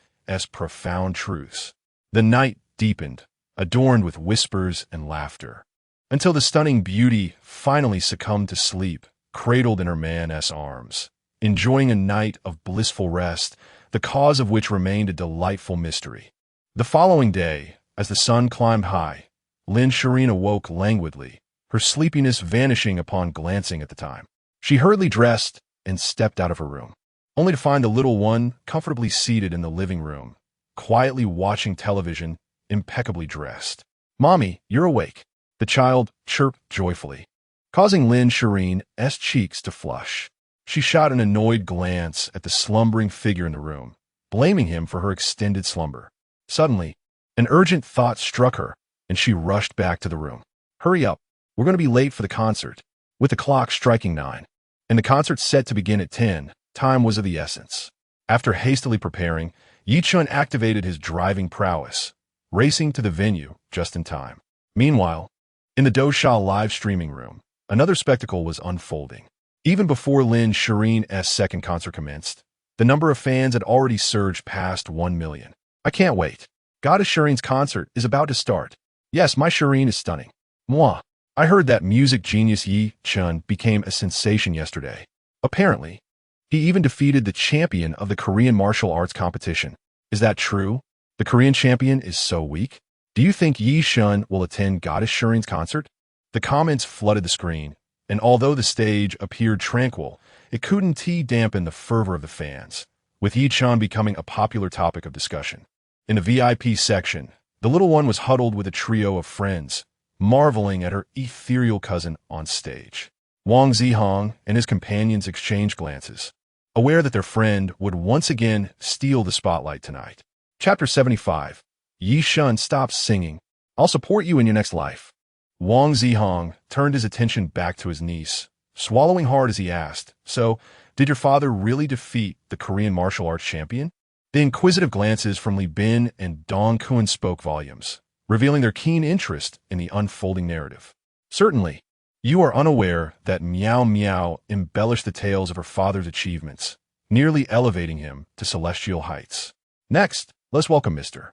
profound truths. The night deepened, adorned with whispers and laughter, until the stunning beauty finally succumbed to sleep, cradled in her man's arms, enjoying a night of blissful rest, the cause of which remained a delightful mystery. The following day, as the sun climbed high, Lin Shiyin awoke languidly, her sleepiness vanishing upon glancing at the time. She hurriedly dressed and stepped out of her room, only to find the little one comfortably seated in the living room, quietly watching television, impeccably dressed. "Mommy, you're awake," the child chirped joyfully, causing Lin Shiyin's cheeks to flush. She shot an annoyed glance at the slumbering figure in the room, blaming him for her extended slumber. Suddenly, an urgent thought struck her, and she rushed back to the room. "Hurry up, we're going to be late for the concert." With the clock striking 9, and the concert set to begin at 10, time was of the essence. After hastily preparing, Ye Chen activated his driving prowess, racing to the venue just in time. Meanwhile, in the Doshal live streaming room, another spectacle was unfolding. Even before Lin Shiyin's second concert commenced, the number of fans had already surged past 1 million. "I can't wait. Goddess Shireen's concert is about to start. Yes, my Shireen is stunning. Moi. I heard that music genius Ye Chen became a sensation yesterday. Apparently, he even defeated the champion of the Korean martial arts competition. Is that true? The Korean champion is so weak? Do you think Ye Chen will attend Goddess Shireen's concert?" The comments flooded the screen, and although the stage appeared tranquil, it couldn't dampen the fervor of the fans, with Ye Chen becoming a popular topic of discussion. In the VIP section, the little one was huddled with a trio of friends, marveling at her ethereal cousin on stage. Wang Zihong and his companions exchanged glances, aware that their friend would once again steal the spotlight tonight. Chapter 75. Ye Chen stops singing. "I'll support you in your next life." Wang Zihong turned his attention back to his niece, swallowing hard as he asked, "So, did your father really defeat the Korean martial arts champion?" The inquisitive glances from Li Bin and Dong Kun spoke volumes, revealing their keen interest in the unfolding narrative. "Certainly, you are unaware that Miao embellished the tales of her father's achievements, nearly elevating him to celestial heights. Next, let's welcome Mr.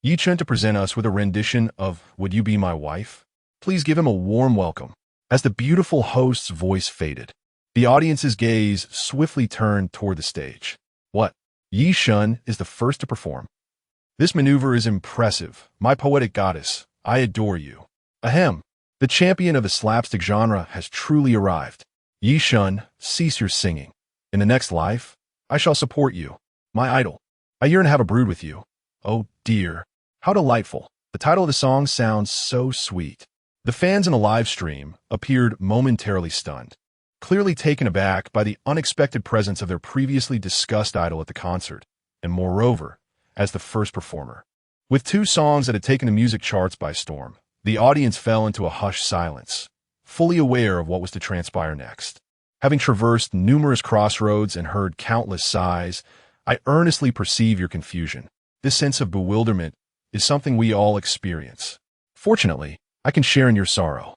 Ye Chen to present us with a rendition of Would You Be My Wife? Please give him a warm welcome." As the beautiful host's voice faded, the audience's gaze swiftly turned toward the stage. What? Ye Chen is the first to perform. This maneuver is impressive. My poetic goddess, I adore you. Ahem. The champion of the slapstick genre has truly arrived. Ye Chen, cease your singing. In the next life, I shall support you. My idol. I yearn to have a brood with you. Oh dear. How delightful. The title of the song sounds so sweet. The fans in the live stream appeared momentarily stunned, clearly taken aback by the unexpected presence of their previously discussed idol at the concert, and moreover, as the first performer. With two songs that had taken the music charts by storm, the audience fell into a hushed silence, fully aware of what was to transpire next. Having traversed numerous crossroads and heard countless sighs, I earnestly perceive your confusion. This sense of bewilderment is something we all experience. Fortunately, I can share in your sorrow.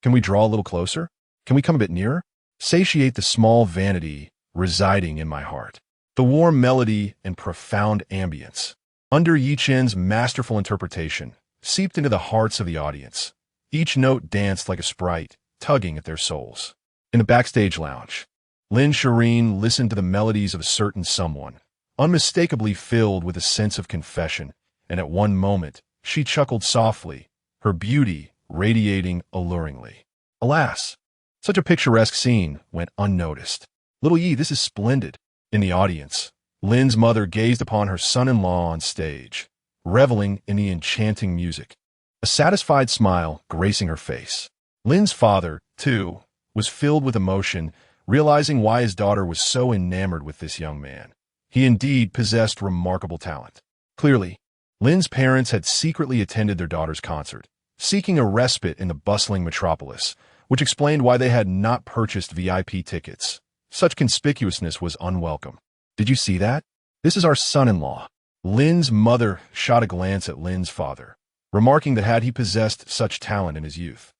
Can we draw a little closer? Can we come a bit nearer? Satiate the small vanity residing in my heart. The warm melody and profound ambience, under Ye Chen's masterful interpretation, seeped into the hearts of the audience. Each note danced like a sprite, tugging at their souls. In the backstage lounge, Lin Shiyin listened to the melodies of a certain someone, unmistakably filled with a sense of confession, and at one moment, she chuckled softly, her beauty radiating alluringly. Alas, such a picturesque scene went unnoticed. "Little Yi, this is splendid." In the audience, Lin's mother gazed upon her son-in-law on stage, reveling in the enchanting music, a satisfied smile gracing her face. Lin's father, too, was filled with emotion, realizing why his daughter was so enamored with this young man. He indeed possessed remarkable talent. Clearly, Lin's parents had secretly attended their daughter's concert, seeking a respite in the bustling metropolis, which explained why they had not purchased VIP tickets. Such conspicuousness was unwelcome. "Did you see that? This is our son-in-law." Lin's mother shot a glance at Lin's father, remarking that had he possessed such talent in his youth,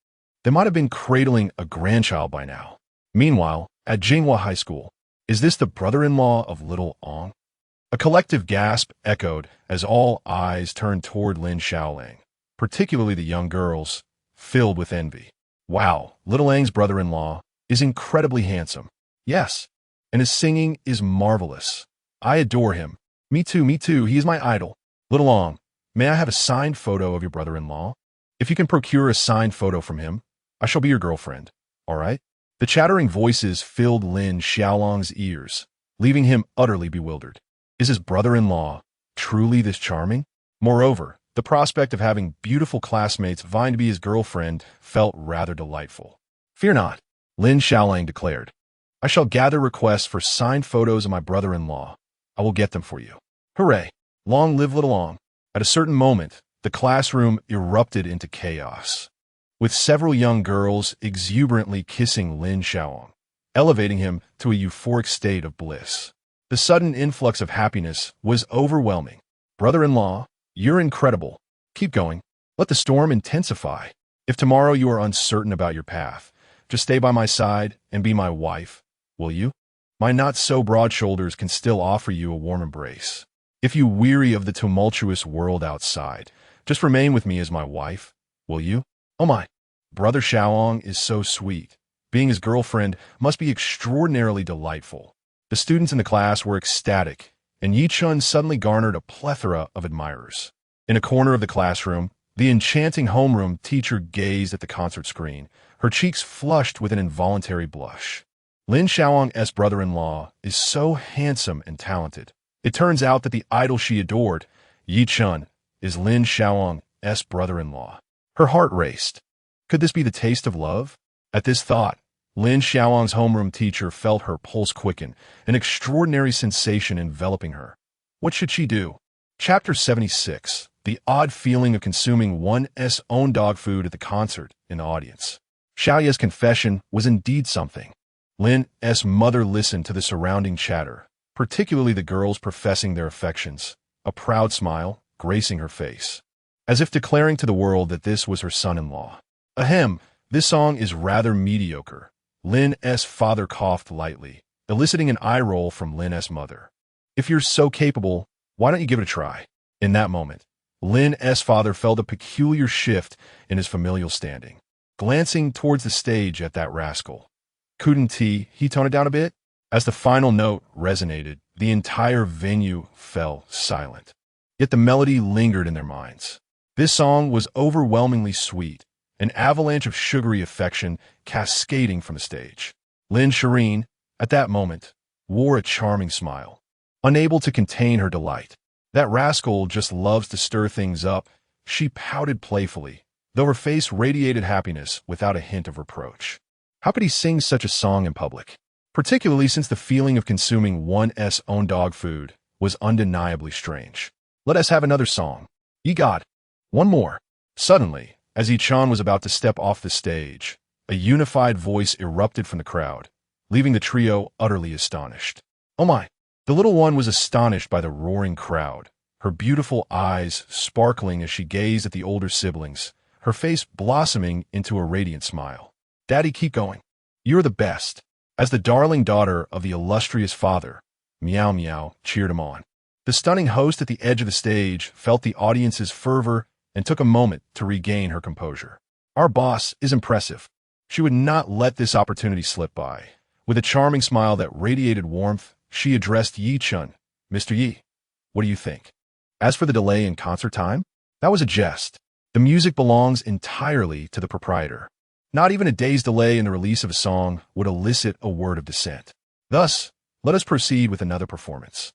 they might have been cradling a grandchild by now. Meanwhile, at Jinghua High School, is this the brother-in-law of little Ong? A collective gasp echoed as all eyes turned toward Lin Xiaoling, particularly the young girls, filled with envy. Wow, Little Ang's brother-in-law is incredibly handsome. Yes, and his singing is marvelous. I adore him. Me too, he is my idol. Little Ang, may I have a signed photo of your brother-in-law? If you can procure a signed photo from him, I shall be your girlfriend, all right? The chattering voices filled Lin Xiaolong's ears, leaving him utterly bewildered. Is his brother-in-law truly this charming? Moreover, the prospect of having beautiful classmates vying to be his girlfriend felt rather delightful. Fear not, Lin Xiaolong declared. I shall gather requests for signed photos of my brother-in-law. I will get them for you. Hooray! Long live Little Ang. At a certain moment, the classroom erupted into chaos, with several young girls exuberantly kissing Lin Xiaolong, elevating him to a euphoric state of bliss. The sudden influx of happiness was overwhelming. Brother-in-law, you're incredible. Keep going. Let the storm intensify. If tomorrow you are uncertain about your path, just stay by my side and be my wife, will you? My not-so-broad shoulders can still offer you a warm embrace. If you weary of the tumultuous world outside, just remain with me as my wife, will you? Oh my, Brother Xiaolong is so sweet. Being his girlfriend must be extraordinarily delightful. The students in the class were ecstatic, and Ye Chen suddenly garnered a plethora of admirers. In a corner of the classroom, the enchanting homeroom teacher gazed at the concert screen, her cheeks flushed with an involuntary blush. Lin Xiaolong's brother-in-law is so handsome and talented. It turns out that the idol she adored, Ye Chen, is Lin Xiaolong's brother-in-law. Her heart raced. Could this be the taste of love? At this thought, Lin Xiaolong's homeroom teacher felt her pulse quicken, an extraordinary sensation enveloping her. What should she do? Chapter 76. The odd feeling of consuming one's own dog food at the concert in the audience. Xiaoye's confession was indeed something. Lin's mother listened to the surrounding chatter, particularly the girls professing their affections, a proud smile gracing her face, as if declaring to the world that this was her son-in-law. Ahem, this song is rather mediocre. Lin's father coughed lightly, eliciting an eye roll from Lin's mother. If you're so capable, why don't you give it a try? In that moment, Lin's father felt a peculiar shift in his familial standing, glancing towards the stage at that rascal. Couldn't he tone it down a bit? As the final note resonated, the entire venue fell silent. Yet the melody lingered in their minds. This song was overwhelmingly sweet, an avalanche of sugary affection cascading from the stage. Lin Shiyin, at that moment, wore a charming smile, unable to contain her delight. That rascal just loves to stir things up, she pouted playfully, though her face radiated happiness without a hint of reproach. How could he sing such a song in public? Particularly since the feeling of consuming one's own dog food was undeniably strange. Let us have another song. Ye God. One more. Suddenly, as Ye Chen was about to step off the stage, a unified voice erupted from the crowd, leaving the trio utterly astonished. Oh my! The little one was astonished by the roaring crowd, her beautiful eyes sparkling as she gazed at the older siblings, her face blossoming into a radiant smile. Daddy, keep going. You're the best. As the darling daughter of the illustrious father, Miao cheered him on. The stunning host at the edge of the stage felt the audience's fervor and took a moment to regain her composure. Our boss is impressive. She would not let this opportunity slip by. With a charming smile that radiated warmth, she addressed Ye Chen. Mr. Yi, what do you think? As for the delay in concert time, that was a jest. The music belongs entirely to the proprietor. Not even a day's delay in the release of a song would elicit a word of dissent. Thus, let us proceed with another performance.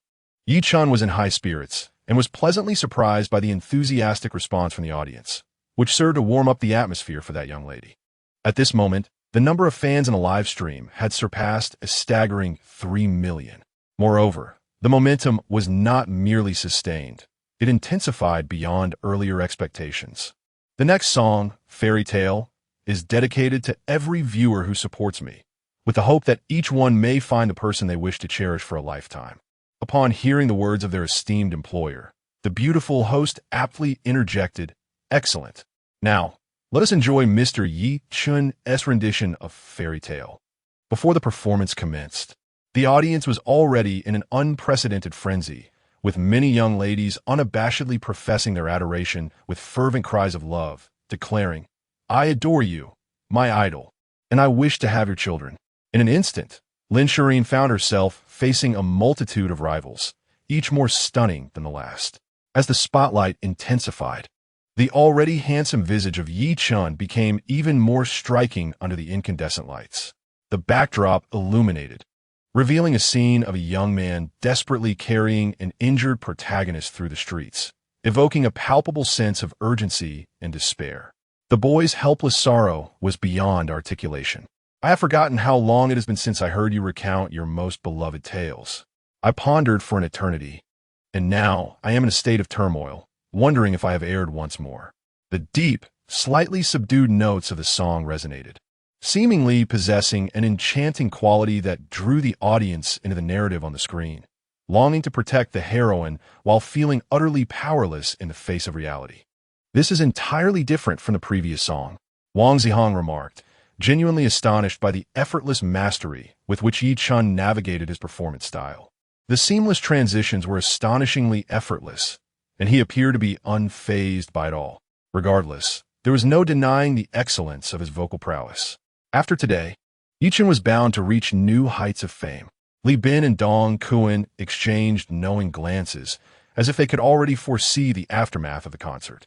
Ye Chen was in high spirits and was pleasantly surprised by the enthusiastic response from the audience, which served to warm up the atmosphere for that young lady. At this moment, the number of fans in a live stream had surpassed a staggering 3 million. Moreover, the momentum was not merely sustained, it intensified beyond earlier expectations. The next song, Fairy Tale, is dedicated to every viewer who supports me, with the hope that each one may find the person they wish to cherish for a lifetime. Upon hearing the words of their esteemed employer, the beautiful host aptly interjected, "Excellent. Now, let us enjoy Mr. Ye Chen's rendition of Fairy Tale." Before the performance commenced, the audience was already in an unprecedented frenzy, with many young ladies unabashedly professing their adoration with fervent cries of love, declaring, "I adore you, my idol, and I wish to have your children." In an instant, Lin Shiyin found herself facing a multitude of rivals, each more stunning than the last. As the spotlight intensified, the already handsome visage of Ye Chen became even more striking under the incandescent lights. The backdrop illuminated, revealing a scene of a young man desperately carrying an injured protagonist through the streets, evoking a palpable sense of urgency and despair. The boy's helpless sorrow was beyond articulation. "I have forgotten how long it has been since I heard you recount your most beloved tales. I pondered for an eternity, and now I am in a state of turmoil, wondering if I have erred once more." The deep, slightly subdued notes of the song resonated, seemingly possessing an enchanting quality that drew the audience into the narrative on the screen, longing to protect the heroine while feeling utterly powerless in the face of reality. "This is entirely different from the previous song," Wang Zihong remarked, genuinely astonished by the effortless mastery with which Ye Chen navigated his performance style. The seamless transitions were astonishingly effortless, and he appeared to be unfazed by it all. Regardless, there was no denying the excellence of his vocal prowess. After today, Ye Chen was bound to reach new heights of fame. Li Bin and Dong Kuan exchanged knowing glances, as if they could already foresee the aftermath of the concert.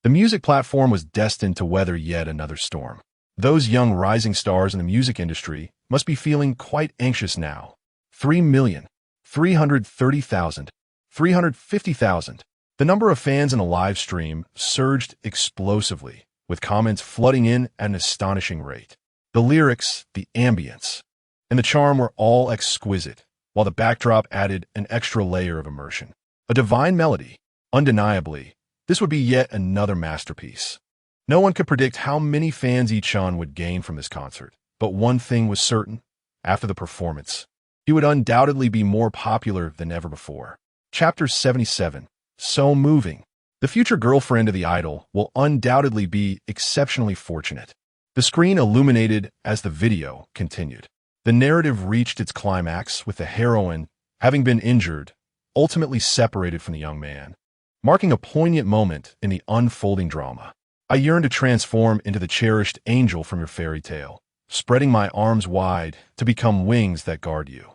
The music platform was destined to weather yet another storm. Those young rising stars in the music industry must be feeling quite anxious now. 3,330,000, 350,000. The number of fans in the live stream surged explosively, with comments flooding in at an astonishing rate. The lyrics, the ambience, and the charm were all exquisite, while the backdrop added an extra layer of immersion. A divine melody. Undeniably, this would be yet another masterpiece. No one could predict how many fans Ye Chen would gain from this concert, but one thing was certain: after the performance, he would undoubtedly be more popular than ever before. Chapter 77. So moving. The future girlfriend of the idol will undoubtedly be exceptionally fortunate. The screen illuminated as the video continued. The narrative reached its climax with the heroine, having been injured, ultimately separated from the young man, marking a poignant moment in the unfolding drama. "I yearn to transform into the cherished angel from your fairy tale, spreading my arms wide to become wings that guard you.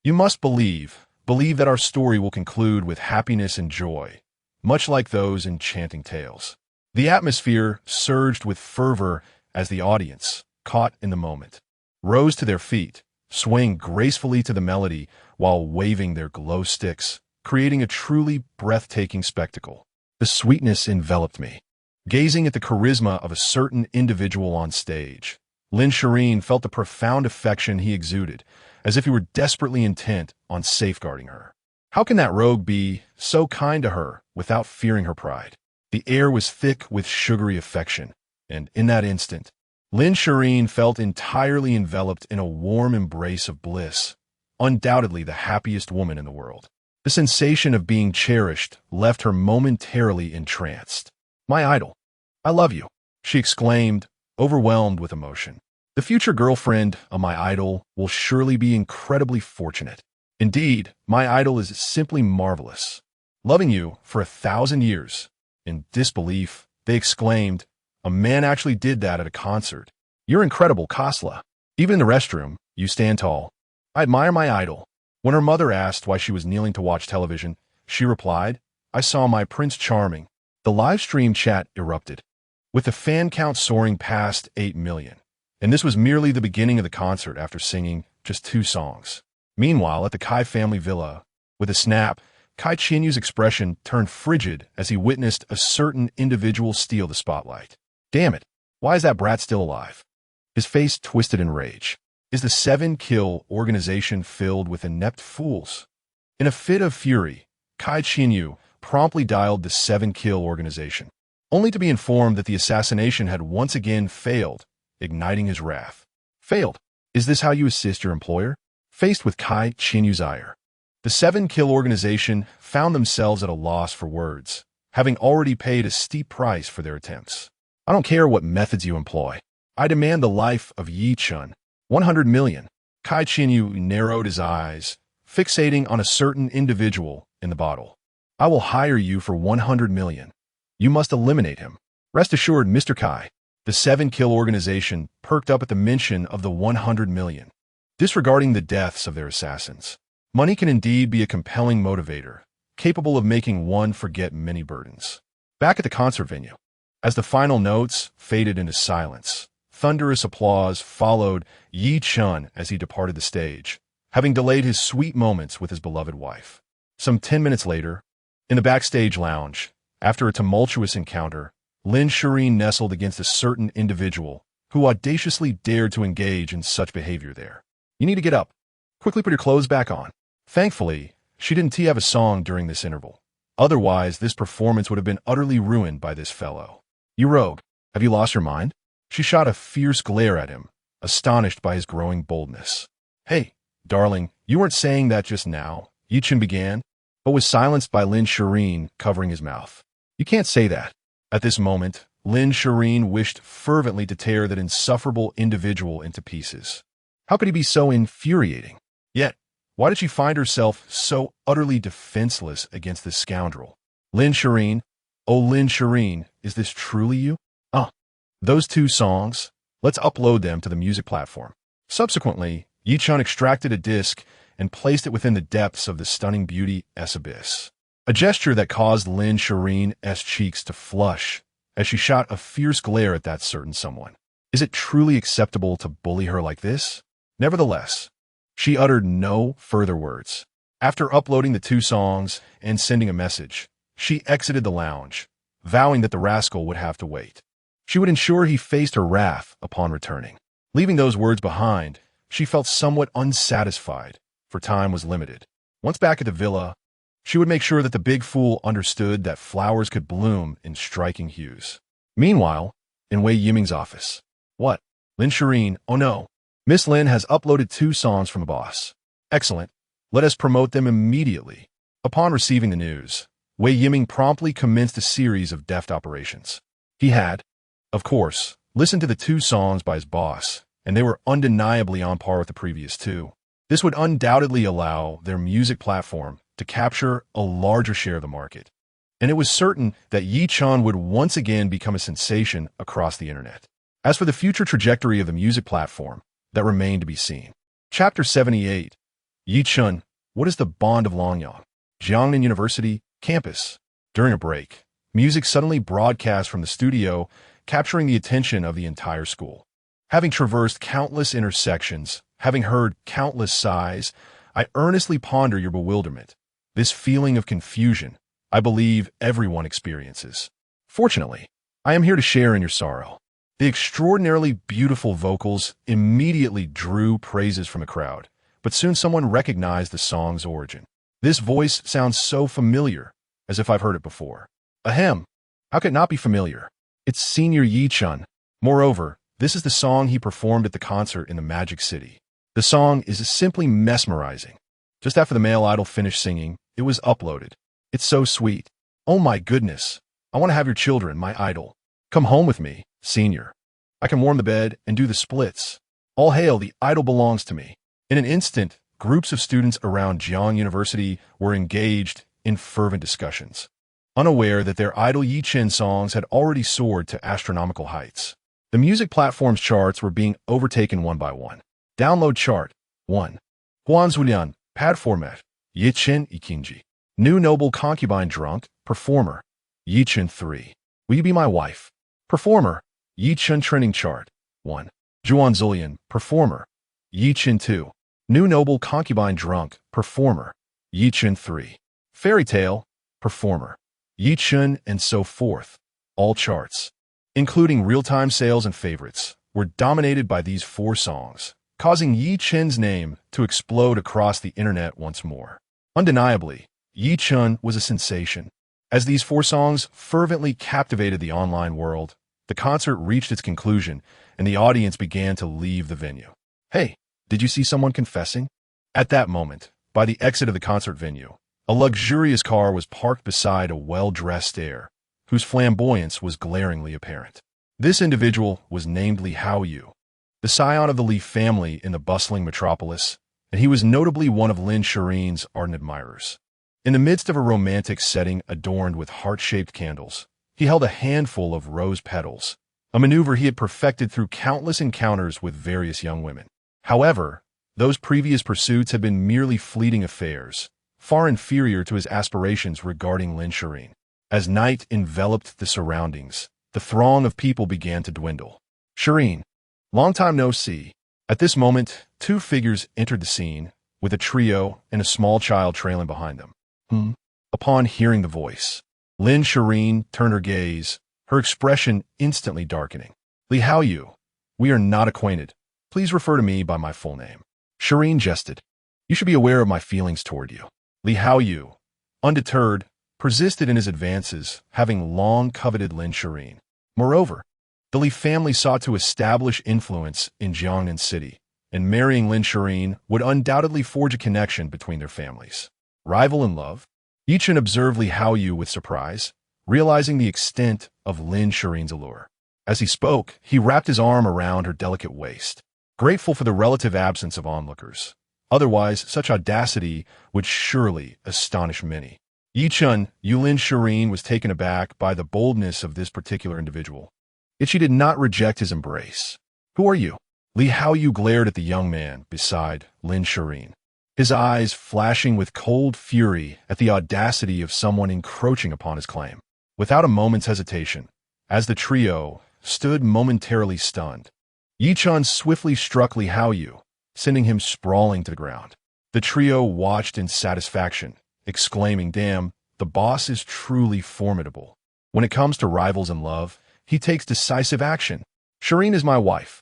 You must believe that our story will conclude with happiness and joy, much like those enchanting tales." The atmosphere surged with fervor as the audience, caught in the moment, rose to their feet, swaying gracefully to the melody while waving their glow sticks, creating a truly breathtaking spectacle. The sweetness enveloped me. Gazing at the charisma of a certain individual on stage, Lin Shiyin felt the profound affection he exuded, as if he were desperately intent on safeguarding her. How can that rogue be so kind to her without fearing her pride? The air was thick with sugary affection, and in that instant, Lin Shiyin felt entirely enveloped in a warm embrace of bliss, undoubtedly the happiest woman in the world. The sensation of being cherished left her momentarily entranced. "My idol, I love you," she exclaimed, overwhelmed with emotion. "The future girlfriend of my idol will surely be incredibly fortunate. Indeed, my idol is simply marvelous. Loving you for 1,000 years." In disbelief, they exclaimed, "A man actually did that at a concert. You're incredible, Khosla. Even in the restroom, you stand tall. I admire my idol." When her mother asked why she was kneeling to watch television, she replied, "I saw my Prince Charming." The live stream chat erupted, with the fan count soaring past 8 million. And this was merely the beginning of the concert after singing just 2 songs. Meanwhile, at the Kai family villa, with a snap, Kai Qianyu's expression turned frigid as he witnessed a certain individual steal the spotlight. "Damn it, why is that brat still alive?" His face twisted in rage. Is the 7-kill organization filled with inept fools? In a fit of fury, Kai Qianyu promptly dialed the 7-kill organization, only to be informed that the assassination had once again failed, igniting his wrath. "Failed? Is this how you assist your employer?" Faced with Kai Qianyu's ire, the 7-kill organization found themselves at a loss for words, having already paid a steep price for their attempts. "I don't care what methods you employ. I demand the life of Ye Chen. 100 million. Kai Qianyu narrowed his eyes, fixating on a certain individual in the bottle. I will hire you for 100 million. You must eliminate him. Rest assured, Mr. Kai, the 7-Kill organization perked up at the mention of the 100 million, disregarding the deaths of their assassins. Money can indeed be a compelling motivator, capable of making one forget many burdens. Back at the concert venue, as the final notes faded into silence, thunderous applause followed Ye Chen as he departed the stage, having delayed his sweet moments with his beloved wife. Some 10 minutes later, in the backstage lounge, after a tumultuous encounter, Lin Shiyin nestled against a certain individual who audaciously dared to engage in such behavior there. You need to get up. Quickly put your clothes back on. Thankfully, she didn't tee up a song during this interval. Otherwise, this performance would have been utterly ruined by this fellow. You rogue, have you lost your mind? She shot a fierce glare at him, astonished by his growing boldness. Hey, darling, you weren't saying that just now, Ye Chen began, but was silenced by Lin Shiyin covering his mouth. You can't say that. At this moment, Lin Shiyin wished fervently to tear that insufferable individual into pieces. How could he be so infuriating? Yet, why did she find herself so utterly defenseless against this scoundrel? Lin Shiyin, oh Lin Shiyin, is this truly you? Those 2 songs, let's upload them to the music platform. Subsequently, Ye Chen extracted a disc and placed it within the depths of the stunning beauty's abyss. A gesture that caused Lin Shireen's cheeks to flush as she shot a fierce glare at that certain someone. Is it truly acceptable to bully her like this? Nevertheless, she uttered no further words. After uploading the 2 songs and sending a message, she exited the lounge, vowing that the rascal would have to wait. She would ensure he faced her wrath upon returning. Leaving those words behind, she felt somewhat unsatisfied, for time was limited. Once back at the villa, she would make sure that the big fool understood that flowers could bloom in striking hues. Meanwhile, in Wei Yiming's office. What? Lin Shiyin, oh no. Miss Lin has uploaded 2 songs from the boss. Excellent. Let us promote them immediately. Upon receiving the news, Wei Yiming promptly commenced a series of deft operations. He had, of course, listened to the 2 songs by his boss, and they were undeniably on par with the previous 2. This would undoubtedly allow their music platform to capture a larger share of the market, and it was certain that Ye Chen would once again become a sensation across the internet. As for the future trajectory of the music platform, that remained to be seen. Chapter 78. Ye Chen, what is the bond of Longyang? Jiangnan University, campus. During a break, music suddenly broadcast from the studio, capturing the attention of the entire school. Having traversed countless intersections, having heard countless sighs, I earnestly ponder your bewilderment. This feeling of confusion, I believe everyone experiences. Fortunately, I am here to share in your sorrow. The extraordinarily beautiful vocals immediately drew praises from the crowd, but soon someone recognized the song's origin. This voice sounds so familiar, as if I've heard it before. Ahem, how could it not be familiar? It's Senior Ye Chen. Moreover, this is the song he performed at the concert in the Magic City. The song is simply mesmerizing. Just after the male idol finished singing, it was uploaded. It's so sweet. Oh my goodness. I want to have your children, my idol. Come home with me, Senior. I can warm the bed and do the splits. All hail, the idol belongs to me. In an instant, groups of students around Jiang University were engaged in fervent discussions, unaware that their idol Ye Chen songs had already soared to astronomical heights. The music platform's charts were being overtaken one by one. Download chart 1. Huan Zulian, pad format, Ye Chen Ikinji. New noble concubine drunk, performer, Ye Chen 3. Will you be my wife? Performer, Ye Chen trending chart 1. Juan Zulian, performer, Ye Chen 2. New noble concubine drunk, performer, Ye Chen 3. Fairy tale, performer, Ye Chen, and so forth. All charts, including real-time sales and favorites, were dominated by these 4 songs, causing Ye Chen's name to explode across the internet once more. Undeniably, Ye Chen was a sensation. As these 4 songs fervently captivated the online world, the concert reached its conclusion, and the audience began to leave the venue. Hey, did you see someone confessing? At that moment, by the exit of the concert venue, a luxurious car was parked beside a well-dressed heir, whose flamboyance was glaringly apparent. This individual was named Li Haoyu, the scion of the Li family in the bustling metropolis, and he was notably one of Lin Shiyin's ardent admirers. In the midst of a romantic setting adorned with heart-shaped candles, he held a handful of rose petals, a maneuver he had perfected through countless encounters with various young women. However, those previous pursuits had been merely fleeting affairs, far inferior to his aspirations regarding Lin Shiyin. As night enveloped the surroundings, the throng of people began to dwindle. Shiyin, long time no see. At this moment, two figures entered the scene, with a trio and a small child trailing behind them. Upon hearing the voice, Lin Shiyin turned her gaze, her expression instantly darkening. Li Haoyu, we are not acquainted. Please refer to me by my full name. Shiyin jested. You should be aware of my feelings toward you. Li Haoyu, undeterred, persisted in his advances, having long coveted Lin Shiyin. Moreover, the Li family sought to establish influence in Jiangnan City, and marrying Lin Shiyin would undoubtedly forge a connection between their families. Rival in love? Ye Chen observed Li Haoyu with surprise, realizing the extent of Lin Shiyin's allure. As he spoke, he wrapped his arm around her delicate waist, grateful for the relative absence of onlookers. Otherwise, such audacity would surely astonish many. Ye Chen, Lin Shiyin was taken aback by the boldness of this particular individual. Yet she did not reject his embrace. Who are you? Li Haoyu glared at the young man beside Lin Shiyin, his eyes flashing with cold fury at the audacity of someone encroaching upon his claim. Without a moment's hesitation, as the trio stood momentarily stunned, Ye Chen swiftly struck Li Haoyu, sending him sprawling to the ground. The trio watched in satisfaction, exclaiming, "Damn, the boss is truly formidable. When it comes to rivals in love, he takes decisive action. Shiyin is my wife.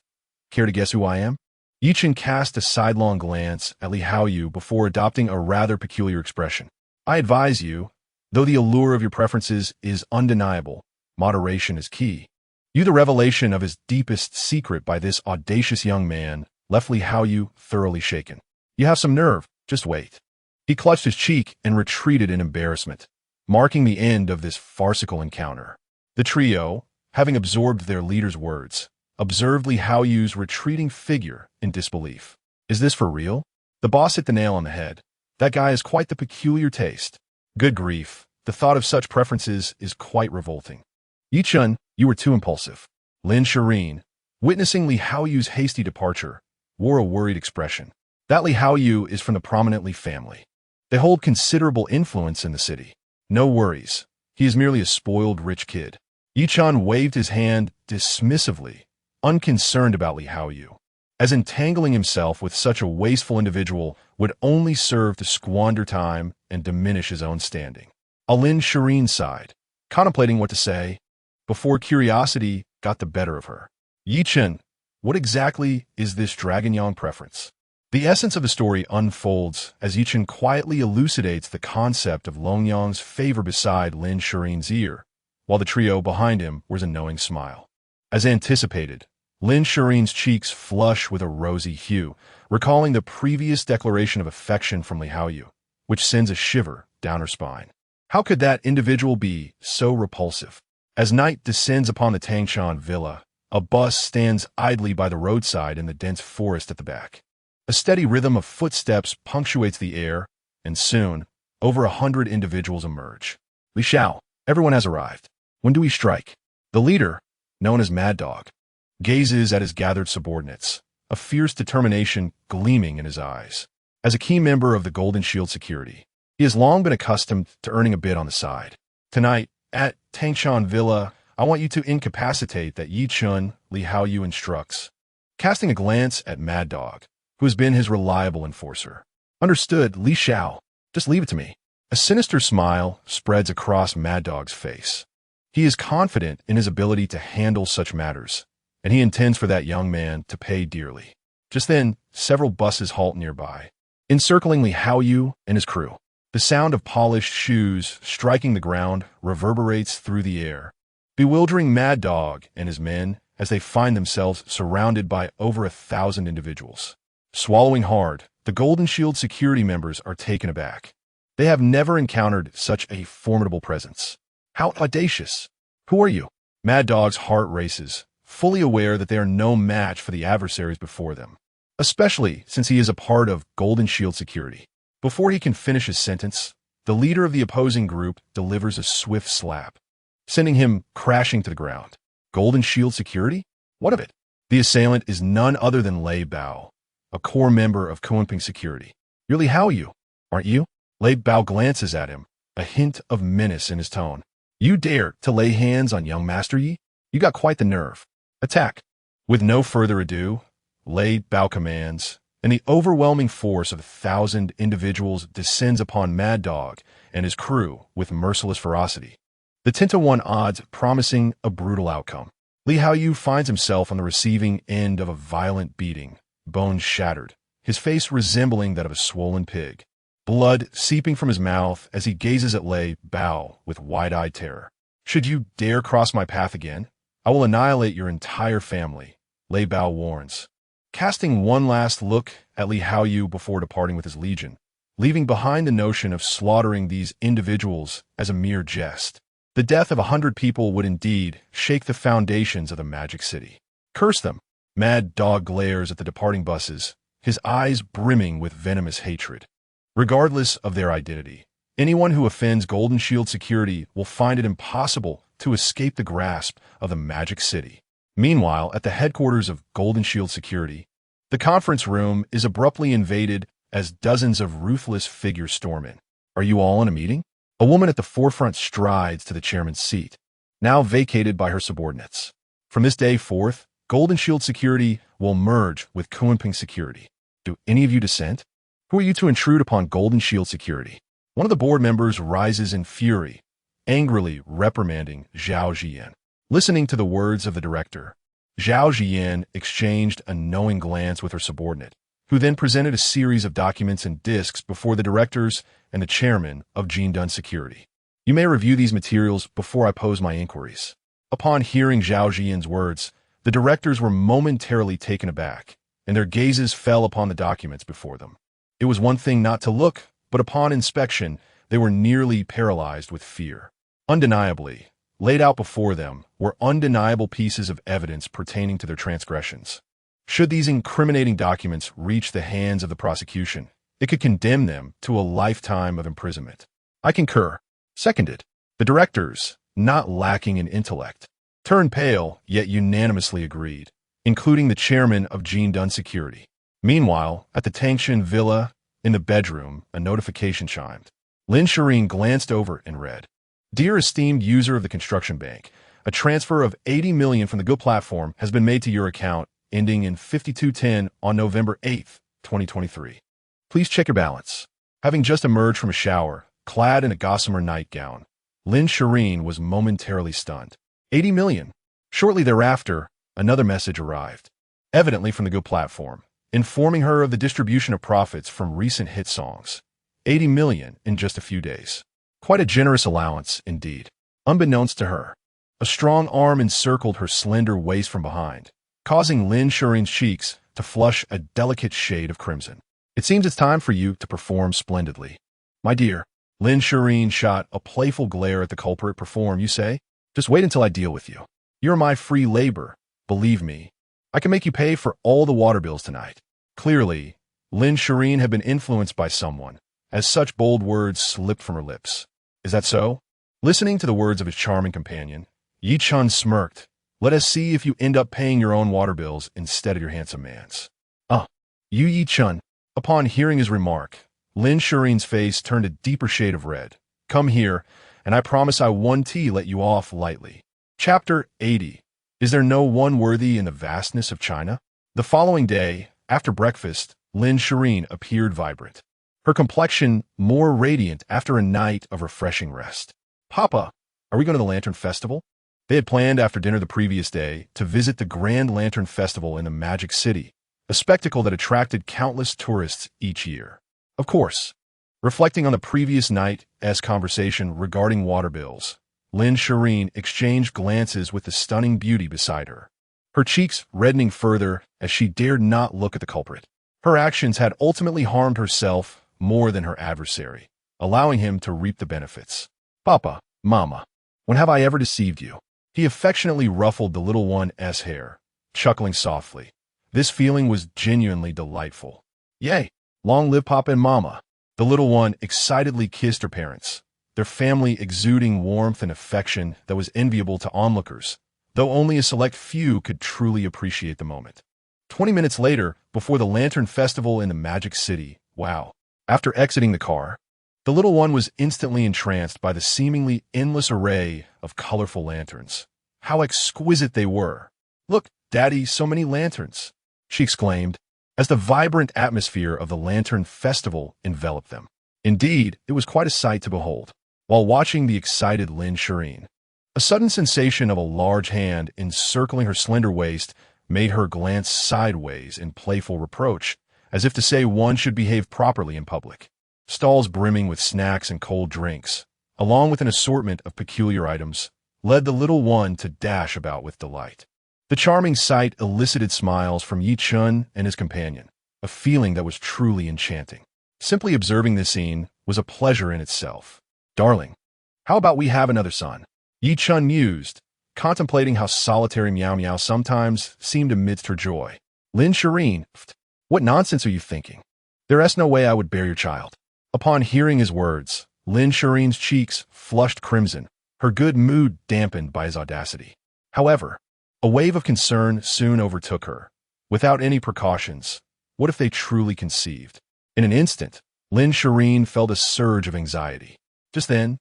Care to guess who I am?" Ye Chen cast a sidelong glance at Li Haoyu before adopting a rather peculiar expression. "I advise you, though the allure of your preferences is undeniable, moderation is key." The revelation of his deepest secret by this audacious young man left Li Haoyu thoroughly shaken. "You have some nerve, just wait." He clutched his cheek and retreated in embarrassment, marking the end of this farcical encounter. The trio, having absorbed their leader's words, observed Li Haoyu's retreating figure in disbelief. "Is this for real?" The boss hit the nail on the head. "That guy has quite the peculiar taste." Good grief, the thought of such preferences is quite revolting. "Ye Chen, you were too impulsive." Lin Shiyin, witnessing Li Haoyu's hasty departure, wore a worried expression. "That Li Haoyu is from the prominent Li family. They hold considerable influence in the city. No worries, he is merely a spoiled rich kid." Ye Chen waved his hand dismissively, unconcerned about Li Haoyu, as entangling himself with such a wasteful individual would only serve to squander time and diminish his own standing. Lin Shiyin sighed, contemplating what to say, before curiosity got the better of her. "Ye Chen, what exactly is this Dragon preference?" The essence of the story unfolds as Ye Chen quietly elucidates the concept of Longyang's favor beside Lin Shiyin's ear, while the trio behind him wears a knowing smile. As anticipated, Lin Shiyin's cheeks flush with a rosy hue, recalling the previous declaration of affection from Li Haoyu, which sends a shiver down her spine. How could that individual be so repulsive? As night descends upon the Tangshan villa, a bus stands idly by the roadside in the dense forest at the back. A steady rhythm of footsteps punctuates the air, and soon, over 100 individuals emerge. "Li Xiao, everyone has arrived. When do we strike?" The leader, known as Mad Dog, gazes at his gathered subordinates, a fierce determination gleaming in his eyes. As a key member of the Golden Shield security, he has long been accustomed to earning a bit on the side. Tonight, at Tangshan Villa, I want you to incapacitate that Ye Chen, Li Haoyu instructs, casting a glance at Mad Dog, who has been his reliable enforcer. "Understood, Li Xiao. Just leave it to me." A sinister smile spreads across Mad Dog's face. He is confident in his ability to handle such matters, and he intends for that young man to pay dearly. Just then, several buses halt nearby, encircling Li Haoyu and his crew. The sound of polished shoes striking the ground reverberates through the air, bewildering Mad Dog and his men as they find themselves surrounded by over 1,000 individuals. Swallowing hard, the Golden Shield security members are taken aback. They have never encountered such a formidable presence. How audacious! "Who are you?" Mad Dog's heart races, fully aware that they are no match for the adversaries before them, especially since he is a part of Golden Shield security. Before he can finish his sentence, the leader of the opposing group delivers a swift slap, sending him crashing to the ground. Golden Shield security? What of it? The assailant is none other than Lei Bao, a core member of Kunping security. You're Li Haoyu, aren't you? Lei Bao glances at him, a hint of menace in his tone. You dare to lay hands on young Master Yi? You got quite the nerve. Attack. With no further ado, Lei Bao commands, and the overwhelming force of 1,000 individuals descends upon Mad Dog and his crew with merciless ferocity. The 10-to-1 odds promising a brutal outcome. Li Haoyu finds himself on the receiving end of a violent beating, bones shattered, his face resembling that of a swollen pig, blood seeping from his mouth as he gazes at Lei Bao with wide-eyed terror. Should you dare cross my path again, I will annihilate your entire family, Lei Bao warns. Casting one last look at Li Haoyu before departing with his legion, leaving behind the notion of slaughtering these individuals as a mere jest. The death of 100 people would indeed shake the foundations of the Magic City. Curse them! Mad Dog glares at the departing buses, his eyes brimming with venomous hatred. Regardless of their identity, anyone who offends Golden Shield security will find it impossible to escape the grasp of the Magic City. Meanwhile, at the headquarters of Golden Shield security, the conference room is abruptly invaded as dozens of ruthless figures storm in. Are you all in a meeting? A woman at the forefront strides to the chairman's seat, now vacated by her subordinates. From this day forth, Golden Shield security will merge with Kunping security. Do any of you dissent? Who are you to intrude upon Golden Shield security? One of the board members rises in fury, angrily reprimanding Zhao Ziyan. Listening to the words of the director, Zhao Ziyan exchanged a knowing glance with her subordinate, who then presented a series of documents and discs before the directors and the chairman of Jingdun Security. You may review these materials before I pose my inquiries. Upon hearing Zhao Ziyan's words, the directors were momentarily taken aback, and their gazes fell upon the documents before them. It was one thing not to look, but upon inspection, they were nearly paralyzed with fear. Undeniably, laid out before them were undeniable pieces of evidence pertaining to their transgressions. Should these incriminating documents reach the hands of the prosecution, it could condemn them to a lifetime of imprisonment. I concur. Seconded. The directors, not lacking in intellect, turned pale yet unanimously agreed, including the chairman of Jingdun Security. Meanwhile, at the Tangshan Villa, in the bedroom, a notification chimed. Lin Shiyin glanced over and read, Dear esteemed user of the construction bank, a transfer of 80 million from the Go platform has been made to your account, ending in 5210 on November 8th, 2023. Please check your balance. Having just emerged from a shower, clad in a gossamer nightgown, Lin Shiyin was momentarily stunned. 80 million. Shortly thereafter, another message arrived, evidently from the Go platform, informing her of the distribution of profits from recent hit songs. 80 million in just a few days. Quite a generous allowance, indeed. Unbeknownst to her, a strong arm encircled her slender waist from behind, causing Lin Shiyin's cheeks to flush a delicate shade of crimson. It seems it's time for you to perform splendidly. My dear, Lin Shiyin shot a playful glare at the culprit. Perform, you say? Just wait until I deal with you. You're my free labor. Believe me, I can make you pay for all the water bills tonight. Clearly, Lin Shiyin had been influenced by someone, as such bold words slipped from her lips. Is that so? Listening to the words of his charming companion, Ye Chen smirked. Let us see if you end up paying your own water bills instead of your handsome man's. You Ye Chen. Upon hearing his remark, Lin Shiyin's face turned a deeper shade of red. Come here, and I promise I won't let you off lightly. Chapter 80. Is there no one worthy in the vastness of China? The following day, after breakfast, Lin Shiyin appeared vibrant, her complexion more radiant after a night of refreshing rest. Papa, are we going to the Lantern Festival? They had planned after dinner the previous day to visit the Grand Lantern Festival in the Magic City, a spectacle that attracted countless tourists each year. Of course, reflecting on the previous night's conversation regarding water bills, Lin Shiyin exchanged glances with the stunning beauty beside her, her cheeks reddening further as she dared not look at the culprit. Her actions had ultimately harmed herself more than her adversary, allowing him to reap the benefits. Papa, Mama, when have I ever deceived you? He affectionately ruffled the little one's hair, chuckling softly. This feeling was genuinely delightful. Yay! Long live Papa and Mama. The little one excitedly kissed her parents, their family exuding warmth and affection that was enviable to onlookers, though only a select few could truly appreciate the moment. 20 minutes later, before the Lantern Festival in the Magic City, wow. After exiting the car, the little one was instantly entranced by the seemingly endless array of colorful lanterns. How exquisite they were! "Look, Daddy, so many lanterns!" she exclaimed, as the vibrant atmosphere of the Lantern Festival enveloped them. Indeed, it was quite a sight to behold. While watching the excited Lin Shiyin, a sudden sensation of a large hand encircling her slender waist made her glance sideways in playful reproach, as if to say one should behave properly in public. Stalls brimming with snacks and cold drinks, along with an assortment of peculiar items, led the little one to dash about with delight. The charming sight elicited smiles from Ye Chen and his companion, a feeling that was truly enchanting. Simply observing this scene was a pleasure in itself. "Darling, how about we have another son?" Ye Chen mused, contemplating how solitary Miao sometimes seemed amidst her joy. Lin Shiyin, "What nonsense are you thinking? There's no way I would bear your child." Upon hearing his words, Lin Shiyin's cheeks flushed crimson, her good mood dampened by his audacity. However, a wave of concern soon overtook her. Without any precautions, what if they truly conceived? In an instant, Lin Shiyin felt a surge of anxiety. Just then,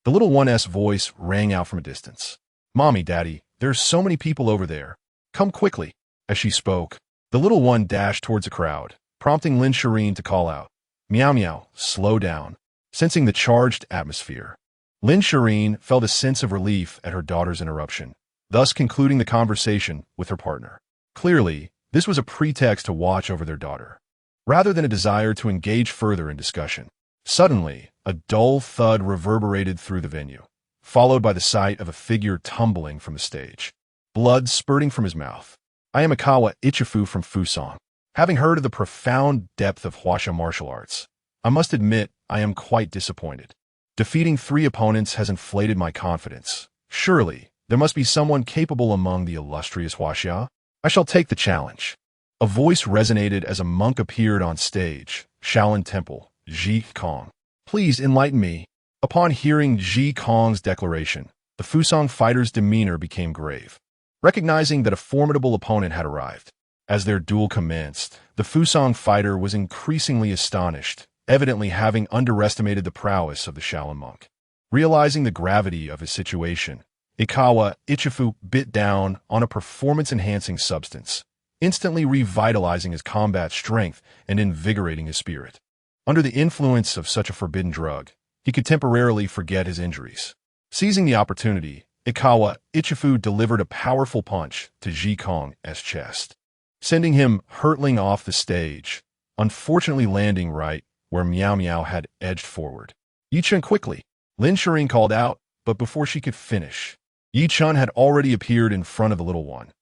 the little one's voice rang out from a distance. "Mommy, Daddy, there's so many people over there. Come quickly." As she spoke, the little one dashed towards the crowd, prompting Lin Shiyin to call out, "Miao, slow down." Sensing the charged atmosphere, Lin Shiyin felt a sense of relief at her daughter's interruption, thus concluding the conversation with her partner. Clearly, this was a pretext to watch over their daughter, rather than a desire to engage further in discussion. Suddenly, a dull thud reverberated through the venue, followed by the sight of a figure tumbling from the stage, blood spurting from his mouth. "I am Ichifu from Fusong. Having heard of the profound depth of Huaxia martial arts, I must admit I am quite disappointed. Defeating 3 opponents has inflated my confidence. Surely, there must be someone capable among the illustrious Huaxia. I shall take the challenge." A voice resonated as a monk appeared on stage, Shaolin Temple, Ji Kong. "Please enlighten me." Upon hearing Ji Kong's declaration, the Fusong fighter's demeanor became grave, recognizing that a formidable opponent had arrived. As their duel commenced, the Fusong fighter was increasingly astonished, evidently having underestimated the prowess of the Shaolin monk. Realizing the gravity of his situation, Ichifu bit down on a performance-enhancing substance, instantly revitalizing his combat strength and invigorating his spirit. Under the influence of such a forbidden drug, he could temporarily forget his injuries. Seizing the opportunity, Ichifu delivered a powerful punch to Ji Kong's chest, sending him hurtling off the stage, unfortunately landing right where Miao had edged forward. "Ye Chen, quickly!" Lin Shiyin called out, but before she could finish, Ye Chen had already appeared in front of the little one,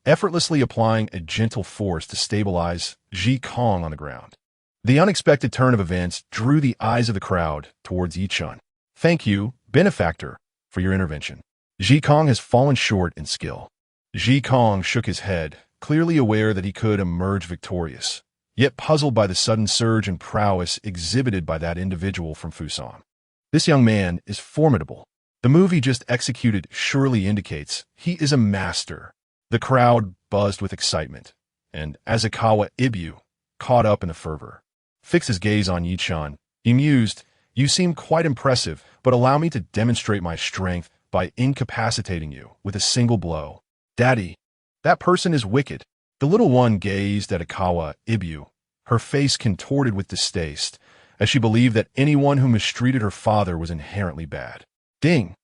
effortlessly applying a gentle force to stabilize Ji Kong on the ground. The unexpected turn of events drew the eyes of the crowd towards Ye Chen. "Thank you, benefactor, for your intervention. Ji Kong has fallen short in skill." Ji Kong shook his head, clearly aware that he could emerge victorious, yet puzzled by the sudden surge in prowess exhibited by that individual from Fusong. "This young man is formidable. The move he just executed surely indicates he is a master." The crowd buzzed with excitement, and Ibu, caught up in the fervor, fixed his gaze on Ye Chen. He mused, "You seem quite impressive, but allow me to demonstrate my strength by incapacitating you with a single blow." "Daddy, that person is wicked." The little one gazed at Ibu, her face contorted with distaste, as she believed that anyone who mistreated her father was inherently bad. Ding!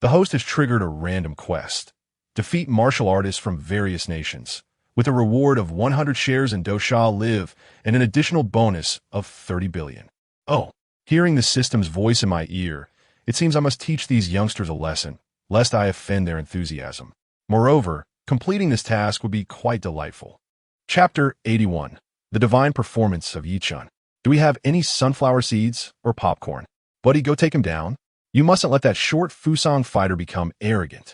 The host has triggered a random quest. Defeat martial artists from various nations, with a reward of 100 shares in Dosha Live and an additional bonus of 30 billion. Oh, hearing the system's voice in my ear, it seems I must teach these youngsters a lesson, lest I offend their enthusiasm. Moreover, completing this task would be quite delightful. Chapter 81. The Divine Performance of Ye Chen. "Do we have any sunflower seeds or popcorn? Buddy, go take him down. You mustn't let that short Fusong fighter become arrogant."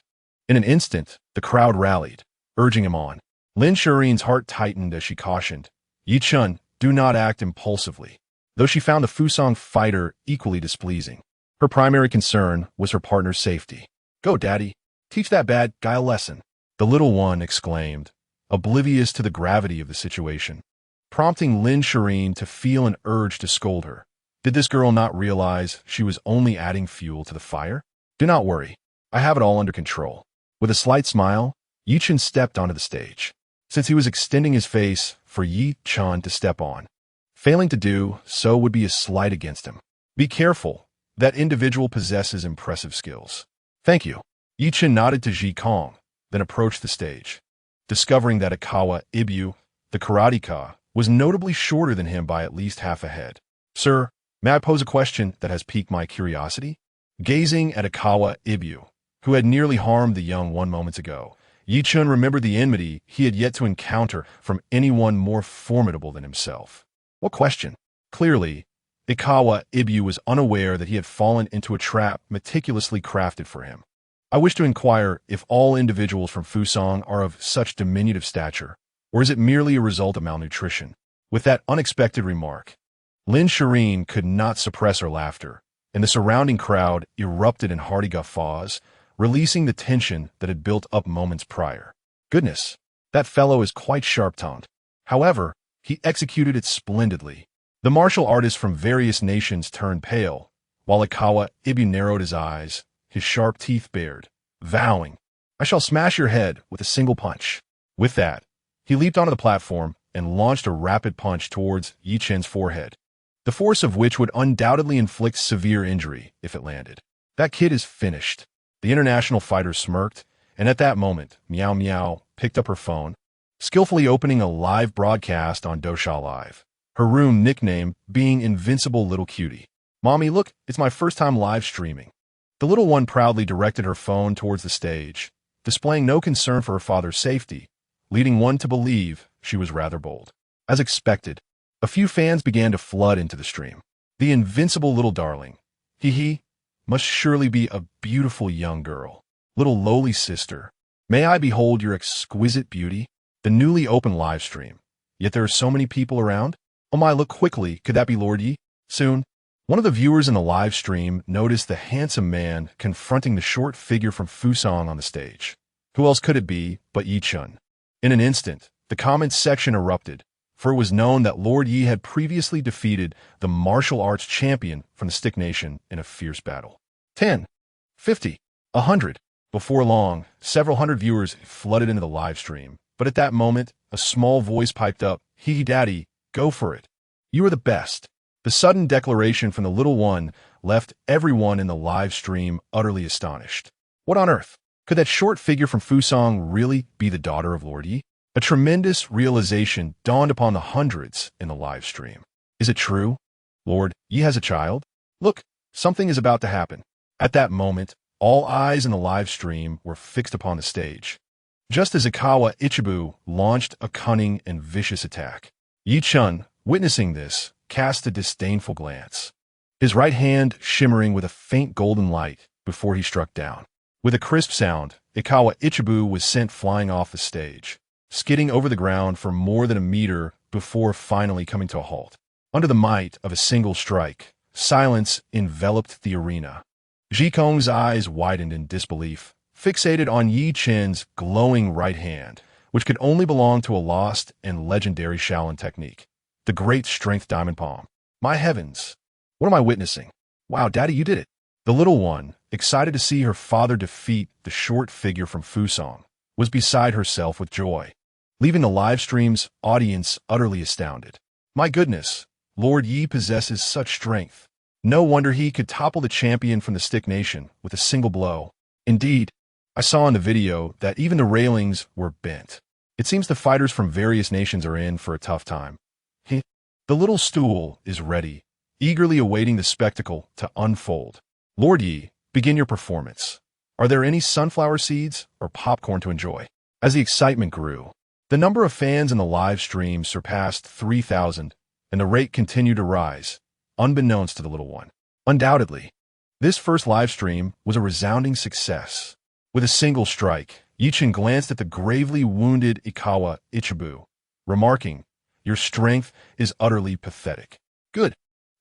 In an instant, the crowd rallied, urging him on. Lin Shiyin's heart tightened as she cautioned, "Ye Chen, do not act impulsively. though she found the Fusang fighter equally displeasing. Her primary concern was her partner's safety. "Go, Daddy. Teach that bad guy a lesson," the little one exclaimed, oblivious to the gravity of the situation, prompting Lin Shiyin to feel an urge to scold her. Did this girl not realize she was only adding fuel to the fire? "Do not worry. I have it all under control." With a slight smile, Ye Chen stepped onto the stage. Since he was extending his face for Ye Chen to step on, failing to do so would be a slight against him. "Be careful. That individual possesses impressive skills." "Thank you." Ye Chen nodded to Ji Kong, then approached the stage, discovering that Ikawa Ibu, the karateka, was notably shorter than him by at least half a head. "Sir, may I pose a question that has piqued my curiosity?" Gazing at Ikawa Ibu, who had nearly harmed the young one moments ago, Ye Chen remembered the enmity he had yet to encounter from anyone more formidable than himself. What question? Clearly, Ikawa Ibu was unaware that he had fallen into a trap meticulously crafted for him. "I wish to inquire if all individuals from Fusang are of such diminutive stature, or is it merely a result of malnutrition?" With that unexpected remark, Lin Shiyin could not suppress her laughter, and the surrounding crowd erupted in hearty guffaws, releasing the tension that had built up moments prior. "Goodness, that fellow is quite sharp-tongued." However, he executed it splendidly. The martial artists from various nations turned pale, while Ikawa Ibu narrowed his eyes, his sharp teeth bared, vowing, "I shall smash your head with a single punch." With that, he leaped onto the platform and launched a rapid punch towards Ye Chen's forehead, the force of which would undoubtedly inflict severe injury if it landed. "That kid is finished." The international fighter smirked, and at that moment, Miao picked up her phone, skillfully opening a live broadcast on Dosha Live, her room nickname being Invincible Little Cutie. "Mommy, look, it's my first time live streaming." The little one proudly directed her phone towards the stage, displaying no concern for her father's safety, leading one to believe she was rather bold. As expected, a few fans began to flood into the stream. "The invincible little darling. Hee must surely be a beautiful young girl. Little lowly sister. May I behold your exquisite beauty?" The newly opened live stream. "Yet there are so many people around. Oh my, look quickly. Could that be Lord Yi?" Soon, one of the viewers in the live stream noticed the handsome man confronting the short figure from Fusang on the stage. Who else could it be but Ye Chen? In an instant, the comments section erupted, for it was known that Lord Yi had previously defeated the martial arts champion from the Stick Nation in a fierce battle. 10, 50, 100. Before long, several hundred viewers flooded into the live stream, but at that moment, a small voice piped up, "Hee Daddy, go for it. You are the best." The sudden declaration from the little one left everyone in the live stream utterly astonished. What on earth? Could that short figure from Fusang really be the daughter of Lord Yi? A tremendous realization dawned upon the hundreds in the live stream. Is it true? Lord Yi has a child? Look, something is about to happen. At that moment, all eyes in the live stream were fixed upon the stage. Just as Ikawa Ichibu launched a cunning and vicious attack, Ye Chen, witnessing this, cast a disdainful glance, his right hand shimmering with a faint golden light before he struck down. With a crisp sound, Ikawa Ichibu was sent flying off the stage, skidding over the ground for more than a meter before finally coming to a halt. Under the might of a single strike, silence enveloped the arena. Ji Kong's eyes widened in disbelief, fixated on Ye Chen's glowing right hand, which could only belong to a lost and legendary Shaolin technique, the Great Strength Diamond Palm. My heavens! What am I witnessing? Wow, Daddy, you did it! The little one, excited to see her father defeat the short figure from Fusang, was beside herself with joy, leaving the live stream's audience utterly astounded. My goodness, Lord Yi possesses such strength. No wonder he could topple the champion from the Stick Nation with a single blow. Indeed, I saw in the video that even the railings were bent. It seems the fighters from various nations are in for a tough time. The little stool is ready, eagerly awaiting the spectacle to unfold. Lord Yi, begin your performance. Are there any sunflower seeds or popcorn to enjoy? As the excitement grew, the number of fans in the live stream surpassed 3,000, and the rate continued to rise, unbeknownst to the little one. Undoubtedly, this first live stream was a resounding success. With a single strike, Ye Chen glanced at the gravely wounded Ikawa Ichibu, remarking, "Your strength is utterly pathetic." "Good.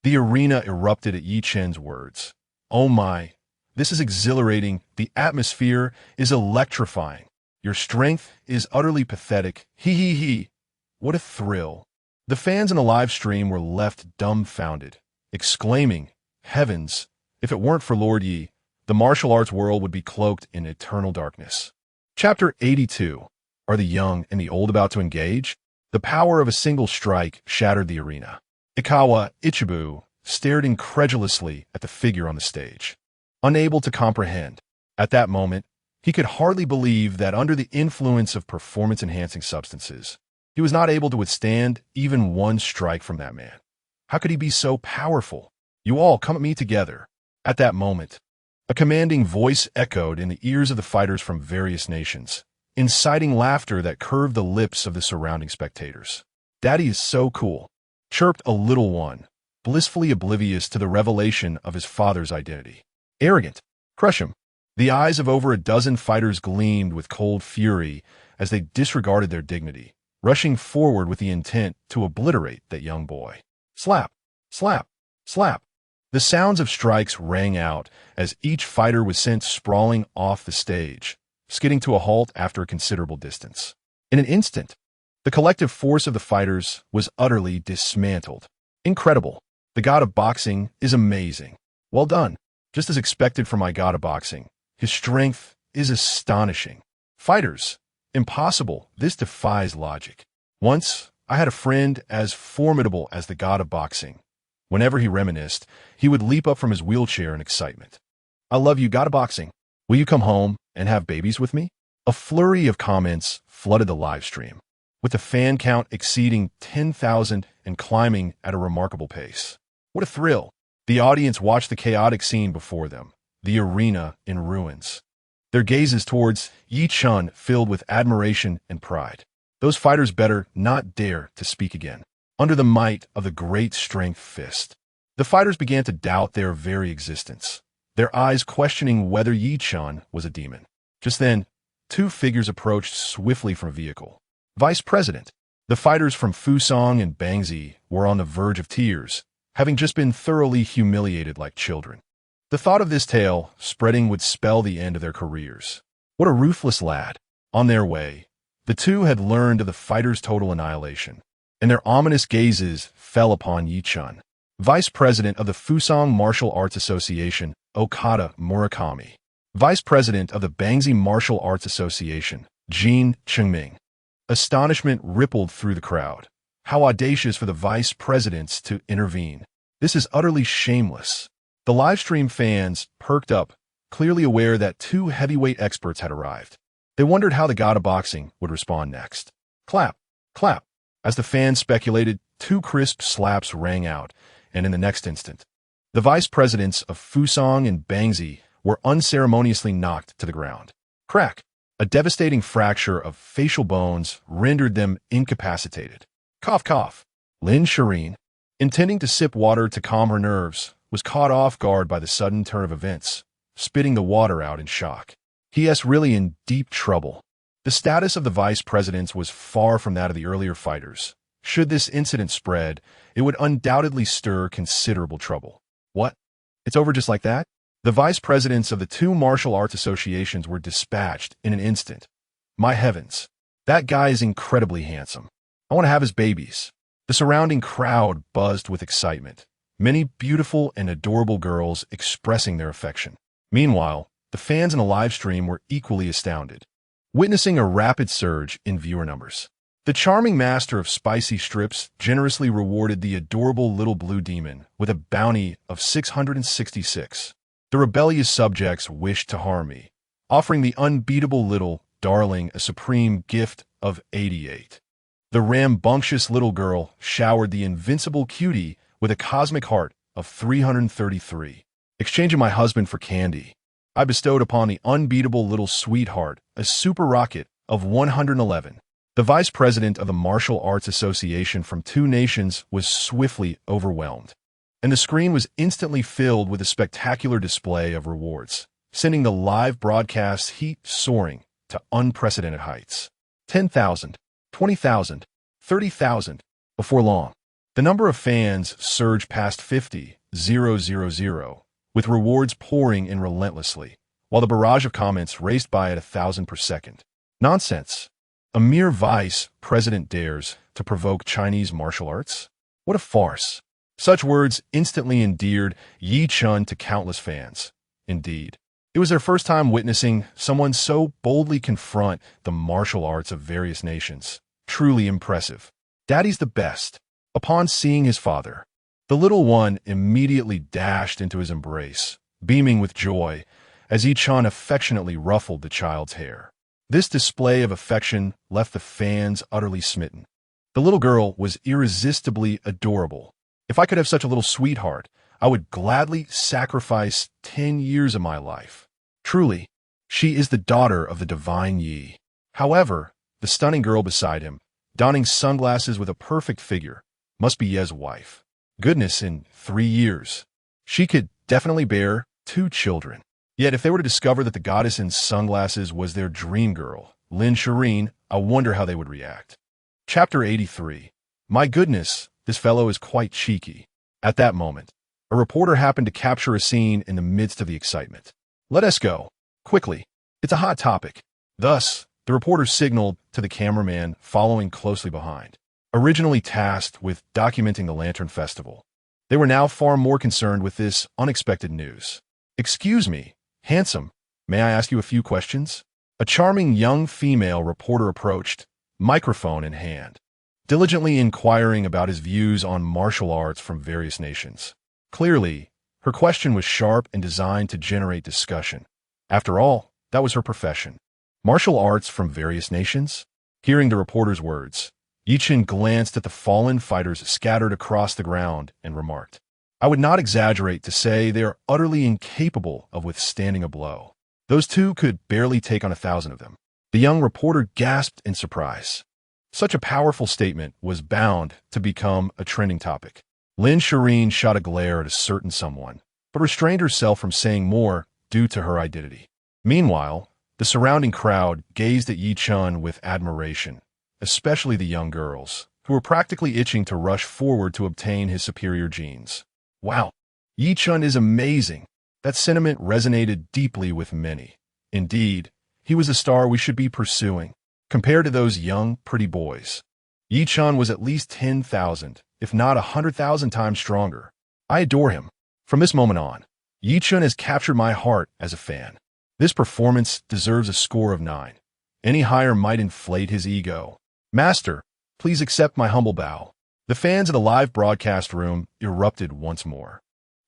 The arena erupted at Ye Chen's words. Oh my, this is exhilarating. The atmosphere is electrifying. Your strength is utterly pathetic. Hee hee hee. What a thrill. The fans in the live stream were left dumbfounded, exclaiming, Heavens, if it weren't for Lord Yi, the martial arts world would be cloaked in eternal darkness. Chapter 82. Are the young and the old about to engage? The power of a single strike shattered the arena. Ikawa Ichibu stared incredulously at the figure on the stage, unable to comprehend. At that moment, he could hardly believe that under the influence of performance-enhancing substances, he was not able to withstand even one strike from that man. How could he be so powerful? You all come at me together. At that moment, a commanding voice echoed in the ears of the fighters from various nations, inciting laughter that curved the lips of the surrounding spectators. Daddy is so cool, chirped a little one, blissfully oblivious to the revelation of his father's identity. Arrogant. Crush him. The eyes of over a dozen fighters gleamed with cold fury as they disregarded their dignity, rushing forward with the intent to obliterate that young boy. Slap, slap, slap. The sounds of strikes rang out as each fighter was sent sprawling off the stage, skidding to a halt after a considerable distance. In an instant, the collective force of the fighters was utterly dismantled. Incredible. The god of boxing is amazing. Well done. Just as expected from my god of boxing. His strength is astonishing. Fighters. Impossible. This defies logic. Once, I had a friend as formidable as the god of boxing. Whenever he reminisced, he would leap up from his wheelchair in excitement. I love you, god of boxing. Will you come home and have babies with me? A flurry of comments flooded the live stream, with the fan count exceeding 10,000 and climbing at a remarkable pace. What a thrill! The audience watched the chaotic scene before them, the arena in ruins. Their gazes towards Ye Chen filled with admiration and pride. Those fighters better not dare to speak again. Under the might of the great strength fist, the fighters began to doubt their very existence, their eyes questioning whether Ye Chen was a demon. Just then, two figures approached swiftly from a vehicle. Vice President. The fighters from Fusong and Bangzi were on the verge of tears, having just been thoroughly humiliated like children. The thought of this tale spreading would spell the end of their careers. What a ruthless lad. On their way, the two had learned of the fighters' total annihilation, and their ominous gazes fell upon Ye Chen, Vice President of the Fusong Martial Arts Association, Okada Murakami, Vice President of the Bangzi Martial Arts Association, Jin Chengming. Astonishment rippled through the crowd. How audacious for the vice presidents to intervene. This is utterly shameless. The livestream fans perked up, clearly aware that two heavyweight experts had arrived. They wondered how the god of boxing would respond next. Clap, clap. As the fans speculated, two crisp slaps rang out, and in the next instant, the vice presidents of Fusong and Bangzi were unceremoniously knocked to the ground. Crack! A devastating fracture of facial bones rendered them incapacitated. Cough, cough. Lin Shiyin, intending to sip water to calm her nerves, was caught off guard by the sudden turn of events, spitting the water out in shock. He.S. really in deep trouble. The status of the vice presidents was far from that of the earlier fighters. Should this incident spread, it would undoubtedly stir considerable trouble. What? It's over just like that? The vice presidents of the two martial arts associations were dispatched in an instant. My heavens, that guy is incredibly handsome. I want to have his babies. The surrounding crowd buzzed with excitement, many beautiful and adorable girls expressing their affection. Meanwhile, the fans in the live stream were equally astounded, witnessing a rapid surge in viewer numbers. The charming master of spicy strips generously rewarded the adorable little blue demon with a bounty of 666. The rebellious subjects wished to harm me, offering the unbeatable little darling a supreme gift of 88. The rambunctious little girl showered the invincible cutie with a cosmic heart of 333. Exchanging my husband for candy, I bestowed upon the unbeatable little sweetheart a super rocket of 111. The vice president of the Martial Arts Association from two nations was swiftly overwhelmed, and the screen was instantly filled with a spectacular display of rewards, sending the live broadcast heat soaring to unprecedented heights. 10,000, 20,000, 30,000. Before long, The number of fans surged past 50,000, with rewards pouring in relentlessly, while the barrage of comments raced by at 1,000 per second. Nonsense. A mere vice president dares to provoke Chinese martial arts? What a farce. Such words instantly endeared Ye Chen to countless fans. Indeed, it was their first time witnessing someone so boldly confront the martial arts of various nations. Truly impressive. Daddy's the best. Upon seeing his father, the little one immediately dashed into his embrace, beaming with joy as Ye Chen affectionately ruffled the child's hair. This display of affection left the fans utterly smitten. The little girl was irresistibly adorable. If I could have such a little sweetheart, I would gladly sacrifice 10 years of my life. Truly, she is the daughter of the divine Yi. However, the stunning girl beside him, donning sunglasses with a perfect figure, must be Ye's wife. Goodness, in 3 years, she could definitely bear 2 children. Yet if they were to discover that the goddess in sunglasses was their dream girl, Lin Shiyin, I wonder how they would react. Chapter 83. My goodness, this fellow is quite cheeky. At that moment, a reporter happened to capture a scene in the midst of the excitement. Let us go. Quickly. It's a hot topic. Thus, the reporter signaled to the cameraman following closely behind. Originally tasked with documenting the Lantern Festival, they were now far more concerned with this unexpected news. Excuse me, handsome, may I ask you a few questions? A charming young female reporter approached, microphone in hand, diligently inquiring about his views on martial arts from various nations. Clearly, her question was sharp and designed to generate discussion. After all, that was her profession. Martial arts from various nations? Hearing the reporter's words, Ye Chen glanced at the fallen fighters scattered across the ground and remarked, I would not exaggerate to say they are utterly incapable of withstanding a blow. Those 2 could barely take on 1,000 of them. The young reporter gasped in surprise. Such a powerful statement was bound to become a trending topic. Lin Shiyin shot a glare at a certain someone, but restrained herself from saying more due to her identity. Meanwhile, the surrounding crowd gazed at Ye Chen with admiration, especially the young girls, who were practically itching to rush forward to obtain his superior genes. Wow, Ye Chen is amazing. That sentiment resonated deeply with many. Indeed, he was the star we should be pursuing. Compared to those young, pretty boys, Ye Chen was at least 10,000, if not 100,000 times stronger. I adore him. From this moment on, Ye Chen has captured my heart as a fan. This performance deserves a score of 9. Any higher might inflate his ego. Master, please accept my humble bow. The fans of the live broadcast room erupted once more,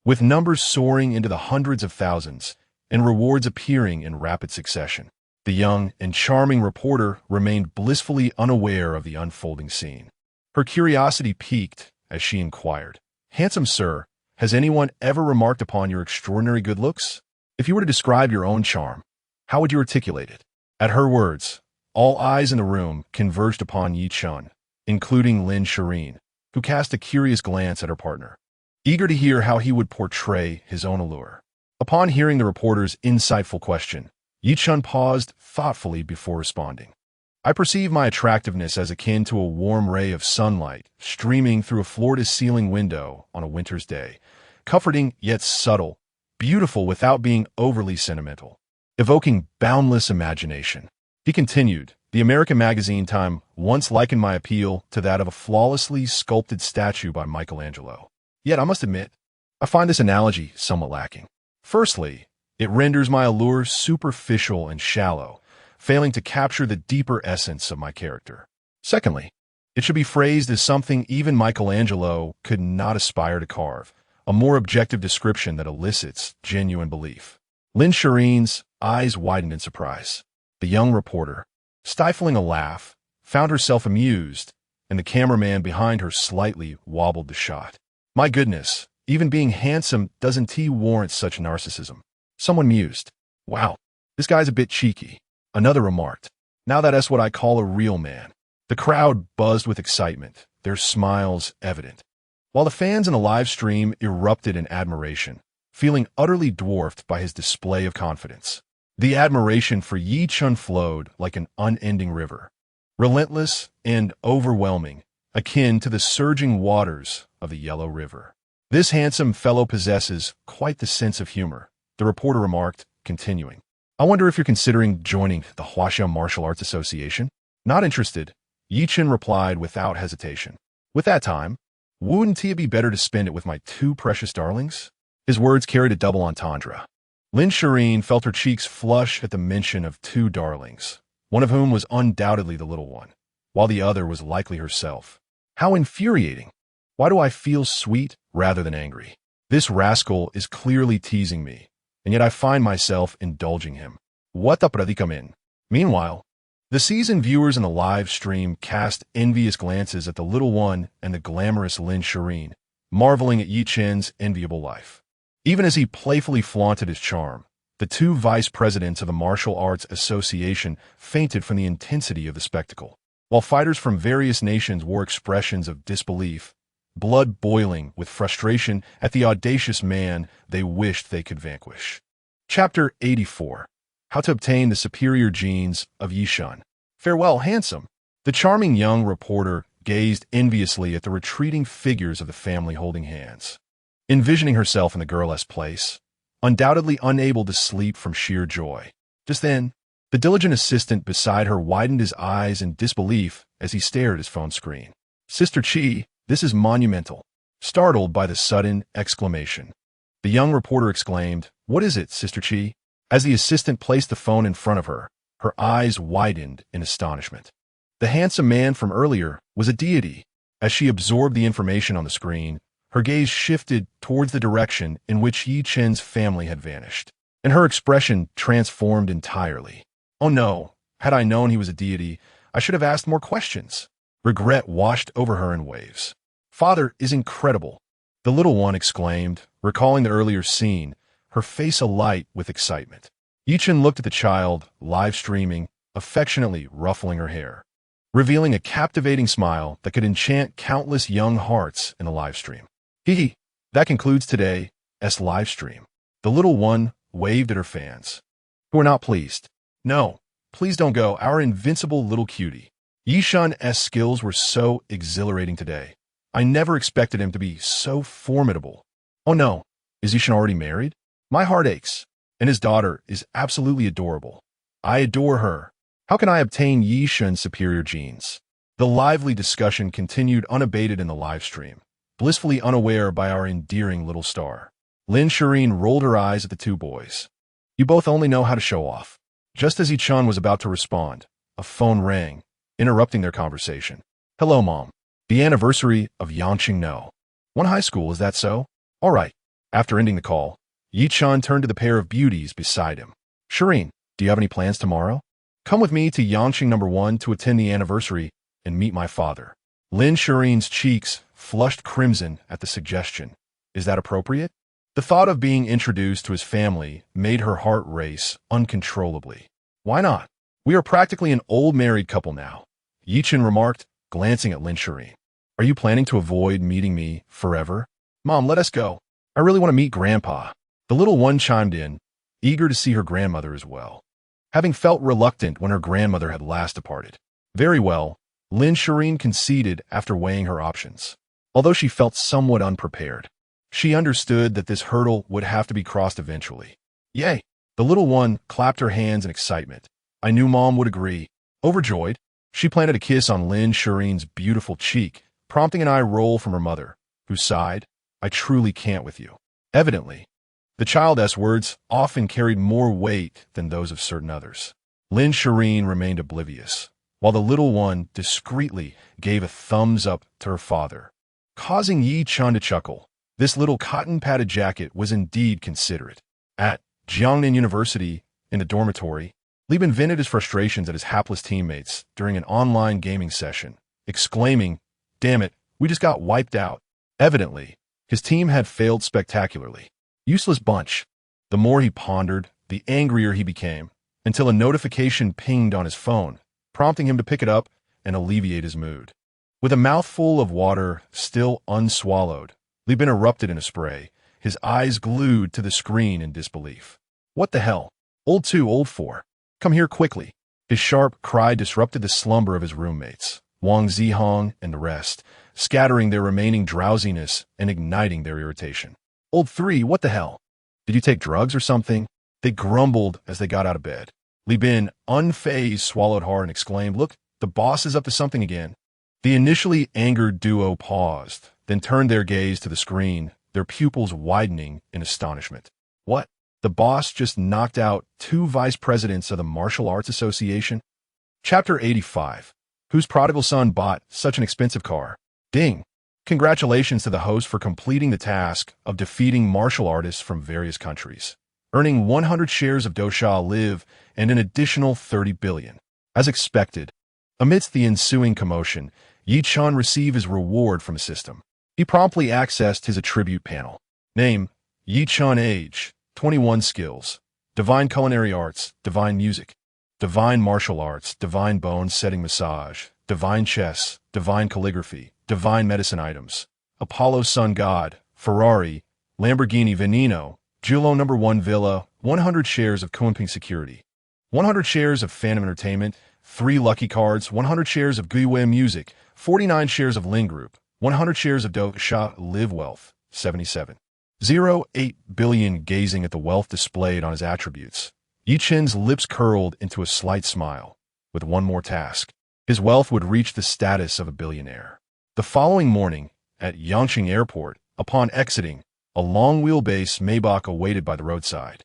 with numbers soaring into the hundreds of thousands and rewards appearing in rapid succession. The young and charming reporter remained blissfully unaware of the unfolding scene. Her curiosity piqued as she inquired, Handsome sir, has anyone ever remarked upon your extraordinary good looks? If you were to describe your own charm, how would you articulate it? At her words, all eyes in the room converged upon Ye Chen, including Lin Shiyin, who cast a curious glance at her partner, eager to hear how he would portray his own allure. Upon hearing the reporter's insightful question, Ye Chen paused thoughtfully before responding. I perceive my attractiveness as akin to a warm ray of sunlight streaming through a floor-to-ceiling window on a winter's day, comforting yet subtle, beautiful without being overly sentimental, evoking boundless imagination. He continued, the American magazine Time once likened my appeal to that of a flawlessly sculpted statue by Michelangelo. Yet I must admit, I find this analogy somewhat lacking. Firstly, it renders my allure superficial and shallow, failing to capture the deeper essence of my character. Secondly, it should be phrased as something even Michelangelo could not aspire to carve, a more objective description that elicits genuine belief. Lin Shiyin's eyes widened in surprise. The young reporter, stifling a laugh, found herself amused, and the cameraman behind her slightly wobbled the shot. My goodness, even being handsome doesn't warrant such narcissism. Someone mused, wow, this guy's a bit cheeky. Another remarked, now that's what I call a real man. The crowd buzzed with excitement, their smiles evident, while the fans in the live stream erupted in admiration, feeling utterly dwarfed by his display of confidence. The admiration for Ye Chen flowed like an unending river, relentless and overwhelming, akin to the surging waters of the Yellow River. This handsome fellow possesses quite the sense of humor, the reporter remarked, continuing. I wonder if you're considering joining the Huaxia Martial Arts Association? Not interested, Ye Chen replied without hesitation. With that time, wouldn't it be better to spend it with my two precious darlings? His words carried a double entendre. Lin Shiyin felt her cheeks flush at the mention of two darlings, one of whom was undoubtedly the little one, while the other was likely herself. How infuriating! Why do I feel sweet rather than angry? This rascal is clearly teasing me, and yet I find myself indulging him. What the predicamen? Meanwhile, the seasoned viewers in the live stream cast envious glances at the little one and the glamorous Lin Shiyin, marveling at Ye Chen's enviable life. Even as he playfully flaunted his charm, the two vice presidents of the Martial Arts Association fainted from the intensity of the spectacle, while fighters from various nations wore expressions of disbelief, blood boiling with frustration at the audacious man they wished they could vanquish. Chapter 84. How to Obtain the Superior Genes of Ye Chen. Farewell, handsome. The charming young reporter gazed enviously at the retreating figures of the family holding hands, envisioning herself in the girl's place, undoubtedly unable to sleep from sheer joy. Just then, the diligent assistant beside her widened his eyes in disbelief as he stared at his phone screen. Sister Chi, this is monumental. Startled by the sudden exclamation, the young reporter exclaimed, What is it, Sister Chi? As the assistant placed the phone in front of her, her eyes widened in astonishment. The handsome man from earlier was a deity. As she absorbed the information on the screen, her gaze shifted towards the direction in which Ye Chen's family had vanished, and her expression transformed entirely. Oh no, had I known he was a deity, I should have asked more questions. Regret washed over her in waves. Father is incredible, the little one exclaimed, recalling the earlier scene, her face alight with excitement. Ye Chen looked at the child, live streaming, affectionately ruffling her hair, revealing a captivating smile that could enchant countless young hearts in the live stream. Hee, that concludes today's live stream. The little one waved at her fans, who were not pleased. No, please don't go, our invincible little cutie. Ye Chen's skills were so exhilarating today. I never expected him to be so formidable. Oh no, is Ye Chen already married? My heart aches, and his daughter is absolutely adorable. I adore her. How can I obtain Ye Chen's superior genes? The lively discussion continued unabated in the live stream, blissfully unaware by our endearing little star. Lin Shiyin rolled her eyes at the two boys. You both only know how to show off. Just as Ye Chen was about to respond, a phone rang, interrupting their conversation. Hello, Mom. The anniversary of Yangqing No. One high school, is that so? All right. After ending the call, Ye Chen turned to the pair of beauties beside him. Shiyin, do you have any plans tomorrow? Come with me to Yangqing No. 1 to attend the anniversary and meet my father. Lin Shiyin's cheeks flushed crimson at the suggestion. Is that appropriate? The thought of being introduced to his family made her heart race uncontrollably. Why not? We are practically an old married couple now, Ye Chen remarked, glancing at Lin Shiyin. Are you planning to avoid meeting me forever? Mom, let us go. I really want to meet Grandpa. The little one chimed in, eager to see her grandmother as well, having felt reluctant when her grandmother had last departed. Very well, Lin Shiyin conceded after weighing her options. Although she felt somewhat unprepared, she understood that this hurdle would have to be crossed eventually. Yay! The little one clapped her hands in excitement. I knew Mom would agree. Overjoyed, she planted a kiss on Lin Shiyin's beautiful cheek, prompting an eye roll from her mother, who sighed, I truly can't with you. Evidently, the child's words often carried more weight than those of certain others. Lin Shiyin remained oblivious, while the little one discreetly gave a thumbs up to her father, causing Ye Chen to chuckle. This little cotton-padded jacket was indeed considerate. At Jiangnan University, in the dormitory, Lieben vented his frustrations at his hapless teammates during an online gaming session, exclaiming, Damn it, we just got wiped out. Evidently, his team had failed spectacularly. Useless bunch. The more he pondered, the angrier he became, until a notification pinged on his phone, prompting him to pick it up and alleviate his mood. With a mouthful of water still unswallowed, Lieben erupted in a spray, his eyes glued to the screen in disbelief. What the hell? Old 2, old 4. Come here quickly. His sharp cry disrupted the slumber of his roommates, Wang Zihong, and the rest, scattering their remaining drowsiness and igniting their irritation. Old three, what the hell? Did you take drugs or something? They grumbled as they got out of bed. Li Bin, unfazed, swallowed hard and exclaimed, "Look, the boss is up to something again." The initially angered duo paused, then turned their gaze to the screen, their pupils widening in astonishment. What? The boss just knocked out 2 vice presidents of the Martial Arts Association? Chapter 85. Whose prodigal son bought such an expensive car? Ding! Congratulations to the host for completing the task of defeating martial artists from various countries, earning 100 shares of Dosha Live and an additional 30 billion. As expected, amidst the ensuing commotion, Ye Chen received his reward from the system. He promptly accessed his attribute panel. Name, Ye Chen. Age, 21. Skills, Divine Culinary Arts, Divine Music, Divine Martial Arts, Divine Bone Setting Massage, Divine Chess, Divine Calligraphy, Divine Medicine Items, Apollo Sun God, Ferrari, Lamborghini Veneno, Julo No. 1 Villa, 100 shares of Kunping Security, 100 shares of Phantom Entertainment, 3 lucky cards, 100 shares of Guiwei Music, 49 shares of Lin Group, 100 shares of Dosha Live Wealth, 77.08 billion. Gazing at the wealth displayed on his attributes, Ye Chen's lips curled into a slight smile. With one more task, his wealth would reach the status of a billionaire. The following morning, at Yangqing Airport, upon exiting, a long wheelbase Maybach awaited by the roadside.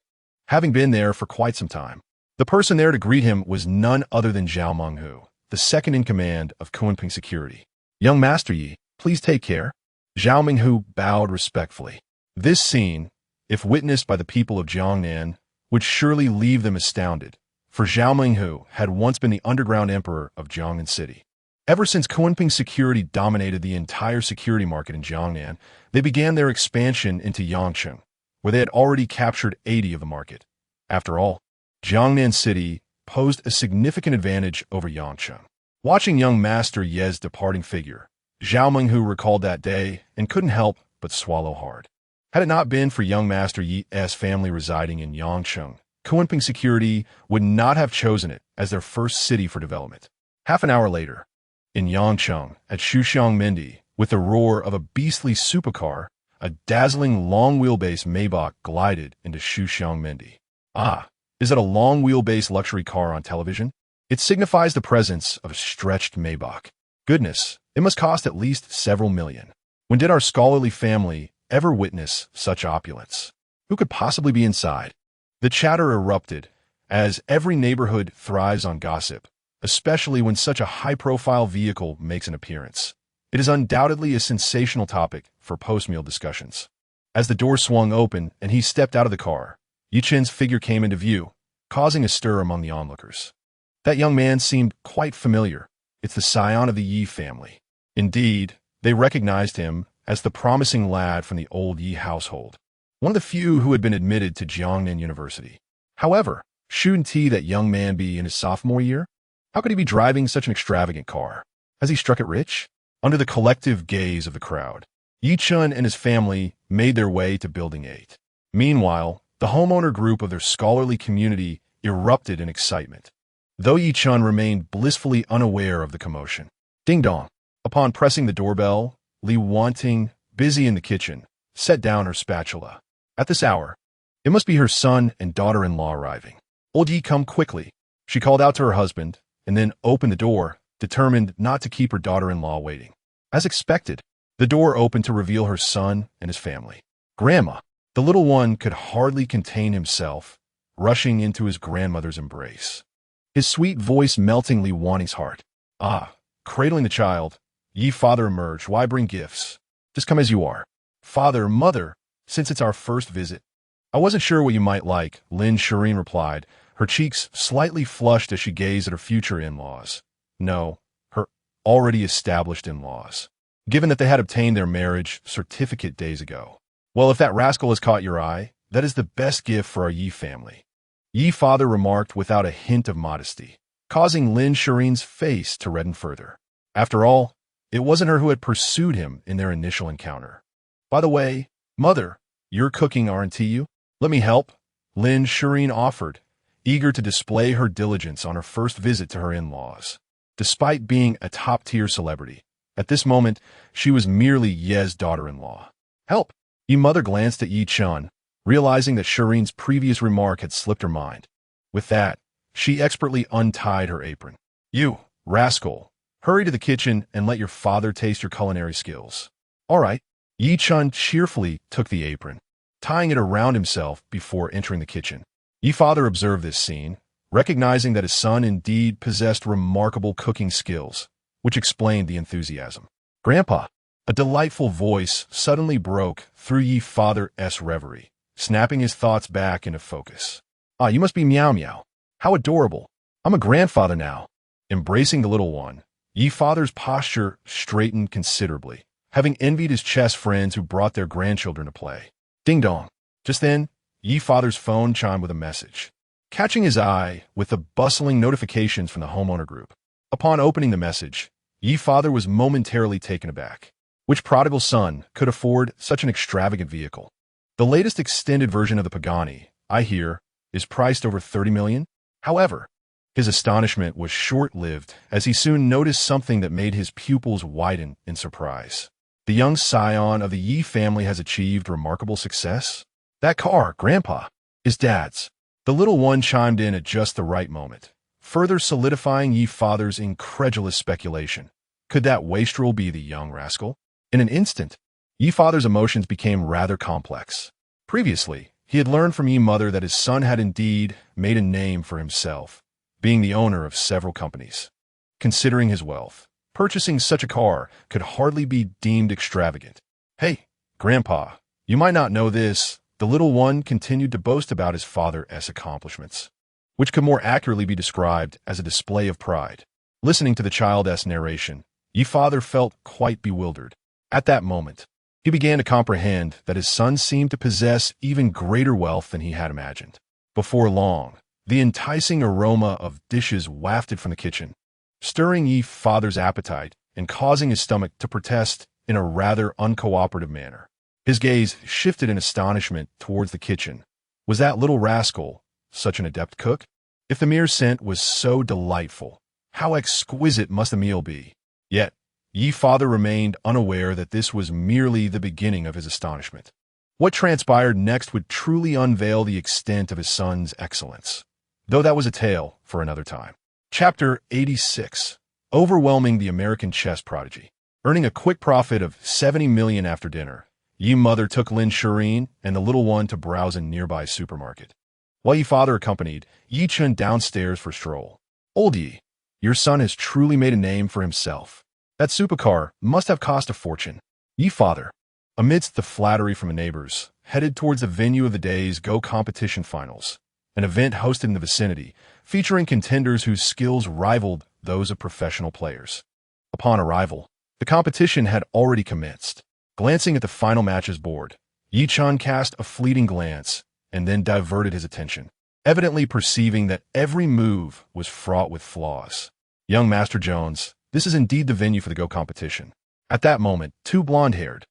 Having been there for quite some time, the person there to greet him was none other than Zhao Menghu, the second in command of Kunping Security. "Young Master Yi, please take care." Zhao Menghu bowed respectfully. This scene, if witnessed by the people of Jiangnan, would surely leave them astounded, for Zhao Menghu had once been the underground emperor of Jiangnan City. Ever since Kunping Security dominated the entire security market in Jiangnan, they began their expansion into Yangcheng, where they had already captured 80 of the market. After all, Jiangnan City posed a significant advantage over Yangcheng. Watching young Master Ye's departing figure, Zhao Menghu recalled that day and couldn't help but swallow hard. Had it not been for young Master Yi's family residing in Yangcheng, Kunping Security would not have chosen it as their first city for development. Half an hour later, in Yangcheng, at Shuxiang Mendi, with the roar of a beastly supercar, a dazzling long-wheelbase Maybach glided into Shuxiang Mendi. Ah, is it a long-wheelbase luxury car on television? It signifies the presence of a stretched Maybach. Goodness, it must cost at least several million. When did our scholarly family ever witness such opulence? Who could possibly be inside? The chatter erupted, as every neighborhood thrives on gossip, especially when such a high-profile vehicle makes an appearance. It is undoubtedly a sensational topic for post-meal discussions. As the door swung open and he stepped out of the car, Ye Chen's figure came into view, causing a stir among the onlookers. That young man seemed quite familiar. It's the scion of the Yi family. Indeed, they recognized him as the promising lad from the old Yi household, one of the few who had been admitted to Jiangnan University. However, shouldn't that young man be in his sophomore year? How could he be driving such an extravagant car? Has he struck it rich? Under the collective gaze of the crowd, Ye Chen and his family made their way to Building 8. Meanwhile, the homeowner group of their scholarly community erupted in excitement, though Ye Chen remained blissfully unaware of the commotion. Ding dong. Upon pressing the doorbell, Li Wanting, busy in the kitchen, set down her spatula. At this hour, it must be her son and daughter-in-law arriving. Old Yi, come quickly. She called out to her husband, and then opened the door, determined not to keep her daughter-in-law waiting. As expected, the door opened to reveal her son and his family. Grandma. The little one could hardly contain himself, rushing into his grandmother's embrace, his sweet voice melting Li Wanting's heart. Ah, cradling the child, Yi father emerged. Why bring gifts? Just come as you are. Father, mother, since it's our first visit. I wasn't sure what you might like, Lin Shiyin replied, her cheeks slightly flushed as she gazed at her future in-laws. No, her already established in-laws, given that they had obtained their marriage certificate days ago. Well, if that rascal has caught your eye, that is the best gift for our Yi family. Yi father remarked without a hint of modesty, causing Lin Shireen's face to redden further. After all, it wasn't her who had pursued him in their initial encounter. By the way, mother, you're cooking, aren't you? Let me help, Lin Shireen offered, eager to display her diligence on her first visit to her in-laws. despite being a top-tier celebrity. At this moment, she was merely Ye's daughter-in-law. Help! Ye mother glanced at Ye Chen, realizing that Shirin's previous remark had slipped her mind. With that, she expertly untied her apron. You, rascal, hurry to the kitchen and let your father taste your culinary skills. All right. Ye Chen cheerfully took the apron, tying it around himself before entering the kitchen. Ye father observed this scene, recognizing that his son indeed possessed remarkable cooking skills, which explained the enthusiasm. Grandpa, a delightful voice suddenly broke through Ye father's reverie, snapping his thoughts back into focus. Ah, you must be Miao Miao. How adorable. I'm a grandfather now. Embracing the little one, Ye father's posture straightened considerably, having envied his chess friends who brought their grandchildren to play. Ding dong. Just then, Ye father's phone chimed with a message, catching his eye with the bustling notifications from the homeowner group. Upon opening the message, Ye father was momentarily taken aback. Which prodigal son could afford such an extravagant vehicle? The latest extended version of the Pagani, I hear, is priced over 30 million. However, his astonishment was short-lived as he soon noticed something that made his pupils widen in surprise. The young scion of the Yi family has achieved remarkable success. That car, Grandpa, is Dad's. The little one chimed in at just the right moment, further solidifying Yi father's incredulous speculation. Could that wastrel be the young rascal? In an instant, Yi father's emotions became rather complex. Previously, he had learned from Yi mother that his son had indeed made a name for himself, being the owner of several companies. Considering his wealth, purchasing such a car could hardly be deemed extravagant. Hey, Grandpa, you might not know this. The little one continued to boast about his father's accomplishments, which could more accurately be described as a display of pride. Listening to the child's narration, Yi father felt quite bewildered. At that moment, he began to comprehend that his son seemed to possess even greater wealth than he had imagined. Before long, the enticing aroma of dishes wafted from the kitchen, stirring Yi father's appetite and causing his stomach to protest in a rather uncooperative manner. His gaze shifted in astonishment towards the kitchen. Was that little rascal such an adept cook? If the mere scent was so delightful, how exquisite must the meal be? Yet, Yi father remained unaware that this was merely the beginning of his astonishment. What transpired next would truly unveil the extent of his son's excellence, though that was a tale for another time. Chapter 86. Overwhelming the American chess prodigy. Earning a quick profit of 70 million after dinner, Yi mother took Lin Shiyin and the little one to browse a nearby supermarket, while Yi father accompanied Ye Chen downstairs for a stroll. Old Yi, your son has truly made a name for himself. That supercar must have cost a fortune. Yi father, amidst the flattery from the neighbors, headed towards the venue of the day's Go competition finals, an event hosted in the vicinity, featuring contenders whose skills rivaled those of professional players. Upon arrival, the competition had already commenced. Glancing at the final matches board, Ye Chen cast a fleeting glance and then diverted his attention, evidently perceiving that every move was fraught with flaws. Young Master Jones, this is indeed the venue for the Go competition. At that moment, two blonde-haired,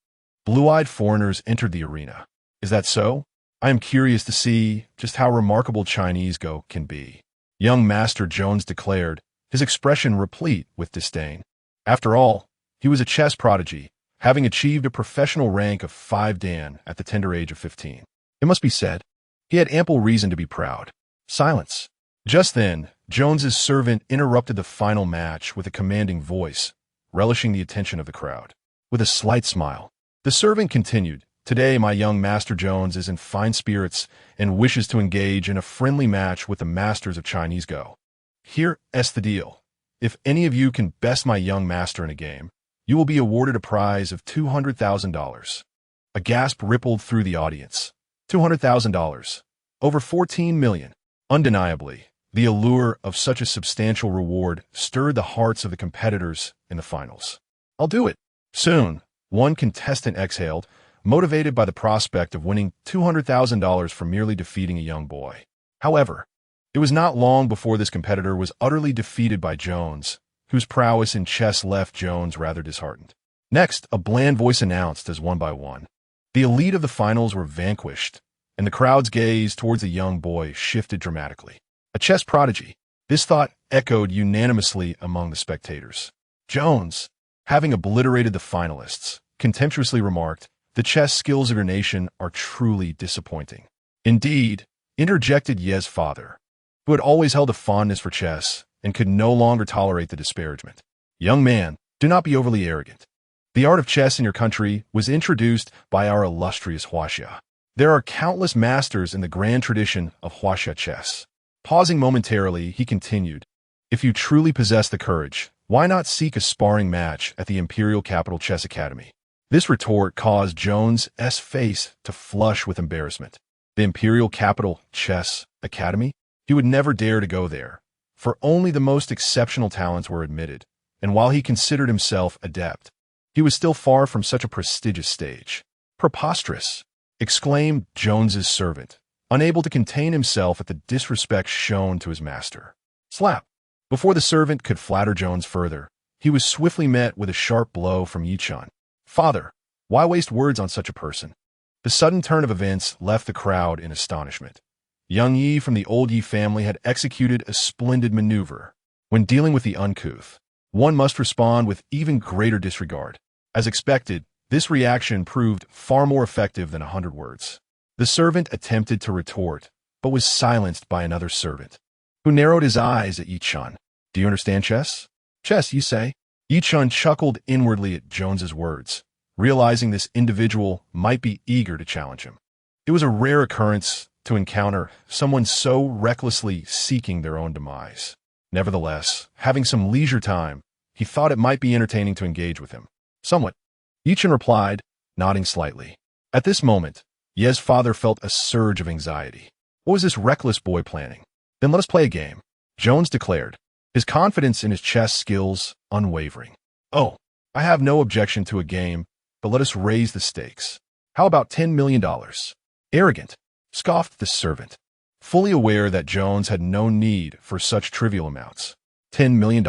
blue-eyed foreigners entered the arena. Is that so? I am curious to see just how remarkable Chinese Go can be. Young Master Jones declared, his expression replete with disdain. After all, he was a chess prodigy, having achieved a professional rank of 5 Dan at the tender age of 15. It must be said, he had ample reason to be proud. Silence. Just then, Jones's servant interrupted the final match with a commanding voice, relishing the attention of the crowd. With a slight smile, the servant continued, Today my young Master Jones is in fine spirits and wishes to engage in a friendly match with the masters of Chinese Go. Here's the deal. If any of you can best my young master in a game, you will be awarded a prize of $200,000. A gasp rippled through the audience. $200,000. Over 14 million. Undeniably, the allure of such a substantial reward stirred the hearts of the competitors in the finals. I'll do it. Soon, one contestant exhaled, motivated by the prospect of winning $200,000 for merely defeating a young boy. However, it was not long before this competitor was utterly defeated by Jones, whose prowess in chess left Jones rather disheartened. Next, a bland voice announced as one by one, the elite of the finals were vanquished, and the crowd's gaze towards the young boy shifted dramatically. A chess prodigy. This thought echoed unanimously among the spectators. Jones, having obliterated the finalists, contemptuously remarked, "The chess skills of your nation are truly disappointing." "Indeed," interjected Ye's father, who had always held a fondness for chess and could no longer tolerate the disparagement. "Young man, do not be overly arrogant. The art of chess in your country was introduced by our illustrious Huaxia. There are countless masters in the grand tradition of Huaxia chess." Pausing momentarily, he continued, "If you truly possess the courage, why not seek a sparring match at the Imperial Capital Chess Academy?" This retort caused Jones's face to flush with embarrassment. The Imperial Capital Chess Academy? He would never dare to go there, for only the most exceptional talents were admitted, and while he considered himself adept, he was still far from such a prestigious stage. "Preposterous!" exclaimed Jones's servant, unable to contain himself at the disrespect shown to his master. Slap! Before the servant could flatter Jones further, he was swiftly met with a sharp blow from Ye Chen. "Father, why waste words on such a person?" The sudden turn of events left the crowd in astonishment. Young Yi from the old Yi family had executed a splendid maneuver. When dealing with the uncouth, one must respond with even greater disregard. As expected, this reaction proved far more effective than 100 words. The servant attempted to retort, but was silenced by another servant, who narrowed his eyes at Ye Chen. "Do you understand chess?" "Chess, you say?" Ye Chen chuckled inwardly at Jones's words, realizing this individual might be eager to challenge him. It was a rare occurrence to encounter someone so recklessly seeking their own demise. Nevertheless, having some leisure time, he thought it might be entertaining to engage with him. "Somewhat," Ye Chen replied, nodding slightly. At this moment, Ye's father felt a surge of anxiety. What was this reckless boy planning? "Then let us play a game," Jones declared, his confidence in his chess skills unwavering. "Oh, I have no objection to a game, but let us raise the stakes. How about $10 million? "Arrogant," scoffed the servant, fully aware that Jones had no need for such trivial amounts. $10 million?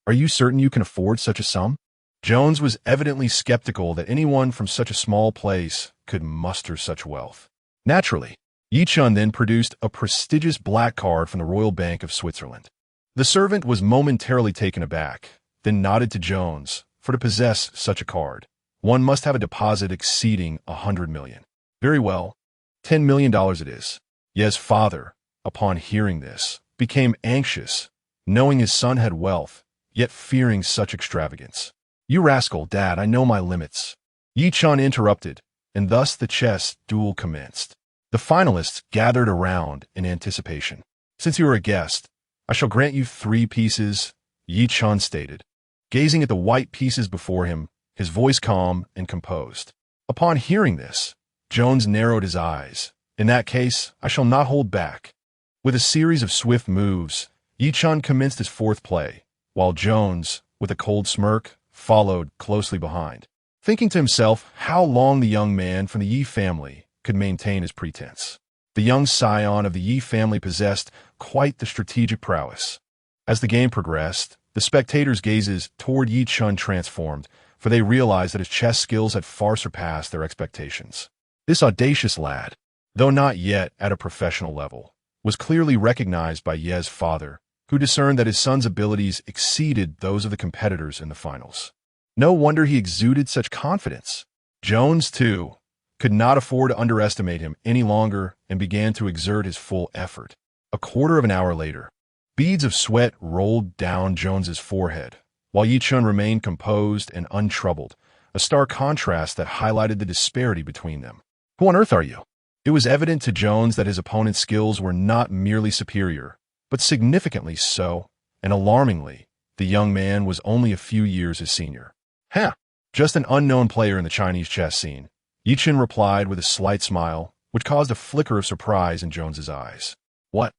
Are you certain you can afford such a sum? Jones was evidently skeptical that anyone from such a small place could muster such wealth. Naturally, Ye Chen then produced a prestigious black card from the Royal Bank of Switzerland. The servant was momentarily taken aback, then nodded to Jones, for to possess such a card, one must have a deposit exceeding 100 million. "Very well, $10 million it is." Ye's father, upon hearing this, became anxious, knowing his son had wealth, yet fearing such extravagance. "You rascal, Dad, I know my limits." Ye Chen interrupted, and thus the chess duel commenced. The finalists gathered around in anticipation. "Since you are a guest, I shall grant you 3 pieces," Ye Chen stated, gazing at the white pieces before him, his voice calm and composed. Upon hearing this, Jones narrowed his eyes. "In that case, I shall not hold back." With a series of swift moves, Ye Chen commenced his 4th play, while Jones, with a cold smirk, followed closely behind, thinking to himself how long the young man from the Yi family could maintain his pretense. The young scion of the Yi family possessed quite the strategic prowess. As the game progressed, the spectators' gazes toward Ye Chen transformed, for they realized that his chess skills had far surpassed their expectations. This audacious lad, though not yet at a professional level, was clearly recognized by Ye's father, who discerned that his son's abilities exceeded those of the competitors in the finals. No wonder he exuded such confidence. Jones, too, could not afford to underestimate him any longer and began to exert his full effort. A quarter of an hour later, beads of sweat rolled down Jones's forehead, while Ye Chen remained composed and untroubled, a stark contrast that highlighted the disparity between them. "Who on earth are you?" It was evident to Jones that his opponent's skills were not merely superior, but significantly so, and alarmingly, the young man was only a few years his senior. "Huh, just an unknown player in the Chinese chess scene," Ye Chen replied with a slight smile, which caused a flicker of surprise in Jones's eyes. "What?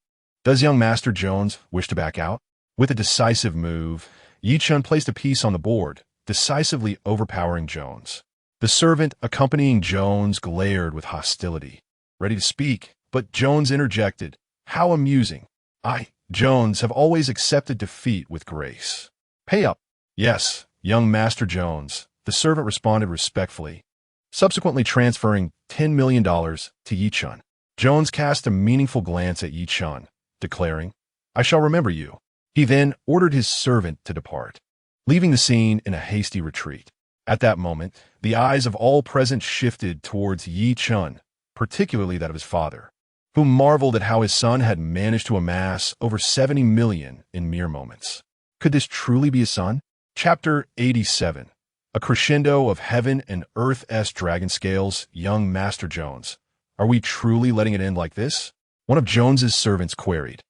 Does young Master Jones wish to back out?" With a decisive move, Ye Chen placed a piece on the board, decisively overpowering Jones. The servant accompanying Jones glared with hostility, ready to speak, but Jones interjected, "How amusing. I, Jones, have always accepted defeat with grace." "Pay up." "Yes, young Master Jones," the servant responded respectfully, subsequently transferring $10 million to Ye Chen. Jones cast a meaningful glance at Ye Chen, declaring, "I shall remember you." He then ordered his servant to depart, leaving the scene in a hasty retreat. At that moment, the eyes of all present shifted towards Ye Chen, particularly that of his father, who marveled at how his son had managed to amass over 70 million in mere moments. Could this truly be his son? Chapter 87. A crescendo of heaven and earth-esque dragon scales, young Master Jones. Are we truly letting it end like this? One of Jones's servants queried,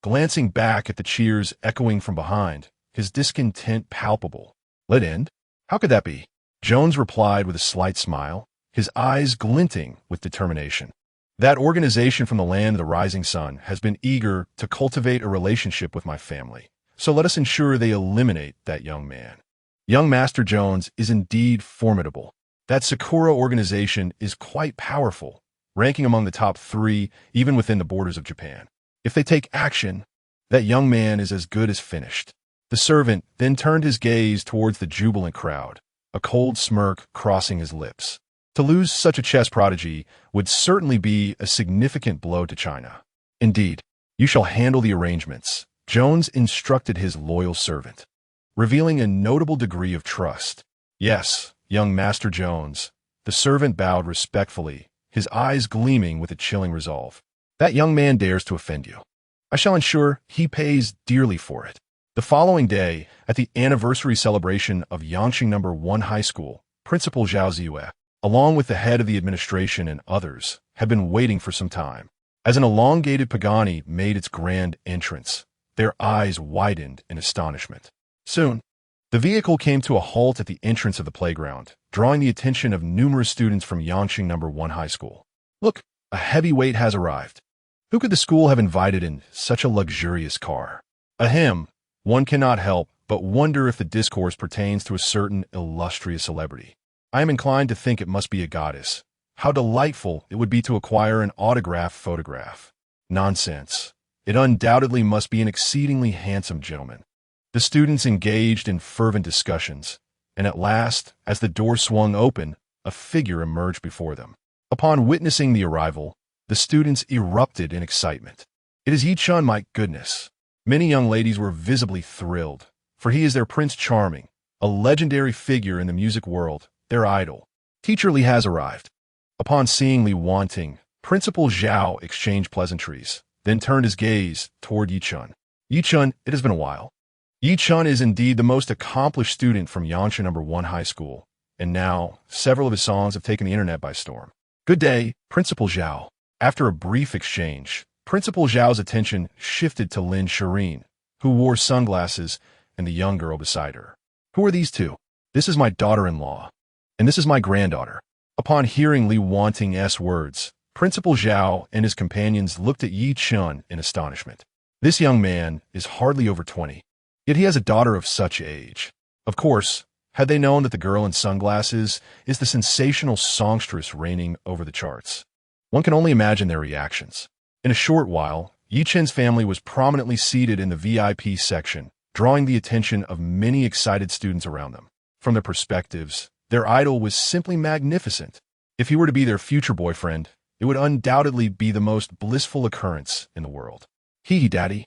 glancing back at the cheers echoing from behind, his discontent palpable. Let end? How could that be? Jones replied with a slight smile, his eyes glinting with determination. That organization from the land of the rising sun has been eager to cultivate a relationship with my family, so let us ensure they eliminate that young man. Young Master Jones is indeed formidable. That Sakura organization is quite powerful, ranking among the top 3 even within the borders of Japan. If they take action, that young man is as good as finished. The servant then turned his gaze towards the jubilant crowd, a cold smirk crossing his lips. To lose such a chess prodigy would certainly be a significant blow to China. Indeed, you shall handle the arrangements, Jones instructed his loyal servant, revealing a notable degree of trust. Yes, young Master Jones, the servant bowed respectfully, his eyes gleaming with a chilling resolve. That young man dares to offend you. I shall ensure he pays dearly for it. The following day, at the anniversary celebration of Yangqing No. 1 High School, Principal Zhao Ziyue, along with the head of the administration and others, had been waiting for some time. As an elongated Pagani made its grand entrance, their eyes widened in astonishment. Soon, the vehicle came to a halt at the entrance of the playground, drawing the attention of numerous students from Yangqing No. 1 High School. Look, a heavyweight has arrived. Who could the school have invited in such a luxurious car? Ahem, one cannot help but wonder if the discourse pertains to a certain illustrious celebrity. I am inclined to think it must be a goddess. How delightful it would be to acquire an autographed photograph. Nonsense. It undoubtedly must be an exceedingly handsome gentleman. The students engaged in fervent discussions, and at last, as the door swung open, a figure emerged before them. Upon witnessing the arrival, the students erupted in excitement. It is Ye Chen, my goodness. Many young ladies were visibly thrilled, for he is their Prince Charming, a legendary figure in the music world, their idol. Teacher Li has arrived. Upon seeing Li Wanting, Principal Zhao exchanged pleasantries, then turned his gaze toward Ye Chen. Ye Chen, it has been a while. Ye Chen is indeed the most accomplished student from Yangqing No. 1 High School, and now several of his songs have taken the internet by storm. Good day, Principal Zhao. After a brief exchange, Principal Zhao's attention shifted to Lin Shiyin, who wore sunglasses, and the young girl beside her. Who are these two? This is my daughter-in-law, and this is my granddaughter. Upon hearing Li Wanting's words, Principal Zhao and his companions looked at Ye Chen in astonishment. This young man is hardly over 20, yet he has a daughter of such age. Of course, had they known that the girl in sunglasses is the sensational songstress reigning over the charts, one can only imagine their reactions. In a short while, Ye Chen's family was prominently seated in the VIP section, drawing the attention of many excited students around them. From their perspectives, their idol was simply magnificent. If he were to be their future boyfriend, it would undoubtedly be the most blissful occurrence in the world. Hee, Daddy,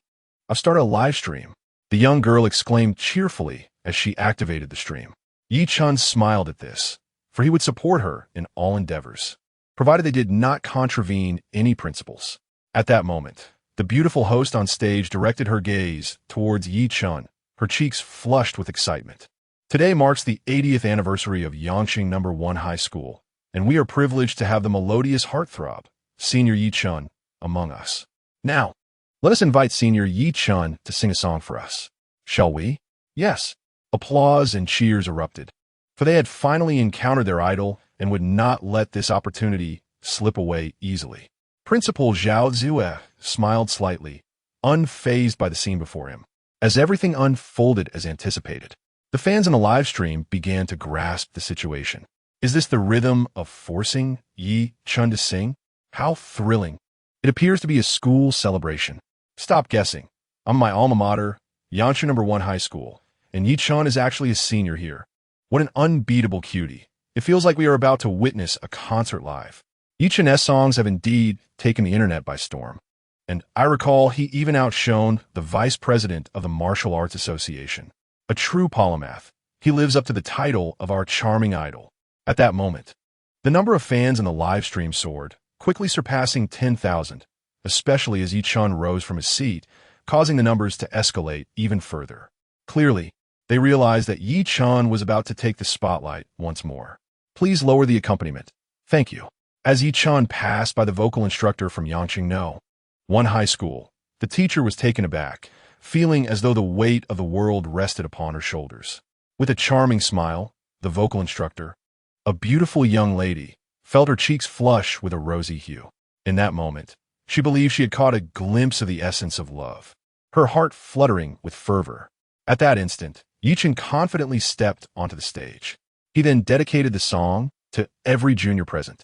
I've started a live stream, the young girl exclaimed cheerfully as she activated the stream. Ye Chen smiled at this, for he would support her in all endeavors, provided they did not contravene any principles. At that moment, the beautiful host on stage directed her gaze towards Ye Chen, her cheeks flushed with excitement. Today marks the 80th anniversary of Yangqing No. 1 High School, and we are privileged to have the melodious heartthrob, Senior Ye Chen, among us. Now, let us invite Senior Ye Chen to sing a song for us. Shall we? Yes. Applause and cheers erupted, for they had finally encountered their idol and would not let this opportunity slip away easily. Principal Zhao Ziyue smiled slightly, unfazed by the scene before him. As everything unfolded as anticipated, the fans in the live stream began to grasp the situation. Is this the rhythm of forcing Ye Chen to sing? How thrilling. It appears to be a school celebration. Stop guessing. I'm my alma mater, Yangqing No. 1 High School, and Ye Chen is actually a senior here. What an unbeatable cutie. It feels like we are about to witness a concert live. Ye Chen's songs have indeed taken the internet by storm, And I recall he even outshone the vice president of the Martial Arts Association. A true polymath, he lives up to the title of our charming idol. At that moment, the number of fans in the live stream soared, quickly surpassing 10,000, especially as Ye Chen rose from his seat, causing the numbers to escalate even further. Clearly, they realized that Ye Chen was about to take the spotlight once more. Please lower the accompaniment. Thank you. As Ye Chen passed by the vocal instructor from Yangqing one high school, the teacher was taken aback, feeling as though the weight of the world rested upon her shoulders. With a charming smile, the vocal instructor, a beautiful young lady, felt her cheeks flush with a rosy hue. In that moment, she believed she had caught a glimpse of the essence of love, her heart fluttering with fervor. At that instant, Ye Chen confidently stepped onto the stage. He then dedicated the song to every junior present,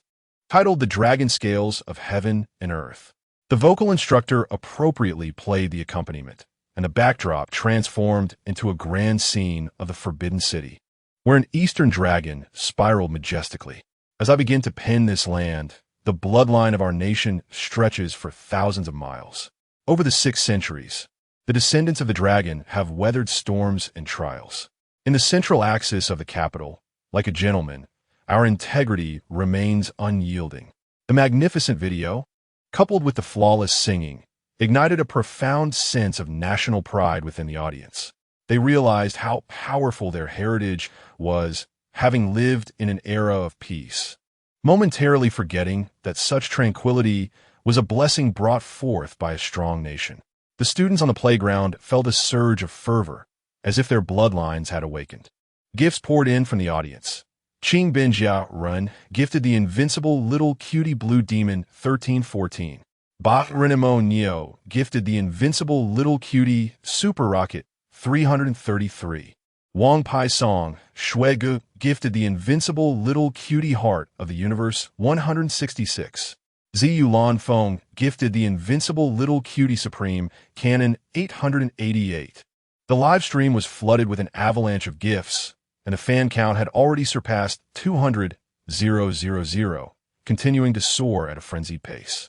titled The Dragon Scales of Heaven and Earth. The vocal instructor appropriately played the accompaniment, and the backdrop transformed into a grand scene of the Forbidden City, where an eastern dragon spiraled majestically. As I begin to pen this land, the bloodline of our nation stretches for thousands of miles. Over the 6 centuries, the descendants of the dragon have weathered storms and trials. In the central axis of the capital, like a gentleman, our integrity remains unyielding. The magnificent video, coupled with the flawless singing, ignited a profound sense of national pride within the audience. They realized how powerful their heritage was, having lived in an era of peace, momentarily forgetting that such tranquility was a blessing brought forth by a strong nation. The students on the playground felt a surge of fervor, as if their bloodlines had awakened. Gifts poured in from the audience. Qing Benjia Run gifted the invincible little cutie blue demon 1314. Ba Renemo Neo gifted the invincible little cutie super rocket 333. Wang Pai Song Shuegu gifted the invincible little cutie heart of the universe 166. Ziyu Lan Feng gifted the invincible little cutie supreme cannon 888. The live stream was flooded with an avalanche of gifts, and the fan count had already surpassed 200,000, continuing to soar at a frenzied pace.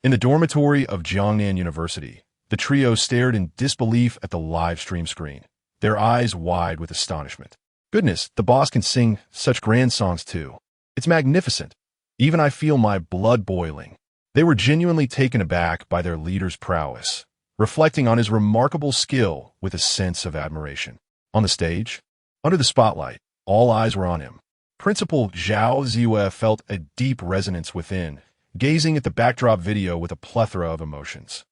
In the dormitory of Jiangnan University, the trio stared in disbelief at the live stream screen, their eyes wide with astonishment. Goodness, the boss can sing such grand songs too. It's magnificent. Even I feel my blood boiling. They were genuinely taken aback by their leader's prowess, reflecting on his remarkable skill with a sense of admiration. On the stage, under the spotlight, all eyes were on him. Principal Zhao Ziyue felt a deep resonance within, gazing at the backdrop video with a plethora of emotions.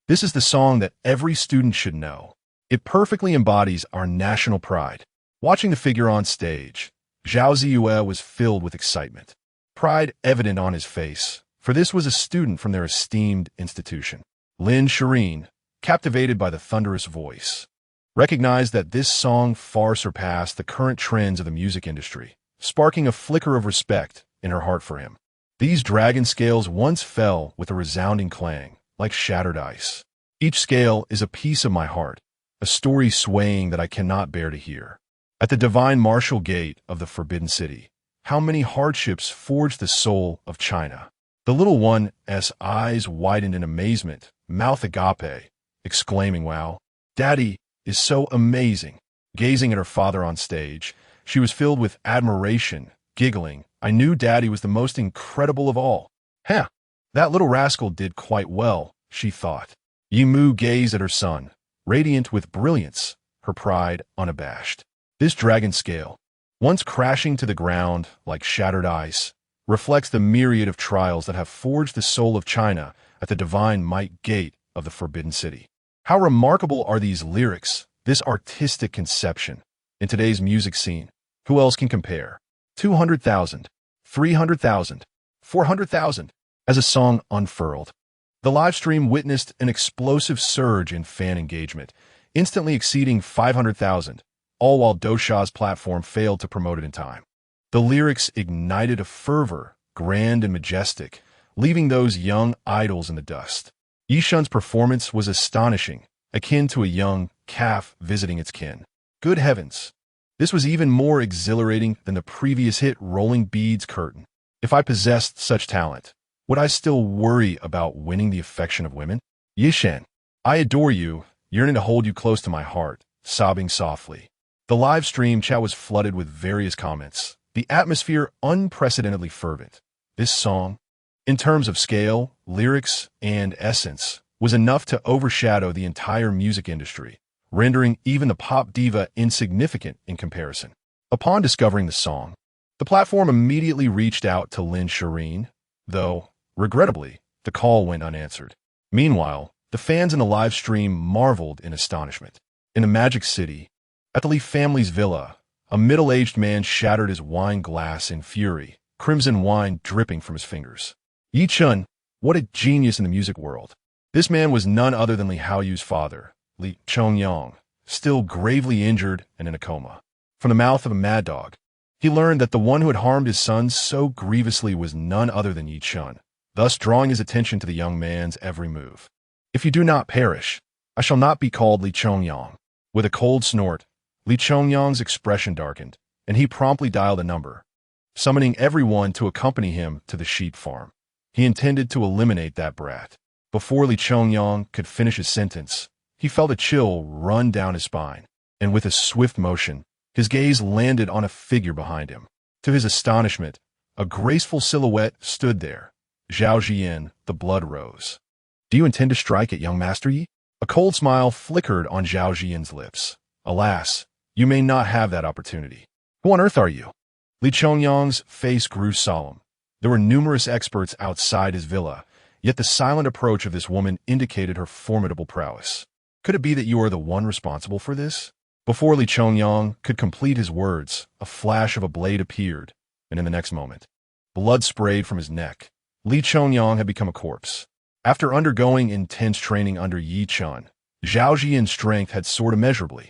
This is the song that every student should know. It perfectly embodies our national pride. Watching the figure on stage, Zhao Ziyue was filled with excitement, pride evident on his face, for this was a student from their esteemed institution. Lin Shiyin, captivated by the thunderous voice, recognized that this song far surpassed the current trends of the music industry, sparking a flicker of respect in her heart for him. These dragon scales once fell with a resounding clang, like shattered ice. Each scale is a piece of my heart, a story swaying that I cannot bear to hear. At the divine martial gate of the Forbidden City, how many hardships forged the soul of China. The little one's eyes widened in amazement, mouth agape, exclaiming, "Wow, Daddy is so amazing." Gazing at her father on stage, she was filled with admiration, giggling. "I knew Daddy was the most incredible of all." "Huh, that little rascal did quite well," she thought. Yi Mu gazed at her son, radiant with brilliance, her pride unabashed. This dragon scale, once crashing to the ground like shattered ice, reflects the myriad of trials that have forged the soul of China at the divine might gate of the Forbidden City. How remarkable are these lyrics, this artistic conception. In today's music scene, who else can compare? 200,000, 300,000, 400,000. As a song unfurled, the live stream witnessed an explosive surge in fan engagement, instantly exceeding 500,000, all while Dousha's platform failed to promote it in time. The lyrics ignited a fervor, grand and majestic, leaving those young idols in the dust. Ye Chen's performance was astonishing, akin to a young calf visiting its kin. Good heavens! This was even more exhilarating than the previous hit Rolling Beads Curtain. If I possessed such talent, would I still worry about winning the affection of women? Ye Chen, I adore you, yearning to hold you close to my heart, sobbing softly. The live stream chat was flooded with various comments, the atmosphere unprecedentedly fervent. This song, in terms of scale, lyrics, and essence, was enough to overshadow the entire music industry, rendering even the pop diva insignificant in comparison. Upon discovering the song, the platform immediately reached out to Lin Shiyin, though, regrettably, the call went unanswered. Meanwhile, the fans in the live stream marveled in astonishment. In the Magic City, at the Li family's villa, a middle-aged man shattered his wine glass in fury, crimson wine dripping from his fingers. Ye Chen, what a genius in the music world. This man was none other than Li Haoyu's father, Li Chongyang, still gravely injured and in a coma. From the mouth of a mad dog, he learned that the one who had harmed his son so grievously was none other than Ye Chen, thus drawing his attention to the young man's every move. If you do not perish, I shall not be called Li Chongyang. With a cold snort, Li Chongyang's expression darkened, and he promptly dialed a number, summoning everyone to accompany him to the sheep farm. He intended to eliminate that brat. Before Li Chongyang could finish his sentence, he felt a chill run down his spine, and with a swift motion, his gaze landed on a figure behind him. To his astonishment, a graceful silhouette stood there. Zhao Ziyin, the blood rose. Do you intend to strike at young Master Yi? A cold smile flickered on Zhao Ziyin's lips. Alas, you may not have that opportunity. Who on earth are you? Li Chongyang's face grew solemn. There were numerous experts outside his villa, yet the silent approach of this woman indicated her formidable prowess. Could it be that you are the one responsible for this? Before Li Chongyang could complete his words, a flash of a blade appeared, and in the next moment, blood sprayed from his neck. Li Chongyang had become a corpse. After undergoing intense training under Ye Chen, Zhao Ziyin's strength had soared immeasurably,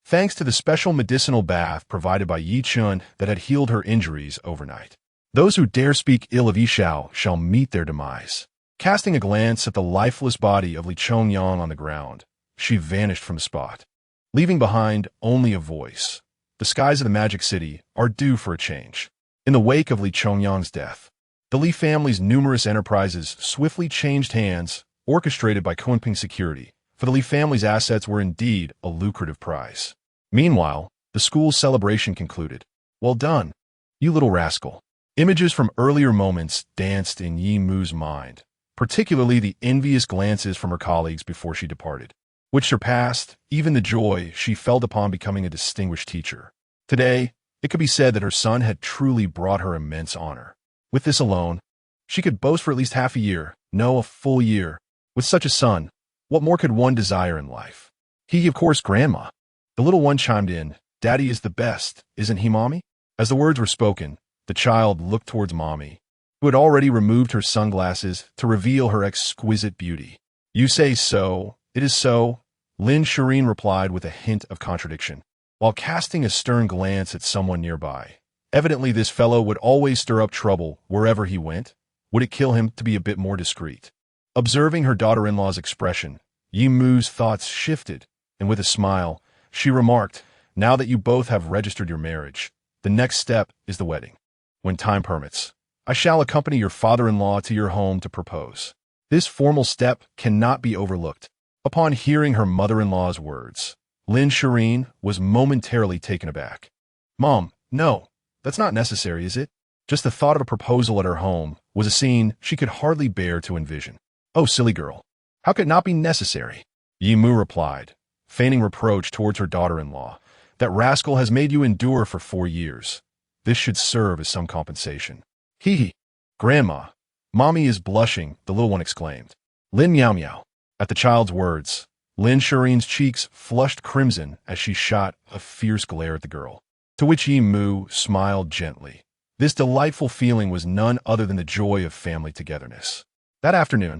thanks to the special medicinal bath provided by Ye Chen that had healed her injuries overnight. Those who dare speak ill of Yishao shall meet their demise. Casting a glance at the lifeless body of Li Chongyang on the ground, she vanished from the spot, leaving behind only a voice. The skies of the Magic City are due for a change. In the wake of Li Chongyang's death, the Li family's numerous enterprises swiftly changed hands, orchestrated by Kunping Security, for the Li family's assets were indeed a lucrative prize. Meanwhile, the school's celebration concluded. Well done, you little rascal. Images from earlier moments danced in Yi Mu's mind, particularly the envious glances from her colleagues before she departed, which surpassed even the joy she felt upon becoming a distinguished teacher. Today, it could be said that her son had truly brought her immense honor. With this alone, she could boast for at least half a year, no, a full year. With such a son, what more could one desire in life? He, of course, Grandma. The little one chimed in, Daddy is the best, isn't he, Mommy? As the words were spoken, the child looked towards Mommy, who had already removed her sunglasses to reveal her exquisite beauty. You say so, it is so, Lin Shiyin replied with a hint of contradiction, while casting a stern glance at someone nearby. Evidently, this fellow would always stir up trouble wherever he went. Would it kill him to be a bit more discreet? Observing her daughter-in-law's expression, Yi Mu's thoughts shifted, and with a smile, she remarked, Now that you both have registered your marriage, the next step is the wedding. When time permits, I shall accompany your father-in-law to your home to propose. This formal step cannot be overlooked. Upon hearing her mother-in-law's words, Lin Shiyin was momentarily taken aback. Mom, no. That's not necessary, is it? Just the thought of a proposal at her home was a scene she could hardly bear to envision. Oh, silly girl. How could it not be necessary? Yi Mu replied, feigning reproach towards her daughter-in-law. That rascal has made you endure for 4 years. This should serve as some compensation. Hee hee. Grandma. Mommy is blushing, the little one exclaimed. Lin Miao Miao. At the child's words, Lin Shiyin's cheeks flushed crimson as she shot a fierce glare at the girl, to which Yi Mu smiled gently. This delightful feeling was none other than the joy of family togetherness. That afternoon,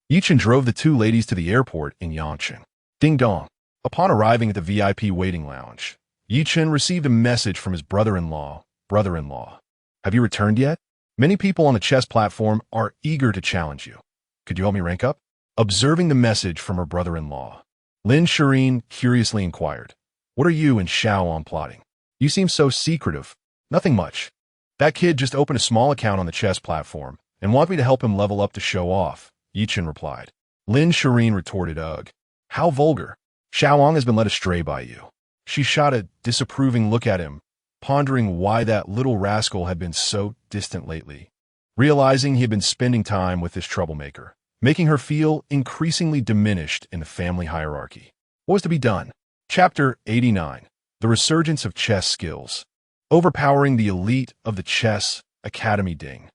Ye Chen drove the two ladies to the airport in Yangcheng. Ding dong. Upon arriving at the VIP waiting lounge, Ye Chen received a message from his brother-in-law. Have you returned yet? Many people on the chess platform are eager to challenge you. Could you help me rank up? Observing the message from her brother-in-law, Lin Shiyin curiously inquired, What are you and Xiao on plotting? You seem so secretive. Nothing much. That kid just opened a small account on the chess platform and wanted me to help him level up to show off, Ye Chen replied. Lin Shiyin retorted, "Ugh. How vulgar. Xiaoang has been led astray by you." She shot a disapproving look at him, pondering why that little rascal had been so distant lately. Realizing he had been spending time with this troublemaker, making her feel increasingly diminished in the family hierarchy. What was to be done? Chapter 89. The Resurgence of Chess Skills. Overpowering the elite of the Chess Academy Ding.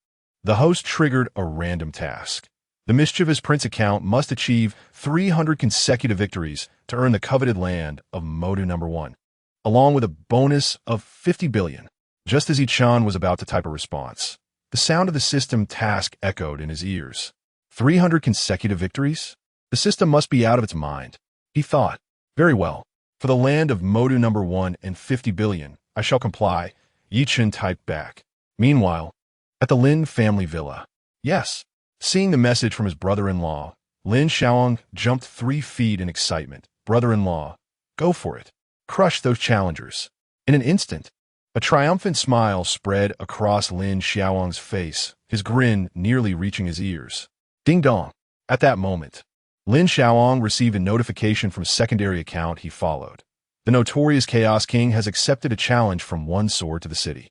The host triggered a random task. The mischievous prince account must achieve 300 consecutive victories to earn the coveted land of Modu number 1, along with a bonus of 50 billion. Just as Ye Chen was about to type a response, the sound of the system task echoed in his ears. 300 consecutive victories? The system must be out of its mind. He thought, very well. For the land of Modu number 1 and 50 billion, I shall comply, Ye Chen typed back. Meanwhile, at the Lin family villa. Yes. Seeing the message from his brother-in-law, Lin Xiaoang jumped 3 feet in excitement. Brother-in-law, go for it. Crush those challengers. In an instant, a triumphant smile spread across Lin Xiaoang's face, his grin nearly reaching his ears. Ding dong. At that moment, Lin Xiaoang received a notification from a secondary account he followed. The notorious Chaos King has accepted a challenge from one sword to the city.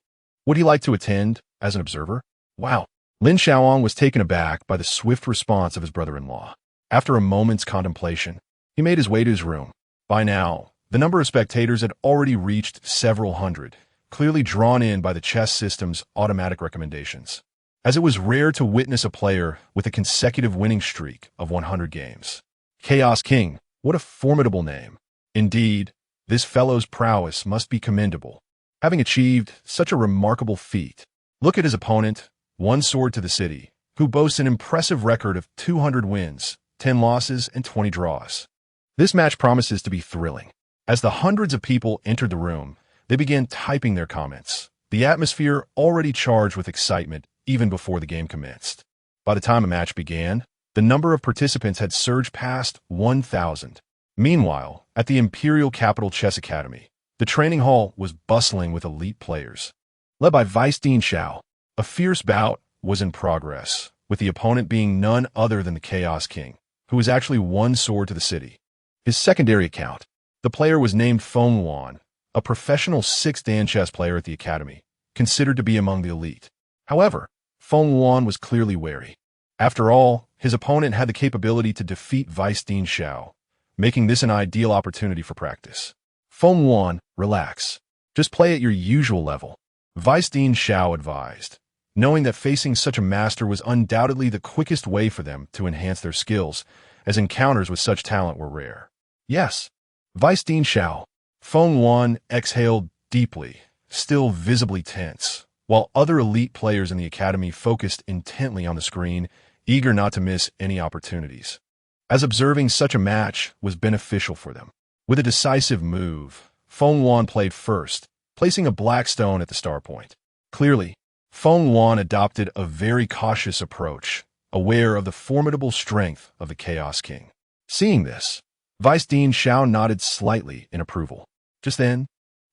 Would he like to attend as an observer? Wow. Lin Xiaoang was taken aback by the swift response of his brother-in-law. After a moment's contemplation, he made his way to his room. By now, the number of spectators had already reached several hundred, clearly drawn in by the chess system's automatic recommendations, as it was rare to witness a player with a consecutive winning streak of 100 games. Chaos King, what a formidable name. Indeed, this fellow's prowess must be commendable, having achieved such a remarkable feat. Look at his opponent, one sword to the city, who boasts an impressive record of 200 wins, 10 losses, and 20 draws. This match promises to be thrilling. As the hundreds of people entered the room, they began typing their comments, the atmosphere already charged with excitement even before the game commenced. By the time a match began, the number of participants had surged past 1,000. Meanwhile, at the Imperial Capital Chess Academy, the training hall was bustling with elite players. Led by Vice Dean Xiao, a fierce bout was in progress, with the opponent being none other than the Chaos King, who was actually one sword to the city. His secondary account, the player was named Feng Wan, a professional 6th Dan chess player at the academy, considered to be among the elite. However, Feng Wan was clearly wary. After all, his opponent had the capability to defeat Vice Dean Xiao, making this an ideal opportunity for practice. Feng Wan, relax. Just play at your usual level, Vice Dean Xiao advised, knowing that facing such a master was undoubtedly the quickest way for them to enhance their skills, as encounters with such talent were rare. Yes, Vice Dean Xiao. Feng Wan exhaled deeply, still visibly tense, while other elite players in the academy focused intently on the screen, eager not to miss any opportunities. As observing such a match was beneficial for them. With a decisive move, Feng Wan played first, placing a black stone at the star point. Clearly, Feng Wan adopted a very cautious approach, aware of the formidable strength of the Chaos King. Seeing this, Vice Dean Xiao nodded slightly in approval. Just then,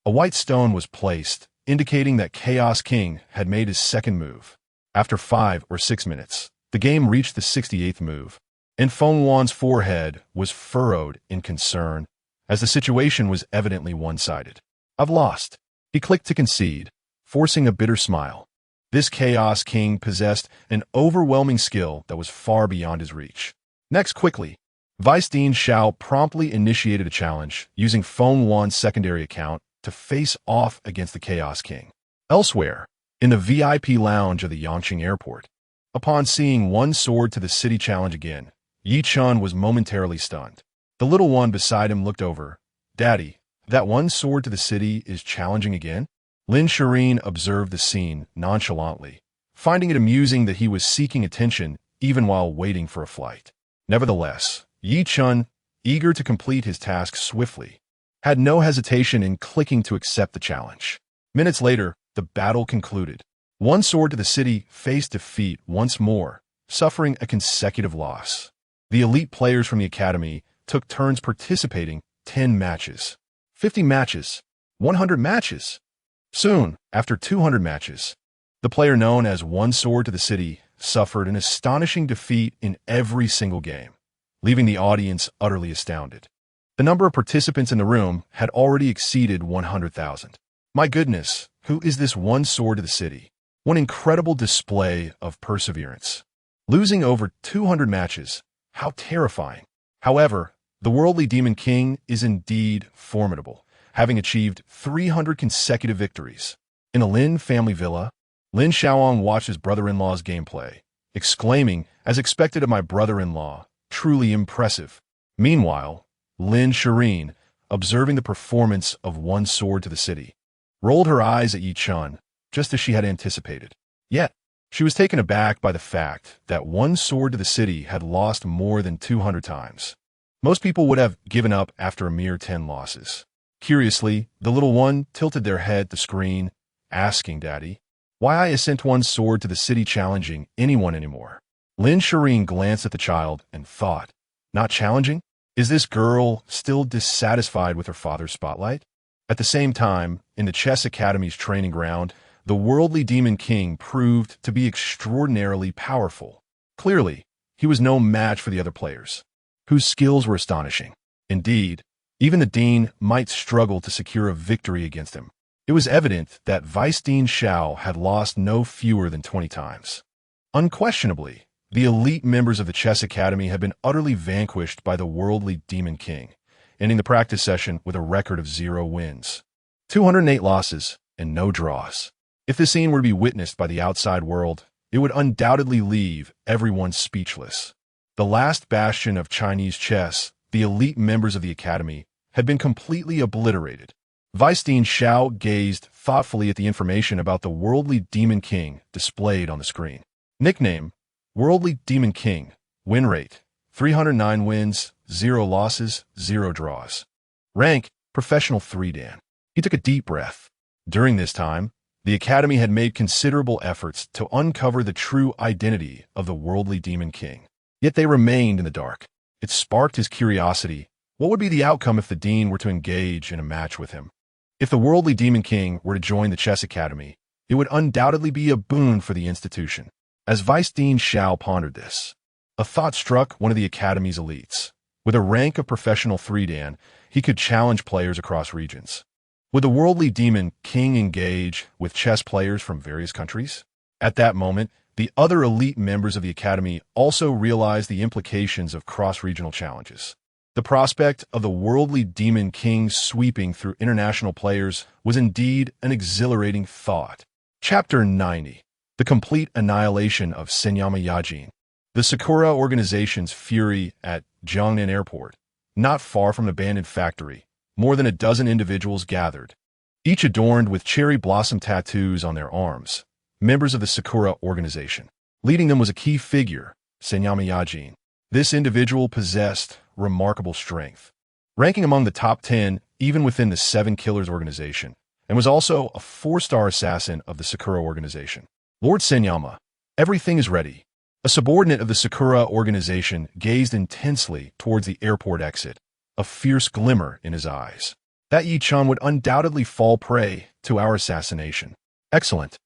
a white stone was placed, indicating that Chaos King had made his second move. After 5 or 6 minutes, the game reached the 68th move, and Feng Wan's forehead was furrowed in concern, as the situation was evidently one-sided. I've lost. He clicked to concede, forcing a bitter smile. This Chaos King possessed an overwhelming skill that was far beyond his reach. Next, quickly, Vice Dean Xiao promptly initiated a challenge using Feng Wan's secondary account to face off against the Chaos King. Elsewhere, in the VIP lounge of the Yangqing airport, upon seeing one sword to the city challenge again, Ye Chen was momentarily stunned. The little one beside him looked over. Daddy, that one sword to the city is challenging again? Lin Shiyin observed the scene nonchalantly, finding it amusing that he was seeking attention even while waiting for a flight. Nevertheless, Ye Chen, eager to complete his task swiftly, had no hesitation in clicking to accept the challenge. Minutes later, the battle concluded. One sword to the city faced defeat once more, suffering a consecutive loss. The elite players from the academy took turns participating 10 matches, 50 matches, 100 matches. Soon, after 200 matches, the player known as One Sword to the City suffered an astonishing defeat in every single game. leaving the audience utterly astounded. The number of participants in the room had already exceeded 100,000. My goodness, who is this one sword to the city? One incredible display of perseverance. Losing over 200 matches. How terrifying. However, the worldly Demon King is indeed formidable, having achieved 300 consecutive victories. In the Lin family villa, Lin Shiyin watched his brother-in-law's gameplay, exclaiming, as expected of my brother-in-law, truly impressive. Meanwhile, Lin Shiyin, observing the performance of one sword to the city, rolled her eyes at Ye Chen, just as she had anticipated. Yet, she was taken aback by the fact that one sword to the city had lost more than 200 times. Most people would have given up after a mere 10 losses. Curiously, the little one tilted their head at the screen, asking Daddy, why I sent one sword to the city challenging anyone anymore. Lin Shiyin glanced at the child and thought, not challenging? Is this girl still dissatisfied with her father's spotlight? At the same time, in the chess academy's training ground, the worldly Demon King proved to be extraordinarily powerful. Clearly, he was no match for the other players, whose skills were astonishing. Indeed, even the Dean might struggle to secure a victory against him. It was evident that Vice Dean Xiao had lost no fewer than 20 times. Unquestionably, the elite members of the chess academy had been utterly vanquished by the worldly Demon King, ending the practice session with a record of 0 wins, 208 losses, and no draws. If this scene were to be witnessed by the outside world, it would undoubtedly leave everyone speechless. The last bastion of Chinese chess, the elite members of the academy, had been completely obliterated. Vice Dean Xiao gazed thoughtfully at the information about the worldly Demon King displayed on the screen. Nickname, Worldly Demon King. Win rate, 309 wins, 0 losses, 0 draws. Rank, Professional 3 Dan. He took a deep breath. During this time, the Academy had made considerable efforts to uncover the true identity of the worldly Demon King. Yet they remained in the dark. It sparked his curiosity. What would be the outcome if the Dean were to engage in a match with him? If the worldly Demon King were to join the Chess Academy, it would undoubtedly be a boon for the institution. As Vice Dean Xiao pondered this, a thought struck one of the Academy's elites. With a rank of Professional 3 Dan, he could challenge players across regions. Would the worldly Demon King engage with chess players from various countries? At that moment, the other elite members of the Academy also realized the implications of cross-regional challenges. The prospect of the worldly Demon King sweeping through international players was indeed an exhilarating thought. Chapter 90. The Complete Annihilation of Senyama Yajin. The Sakura organization's fury at Jiangnan Airport. Not far from an abandoned factory, more than a dozen individuals gathered, each adorned with cherry blossom tattoos on their arms, members of the Sakura organization. Leading them was a key figure, Senyama Yajin. This individual possessed remarkable strength, ranking among the top 10 even within the Seven Killers organization, and was also a 4-star assassin of the Sakura organization. Lord Senyama, everything is ready. A subordinate of the Sakura organization gazed intensely towards the airport exit, a fierce glimmer in his eyes. That Ye Chen would undoubtedly fall prey to our assassination. Excellent.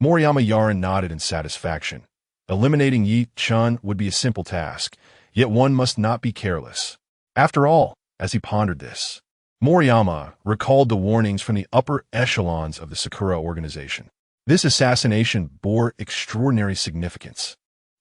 Moriyama Yaran nodded in satisfaction. Eliminating Ye Chen would be a simple task, yet one must not be careless. After all, as he pondered this, Moriyama recalled the warnings from the upper echelons of the Sakura organization. This assassination bore extraordinary significance,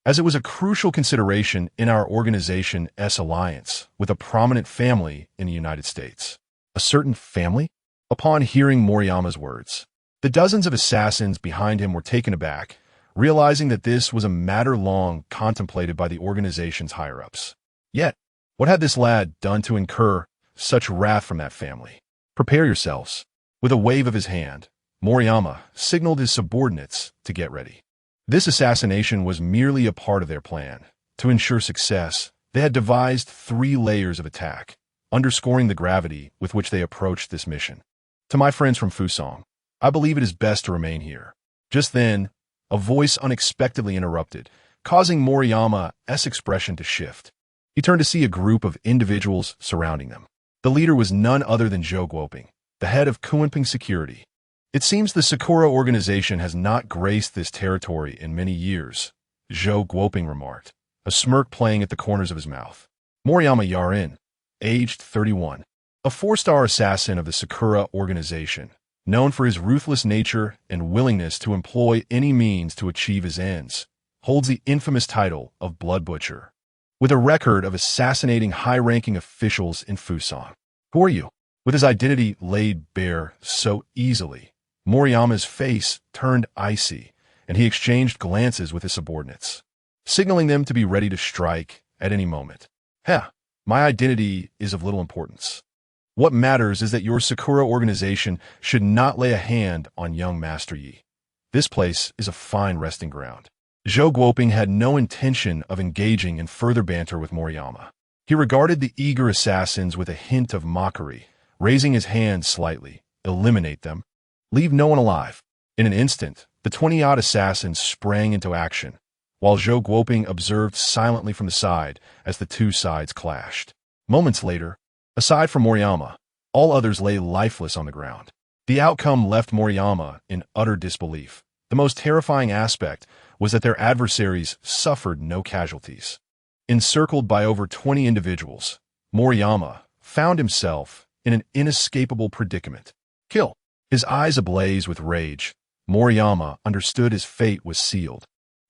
as it was a crucial consideration in our organization's alliance with a prominent family in the United States. A certain family? Upon hearing Moriyama's words, the dozens of assassins behind him were taken aback, realizing that this was a matter long contemplated by the organization's higher-ups. Yet, what had this lad done to incur such wrath from that family? Prepare yourselves. With a wave of his hand, Moriyama signaled his subordinates to get ready. This assassination was merely a part of their plan. To ensure success, they had devised 3 layers of attack, underscoring the gravity with which they approached this mission. To my friends from Fusong, I believe it is best to remain here. Just then, a voice unexpectedly interrupted, causing Moriyama's expression to shift. He turned to see a group of individuals surrounding them. The leader was none other than Zhou Guoping, the head of Kunping Security. It seems the Sakura organization has not graced this territory in many years, Zhou Guoping remarked, a smirk playing at the corners of his mouth. Moriyama Yarin, aged 31. A four-star assassin of the Sakura organization, known for his ruthless nature and willingness to employ any means to achieve his ends, holds the infamous title of Blood Butcher, with a record of assassinating high-ranking officials in Fusan. Who are you? With his identity laid bare so easily, Moriyama's face turned icy, and he exchanged glances with his subordinates, signaling them to be ready to strike at any moment. Heh, my identity is of little importance. What matters is that your Sakura organization should not lay a hand on young Master Yi. This place is a fine resting ground. Zhou Guoping had no intention of engaging in further banter with Moriyama. He regarded the eager assassins with a hint of mockery, raising his hand slightly. Eliminate them. Leave no one alive. In an instant, the 20-odd assassins sprang into action, while Zhou Guoping observed silently from the side as the two sides clashed. Moments later, aside from Moriyama, all others lay lifeless on the ground. The outcome left Moriyama in utter disbelief. The most terrifying aspect was that their adversaries suffered no casualties. Encircled by over 20 individuals, Moriyama found himself in an inescapable predicament. Kill! His eyes ablaze with rage, Moriyama understood his fate was sealed.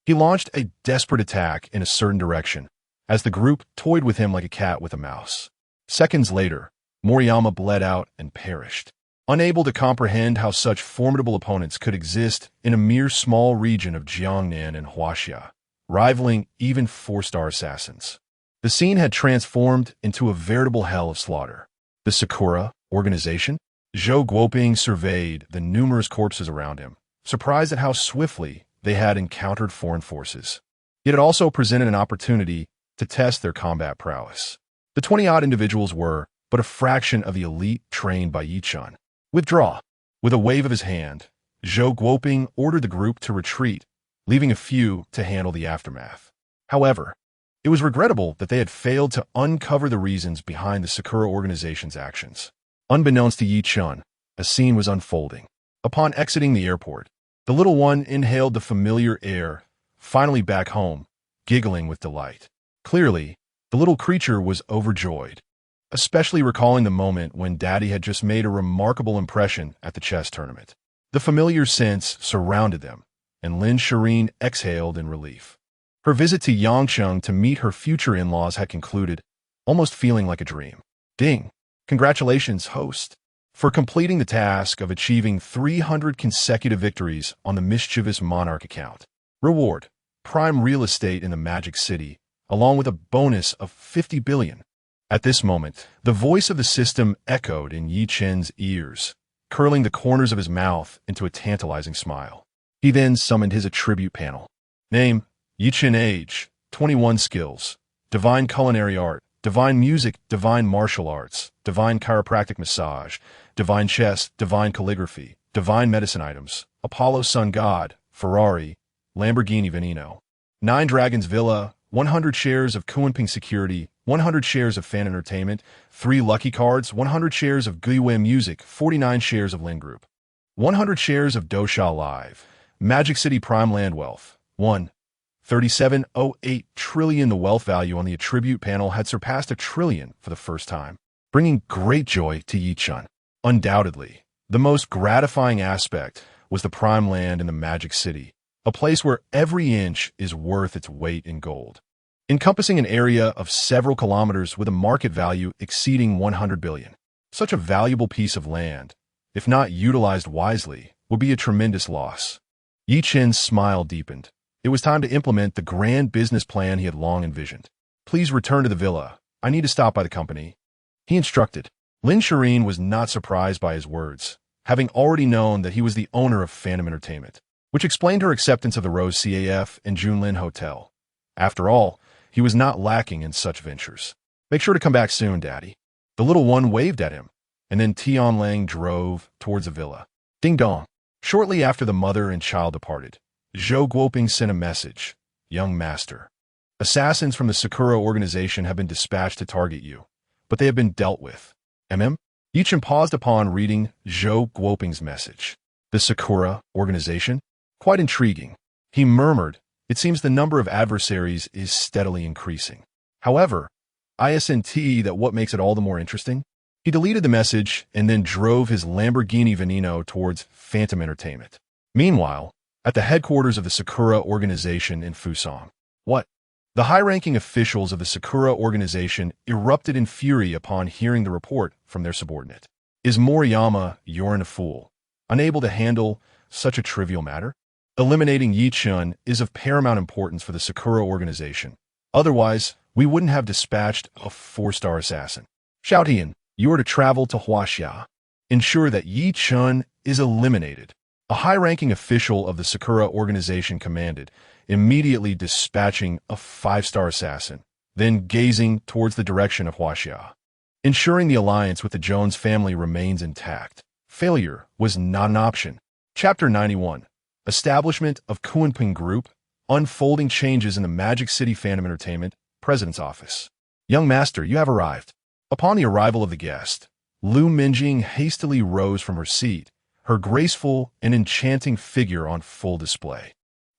He launched a desperate attack in a certain direction, as the group toyed with him like a cat with a mouse. Seconds later, Moriyama bled out and perished. Unable to comprehend how such formidable opponents could exist in a mere small region of Jiangnan and Huaxia, rivaling even four-star assassins. The scene had transformed into a veritable hell of slaughter. The Sakura organization? Zhou Guoping surveyed the numerous corpses around him, surprised at how swiftly they had encountered foreign forces. Yet it also presented an opportunity to test their combat prowess. The 20-odd individuals were but a fraction of the elite trained by Ye Chen. Withdraw. With a wave of his hand, Zhou Guoping ordered the group to retreat, leaving a few to handle the aftermath. However, it was regrettable that they had failed to uncover the reasons behind the Sakura organization's actions. Unbeknownst to Ye Chen, a scene was unfolding. Upon exiting the airport, the little one inhaled the familiar air, finally back home, giggling with delight. Clearly, the little creature was overjoyed, especially recalling the moment when Daddy had just made a remarkable impression at the chess tournament. The familiar sense surrounded them, and Lin Shiyin exhaled in relief. Her visit to Yangcheng to meet her future in-laws had concluded, almost feeling like a dream. Ding! Congratulations, host, for completing the task of achieving 300 consecutive victories on the mischievous monarch account. Reward: prime real estate in the Magic City, along with a bonus of 50 billion. At this moment, the voice of the system echoed in Ye Chen's ears, curling the corners of his mouth into a tantalizing smile. He then summoned his attribute panel. Name: Ye Chen. Age: 21. Skills: Divine Culinary Art, Divine Music, Divine Martial Arts, Divine Chiropractic Massage, Divine Chess, Divine Calligraphy, Divine Medicine Items, Apollo Sun God, Ferrari, Lamborghini Veneno. 9 Dragons Villa, 100 shares of Kunping Security, 100 shares of Fan Entertainment, 3 Lucky Cards, 100 shares of Guiwei Music, 49 shares of Lin Group, 100 shares of Dosha Live, Magic City Prime Land Wealth, 1.3708 trillion. The wealth value on the attribute panel had surpassed $1 trillion for the first time, bringing great joy to Ye Chen. Undoubtedly, the most gratifying aspect was the prime land in the Magic City, a place where every inch is worth its weight in gold, encompassing an area of several kilometers with a market value exceeding 100 billion. Such a valuable piece of land, if not utilized wisely, would be a tremendous loss. Ye Chen's smile deepened. It was time to implement the grand business plan he had long envisioned. Please return to the villa. I need to stop by the company, he instructed. Lin Shiyin was not surprised by his words, having already known that he was the owner of Phantom Entertainment, which explained her acceptance of the Rose CAF and Junlin Hotel. After all, he was not lacking in such ventures. Make sure to come back soon, Daddy. The little one waved at him, and then Tianlang drove towards the villa. Ding dong. Shortly after the mother and child departed, Zhou Guoping sent a message. Young Master, assassins from the Sakura organization have been dispatched to target you, but they have been dealt with. Ye Chen paused upon reading Zhou Guoping's message. The Sakura organization? Quite intriguing. He murmured, it seems the number of adversaries is steadily increasing. However, ISNT that what makes it all the more interesting? He deleted the message and then drove his Lamborghini Veneno towards Phantom Entertainment. Meanwhile, at the headquarters of the Sakura organization in Fusang, what? The high-ranking officials of the Sakura organization erupted in fury upon hearing the report from their subordinate. Is Moriyama Yorin a fool, unable to handle such a trivial matter? Eliminating Ye Chen is of paramount importance for the Sakura organization. Otherwise, we wouldn't have dispatched a 4-star assassin. Xiaotian, you are to travel to Huaxia. Ensure that Ye Chen is eliminated. A high-ranking official of the Sakura organization commanded, immediately dispatching a 5-star assassin, then gazing towards the direction of Huaxia. Ensuring the alliance with the Jones family remains intact. Failure was not an option. Chapter 91. Establishment of Kunpeng Group, unfolding changes in the Magic City Phantom Entertainment, President's Office. Young master, you have arrived. Upon the arrival of the guest, Lu Minjing hastily rose from her seat, her graceful and enchanting figure on full display.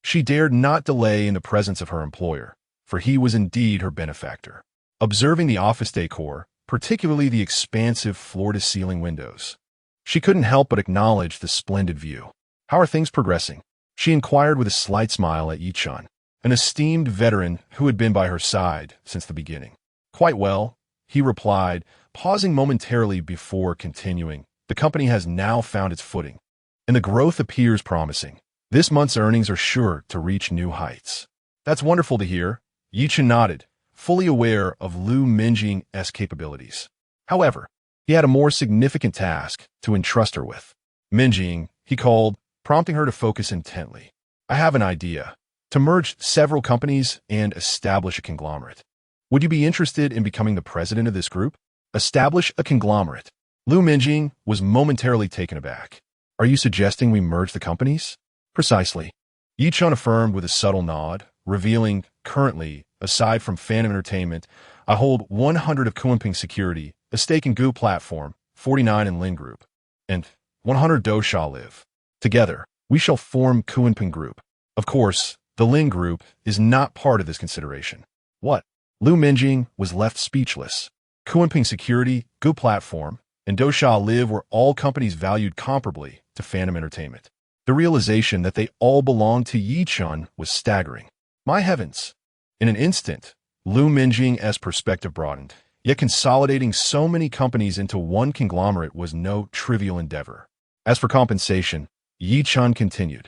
She dared not delay in the presence of her employer, for he was indeed her benefactor. Observing the office decor, particularly the expansive floor-to-ceiling windows, she couldn't help but acknowledge the splendid view. How are things progressing? She inquired with a slight smile at Ye Chen, an esteemed veteran who had been by her side since the beginning. Quite well, he replied, pausing momentarily before continuing. The company has now found its footing, and the growth appears promising. This month's earnings are sure to reach new heights. That's wonderful to hear. Ye Chen nodded, fully aware of Lu Minjing's capabilities. However, he had a more significant task to entrust her with. Minjing, he called, prompting her to focus intently. I have an idea. To merge several companies and establish a conglomerate. Would you be interested in becoming the president of this group? Establish a conglomerate. Lu Minjing was momentarily taken aback. Are you suggesting we merge the companies? Precisely. Ye Chen affirmed with a subtle nod, revealing, currently, aside from Phantom Entertainment, I hold 100 of Kunpeng Security, a stake in Gu Platform, 49 in Lin Group, and 100 Do Sha Live. Together, we shall form Kunpeng Group. Of course, the Lin Group is not part of this consideration. What? Lu Minjing was left speechless. Kunpeng Security, Gu Platform, and Do Sha Live were all companies valued comparably to Phantom Entertainment. The realization that they all belonged to Ye Chen was staggering. My heavens! In an instant, Lu Minjing's perspective broadened, yet consolidating so many companies into one conglomerate was no trivial endeavor. As for compensation, Ye Chen continued.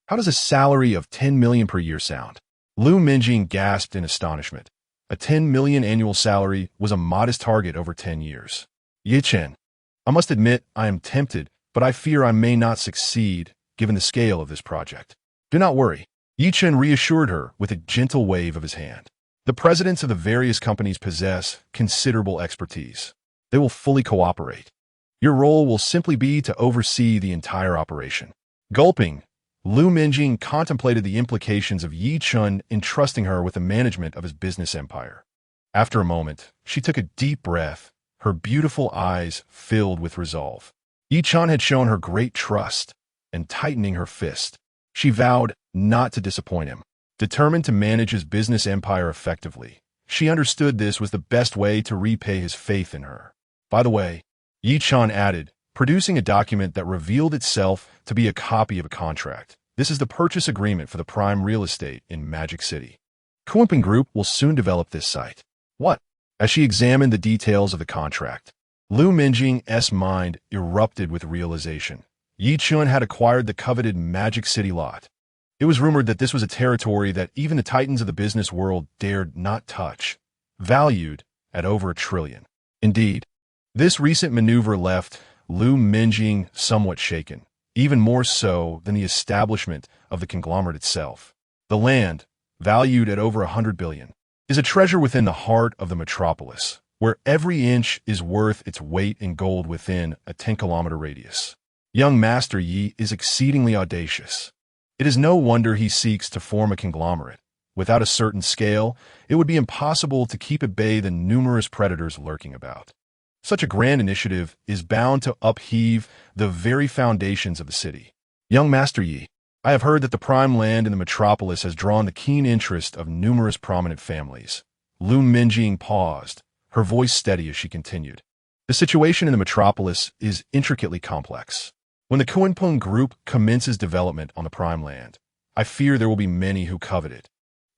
How does a salary of 10 million per year sound? Lu Minjing gasped in astonishment. A 10 million annual salary was a modest target over 10 years. Ye Chen, I must admit I am tempted, but I fear I may not succeed given the scale of this project. Do not worry. Ye Chen reassured her with a gentle wave of his hand. The presidents of the various companies possess considerable expertise. They will fully cooperate. Your role will simply be to oversee the entire operation. Gulping, Lu Minjing contemplated the implications of Ye Chen entrusting her with the management of his business empire. After a moment, she took a deep breath, her beautiful eyes filled with resolve. Ye Chen had shown her great trust, and tightening her fist, she vowed not to disappoint him. Determined to manage his business empire effectively, she understood this was the best way to repay his faith in her. By the way, Ye Chen added, producing a document that revealed itself to be a copy of a contract. This is the purchase agreement for the prime real estate in Magic City. Kunpeng Group will soon develop this site. What? As she examined the details of the contract, Lu Minjing's mind erupted with realization. Ye Chen had acquired the coveted Magic City lot. It was rumored that this was a territory that even the titans of the business world dared not touch, valued at over $1 trillion. Indeed, this recent maneuver left Lu Minjing somewhat shaken, even more so than the establishment of the conglomerate itself. The land, valued at over 100 billion, is a treasure within the heart of the metropolis, where every inch is worth its weight in gold within a 10-kilometer radius. Young Master Yi is exceedingly audacious. It is no wonder he seeks to form a conglomerate. Without a certain scale, it would be impossible to keep at bay the numerous predators lurking about. Such a grand initiative is bound to upheave the very foundations of the city. Young Master Yi, I have heard that the prime land in the metropolis has drawn the keen interest of numerous prominent families. Lu Minjing paused, her voice steady as she continued. The situation in the metropolis is intricately complex. When the Kunpeng Group commences development on the prime land, I fear there will be many who covet it,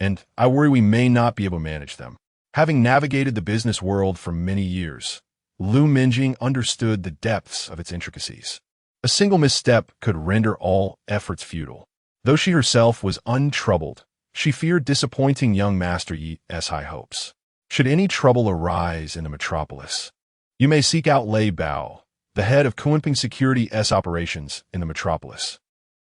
and I worry we may not be able to manage them. Having navigated the business world for many years, Lu Minjing understood the depths of its intricacies. A single misstep could render all efforts futile. Though she herself was untroubled, she feared disappointing young Master Yi's high hopes. Should any trouble arise in the metropolis, you may seek out Lei Bao, the head of Kunpeng Security's operations in the metropolis.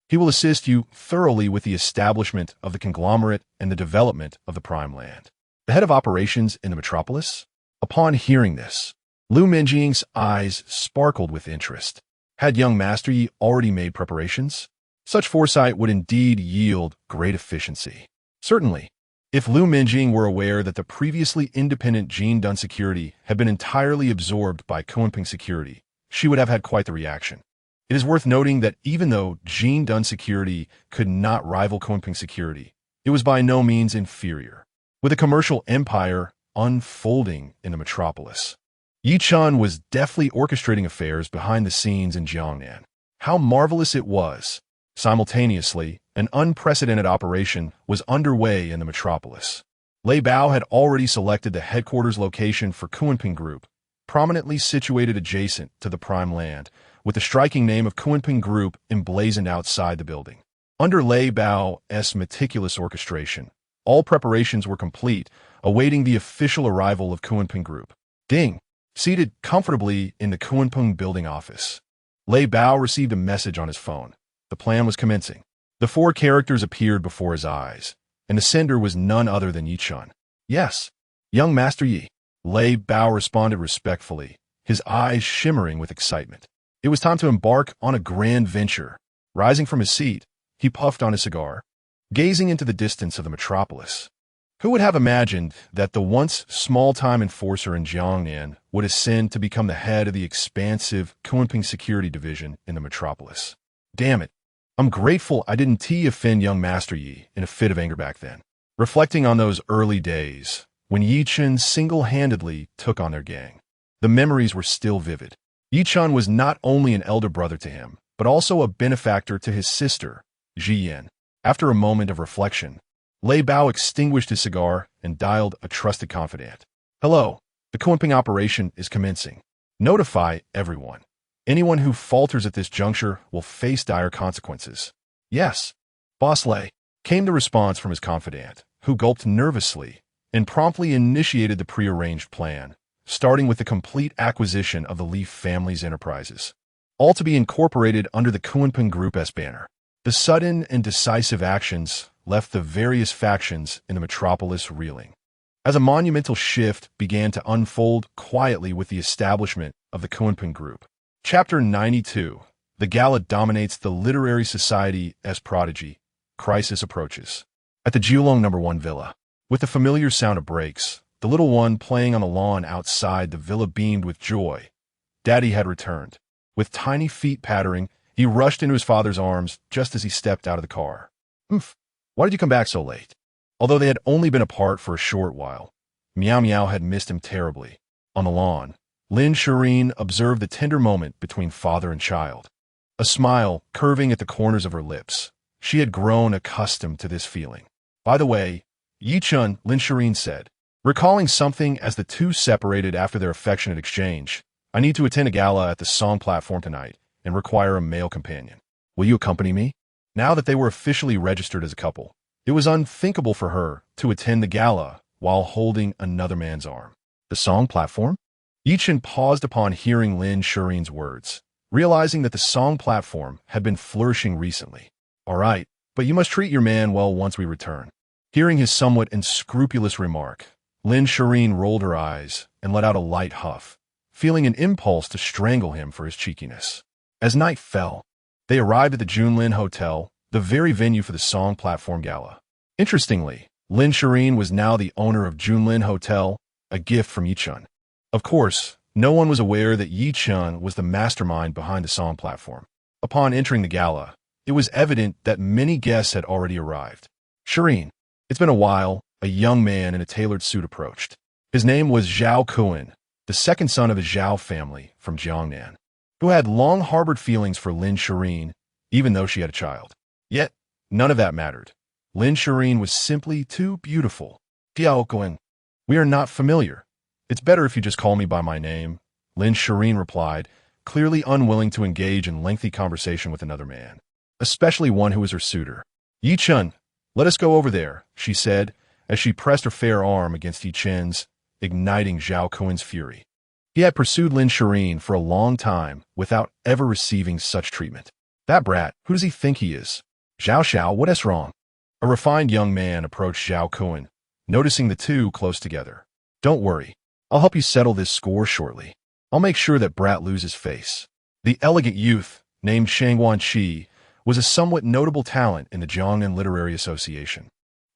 He will assist you thoroughly with the establishment of the conglomerate and the development of the prime land. The head of operations in the metropolis? Upon hearing this, Lu Minjing's eyes sparkled with interest. Had young Master Yi already made preparations? Such foresight would indeed yield great efficiency. Certainly, if Lu Minjing were aware that the previously independent Jin Dun Security had been entirely absorbed by Kunpeng Security, she would have had quite the reaction. It is worth noting that even though Jin Dun Security could not rival Kunpeng Security, it was by no means inferior. With a commercial empire unfolding in the metropolis, Ye Chen was deftly orchestrating affairs behind the scenes in Jiangnan. How marvelous it was! Simultaneously, an unprecedented operation was underway in the metropolis. Lei Bao had already selected the headquarters location for Kunpeng Group, prominently situated adjacent to the prime land, with the striking name of Kunpeng Group emblazoned outside the building. Under Lei Bao's meticulous orchestration, all preparations were complete, awaiting the official arrival of Kunpeng Group. Ding! Seated comfortably in the Kunpeng building office, Lei Bao received a message on his phone. The plan was commencing. The four characters appeared before his eyes, and the sender was none other than Ye Chen. Yes, young Master Yi. Lei Bao responded respectfully, his eyes shimmering with excitement. It was time to embark on a grand venture. Rising from his seat, he puffed on his cigar, gazing into the distance of the metropolis. Who would have imagined that the once small-time enforcer in Jiangnan would ascend to become the head of the expansive Kunpeng Security Division in the metropolis? Damn it, I'm grateful I didn't offend young Master Yi in a fit of anger back then. Reflecting on those early days, when Ye Chen single-handedly took on their gang, the memories were still vivid. Ye Chen was not only an elder brother to him, but also a benefactor to his sister, Ziyan. After a moment of reflection, Lei Bao extinguished his cigar and dialed a trusted confidant. Hello, the Kunpeng operation is commencing. Notify everyone. Anyone who falters at this juncture will face dire consequences. Yes, Boss Lei, came the response from his confidant, who gulped nervously and promptly initiated the prearranged plan, starting with the complete acquisition of the Li family's enterprises, all to be incorporated under the Kunpeng Group's banner. The sudden and decisive actions left the various factions in the metropolis reeling, as a monumental shift began to unfold quietly with the establishment of the Kunpeng Group. Chapter 92. The gala dominates the literary society as prodigy. Crisis approaches. At the Jiulong No. 1 villa, with the familiar sound of brakes, the little one playing on the lawn outside the villa beamed with joy. Daddy had returned. With tiny feet pattering, he rushed into his father's arms just as he stepped out of the car. Why did you come back so late? Although they had only been apart for a short while, Miao had missed him terribly. On the lawn, Lin Shiyin observed the tender moment between father and child. A smile curving at the corners of her lips. She had grown accustomed to this feeling. By the way, Ye Chen, Lin Shiyin said, recalling something as the two separated after their affectionate exchange. I need to attend a gala at the song platform tonight and require a male companion. Will you accompany me? Now that they were officially registered as a couple, it was unthinkable for her to attend the gala while holding another man's arm. The song platform? Ye Chen paused upon hearing Lin Shiyin's words, realizing that the song platform had been flourishing recently. All right, but you must treat your man well once we return. Hearing his somewhat unscrupulous remark, Lin Shiyin rolled her eyes and let out a light huff, feeling an impulse to strangle him for his cheekiness. As night fell, they arrived at the Junlin Hotel, the very venue for the song platform gala. Interestingly, Lin Shiyin was now the owner of Junlin Hotel, a gift from Ye Chen. Of course, no one was aware that Ye Chen was the mastermind behind the song platform. Upon entering the gala, it was evident that many guests had already arrived. Shiyin, it's been a while, a young man in a tailored suit approached. His name was Zhao Kun, the second son of a Zhao family from Jiangnan, who had long harbored feelings for Lin Shiyin, even though she had a child. Yet, none of that mattered. Lin Shiyin was simply too beautiful. Zhao Kun, we are not familiar. It's better if you just call me by my name, Lin Shiyin replied, clearly unwilling to engage in lengthy conversation with another man, especially one who was her suitor. Ye Chen, let us go over there, she said, as she pressed her fair arm against Ye Chen's, igniting Zhao Kun's fury. He had pursued Lin Shiyin for a long time without ever receiving such treatment. That brat, who does he think he is? Xiao, what is wrong? A refined young man approached Zhao Kun, noticing the two close together. Don't worry, I'll help you settle this score shortly. I'll make sure that brat loses face. The elegant youth, named Shangguan was a somewhat notable talent in the Jiangnan Literary Association,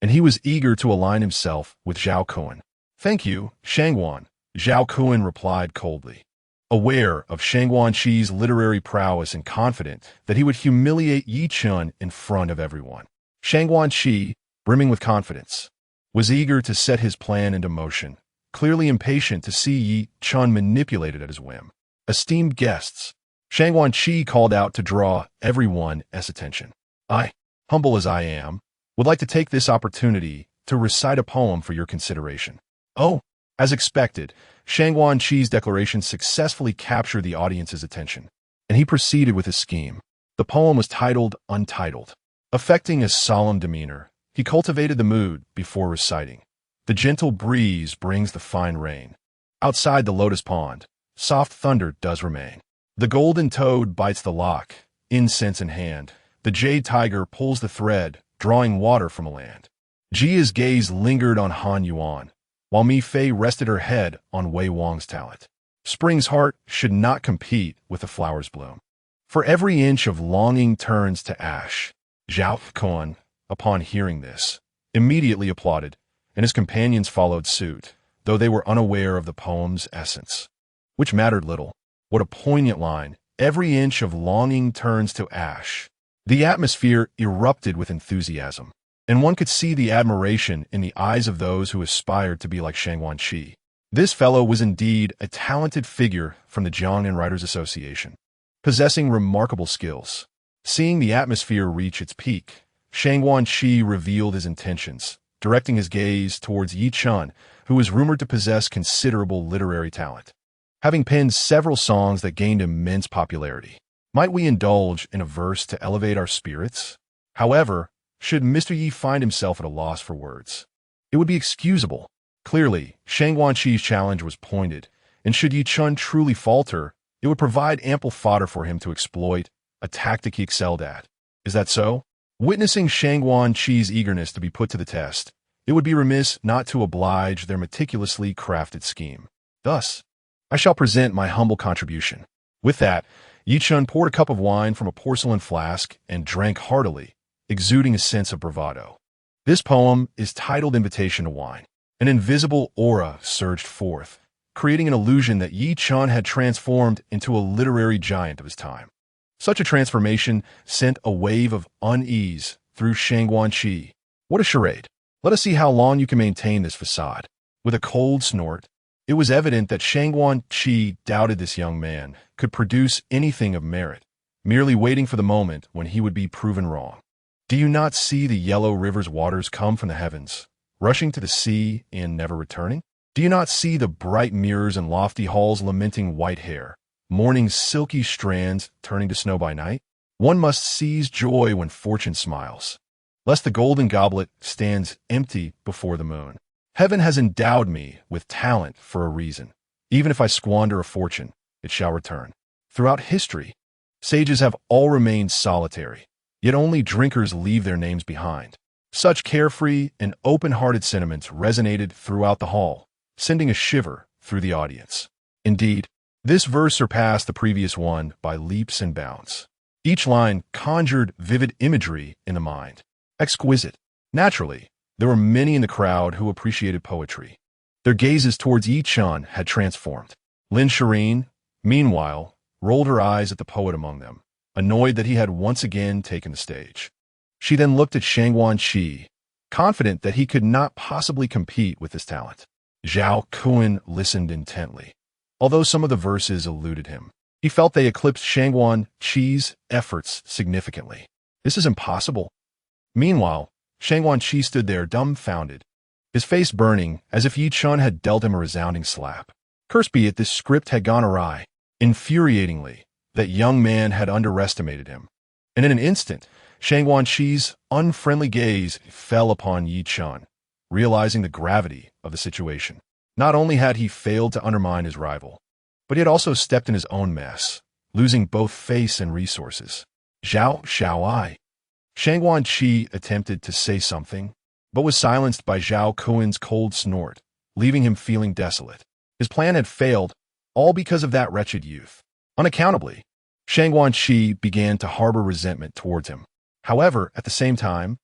and he was eager to align himself with Zhao Kun. Thank you, Shangguan, Zhao Kun replied coldly, aware of Shangguan's literary prowess and confident that he would humiliate Ye Chen in front of everyone. Shangguan, brimming with confidence, was eager to set his plan into motion, clearly impatient to see Ye Chen manipulated at his whim. Esteemed guests, Shangguan called out to draw everyone's attention. I, humble as I am, would like to take this opportunity to recite a poem for your consideration. Oh, as expected, Shangguan's declaration successfully captured the audience's attention, and he proceeded with his scheme. The poem was titled Untitled. Affecting a solemn demeanor, he cultivated the mood before reciting. The gentle breeze brings the fine rain. Outside the lotus pond, soft thunder does remain. The golden toad bites the lock, incense in hand. The jade tiger pulls the thread, drawing water from a land. Jia's gaze lingered on Han Yuan, while Mi Fei rested her head on Wei Wang's talent. Spring's heart should not compete with the flower's bloom. For every inch of longing turns to ash. Zhao Kun, upon hearing this, immediately applauded, and his companions followed suit, though they were unaware of the poem's essence, which mattered little. What a poignant line. Every inch of longing turns to ash. The atmosphere erupted with enthusiasm, and one could see the admiration in the eyes of those who aspired to be like Shangguan. This fellow was indeed a talented figure from the Jiangnan Writers Association, possessing remarkable skills. Seeing the atmosphere reach its peak, Shangguan revealed his intentions, directing his gaze towards Ye Chen, who was rumored to possess considerable literary talent, having penned several songs that gained immense popularity. Might we indulge in a verse to elevate our spirits? However, should Mr. Yi find himself at a loss for words, it would be excusable. Clearly, Shangguan's challenge was pointed, and should Ye Chen truly falter, it would provide ample fodder for him to exploit, a tactic he excelled at. Is that so? Witnessing Shangguan's eagerness to be put to the test, it would be remiss not to oblige their meticulously crafted scheme. Thus, I shall present my humble contribution. With that, Ye Chen poured a cup of wine from a porcelain flask and drank heartily, exuding a sense of bravado. This poem is titled Invitation to Wine. An invisible aura surged forth, creating an illusion that Ye Chen had transformed into a literary giant of his time. Such a transformation sent a wave of unease through Shangguan. What a charade. Let us see how long you can maintain this facade. With a cold snort, it was evident that Shangguan doubted this young man could produce anything of merit, merely waiting for the moment when he would be proven wrong. Do you not see the yellow river's waters come from the heavens, rushing to the sea and never returning? Do you not see the bright mirrors and lofty halls lamenting white hair, mourning silky strands turning to snow by night? One must seize joy when fortune smiles, lest the golden goblet stands empty before the moon. Heaven has endowed me with talent for a reason. Even if I squander a fortune, it shall return. Throughout history, sages have all remained solitary, yet only drinkers leave their names behind. Such carefree and open-hearted sentiments resonated throughout the hall, sending a shiver through the audience. Indeed, this verse surpassed the previous one by leaps and bounds. Each line conjured vivid imagery in the mind. Exquisite. Naturally, there were many in the crowd who appreciated poetry. Their gazes towards Ye Chen had transformed. Lin Shiyin, meanwhile, rolled her eyes at the poet among them, annoyed that he had once again taken the stage. She then looked at Shangguan, confident that he could not possibly compete with his talent. Zhao Kun listened intently. Although some of the verses eluded him, he felt they eclipsed Shangguan Qi's efforts significantly. This is impossible. Meanwhile, Shangguan Qi stood there dumbfounded, his face burning as if Ye Chen had dealt him a resounding slap. Cursed be it, this script had gone awry. Infuriatingly, that young man had underestimated him. And in an instant, Shangguan Qi's unfriendly gaze fell upon Ye Chen, realizing the gravity of the situation. Not only had he failed to undermine his rival, but he had also stepped in his own mess, losing both face and resources. Shall I? Shangguan Qi attempted to say something, but was silenced by Zhao Kun's cold snort, leaving him feeling desolate. His plan had failed, all because of that wretched youth. Unaccountably, Shangguan Qi began to harbor resentment towards him. However, at the same time,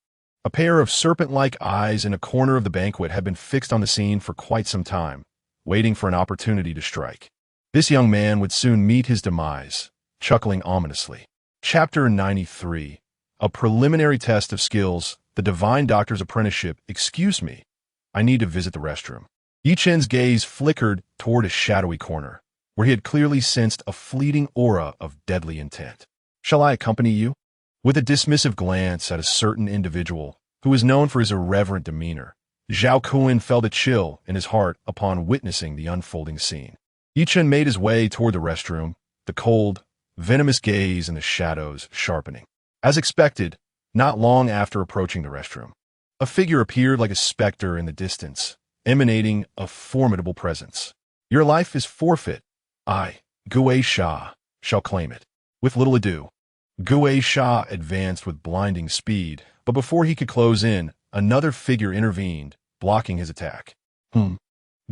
a pair of serpent-like eyes in a corner of the banquet had been fixed on the scene for quite some time, waiting for an opportunity to strike. This young man would soon meet his demise, chuckling ominously. Chapter 93. A preliminary test of skills, the Divine Doctor's Apprenticeship. Excuse me, I need to visit the restroom. Ye Chen's gaze flickered toward a shadowy corner, where he had clearly sensed a fleeting aura of deadly intent. Shall I accompany you? With a dismissive glance at a certain individual who was known for his irreverent demeanor, Zhao Kun felt a chill in his heart upon witnessing the unfolding scene. Ye Chen made his way toward the restroom, the cold, venomous gaze in the shadows sharpening. As expected, not long after approaching the restroom, a figure appeared like a specter in the distance, emanating a formidable presence. Your life is forfeit. I, Gui Sha, shall claim it. With little ado, Gui Sha advanced with blinding speed, but before he could close in, another figure intervened, blocking his attack.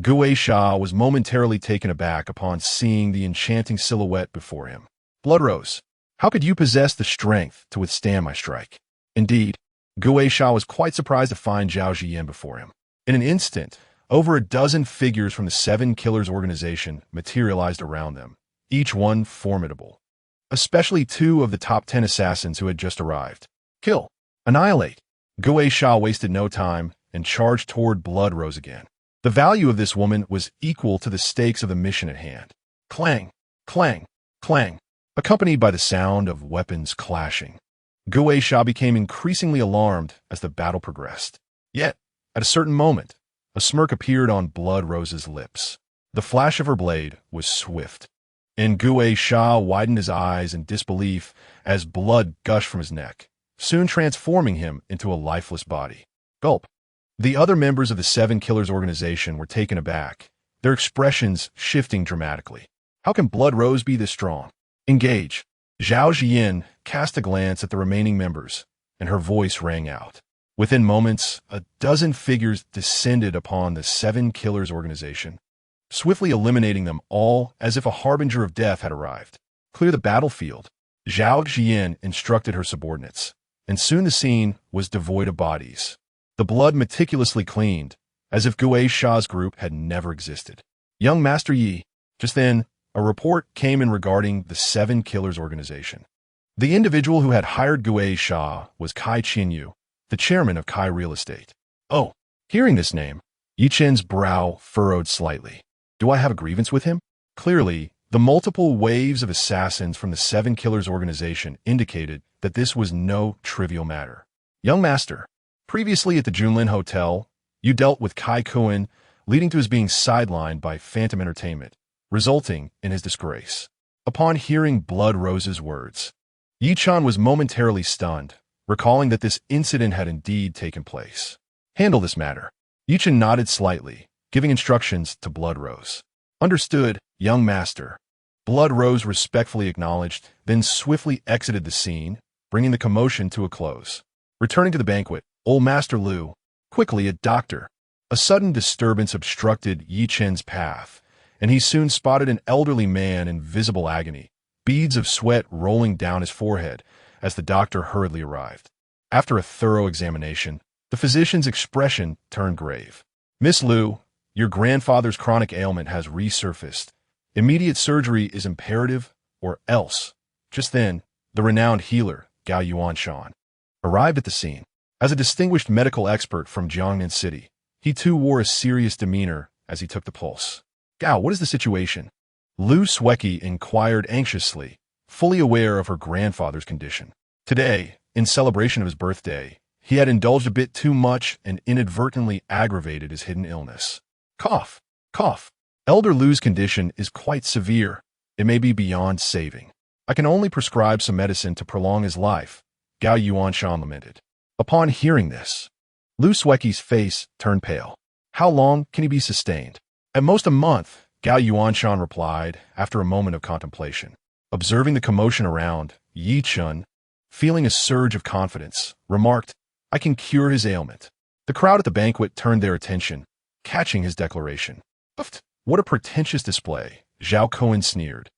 Gui Sha was momentarily taken aback upon seeing the enchanting silhouette before him. Bloodrose, how could you possess the strength to withstand my strike? Indeed, Gui Sha was quite surprised to find Zhao Ziyin before him. In an instant, over a dozen figures from the Seven Killers organization materialized around them, each one formidable. Especially two of the top 10 assassins who had just arrived. Kill. Annihilate. Gui Sha wasted no time and charged toward Bloodrose again. The value of this woman was equal to the stakes of the mission at hand. Clang, clang, clang, accompanied by the sound of weapons clashing. Gui Sha became increasingly alarmed as the battle progressed. Yet, at a certain moment, a smirk appeared on Bloodrose's lips. The flash of her blade was swift, and Gui Sha widened his eyes in disbelief as blood gushed from his neck, soon transforming him into a lifeless body. Gulp. The other members of the Seven Killers organization were taken aback, their expressions shifting dramatically. How can Bloodrose be this strong? Engage. Zhao Ziyin cast a glance at the remaining members, and her voice rang out. Within moments, a dozen figures descended upon the Seven Killers organization, swiftly eliminating them all as if a harbinger of death had arrived. Clear the battlefield. Zhao Ziyin instructed her subordinates, and soon the scene was devoid of bodies. The blood meticulously cleaned, as if Gui Sha's group had never existed. Young Master Yi. Just then, a report came in regarding the Seven Killers organization. The individual who had hired Gui Sha was Kai Qianyu, the chairman of Kai Real Estate. Oh, hearing this name, Ye Chen's brow furrowed slightly. Do I have a grievance with him? Clearly, the multiple waves of assassins from the Seven Killers organization indicated that this was no trivial matter. Young Master, previously at the Junlin Hotel, you dealt with Kai Kun, leading to his being sidelined by Phantom Entertainment, resulting in his disgrace. Upon hearing Bloodrose's words, Ye Chen was momentarily stunned, recalling that this incident had indeed taken place. Handle this matter. Ye Chen nodded slightly, giving instructions to Bloodrose. Understood, young master. Bloodrose respectfully acknowledged, then swiftly exited the scene, bringing the commotion to a close. Returning to the banquet, old Master Lu, quickly a doctor. A sudden disturbance obstructed Ye Chen's path, and he soon spotted an elderly man in visible agony, beads of sweat rolling down his forehead as the doctor hurriedly arrived. After a thorough examination, the physician's expression turned grave. Miss Lu, your grandfather's chronic ailment has resurfaced. Immediate surgery is imperative, or else. Just then, the renowned healer, Gao Yuanshan, arrived at the scene. As a distinguished medical expert from Jiangnan City, he too wore a serious demeanor as he took the pulse. Gao, what is the situation? Lu Sueki inquired anxiously, fully aware of her grandfather's condition. Today, in celebration of his birthday, he had indulged a bit too much and inadvertently aggravated his hidden illness. Cough, cough. Elder Lu's condition is quite severe. It may be beyond saving. I can only prescribe some medicine to prolong his life, Gao Yuanshan lamented. Upon hearing this, Lu Sueki's face turned pale. How long can he be sustained? At most a month, Gao Yuanshan replied after a moment of contemplation. Observing the commotion around, Ye Chen, feeling a surge of confidence, remarked, I can cure his ailment. The crowd at the banquet turned their attention, catching his declaration. What a pretentious display, Zhao Cohen sneered,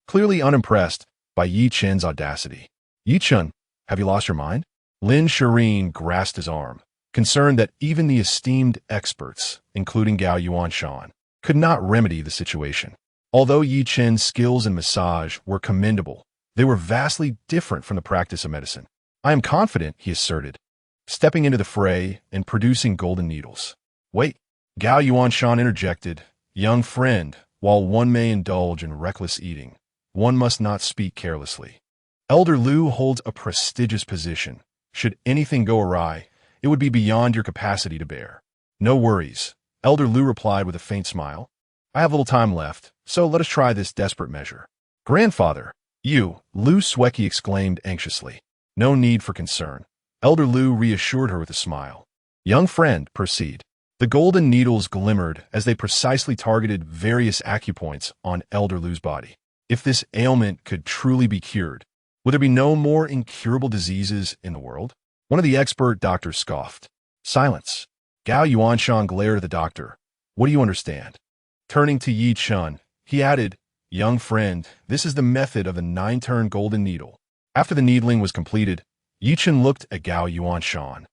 clearly unimpressed by Ye Chen's audacity. Ye Chen, have you lost your mind? Lin Shiyin grasped his arm, concerned that even the esteemed experts, including Gao Yuanshan, could not remedy the situation. Although Ye Chen's skills in massage were commendable, they were vastly different from the practice of medicine. I am confident, he asserted, stepping into the fray and producing golden needles. Wait, Gao Yuanshan interjected, young friend, while one may indulge in reckless eating, one must not speak carelessly. Elder Lu holds a prestigious position. Should anything go awry, it would be beyond your capacity to bear. No worries, Elder Lu replied with a faint smile. I have little time left, so let us try this desperate measure. Grandfather, you, Lu Sueki exclaimed anxiously. No need for concern. Elder Lu reassured her with a smile. Young friend, proceed. The golden needles glimmered as they precisely targeted various acupoints on Elder Lu's body. If this ailment could truly be cured, would there be no more incurable diseases in the world? One of the expert doctors scoffed. Silence. Gao Yuanshan glared at the doctor. What do you understand? Turning to Ye Chen, he added, young friend, this is the method of the 9-turn golden needle. After the needling was completed, Ye Chen looked at Gao Yuanshan.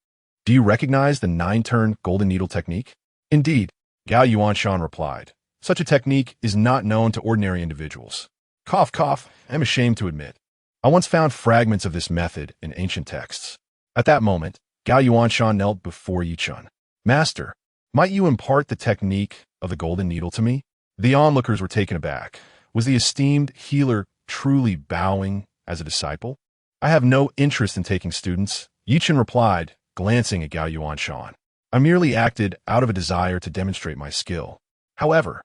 Do you recognize the 9-turn golden needle technique? Indeed, Gao Yuanshan replied. Such a technique is not known to ordinary individuals. Cough, cough, I'm ashamed to admit. I once found fragments of this method in ancient texts. At that moment, Gao Yuanshan knelt before Ye Chen. Master, might you impart the technique of the golden needle to me? The onlookers were taken aback. Was the esteemed healer truly bowing as a disciple? I have no interest in taking students, Ye Chen replied, glancing at Gao Yuanshan. I merely acted out of a desire to demonstrate my skill. However,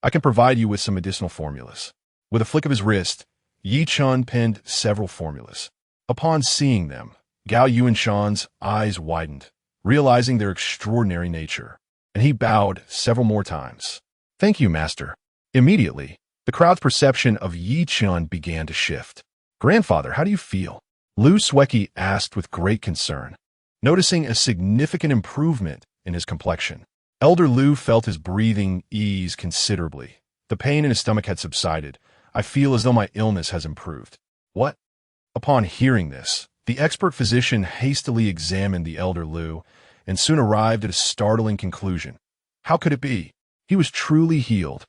I can provide you with some medicinal formulas. With a flick of his wrist, Ye Chen penned several formulas. Upon seeing them, Gao Yuanshan's eyes widened, realizing their extraordinary nature, and he bowed several more times. Thank you, master. Immediately, the crowd's perception of Ye Chen began to shift. Grandfather, how do you feel? Lu Sueki asked with great concern, noticing a significant improvement in his complexion. Elder Lu felt his breathing ease considerably. The pain in his stomach had subsided. I feel as though my illness has improved. What? Upon hearing this, the expert physician hastily examined the elder Lu and soon arrived at a startling conclusion. How could it be? He was truly healed.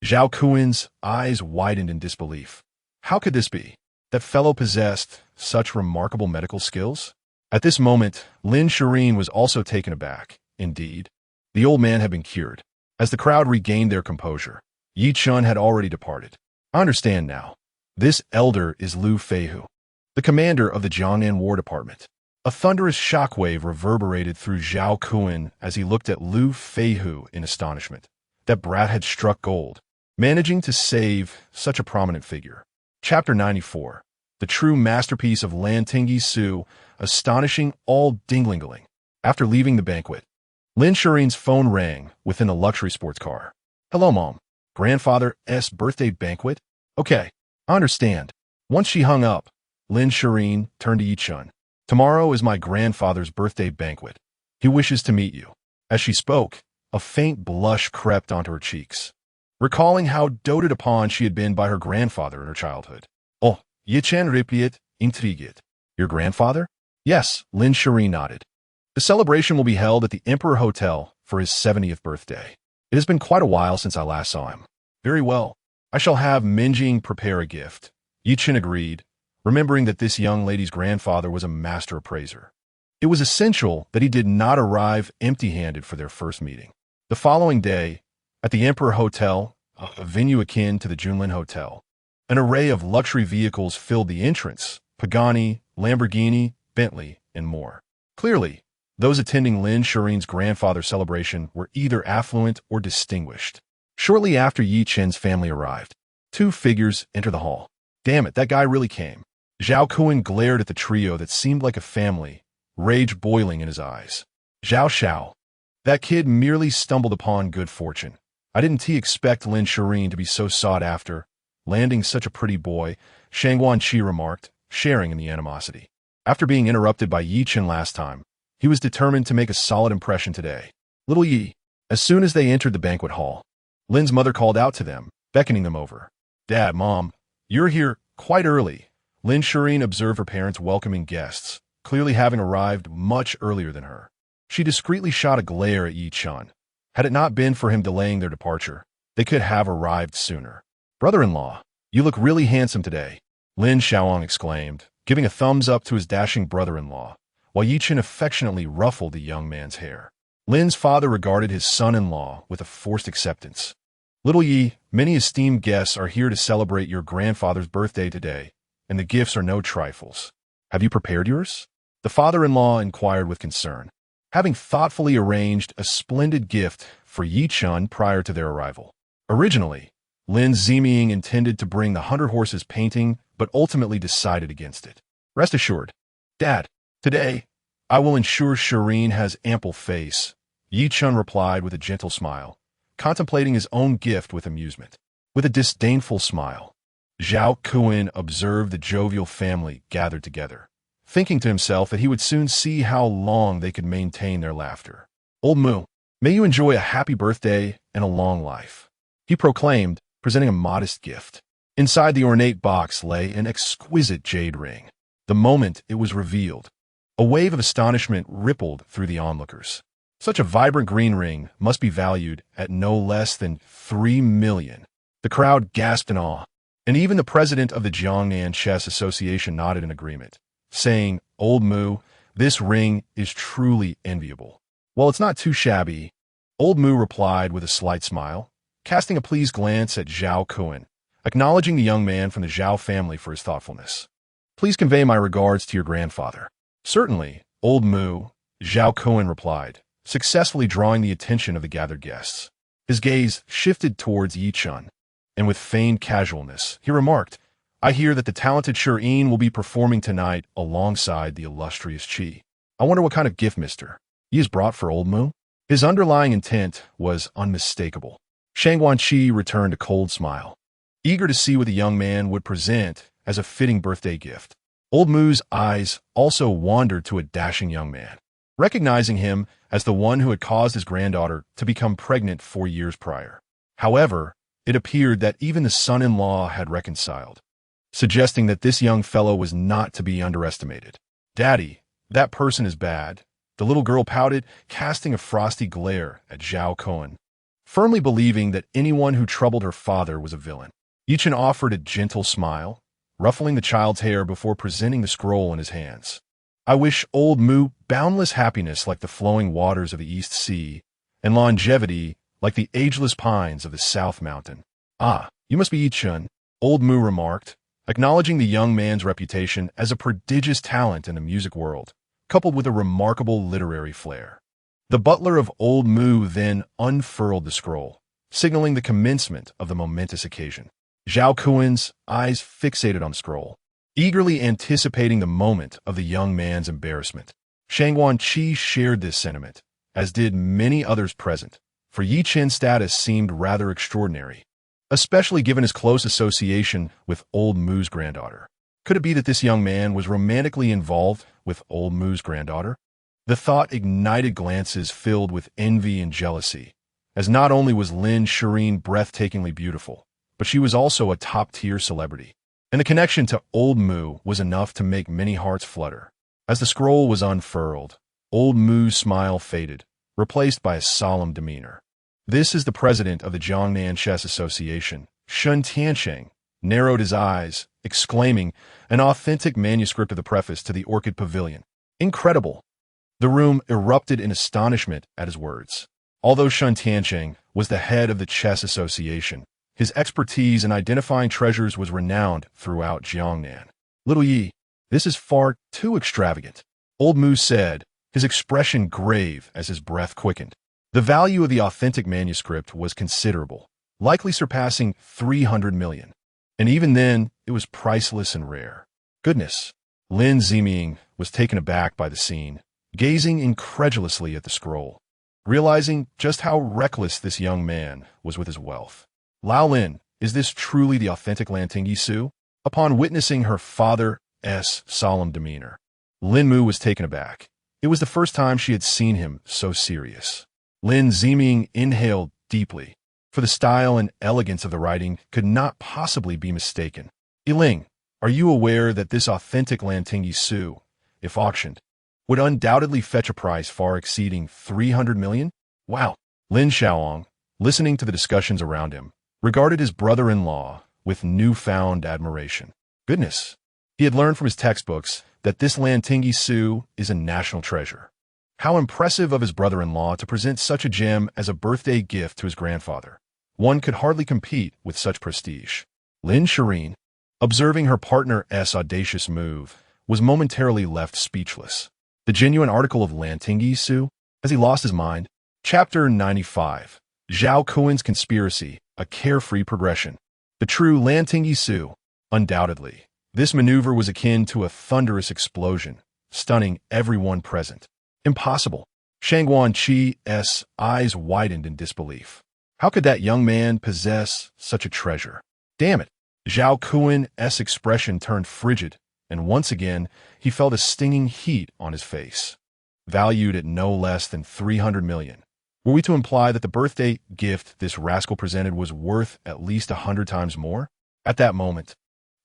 Zhao Kuin's eyes widened in disbelief. How could this be? That fellow possessed such remarkable medical skills? At this moment, Lin Shiyin was also taken aback. Indeed, the old man had been cured. As the crowd regained their composure, Ye Chen had already departed. I understand now. This elder is Lu Feihu, the commander of the Jiangnan War Department. A thunderous shockwave reverberated through Zhao Kun as he looked at Lu Feihu in astonishment. That brat had struck gold, managing to save such a prominent figure. Chapter 94. The true masterpiece of Lan Tingyi Su, astonishing all Dinglingaling. After leaving the banquet, Lin Shiyin's phone rang within a luxury sports car. Hello, Mom. Grandfather's birthday banquet? Okay, I understand. Once she hung up, Lin Shiyin turned to Ye Chen. Tomorrow is my grandfather's birthday banquet. He wishes to meet you. As she spoke, a faint blush crept onto her cheeks, recalling how doted upon she had been by her grandfather in her childhood. Oh, Ye Chen replied, intrigued. Your grandfather? Yes, Lin Shiyin nodded. The celebration will be held at the Emperor Hotel for his 70th birthday. It has been quite a while since I last saw him. Very well. I shall have Minjing prepare a gift. Ye Chen agreed, remembering that this young lady's grandfather was a master appraiser. It was essential that he did not arrive empty-handed for their first meeting. The following day, At the Emperor Hotel, a venue akin to the Junlin Hotel, an array of luxury vehicles filled the entrance: Pagani, Lamborghini, Bentley, and more. Clearly, those attending Lin Shiyin's grandfather's celebration were either affluent or distinguished. Shortly after Ye Chen's family arrived, two figures entered the hall. Damn it, that guy really came. Zhao Kun glared at the trio that seemed like a family, rage boiling in his eyes. Zhao Xiao. That kid merely stumbled upon good fortune. I didn't expect Lin Shiyin to be so sought after, landing such a pretty boy, Shangguan Qi remarked, sharing in the animosity. After being interrupted by Ye Chen last time, he was determined to make a solid impression today. Little Yi. As soon as they entered the banquet hall, Lin's mother called out to them, beckoning them over. Dad, Mom, you're here quite early. Lin Shiyin observed her parents welcoming guests, clearly having arrived much earlier than her. She discreetly shot a glare at Ye Chen. Had it not been for him delaying their departure, they could have arrived sooner. Brother-in-law, you look really handsome today, Lin Xiaoang exclaimed, giving a thumbs up to his dashing brother-in-law, while Ye Chen affectionately ruffled the young man's hair. Lin's father regarded his son-in-law with a forced acceptance. Little Yi, many esteemed guests are here to celebrate your grandfather's birthday today, and the gifts are no trifles. Have you prepared yours? The father-in-law inquired with concern, having thoughtfully arranged a splendid gift for Ye Chen prior to their arrival. Originally, Lin Ziming intended to bring the 100 Horses painting, but ultimately decided against it. Rest assured, Dad, today, I will ensure Shiyin has ample face, Ye Chen replied with a gentle smile, contemplating his own gift with amusement. With a disdainful smile, Zhao Kun observed the jovial family gathered together, thinking to himself that he would soon see how long they could maintain their laughter. Old Mu, may you enjoy a happy birthday and a long life, he proclaimed, presenting a modest gift. Inside the ornate box lay an exquisite jade ring. The moment it was revealed, a wave of astonishment rippled through the onlookers. Such a vibrant green ring must be valued at no less than 3 million. The crowd gasped in awe, and even the president of the Jiangnan Chess Association nodded in agreement, saying, Old Mu, this ring is truly enviable. Well, it's not too shabby, Old Mu replied with a slight smile, casting a pleased glance at Zhao Kun, acknowledging the young man from the Zhao family for his thoughtfulness. Please convey my regards to your grandfather. Certainly, Old Mu, Zhao Kun replied, successfully drawing the attention of the gathered guests. His gaze shifted towards Ye Chen, and with feigned casualness, he remarked, I hear that the talented Shiyin will be performing tonight alongside the illustrious Qi. I wonder what kind of gift Mr. Yi has brought for Old Mu? His underlying intent was unmistakable. Shangguan Qi returned a cold smile, eager to see what the young man would present as a fitting birthday gift. Old Mu's eyes also wandered to a dashing young man, recognizing him as the one who had caused his granddaughter to become pregnant 4 years prior. However, it appeared that even the son-in-law had reconciled, suggesting that this young fellow was not to be underestimated. Daddy, that person is bad, the little girl pouted, casting a frosty glare at Zhao Kun, firmly believing that anyone who troubled her father was a villain. Ye Chen offered a gentle smile, ruffling the child's hair before presenting the scroll in his hands. I wish Old Mu boundless happiness like the flowing waters of the East Sea, and longevity like the ageless pines of the South Mountain. Ah, you must be Ye Chen, Old Mu remarked, acknowledging the young man's reputation as a prodigious talent in the music world, coupled with a remarkable literary flair. The butler of Old Mu then unfurled the scroll, signaling the commencement of the momentous occasion. Zhao Kun's eyes fixated on the scroll, eagerly anticipating the moment of the young man's embarrassment. Shangguan Qi shared this sentiment, as did many others present, for Ye Chen's status seemed rather extraordinary, especially given his close association with Old Mu's granddaughter. Could it be that this young man was romantically involved with Old Mu's granddaughter? The thought ignited glances filled with envy and jealousy, as not only was Lin Shiyin breathtakingly beautiful, but she was also a top-tier celebrity. And the connection to Old Mu was enough to make many hearts flutter. As the scroll was unfurled, Old Mu's smile faded, replaced by a solemn demeanor. This is the president of the Jiangnan Chess Association, Shun Tiansheng, narrowed his eyes, exclaiming, an authentic manuscript of the preface to the Orchid Pavilion. Incredible! The room erupted in astonishment at his words. Although Shun Tiancheng was the head of the chess association, his expertise in identifying treasures was renowned throughout Jiangnan. Little Yi, this is far too extravagant, Old Mu said, his expression grave as his breath quickened. The value of the authentic manuscript was considerable, likely surpassing 300 million. And even then, it was priceless and rare. Goodness. Lin Shiyin was taken aback by the scene, gazing incredulously at the scroll, realizing just how reckless this young man was with his wealth. Lao Lin, is this truly the authentic Lantingyi Su? Upon witnessing her father's solemn demeanor, Lin Mu was taken aback. It was the first time she had seen him so serious. Lin Shiyin inhaled deeply, for the style and elegance of the writing could not possibly be mistaken. Yiling, are you aware that this authentic Lantingyi Su, if auctioned, would undoubtedly fetch a price far exceeding 300 million? Wow! Lin Xiaoong, listening to the discussions around him, regarded his brother-in-law with newfound admiration. Goodness! He had learned from his textbooks that this Lantingyi Su is a national treasure. How impressive of his brother-in-law to present such a gem as a birthday gift to his grandfather. One could hardly compete with such prestige. Lin Shiyin, observing her partner's audacious move, was momentarily left speechless. The genuine article of Lantingyi Su? Has he lost his mind? Chapter 95. Zhao Kuan's Conspiracy, a Carefree Progression. The true Lantingyi Su, undoubtedly. This maneuver was akin to a thunderous explosion, stunning everyone present. Impossible. Shangguan Qi's eyes widened in disbelief. How could that young man possess such a treasure? Damn it. Zhao Kuan's expression turned frigid, and once again he felt a stinging heat on his face. Valued at no less than 300 million. Were we to imply that the birthday gift this rascal presented was worth at least 100 times more? At that moment,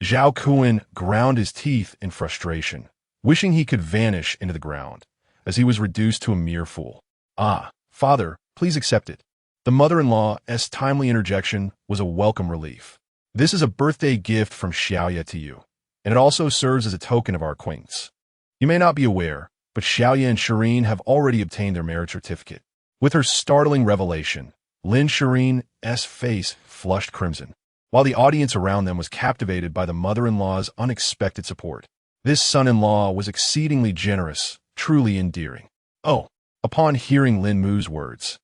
Zhao Kuan ground his teeth in frustration, wishing he could vanish into the ground, as he was reduced to a mere fool. Ah, father, please accept it. The mother-in-law's timely interjection was a welcome relief. This is a birthday gift from Xiaoye to you, and it also serves as a token of our acquaintance. You may not be aware, but Xiaoye and Shiyin have already obtained their marriage certificate. With her startling revelation, Lin Shiyin's face flushed crimson, while the audience around them was captivated by the mother-in-law's unexpected support. This son-in-law was exceedingly generous, truly endearing. Oh, upon hearing Lin Mu's words,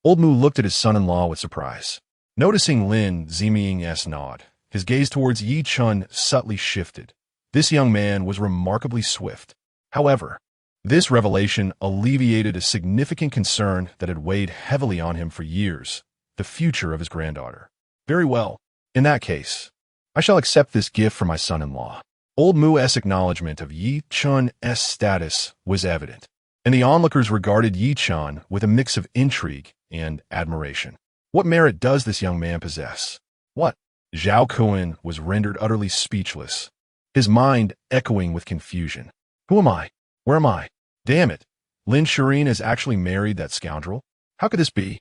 Old Mu looked at his son-in-law with surprise. Noticing Lin Shiyin's nod, his gaze towards Ye Chen subtly shifted. This young man was remarkably swift. However, this revelation alleviated a significant concern that had weighed heavily on him for years, the future of his granddaughter. Very well. In that case, I shall accept this gift from my son-in-law. Old Mu's acknowledgement of Ye Chen's status was evident, and the onlookers regarded Ye Chen with a mix of intrigue and admiration. What merit does this young man possess? What? Zhao Kuan was rendered utterly speechless, his mind echoing with confusion. Who am I? Where am I? Damn it! Lin Shiyin has actually married that scoundrel? How could this be?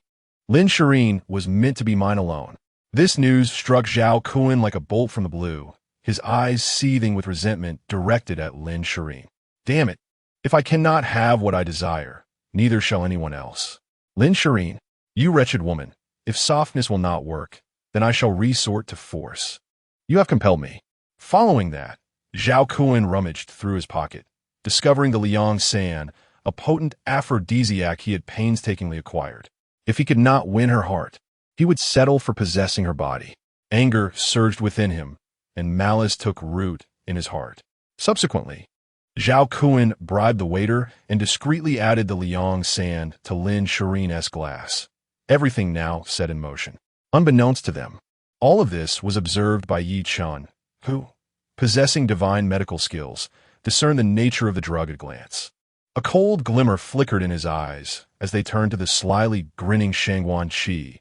Lin Shiyin was meant to be mine alone. This news struck Zhao Kuan like a bolt from the blue, his eyes seething with resentment directed at Lin Shiyin. Damn it! If I cannot have what I desire, neither shall anyone else. Lin Shiyin, you wretched woman, if softness will not work, then I shall resort to force. You have compelled me. Following that, Zhao Kuan rummaged through his pocket, discovering the Liang San, a potent aphrodisiac he had painstakingly acquired. If he could not win her heart, he would settle for possessing her body. Anger surged within him, and malice took root in his heart. Subsequently, Zhao Kuan bribed the waiter and discreetly added the Liang San to Lin Shiyin's glass. Everything now set in motion. Unbeknownst to them, all of this was observed by Ye Chen, who, possessing divine medical skills, discerned the nature of the drug at a glance. A cold glimmer flickered in his eyes as they turned to the slyly grinning Shangguan Qi,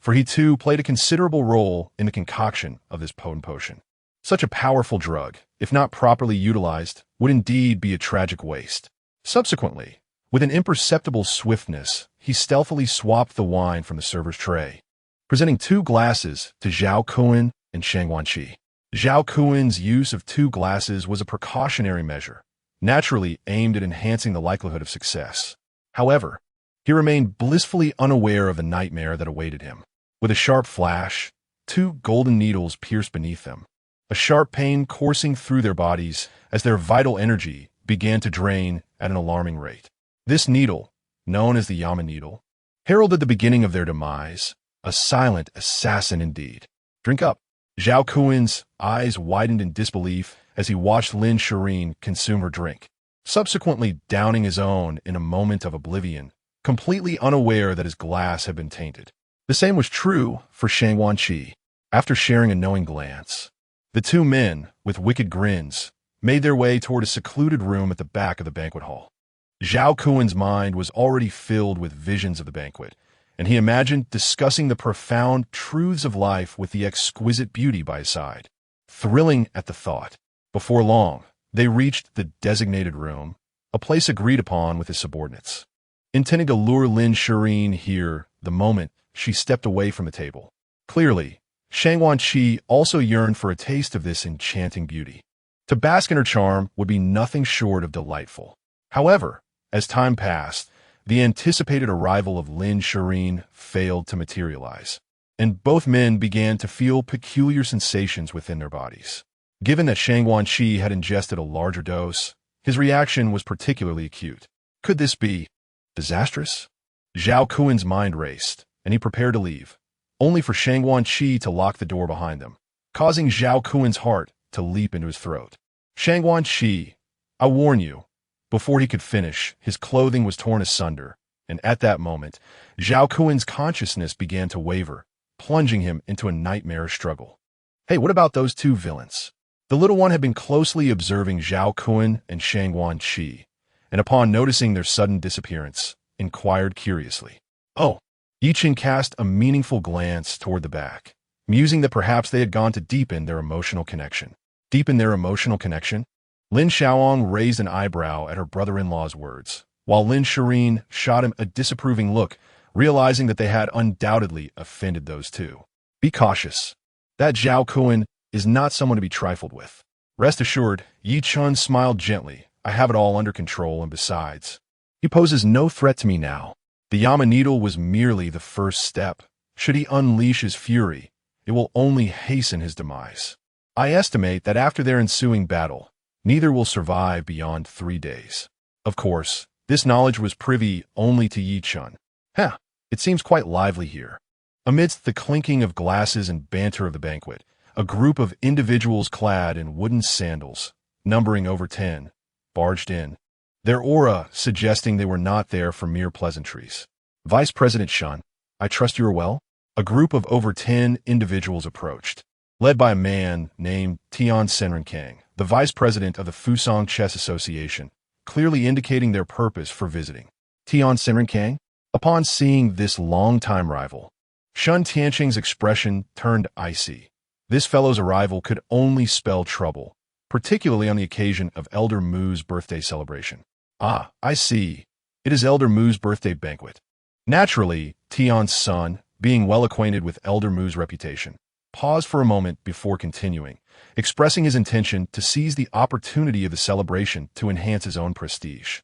for he too played a considerable role in the concoction of this potent potion. Such a powerful drug, if not properly utilized, would indeed be a tragic waste. Subsequently, with an imperceptible swiftness, he stealthily swapped the wine from the server's tray, presenting 2 glasses to Zhao Kuan and Shangguan Qi. Zhao Kuan's use of 2 glasses was a precautionary measure, naturally aimed at enhancing the likelihood of success. However, He remained blissfully unaware of the nightmare that awaited him. With a sharp flash, two golden needles pierced beneath them, a sharp pain coursing through their bodies as their vital energy began to drain at an alarming rate. This needle, known as the Yama needle, heralded the beginning of their demise, a silent assassin indeed. Drink up. Zhao Kuan's eyes widened in disbelief as he watched Lin Shiyin consume her drink, subsequently downing his own in a moment of oblivion, completely unaware that his glass had been tainted. The same was true for Shang Wanqi. After sharing a knowing glance, the two men, with wicked grins, made their way toward a secluded room at the back of the banquet hall. Zhao Kuan's mind was already filled with visions of the banquet, and he imagined discussing the profound truths of life with the exquisite beauty by his side. Thrilling at the thought, before long, they reached the designated room, a place agreed upon with his subordinates. Intending to lure Lin Shiyin here the moment she stepped away from the table. Clearly, Shang Wanqi also yearned for a taste of this enchanting beauty. To bask in her charm would be nothing short of delightful. However, as time passed, the anticipated arrival of Lin Shiyin failed to materialize, and both men began to feel peculiar sensations within their bodies. Given that Shang Wanqi had ingested a larger dose, his reaction was particularly acute. Could this be disastrous? Zhao Kuan's mind raced, and he prepared to leave, only for Shang Wanqi to lock the door behind them, causing Zhao Kuan's heart to leap into his throat. Shang Wanqi, I warn you. Before he could finish, his clothing was torn asunder, and at that moment, Zhao Kuan's consciousness began to waver, plunging him into a nightmarish struggle. Hey, what about those two villains? The little one had been closely observing Zhao Kuan and Shang Wanqi, and upon noticing their sudden disappearance, inquired curiously. Oh, Ye Chen cast a meaningful glance toward the back, musing that perhaps they had gone to deepen their emotional connection. Deepen their emotional connection? Lin Xiaoang raised an eyebrow at her brother-in-law's words, while Lin Shiyin shot him a disapproving look, realizing that they had undoubtedly offended those two. Be cautious. That Zhao Kuan is not someone to be trifled with. Rest assured, Ye Chen smiled gently. I have it all under control, and besides, he poses no threat to me now. The Yama needle was merely the first step. Should he unleash his fury, it will only hasten his demise. I estimate that after their ensuing battle, neither will survive beyond 3 days. Of course, this knowledge was privy only to Ye Chen. It seems quite lively here. Amidst the clinking of glasses and banter of the banquet, a group of individuals clad in wooden sandals, numbering over 10, barged in, their aura suggesting they were not there for mere pleasantries. Vice President Shun, I trust you are well? A group of over 10 individuals approached, led by a man named Tian Senrenkang, the vice president of the Fusong Chess Association, clearly indicating their purpose for visiting. Tian Senrenkang? Upon seeing this long-time rival, Shun Tianqing's expression turned icy. This fellow's arrival could only spell trouble, particularly on the occasion of Elder Mu's birthday celebration. Ah, I see. It is Elder Mu's birthday banquet. Naturally, Tian's son, being well acquainted with Elder Mu's reputation, paused for a moment before continuing, expressing his intention to seize the opportunity of the celebration to enhance his own prestige.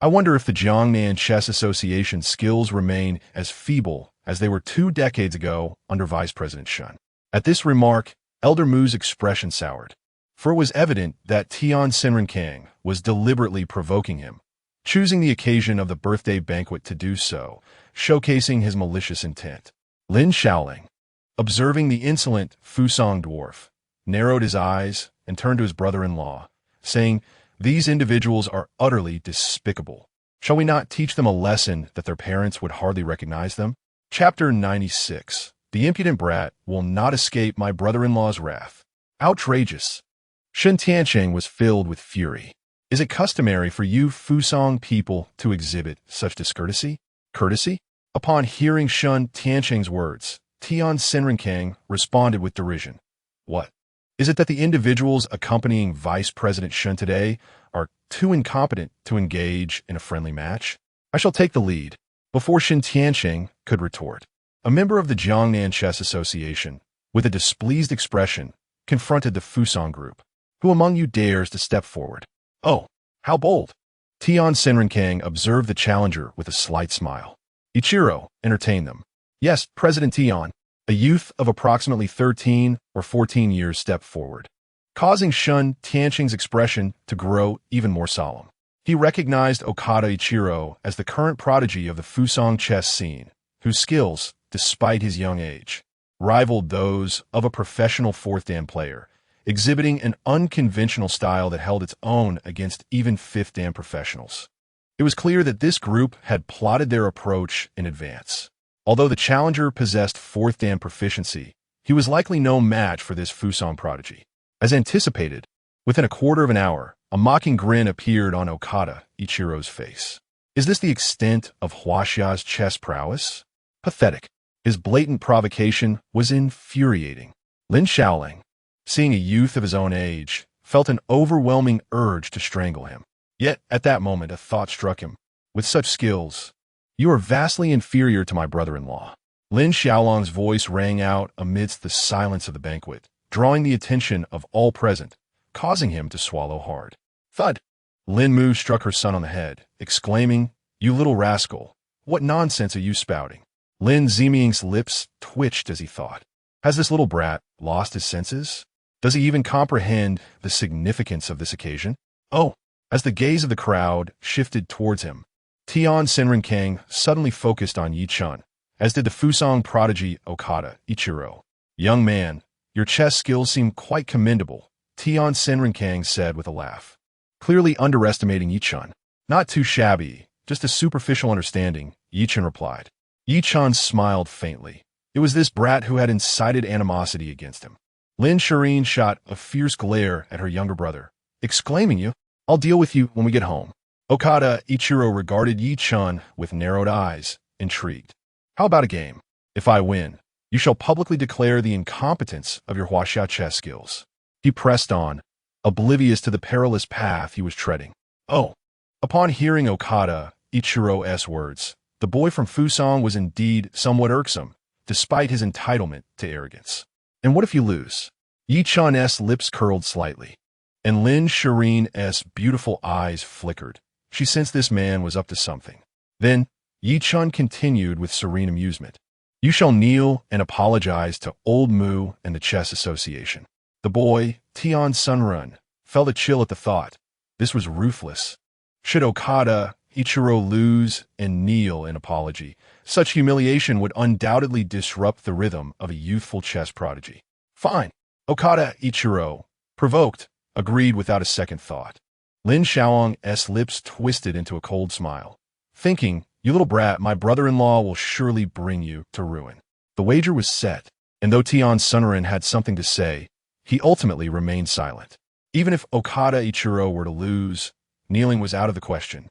I wonder if the Jiangnan Chess Association's skills remain as feeble as they were 2 decades ago under Vice President Shun. At this remark, Elder Mu's expression soured, for it was evident that Tian Senrenkang was deliberately provoking him, choosing the occasion of the birthday banquet to do so, showcasing his malicious intent. Lin Xiaoling, observing the insolent Fusong dwarf, narrowed his eyes and turned to his brother-in-law, saying, These individuals are utterly despicable. Shall we not teach them a lesson that their parents would hardly recognize them? Chapter 96. The impudent brat will not escape my brother-in-law's wrath. Outrageous. Shun Tianqing was filled with fury. Is it customary for you Fusong people to exhibit such discourtesy? Courtesy? Upon hearing Shun Tianqing's words, Tian Senrenkang responded with derision. What? Is it that the individuals accompanying Vice President Shun today are too incompetent to engage in a friendly match? I shall take the lead. Before Shun Tianqing could retort, a member of the Jiangnan Chess Association, with a displeased expression, confronted the Fusong group. Who among you dares to step forward? Oh, how bold! Tian Senrenkang observed the challenger with a slight smile. Ichiro entertained them. Yes, President Tian, a youth of approximately 13 or 14 years, stepped forward, causing Shun Tianqing's expression to grow even more solemn. He recognized Okada Ichiro as the current prodigy of the Fusang chess scene, whose skills, despite his young age, rivaled those of a professional fourth dan player, exhibiting an unconventional style that held its own against even fifth dan professionals. It was clear that this group had plotted their approach in advance. Although the challenger possessed fourth dan proficiency, he was likely no match for this Fusang prodigy. As anticipated, within a quarter of an hour, a mocking grin appeared on Okada Ichiro's face. Is this the extent of Huaxia's chess prowess? Pathetic. His blatant provocation was infuriating. Lin Shiyin, seeing a youth of his own age, felt an overwhelming urge to strangle him. Yet, at that moment, a thought struck him. With such skills, you are vastly inferior to my brother-in-law. Lin Xiaolong's voice rang out amidst the silence of the banquet, drawing the attention of all present, causing him to swallow hard. Thud! Lin Mu struck her son on the head, exclaiming, "You little rascal, what nonsense are you spouting?" Lin Ziming's lips twitched as he thought. Has this little brat lost his senses? Does he even comprehend the significance of this occasion? Oh! As the gaze of the crowd shifted towards him, Tian Senrinkang suddenly focused on Ye Chen, as did the Fusang prodigy Okada Ichiro. Young man, your chess skills seem quite commendable, Tian Senrinkang said with a laugh, clearly underestimating Ye Chen. Not too shabby, just a superficial understanding, Ye Chen replied. Ye Chen smiled faintly. It was this brat who had incited animosity against him. Lin Shiyin shot a fierce glare at her younger brother, exclaiming, I'll deal with you when we get home. Okada Ichiro regarded Ye Chen with narrowed eyes, intrigued. How about a game? If I win, you shall publicly declare the incompetence of your Huaxia chess skills. He pressed on, oblivious to the perilous path he was treading. Oh! Upon hearing Okada Ichiro's words, the boy from Fusang was indeed somewhat irksome, despite his entitlement to arrogance. And what if you lose? Ye Chen's lips curled slightly, and Lin Shiyin's beautiful eyes flickered. She sensed this man was up to something. Then, Ye Chen continued with serene amusement. You shall kneel and apologize to Old Mu and the Chess Association. The boy, Tian Sunrun, felt a chill at the thought. This was ruthless. Should Okada Ichiro lose and kneel in apology, such humiliation would undoubtedly disrupt the rhythm of a youthful chess prodigy. Fine. Okada Ichiro, provoked, agreed without a second thought. Lin Xiaolong's lips twisted into a cold smile, thinking, you little brat, my brother-in-law will surely bring you to ruin. The wager was set, and though Tian Sunren had something to say, he ultimately remained silent. Even if Okada Ichiro were to lose, kneeling was out of the question,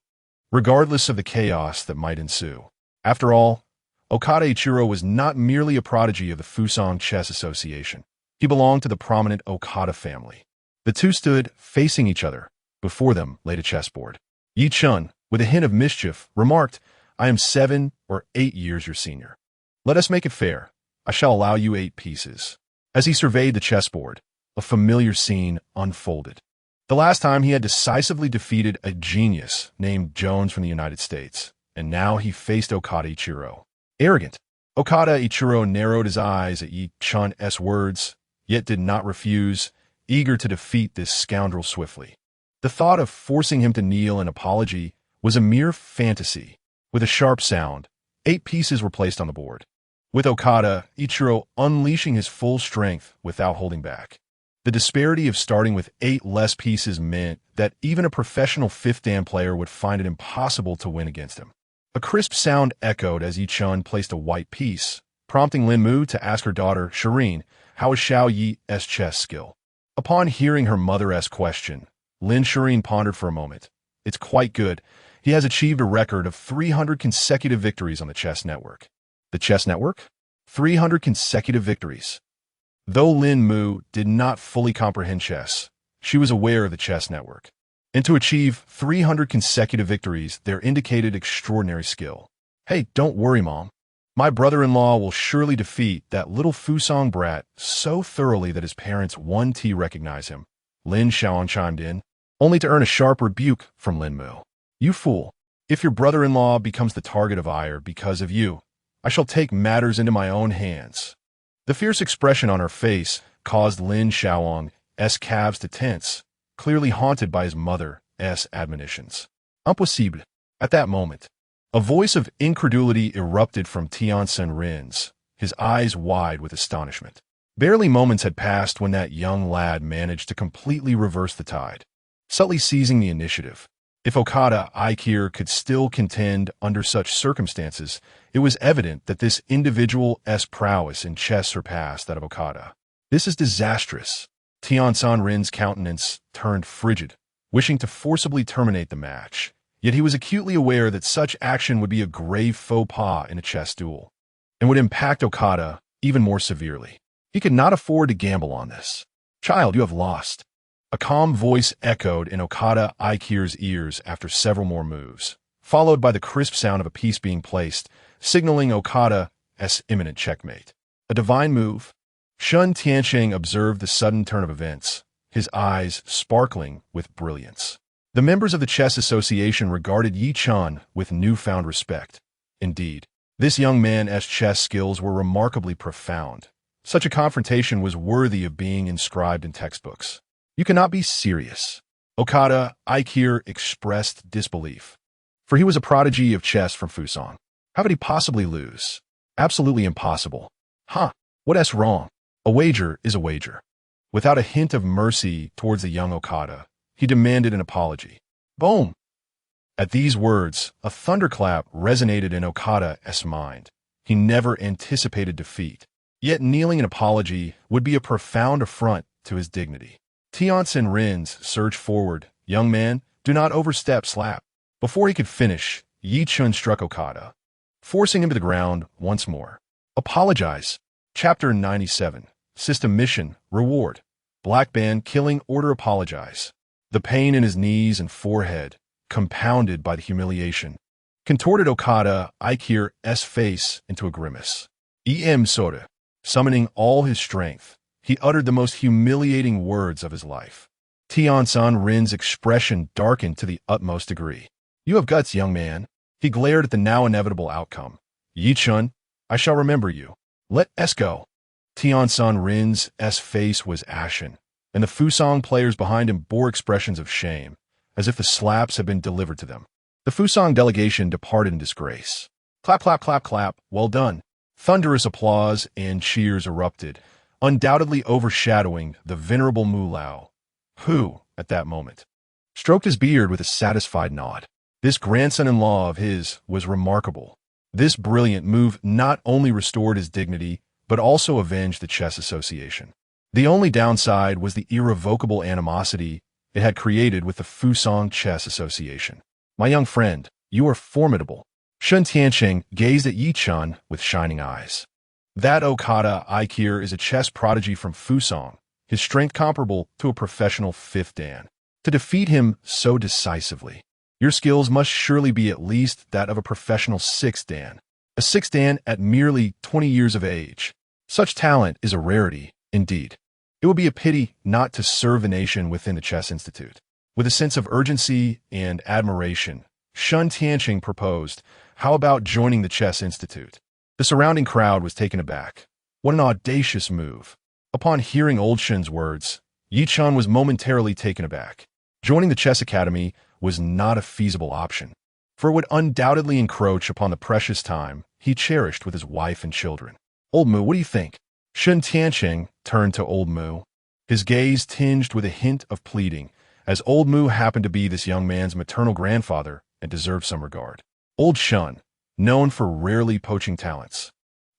regardless of the chaos that might ensue. After all, Okada Ichiro was not merely a prodigy of the Fusang Chess Association. He belonged to the prominent Okada family. The two stood facing each other. Before them laid a chessboard. Ye Chen, with a hint of mischief, remarked, I am 7 or 8 years your senior. Let us make it fair. I shall allow you 8 pieces. As he surveyed the chessboard, a familiar scene unfolded. The last time he had decisively defeated a genius named Jones from the United States, and now he faced Okada Ichiro. Arrogant, Okada Ichiro narrowed his eyes at Ye Chen's words, yet did not refuse, eager to defeat this scoundrel swiftly. The thought of forcing him to kneel in apology was a mere fantasy. With a sharp sound, 8 pieces were placed on the board, with Okada Ichiro unleashing his full strength without holding back. The disparity of starting with 8 less pieces meant that even a professional fifth dan player would find it impossible to win against him. A crisp sound echoed as Ye Chen placed a white piece, prompting Lin Mu to ask her daughter, Shiyin, how is Xiao Yi's chess skill? Upon hearing her mother's question, Lin Shiyin pondered for a moment. It's quite good. He has achieved a record of 300 consecutive victories on the chess network. The chess network? 300 consecutive victories. Though Lin Mu did not fully comprehend chess, she was aware of the chess network. And to achieve 300 consecutive victories, there indicated extraordinary skill. Hey, don't worry, Mom. My brother-in-law will surely defeat that little Fusang brat so thoroughly that his parents 1T recognize him. Lin Xiaolong chimed in, only to earn a sharp rebuke from Lin Mu. You fool. If your brother-in-law becomes the target of ire because of you, I shall take matters into my own hands." The fierce expression on her face caused Lin Shiyin calves to tense, clearly haunted by his mother's admonitions. Impossible. At that moment, a voice of incredulity erupted from Rin's, his eyes wide with astonishment. Barely moments had passed when that young lad managed to completely reverse the tide, subtly seizing the initiative. If Okada could still contend under such circumstances, it was evident that this individual's prowess in chess surpassed that of Okada. "This is disastrous." Rin's countenance turned frigid, wishing to forcibly terminate the match. Yet he was acutely aware that such action would be a grave faux pas in a chess duel, and would impact Okada even more severely. He could not afford to gamble on this. "Child, you have lost." A calm voice echoed in Okada Ikir's ears after several more moves, followed by the crisp sound of a piece being placed, signaling Okada's imminent checkmate. A divine move? Shun Tiansheng observed the sudden turn of events, his eyes sparkling with brilliance. The members of the Chess Association regarded Ye Chen with newfound respect. Indeed, this young man's chess skills were remarkably profound. Such a confrontation was worthy of being inscribed in textbooks. "You cannot be serious." Okada Ikir expressed disbelief, for he was a prodigy of chess from Fusang. How could he possibly lose? Absolutely impossible. Huh, what's wrong? A wager is a wager. Without a hint of mercy towards the young Okada, he demanded an apology. Boom! At these words, a thunderclap resonated in Okada's mind. He never anticipated defeat, yet kneeling in apology would be a profound affront to his dignity. Rin's surged forward. "Young man, do not overstep slap." Before he could finish, Ye Chen struck Okada, forcing him to the ground once more. Apologize. Chapter 97. System Mission. Reward. Black Band Killing Order Apologize. The pain in his knees and forehead, compounded by the humiliation, contorted Okada Ikir's face into a grimace. Soda. Summoning all his strength, he uttered the most humiliating words of his life. Rin's expression darkened to the utmost degree. "You have guts, young man." He glared at the now inevitable outcome. "Ye Chen, I shall remember you. Let's go." Rin's face was ashen, and the Fusang players behind him bore expressions of shame, as if the slaps had been delivered to them. The Fusang delegation departed in disgrace. Clap, clap, clap, clap. Well done. Thunderous applause and cheers erupted, undoubtedly overshadowing the venerable Miao, who, at that moment, stroked his beard with a satisfied nod. This grandson-in-law of his was remarkable. This brilliant move not only restored his dignity, but also avenged the Chess Association. The only downside was the irrevocable animosity it had created with the Fusang Chess Association. "My young friend, you are formidable." Shun Tiansheng gazed at Ye Chen with shining eyes. "That Okada Ikir is a chess prodigy from Fusang, his strength comparable to a professional fifth dan. To defeat him so decisively, your skills must surely be at least that of a professional sixth dan. A sixth dan at merely 20 years of age. Such talent is a rarity, indeed. It would be a pity not to serve the nation within the Chess Institute." With a sense of urgency and admiration, Shun Tiansheng proposed, "How about joining the Chess Institute?" The surrounding crowd was taken aback. What an audacious move. Upon hearing old Shun's words, Ye Chen was momentarily taken aback. Joining the Chess Academy was not a feasible option, for it would undoubtedly encroach upon the precious time he cherished with his wife and children. "Old Mu, what do you think?" Shun Tiansheng turned to Old Mu, his gaze tinged with a hint of pleading, as Old Mu happened to be this young man's maternal grandfather and deserved some regard. Old Shun, known for rarely poaching talents,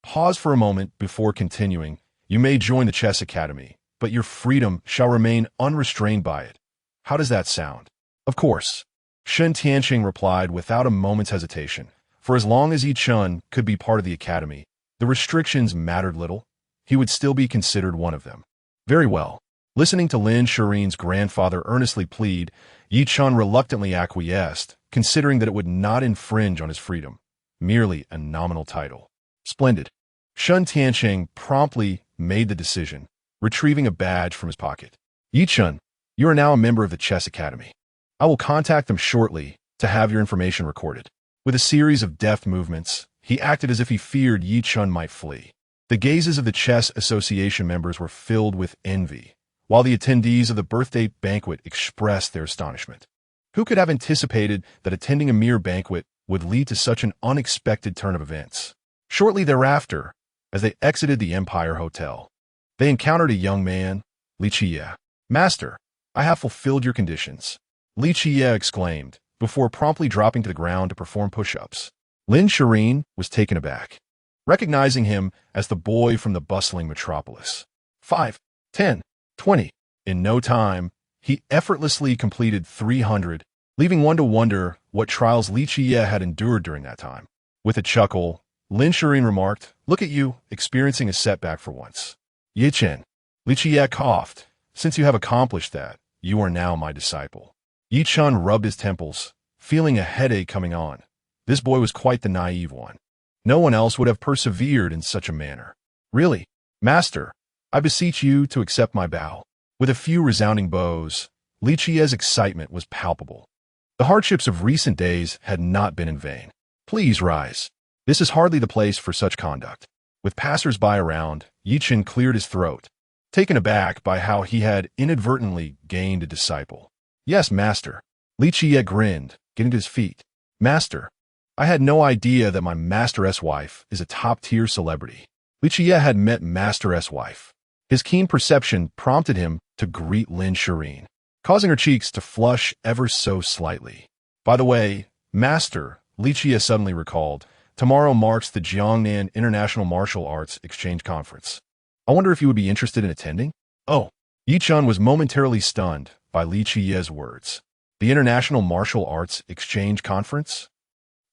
paused for a moment before continuing. "You may join the Chess Academy, but your freedom shall remain unrestrained by it. How does that sound?" "Of course," Shun Tiansheng replied without a moment's hesitation. For as long as Ye Chen could be part of the academy, the restrictions mattered little. He would still be considered one of them. "Very well." Listening to Lin Shiyin's grandfather earnestly plead, Ye Chen reluctantly acquiesced, considering that it would not infringe on his freedom, merely a nominal title. "Splendid." Shun Tiansheng promptly made the decision, retrieving a badge from his pocket. "Ye Chen, you are now a member of the Chess Academy. I will contact them shortly to have your information recorded. With a series of deft movements, he acted as if he feared Ye Chen might flee. The gazes of the chess association members were filled with envy, while the attendees of the birthday banquet expressed their astonishment. Who could have anticipated that attending a mere banquet would lead to such an unexpected turn of events? Shortly thereafter, as they exited the Empire Hotel, they encountered a young man, Lin Shiyin. "Master, I have fulfilled your conditions," Lin Shiyin exclaimed, before promptly dropping to the ground to perform push-ups. Lin Shiyin was taken aback, recognizing him as the boy from the bustling metropolis. 5, 10, 20. In no time, he effortlessly completed 300, leaving one to wonder what trials Lin Shiyin had endured during that time. With a chuckle, Lin Shiyin remarked, "Look at you, experiencing a setback for once." "Ye Chen," Lin Shiyin coughed, "since you have accomplished that, you are now my disciple." Ye Chen rubbed his temples, feeling a headache coming on. This boy was quite the naive one. No one else would have persevered in such a manner. "Really, Master, I beseech you to accept my bow." With a few resounding bows, Lin Shiyin's excitement was palpable. The hardships of recent days had not been in vain. "Please rise. This is hardly the place for such conduct." With passers-by around, Ye Chen cleared his throat, taken aback by how he had inadvertently gained a disciple. "Yes, Master." Lin Shiyin grinned, getting to his feet. "Master, I had no idea that my Master's wife is a top-tier celebrity." Lin Shiyin had met Master's wife. His keen perception prompted him to greet Lin Shiyin, causing her cheeks to flush ever so slightly. "By the way, Master," Lin Shiyin suddenly recalled, "tomorrow marks the Jiangnan International Martial Arts Exchange Conference. I wonder if you would be interested in attending?" "Oh." Ye Chen was momentarily stunned by Lin Shiyin's words. "The International Martial Arts Exchange Conference?"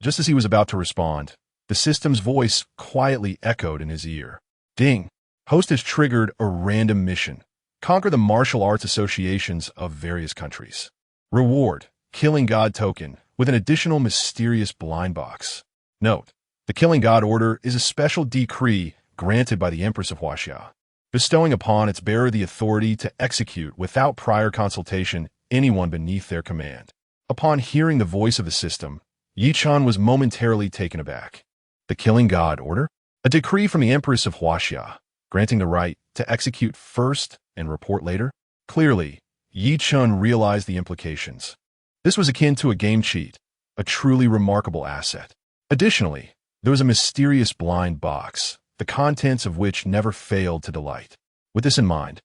Just as he was about to respond, the system's voice quietly echoed in his ear. "Ding! Host has triggered a random mission. Conquer the martial arts associations of various countries. Reward, Killing God token, with an additional mysterious blind box. Note, the Killing God order is a special decree granted by the Empress of Huaxia, bestowing upon its bearer the authority to execute without prior consultation anyone beneath their command." Upon hearing the voice of the system, Ye Chen was momentarily taken aback. The Killing God order? A decree from the Empress of Huaxia, granting the right to execute first and report later? Clearly, Ye Chen realized the implications. This was akin to a game cheat, a truly remarkable asset. Additionally, there was a mysterious blind box, the contents of which never failed to delight. With this in mind,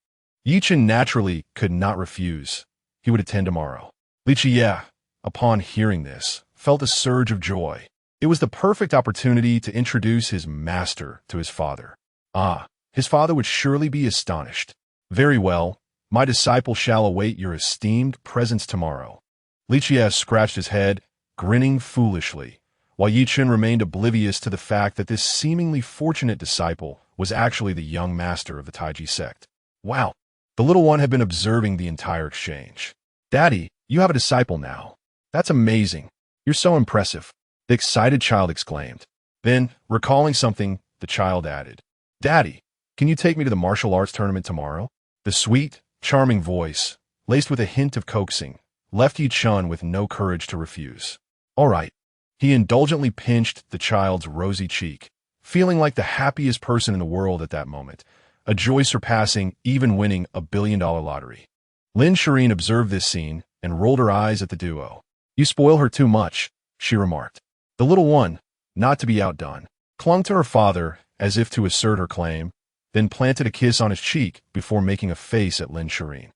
Ye Chen naturally could not refuse. He would attend tomorrow. Lin Shiyin, upon hearing this, felt a surge of joy. It was the perfect opportunity to introduce his master to his father. His father would surely be astonished. "Very well, my disciple shall await your esteemed presence tomorrow." Lin Shiyin scratched his head, grinning foolishly, while Ye Chen remained oblivious to the fact that this seemingly fortunate disciple was actually the young master of the Taiji sect. Wow, the little one had been observing the entire exchange. "Daddy, you have a disciple now. That's amazing. You're so impressive," the excited child exclaimed. Then, recalling something, the child added, "Daddy, can you take me to the martial arts tournament tomorrow?" The sweet, charming voice, laced with a hint of coaxing, left Ye Chen with no courage to refuse. "All right." He indulgently pinched the child's rosy cheek, feeling like the happiest person in the world at that moment, a joy surpassing even winning a billion-dollar lottery. Lin Shiyin observed this scene and rolled her eyes at the duo. "You spoil her too much," she remarked. The little one, not to be outdone, clung to her father as if to assert her claim, then planted a kiss on his cheek before making a face at Lin Shiyin.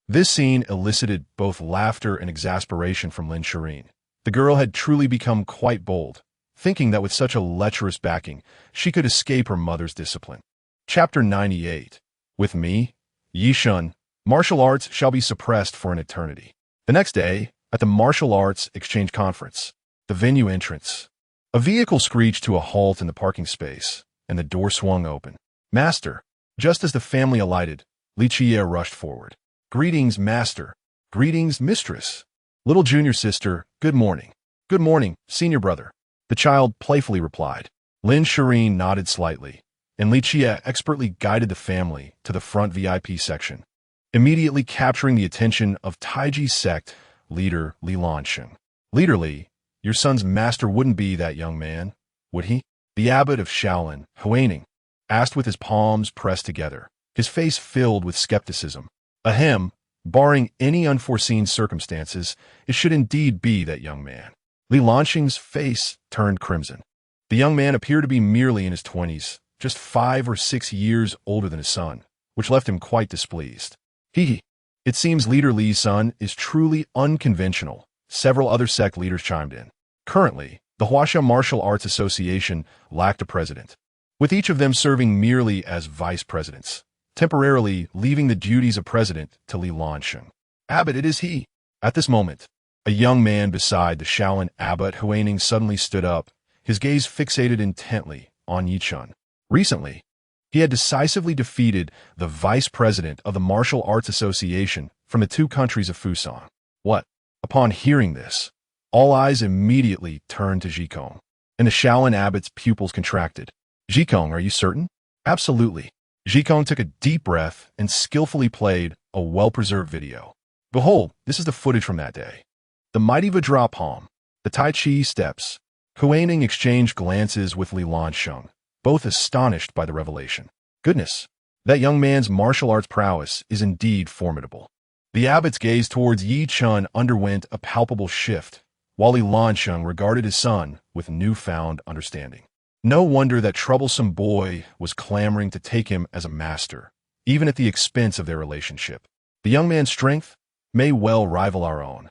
This scene elicited both laughter and exasperation from Lin Shiyin. The girl had truly become quite bold, thinking that with such a lecherous backing, she could escape her mother's discipline. Chapter 98. With me, Ye Chen, martial arts shall be suppressed for an eternity. The next day, at the Martial Arts Exchange Conference, the venue entrance, a vehicle screeched to a halt in the parking space, and the door swung open. "Master." Just as the family alighted, Lin Shiyin rushed forward. "Greetings, Master." "Greetings, Mistress." "Little junior sister, good morning." "Good morning, senior brother," the child playfully replied. Lin Shiyin nodded slightly, and Lin Shiyin expertly guided the family to the front VIP section, immediately capturing the attention of Taiji sect leader Li Shiyin. Leader Li, your son's master wouldn't be that young man, would he? The abbot of Shaolin, Huayning, asked with his palms pressed together, his face filled with skepticism. Ahem, barring any unforeseen circumstances, it should indeed be that young man. Li Lanxing's face turned crimson. The young man appeared to be merely in his 20s, just 5 or 6 years older than his son, which left him quite displeased. It seems Leader Li's son is truly unconventional. Several other sect leaders chimed in. Currently, the Huaxia Martial Arts Association lacked a president, with each of them serving merely as vice presidents, temporarily leaving the duties of president to Li Lanxing. Abbot, it is he. At this moment, a young man beside the Shaolin abbot Huayning suddenly stood up, his gaze fixated intently on Ye Chen. Recently, he had decisively defeated the vice president of the Martial Arts Association from the 2 countries of Fusang. What? Upon hearing this, all eyes immediately turned to Zhikong, and the Shaolin abbot's pupils contracted. Zhikong, are you certain? Absolutely. Zhikong took a deep breath and skillfully played a well-preserved video. Behold, this is the footage from that day. The mighty Vajra palm, the Tai Chi steps. Huayning exchanged glances with Li Lanxing, both astonished by the revelation. Goodness, that young man's martial arts prowess is indeed formidable. The abbot's gaze towards Ye Chen underwent a palpable shift, while Li Lanxing regarded his son with newfound understanding. No wonder that troublesome boy was clamoring to take him as a master, even at the expense of their relationship. The young man's strength may well rival our own.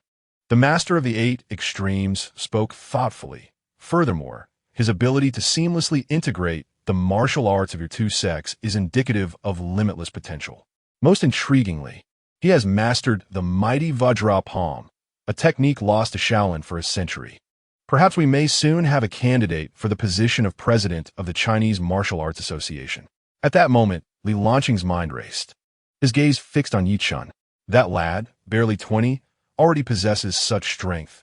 The master of the 8 extremes spoke thoughtfully. Furthermore, his ability to seamlessly integrate the martial arts of your 2 sects is indicative of limitless potential. Most intriguingly, he has mastered the mighty Vajra palm, a technique lost to Shaolin for a century. Perhaps we may soon have a candidate for the position of president of the Chinese Martial Arts Association. At that moment, Li Lanxing's mind raced, his gaze fixed on Ye Chen. That lad, barely 20, already possesses such strength.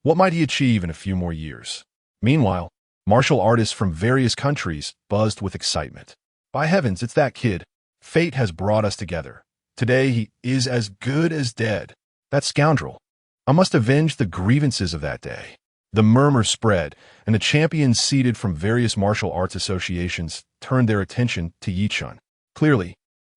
What might he achieve in a few more years? Meanwhile, martial artists from various countries buzzed with excitement. By heavens, it's that kid. Fate has brought us together. Today he is as good as dead. That scoundrel. I must avenge the grievances of that day. The murmur spread, and the champions seated from various martial arts associations turned their attention to Ye Chen. Clearly,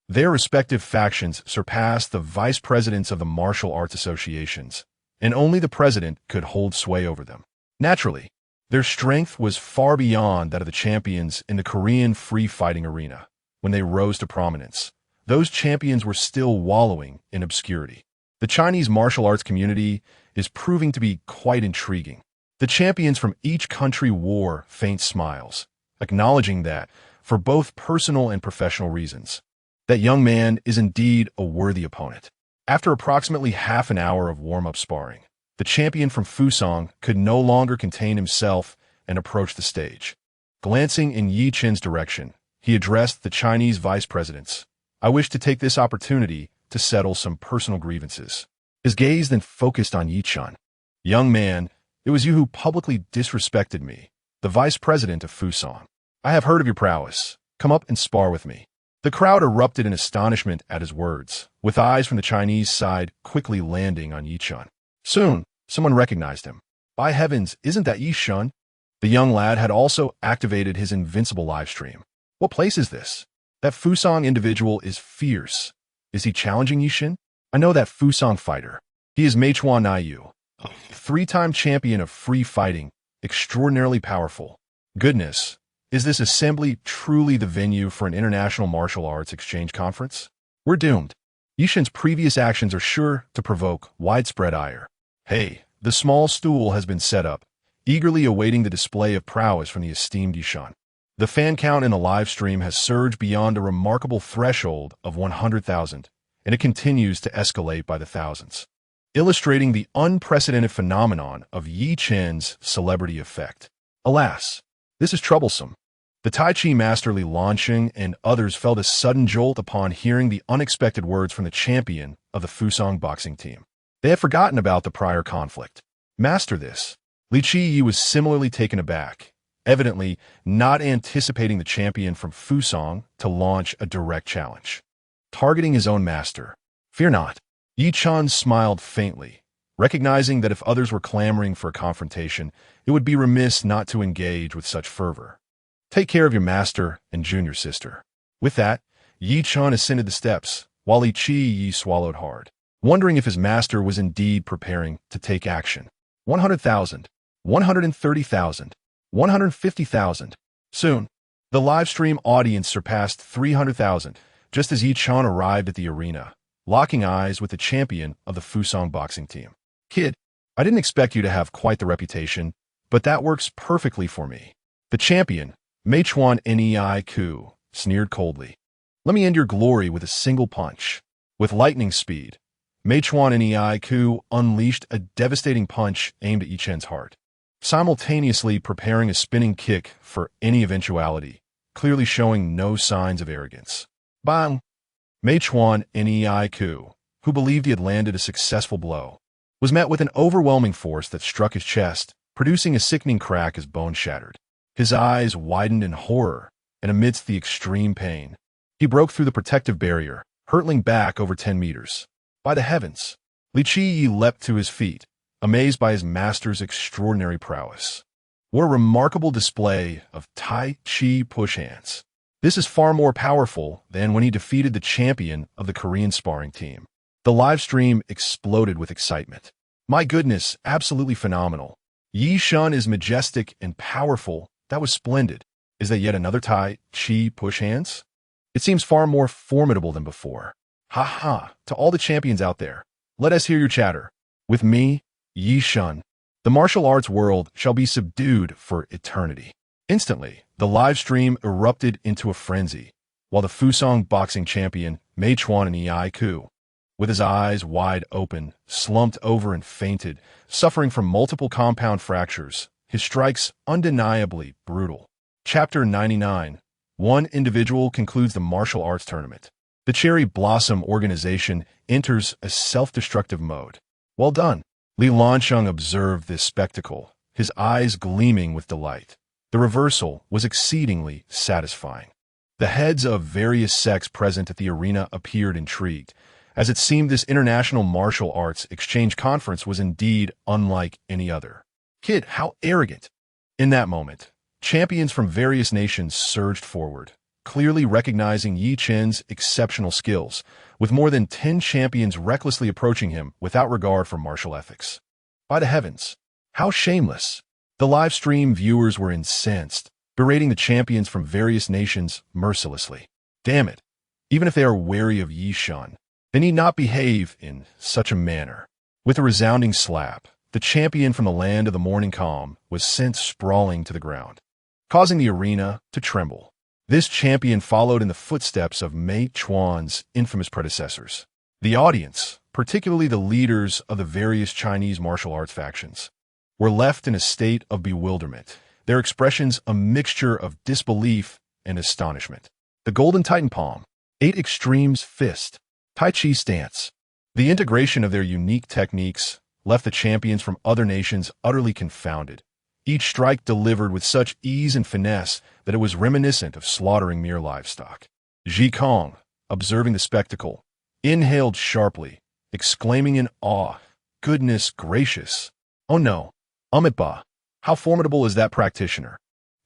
their respective factions surpassed the vice presidents of the martial arts associations, and only the president could hold sway over them. Naturally, their strength was far beyond that of the champions in the Korean free-fighting arena. When they rose to prominence, those champions were still wallowing in obscurity. The Chinese martial arts community is proving to be quite intriguing. The champions from each country wore faint smiles, acknowledging that, for both personal and professional reasons, that young man is indeed a worthy opponent. After approximately half an hour of warm-up sparring, the champion from Fusang could no longer contain himself and approached the stage. Glancing in Ye Chen's direction, he addressed the Chinese vice presidents. I wish to take this opportunity to settle some personal grievances. His gaze then focused on Ye Chen. Young man, it was you who publicly disrespected me, the vice president of Fusang. I have heard of your prowess. Come up and spar with me. The crowd erupted in astonishment at his words, with eyes from the Chinese side quickly landing on Ye Chen. Soon, someone recognized him. By heavens, isn't that Ye Chen? The young lad had also activated his invincible livestream. What place is this? That Fusang individual is fierce. Is he challenging Ye Chen? I know that Fusang fighter. He is Meichuan Naiyu, a 3-time champion of free fighting, extraordinarily powerful. Goodness, is this assembly truly the venue for an international martial arts exchange conference? We're doomed. Ye Chen's previous actions are sure to provoke widespread ire. Hey, the small stool has been set up, eagerly awaiting the display of prowess from the esteemed Ye Chen. The fan count in the live stream has surged beyond a remarkable threshold of 100,000, and it continues to escalate by the thousands, illustrating the unprecedented phenomenon of Ye Chen's celebrity effect. Alas, this is troublesome. The Tai Chi master Li Lanxing and others felt a sudden jolt upon hearing the unexpected words from the champion of the Fusang boxing team. They had forgotten about the prior conflict. Master this. Li Shiyin was similarly taken aback, evidently not anticipating the champion from Fusang to launch a direct challenge, targeting his own master. Fear not. Ye Chen smiled faintly, recognizing that if others were clamoring for a confrontation, it would be remiss not to engage with such fervor. Take care of your master and junior sister. With that, Ye Chen ascended the steps, while Li Shiyin swallowed hard, wondering if his master was indeed preparing to take action. 100,000, 130,000, 150,000. Soon, the live stream audience surpassed 300,000, just as Ye Chen arrived at the arena, locking eyes with the champion of the Fusong boxing team. Kid, I didn't expect you to have quite the reputation, but that works perfectly for me. The champion, Miao Nei Ku, sneered coldly. Let me end your glory with a single punch. With lightning speed, Miao Nei Ku unleashed a devastating punch aimed at Ye Chen's heart, simultaneously preparing a spinning kick for any eventuality, clearly showing no signs of arrogance. Bang! Miao Nei Ku, who believed he had landed a successful blow, was met with an overwhelming force that struck his chest, producing a sickening crack as bone shattered. His eyes widened in horror, and amidst the extreme pain, he broke through the protective barrier, hurtling back over 10 meters. By the heavens! Li Shiyin leapt to his feet, amazed by his master's extraordinary prowess. What a remarkable display of Tai Chi push hands. This is far more powerful than when he defeated the champion of the Korean sparring team. The live stream exploded with excitement. My goodness, absolutely phenomenal. Ye Chen is majestic and powerful. That was splendid. Is that yet another Tai Chi push hands? It seems far more formidable than before. Ha ha, to all the champions out there, let us hear your chatter. With me, Ye Chen, the martial arts world shall be subdued for eternity. Instantly, the live stream erupted into a frenzy, while the Fusong boxing champion, Miao Nei Ku, with his eyes wide open, slumped over and fainted, suffering from multiple compound fractures, his strikes undeniably brutal. Chapter 99. One individual concludes the martial arts tournament. The Cherry Blossom organization enters a self-destructive mode. Well done. Li Lansheng observed this spectacle, his eyes gleaming with delight. The reversal was exceedingly satisfying. The heads of various sects present at the arena appeared intrigued, as it seemed this international martial arts exchange conference was indeed unlike any other. Kid, how arrogant! In that moment, champions from various nations surged forward, clearly recognizing Ye Chen's exceptional skills, with more than 10 champions recklessly approaching him without regard for martial ethics. By the heavens, how shameless! The live stream viewers were incensed, berating the champions from various nations mercilessly. Damn it! Even if they are wary of Ye Chen, they need not behave in such a manner. With a resounding slap, the champion from the land of the morning calm was sent sprawling to the ground, causing the arena to tremble. This champion followed in the footsteps of Miao's infamous predecessors. The audience, particularly the leaders of the various Chinese martial arts factions, were left in a state of bewilderment, their expressions a mixture of disbelief and astonishment. The Golden Titan Palm, 8 Extremes Fist, Tai Chi Stance. The integration of their unique techniques left the champions from other nations utterly confounded, each strike delivered with such ease and finesse that it was reminiscent of slaughtering mere livestock. Ji Kong, observing the spectacle, inhaled sharply, exclaiming in awe, "Goodness gracious! Oh no! Amitabha! How formidable is that practitioner!"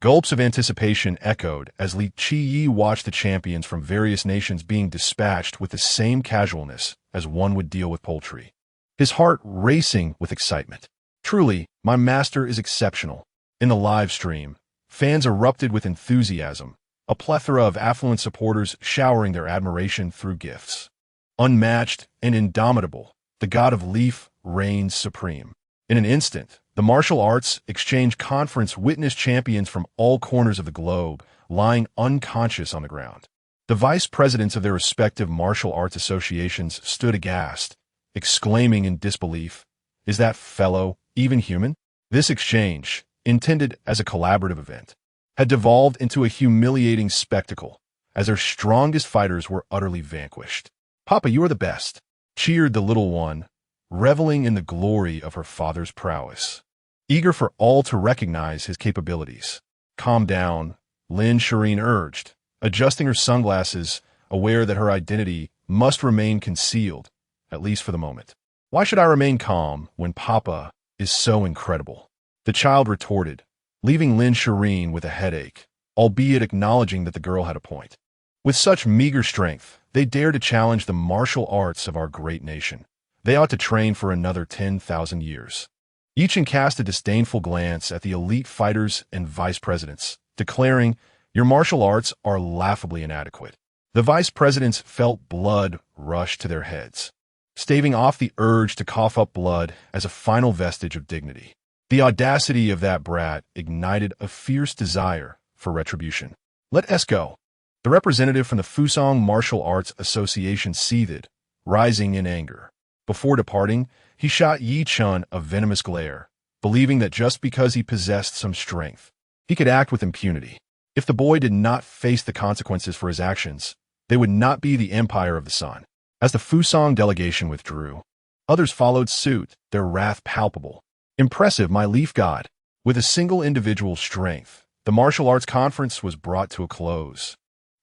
Gulps of anticipation echoed as Li Shiyin watched the champions from various nations being dispatched with the same casualness as one would deal with poultry, his heart racing with excitement. Truly, my master is exceptional. In the live stream, fans erupted with enthusiasm, a plethora of affluent supporters showering their admiration through gifts. Unmatched and indomitable, the god of Leaf reigns supreme. In an instant, the martial arts exchange conference witnessed champions from all corners of the globe lying unconscious on the ground. The vice presidents of their respective martial arts associations stood aghast, exclaiming in disbelief, "Is that fellow even human?" This exchange, intended as a collaborative event, had devolved into a humiliating spectacle, as their strongest fighters were utterly vanquished. "Papa, you are the best," cheered the little one, reveling in the glory of her father's prowess, eager for all to recognize his capabilities. "Calm down," Lin Shiyin urged, adjusting her sunglasses, aware that her identity must remain concealed, at least for the moment. Why should I remain calm when Papa is so incredible? The child retorted, leaving Lin Shiyin with a headache, albeit acknowledging that the girl had a point. With such meager strength, they dare to challenge the martial arts of our great nation. They ought to train for another 10,000 years. Ye Chen cast a disdainful glance at the elite fighters and vice presidents, declaring, "Your martial arts are laughably inadequate." The vice presidents felt blood rush to their heads, staving off the urge to cough up blood as a final vestige of dignity. The audacity of that brat ignited a fierce desire for retribution. "Let us go." The representative from the Fusong Martial Arts Association seethed, rising in anger. Before departing, he shot Ye Chen a venomous glare, believing that just because he possessed some strength, he could act with impunity. If the boy did not face the consequences for his actions, they would not be the Empire of the Sun. As the Fusong delegation withdrew, others followed suit, their wrath palpable. "Impressive, my leaf god." With a single individual's strength, the martial arts conference was brought to a close.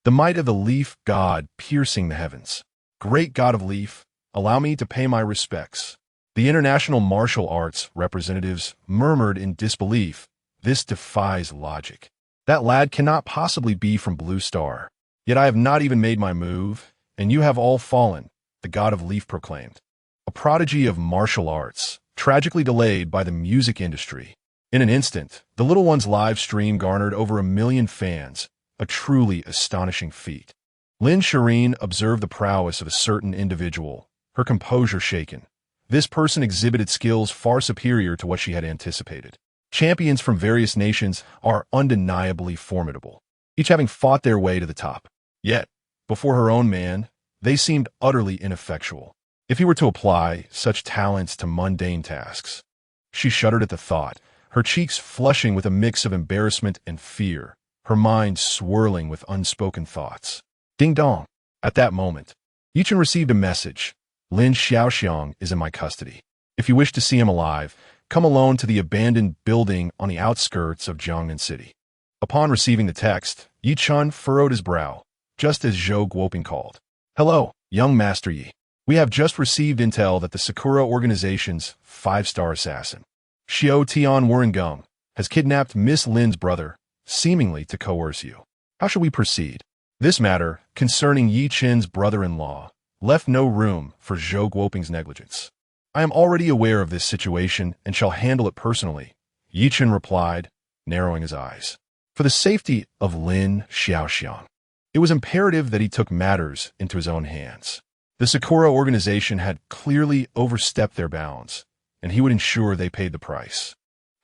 The might of the leaf god piercing the heavens. "Great god of leaf, allow me to pay my respects." The international martial arts representatives murmured in disbelief. "This defies logic. That lad cannot possibly be from Blue Star. Yet I have not even made my move, and you have all fallen," the god of leaf proclaimed. A prodigy of martial arts, tragically delayed by the music industry. In an instant, the little one's live stream garnered over 1 million fans, a truly astonishing feat. Lin Shiyin observed the prowess of a certain individual, her composure shaken. This person exhibited skills far superior to what she had anticipated. Champions from various nations are undeniably formidable, each having fought their way to the top. Yet, before her own man, they seemed utterly ineffectual. If he were to apply such talents to mundane tasks. She shuddered at the thought, her cheeks flushing with a mix of embarrassment and fear, her mind swirling with unspoken thoughts. Ding dong. At that moment, Ye Chen received a message. "Lin Xiaoxiang is in my custody. If you wish to see him alive, come alone to the abandoned building on the outskirts of Jiangnan City." Upon receiving the text, Ye Chen furrowed his brow, just as Zhou Guoping called. "Hello, young Master Yi. We have just received intel that the Sakura organization's 5-star assassin, Xiao Tian Wurengung, has kidnapped Miss Lin's brother, seemingly to coerce you. How shall we proceed?" This matter, concerning Ye Chen's brother-in-law, left no room for Zhou Guoping's negligence. "I am already aware of this situation and shall handle it personally," Ye Chen replied, narrowing his eyes. For the safety of Lin Xiaoxiang, it was imperative that he took matters into his own hands. The Sakura organization had clearly overstepped their bounds, and he would ensure they paid the price.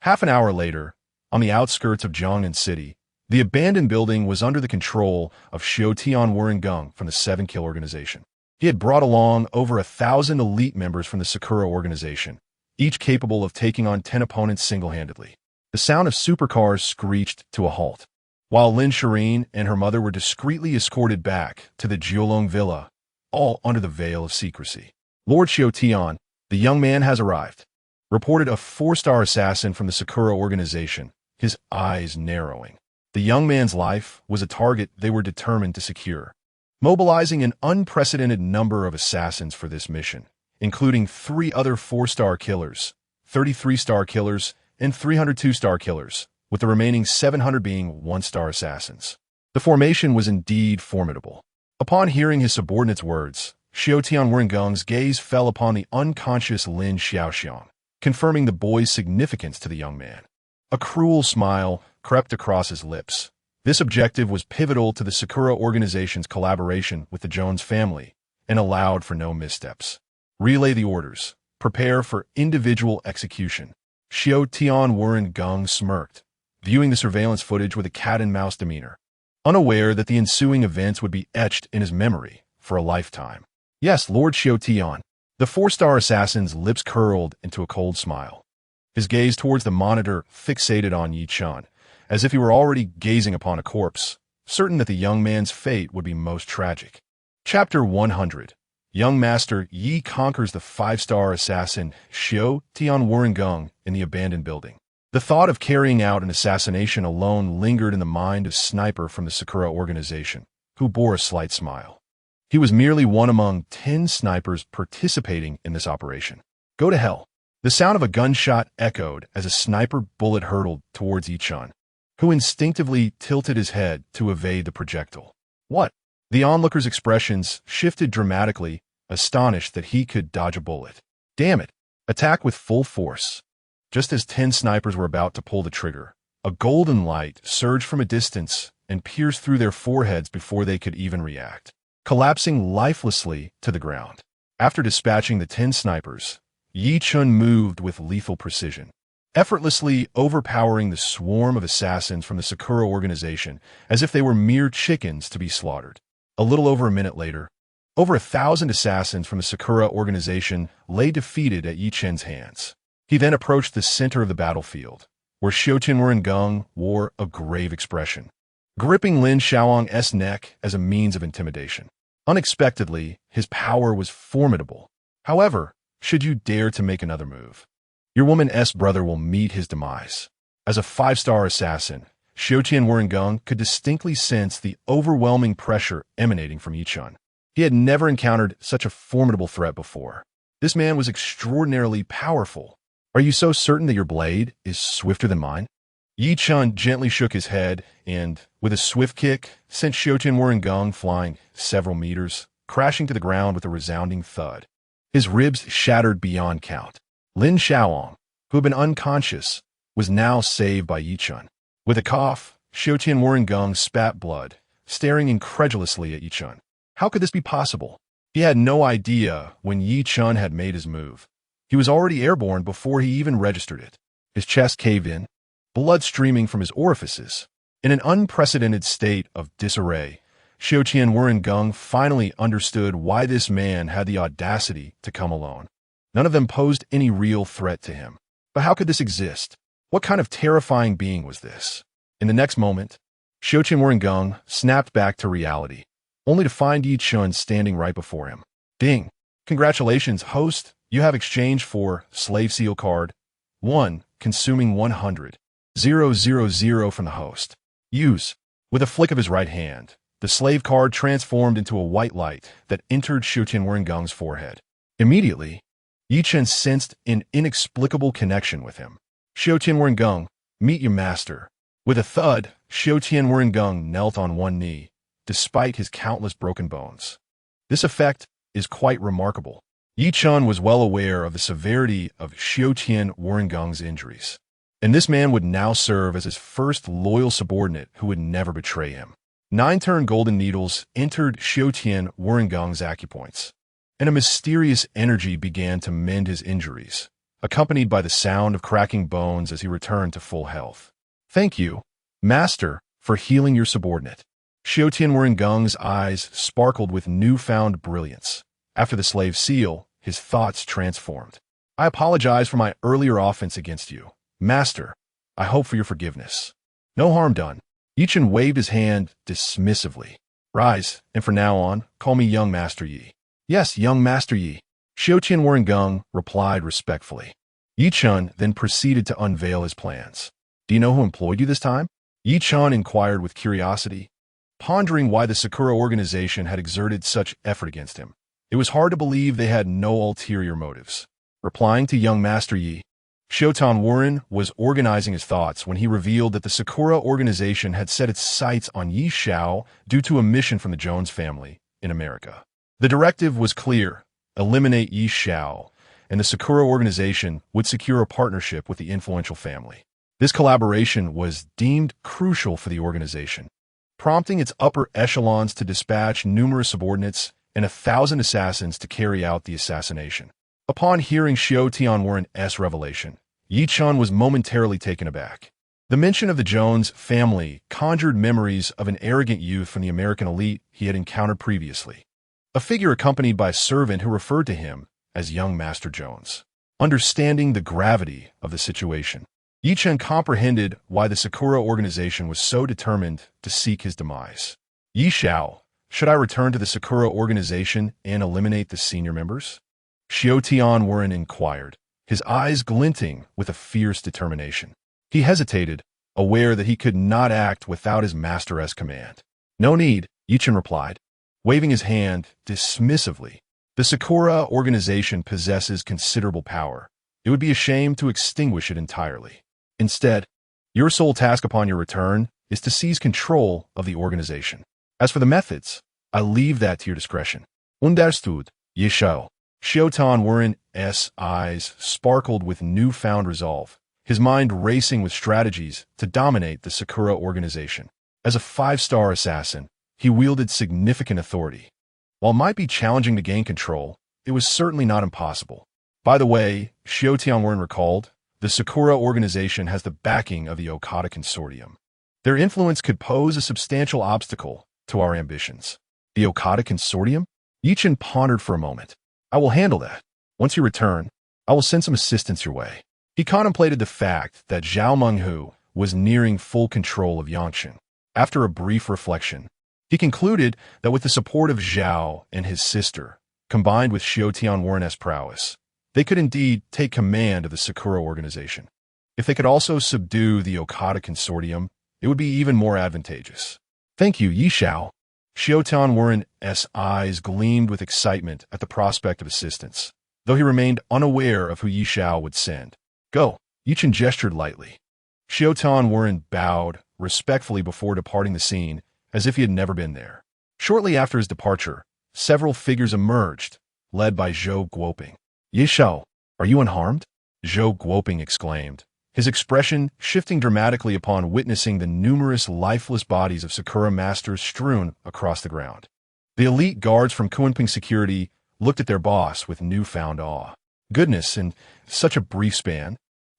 Half an hour later, on the outskirts of Jiangnan City, the abandoned building was under the control of Xiao Tian Wurengung from the 7-Kill organization. He had brought along over 1,000 elite members from the Sakura organization, each capable of taking on 10 opponents single-handedly. The sound of supercars screeched to a halt, while Lin Shiyin and her mother were discreetly escorted back to the Jiolong Villa, all under the veil of secrecy. "Lord Xiao Tian, the young man has arrived," reported a 4-star assassin from the Sakura organization, his eyes narrowing. The young man's life was a target they were determined to secure, mobilizing an unprecedented number of assassins for this mission, including 3 other 4-star killers, 33-star killers, and 302-star killers, with the remaining 700 being 1-star assassins. The formation was indeed formidable. Upon hearing his subordinate's words, Xiao Tian Wurenggung's gaze fell upon the unconscious Lin Xiaoxiang, confirming the boy's significance to the young man. A cruel smile crept across his lips. This objective was pivotal to the Sakura organization's collaboration with the Jones family and allowed for no missteps. "Relay the orders. Prepare for individual execution." Xiao Tian Wurengung smirked, viewing the surveillance footage with a cat-and-mouse demeanor, unaware that the ensuing events would be etched in his memory for a lifetime. "Yes, Lord Xiao Tian." The 4-star assassin's lips curled into a cold smile. His gaze towards the monitor fixated on Ye Chen, as if he were already gazing upon a corpse, certain that the young man's fate would be most tragic. Chapter 100. Young Master Yi conquers the 5-star assassin Xiao Tian Wurengung in the abandoned building. The thought of carrying out an assassination alone lingered in the mind of Sniper from the Sakura organization, who bore a slight smile. He was merely one among 10 snipers participating in this operation. Go to hell. The sound of a gunshot echoed as a sniper bullet hurtled towards Ye Chen, who instinctively tilted his head to evade the projectile. What? The onlooker's expressions shifted dramatically, astonished that he could dodge a bullet. Damn it. Attack with full force. Just as 10 snipers were about to pull the trigger, a golden light surged from a distance and pierced through their foreheads before they could even react, collapsing lifelessly to the ground. After dispatching the 10 snipers, Ye Chen moved with lethal precision, effortlessly overpowering the swarm of assassins from the Sakura organization as if they were mere chickens to be slaughtered. A little over a minute later, over 1,000 assassins from the Sakura organization lay defeated at Ye Chen's hands. He then approached the center of the battlefield, where Xiao wore a grave expression, gripping Lin Shiyin neck as a means of intimidation. Unexpectedly, his power was formidable. However, should you dare to make another move, your woman's brother will meet his demise. As a 5-star assassin, Xiao could distinctly sense the overwhelming pressure emanating from Ye Chen. He had never encountered such a formidable threat before. This man was extraordinarily powerful. Are you so certain that your blade is swifter than mine? Ye Chen gently shook his head and, with a swift kick, sent Xiao flying several meters, crashing to the ground with a resounding thud. His ribs shattered beyond count. Lin Shiyin, who had been unconscious, was now saved by Ye Chen. With a cough, Xiao spat blood, staring incredulously at Ye Chen. How could this be possible? He had no idea when Ye Chen had made his move. He was already airborne before he even registered it. His chest caved in, blood streaming from his orifices. In an unprecedented state of disarray, Xiao finally understood why this man had the audacity to come alone. None of them posed any real threat to him. But how could this exist? What kind of terrifying being was this? In the next moment, Xiao snapped back to reality, only to find Ye Chen standing right before him. Ding! Congratulations, host. You have exchanged for Slave Seal Card 1, consuming 100. 000 from the host. Use. With a flick of his right hand, the slave card transformed into a white light that entered Xiao forehead. Immediately, Ye Chen sensed an inexplicable connection with him. Xiao meet your master. With a thud, Xiao knelt on one knee, despite his countless broken bones. This effect is quite remarkable. Ye Chen was well aware of the severity of Xiao injuries, and this man would now serve as his first loyal subordinate who would never betray him. 9 turn golden needles entered Xiao acupoints, and a mysterious energy began to mend his injuries, accompanied by the sound of cracking bones as he returned to full health. Thank you, Master, for healing your subordinate. Xiao eyes sparkled with newfound brilliance. After the slave seal, his thoughts transformed. I apologize for my earlier offense against you. Master, I hope for your forgiveness. No harm done. Ye Chen waved his hand dismissively. Rise, and from now on, call me young Master Yi. Yes, young Master Yi. Xiao replied respectfully. Ye Chen then proceeded to unveil his plans. Do you know who employed you this time? Ye Chen inquired with curiosity, pondering why the Sakura organization had exerted such effort against him. It was hard to believe they had no ulterior motives. Replying to young Master Yi, Xiao was organizing his thoughts when he revealed that the Sakura organization had set its sights on Yi Xiao due to a mission from the Jones family in America. The directive was clear: eliminate Yi Xiao, and the Sakura organization would secure a partnership with the influential family. This collaboration was deemed crucial for the organization, prompting its upper echelons to dispatch numerous subordinates and 1,000 assassins to carry out the assassination. Upon hearing Xiao revelation, Ye Chen was momentarily taken aback. The mention of the Jones family conjured memories of an arrogant youth from the American elite he had encountered previously, a figure accompanied by a servant who referred to him as young Master Jones. Understanding the gravity of the situation, Ye Chen comprehended why the Sakura organization was so determined to seek his demise. Yi Xiao, should I return to the Sakura organization and eliminate the senior members? Xiao inquired, his eyes glinting with a fierce determination. He hesitated, aware that he could not act without his master's command. No need, Ye Chen replied, waving his hand dismissively. The Sakura organization possesses considerable power. It would be a shame to extinguish it entirely. Instead, your sole task upon your return is to seize control of the organization. As for the methods, I leave that to your discretion. Understood, Ye Chen. Xiao Wuren's eyes sparkled with newfound resolve, his mind racing with strategies to dominate the Sakura organization. As a five-star assassin, he wielded significant authority. While it might be challenging to gain control, it was certainly not impossible. By the way, Xiao Tianwen recalled, the Sakura organization has the backing of the Okada Consortium. Their influence could pose a substantial obstacle to our ambitions. The Okada Consortium? Ye Chen pondered for a moment. I will handle that. Once you return, I will send some assistance your way. He contemplated the fact that Zhao Menghu was nearing full control of Yangqin. After a brief reflection, he concluded that with the support of Zhao and his sister, combined with Xiao Tianwen's prowess, they could indeed take command of the Sakura organization. If they could also subdue the Okada Consortium, it would be even more advantageous. Thank you, Ye Chen. Xiao Tianwen's eyes gleamed with excitement at the prospect of assistance, though he remained unaware of who Ye Chen would send. Go, Ye Chen gestured lightly. Xiao Tianwen bowed respectfully before departing the scene, as if he had never been there. Shortly after his departure, several figures emerged, led by Zhou Guoping. Ye Chen, are you unharmed? Zhou Guoping exclaimed, his expression shifting dramatically upon witnessing the numerous lifeless bodies of Sakura masters strewn across the ground. The elite guards from Kunping Security looked at their boss with newfound awe. Goodness, in such a brief span,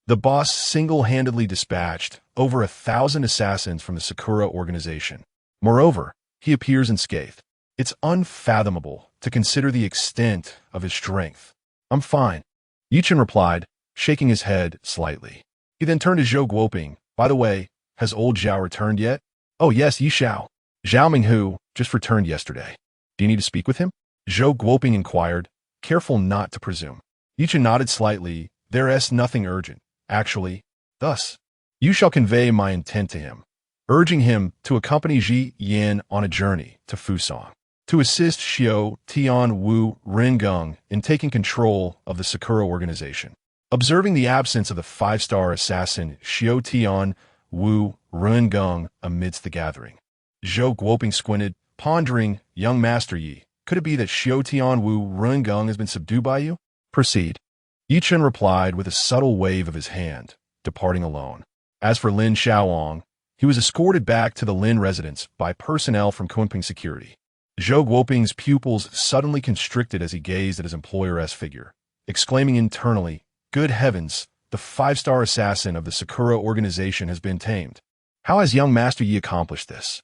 the boss single-handedly dispatched over 1,000 assassins from the Sakura organization. Moreover, he appears unscathed. It's unfathomable to consider the extent of his strength. I'm fine, Ye Chen replied, shaking his head slightly. He then turned to Zhou Guoping. By the way, has old Zhao returned yet? Oh yes, Ye Chen. Zhao Menghu just returned yesterday. Do you need to speak with him? Zhou Guoping inquired, careful not to presume. Ye Chen nodded slightly. There's nothing urgent. Actually, thus, you shall convey my intent to him, urging him to accompany Ji Yan on a journey to Fusang, to assist Xiao Tianwu Rengung in taking control of the Sakura organization. Observing the absence of the five-star assassin Xiao Tianwu Rengung amidst the gathering, Zhou Guoping squinted, pondering, young Master Yi, could it be that Xiao Tianwu Rengung has been subdued by you? Proceed. Ye Chen replied with a subtle wave of his hand, departing alone. As for Lin Xiaoong, he was escorted back to the Lin residence by personnel from Kunping Security. Zhou Guoping's pupils suddenly constricted as he gazed at his employer's figure, exclaiming internally, good heavens, the five-star assassin of the Sakura organization has been tamed. How has young Master Yi accomplished this?